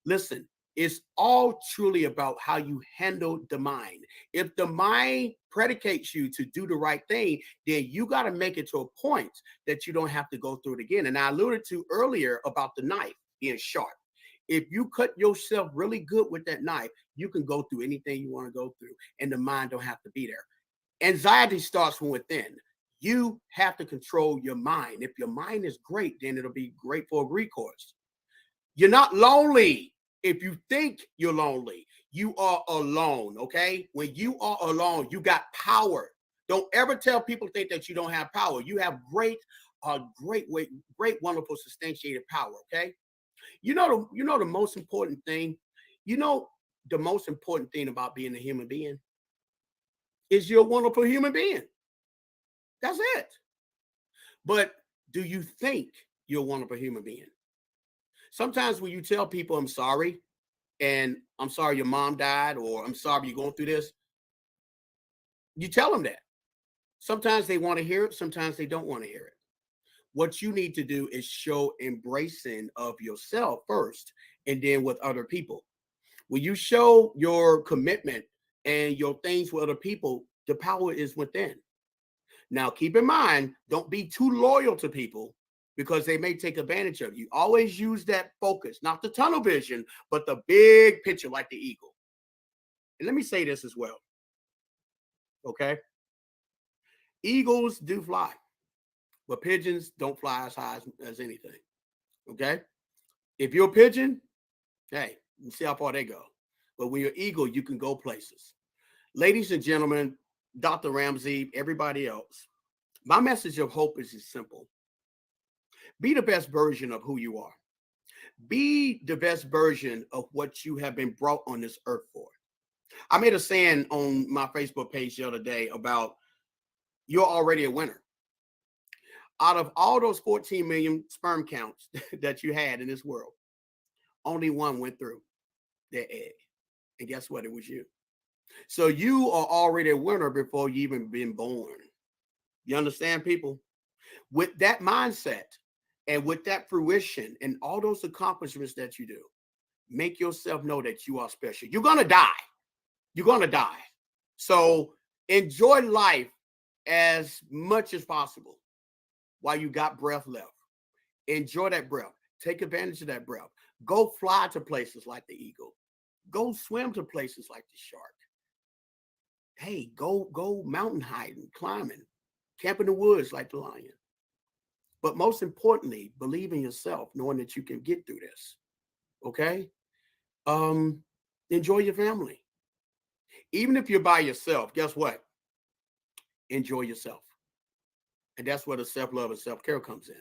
Listen, it's all truly about how you handle the mind. If the mind predicates you to do the right thing, then you got to make it to a point that you don't have to go through it again. And I alluded to earlier about the knife being sharp. If you cut yourself really good with that knife, you can go through anything you want to go through, and the mind don't have to be there. Anxiety starts from within. You have to control your mind. If your mind is great, then it'll be great for a recourse. You're not lonely. If you think you're lonely, you are alone, okay? When you are alone, you got power. Don't ever tell people think that you don't have power. You have great, wonderful, substantiated power, okay? You know the most important thing? You know the most important thing about being a human being is you're a wonderful human being. That's it. But do you think you're a wonderful human being? Sometimes when you tell people, I'm sorry, and I'm sorry your mom died, or I'm sorry you're going through this, you tell them that. Sometimes they want to hear it, sometimes they don't want to hear it. What you need to do is show embracing of yourself first, and then with other people. When you show your commitment and your things with other people, the power is within. Now, keep in mind, don't be too loyal to people because they may take advantage of you. Always use that focus, not the tunnel vision, but the big picture like the eagle. And let me say this as well, okay? Eagles do fly, but pigeons don't fly as high as anything, okay? If you're a pigeon, hey, you see how far they go. But when you're eagle, you can go places. Ladies and gentlemen, Dr. Ramsey, everybody else, my message of hope is simple. Be the best version of who you are. Be the best version of what you have been brought on this earth for. I made a saying on my Facebook page the other day about you're already a winner. Out of all those 14 million sperm counts that you had in this world, only one went through their egg. And guess what? It was you. So you are already a winner before you even been born. You understand, people? With that mindset and with that fruition and all those accomplishments that you do, make yourself know that you are special. You're going to die. You're going to die. So enjoy life as much as possible while you got breath left. Enjoy that breath. Take advantage of that breath. Go fly to places like the eagle. Go swim to places like the shark. Hey, go mountain hiding, climbing, camp in the woods like the lion. But most importantly, believe in yourself, knowing that you can get through this. Okay? Enjoy your family. Even if you're by yourself, guess what? Enjoy yourself. And that's where the self-love and self-care comes in.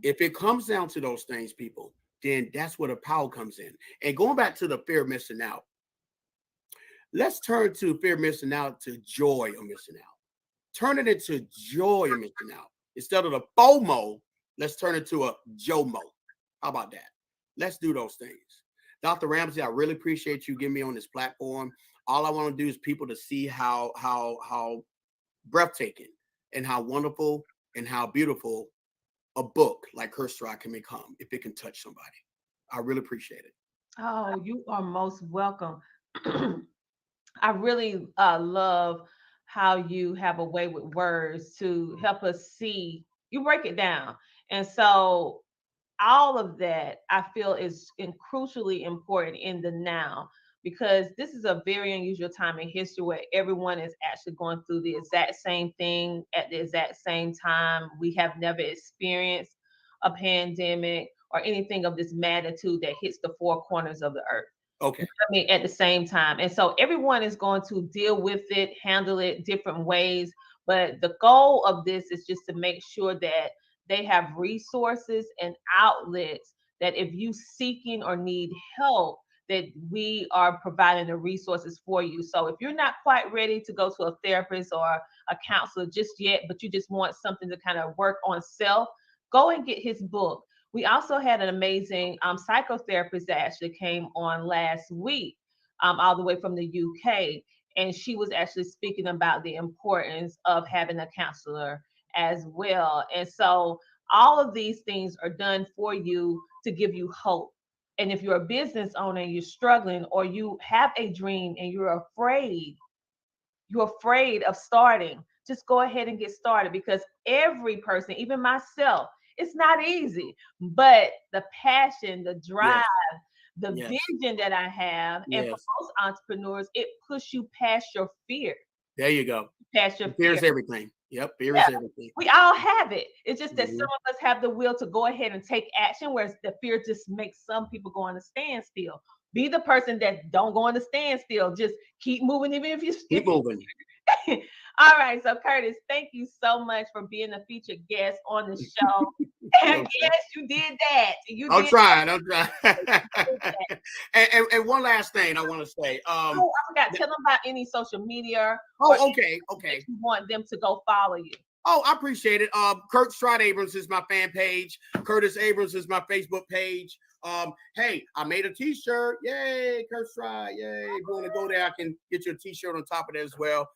If it comes down to those things, people, then that's where the power comes in. And going back to the fear of missing out, let's turn to fear of missing out to joy of missing out. Turn it into joy of missing out. Instead of the FOMO, let's turn it to a JOMO. How about that? Let's do those things. Dr. Ramsey, I really appreciate you giving me on this platform. All I want to do is people to see how breathtaking and how wonderful and how beautiful a book like Her Stride can become if it can touch somebody. I really appreciate it. Oh, you are most welcome. I really love how you have a way with words to help us see. You break it down. And so all of that I feel is crucially important in the now, because this is a very unusual time in history where everyone is actually going through the exact same thing at the exact same time. We have never experienced a pandemic or anything of this magnitude that hits the four corners of the earth. Okay. I mean, at the same time. And so everyone is going to deal with it, handle it different ways. But the goal of this is just to make sure that they have resources and outlets that if you seeking or need help, that we are providing the resources for you. So if you're not quite ready to go to a therapist or a counselor just yet, but you just want something to kind of work on self, go and get his book. We also had an amazing psychotherapist that actually came on last week, all the way from the UK. And she was actually speaking about the importance of having a counselor as well. And so all of these things are done for you to give you hope. And if you're a business owner and you're struggling, or you have a dream and you're afraid of starting, just go ahead and get started, because every person, even myself, it's not easy, but the passion, the drive, the vision that I have, and for most entrepreneurs, it pushes you past your fear. There you go. Past your fear fear. is everything. Yep, fear is everything. We all have it. It's just that some of us have the will to go ahead and take action, whereas the fear just makes some people go on a standstill. Be the person that don't go on the standstill. Just keep moving, even if you keep moving. All right, so Curtis, thank you so much for being a featured guest on the show. And yes, you did that. I'm trying. And one last thing I want to say. I forgot. Tell them about any social media. Okay. You want them to go follow you. Oh, I appreciate it. Kurt Stride Abrams is my fan page. Curtis Abrams is my Facebook page. Hey, I made a t-shirt. Yay, Kurt Stride. Yay. If you want to go there, I can get you a t-shirt on top of that as well.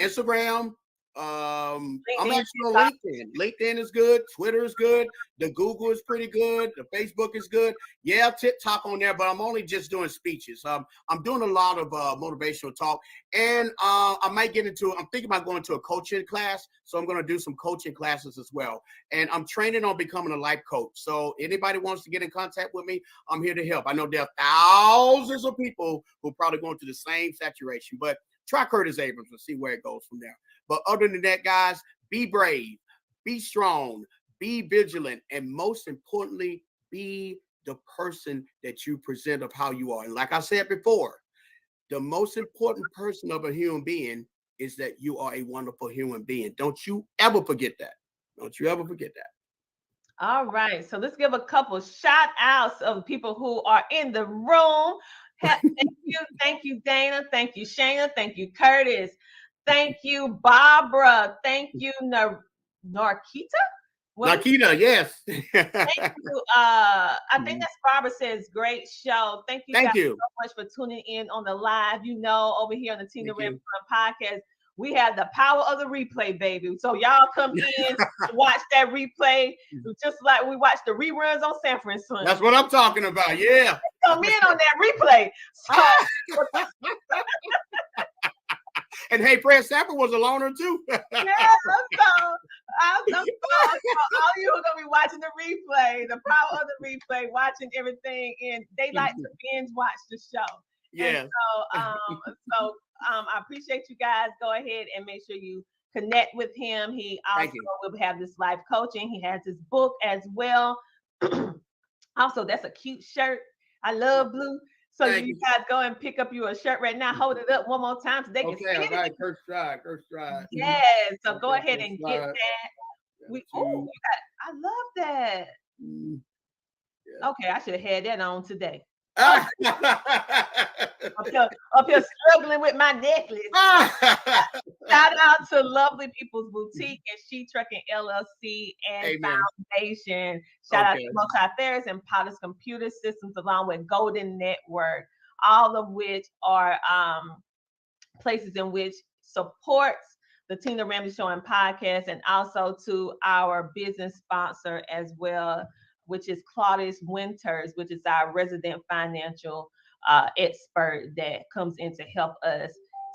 Instagram. I'm actually on LinkedIn. LinkedIn is good. Twitter is good. The Google is pretty good. The Facebook is good. Yeah, TikTok on there, but I'm only just doing speeches. I'm doing a lot of motivational talk, and I might get into. I'm thinking about going to a coaching class, so I'm going to do some coaching classes as well. And I'm training on becoming a life coach. So anybody wants to get in contact with me, I'm here to help. I know there are thousands of people who are probably going through the same saturation, but try Curtis Abrams and see where it goes from there. But other than that, guys, be brave, be strong, be vigilant, and most importantly, be the person that you present of how you are. And like I said before, the most important person of a human being is that you are a wonderful human being. Don't you ever forget that. Don't you ever forget that. All right. So let's give a couple shout outs of people who are in the room. Thank you, Dana. Thank you, Shayna. Thank you, Curtis. Thank you, Barbara. Thank you, Narkita. Narkita, yes. Thank you. I think that's Barbara says great show. Thank you guys so much for tuning in on the live. Over here on the Tina Red podcast, we have the power of the replay, baby. So y'all come in, watch that replay, just like we watch the reruns on San Francisco. That's what I'm talking about. Yeah. Come in on that replay. So, and hey, Fred Sappert was a loner too. Yeah, all you who are gonna be watching the replay, the power of the replay, watching everything, and they like to binge watch the show. Yeah. So I appreciate you guys. Go ahead and make sure you connect with him. He also will have this life coaching. He has his book as well. Also, that's a cute shirt. I love blue. So you guys go and pick up you a shirt right now. Hold it up one more time so they can see it. Okay, all right, Kurt Stride. Yes. So go ahead and get that. I love that. Yeah. Okay, I should have had that on today. Up here struggling with my necklace. Shout out to Lovely People's Boutique and She Trucking LLC and Foundation. Shout out to Multi-Affairs and Potters Computer Systems, along with Golden Network, all of which are places in which supports the Tina Ramsey Show and podcast, and also to our business sponsor as well, which is Claudius Winters, which is our resident financial expert that comes in to help us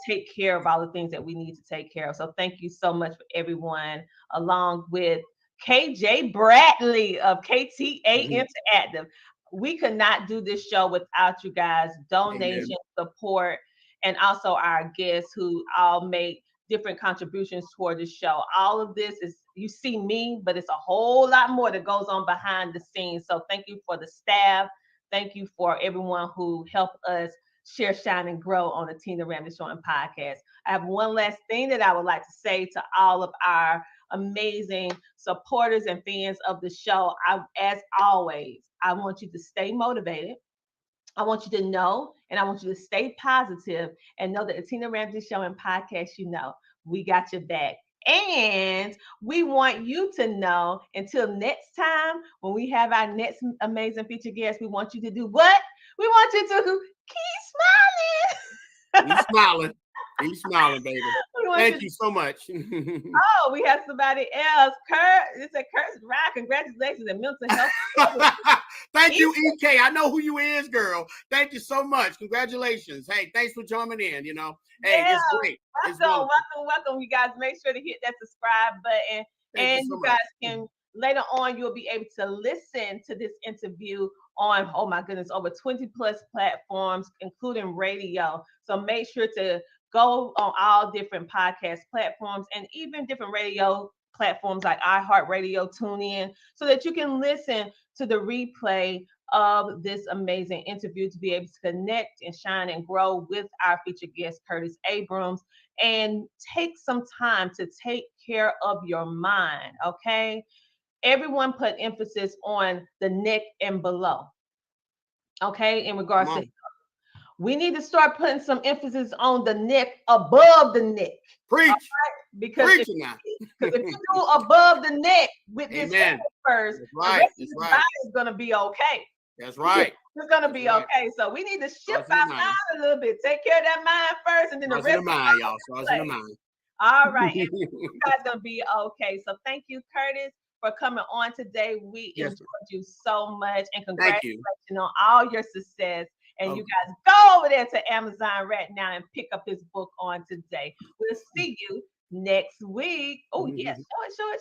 take care of all the things that we need to take care of. So thank you so much for everyone, along with KJ Bradley of KTA Interactive. We could not do this show without you guys' donation, support, and also our guests who all make different contributions toward the show. All of this is, you see me, but it's a whole lot more that goes on behind the scenes. So thank you for the staff. thank you for everyone who helped us share, shine, and grow on the Tina Ramsey Show and podcast. I have one last thing that I would like to say to all of our amazing supporters and fans of the show. As always, I want you to stay motivated. I want you to know, and I want you to stay positive and know that the Tina Ramsey Show and podcast, we got your back. And we want you to know, until next time, when we have our next amazing featured guest, we want you to do what? We want you to keep smiling. He's smiling. He's smiling, baby. Thank you so much. Oh, we have somebody else. Kurt, it's a Kurt's Ride. Congratulations and mental health. Thank you, EK. I know who you is, girl. Thank you so much. Congratulations. Hey, thanks for joining in. Hey, it's great. Welcome. You guys make sure to hit that subscribe button. And you guys can, later on, you'll be able to listen to this interview on, oh my goodness, over 20 plus platforms, including radio. So make sure to go on all different podcast platforms and even different radio platforms like iHeartRadio, TuneIn, so that you can listen to the replay of this amazing interview, to be able to connect and shine and grow with our featured guest, Curtis Abrams, and take some time to take care of your mind, okay? Everyone put emphasis on the neck and below, okay, in regards to we need to start putting some emphasis on the neck above the neck. Preach. Right? Because if you do above the neck with this head first, the rest of the body is going to be okay. That's right. It's going to be okay. So we need to shift our mind a little bit. Take care of that mind first, and then the rest of the mind, y'all. All right. You guys are going to be okay. So thank you, Curtis, for coming on today. We enjoyed you so much, and congratulations on all your success. And you guys go over there to Amazon right now and pick up his book on today. We'll see you next week. Oh, yes. Show it.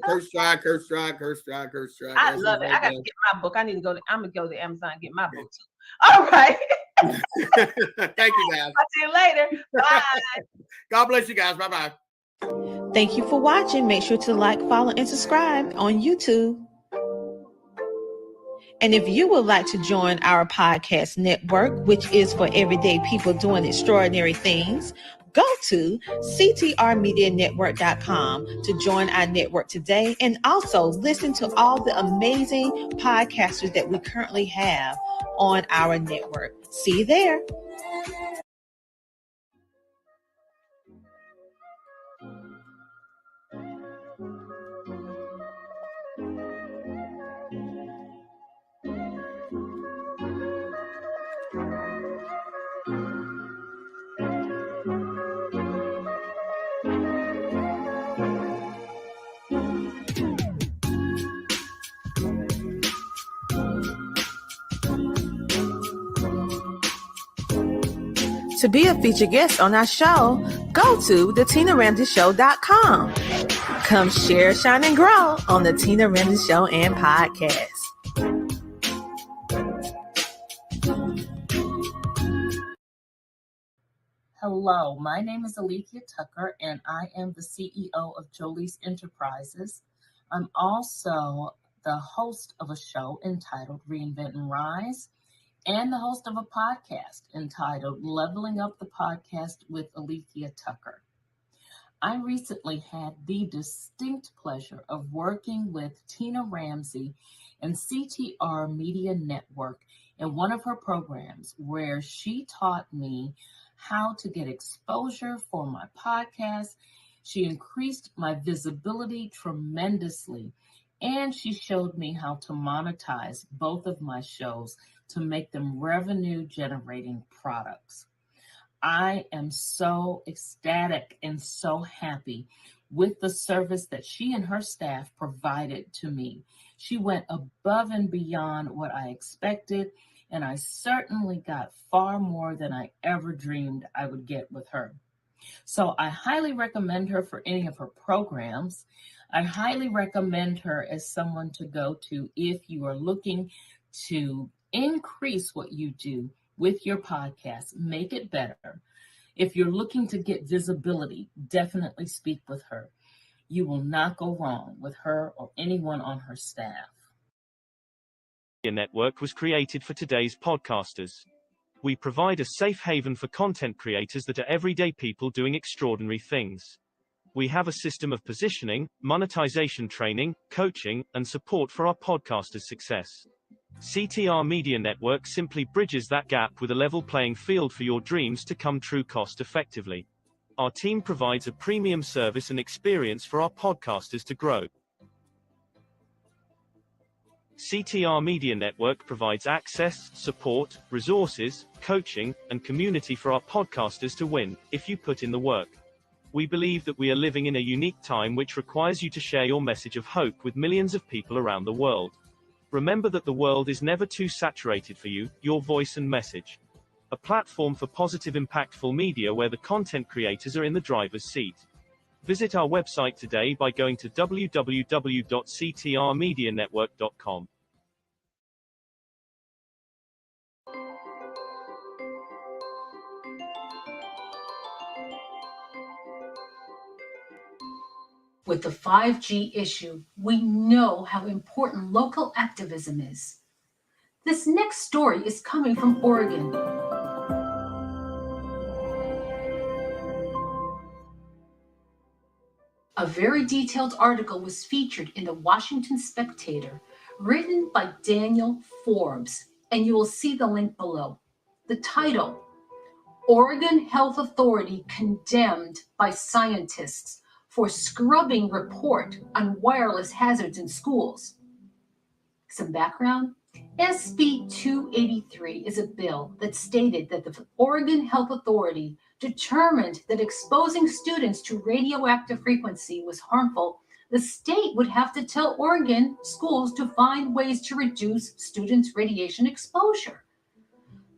Curse strike. I love it. I got to get my book. I'm going to go to Amazon and get my book too. All right. Thank you, guys. I'll see you later. Bye. God bless you guys. Bye-bye. Thank you for watching. Make sure to like, follow, and subscribe on YouTube. And if you would like to join our podcast network, which is for everyday people doing extraordinary things, go to CTRMediaNetwork.com to join our network today, and also listen to all the amazing podcasters that we currently have on our network. See you there. To be a featured guest on our show, go to theTinaRamseyShow.com. Come share, shine, and grow on the Tina Ramsey Show and podcast. Hello, my name is Alethea Tucker, and I am the CEO of Jolie's Enterprises. I'm also the host of a show entitled Reinvent and Rise, and the host of a podcast entitled Leveling Up the Podcast with Alethea Tucker. I recently had the distinct pleasure of working with Tina Ramsey and CTR Media Network in one of her programs, where she taught me how to get exposure for my podcast. She increased my visibility tremendously, and she showed me how to monetize both of my shows to make them revenue-generating products. I am so ecstatic and so happy with the service that she and her staff provided to me. She went above and beyond what I expected, and I certainly got far more than I ever dreamed I would get with her. So I highly recommend her for any of her programs. I highly recommend her as someone to go to if you are looking to increase what you do with your podcast, make it better. If you're looking to get visibility, definitely speak with her. You will not go wrong with her or anyone on her staff. Media Network was created for today's podcasters. We provide a safe haven for content creators that are everyday people doing extraordinary things. We have a system of positioning, monetization training, coaching, and support for our podcasters' success. CTR Media Network simply bridges that gap with a level playing field for your dreams to come true cost effectively. Our team provides a premium service and experience for our podcasters to grow. CTR Media Network provides access, support, resources, coaching, and community for our podcasters to win, if you put in the work. We believe that we are living in a unique time which requires you to share your message of hope with millions of people around the world. Remember that the world is never too saturated for you, your voice and message. A platform for positive, impactful media where the content creators are in the driver's seat. Visit our website today by going to www.ctrmedianetwork.com. With the 5G issue, we know how important local activism is. This next story is coming from Oregon. A very detailed article was featured in the Washington Spectator, written by Daniel Forbes, and you will see the link below. The title, Oregon Health Authority Condemned by Scientists for Scrubbing Report on Wireless Hazards in Schools. Some background. SB 283 is a bill that stated that the Oregon Health Authority determined that exposing students to radioactive frequency was harmful. The state would have to tell Oregon schools to find ways to reduce students' radiation exposure.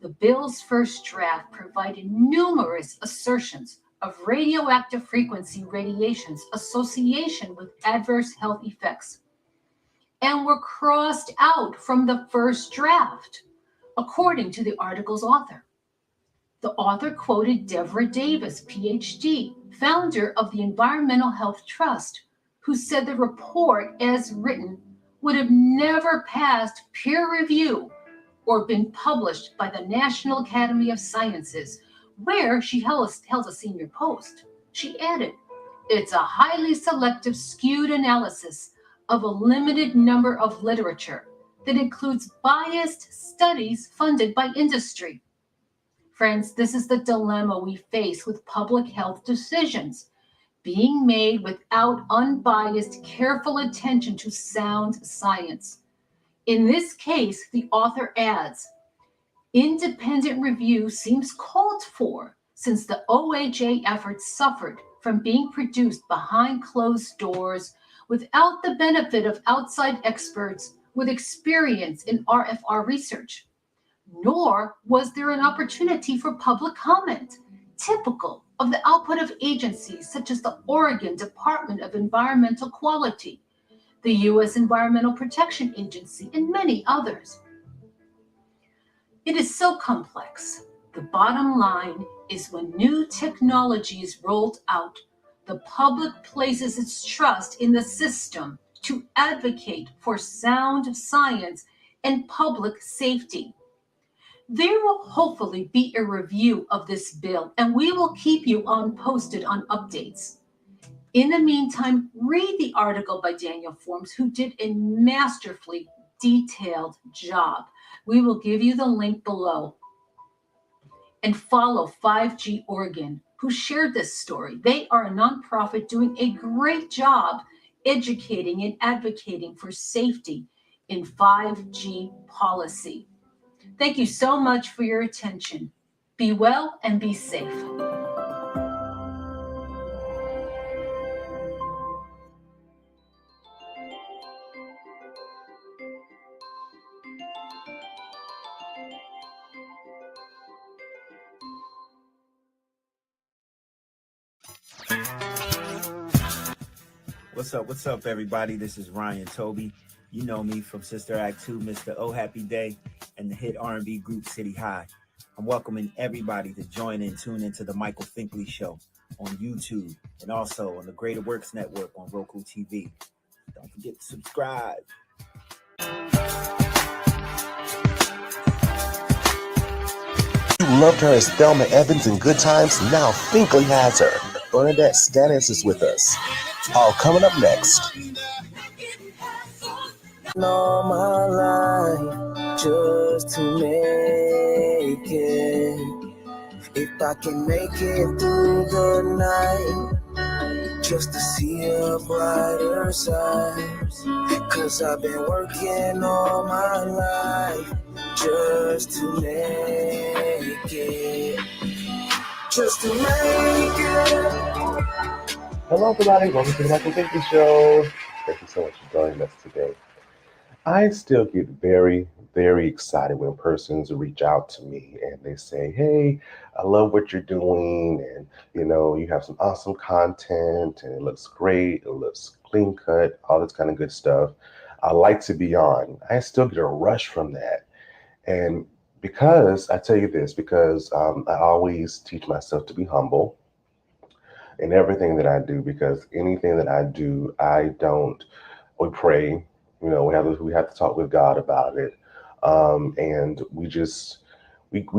The bill's first draft provided numerous assertions of radioactive frequency radiation's association with adverse health effects, and were crossed out from the first draft, according to the article's author. The author quoted Deborah Davis, PhD, founder of the Environmental Health Trust, who said the report, as written, would have never passed peer review or been published by the National Academy of Sciences, where she held a senior post. She added, "It's a highly selective, skewed analysis of a limited number of literature that includes biased studies funded by industry." Friends, this is the dilemma we face with public health decisions being made without unbiased, careful attention to sound science. In this case, the author adds, independent review seems called for since the OHA effort suffered from being produced behind closed doors without the benefit of outside experts with experience in RFR research. Nor was there an opportunity for public comment, typical of the output of agencies such as the Oregon Department of Environmental Quality, the U.S. Environmental Protection Agency, and many others. It is so complex. The bottom line is when new technology is rolled out, the public places its trust in the system to advocate for sound science and public safety. There will hopefully be a review of this bill, and we will keep you posted on updates. In the meantime, read the article by Daniel Forbes, who did a masterfully detailed job. We will give you the link below. And follow 5G Oregon, who shared this story. They are a nonprofit doing a great job educating and advocating for safety in 5G policy. Thank you so much for your attention. Be well and be safe. What's up, everybody? This is Ryan Toby. You know me from Sister Act 2, Mr. Oh Happy Day, and the hit R&B group City High. I'm welcoming everybody to join and tune into the Michael Finkley Show on YouTube and also on the Greater Works Network on Roku TV. Don't forget to subscribe. loved her as Thelma Evans in Good Times, now Finkley has her. Bernadette Stannis is with us. All coming up next. All my life just to make it. If I can make it through the night, just to see a brighter side. 'Cause I've been working all my life just to make it. Just to make it. Hello, everybody. Welcome to the Michael Finkley Show. Thank you so much for joining us today. I still get very, very excited when persons reach out to me and they say, hey, I love what you're doing. And, you know, you have some awesome content and it looks great. It looks clean cut, all this kind of good stuff. I like to be on. I still get a rush from that. And because I tell you this, because I always teach myself to be humble in everything that I do, because anything that I do, we pray, you know, we have to talk with God about it. And we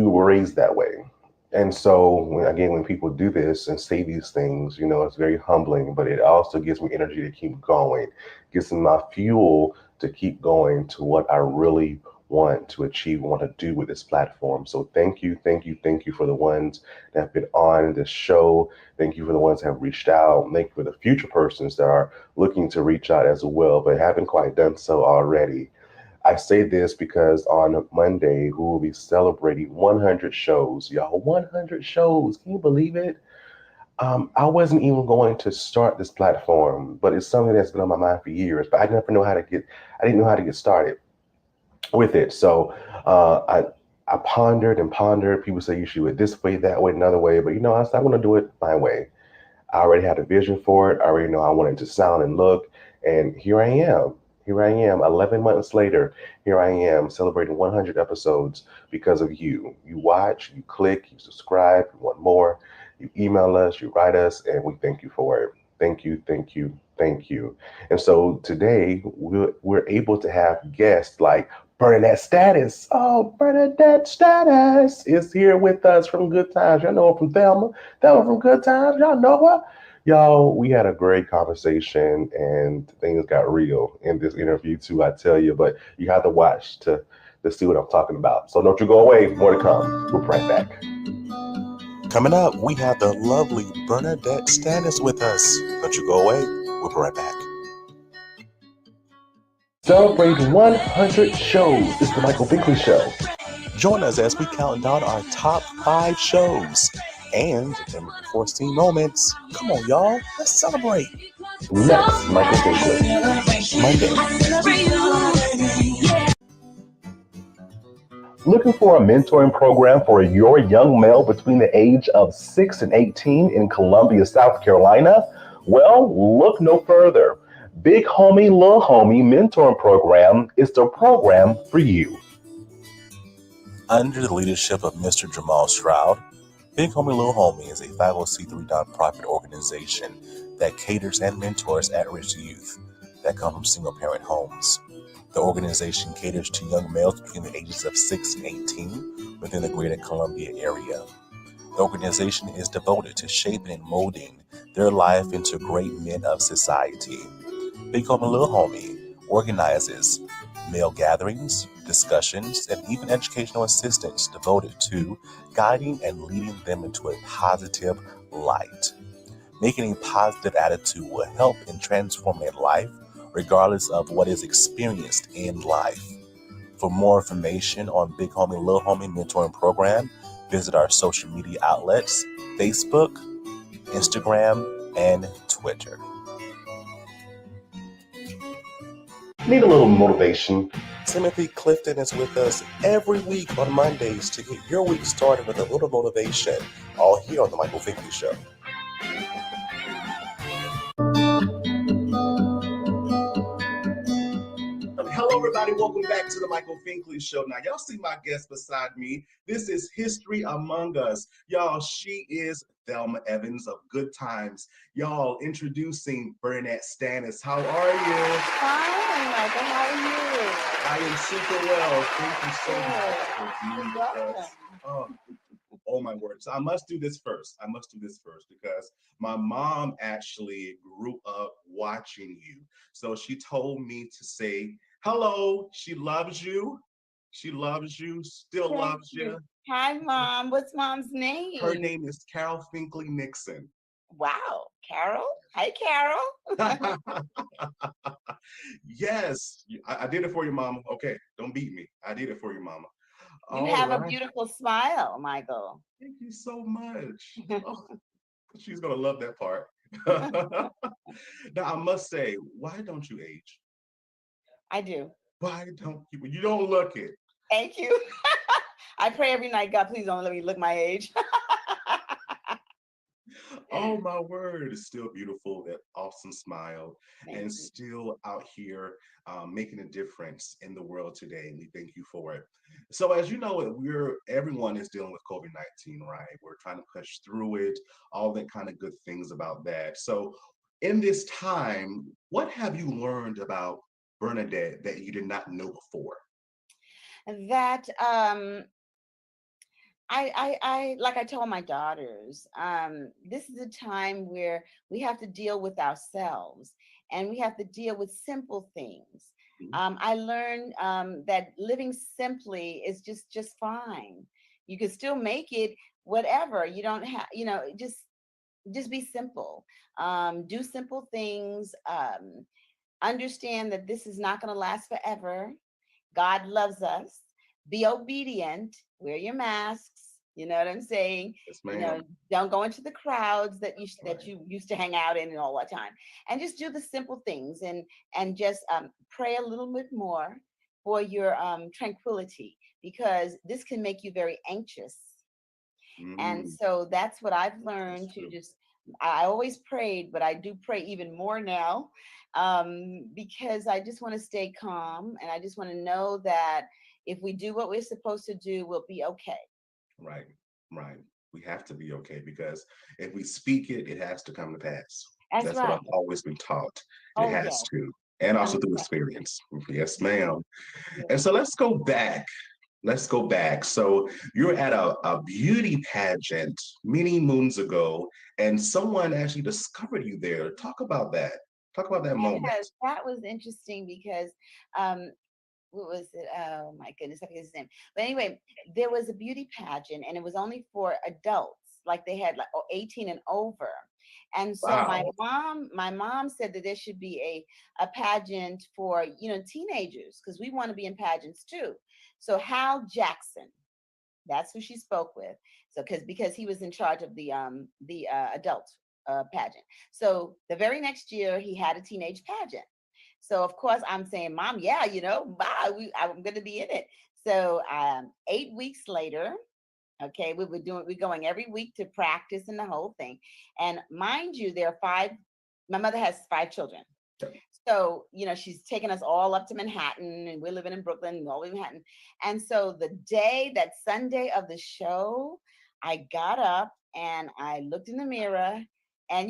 were raised that way. And so when people do this and say these things, you know, it's very humbling, but it also gives me energy to keep going, gives me my fuel to keep going to what I really want to achieve, want to do with this platform. So thank you for the ones that have been on this show. Thank you for the ones that have reached out. Thank you for the future persons that are looking to reach out as well, but haven't quite done so already. I say this because on Monday, we will be celebrating 100 shows. Y'all, 100 shows. Can you believe it? I wasn't even going to start this platform, but it's something that's been on my mind for years, but I didn't know how to get started with it. So I pondered and pondered. People say you should do it this way, that way, another way. But, you know, I said, I want to do it my way. I already had a vision for it. I already know I wanted to sound and look. And here I am. 11 months later, here I am celebrating 100 episodes because of you. You watch, you click, you subscribe, you want more, you email us, you write us, and we thank you for it. Thank you. And so today, we're able to have guests like Bernadette Stannis. Oh, Bernadette Stannis is here with us from Good Times. Y'all know her from Thelma. Thelma from Good Times. Y'all know her. Y'all, we had a great conversation and things got real in this interview too, I tell you, but you have to watch to see what I'm talking about. So don't you go away, more to come. We'll be right back. Coming up, we have the lovely Bernadette Stannis with us. Don't you go away, we'll be right back. Celebrating 100 shows. It's the Michael Finkley Show. Join us as we count down our top 5 shows and unforeseen moments. Come on, y'all. Let's celebrate. Next, Michael Finkley. Monday. Looking for a mentoring program for your young male between the age of 6 and 18 in Columbia, South Carolina? Well, look no further. Big Homie, Little Homie Mentoring Program is the program for you. Under the leadership of Mr. Jamal Stroud, Big Homie Little Homie is a 501c3 nonprofit organization that caters and mentors at-risk youth that come from single-parent homes. The organization caters to young males between the ages of 6 and 18 within the greater Columbia area. The organization is devoted to shaping and molding their life into great men of society. Big Homie Little Homie organizes male gatherings, discussions, and even educational assistance devoted to guiding and leading them into a positive light. Making a positive attitude will help in transforming life regardless of what is experienced in life. For more information on Big Homie Little Homie Mentoring Program, visit our social media outlets, Facebook, Instagram, and Twitter. Need a little motivation? Timothy Clifton is with us every week on Mondays to get your week started with a little motivation, all here on the Michael Finkley Show. Hello, everybody. Welcome back to the Michael Finkley Show. Now, y'all see my guest beside me. This is History Among Us. Y'all, she is Thelma Evans of Good Times. Y'all, introducing Bernadette Stannis. How are you? Hi, Michael. How are you? I am super well. Thank you so much for being with us. Oh my word. So I must do this first. I must do this first because my mom actually grew up watching you. So she told me to say, hello, she loves you. She loves you, still Thank loves you. you. Hi, Mom. What's Mom's name? Her name is Carol Finkley Nixon. Wow, Carol. Hi, Carol. Yes, I did it for you, Mama. Okay, don't beat me. I did it for you, Mama. You All have a right. beautiful smile, Michael. Thank you so much. Oh, she's gonna love that part. Now I must say, why don't you age? I do. Why don't you? You don't look it. Thank you. I pray every night, God, please don't let me look my age. Oh my word, it's still beautiful, that awesome smile, Thank and you. still out here making a difference in the world today. And we thank you for it. So as you know, everyone is dealing with COVID-19, right? We're trying to push through it, all that kind of good things about that. So in this time, what have you learned about Bernadette that you did not know before? That I like I told my daughters, this is a time where we have to deal with ourselves and we have to deal with simple things. I learned that living simply is just fine. You can still make it whatever. You don't have, just be simple. Do simple things. Understand that this is not going to last forever. God loves us. Be obedient. Wear your masks. You know what I'm saying? Yes, ma'am. Don't go into the crowds that you used to hang out in and all that time. And just do the simple things and just pray a little bit more for your tranquility, because this can make you very anxious. And so that's what I've learned to just, I always prayed, but I do pray even more now, because I just want to stay calm and I just want to know that if we do what we're supposed to do, we'll be okay. Right, right. We have to be okay because if we speak it, it has to come to pass. That's What right. I've always been taught. It Oh, has yes. to. And also through experience. Yes, ma'am. And so let's go back. Let's go back. So you're at a beauty pageant many moons ago, and someone actually discovered you there. Talk about that. Talk about that moment. Yes, that was interesting because what was it? Oh my goodness, I forget his name. But anyway, there was a beauty pageant and it was only for adults, like they had like 18 and over. And so my mom said that there should be a pageant for, teenagers, because we want to be in pageants too. So Hal Jackson, that's who she spoke with. So because he was in charge of the adult pageant. So the very next year he had a teenage pageant. So of course I'm saying, Mom, yeah, bye, I'm going to be in it. So 8 weeks later, okay, we're going every week to practice and the whole thing. And mind you, my mother has 5 children. So, she's taking us all up to Manhattan, and we're living in Brooklyn, all in Manhattan. And so that Sunday of the show, I got up and I looked in the mirror. And,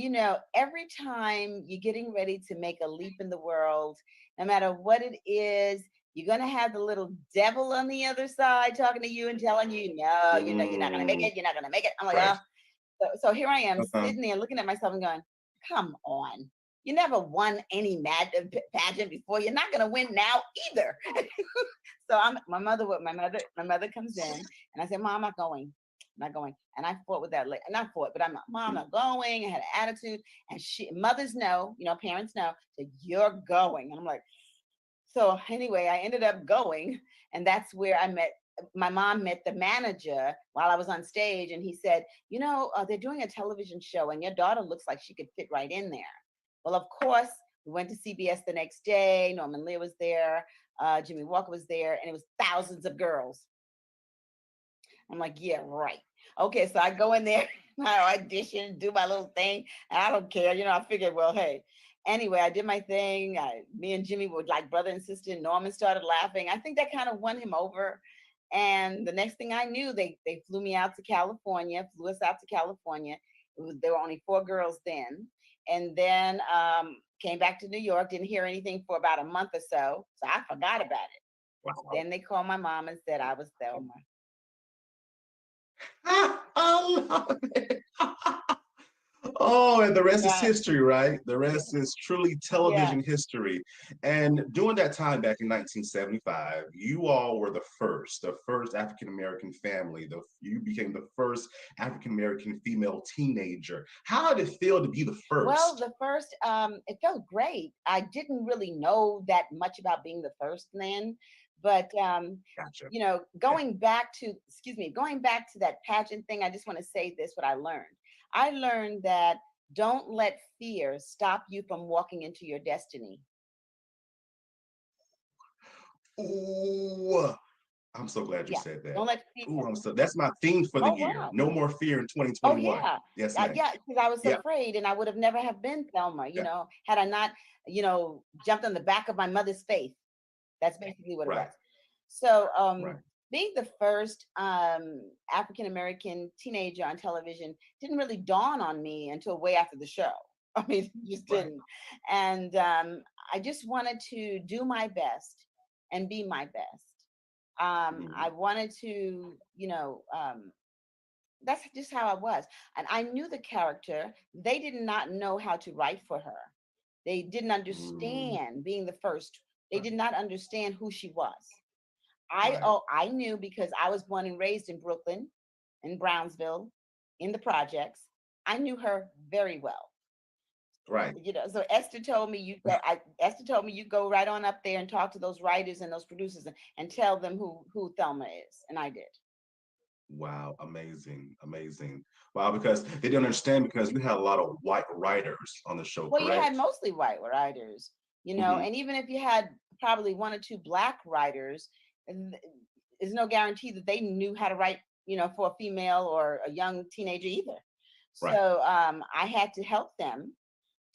every time you're getting ready to make a leap in the world, no matter what it is, you're going to have the little devil on the other side talking to you and telling you, no, you're not going to make it. You're not going to make it. I'm like, oh. So here I am sitting there looking at myself and going, come on. You never won any pageant before. You're not going to win now either. So my mother comes in and I said, Mom, I'm not going. I'm not going. And I fought with that. Not fought, but I'm not, Mom, I'm not going. I had an attitude. And mothers know, parents know that you're going. And I'm like, so anyway, I ended up going. And that's where my mom met the manager while I was on stage. And he said, they're doing a television show and your daughter looks like she could fit right in there. Well, of course, we went to CBS the next day. Norman Lear was there. Jimmy Walker was there. And it was thousands of girls. I'm like, yeah, right. Okay, so I go in there, I audition, do my little thing. And I don't care. I figured, well, hey. Anyway, I did my thing. Me and Jimmy were like brother and sister. Norman started laughing. I think that kind of won him over. And the next thing I knew, they flew me out to California, flew us out to California. There were only 4 girls then. And then came back to New York, didn't hear anything for about a month or so. So I forgot about it. Wow. Then they called my mom and said I was Thelma. I love it. Oh, and the rest is Yeah. history, right? The rest is truly Yeah. television history. And during that time back in 1975, you all were the first African American family. You became the first African American female teenager. How did it feel to be the Well, first? the first, it felt great. I didn't really know that much about being the first then, but Gotcha. you know, going back to that pageant thing, I just want to say this: what I learned. I learned that don't let fear stop you from walking into your destiny. Ooh, I'm so glad you Yeah, said that. don't let fear. Ooh, that's my theme for the Oh year. wow. No more fear in Oh 2021. yeah, Yes, ma'am. yeah. Because I was Yep. afraid, and I would have never have been Thelma. You Yeah. know, had I not, jumped on the back of my mother's faith. That's basically what it Right. was. So, Right. being the first African American teenager on television didn't really dawn on me until way after the show. I mean, it just Right. didn't. And I just wanted to do my best and be my best. I wanted to, that's just how I was. And I knew the character. They did not know how to write for her. They didn't understand being the first. They did not understand who she was. I knew because I was born and raised in Brooklyn, in Brownsville, in the projects. I knew her very well. Right. So Esther told me you go right on up there and talk to those writers and those producers and tell them who Thelma is. And I did. Wow, amazing, amazing. Wow, because they didn't understand because we had a lot of white writers on the show, Well, you had correct? mostly white writers, and even if you had probably one or two black writers, there's no guarantee that they knew how to write, for a female or a young teenager either. Right. So I had to help them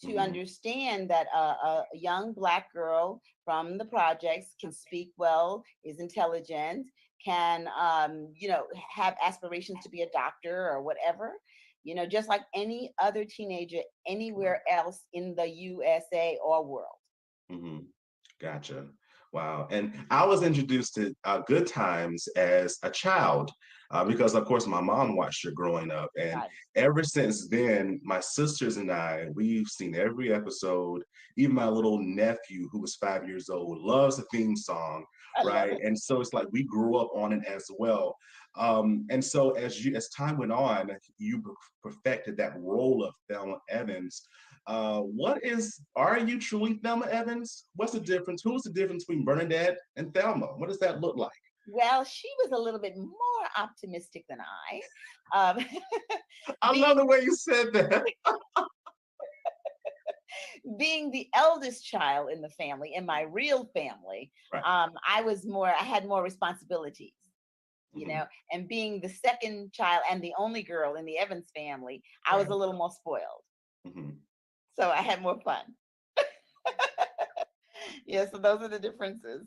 to understand that a young black girl from the projects can speak well, is intelligent, can have aspirations to be a doctor or whatever, just like any other teenager anywhere else in the USA or world. Gotcha. Wow. And I was introduced to Good Times as a child because, of course, my mom watched it growing up. And ever since then, my sisters and I, we've seen every episode. Even my little nephew, who was 5 years old, loves the theme song. Right. And so it's like we grew up on it as well. And so as time went on, you perfected that role of Thelma Evans. Are you truly Thelma Evans? What's the difference? Who's the difference between Bernadette and Thelma? What does that look like? Well, she was a little bit more optimistic than I. I love the way you said that. Being the eldest child in the family, in my real family, I had more responsibilities, and being the second child and the only girl in the Evans family, I was a little more spoiled. So I had more fun. Yeah, so those are the differences.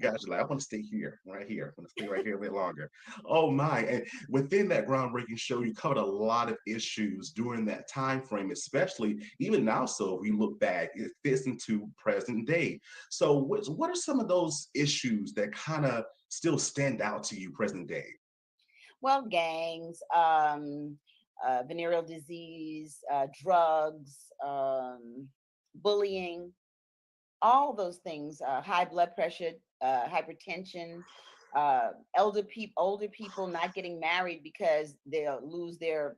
Gotcha. Like, I want to stay here, right here. I want to stay right here a bit longer. Oh my. And within that groundbreaking show, you covered a lot of issues during that time frame, especially even now. So if we look back, it fits into present day. So what are some of those issues that kind of still stand out to you present day? Well, gangs, venereal disease, drugs, bullying, all those things, high blood pressure, hypertension, older people not getting married because they'll lose their,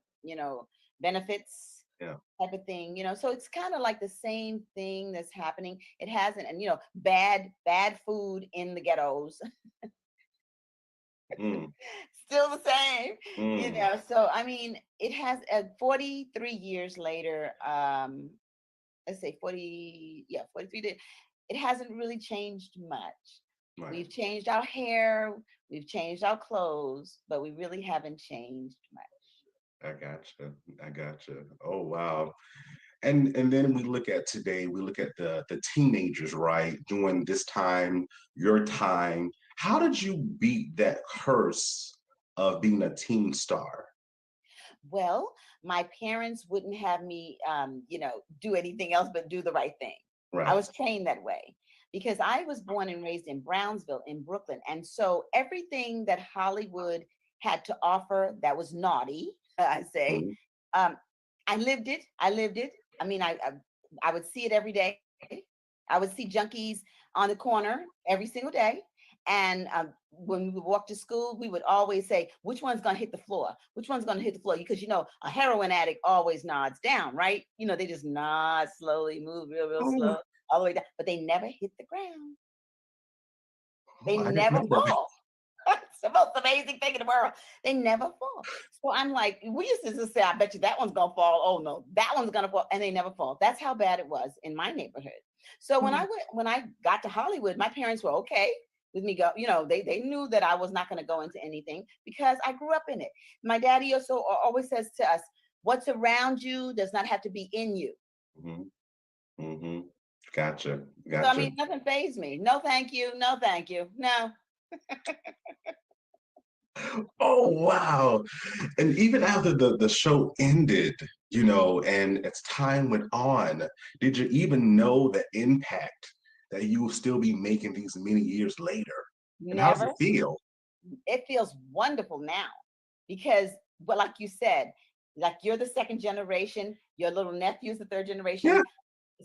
benefits, type of thing, so it's kind of like the same thing that's happening. It hasn't, and bad food in the ghettos. Still the same, so I mean, it has 43 years later, let's say 43 days, it hasn't really changed much. We've changed our hair, we've changed our clothes, but we really haven't changed much. I gotcha. Oh wow. And then we look at today, we look at the teenagers, right? During this time, your time. How did you beat that curse of being a teen star? Well, my parents wouldn't have me, do anything else but do the right thing. I was trained that way because I was born and raised in Brownsville, in Brooklyn. And so everything that Hollywood had to offer that was naughty, I say. I lived it. I lived it. I mean, I would see it every day. I would see junkies on the corner every single day. And when we would walk to school, we would always say, which one's going to hit the floor? Which one's going to hit the floor? Because, you know, a heroin addict always nods down, right? You know, they just nod slowly, move real slow, all the way down. But they never hit the ground. They never fall. It's the most amazing thing in the world. They never fall. So I'm like, we used to just say, I bet you that one's going to fall. Oh, no, that one's going to fall. And they never fall. That's how bad it was in my neighborhood. So when I got to Hollywood, my parents were okay with me go, you know, they knew that I was not going to go into anything because I grew up in it. My daddy also always says to us, what's around you does not have to be in you. Gotcha. So I mean, nothing fazed me. No, thank you. No, thank you. No. Oh, wow. And even after the show ended, you know, and as time went on, did you even know the impact that you will still be making these many years later? And how does it feel? It feels wonderful now because, but like you said, like you're the second generation, your little nephew's the third generation. Yeah.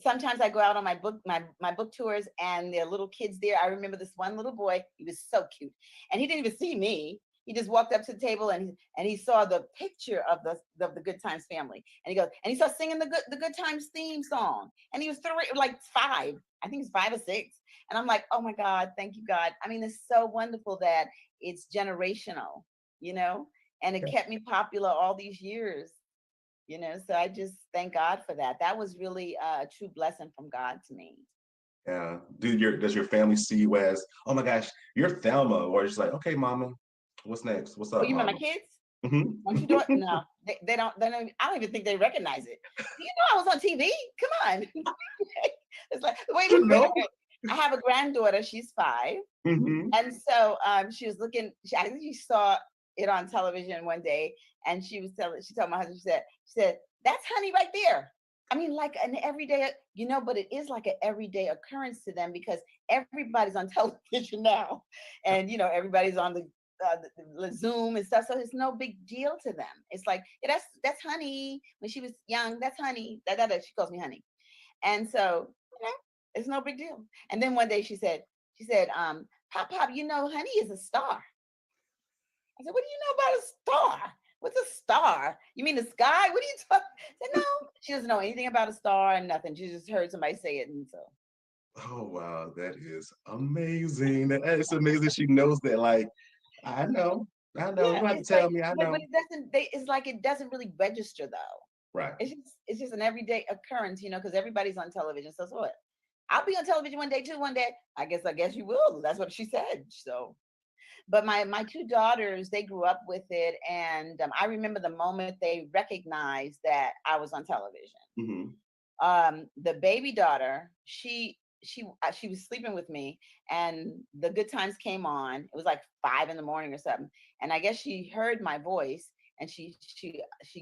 Sometimes I go out on my book tours and there are little kids there. I remember this one little boy, he was so cute. And he didn't even see me. He just walked up to the table and he saw the picture of the Good Times family. And he goes, and he starts singing the Good Times theme song. And he was like 5. I think he's 5 or 6. And I'm like, oh my God, thank you, God. I mean, it's so wonderful that it's generational, you know, and it kept me popular all these years. You know, so I just thank God for that. That was really a true blessing from God to me. Yeah. Does your family see you as, oh my gosh, you're Thelma? Or it's like, okay, mama, what's next? What's up, Oh, you mama? mean my kids? Don't you do it? No, they don't. I don't even think they recognize it. You know, I was on TV. Come on. It's like, wait a minute. I have a granddaughter. She's 5. And so she was looking, I think she saw it on television one day, and she told my husband, she said, that's Honey right there. I mean, like an everyday, you know, but it is like an everyday occurrence to them because everybody's on television now, and you know, everybody's on the Zoom and stuff, so it's no big deal to them. It's like, yeah, that's Honey. When she was young, that's Honey. She calls me Honey, and so you know, it's no big deal. And then one day she said, Pop, you know, Honey is a star. I said, what do you know about a star? What's a star? You mean the sky? What are you talking? I said, no, she doesn't know anything about a star and nothing. She just heard somebody say it, and so. Oh wow, that is amazing. That is amazing. She knows that. Like, I know. Yeah, you don't have to tell me. I know. But it doesn't. It's like it doesn't really register though. Right. It's just an everyday occurrence, you know, because everybody's on television. So what? I'll be on television one day too. One day, I guess you will. That's what she said. So. But my 2 daughters, they grew up with it, and I remember the moment they recognized that I was on television. The baby daughter, she was sleeping with me, and the Good Times came on. It was like 5 in the morning or something, and I guess she heard my voice, and she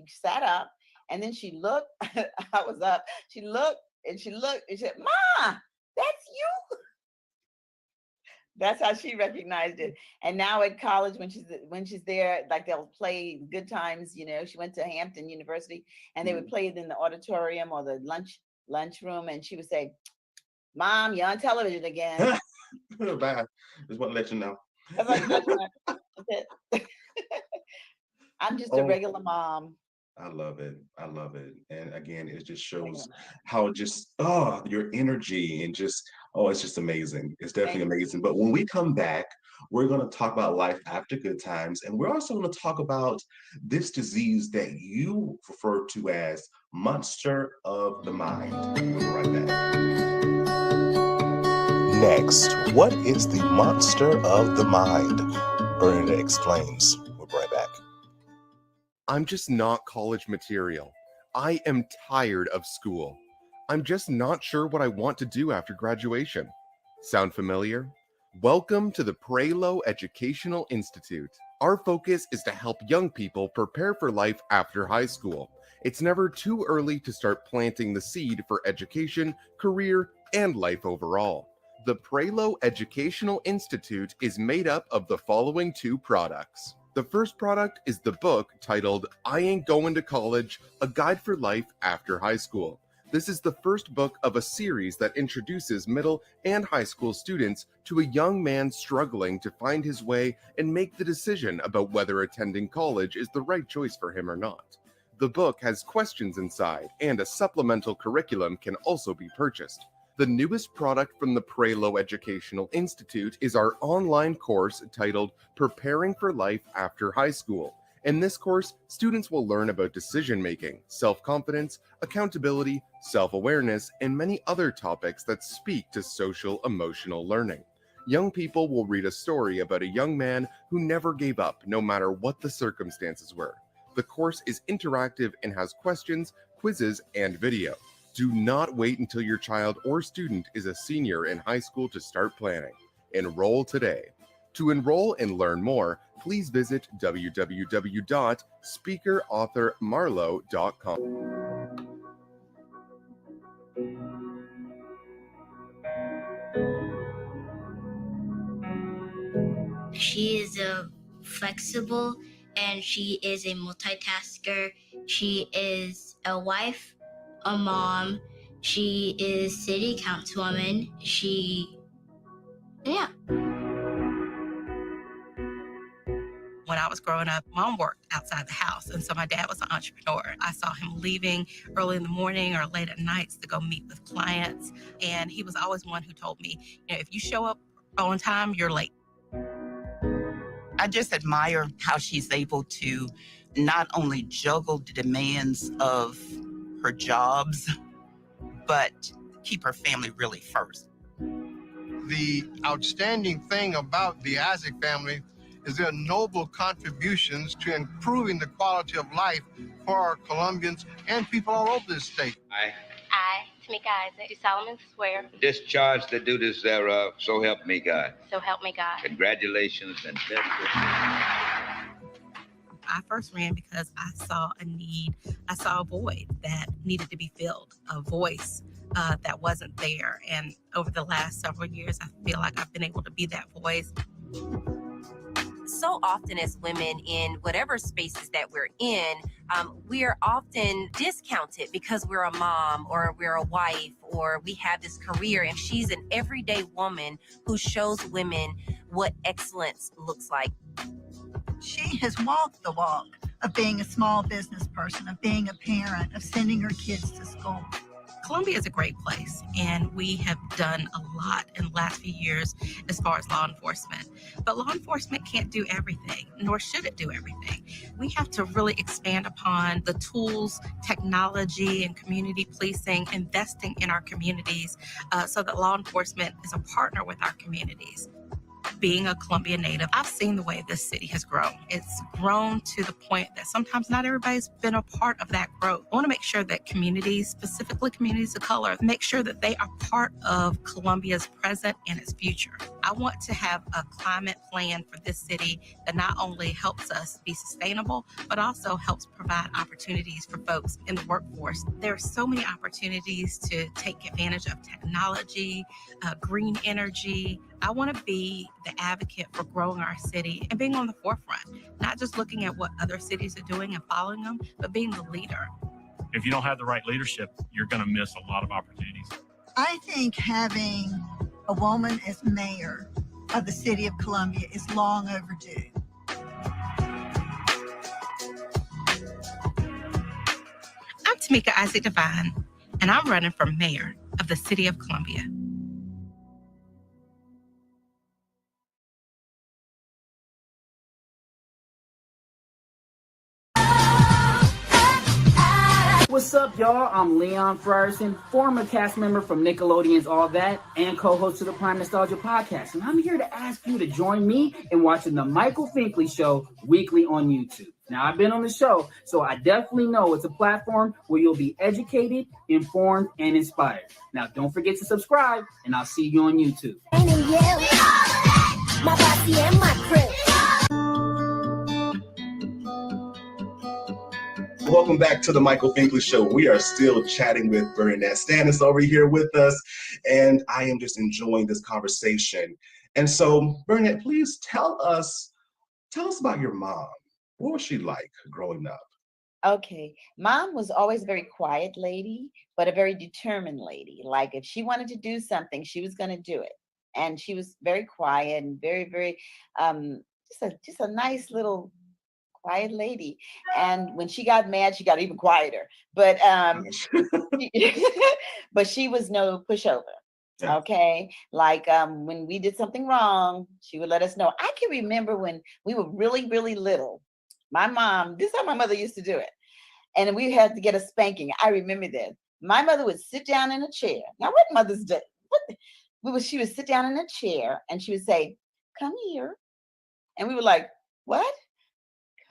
sat up, and then she looked. I was up. She looked, and she said, "Ma, that's you." That's how she recognized it. And now at college, when she's there, like they'll play Good Times. You know, she went to Hampton University, and they would play it in the auditorium or the lunchroom, and she would say, "Mom, you're on television again." Bye. Just want to let you know. I'm just a regular mom. I love it. I love it. And again, it just shows how your energy and just, it's just amazing. It's definitely amazing. But when we come back, we're going to talk about life after Good Times. And we're also going to talk about this disease that you refer to as monster of the mind. We'll be right back. Next, what is the monster of the mind? Bernadette explains. We'll be right back. I'm just not college material. I am tired of school. I'm just not sure what I want to do after graduation. Sound familiar? Welcome to the Prelo Educational Institute. Our focus is to help young people prepare for life after high school. It's never too early to start planting the seed for education, career, and life overall. The Prelo Educational Institute is made up of the following 2 products: The first product is the book titled I Ain't Going to College, A Guide for Life After High School. This is the first book of a series that introduces middle and high school students to a young man struggling to find his way and make the decision about whether attending college is the right choice for him or not. The book has questions inside, and a supplemental curriculum can also be purchased. The newest product from the Prelo Educational Institute is our online course titled Preparing for Life After High School. In this course, students will learn about decision-making, self-confidence, accountability, self-awareness, and many other topics that speak to social-emotional learning. Young people will read a story about a young man who never gave up, no matter what the circumstances were. The course is interactive and has questions, quizzes, and video. Do not wait until your child or student is a senior in high school to start planning. Enroll today. To enroll and learn more, please visit www.speakerauthormarlowe.com. She is flexible and she is a multitasker. She is a wife, a mom. She is city councilwoman. When I was growing up, Mom worked outside the house, and so my dad was an entrepreneur. I saw him leaving early in the morning or late at nights to go meet with clients, and he was always one who told me, if you show up on time, you're late. I just admire how she's able to not only juggle the demands of her jobs, but keep her family really first. The outstanding thing about the Isaac family is their noble contributions to improving the quality of life for our Colombians and people all over this state. I Tamika Isaac, do solemnly swear. discharge the duties thereof, so help me God. So help me God. Congratulations and best wishes. I first ran because I saw a need. I saw a void that needed to be filled, a voice that wasn't there. And over the last several years, I feel like I've been able to be that voice. So often as women in whatever spaces that we're in, we are often discounted because we're a mom or we're a wife or we have this career, and she's an everyday woman who shows women what excellence looks like. She has walked the walk of being a small business person, of being a parent, of sending her kids to school. Columbia is a great place, and we have done a lot in the last few years as far as law enforcement. But law enforcement can't do everything, nor should it do everything. We have to really expand upon the tools, technology, and community policing, investing in our communities so that law enforcement is a partner with our communities. Being a Columbia native, I've seen the way this city has grown. It's grown to the point that sometimes not everybody's been a part of that growth. I want to make sure that communities, specifically communities of color, make sure that they are part of Columbia's present and its future. I want to have a climate plan for this city that not only helps us be sustainable, but also helps provide opportunities for folks in the workforce. There are so many opportunities to take advantage of technology, green energy. I want to be the advocate for growing our city and being on the forefront, not just looking at what other cities are doing and following them, but being the leader. If you don't have the right leadership, you're going to miss a lot of opportunities. I think having a woman as mayor of the city of Columbia is long overdue. I'm Tamika Isaac Devine, and I'm running for mayor of the city of Columbia. What's up, y'all? I'm Leon Frierson, former cast member from Nickelodeon's All That and co-host of the Prime Nostalgia podcast. And I'm here to ask you to join me in watching the Michael Finkley Show weekly on YouTube. Now, I've been on the show, so I definitely know it's a platform where you'll be educated, informed, and inspired. Now, don't forget to subscribe, and I'll see you on YouTube. My bossy and my crib. Welcome back to the Michael Finkley Show. We are still chatting with Bernadette Stannis over here with us, and I am just enjoying this conversation. And so, Bernadette, please tell us Tell us about your mom. What was she like growing up? Okay. Mom was always a very quiet lady, but a very determined lady. Like if she wanted to do something, she was going to do it. And she was very quiet and very, very, just a nice little quiet lady. And when she got mad, she got even quieter. But but she was no pushover. Yeah. Okay. Like when we did something wrong, she would let us know. I can remember when we were really, really little. My mom, this is how my mother used to do it. And we had to get a spanking. I remember this. My mother would sit down in a chair. Now, what mothers do? She would sit down in a chair and she would say, "Come here." And we were like, "What?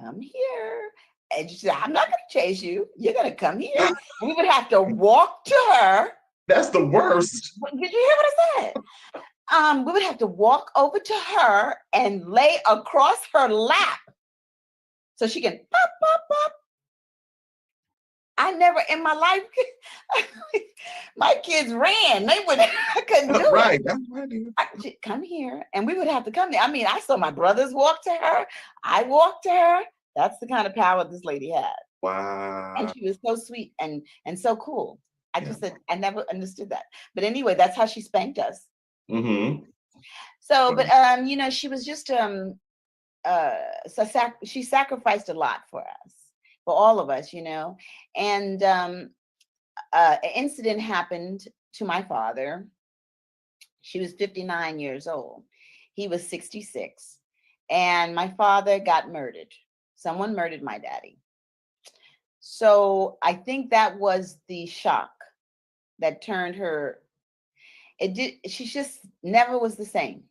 Come here." And she said, "I'm not going to chase you. You're going to come here." And we would have to walk to her. That's the worst. Did you hear what I said? We would have to walk over to her and lay across her lap so she can pop, pop, pop. I never in my life, my kids ran. They would, I couldn't do Right. it. Come here. And we would have to come there. I mean, I saw my brothers walk to her. I walked to her. That's the kind of power this lady had. Wow. And she was so sweet and so cool. I just said, I never understood that. But anyway, that's how she spanked us. Mm-hmm. So, but she was just she sacrificed a lot for us, for all of us, and an incident happened to my father. She was 59 years old. He was 66. And my father got murdered. Someone murdered my daddy. So I think that was the shock that turned her. She just never was the same.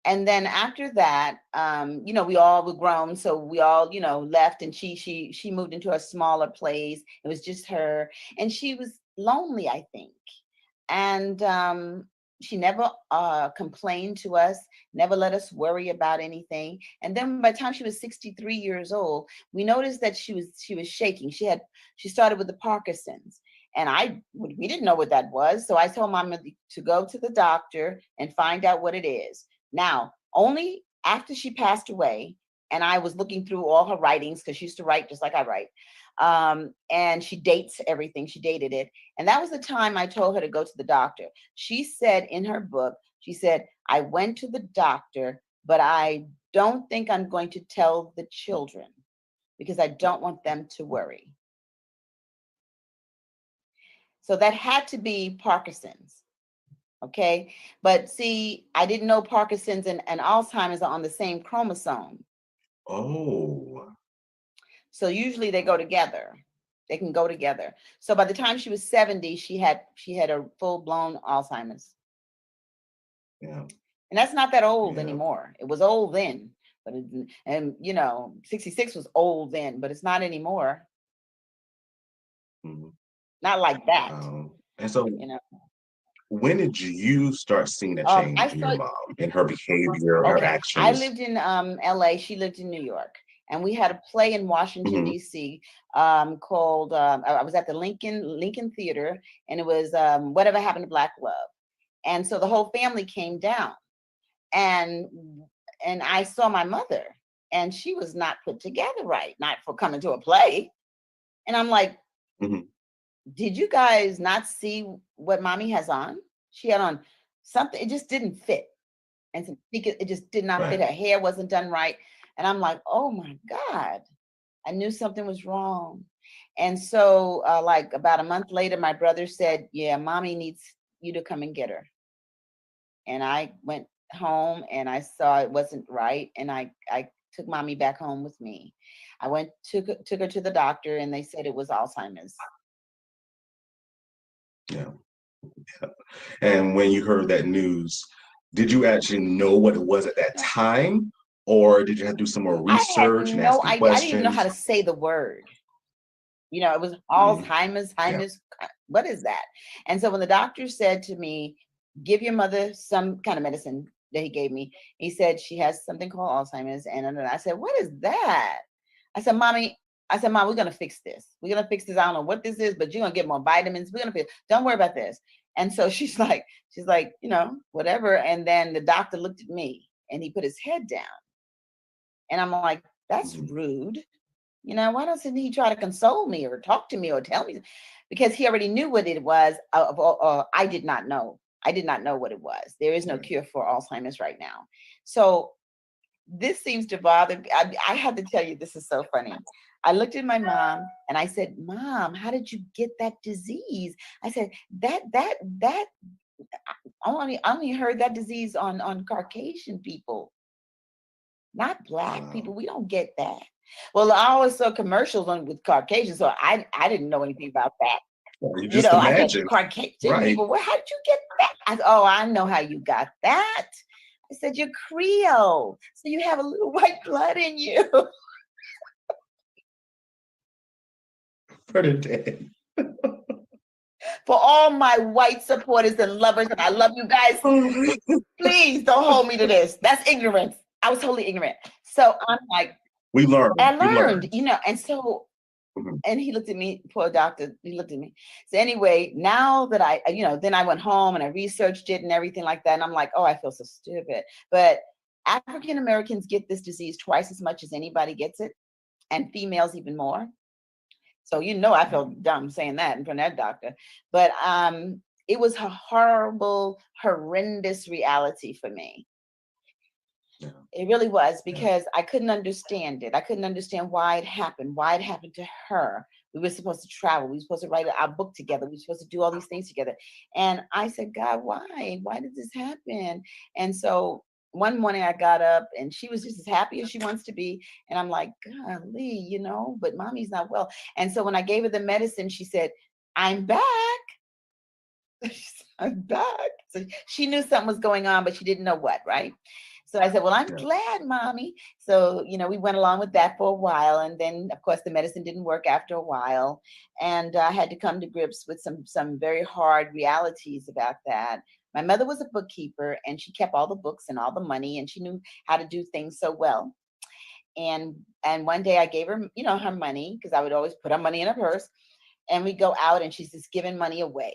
And then after that, we all were grown. So we all, left, and she moved into a smaller place. It was just her, and she was lonely, I think. And she never complained to us, never let us worry about anything. And then by the time she was 63 years old, we noticed that she was shaking. She started with the Parkinson's. And we didn't know what that was. So I told Mama to go to the doctor and find out what it is. Now, only after she passed away, and I was looking through all her writings, because she used to write just like I write. And she dates everything. She dated it. And that was the time I told her to go to the doctor. She said in her book, she said, "I went to the doctor, but I don't think I'm going to tell the children because I don't want them to worry." So that had to be Parkinson's. Okay. But see, I didn't know Parkinson's and Alzheimer's are on the same chromosome. Oh. So usually they go together. They can go together. So by the time she was 70, she had a full-blown Alzheimer's. Yeah. And that's not that old anymore. It was old then, but 66 was old then, but it's not anymore. Mm-hmm. Not like that. And so, when did you start seeing a change in your mom, in her behavior, her actions? I lived in LA. She lived in New York. And we had a play in Washington, D.C. Called, I was at the Lincoln Theater, and it was Whatever Happened to Black Love. And so the whole family came down. And I saw my mother, and she was not put together right, not for coming to a play. And I'm like, did you guys not see what mommy has on? She had on something, it just didn't fit. And it just did not fit. Her hair wasn't done right. And I'm like, oh my God, I knew something was wrong. And so like about a month later, my brother said, "Yeah, mommy needs you to come and get her." And I went home and I saw it wasn't right. And I took mommy back home with me. I took her to the doctor, and they said it was Alzheimer's. Yeah. And when you heard that news, did you actually know what it was at that time? Or did you have to do some more research and ask questions? I didn't even know how to say the word. It was Alzheimer's. What is that? And so when the doctor said to me, "Give your mother some kind of medicine," that he gave me, he said, "She has something called Alzheimer's." And I said, "What is that?" I said, "Mom, we're going to fix this. We're going to fix this. I don't know what this is, but you're going to get more vitamins. We're going to fix. Don't worry about this." And so she's like, whatever. And then the doctor looked at me, and he put his head down. And I'm like, that's rude. Why doesn't he try to console me or talk to me or tell me? Because he already knew what it was. I did not know. I did not know what it was. There is no cure for Alzheimer's right now. So this seems to bother me. I had to tell you, this is so funny. I looked at my mom and I said, Mom, how did you get that disease? I said, I only heard that disease on Caucasian people, not Black people. We don't get that. Well, I always saw commercials with Caucasians, so I didn't know anything about that. You just imagine. I said, Caucasian people, how did you get that? I said, oh, I know how you got that. I said, you're Creole, so you have a little white blood in you. For the day. For all my white supporters and lovers, and I love you guys, please don't hold me to this. That's ignorance. I was totally ignorant. So I'm like, I learned, and so, and he looked at me, poor doctor, he looked at me. So anyway, now that then I went home and I researched it and everything like that. And I'm like, oh, I feel so stupid. But African Americans get this disease twice as much as anybody gets it, and females even more. So, I felt dumb saying that in front of that doctor. But it was a horrible, horrendous reality for me. Yeah. It really was, because I couldn't understand it. I couldn't understand why it happened to her. We were supposed to travel. We were supposed to write our book together. We were supposed to do all these things together. And I said, God, why? Why did this happen? And so one morning I got up and she was just as happy as she wants to be. And I'm like, golly, but mommy's not well. And so when I gave her the medicine, she said, I'm back. I'm back. So she knew something was going on, but she didn't know what, right? So I said, well, I'm glad, mommy. So, we went along with that for a while. And then, of course, the medicine didn't work after a while. And I had to come to grips with some very hard realities about that. My mother was a bookkeeper, and she kept all the books and all the money, and she knew how to do things so well. And one day I gave her, her money, because I would always put her money in her purse. And we go out and she's just giving money away.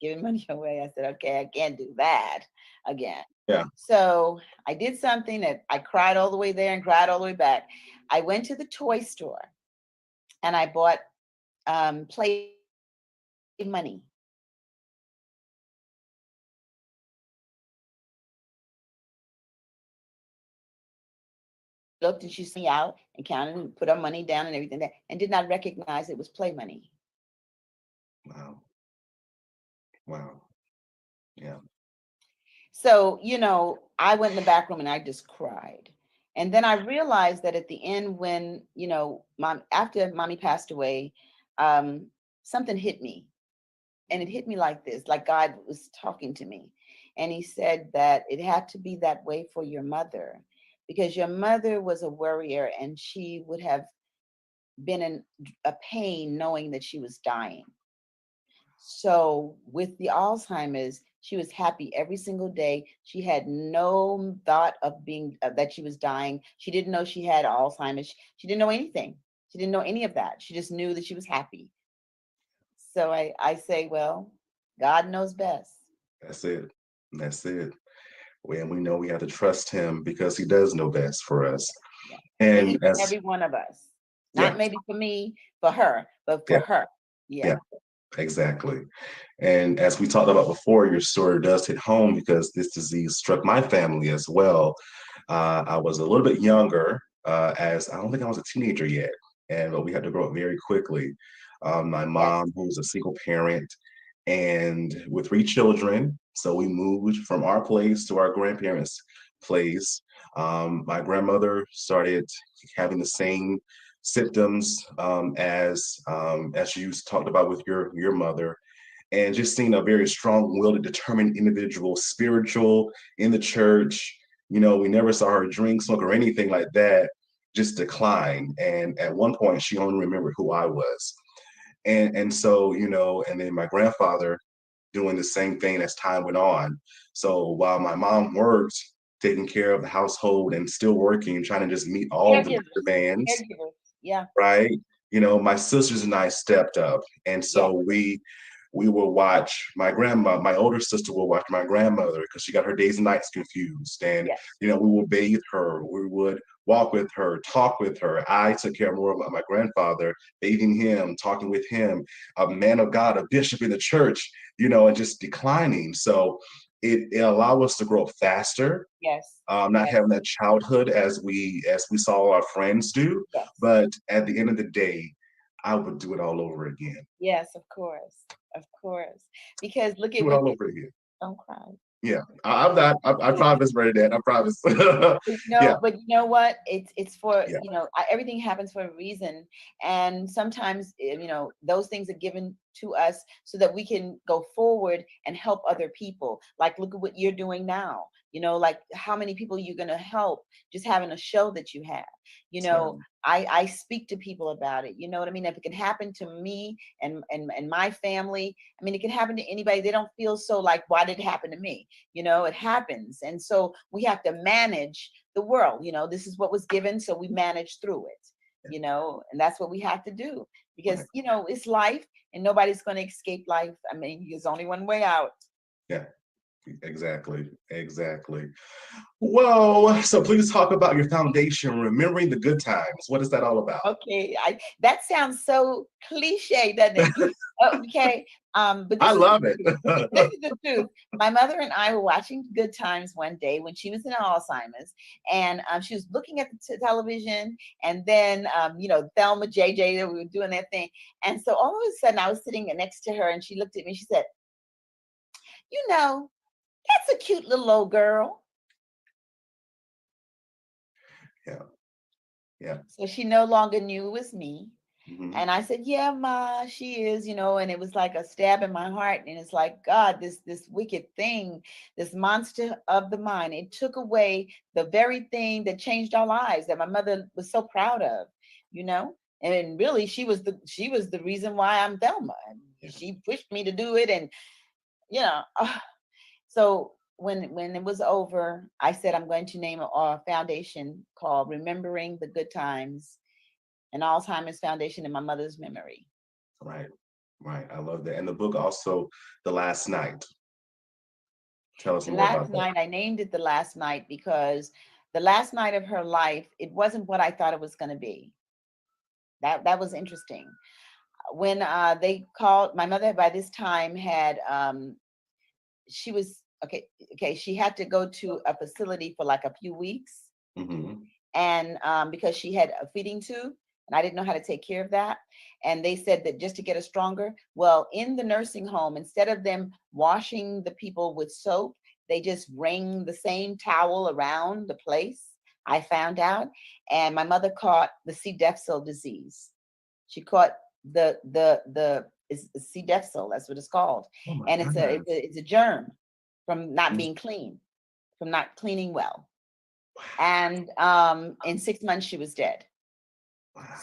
I said, okay, I can't do that again. Yeah. So I did something that I cried all the way there and cried all the way back. I went to the toy store and I bought play money. Looked and she saw me out and counted and put her money down and everything there, and did not recognize it was play money. Wow. Yeah. So, I went in the back room and I just cried. And then I realized that at the end, when, after mommy passed away, something hit me. And it hit me like this, like God was talking to me. And he said that it had to be that way for your mother, because your mother was a worrier and she would have been in a pain knowing that she was dying. So with the Alzheimer's, she was happy every single day. She had no thought of being that she was dying. She didn't know she had Alzheimer's. She didn't know anything. She didn't know any of that. She just knew that she was happy. So I say, well, God knows best. That's it. That's it. And we know we have to trust him because he does know best for us. Yeah. And as every one of us, not maybe for me, for her, but for her. Yeah, exactly. And as we talked about before, your story does hit home because this disease struck my family as well. I was a little bit younger, as I don't think I was a teenager yet, but we had to grow up very quickly. My mom, who was a single parent, and with 3 children, so we moved from our place to our grandparents' place. My grandmother started having the same symptoms as you talked about with your mother, and just seeing a very strong-willed, determined individual, spiritual, in the church. We never saw her drink, smoke, or anything like that, just decline. And at one point, she only remembered who I was. And so, and then my grandfather doing the same thing as time went on. So while my mom worked, taking care of the household and still working, trying to just meet all the demands. Yeah. Right. My sisters and I stepped up. And so we we will watch my grandma, my older sister will watch my grandmother because she got her days and nights confused. And, Yes. we will bathe her. We would walk with her, talk with her. I took care more of my grandfather, bathing him, talking with him, a man of God, a bishop in the church, and just declining. So it allowed us to grow up faster. Yes. Not having that childhood as we saw our friends do. Yes. But at the end of the day, I would do it all over again. Yes, of course. Of course. Because look at Do it all over again. don't cry. Yeah, I'm not. I promise, Bernadette. I promise. Yeah. But you know what? It's for Yeah. everything happens for a reason, and sometimes those things are given to us so that we can go forward and help other people. Like look at what you're doing now. Like how many people you're gonna help just having a show that you have. I speak to people about it. You know what I mean? If it can happen to me and my family, I mean, it can happen to anybody. They don't feel so like, why did it happen to me? It happens. And so we have to manage the world. This is what was given. So we manage through it, and that's what we have to do because, it's life and nobody's going to escape life. I mean, there's only one way out. Yeah. Exactly. Well, so please talk about your foundation, Remembering the Good Times. What is that all about? Okay, that sounds so cliche, doesn't it? Okay, but I love it. This is the truth. My mother and I were watching Good Times one day when she was in Alzheimer's, and she was looking at the television, and then Thelma, JJ, we were doing that thing, and so all of a sudden I was sitting next to her, and she looked at me, she said, "That's a cute little old girl." Yeah. So she no longer knew it was me. Mm-hmm. And I said, "Yeah, Ma, she is," and it was like a stab in my heart. And it's like, God, this wicked thing, this monster of the mind, it took away the very thing that changed our lives that my mother was so proud of, and really she was the reason why I'm Thelma. And she pushed me to do it. And, so when it was over, I said, I'm going to name a foundation called Remembering the Good Times, an Alzheimer's foundation in my mother's memory. Right. I love that. And the book also, The Last Night. Tell us more about that. Last Night, I named it The Last Night because the last night of her life, it wasn't what I thought it was going to be. That was interesting. When they called, my mother by this time had, she was, she had to go to a facility for like a few weeks. Mm-hmm. And because she had a feeding tube, and I didn't know how to take care of that. And they said that just to get her stronger, well, in the nursing home, instead of them washing the people with soap, they just wring the same towel around the place, I found out. And my mother caught the C. difficile disease. She caught the C. difficile, that's what it's called. Oh and it's a germ from not being clean, from not cleaning well. And in 6 months she was dead.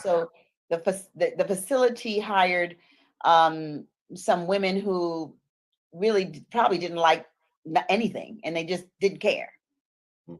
So the facility hired some women who really probably didn't like anything, and they just didn't care.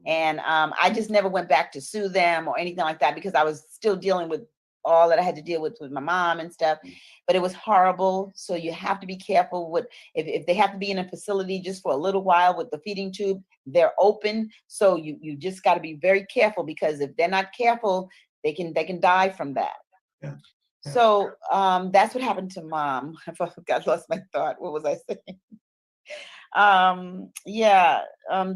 And I just never went back to sue them or anything like that because I was still dealing with all that I had to deal with my mom and stuff. But it was horrible. So you have to be careful with if they have to be in a facility just for a little while with the feeding tube, they're open. So you just got to be very careful because if they're not careful, they can die from that. Yeah. So that's what happened to Mom. I lost my thought. What was I saying?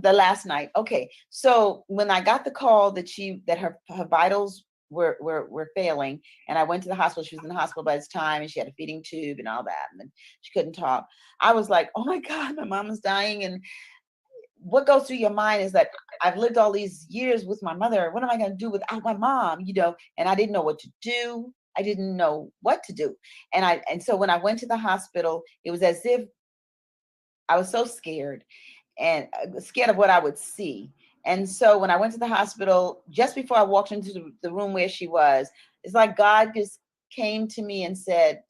The last night. Okay. So when I got the call that her vitals were failing, and I went to the hospital, she was in the hospital by this time, and she had a feeding tube and all that, and then she couldn't talk. I was like, oh my God, my mom is dying. And what goes through your mind is that I've lived all these years with my mother. What am I going to do without my mom? And I didn't know what to do. I didn't know what to do. And so when I went to the hospital, it was as if I was so scared and scared of what I would see. And so when I went to the hospital, just before I walked into the room where she was, it's like God just came to me and said,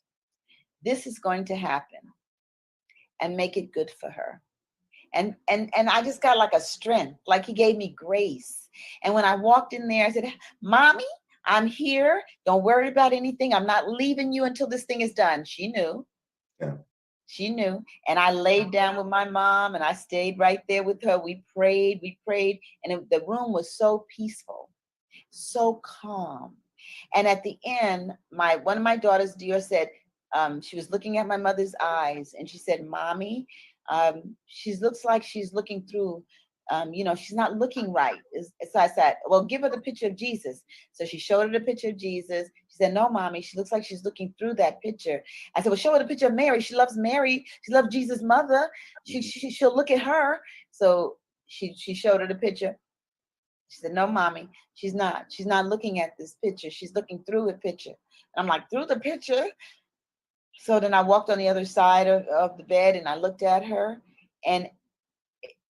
this is going to happen and make it good for her. And I just got like a strength, like he gave me grace. And when I walked in there, I said, Mommy, I'm here. Don't worry about anything. I'm not leaving you until this thing is done. She knew. Yeah. She knew. And I laid down with my mom and I stayed right there with her. We prayed. And the room was so peaceful, so calm. And at the end, one of my daughters, Dior, said, she was looking at my mother's eyes and she said, Mommy, she looks like she's looking through, she's not looking right. So I said, well, give her the picture of Jesus. So she showed her the picture of Jesus. She said, no, Mommy, she looks like she's looking through that picture. I said, well, show her the picture of Mary. She loves Mary. She loves Jesus' mother. She'll look at her. So she showed her the picture. She said, no, Mommy, she's not looking at this picture. She's looking through a picture. And I'm like, through the picture? So then I walked on the other side of the bed and I looked at her and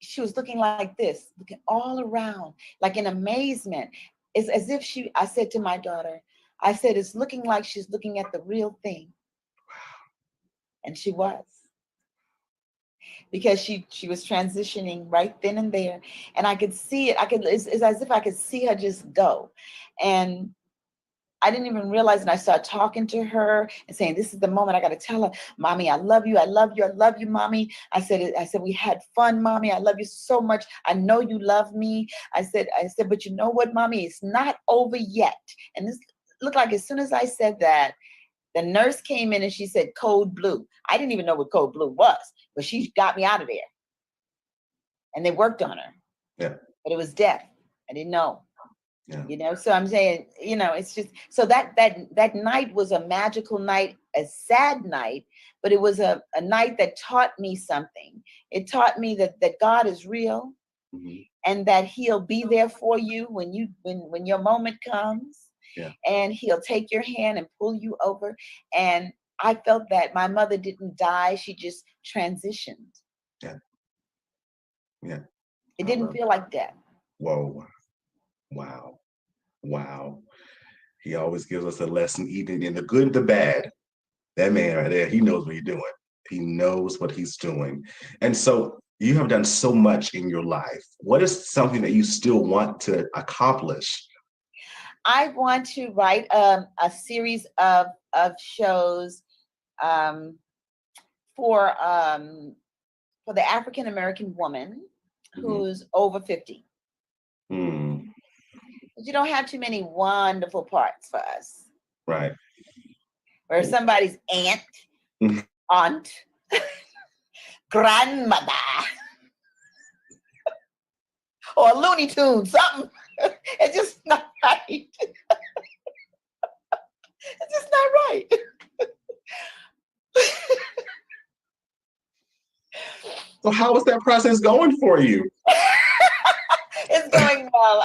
she was looking like this, looking all around, like in amazement. It's as if I said to my daughter, I said, it's looking like she's looking at the real thing. And she was. Because she was transitioning right then and there. And I could see it. It's as if I could see her just go. And I didn't even realize, and I started talking to her and saying, this is the moment I got to tell her, Mommy, I love you. I love you. I love you, Mommy. I said, we had fun, Mommy. I love you so much. I know you love me. I said, but you know what, Mommy, it's not over yet. And this looked like as soon as I said that, the nurse came in and she said, code blue. I didn't even know what code blue was, but she got me out of there. And they worked on her. Yeah. But it was death. I didn't know. Yeah. So I'm saying, it's just, so that night was a magical night, a sad night, but it was a night that taught me something. It taught me that God is real and that he'll be there for you when your moment comes. Yeah. And he'll take your hand and pull you over. And I felt that my mother didn't die. She just transitioned. Yeah. Yeah. It didn't feel like death. Whoa. Wow. Wow. He always gives us a lesson, even in the good and the bad. That man right there, he knows what he's doing. He knows what he's doing. And so you have done so much in your life. What is something that you still want to accomplish? I want to write a series of shows for the African American woman who's over 50. But you don't have too many wonderful parts for us. Right. Where somebody's aunt, grandmother, or a Looney Tune, something. It's just not right. It's just not right. So how is that process going for you? It's going well.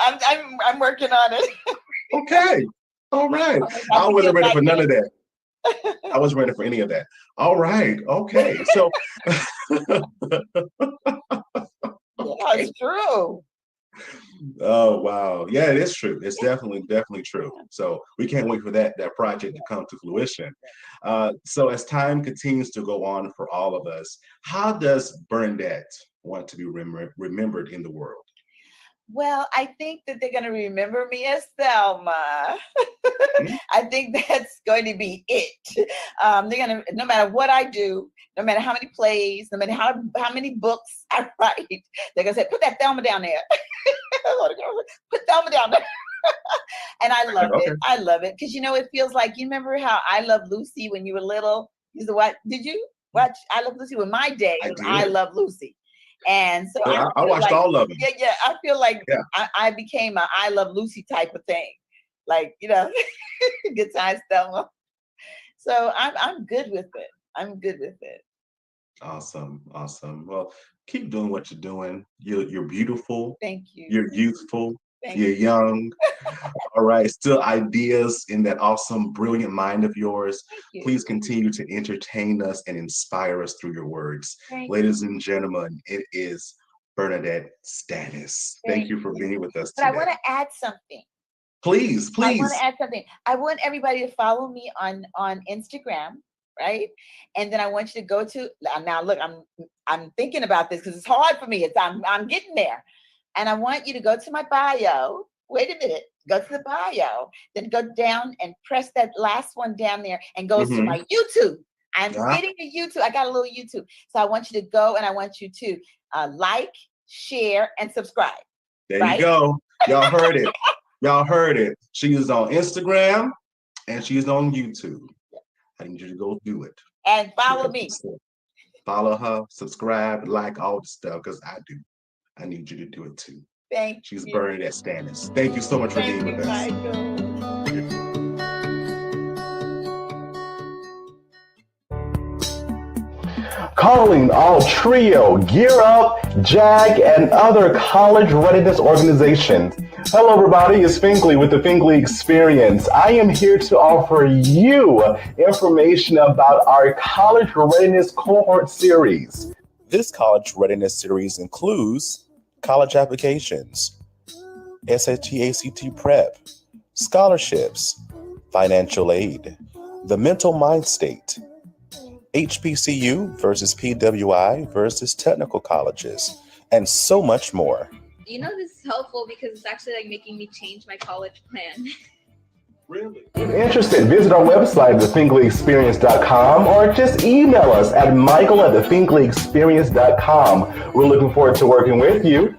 I'm working on it. Okay. All right. I wasn't ready for none of that. I wasn't ready for any of that. All right. Okay. So That's true. Oh wow. Yeah, it is true. It's definitely true. So we can't wait for that project to come to fruition. So as time continues to go on for all of us, how does Bernadette want to be remembered in the world? Well, I think that they're going to remember me as Thelma. I think that's going to be it. They're going to, no matter what I do, no matter how many plays, no matter how many books I write, they're going to say, put that Thelma down there. Put Thelma down there. And I love it. I love it. Because, it feels like, you remember how I Love Lucy when you were little? Did you watch I Love Lucy? When my day, I Love Lucy. And so I watched all of them. Yeah. I feel like I became a I Love Lucy type of thing. Like, good times, Thelma. So I'm good with it. I'm good with it. Awesome. Well, keep doing what you're doing. You're beautiful. Thank you. You're youthful. You're young. All right. Still ideas in that awesome, brilliant mind of yours. Please continue to entertain us and inspire us through your words. Ladies and gentlemen, it is Bernadette Stanis. Thank you for being with us today. But I want to add something. Please. I want to add something. I want everybody to follow me on Instagram, right? And then I want you to go to, now look, I'm thinking about this because it's hard for me. I'm getting there. And I want you to go to my bio. Wait a minute. Go to the bio. Then go down and press that last one down there and goes to my YouTube. I'm getting a YouTube. I got a little YouTube. So I want you to go and I want you to like, share, and subscribe. There you go. Y'all heard it. Y'all heard it. She is on Instagram and she's on YouTube. I need you to go do it. And follow me. Follow her, subscribe, like all the stuff, because I do. I need you to do it too. She's Bernadette Stannis. Thank you so much for being with us. Calling all TRIO, Gear Up, JAG, and other college readiness organizations. Hello everybody, it's Finkley with the Finkley Experience. I am here to offer you information about our college readiness cohort series. This college readiness series includes college applications, SAT, ACT prep, scholarships, financial aid, the mental mind state, HBCU versus PWI versus technical colleges, and so much more. You know, this is helpful because it's actually like making me change my college plan. Really? If you're interested, visit our website, thefinkleyexperience.com, or just email us at michael@thefinkleyexperience.com. We're looking forward to working with you.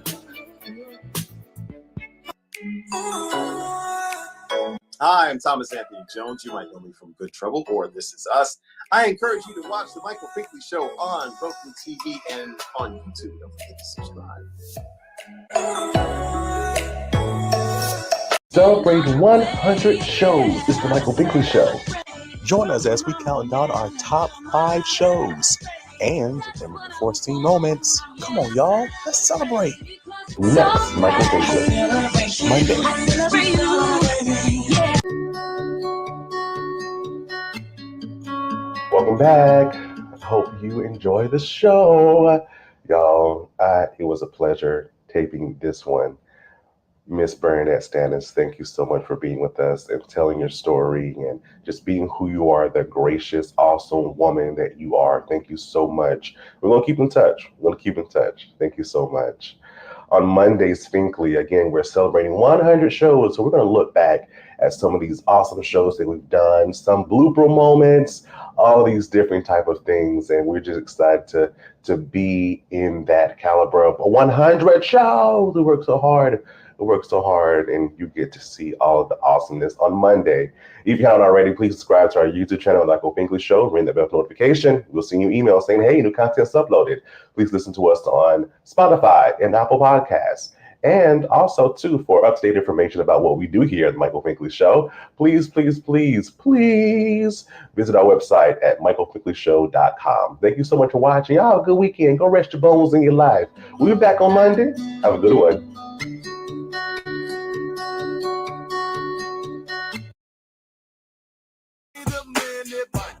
Hi, I'm Thomas Anthony Jones. You might know me from Good Trouble or This Is Us. I encourage you to watch The Michael Finkley Show on Roku TV and on YouTube. Don't forget to subscribe. Celebrate 100 shows. It's The Michael Finkley Show. Join us as we count down our top 5 shows and never before seen moments. Come on, y'all. Let's celebrate. Next, Michael Finkley. Monday. Welcome back. I hope you enjoy the show. Y'all, it was a pleasure taping this one. Miss Bernadette Stannis, thank you so much for being with us and telling your story and just being who you are, the gracious, awesome woman that you are. Thank you so much. We're going to keep in touch. Thank you so much. On Monday's Finkley, again, we're celebrating 100 shows. So we're going to look back at some of these awesome shows that we've done, some blooper moments, all these different type of things. And we're just excited to be in that caliber of 100 shows. We work so hard, and you get to see all of the awesomeness on Monday. If you haven't already, please subscribe to our YouTube channel, Michael Finkley Show. Ring the bell for notification. We'll send you emails saying, hey, new content's uploaded. Please listen to us on Spotify and Apple Podcasts. And also, too, for up-to-date information about what we do here at the Michael Finkley Show, please visit our website at michaelfinkleyshow.com. Thank you so much for watching. Y'all have a good weekend. Go rest your bones in your life. We'll be back on Monday. Have a good one.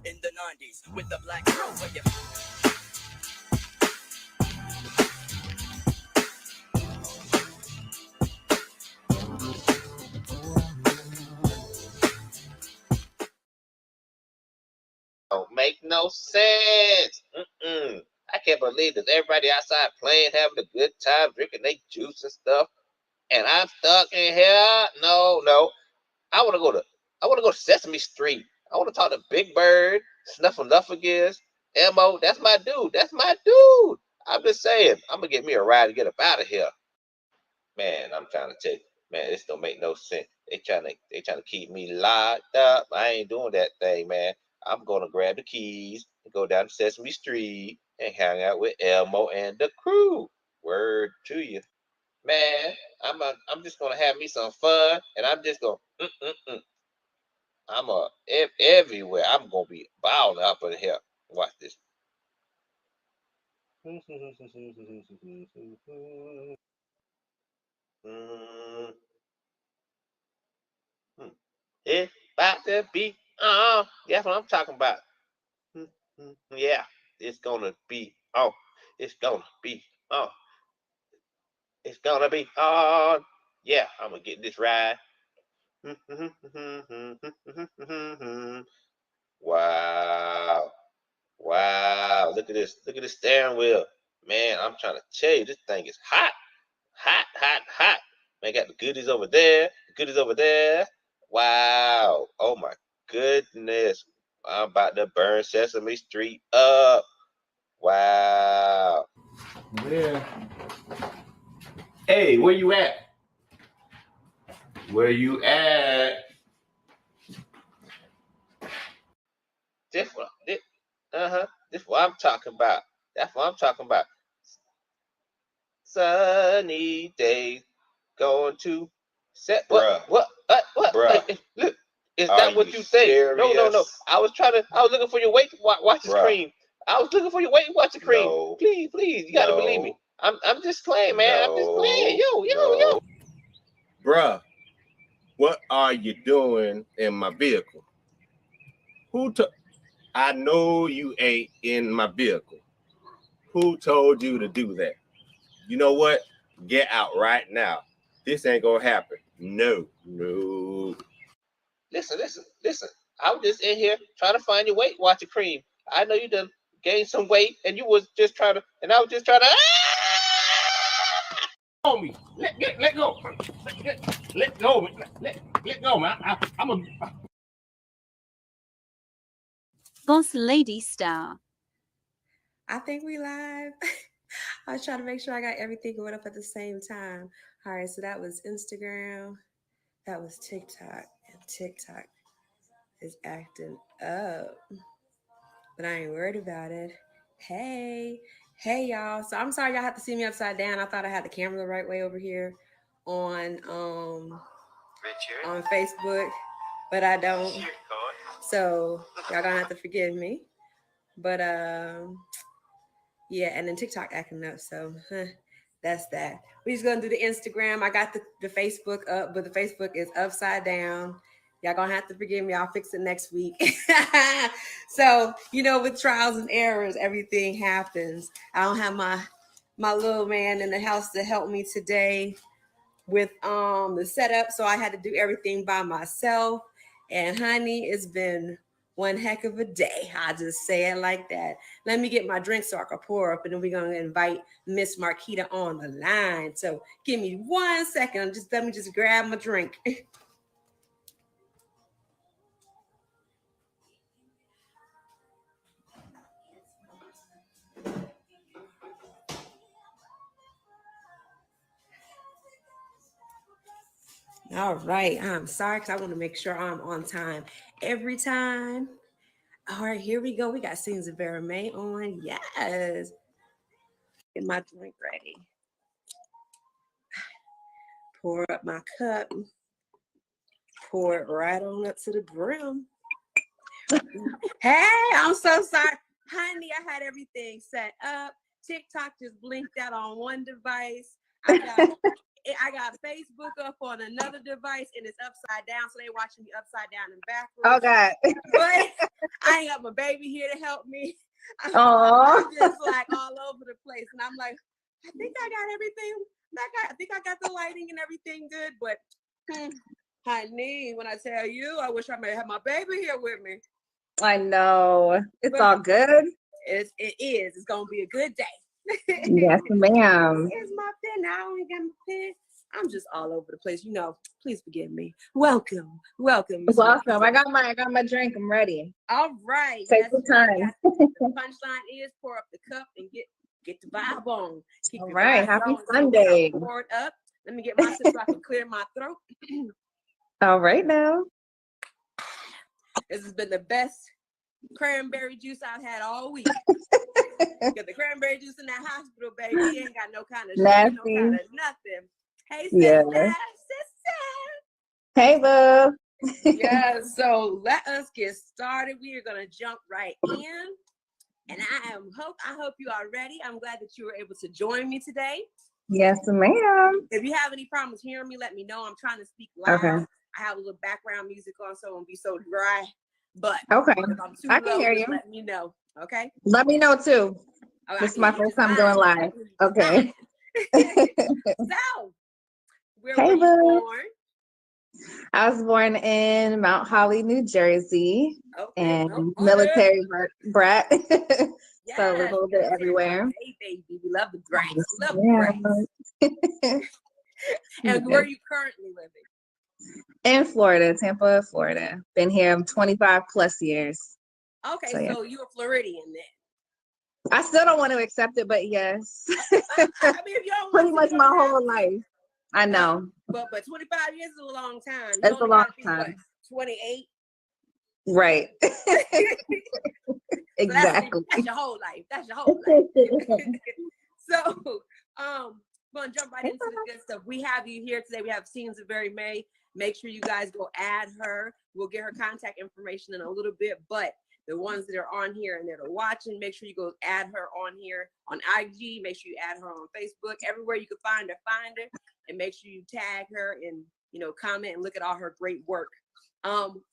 In the 90s with the black girl with your don't make no sense. I can't believe that everybody outside playing, having a good time, drinking their juice and stuff, and I'm stuck in here. No. I want to go to Sesame Street. I want to talk to Big Bird, Snuffleupagus, Elmo. That's my dude. I'm just saying, I'm gonna get me a ride to get up out of here. Man, I'm trying to tell you, man, this don't make no sense. They trying to keep me locked up. I ain't doing that thing, man. I'm gonna grab the keys and go down to Sesame Street and hang out with Elmo and the crew. Word to you, man. I'm just gonna have me some fun, and I'm just gonna everywhere. I'm gonna be balling up in here. Watch this. It's about to be that's what I'm talking about. Yeah, it's gonna be it's gonna be it's gonna be on. Yeah, I'm gonna get this ride. Wow. Look at this steering wheel. Man, I'm trying to tell you, this thing is hot. Man, got the goodies over there. Wow. Oh my goodness. I'm about to burn Sesame Street up. Wow. Where? Hey, where you at? Where you at? This what I'm talking about. That's what I'm talking about. Sunny days going to set what Bruh. Look, is Are that what you you think? No. serious? I was looking for your Weight Watchers Bruh. cream. I was looking for your Weight Watchers cream. No. Please, you gotta believe me. I'm just playing, man. I'm just playing. Yo. Bruh, what are you doing in my vehicle? I know you ain't in my vehicle. Who told you to do that? You know what? Get out right now. This ain't gonna happen. No. Listen. I was just in here trying to find your Weight Watcher cream. I know you done gained some weight, and you was just trying to, and I was just trying to. On me. Let go. Let go. Let go, man. I'm a. Boss Lady Star. I think we live. I was trying to make sure I got everything going up at the same time. All right, so that was Instagram. That was TikTok. And TikTok is acting up. But I ain't worried about it. Hey, y'all. So I'm sorry y'all have to see me upside down. I thought I had the camera the right way over here on Facebook, but I don't. So y'all gonna have to forgive me. But yeah, and then TikTok acting up. So that's that. We're just gonna do the Instagram. I got the Facebook up, but the Facebook is upside down. Y'all gonna have to forgive me. I'll fix it next week. So, with trials and errors, everything happens. I don't have my little man in the house to help me today with the setup, so I had to do everything by myself. And honey, it's been one heck of a day. I just say it like that. Let me get my drink so I can pour up, and then we're gonna invite Miss Marquita on the line. So give me 1 second. Let me grab my drink. All right. I'm sorry because I want to make sure I'm on time every time. All right, here we go. We got Scenes of Vera May on. Yes. Get my drink ready. Pour up my cup. Pour it right on up to the brim. Hey, I'm so sorry. Honey, I had everything set up. TikTok just blinked out on one device. I got Facebook up on another device, and it's upside down, so they watching me upside down and backwards. Oh God! But I ain't got my baby here to help me. I'm just like all over the place, and I'm like, I think I got everything. I think I got the lighting and everything good, but honey, when I tell you, I wish I may have my baby here with me. I know. It's all good. It is. It's gonna be a good day. Yes, ma'am. Here's my pen. I don't get my pen. I'm just all over the place. Please forgive me. Welcome. Welcome. I got my drink. I'm ready. All right. Take your time. The punchline is pour up the cup and get the vibe on. Keep all right. Happy on. Sunday. Pour it up. Let me get my sip so I can clear my throat. All right now. This has been the best cranberry juice I've had all week. Because the cranberry juice in that hospital, baby, ain't got no kind of sugar, no kind of nothing. Hey, sister. Hey, boo. Yeah, so let us get started. We are gonna jump right in, and I hope you are ready. I'm glad that you were able to join me today. Yes, ma'am. If you have any problems hearing me, let me know. I'm trying to speak loud. Okay. I have a little background music on, so it won't be so dry. But okay, if I'm too I can low, hear you. Let me know. Okay. Let me know too. Oh, this is my first time doing live. Okay. So, where were you born? I was born in Mount Holly, New Jersey, and military brat. Yes, so a little bit everywhere. Hey, baby, we love the brats. We love the brats. And where are you currently living? In Florida, Tampa, Florida. Been here 25 plus years. Okay, So, yeah. so you're a Floridian then. I still don't want to accept it, but yes. I mean, if you don't Pretty want much to, you my don't have whole to. life. I know. But 25 years is a long time. You It's a only long got to be what, time. 28? Right. Exactly. That's your whole life. That's your whole life. So, we're gonna jump right into the good stuff. We have you here today. We have Scenes of Very May. Make sure you guys go add her. We'll get her contact information in a little bit, but the ones that are on here and that are watching, make sure you go add her on here on IG. Make sure you add her on Facebook. Everywhere you can find her, and make sure you tag her and comment and look at all her great work.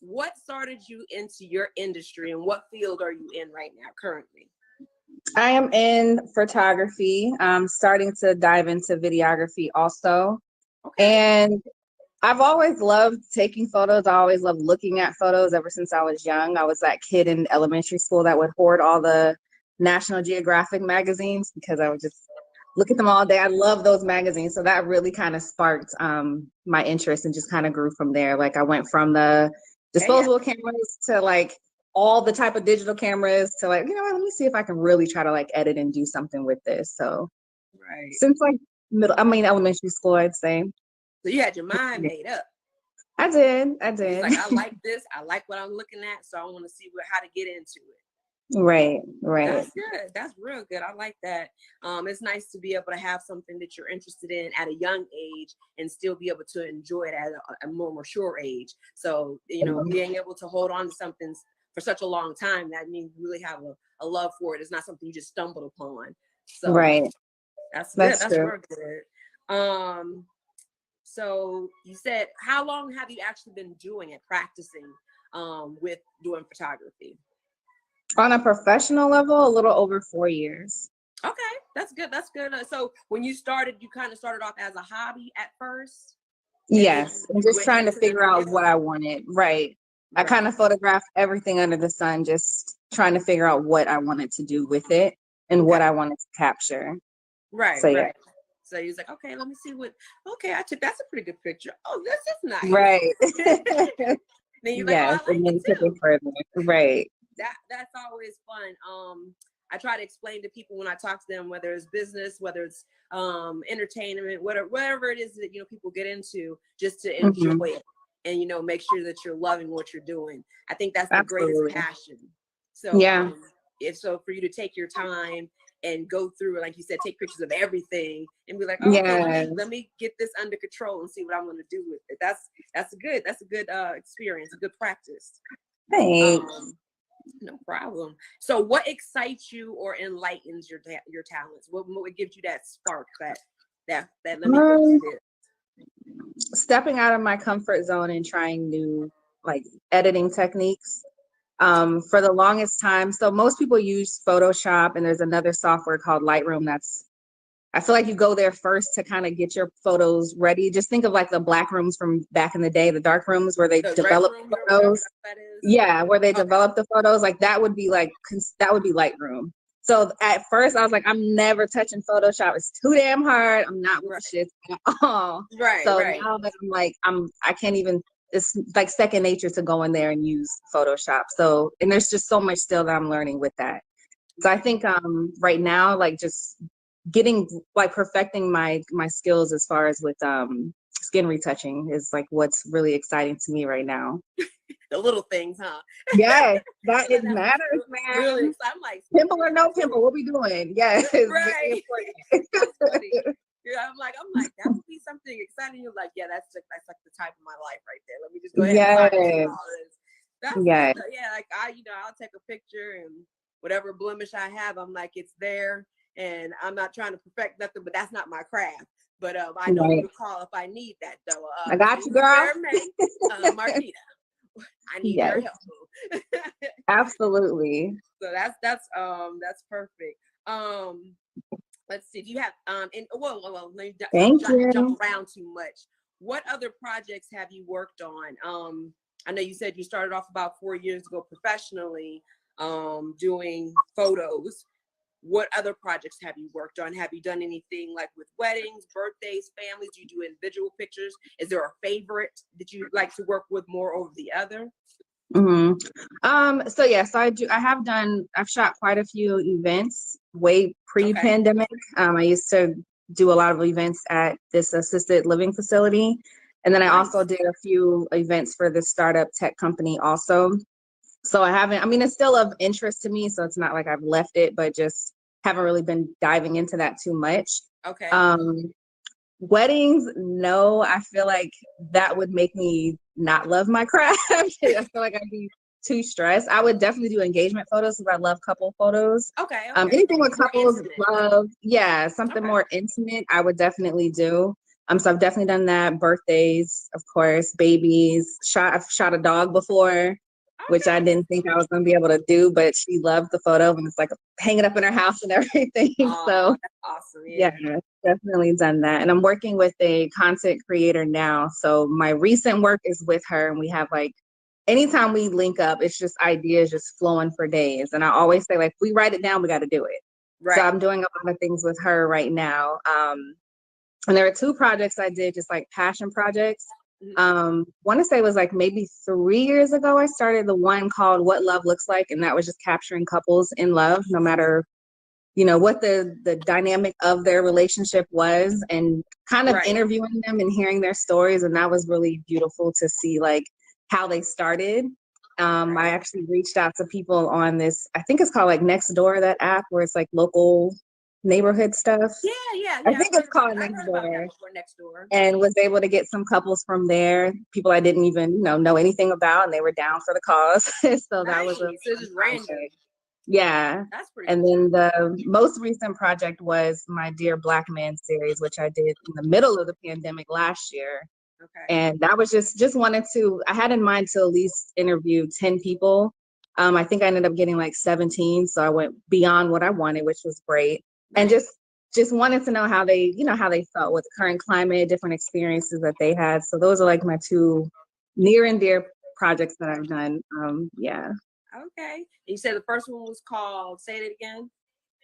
What started you into your industry, and what field are you in right now currently? I am in photography. I'm starting to dive into videography also. And I've always loved taking photos. I always loved looking at photos ever since I was young. I was that kid in elementary school that would hoard all the National Geographic magazines because I would just look at them all day. I love those magazines. So that really kind of sparked my interest and just kind of grew from there. Like I went from the disposable cameras to like all the type of digital cameras to like, let me see if I can really try to like edit and do something with this. So since like elementary school, I'd say. So you had your mind made up. I did. It's like, I like this. I like what I'm looking at. So I want to see how to get into it. Right. That's good. That's real good. I like that. It's nice to be able to have something that you're interested in at a young age and still be able to enjoy it at a more mature age. So, being able to hold on to something for such a long time, that means you really have a love for it. It's not something you just stumbled upon. So that's good. That's real good. So you said, how long have you actually been doing it, practicing with doing photography? On a professional level, a little over 4 years. Okay, that's good. That's good. So when you started, you kind of started off as a hobby at first? Yes, I'm just trying to figure out what I wanted. Right. I kind of photographed everything under the sun, just trying to figure out what I wanted to do with it and what I wanted to capture. Right, so, right. Yeah. So he was like, okay, let me see that's a pretty good picture. Oh, this is nice. Right. Then you're like, Yes, oh, I like and then it took too. it further. Right. That's always fun. I try to explain to people when I talk to them, whether it's business, whether it's entertainment, whatever it is that people get into, just to enjoy it and make sure that you're loving what you're doing. I think that's the greatest passion. So Yeah. So for you to take your time and go through, like you said, take pictures of everything and be like, oh, okay, let me get this under control and see what I'm going to do with it. That's a good experience, a good practice. Thanks. No problem. So what excites you or enlightens your talents? What gives you that spark that let me go do this? Stepping out of my comfort zone and trying new like editing techniques. For the longest time, so most people use Photoshop, and there's another software called Lightroom I feel like you go there first to kind of get your photos ready. Just think of like the black rooms from back in the day, the dark rooms where they develop photos. Yeah, where they develop the photos. Like that would be Lightroom. So at first I was like, I'm never touching Photoshop. It's too damn hard. I'm not with the shit at all. So now that I'm like, I can't even, it's like second nature to go in there and use Photoshop. So, and there's just so much still that I'm learning with that. So I think right now, like just getting like perfecting my skills as far as with skin retouching is like what's really exciting to me right now. The little things, huh? Yes, it matters, man. Really, I'm like, pimple or no pimple, what we doing? Yes, right. I'm like, that would be something exciting. You're like, yeah, that's like the type of my life right there. Let me just go ahead and find all this. That's like I'll take a picture and whatever blemish I have, I'm like, it's there. And I'm not trying to perfect nothing, but that's not my craft. But I know who to call if I need that, though. I got you, girl. Marquita, I need your help. Absolutely. So that's perfect. Let's see. Do you have let me jump around too much. What other projects have you worked on? I know you said you started off about 4 years ago professionally, doing photos. What other projects have you worked on? Have you done anything like with weddings, birthdays, families? Do you do individual pictures? Is there a favorite that you like to work with more over the other? So yes, I've shot quite a few events way pre-pandemic. I used to do a lot of events at this assisted living facility. And then I also did a few events for this startup tech company also. So it's still of interest to me. So it's not like I've left it, but just haven't really been diving into that too much. Okay. Weddings, no, I feel like that would make me not love my craft. I feel like I'd be too stressed. I would definitely do engagement photos because I love couple photos. Okay. Anything with couples, love, something more intimate, I would definitely do. So I've definitely done that. Birthdays, of course, babies. I've shot a dog before, which I didn't think I was gonna be able to do, but she loved the photo and it's like hanging up in her house and everything. So that's awesome. yeah, definitely done that. And I'm working with a content creator now. So my recent work is with her, and we have like, anytime we link up, it's just ideas just flowing for days. And I always say, like, if we write it down, we got to do it. So I'm doing a lot of things with her right now. And there are 2 projects I did, just like passion projects. Want to say it was like maybe 3 years ago, I started the one called What Love Looks Like. And that was just capturing couples in love, no matter what the dynamic of their relationship was, and kind of interviewing them and hearing their stories. And that was really beautiful to see, like, how they started. I actually reached out to people on this, I think it's called like Next Door, that app where it's like local neighborhood stuff. Yeah. I think it's called Next Door. And was able to get some couples from there, people I didn't even know anything about, and they were down for the cause. So that was a random. Yeah. That's pretty And then the most recent project was my Dear Black Man series, which I did in the middle of the pandemic last year. Okay. And that was just I had in mind to at least interview 10 people. I think I ended up getting like 17. So I went beyond what I wanted, which was great. And just wanted to know how they felt with the current climate, different experiences that they had. So those are like my 2 near and dear projects that I've done. Yeah. Okay. You said the first one was called, say it again.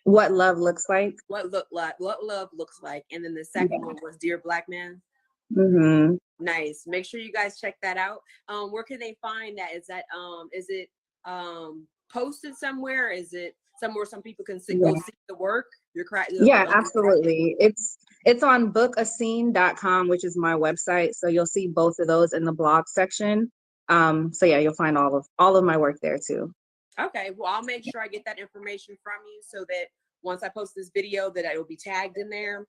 What Love Looks Like. What love looks like. And then the second one was Dear Black Man. Nice. Make sure you guys check that out. Where can they find that? Is it posted somewhere? Is it somewhere some people can go see the work? Yeah, absolutely. It's on bookascene.com, which is my website. So you'll see both of those in the blog section. So yeah, you'll find all of my work there too. Okay, well, I'll make sure I get that information from you so that once I post this video that it will be tagged in there.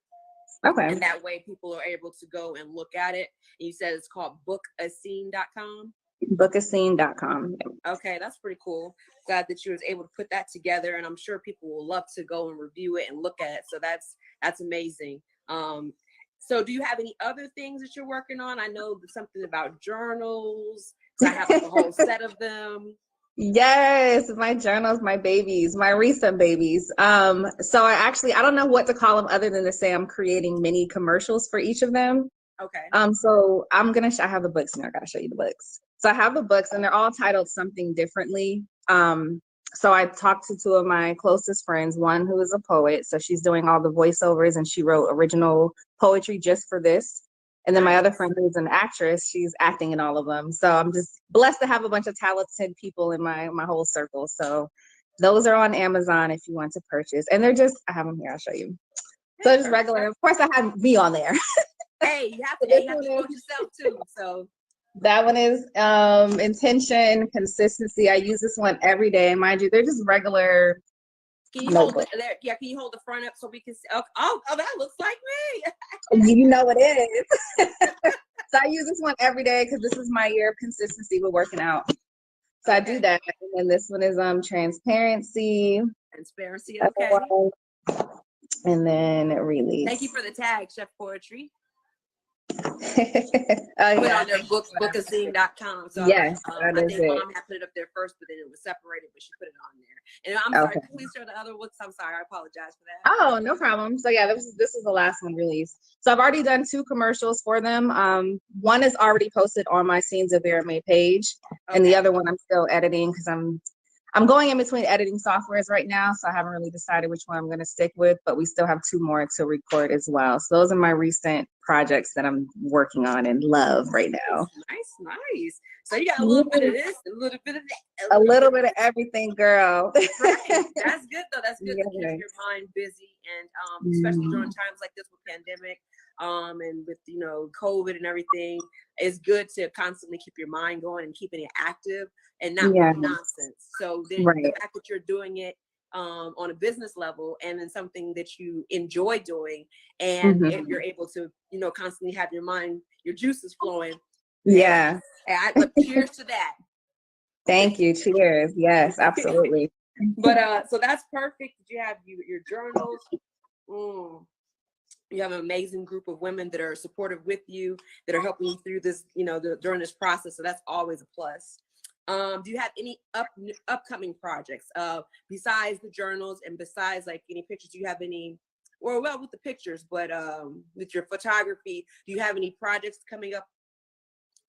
Okay. And that way people are able to go and look at it. And you said it's called bookascene.com? Bookascene.com. Okay, that's pretty cool. Glad that you was able to put that together, and I'm sure people will love to go and review it and look at it. So that's amazing. So do you have any other things that you're working on? I know something about journals. So I have like a whole set of them. Yes, my journals, my babies, my recent babies. So I don't know what to call them other than to say I'm creating mini commercials for each of them. Okay. So I have the books now. I gotta show you the books. So I have the books and they're all titled something differently. So I talked to 2 of my closest friends, one who is a poet. So she's doing all the voiceovers and she wrote original poetry just for this. And then my other friend who's an actress, she's acting in all of them. So I'm just blessed to have a bunch of talented people in my whole circle. So those are on Amazon if you want to purchase. And they're I have them here, I'll show you. So just regular. Of course I have me on there. Hey, you have to promote yourself too. So that one is intention, consistency. I use this one every day. And mind you, they're just regular. Can you hold it there? Yeah, can you hold the front up so we can see? Oh, that looks like me. You know it is. So I use this one every day because this is my year of consistency with working out. So I do that. And then this one is transparency. Transparency, okay. And then release. Thank you for the tag, Chef Poetry. Oh, put on their bookascene.com. So yes, I think Mom had put it up there first, but then it was separated, but she put it on there. And I'm sorry, please show the other books. I'm sorry, I apologize for that. Oh, no problem. So yeah, this is the last one released. So I've already done 2 commercials for them. One is already posted on my Scenes of Vera May page, and the other one I'm still editing because I'm going in between editing softwares right now, so I haven't really decided which one I'm going to stick with, but we still have 2 more to record as well. So those are my recent projects that I'm working on and love right now. Nice. So you got a little bit of this, a little bit of that. A little bit of everything, girl. Right. That's good though. That's good to keep your mind busy, and especially during times like this with pandemic, and with COVID and everything. It's good to constantly keep your mind going and keeping it active and not with nonsense. So then the fact that you're doing it on a business level and then something that you enjoy doing, and if you're able to constantly have your mind, your juices flowing. Yeah. And cheers to that. Thank you. Cheers. Yes, absolutely. But so that's perfect. You have your journals. You have an amazing group of women that are supportive with you, that are helping you through this, during this process. So that's always a plus. Do you have any upcoming projects besides the journals and besides like any pictures? Do you have any, well, with the pictures, but with your photography, do you have any projects coming up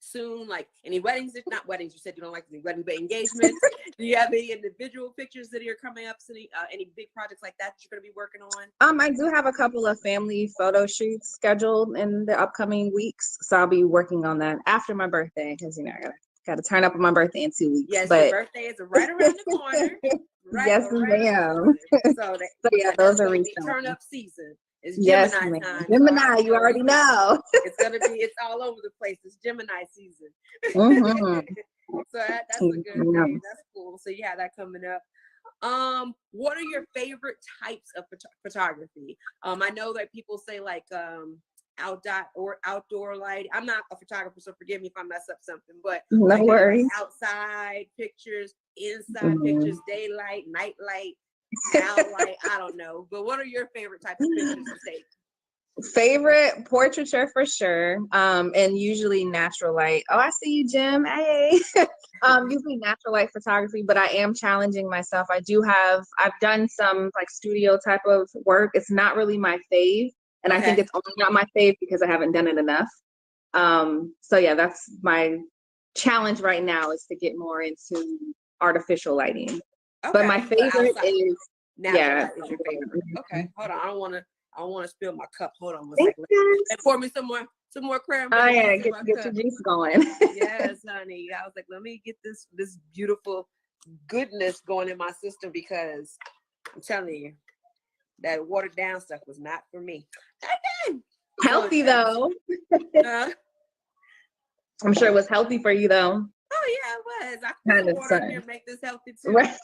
soon? Like any weddings? If not weddings, you said you don't like any weddings, but engagements. Do you have any individual pictures that are coming up? Any big projects like that you're going to be working on? I do have a couple of family photo shoots scheduled in the upcoming weeks, so I'll be working on that after my birthday, because I got to turn up on my birthday in 2 weeks. Yes, your birthday is right around the corner. Yes, ma'am. So yeah, those are recent. Turn up season. It's Gemini time. Gemini, you already know. It's all over the place. It's Gemini season. So that's a good thing. That's cool. So you have that coming up. What are your favorite types of photography? I know that people say like outdoor light. I'm not a photographer, so forgive me if I mess up something, but no worries. Like outside pictures, inside pictures, daylight, night light, out light, I don't know. But what are your favorite types of pictures to take? Favorite portraiture for sure. And usually natural light. Oh, I see you, Jim. Hey. Usually natural light photography, but I am challenging myself. I've done some like studio type of work. It's not really my fave. And I think it's only not my fave because I haven't done it enough. So yeah, that's my challenge right now, is to get more into artificial lighting. But my favorite is natural light is your favorite. Okay, hold on. I don't want to spill my cup. Hold on one second. And pour me some more cranberry. Oh yeah, get your juice going. Yes, honey. I was like, let me get this beautiful goodness going in my system, because I'm telling you, that watered down stuff was not for me. Healthy though. I'm sure it was healthy for you though. Oh yeah, it was. I put some water in here and make this healthy too. Right.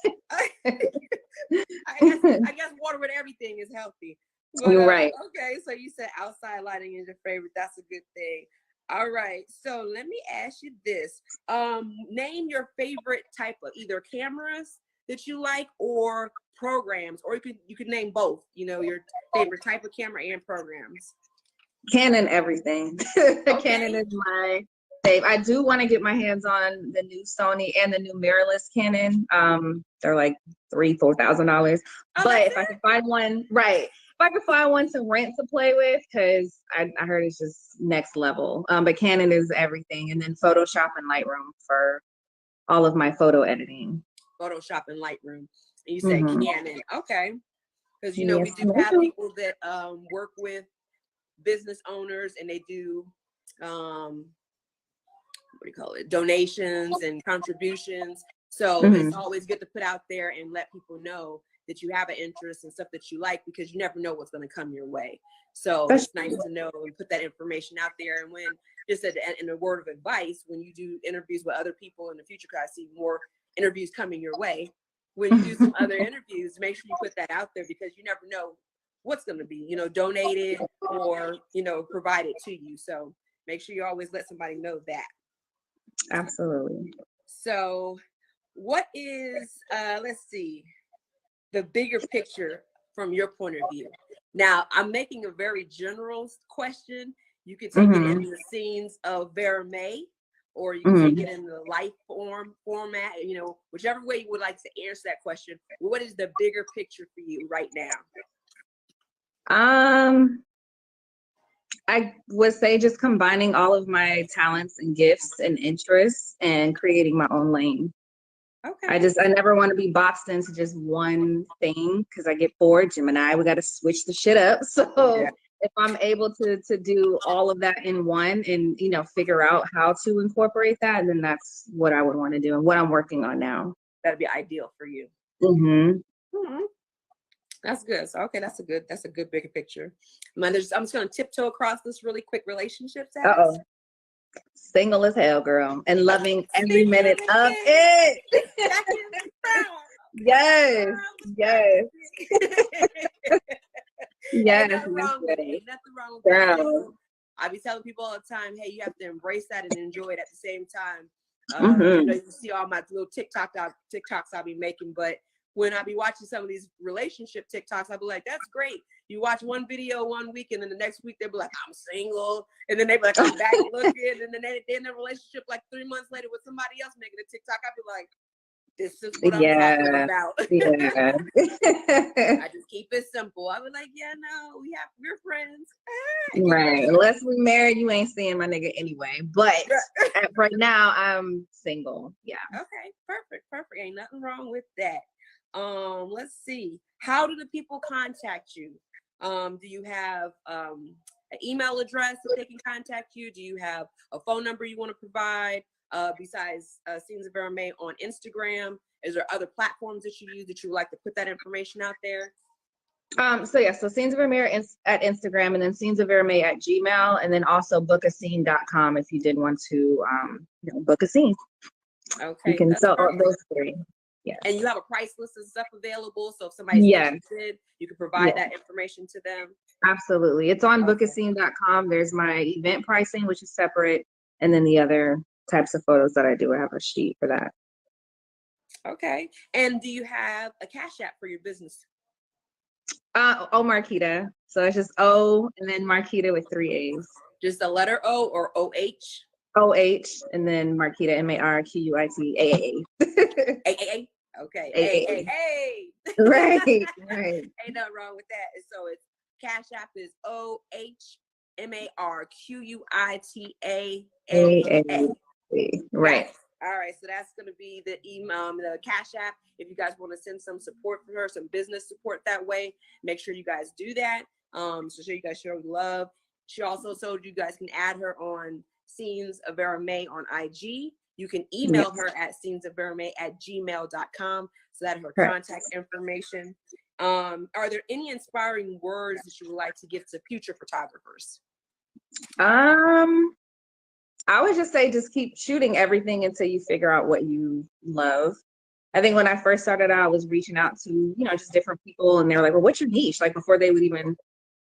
I guess water with everything is healthy. But, you're right. Okay, so you said outside lighting is your favorite. That's a good thing. All right, so let me ask you this. Name your favorite type of either cameras that you like or programs, or you could name both, your favorite type of camera and programs. Canon everything. Canon is my fave. I do want to get my hands on the new Sony and the new mirrorless Canon. They're like $3,000-$4,000. But if I can find one, if I could find one to rent to play with, because I heard it's just next level. But Canon is everything. And then Photoshop and Lightroom for all of my photo editing. Photoshop and Lightroom. And you said Canon. Okay. Because, we do have people that work with business owners, and they do, donations and contributions. So it's always good to put out there and let people know that you have an interest in stuff that you like, because you never know what's going to come your way. So it's nice to know and put that information out there. And when, just in a word of advice, when you do interviews with other people in the future, because I see more interviews coming your way, when you do some other interviews, make sure you put that out there, because you never know what's going to be, donated or, provided to you. So make sure you always let somebody know that. Absolutely. So what is, let's see, the bigger picture from your point of view? Now, I'm making a very general question. You could take it in the scenes of Vera May, or you can take it in the life format, whichever way you would like to answer that question. What is the bigger picture for you right now? I would say just combining all of my talents and gifts and interests and creating my own lane. Okay. I never want to be boxed into just one thing because I get bored. Gemini, we got to switch the shit up. So if I'm able to do all of that in one and, you know, figure out how to incorporate that, then that's what I would want to do and what I'm working on now. That'd be ideal for you. Mm-hmm. That's good. So okay, that's a good bigger picture. I'm just gonna tiptoe across this really quick relationship status. Uh-oh. Single as hell, girl, and loving every minute of it. Yes. Yes. Ain't Yes. nothing wrong with it. Ain't nothing wrong with it. I be telling people all the time, hey, you have to embrace that and enjoy it at the same time. You know, you see all my little TikToks I'll be making, but when I be watching some of these relationship TikToks, I'll be like, that's great. You watch one video 1 week, and then the next week they'll be like, I'm single, and then they be like, I'm back looking, and then they're in a relationship like 3 months later with somebody else making a TikTok. I'll be like, this is what I'm talking about. I just keep it simple. I was like, yeah, no, we're friends. Right. Unless we married, you ain't seeing my nigga anyway. But right now, I'm single. Yeah. Okay. Perfect. Ain't nothing wrong with that. Let's see. How do the people contact you? Do you have an email address that they can contact you? Do you have a phone number you want to provide? Besides Scenes of Vera May on Instagram, is there other platforms that you use that you would like to put that information out there? So Scenes of Vera May at Instagram, and then Scenes of Vera May at Gmail, and then also bookascene.com if you did want to book a scene. Okay. You can sell those three. Yeah. And you have a price list of stuff available, so if somebody's interested, you can provide that information to them. Absolutely. It's on bookascene.com. There's my event pricing, which is separate, and then the other types of photos that I do, I have a sheet for that. Okay. And do you have a Cash App for your business? Marquita. So it's just O and then Marquita with 3 A's. Just the letter O or OH? OH and then Marquita, MARQUITA. A. Okay. A. Right. Ain't nothing wrong with that. So it's Cash App is OHMARQUITA. Right. All right, so that's going to be the email, the Cash App. If you guys want to send some support for her, some business support that way, make sure you guys do that. So sure you guys show love. She also told you guys can add her on Scenes of Vera May on IG. You can email her at scenesofveramay@gmail.com. So that's her contact information. Are there any inspiring words that you would like to give to future photographers? I would just say just keep shooting everything until you figure out what you love. I think when I first started out, I was reaching out to, just different people, and they were like, well, what's your niche? Like before they would even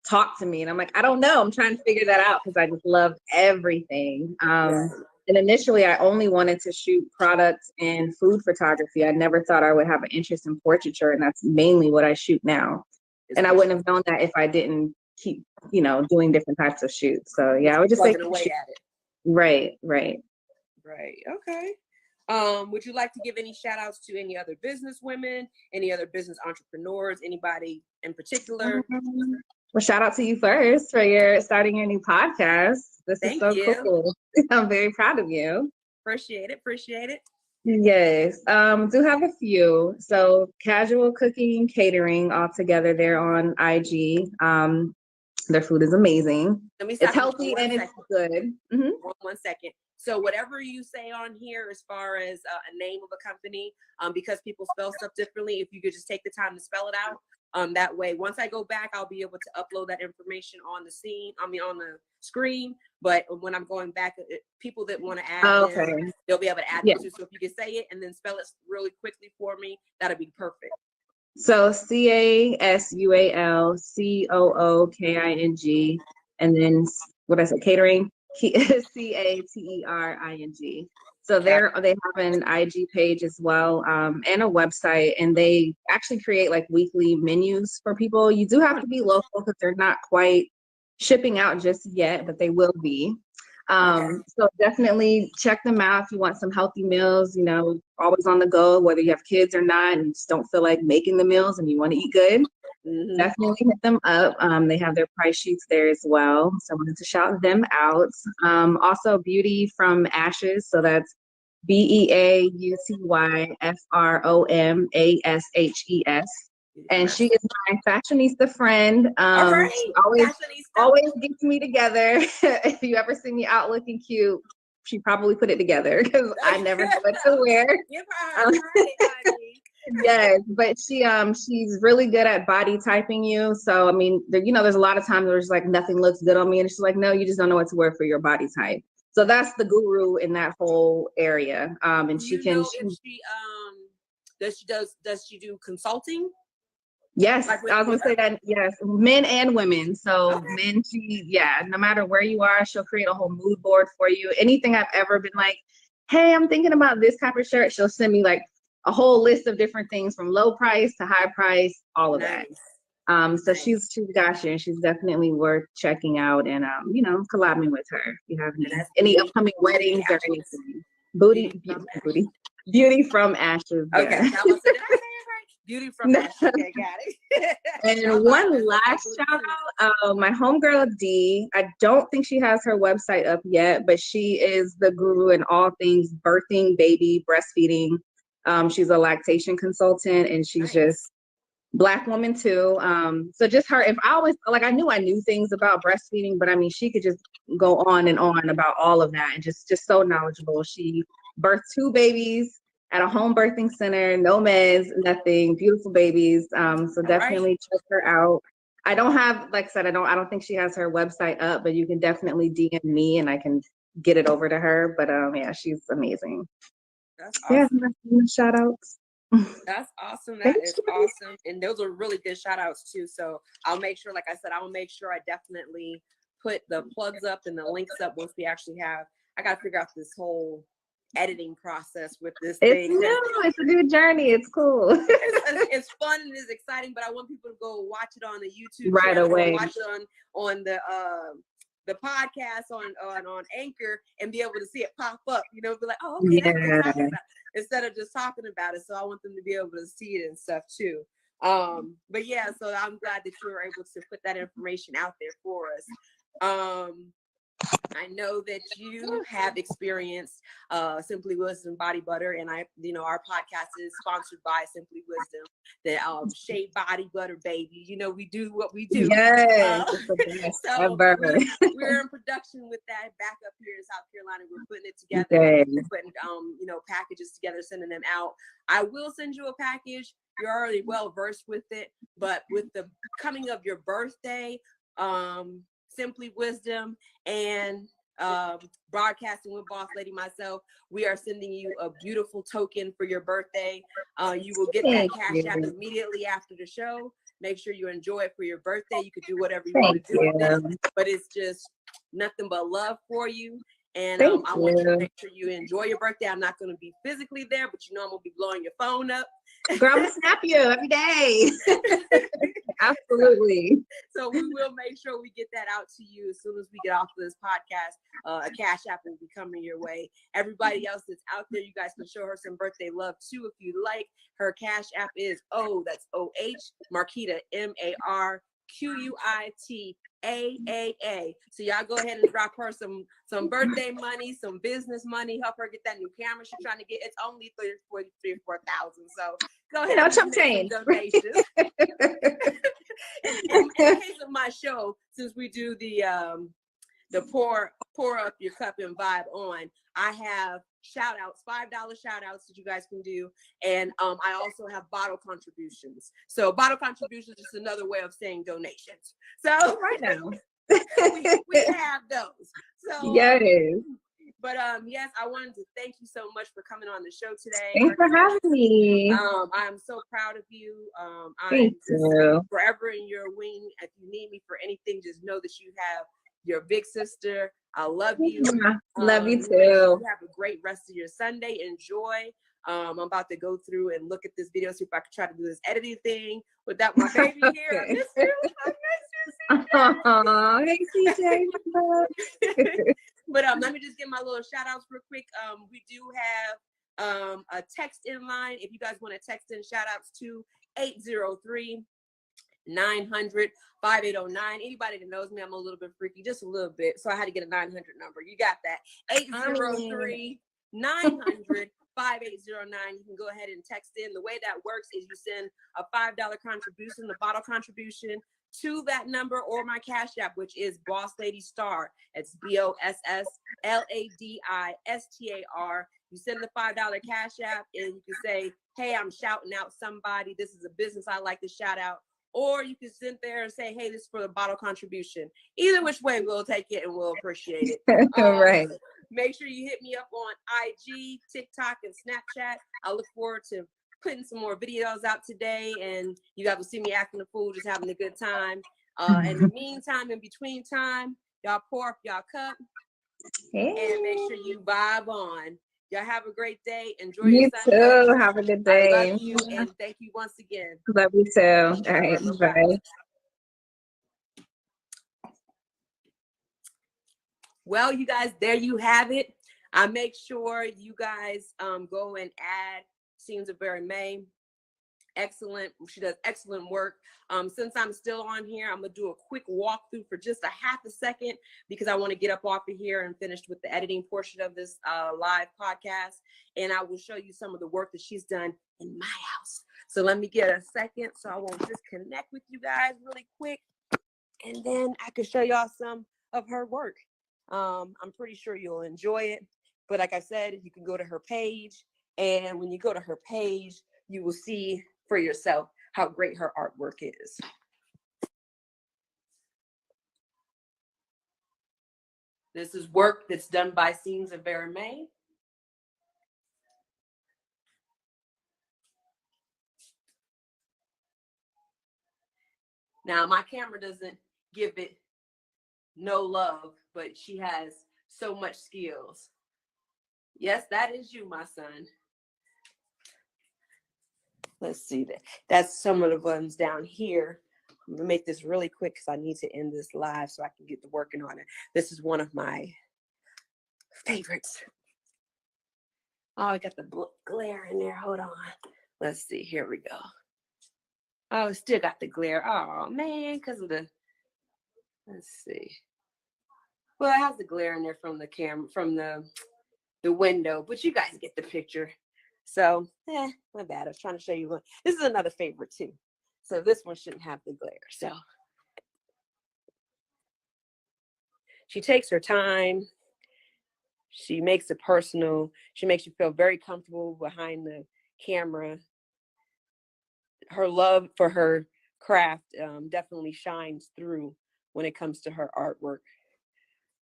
talk to me. And I'm like, I don't know. I'm trying to figure that out because I just loved everything. And initially I only wanted to shoot product and food photography. I never thought I would have an interest in portraiture, and that's mainly what I shoot now. And I wouldn't have known that if I didn't keep, doing different types of shoots. So yeah, I would just say away at it. Right. Okay. Would you like to give any shout outs to any other business women, any other business entrepreneurs, anybody in particular? Well, shout out to you first for starting your new podcast. This is so cool. I'm very proud of you. Appreciate it. Yes. Do have a few. So Casual Cooking and Catering all together. They're on IG. Their food is amazing. It's healthy and it's good. One second. So whatever you say on here as far as a name of a company, because people spell stuff differently, if you could just take the time to spell it out. That way, once I go back, I'll be able to upload that information on the screen. But when I'm going back, people that want to add them, they'll be able to add them. So if you can say it and then spell it really quickly for me, that'll be perfect. So CASUALCOOKING, and then what I said, catering, CATERING. So they have an IG page as well, and a website, and they actually create like weekly menus for people. You do have to be local because they're not quite shipping out just yet, but they will be. So definitely check them out if you want some healthy meals, always on the go, whether you have kids or not, and just don't feel like making the meals and you want to eat good. Definitely hit them up. They have their price sheets there as well. So I wanted to shout them out. Also Beauty from Ashes. So that's BeautyFromAshes. And she is my fashionista friend. All right, She fashionista. always gets me together. If you ever see me out looking cute, she probably put it together because I never know what to wear. Give her her credit, honey. Yes, but she's really good at body typing you. So I mean, there's a lot of times where it's like nothing looks good on me, and she's like, no, you just don't know what to wear for your body type. So that's the guru in that whole area. And Do she you can. know if she does she do consulting? Yes, Like I was gonna say that. Yes, men and women. So men, no matter where you are, she'll create a whole mood board for you. Anything I've ever been like, hey, I'm thinking about this type of shirt, she'll send me like a whole list of different things from low price to high price, all of that. So she's got you, and she's definitely worth checking out and collabing with her. If you have any upcoming weddings or anything. Beauty from Ashes. Okay, Yeah. did I say it right? Beauty from Ashes. Okay, got it. And one last shout out, my homegirl D. I don't think she has her website up yet, but she is the guru in all things birthing, baby, breastfeeding. She's a lactation consultant, and she's just Black woman too. So just her. If I always I knew things about breastfeeding, but I mean, she could just go on and on about all of that, and just so knowledgeable. She birthed 2 babies at a home birthing center, no meds, nothing, beautiful babies. So definitely check her out. I don't have, like I said, I don't think she has her website up, but you can definitely DM me and I can get it over to her. But yeah, she's amazing. That's awesome. Yeah, shout outs. That's awesome. That is awesome. And those are really good shout outs too. So I'll make sure, like I said, I will make sure I definitely put the plugs up and the links up once we actually have. I got to figure out this whole editing process with this thing. It's a new journey. It's cool. It's fun and it's exciting, but I want people to go watch it on the YouTube right channel, away. watch it on the podcast on Anchor and be able to see it pop up. Be like, oh, okay, that's what they're talking about, instead of just talking about it. So I want them to be able to see it and stuff too. But yeah, so I'm glad that you were able to put that information out there for us. I know that you have experienced Simply Wisdom Body Butter, and our podcast is sponsored by Simply Wisdom, the Shea Body Butter, baby. We do what we do. Yes, so we're in production with that back up here in South Carolina. We're putting it together, putting packages together, sending them out. I will send you a package. You're already well versed with it, but with the coming of your birthday, Simply Wisdom and Broadcasting with Boss Lady myself, we are sending you a beautiful token for your birthday. You will get that cash app immediately after the show. Make sure you enjoy it for your birthday. You could do whatever you want to do with it, but it's just nothing but love for you. And I want you to make sure you enjoy your birthday. I'm not going to be physically there, but I'm going to be blowing your phone up. Girl, I'm going to snap you every day. Absolutely. So we will make sure we get that out to you as soon as we get off of this podcast. A cash app will be coming your way. Everybody else that's out there, you guys can show her some birthday love too if you like. Her cash app is that's OH Marquita MARQUITAAA. So y'all go ahead and drop her some birthday money, some business money, help her get that new camera she's trying to get. It's only $4,000. So go ahead and make some donations. in case of my show, since we do the pour up your cup and vibe on, I have shout outs, $5 shout outs that you guys can do. And I also have bottle contributions. So bottle contributions is another way of saying donations. So right now we have those. So yes. But yes, I wanted to thank you so much for coming on the show today. Thanks for having me. I'm so proud of you. Thank you. Forever in your wing. If you need me for anything, just know that you have your big sister. I love you. Love you too. You have a great rest of your Sunday. Enjoy. I'm about to go through and look at this video, see if I can try to do this editing thing without my baby here. I miss you. I miss you, CJ. Hey, CJ. But let me just get my little shout outs real quick. We do have a text in line. If you guys want to text in shout outs to 803-900-5809. Anybody that knows me, I'm a little bit freaky, just a little bit. So I had to get a 900 number. You got that. 900-5809. You can go ahead and text in. The way that works is you send a $5 contribution, the bottle contribution, to that number, or my Cash App, which is Boss Lady Star. It's BOSSLADISTAR. You send the $5 Cash App, and you can say, hey, I'm shouting out somebody. This is a business I like to shout out. Or you can sit there and say, hey, this is for the bottle contribution. Either which way, we'll take it and we'll appreciate it. Right. Make sure you hit me up on IG, TikTok, and Snapchat. I look forward to putting some more videos out today, and you guys will see me acting a fool, just having a good time. In the meantime, in between time, y'all pour up y'all cup and make sure you vibe on. Y'all have a great day. Enjoy your Sunday. You too. Have a good day. I love you, and thank you once again. Love you too. All right. Bye. Well, you guys, there you have it. I make sure you guys go and add Scenes of Vera May. Excellent. She does excellent work. Since I'm still on here, I'm going to do a quick walkthrough for just a half a second because I want to get up off of here and finish with the editing portion of this live podcast. And I will show you some of the work that she's done in my house. So let me get a second so I won't disconnect with you guys really quick. And then I can show y'all some of her work. I'm pretty sure you'll enjoy it. But like I said, you can go to her page. And when you go to her page, you will see for yourself how great her artwork is. This is work that's done by Scenes of Vera May. Now, my camera doesn't give it no love, but she has so much skills. Yes, that is you, my son. Let's see that. That's some of the ones down here. I'm gonna make this really quick because I need to end this live so I can get to working on it. This is one of my favorites. Oh, I got the glare in there. Hold on. Let's see. Here we go. Oh, still got the glare. Oh man, because of the. Let's see. Well, it has the glare in there from the camera, from the window, but you guys get the picture. So, my bad. I was trying to show you one. This is another favorite too. So this one shouldn't have the glare. So she takes her time. She makes it personal. She makes you feel very comfortable behind the camera. Her love for her craft definitely shines through when it comes to her artwork.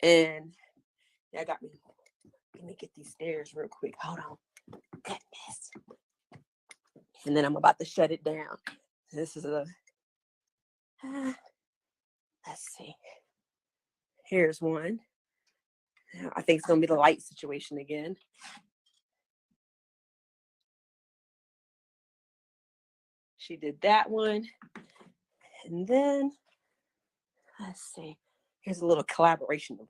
And that got me. Let me get these stairs real quick. Hold on. Goodness. And then I'm about to shut it down. This is a, let's see. Here's one. I think it's going to be the light situation again. She did that one. And then, let's see. Here's a little collaboration of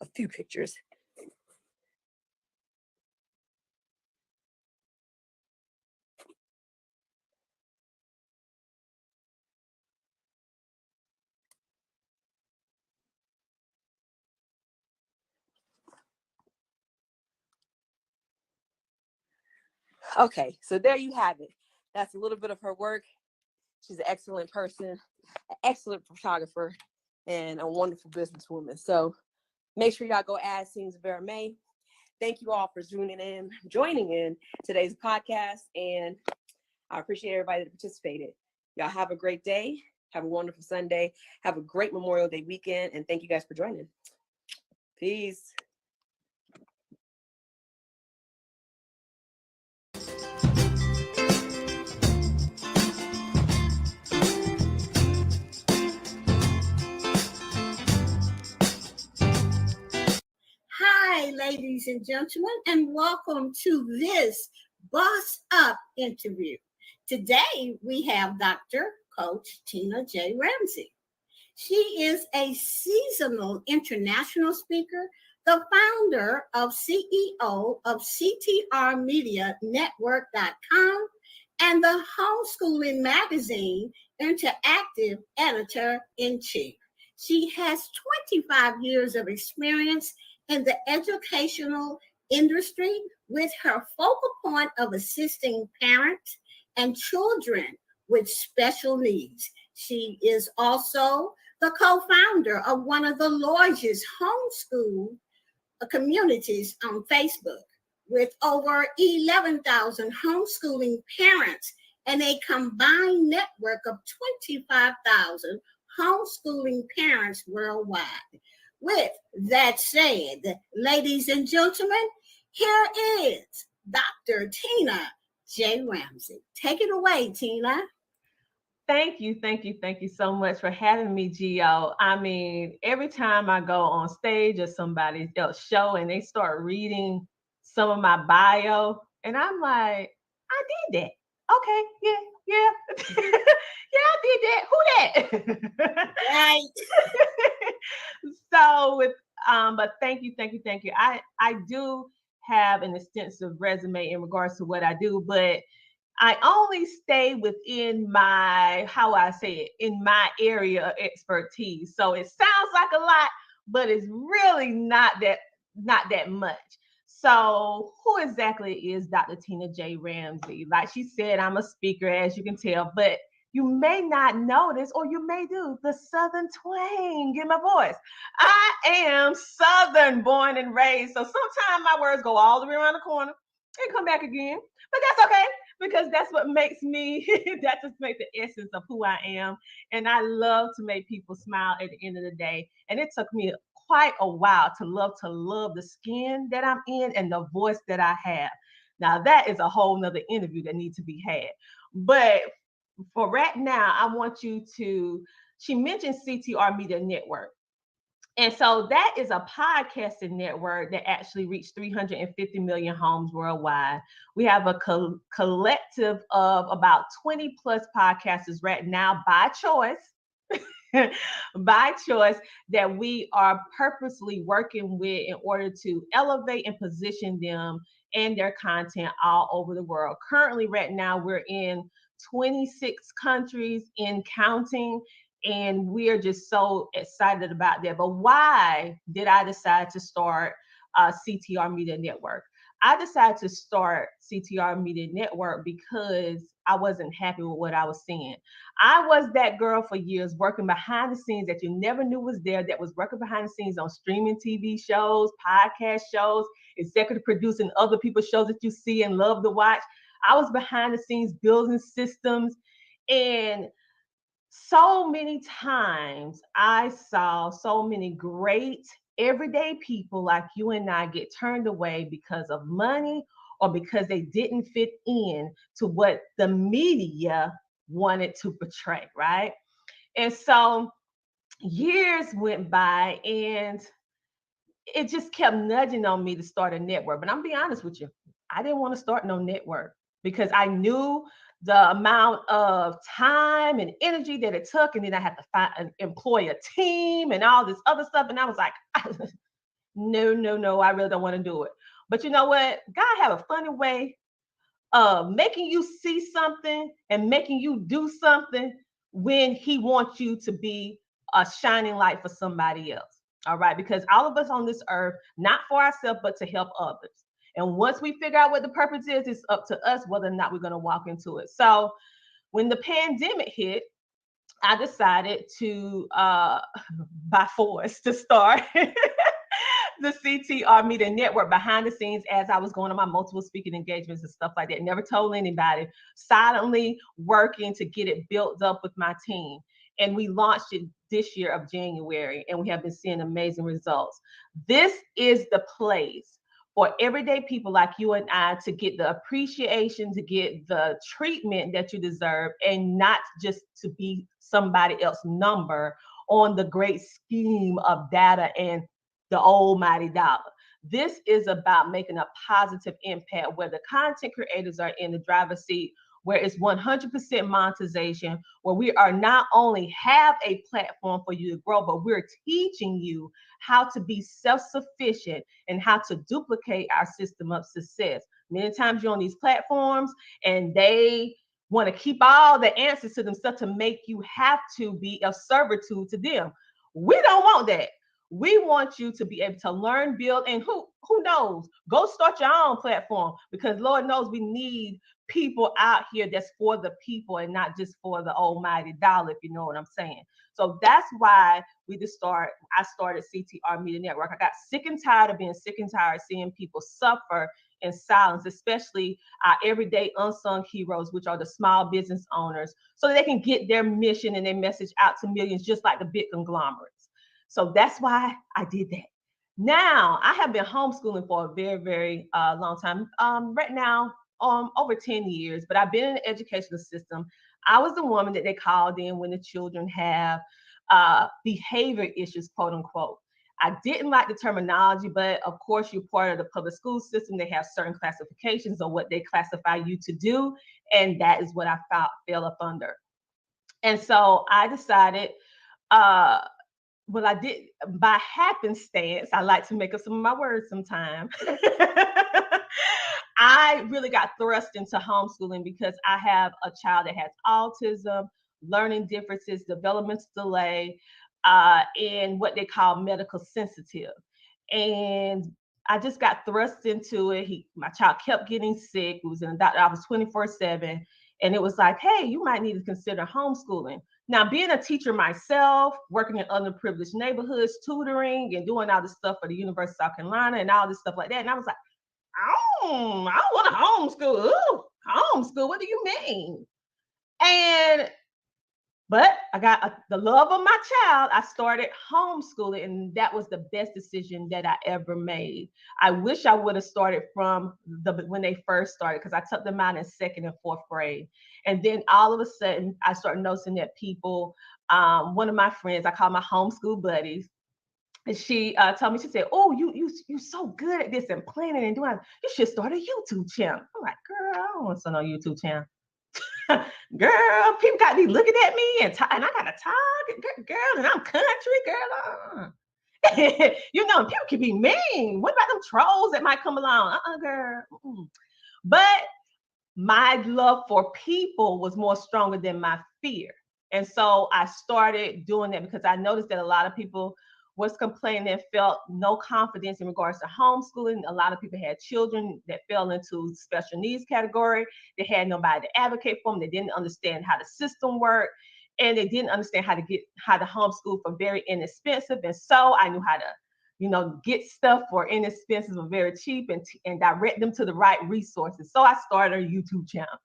a few pictures. Okay, so there you have it. That's a little bit of her work. She's an excellent person, an excellent photographer, and a wonderful businesswoman. So make sure y'all go add Scenes of Vera May. Thank you all for joining in today's podcast, and I appreciate everybody that participated. Y'all have a great day. Have a wonderful Sunday. Have a great Memorial Day weekend, and thank you guys for joining. Peace. Hi, ladies and gentlemen, and welcome to this Boss Up interview. Today, we have Dr. Coach Tina J. Ramsey. She is a seasonal international speaker, the founder of CEO of CTR MEDIA NETWORK.com, and the Homeschooling Magazine Interactive Editor-in-Chief. She has 25 years of experience in the educational industry with her focal point of assisting parents and children with special needs. She is also the co-founder of one of the largest homeschool communities on Facebook, with over 11,000 homeschooling parents and a combined network of 25,000 homeschooling parents worldwide. With that said, ladies and gentlemen, here is Dr. Tina J. Ramsey. Take it away, Tina. Thank you so much for having me, Gio. I mean, every time I go on stage or somebody else show and they start reading some of my bio, and I'm like, I did that. Okay, yeah. Yeah, I did that. Who that? Right. So but thank you. I do have an extensive resume in regards to what I do, but I only stay within my, how I say it, in my area of expertise. So it sounds like a lot, but it's really not that much. So who exactly is Dr. Tina J. Ramsey? Like she said, I'm a speaker, as you can tell, but you may not notice, or you may do, the Southern twang in my voice. I am Southern born and raised. So sometimes my words go all the way around the corner and come back again, but that's okay, because that's what makes me, that just makes the essence of who I am. And I love to make people smile at the end of the day. And it took me quite a while to love the skin that I'm in and the voice that I have. Now that is a whole nother interview that needs to be had. But for right now, I want you to, she mentioned CTR Media Network. And so that is a podcasting network that actually reached 350 million homes worldwide. We have a collective of about 20 plus podcasters right now by choice, that we are purposely working with in order to elevate and position them and their content all over the world. Currently, right now, we're in 26 countries and counting. And we are just so excited about that. But why did I decide to start CTR Media Network? I decided to start CTR Media Network because I wasn't happy with what I was seeing. I was that girl for years working behind the scenes that you never knew was there, that was working behind the scenes on streaming TV shows, podcast shows, executive producing other people's shows that you see and love to watch. I was behind the scenes building systems, and so many times I saw so many great everyday people like you and I get turned away because of money or because they didn't fit in to what the media wanted to portray, right? And so years went by and it just kept nudging on me to start a network. But I'm being honest with you, I didn't want to start no network because I knew the amount of time and energy that it took, and then I had to employ a team and all this other stuff. And I was like, no, I really don't want to do it. But you know what? God have a funny way of making you see something and making you do something when he wants you to be a shining light for somebody else. All right, because all of us on this earth, not for ourselves, but to help others. And once we figure out what the purpose is, it's up to us whether or not we're going to walk into it. So when the pandemic hit, I decided to, by force, to start the CTR Media Network behind the scenes as I was going on my multiple speaking engagements and stuff like that. Never told anybody, silently working to get it built up with my team. And we launched it this year of January, and we have been seeing amazing results. This is the place for everyday people like you and I to get the appreciation, to get the treatment that you deserve, and not just to be somebody else's number on the great scheme of data and the almighty dollar. This is about making a positive impact where the content creators are in the driver's seat, where it's 100% monetization, where we are not only have a platform for you to grow, but we're teaching you how to be self-sufficient and how to duplicate our system of success. Many times you're on these platforms and they want to keep all the answers to themselves to make you have to be of servitude to them. We don't want that. We want you to be able to learn, build, and who knows, go start your own platform, because Lord knows we need people out here that's for the people and not just for the almighty dollar, if you know what I'm saying. So that's why I started CTR Media Network. I got sick and tired of being sick and tired of seeing people suffer in silence, especially our everyday unsung heroes, which are the small business owners, so that they can get their mission and their message out to millions, just like the big conglomerates. So that's why I did that. Now, I have been homeschooling for a very, very long time. Right now, over 10 years, but I've been in the educational system. I was the woman that they called in when the children have behavior issues, quote unquote. I didn't like the terminology, but of course, you're part of the public school system. They have certain classifications on what they classify you to do, and that is what I fell up under. And so I decided, well, I did by happenstance. I like to make up some of my words sometimes. I really got thrust into homeschooling because I have a child that has autism, learning differences, developmental delay, and what they call medical sensitive. And I just got thrust into it. My child kept getting sick. It was in the doctor. I was 24/7. And it was like, hey, you might need to consider homeschooling. Now, being a teacher myself, working in underprivileged neighborhoods, tutoring and doing all this stuff for the University of South Carolina and all this stuff like that. And I was like, I don't want to homeschool. Ooh, homeschool, what do you mean? But I got the love of my child. I started homeschooling, and that was the best decision that I ever made. I wish I would have started from when they first started, because I took them out in 2nd and 4th grade. And then all of a sudden, I started noticing that people, one of my friends, I call my homeschool buddies, and she told me, she said, oh, you so good at this and planning and doing, you should start a YouTube channel. I'm like, girl, I don't want to start no YouTube channel. Girl, people got me looking at me and I got a target, girl, and I'm country, girl. You know, people can be mean. What about them trolls that might come along? Girl. But my love for people was more stronger than my fear. And so I started doing that because I noticed that a lot of people was complaining and felt no confidence in regards to homeschooling. A lot of people had children that fell into special needs category. They had nobody to advocate for them. They didn't understand how the system worked, and they didn't understand how to homeschool for very inexpensive. And so I knew how to, get stuff for inexpensive and very cheap and direct them to the right resources. So I started a YouTube channel,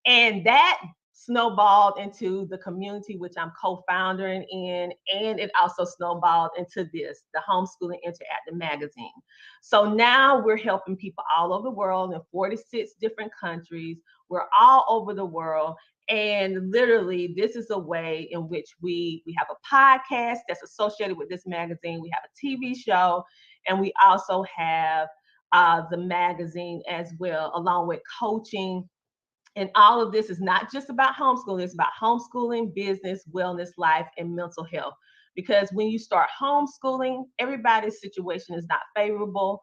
and that snowballed into the community, which I'm co-founder in, and it also snowballed into the Homeschooling Interactive magazine. So now we're helping people all over the world in 46 different countries. We're all over the world. And literally, this is a way in which we have a podcast that's associated with this magazine. We have a TV show, and we also have the magazine as well, along with coaching. And all of this is not just about homeschooling. It's about homeschooling, business, wellness, life, and mental health. Because when you start homeschooling, everybody's situation is not favorable,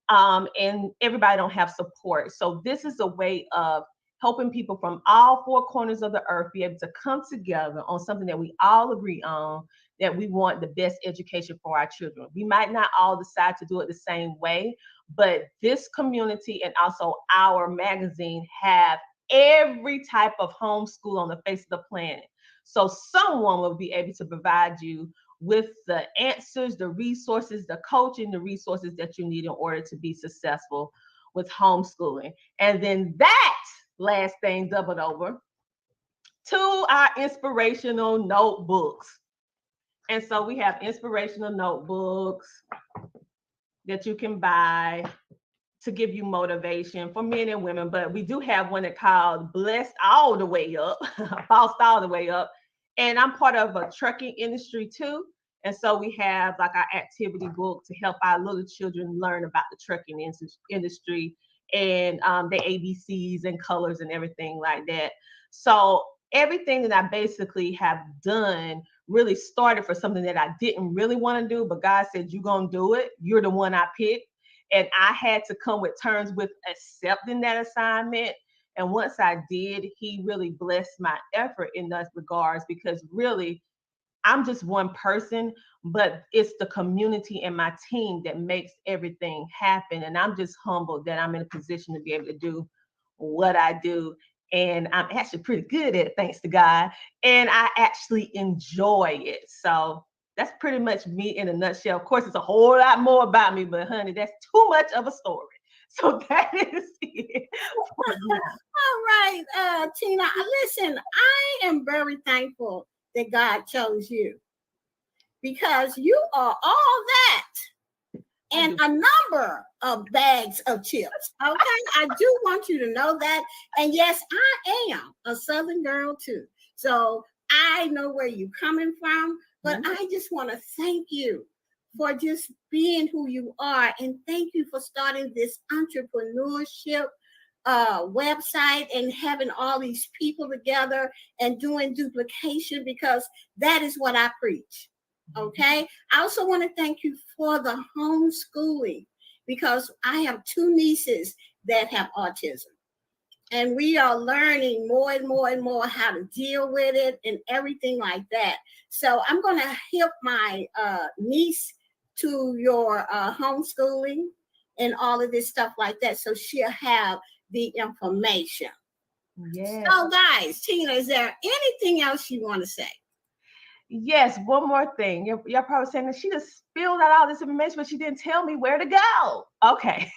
and everybody don't have support. So this is a way of helping people from all 4 corners of the earth be able to come together on something that we all agree on, that we want the best education for our children. We might not all decide to do it the same way, but this community and also our magazine have every type of homeschool on the face of the planet. So someone will be able to provide you with the answers, the resources, the coaching, the resources that you need in order to be successful with homeschooling. And then that last thing doubled over to our inspirational notebooks. And so we have inspirational notebooks that you can buy to give you motivation for men and women. But we do have one that called Blessed All the Way Up, Bossed All the Way Up. And I'm part of a trucking industry too. And so we have like our activity book to help our little children learn about the trucking industry and the ABCs and colors and everything like that. So everything that I basically have done really started for something that I didn't really want to do, but God said, you're going to do it. You're the one I picked. And I had to come with terms with accepting that assignment. And once I did, he really blessed my effort in those regards, because really I'm just one person, but it's the community and my team that makes everything happen. And I'm just humbled that I'm in a position to be able to do what I do. And I'm actually pretty good at it, thanks to God. And I actually enjoy it. So that's pretty much me in a nutshell. Of course, it's a whole lot more about me, but honey, that's too much of a story. So that is it. All right, Tina, listen, I am very thankful that God chose you because you are all that and a number of bags of chips. Okay, I do want you to know that. And yes, I am a Southern girl too. So I know where you're coming from, but I just want to thank you for just being who you are. And thank you for starting this entrepreneurship website and having all these people together and doing duplication because that is what I preach. Okay. I also want to thank you for the homeschooling because I have two nieces that have autism. And we are learning more and more and more how to deal with it and everything like that. So I'm going to help my niece to your homeschooling and all of this stuff like that. So she'll have the information. Yes. So guys, Tina, is there anything else you want to say? Yes, one more thing. You're probably saying that she just spilled out all this information, but she didn't tell me where to go. Okay.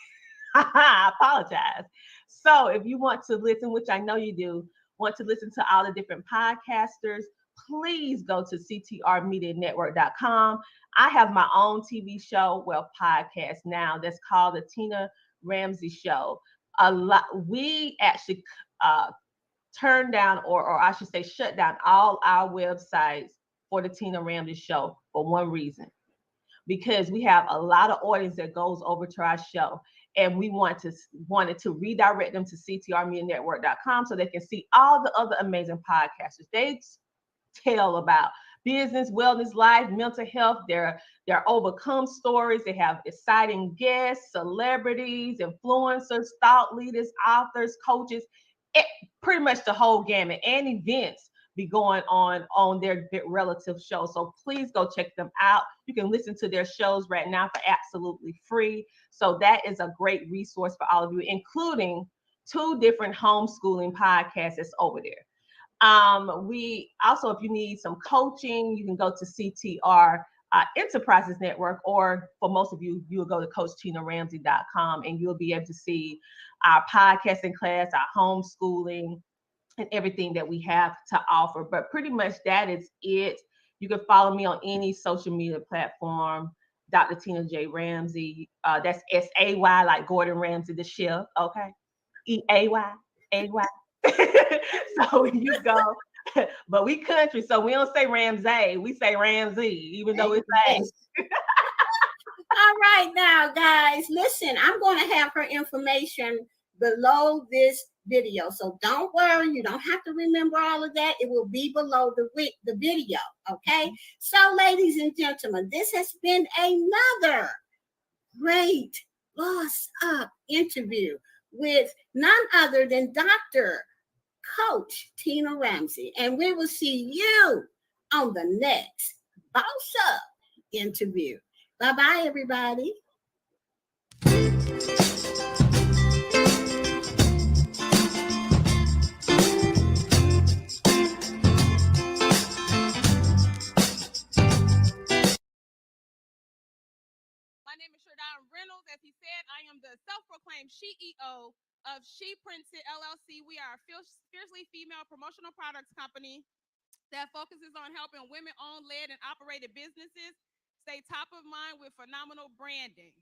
I apologize. So if you want to listen, which I know you do, want to listen to all the different podcasters, please go to CTRMediaNetwork.com. I have my own TV show, podcast now, that's called the Tina Ramsey Show. We actually turned down, or I should say shut down all our websites for the Tina Ramsey Show for one reason. Because we have a lot of audience that goes over to our show, and we wanted to redirect them to CTRMediaNetwork.com so they can see all the other amazing podcasters. They tell about business, wellness, life, mental health, their overcome stories. They have exciting guests, celebrities, influencers, thought leaders, authors, coaches, pretty much the whole gamut, and events be going on their relative shows. So please go check them out. You can listen to their shows right now for absolutely free. So that is a great resource for all of you, including 2 different homeschooling podcasts that's over there. We also, if you need some coaching, you can go to CTR Enterprises Network, or for most of you, you'll go to CoachTinaRamsey.com and you'll be able to see our podcasting class, our homeschooling, and everything that we have to offer. But pretty much that is it. You can follow me on any social media platform, Dr. Tina J. Ramsey. That's S-A-Y, like Gordon Ramsay, the chef, okay? E-A-Y, A-Y. So you go. But we country, so we don't say Ramsay, we say Ramsey, even though it's like. All right, now, guys, listen, I'm going to have her information below this video. So don't worry, you don't have to remember all of that. It will be below the video, okay? So, ladies and gentlemen, this has been another great Boss Up interview with none other than Dr. Coach Tina Ramsey. And we will see you on the next Boss Up interview. Bye-bye, everybody. My name is Sherdon Reynolds. As he said, I am the self-proclaimed CEO of She Prints It LLC. We are a fiercely female promotional products company that focuses on helping women-owned, led, and operated businesses stay top of mind with phenomenal branding.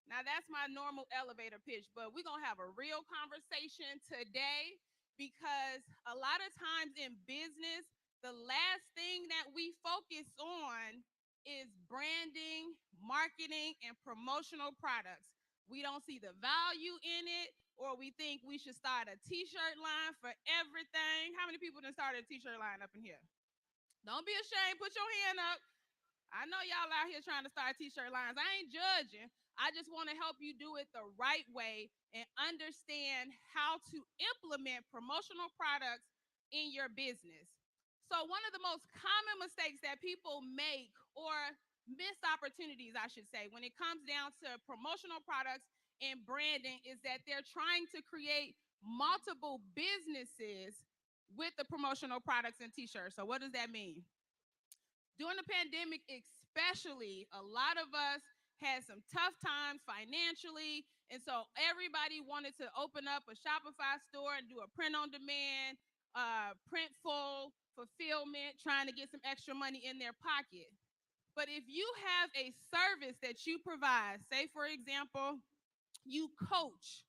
Now, that's my normal elevator pitch, but we're going to have a real conversation today because a lot of times in business, the last thing that we focus on is branding, marketing, and promotional products. We don't see the value in it, or we think we should start a t-shirt line for everything. How many people done started a t-shirt line up in here? Don't be ashamed. Put your hand up. I know y'all out here trying to start t-shirt lines. I ain't judging. I just want to help you do it the right way and understand how to implement promotional products in your business. So one of the most common mistakes that people make, or missed opportunities, I should say, when it comes down to promotional products and branding, is that they're trying to create multiple businesses with the promotional products and t-shirts. So what does that mean? During the pandemic, especially, a lot of us had some tough times financially. And so everybody wanted to open up a Shopify store and do a print on demand, printful fulfillment, trying to get some extra money in their pocket. But if you have a service that you provide, say, for example, you coach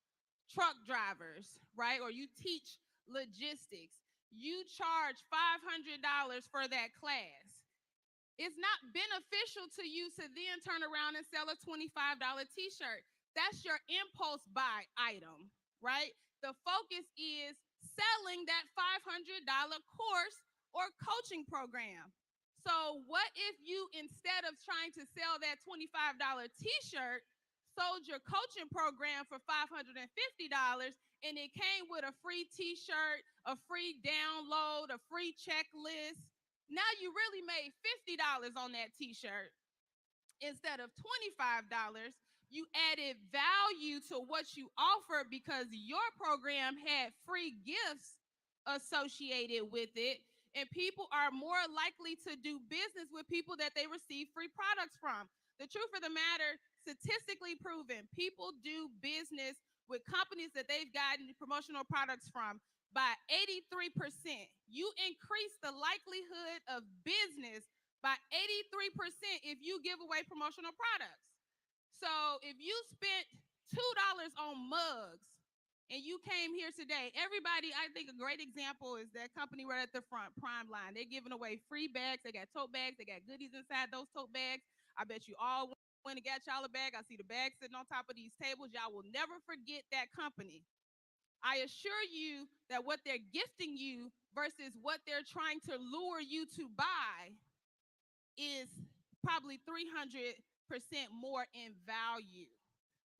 truck drivers, right? Or you teach logistics, you charge $500 for that class. It's not beneficial to you to then turn around and sell a $25 t-shirt. That's your impulse buy item, right? The focus is selling that $500 course or coaching program. So what if you, instead of trying to sell that $25 t-shirt, sold your coaching program for $550, and it came with a free t-shirt, a free download, a free checklist? Now you really made $50 on that t-shirt instead of $25. You added value to what you offer because your program had free gifts associated with it, and people are more likely to do business with people that they receive free products from. The truth of the matter, statistically proven, people do business with companies that they've gotten promotional products from by 83%. You increase the likelihood of business by 83% if you give away promotional products. So if you spent $2 on mugs and you came here today, everybody, I think a great example is that company right at the front, Prime Line. They're giving away free bags. They got tote bags. They got goodies inside those tote bags. I bet you all went and got y'all a bag. I see the bag sitting on top of these tables. Y'all will never forget that company. I assure you that what they're gifting you versus what they're trying to lure you to buy is probably 300% more in value.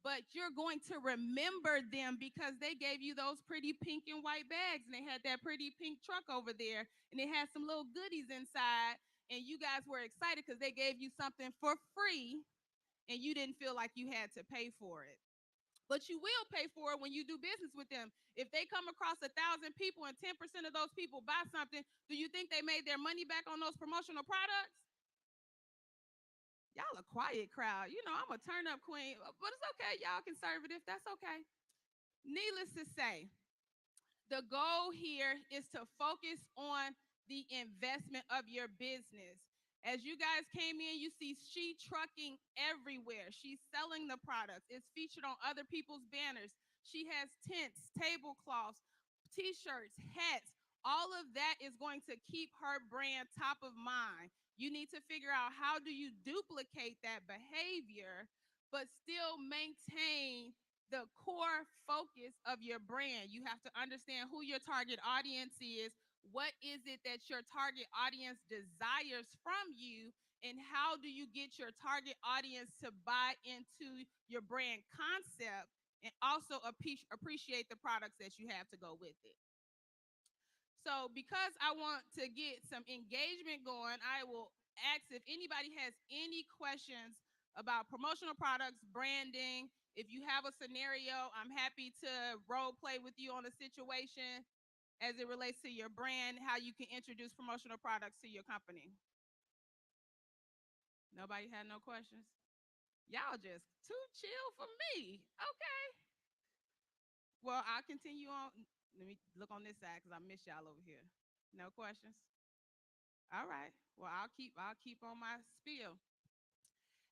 But you're going to remember them because they gave you those pretty pink and white bags, and they had that pretty pink truck over there, and it had some little goodies inside, and you guys were excited because they gave you something for free, and you didn't feel like you had to pay for it. But you will pay for it when you do business with them. If they come across 1,000 people and 10% of those people buy something, do you think they made their money back on those promotional products? Y'all a quiet crowd. You know, I'm a turn up queen, but it's okay. Y'all conservative. That's okay. Needless to say, the goal here is to focus on the investment of your business. As you guys came in, you see she trucking everywhere. She's selling the products. It's featured on other people's banners. She has tents, tablecloths, t-shirts, hats. All of that is going to keep her brand top of mind. You need to figure out how do you duplicate that behavior, but still maintain the core focus of your brand. You have to understand who your target audience is. What is it that your target audience desires from you? And how do you get your target audience to buy into your brand concept and also appreciate the products that you have to go with it? So because I want to get some engagement going, I will ask if anybody has any questions about promotional products, branding. If you have a scenario, I'm happy to role play with you on a situation as it relates to your brand, how you can introduce promotional products to your company. Nobody had no questions? Y'all just too chill for me. Okay. Well, I'll continue on. Let me look on this side because I miss y'all over here. No questions? All right. Well, I'll keep on my spiel.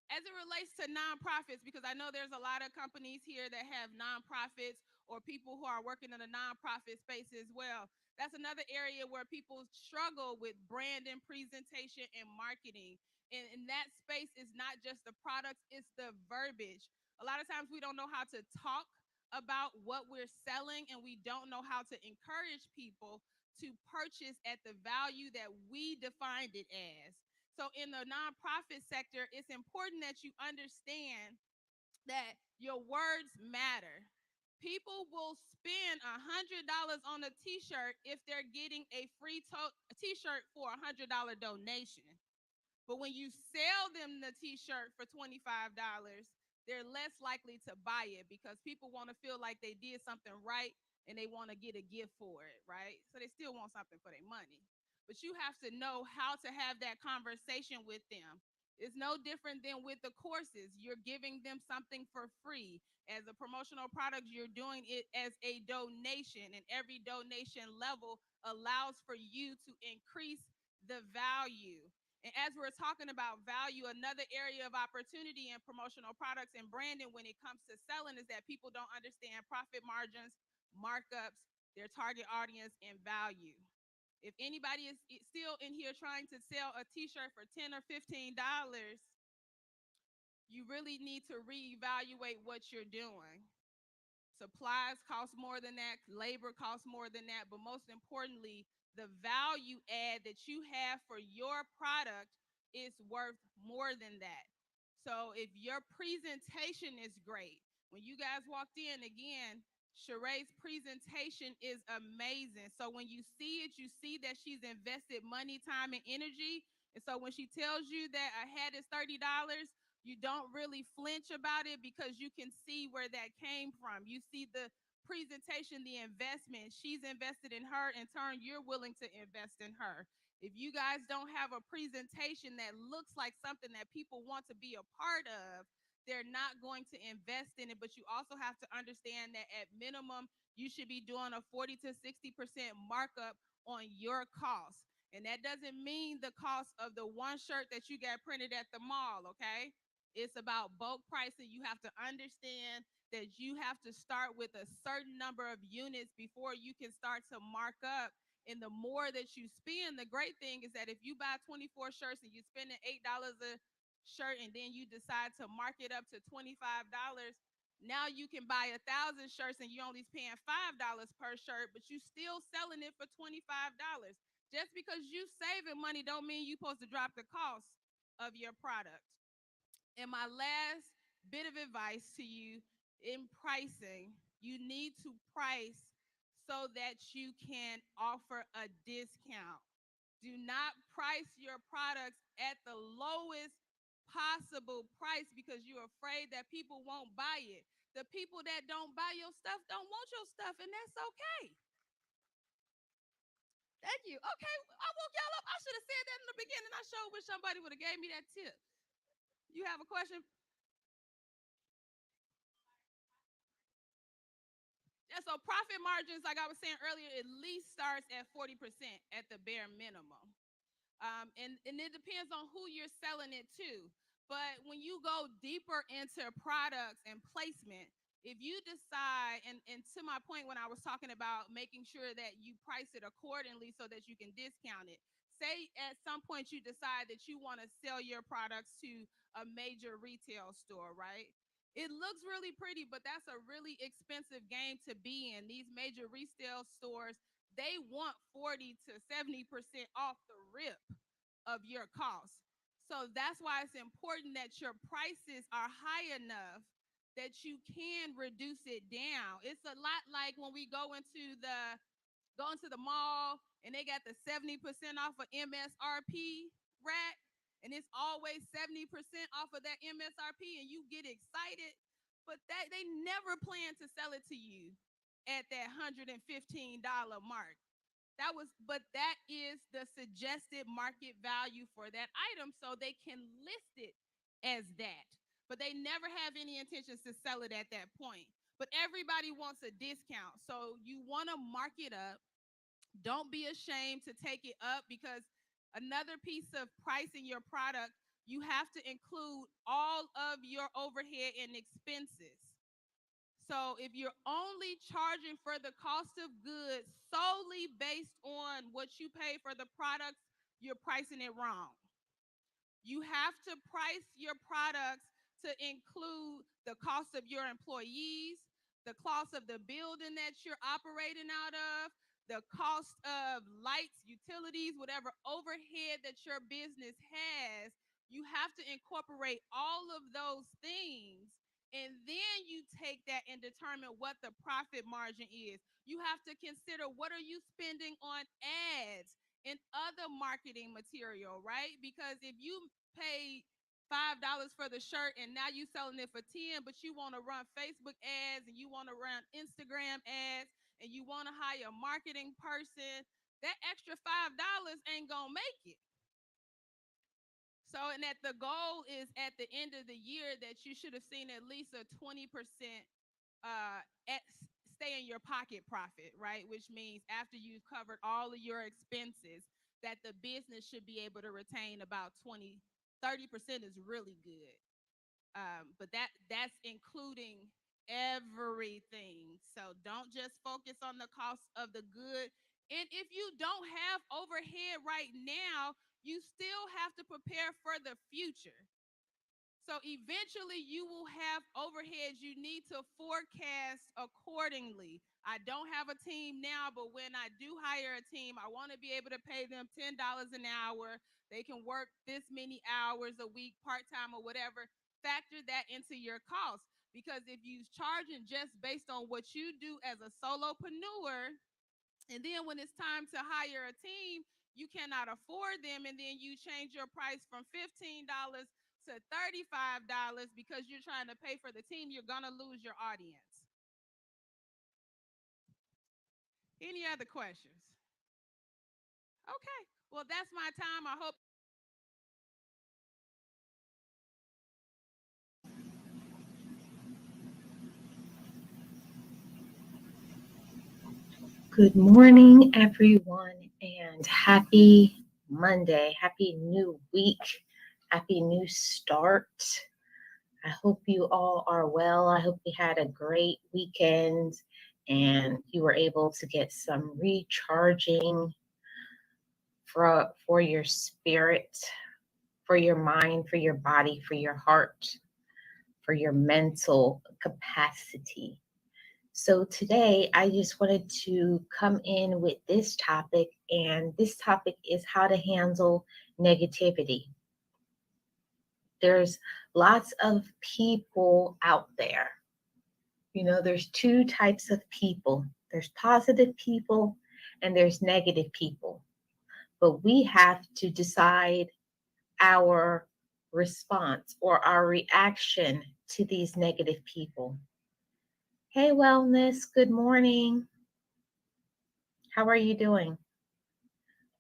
As it relates to nonprofits, because I know there's a lot of companies here that have nonprofits or people who are working in the nonprofit space as well. That's another area where people struggle with brand and presentation and marketing. And in that space, it's not just the products, it's the verbiage. A lot of times we don't know how to talk about what we're selling, and we don't know how to encourage people to purchase at the value that we defined it as. So in the nonprofit sector, it's important that you understand that your words matter. People will spend $100 on a t-shirt if they're getting a free t-shirt for $100 donation. But when you sell them the t-shirt for $25, they're less likely to buy it because people want to feel like they did something right and they want to get a gift for it, right? So they still want something for their money. But you have to know how to have that conversation with them. It's no different than with the courses. You're giving them something for free. As a promotional product, you're doing it as a donation, and every donation level allows for you to increase the value. And as we're talking about value, another area of opportunity in promotional products and branding when it comes to selling is that people don't understand profit margins, markups, their target audience, and value. If anybody is still in here trying to sell a t-shirt for $10 or $15, you really need to reevaluate what you're doing. Supplies cost more than that, labor costs more than that, but most importantly, the value add that you have for your product is worth more than that. So if your presentation is great, when you guys walked in again, Sheree's presentation is amazing. So when you see it, you see that she's invested money, time, and energy. And so when she tells you that a hat is $30, you don't really flinch about it because you can see where that came from. You see the presentation, the investment. She's invested in her. In turn, you're willing to invest in her. If you guys don't have a presentation that looks like something that people want to be a part of, they're not going to invest in it. But you also have to understand that at minimum, you should be doing a 40 to 60% markup on your cost. And that doesn't mean the cost of the one shirt that you got printed at the mall, okay? It's about bulk pricing. You have to understand that you have to start with a certain number of units before you can start to mark up. And the more that you spend, the great thing is that if you buy 24 shirts and you're spending $8 a shirt and then you decide to mark it up to $25, now you can buy 1,000 shirts and you're only paying $5 per shirt, but you still selling it for $25. Just because you saving money don't mean you're supposed to drop the cost of your product. And my last bit of advice to you in pricing, you need to price so that you can offer a discount. Do not price your products at the lowest possible price because you're afraid that people won't buy it. The people that don't buy your stuff don't want your stuff, and that's okay. Thank you. Okay, I woke y'all up. I should have said that in the beginning. I sure wish somebody would have gave me that tip. You have a question? Yeah, so profit margins, like I was saying earlier, at least starts at 40% at the bare minimum. And it depends on who you're selling it to. But when you go deeper into products and placement, if you decide, and to my point when I was talking about making sure that you price it accordingly so that you can discount it, say at some point you decide that you want to sell your products to a major retail store, right? It looks really pretty, but that's a really expensive game to be in. These major retail stores, they want 40 to 70% off the rip of your cost. So that's why it's important that your prices are high enough that you can reduce it down. It's a lot like when we go into the mall and they got the 70% off of MSRP rack, and it's always 70% off of that MSRP, and you get excited, but that they never plan to sell it to you at that $115 mark. But that is the suggested market value for that item, so they can list it as that. But they never have any intentions to sell it at that point. But everybody wants a discount, so you want to mark it up. Don't be ashamed to take it up, because another piece of pricing your product, you have to include all of your overhead and expenses. So if you're only charging for the cost of goods solely based on what you pay for the products, you're pricing it wrong. You have to price your products to include the cost of your employees, the cost of the building that you're operating out of, the cost of lights, utilities, whatever overhead that your business has. You have to incorporate all of those things And then you take that and determine what the profit margin is. You have to consider, what are you spending on ads and other marketing material, right? Because if you pay $5 for the shirt and now you selling it for 10, but you want to run Facebook ads and you want to run Instagram ads and you want to hire a marketing person, that extra $5 ain't gonna make it. So, and that the goal is at the end of the year that you should have seen at least a 20% stay in your pocket profit, right? Which means after you've covered all of your expenses, that the business should be able to retain about 30% is really good. But that's including everything. So don't just focus on the cost of the good. And if you don't have overhead right now, you still have to prepare for the future. So eventually you will have overheads you need to forecast accordingly. I don't have a team now, but when I do hire a team, I want to be able to pay them $10 an hour. They can work this many hours a week, part-time or whatever. Factor that into your costs, because if you're charging just based on what you do as a solopreneur, and then when it's time to hire a team, you cannot afford them, and then you change your price from $15 to $35 because you're trying to pay for the team, you're gonna lose your audience. Any other questions? Okay, well, that's my time. I hope. Good morning, everyone, and happy Monday. Happy new week. Happy new start. I hope you all are well. I hope you had a great weekend and you were able to get some recharging for your spirit, for your mind, for your body, for your heart, for your mental capacity. So today I just wanted to come in with this topic, and this topic is how to handle negativity. There's lots of people out there. You know, there's two types of people. There's positive people and there's negative people. But we have to decide our response or our reaction to these negative people. Hey, Wellness, good morning. How are you doing?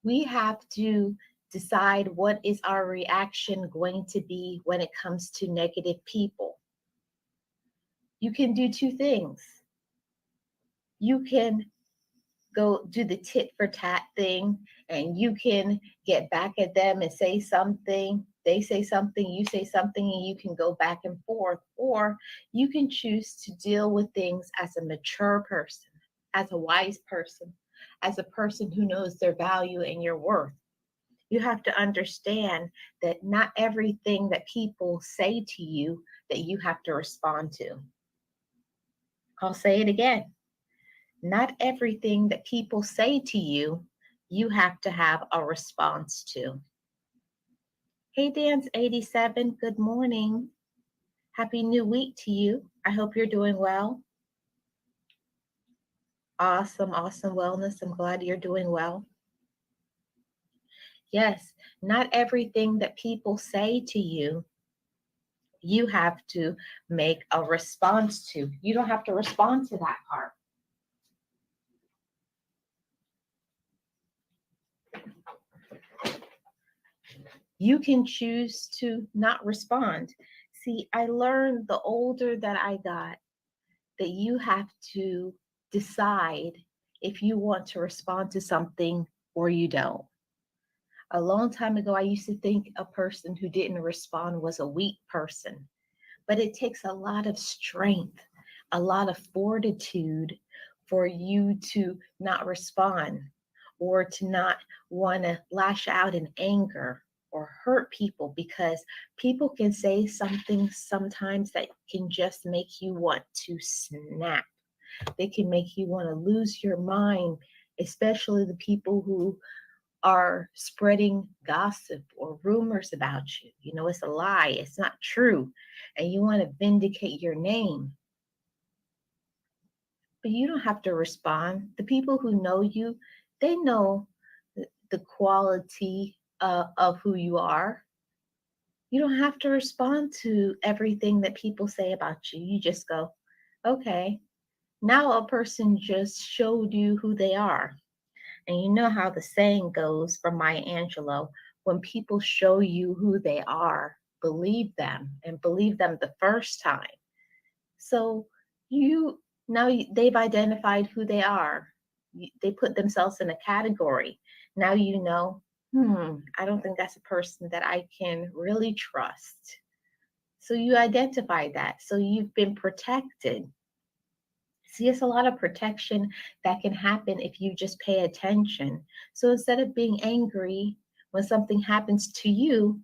We have to decide what is our reaction going to be when it comes to negative people. You can do two things. You can go do the tit for tat thing, and you can get back at them and say something. They say something, you say something, and you can go back and forth. Or you can choose to deal with things as a mature person, as a wise person, as a person who knows their value and your worth. You have to understand that not everything that people say to you that you have to respond to. I'll say it again. Not everything that people say to you, you have to have a response to. Hey, Dance87, good morning. Happy new week to you. I hope you're doing well. Awesome wellness. I'm glad you're doing well. Yes, not everything that people say to you, you have to make a response to. You don't have to respond to that part. You can choose to not respond. See, I learned the older that I got that you have to decide if you want to respond to something or you don't. A long time ago, I used to think a person who didn't respond was a weak person, but it takes a lot of strength, a lot of fortitude for you to not respond or to not want to lash out in anger or hurt people, because people can say something sometimes that can just make you want to snap. They can make you want to lose your mind, especially the people who are spreading gossip or rumors about you. You know, it's a lie, it's not true, and you want to vindicate your name. But you don't have to respond. The people who know you, they know the quality of who you are. You don't have to respond to everything that people say about you. You just go, okay, now a person just showed you who they are. And you know how the saying goes from Maya Angelou, when people show you who they are, believe them, and believe them the first time. So they've identified who they are. They put themselves in a category. Now you know, I don't think that's a person that I can really trust. So you identify that. So you've been protected. See, it's a lot of protection that can happen if you just pay attention. So instead of being angry when something happens to you,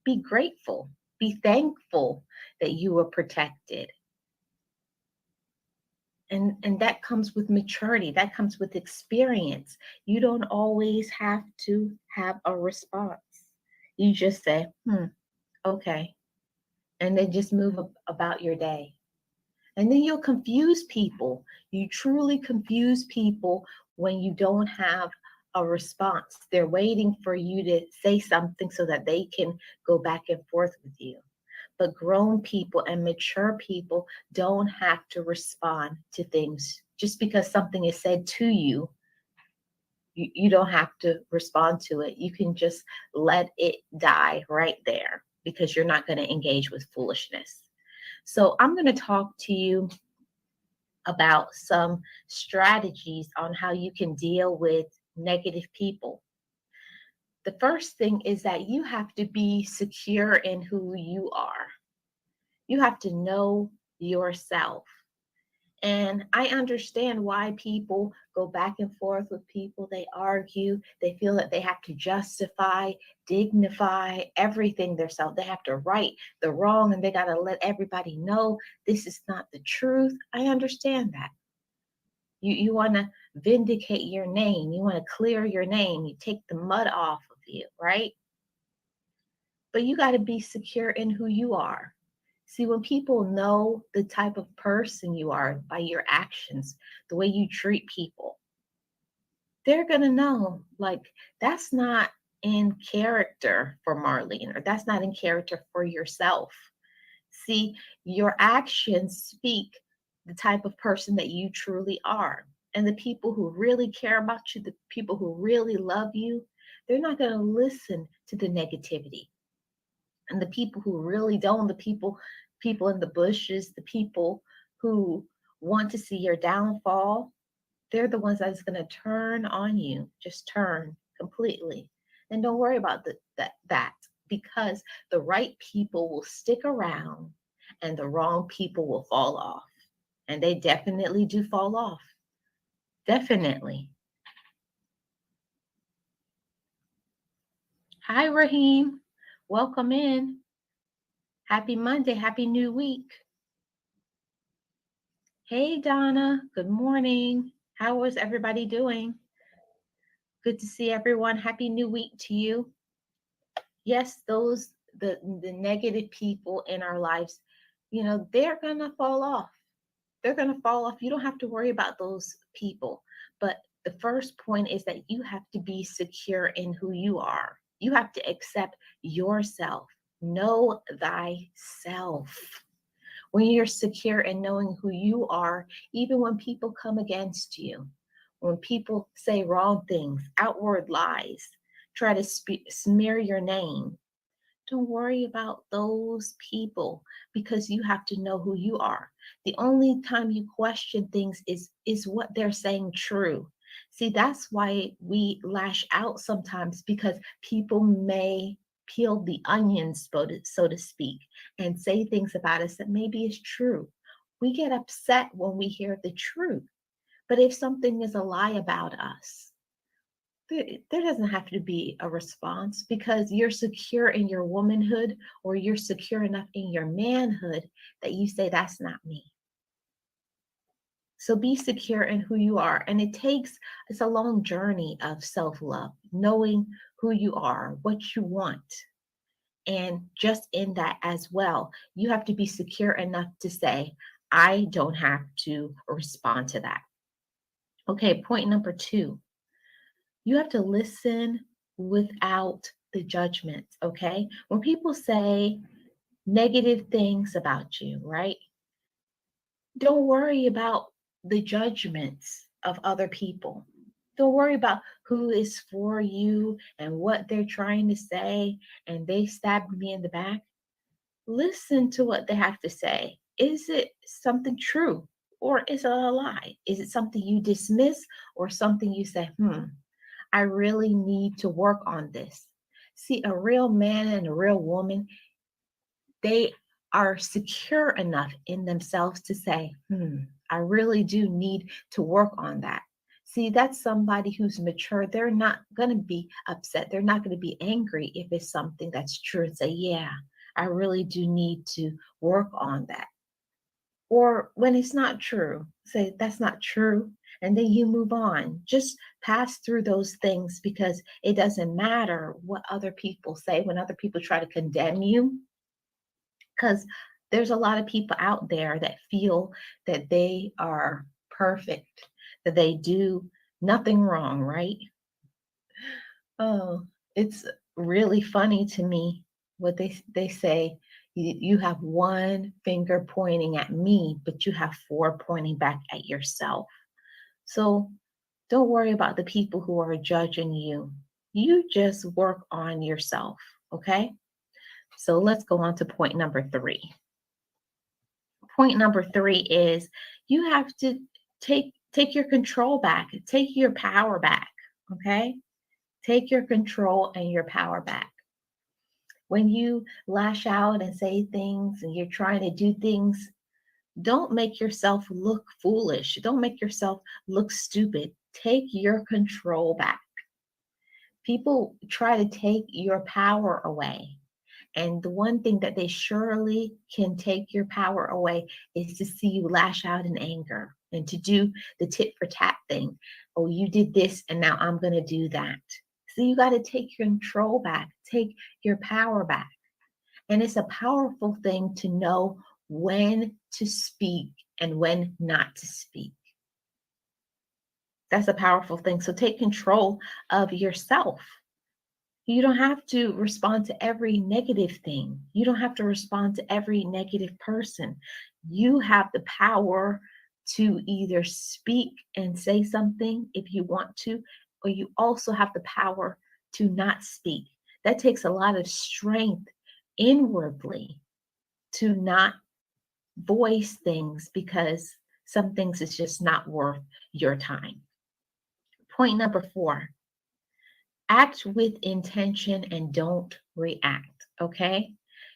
be grateful, be thankful that you were protected. And that comes with maturity, that comes with experience. You don't always have to have a response. You just say, okay, and then just move about your day. And then you'll confuse people. You truly confuse people when you don't have a response. They're waiting for you to say something so that they can go back and forth with you. But grown people and mature people don't have to respond to things. Just because something is said to you, you don't have to respond to it. You can just let it die right there because you're not going to engage with foolishness. So I'm going to talk to you about some strategies on how you can deal with negative people. The first thing is that you have to be secure in who you are. You have to know yourself. And I understand why people go back and forth with people. They argue. They feel that they have to justify, dignify everything themselves. They have to right the wrong, and they got to let everybody know this is not the truth. I understand that. You want to vindicate your name. You want to clear your name. You take the mud off of you, right? But you got to be secure in who you are. See, when people know the type of person you are by your actions, the way you treat people, they're going to know, like, that's not in character for Marlene, or that's not in character for yourself. See, your actions speak the type of person that you truly are. And the people who really care about you, the people who really love you, they're not going to listen to the negativity. And the people who really don't, the people in the bushes, the people who want to see your downfall, they're the ones that's going to turn on you. Just turn completely. And don't worry about that, because the right people will stick around and the wrong people will fall off. And they definitely do fall off. Definitely. Hi, Raheem. Welcome in. Happy Monday. Happy new week. Hey, Donna. Good morning. How is everybody doing? Good to see everyone. Happy new week to you. Yes, the negative people in our lives, they're going to fall off. They're going to fall off. You don't have to worry about those people. But the first point is that you have to be secure in who you are. You have to accept yourself. Know thyself. When you're secure in knowing who you are, even when people come against you, when people say wrong things, outward lies, try to smear your name, don't worry about those people, because you have to know who you are. The only time you question things is what they're saying true. See, that's why we lash out sometimes, because people may peel the onions, so to speak, and say things about us that maybe is true. We get upset when we hear the truth. But if something is a lie about us, there doesn't have to be a response, because you're secure in your womanhood, or you're secure enough in your manhood that you say, that's not me. So be secure in who you are. And it's a long journey of self-love, knowing who you are, what you want. And just in that as well, you have to be secure enough to say, I don't have to respond to that. Okay, point number 2. You have to listen without the judgments, okay? When people say negative things about you, right? Don't worry about the judgments of other people. Don't worry about who is for you and what they're trying to say, and they stabbed me in the back. Listen to what they have to say. Is it something true or is it a lie? Is it something you dismiss or something you say, I really need to work on this? See, a real man and a real woman, they are secure enough in themselves to say, I really do need to work on that. See, that's somebody who's mature. They're not going to be upset. They're not going to be angry if it's something that's true and say, yeah, I really do need to work on that. Or when it's not true, say, that's not true. And then you move on. Just pass through those things, because it doesn't matter what other people say when other people try to condemn you. Because there's a lot of people out there that feel that they are perfect, that they do nothing wrong, right? Oh, it's really funny to me what they say. You have one finger pointing at me, but you have 4 pointing back at yourself. So don't worry about the people who are judging you. You just work on yourself, okay? So let's go on to point number 3. Point number 3 is you have to take your control back, take your power back, okay? Take your control and your power back. When you lash out and say things and you're trying to do things, don't make yourself look foolish. Don't make yourself look stupid. Take your control back. People try to take your power away. And the one thing that they surely can take your power away is to see you lash out in anger and to do the tit for tat thing. Oh, you did this and now I'm going to do that. So you got to take your control back, take your power back. And it's a powerful thing to know when to speak and when not to speak. That's a powerful thing. So take control of yourself. You don't have to respond to every negative thing. You don't have to respond to every negative person. You have the power to either speak and say something if you want to, or you also have the power to not speak. That takes a lot of strength inwardly to not voice things, because some things is just not worth your time. Point number 4. Act with intention and don't react, okay?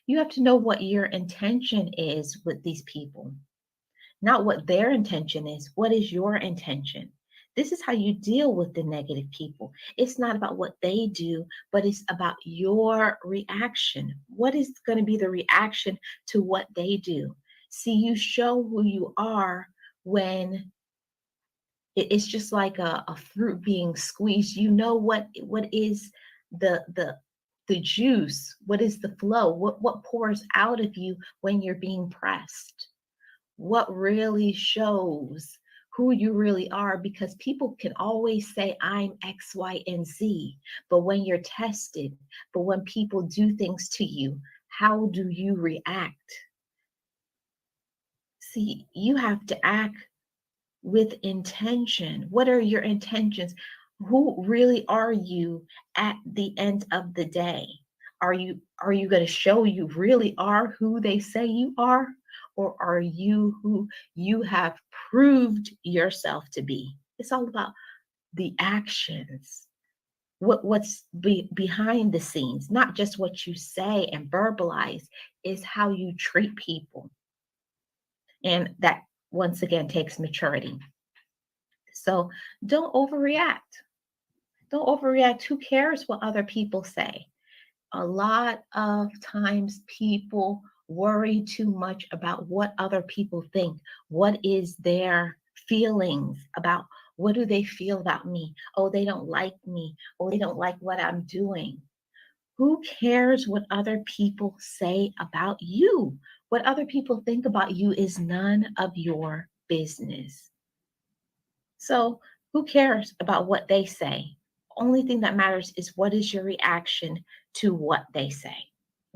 You have to know what your intention is with these people, not what their intention is. What is your intention? This is how you deal with the negative people. It's not about what they do, but it's about your reaction. What is going to be the reaction to what they do? See, you show who you are when it's just like a fruit being squeezed. You know what is the juice, what is the flow, what pours out of you when you're being pressed, what really shows who you really are, because people can always say I'm X, Y, and Z, but when you're tested, but when people do things to you, how do you react? See, you have to act with intention. What are your intentions? Who really are you at the end of the day? Are you going to show you really are who they say you are? Or are you who you have proved yourself to be? It's all about the actions. What's behind the scenes, not just what you say and verbalize, is how you treat people. And that, once again, takes maturity. So don't overreact. Don't overreact. Who cares what other people say? A lot of times people worry too much about what other people think. What is their feelings about what do they feel about me? Oh, they don't like me. Oh, they don't like what I'm doing. Who cares what other people say about you? What other people think about you is none of your business. So who cares about what they say? Only thing that matters is what is your reaction to what they say.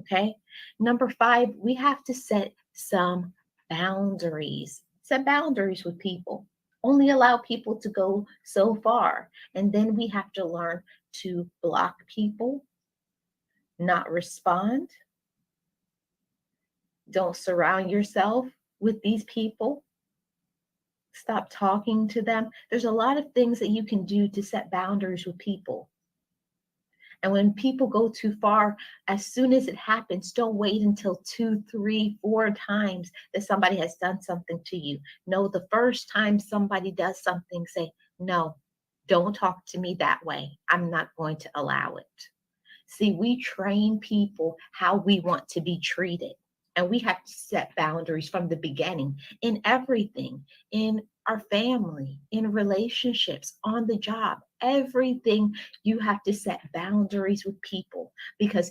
Okay. Number 5, we have to set some boundaries. Set boundaries with people. Only allow people to go so far. And then we have to learn to block people, not respond. Don't surround yourself with these people. Stop talking to them. There's a lot of things that you can do to set boundaries with people. And when people go too far, as soon as it happens, don't wait until 2, 3, 4 times that somebody has done something to you. No, the first time somebody does something, say, no, don't talk to me that way. I'm not going to allow it. See, we train people how we want to be treated. And we have to set boundaries from the beginning in everything, in our family, in relationships, on the job, everything. You have to set boundaries with people because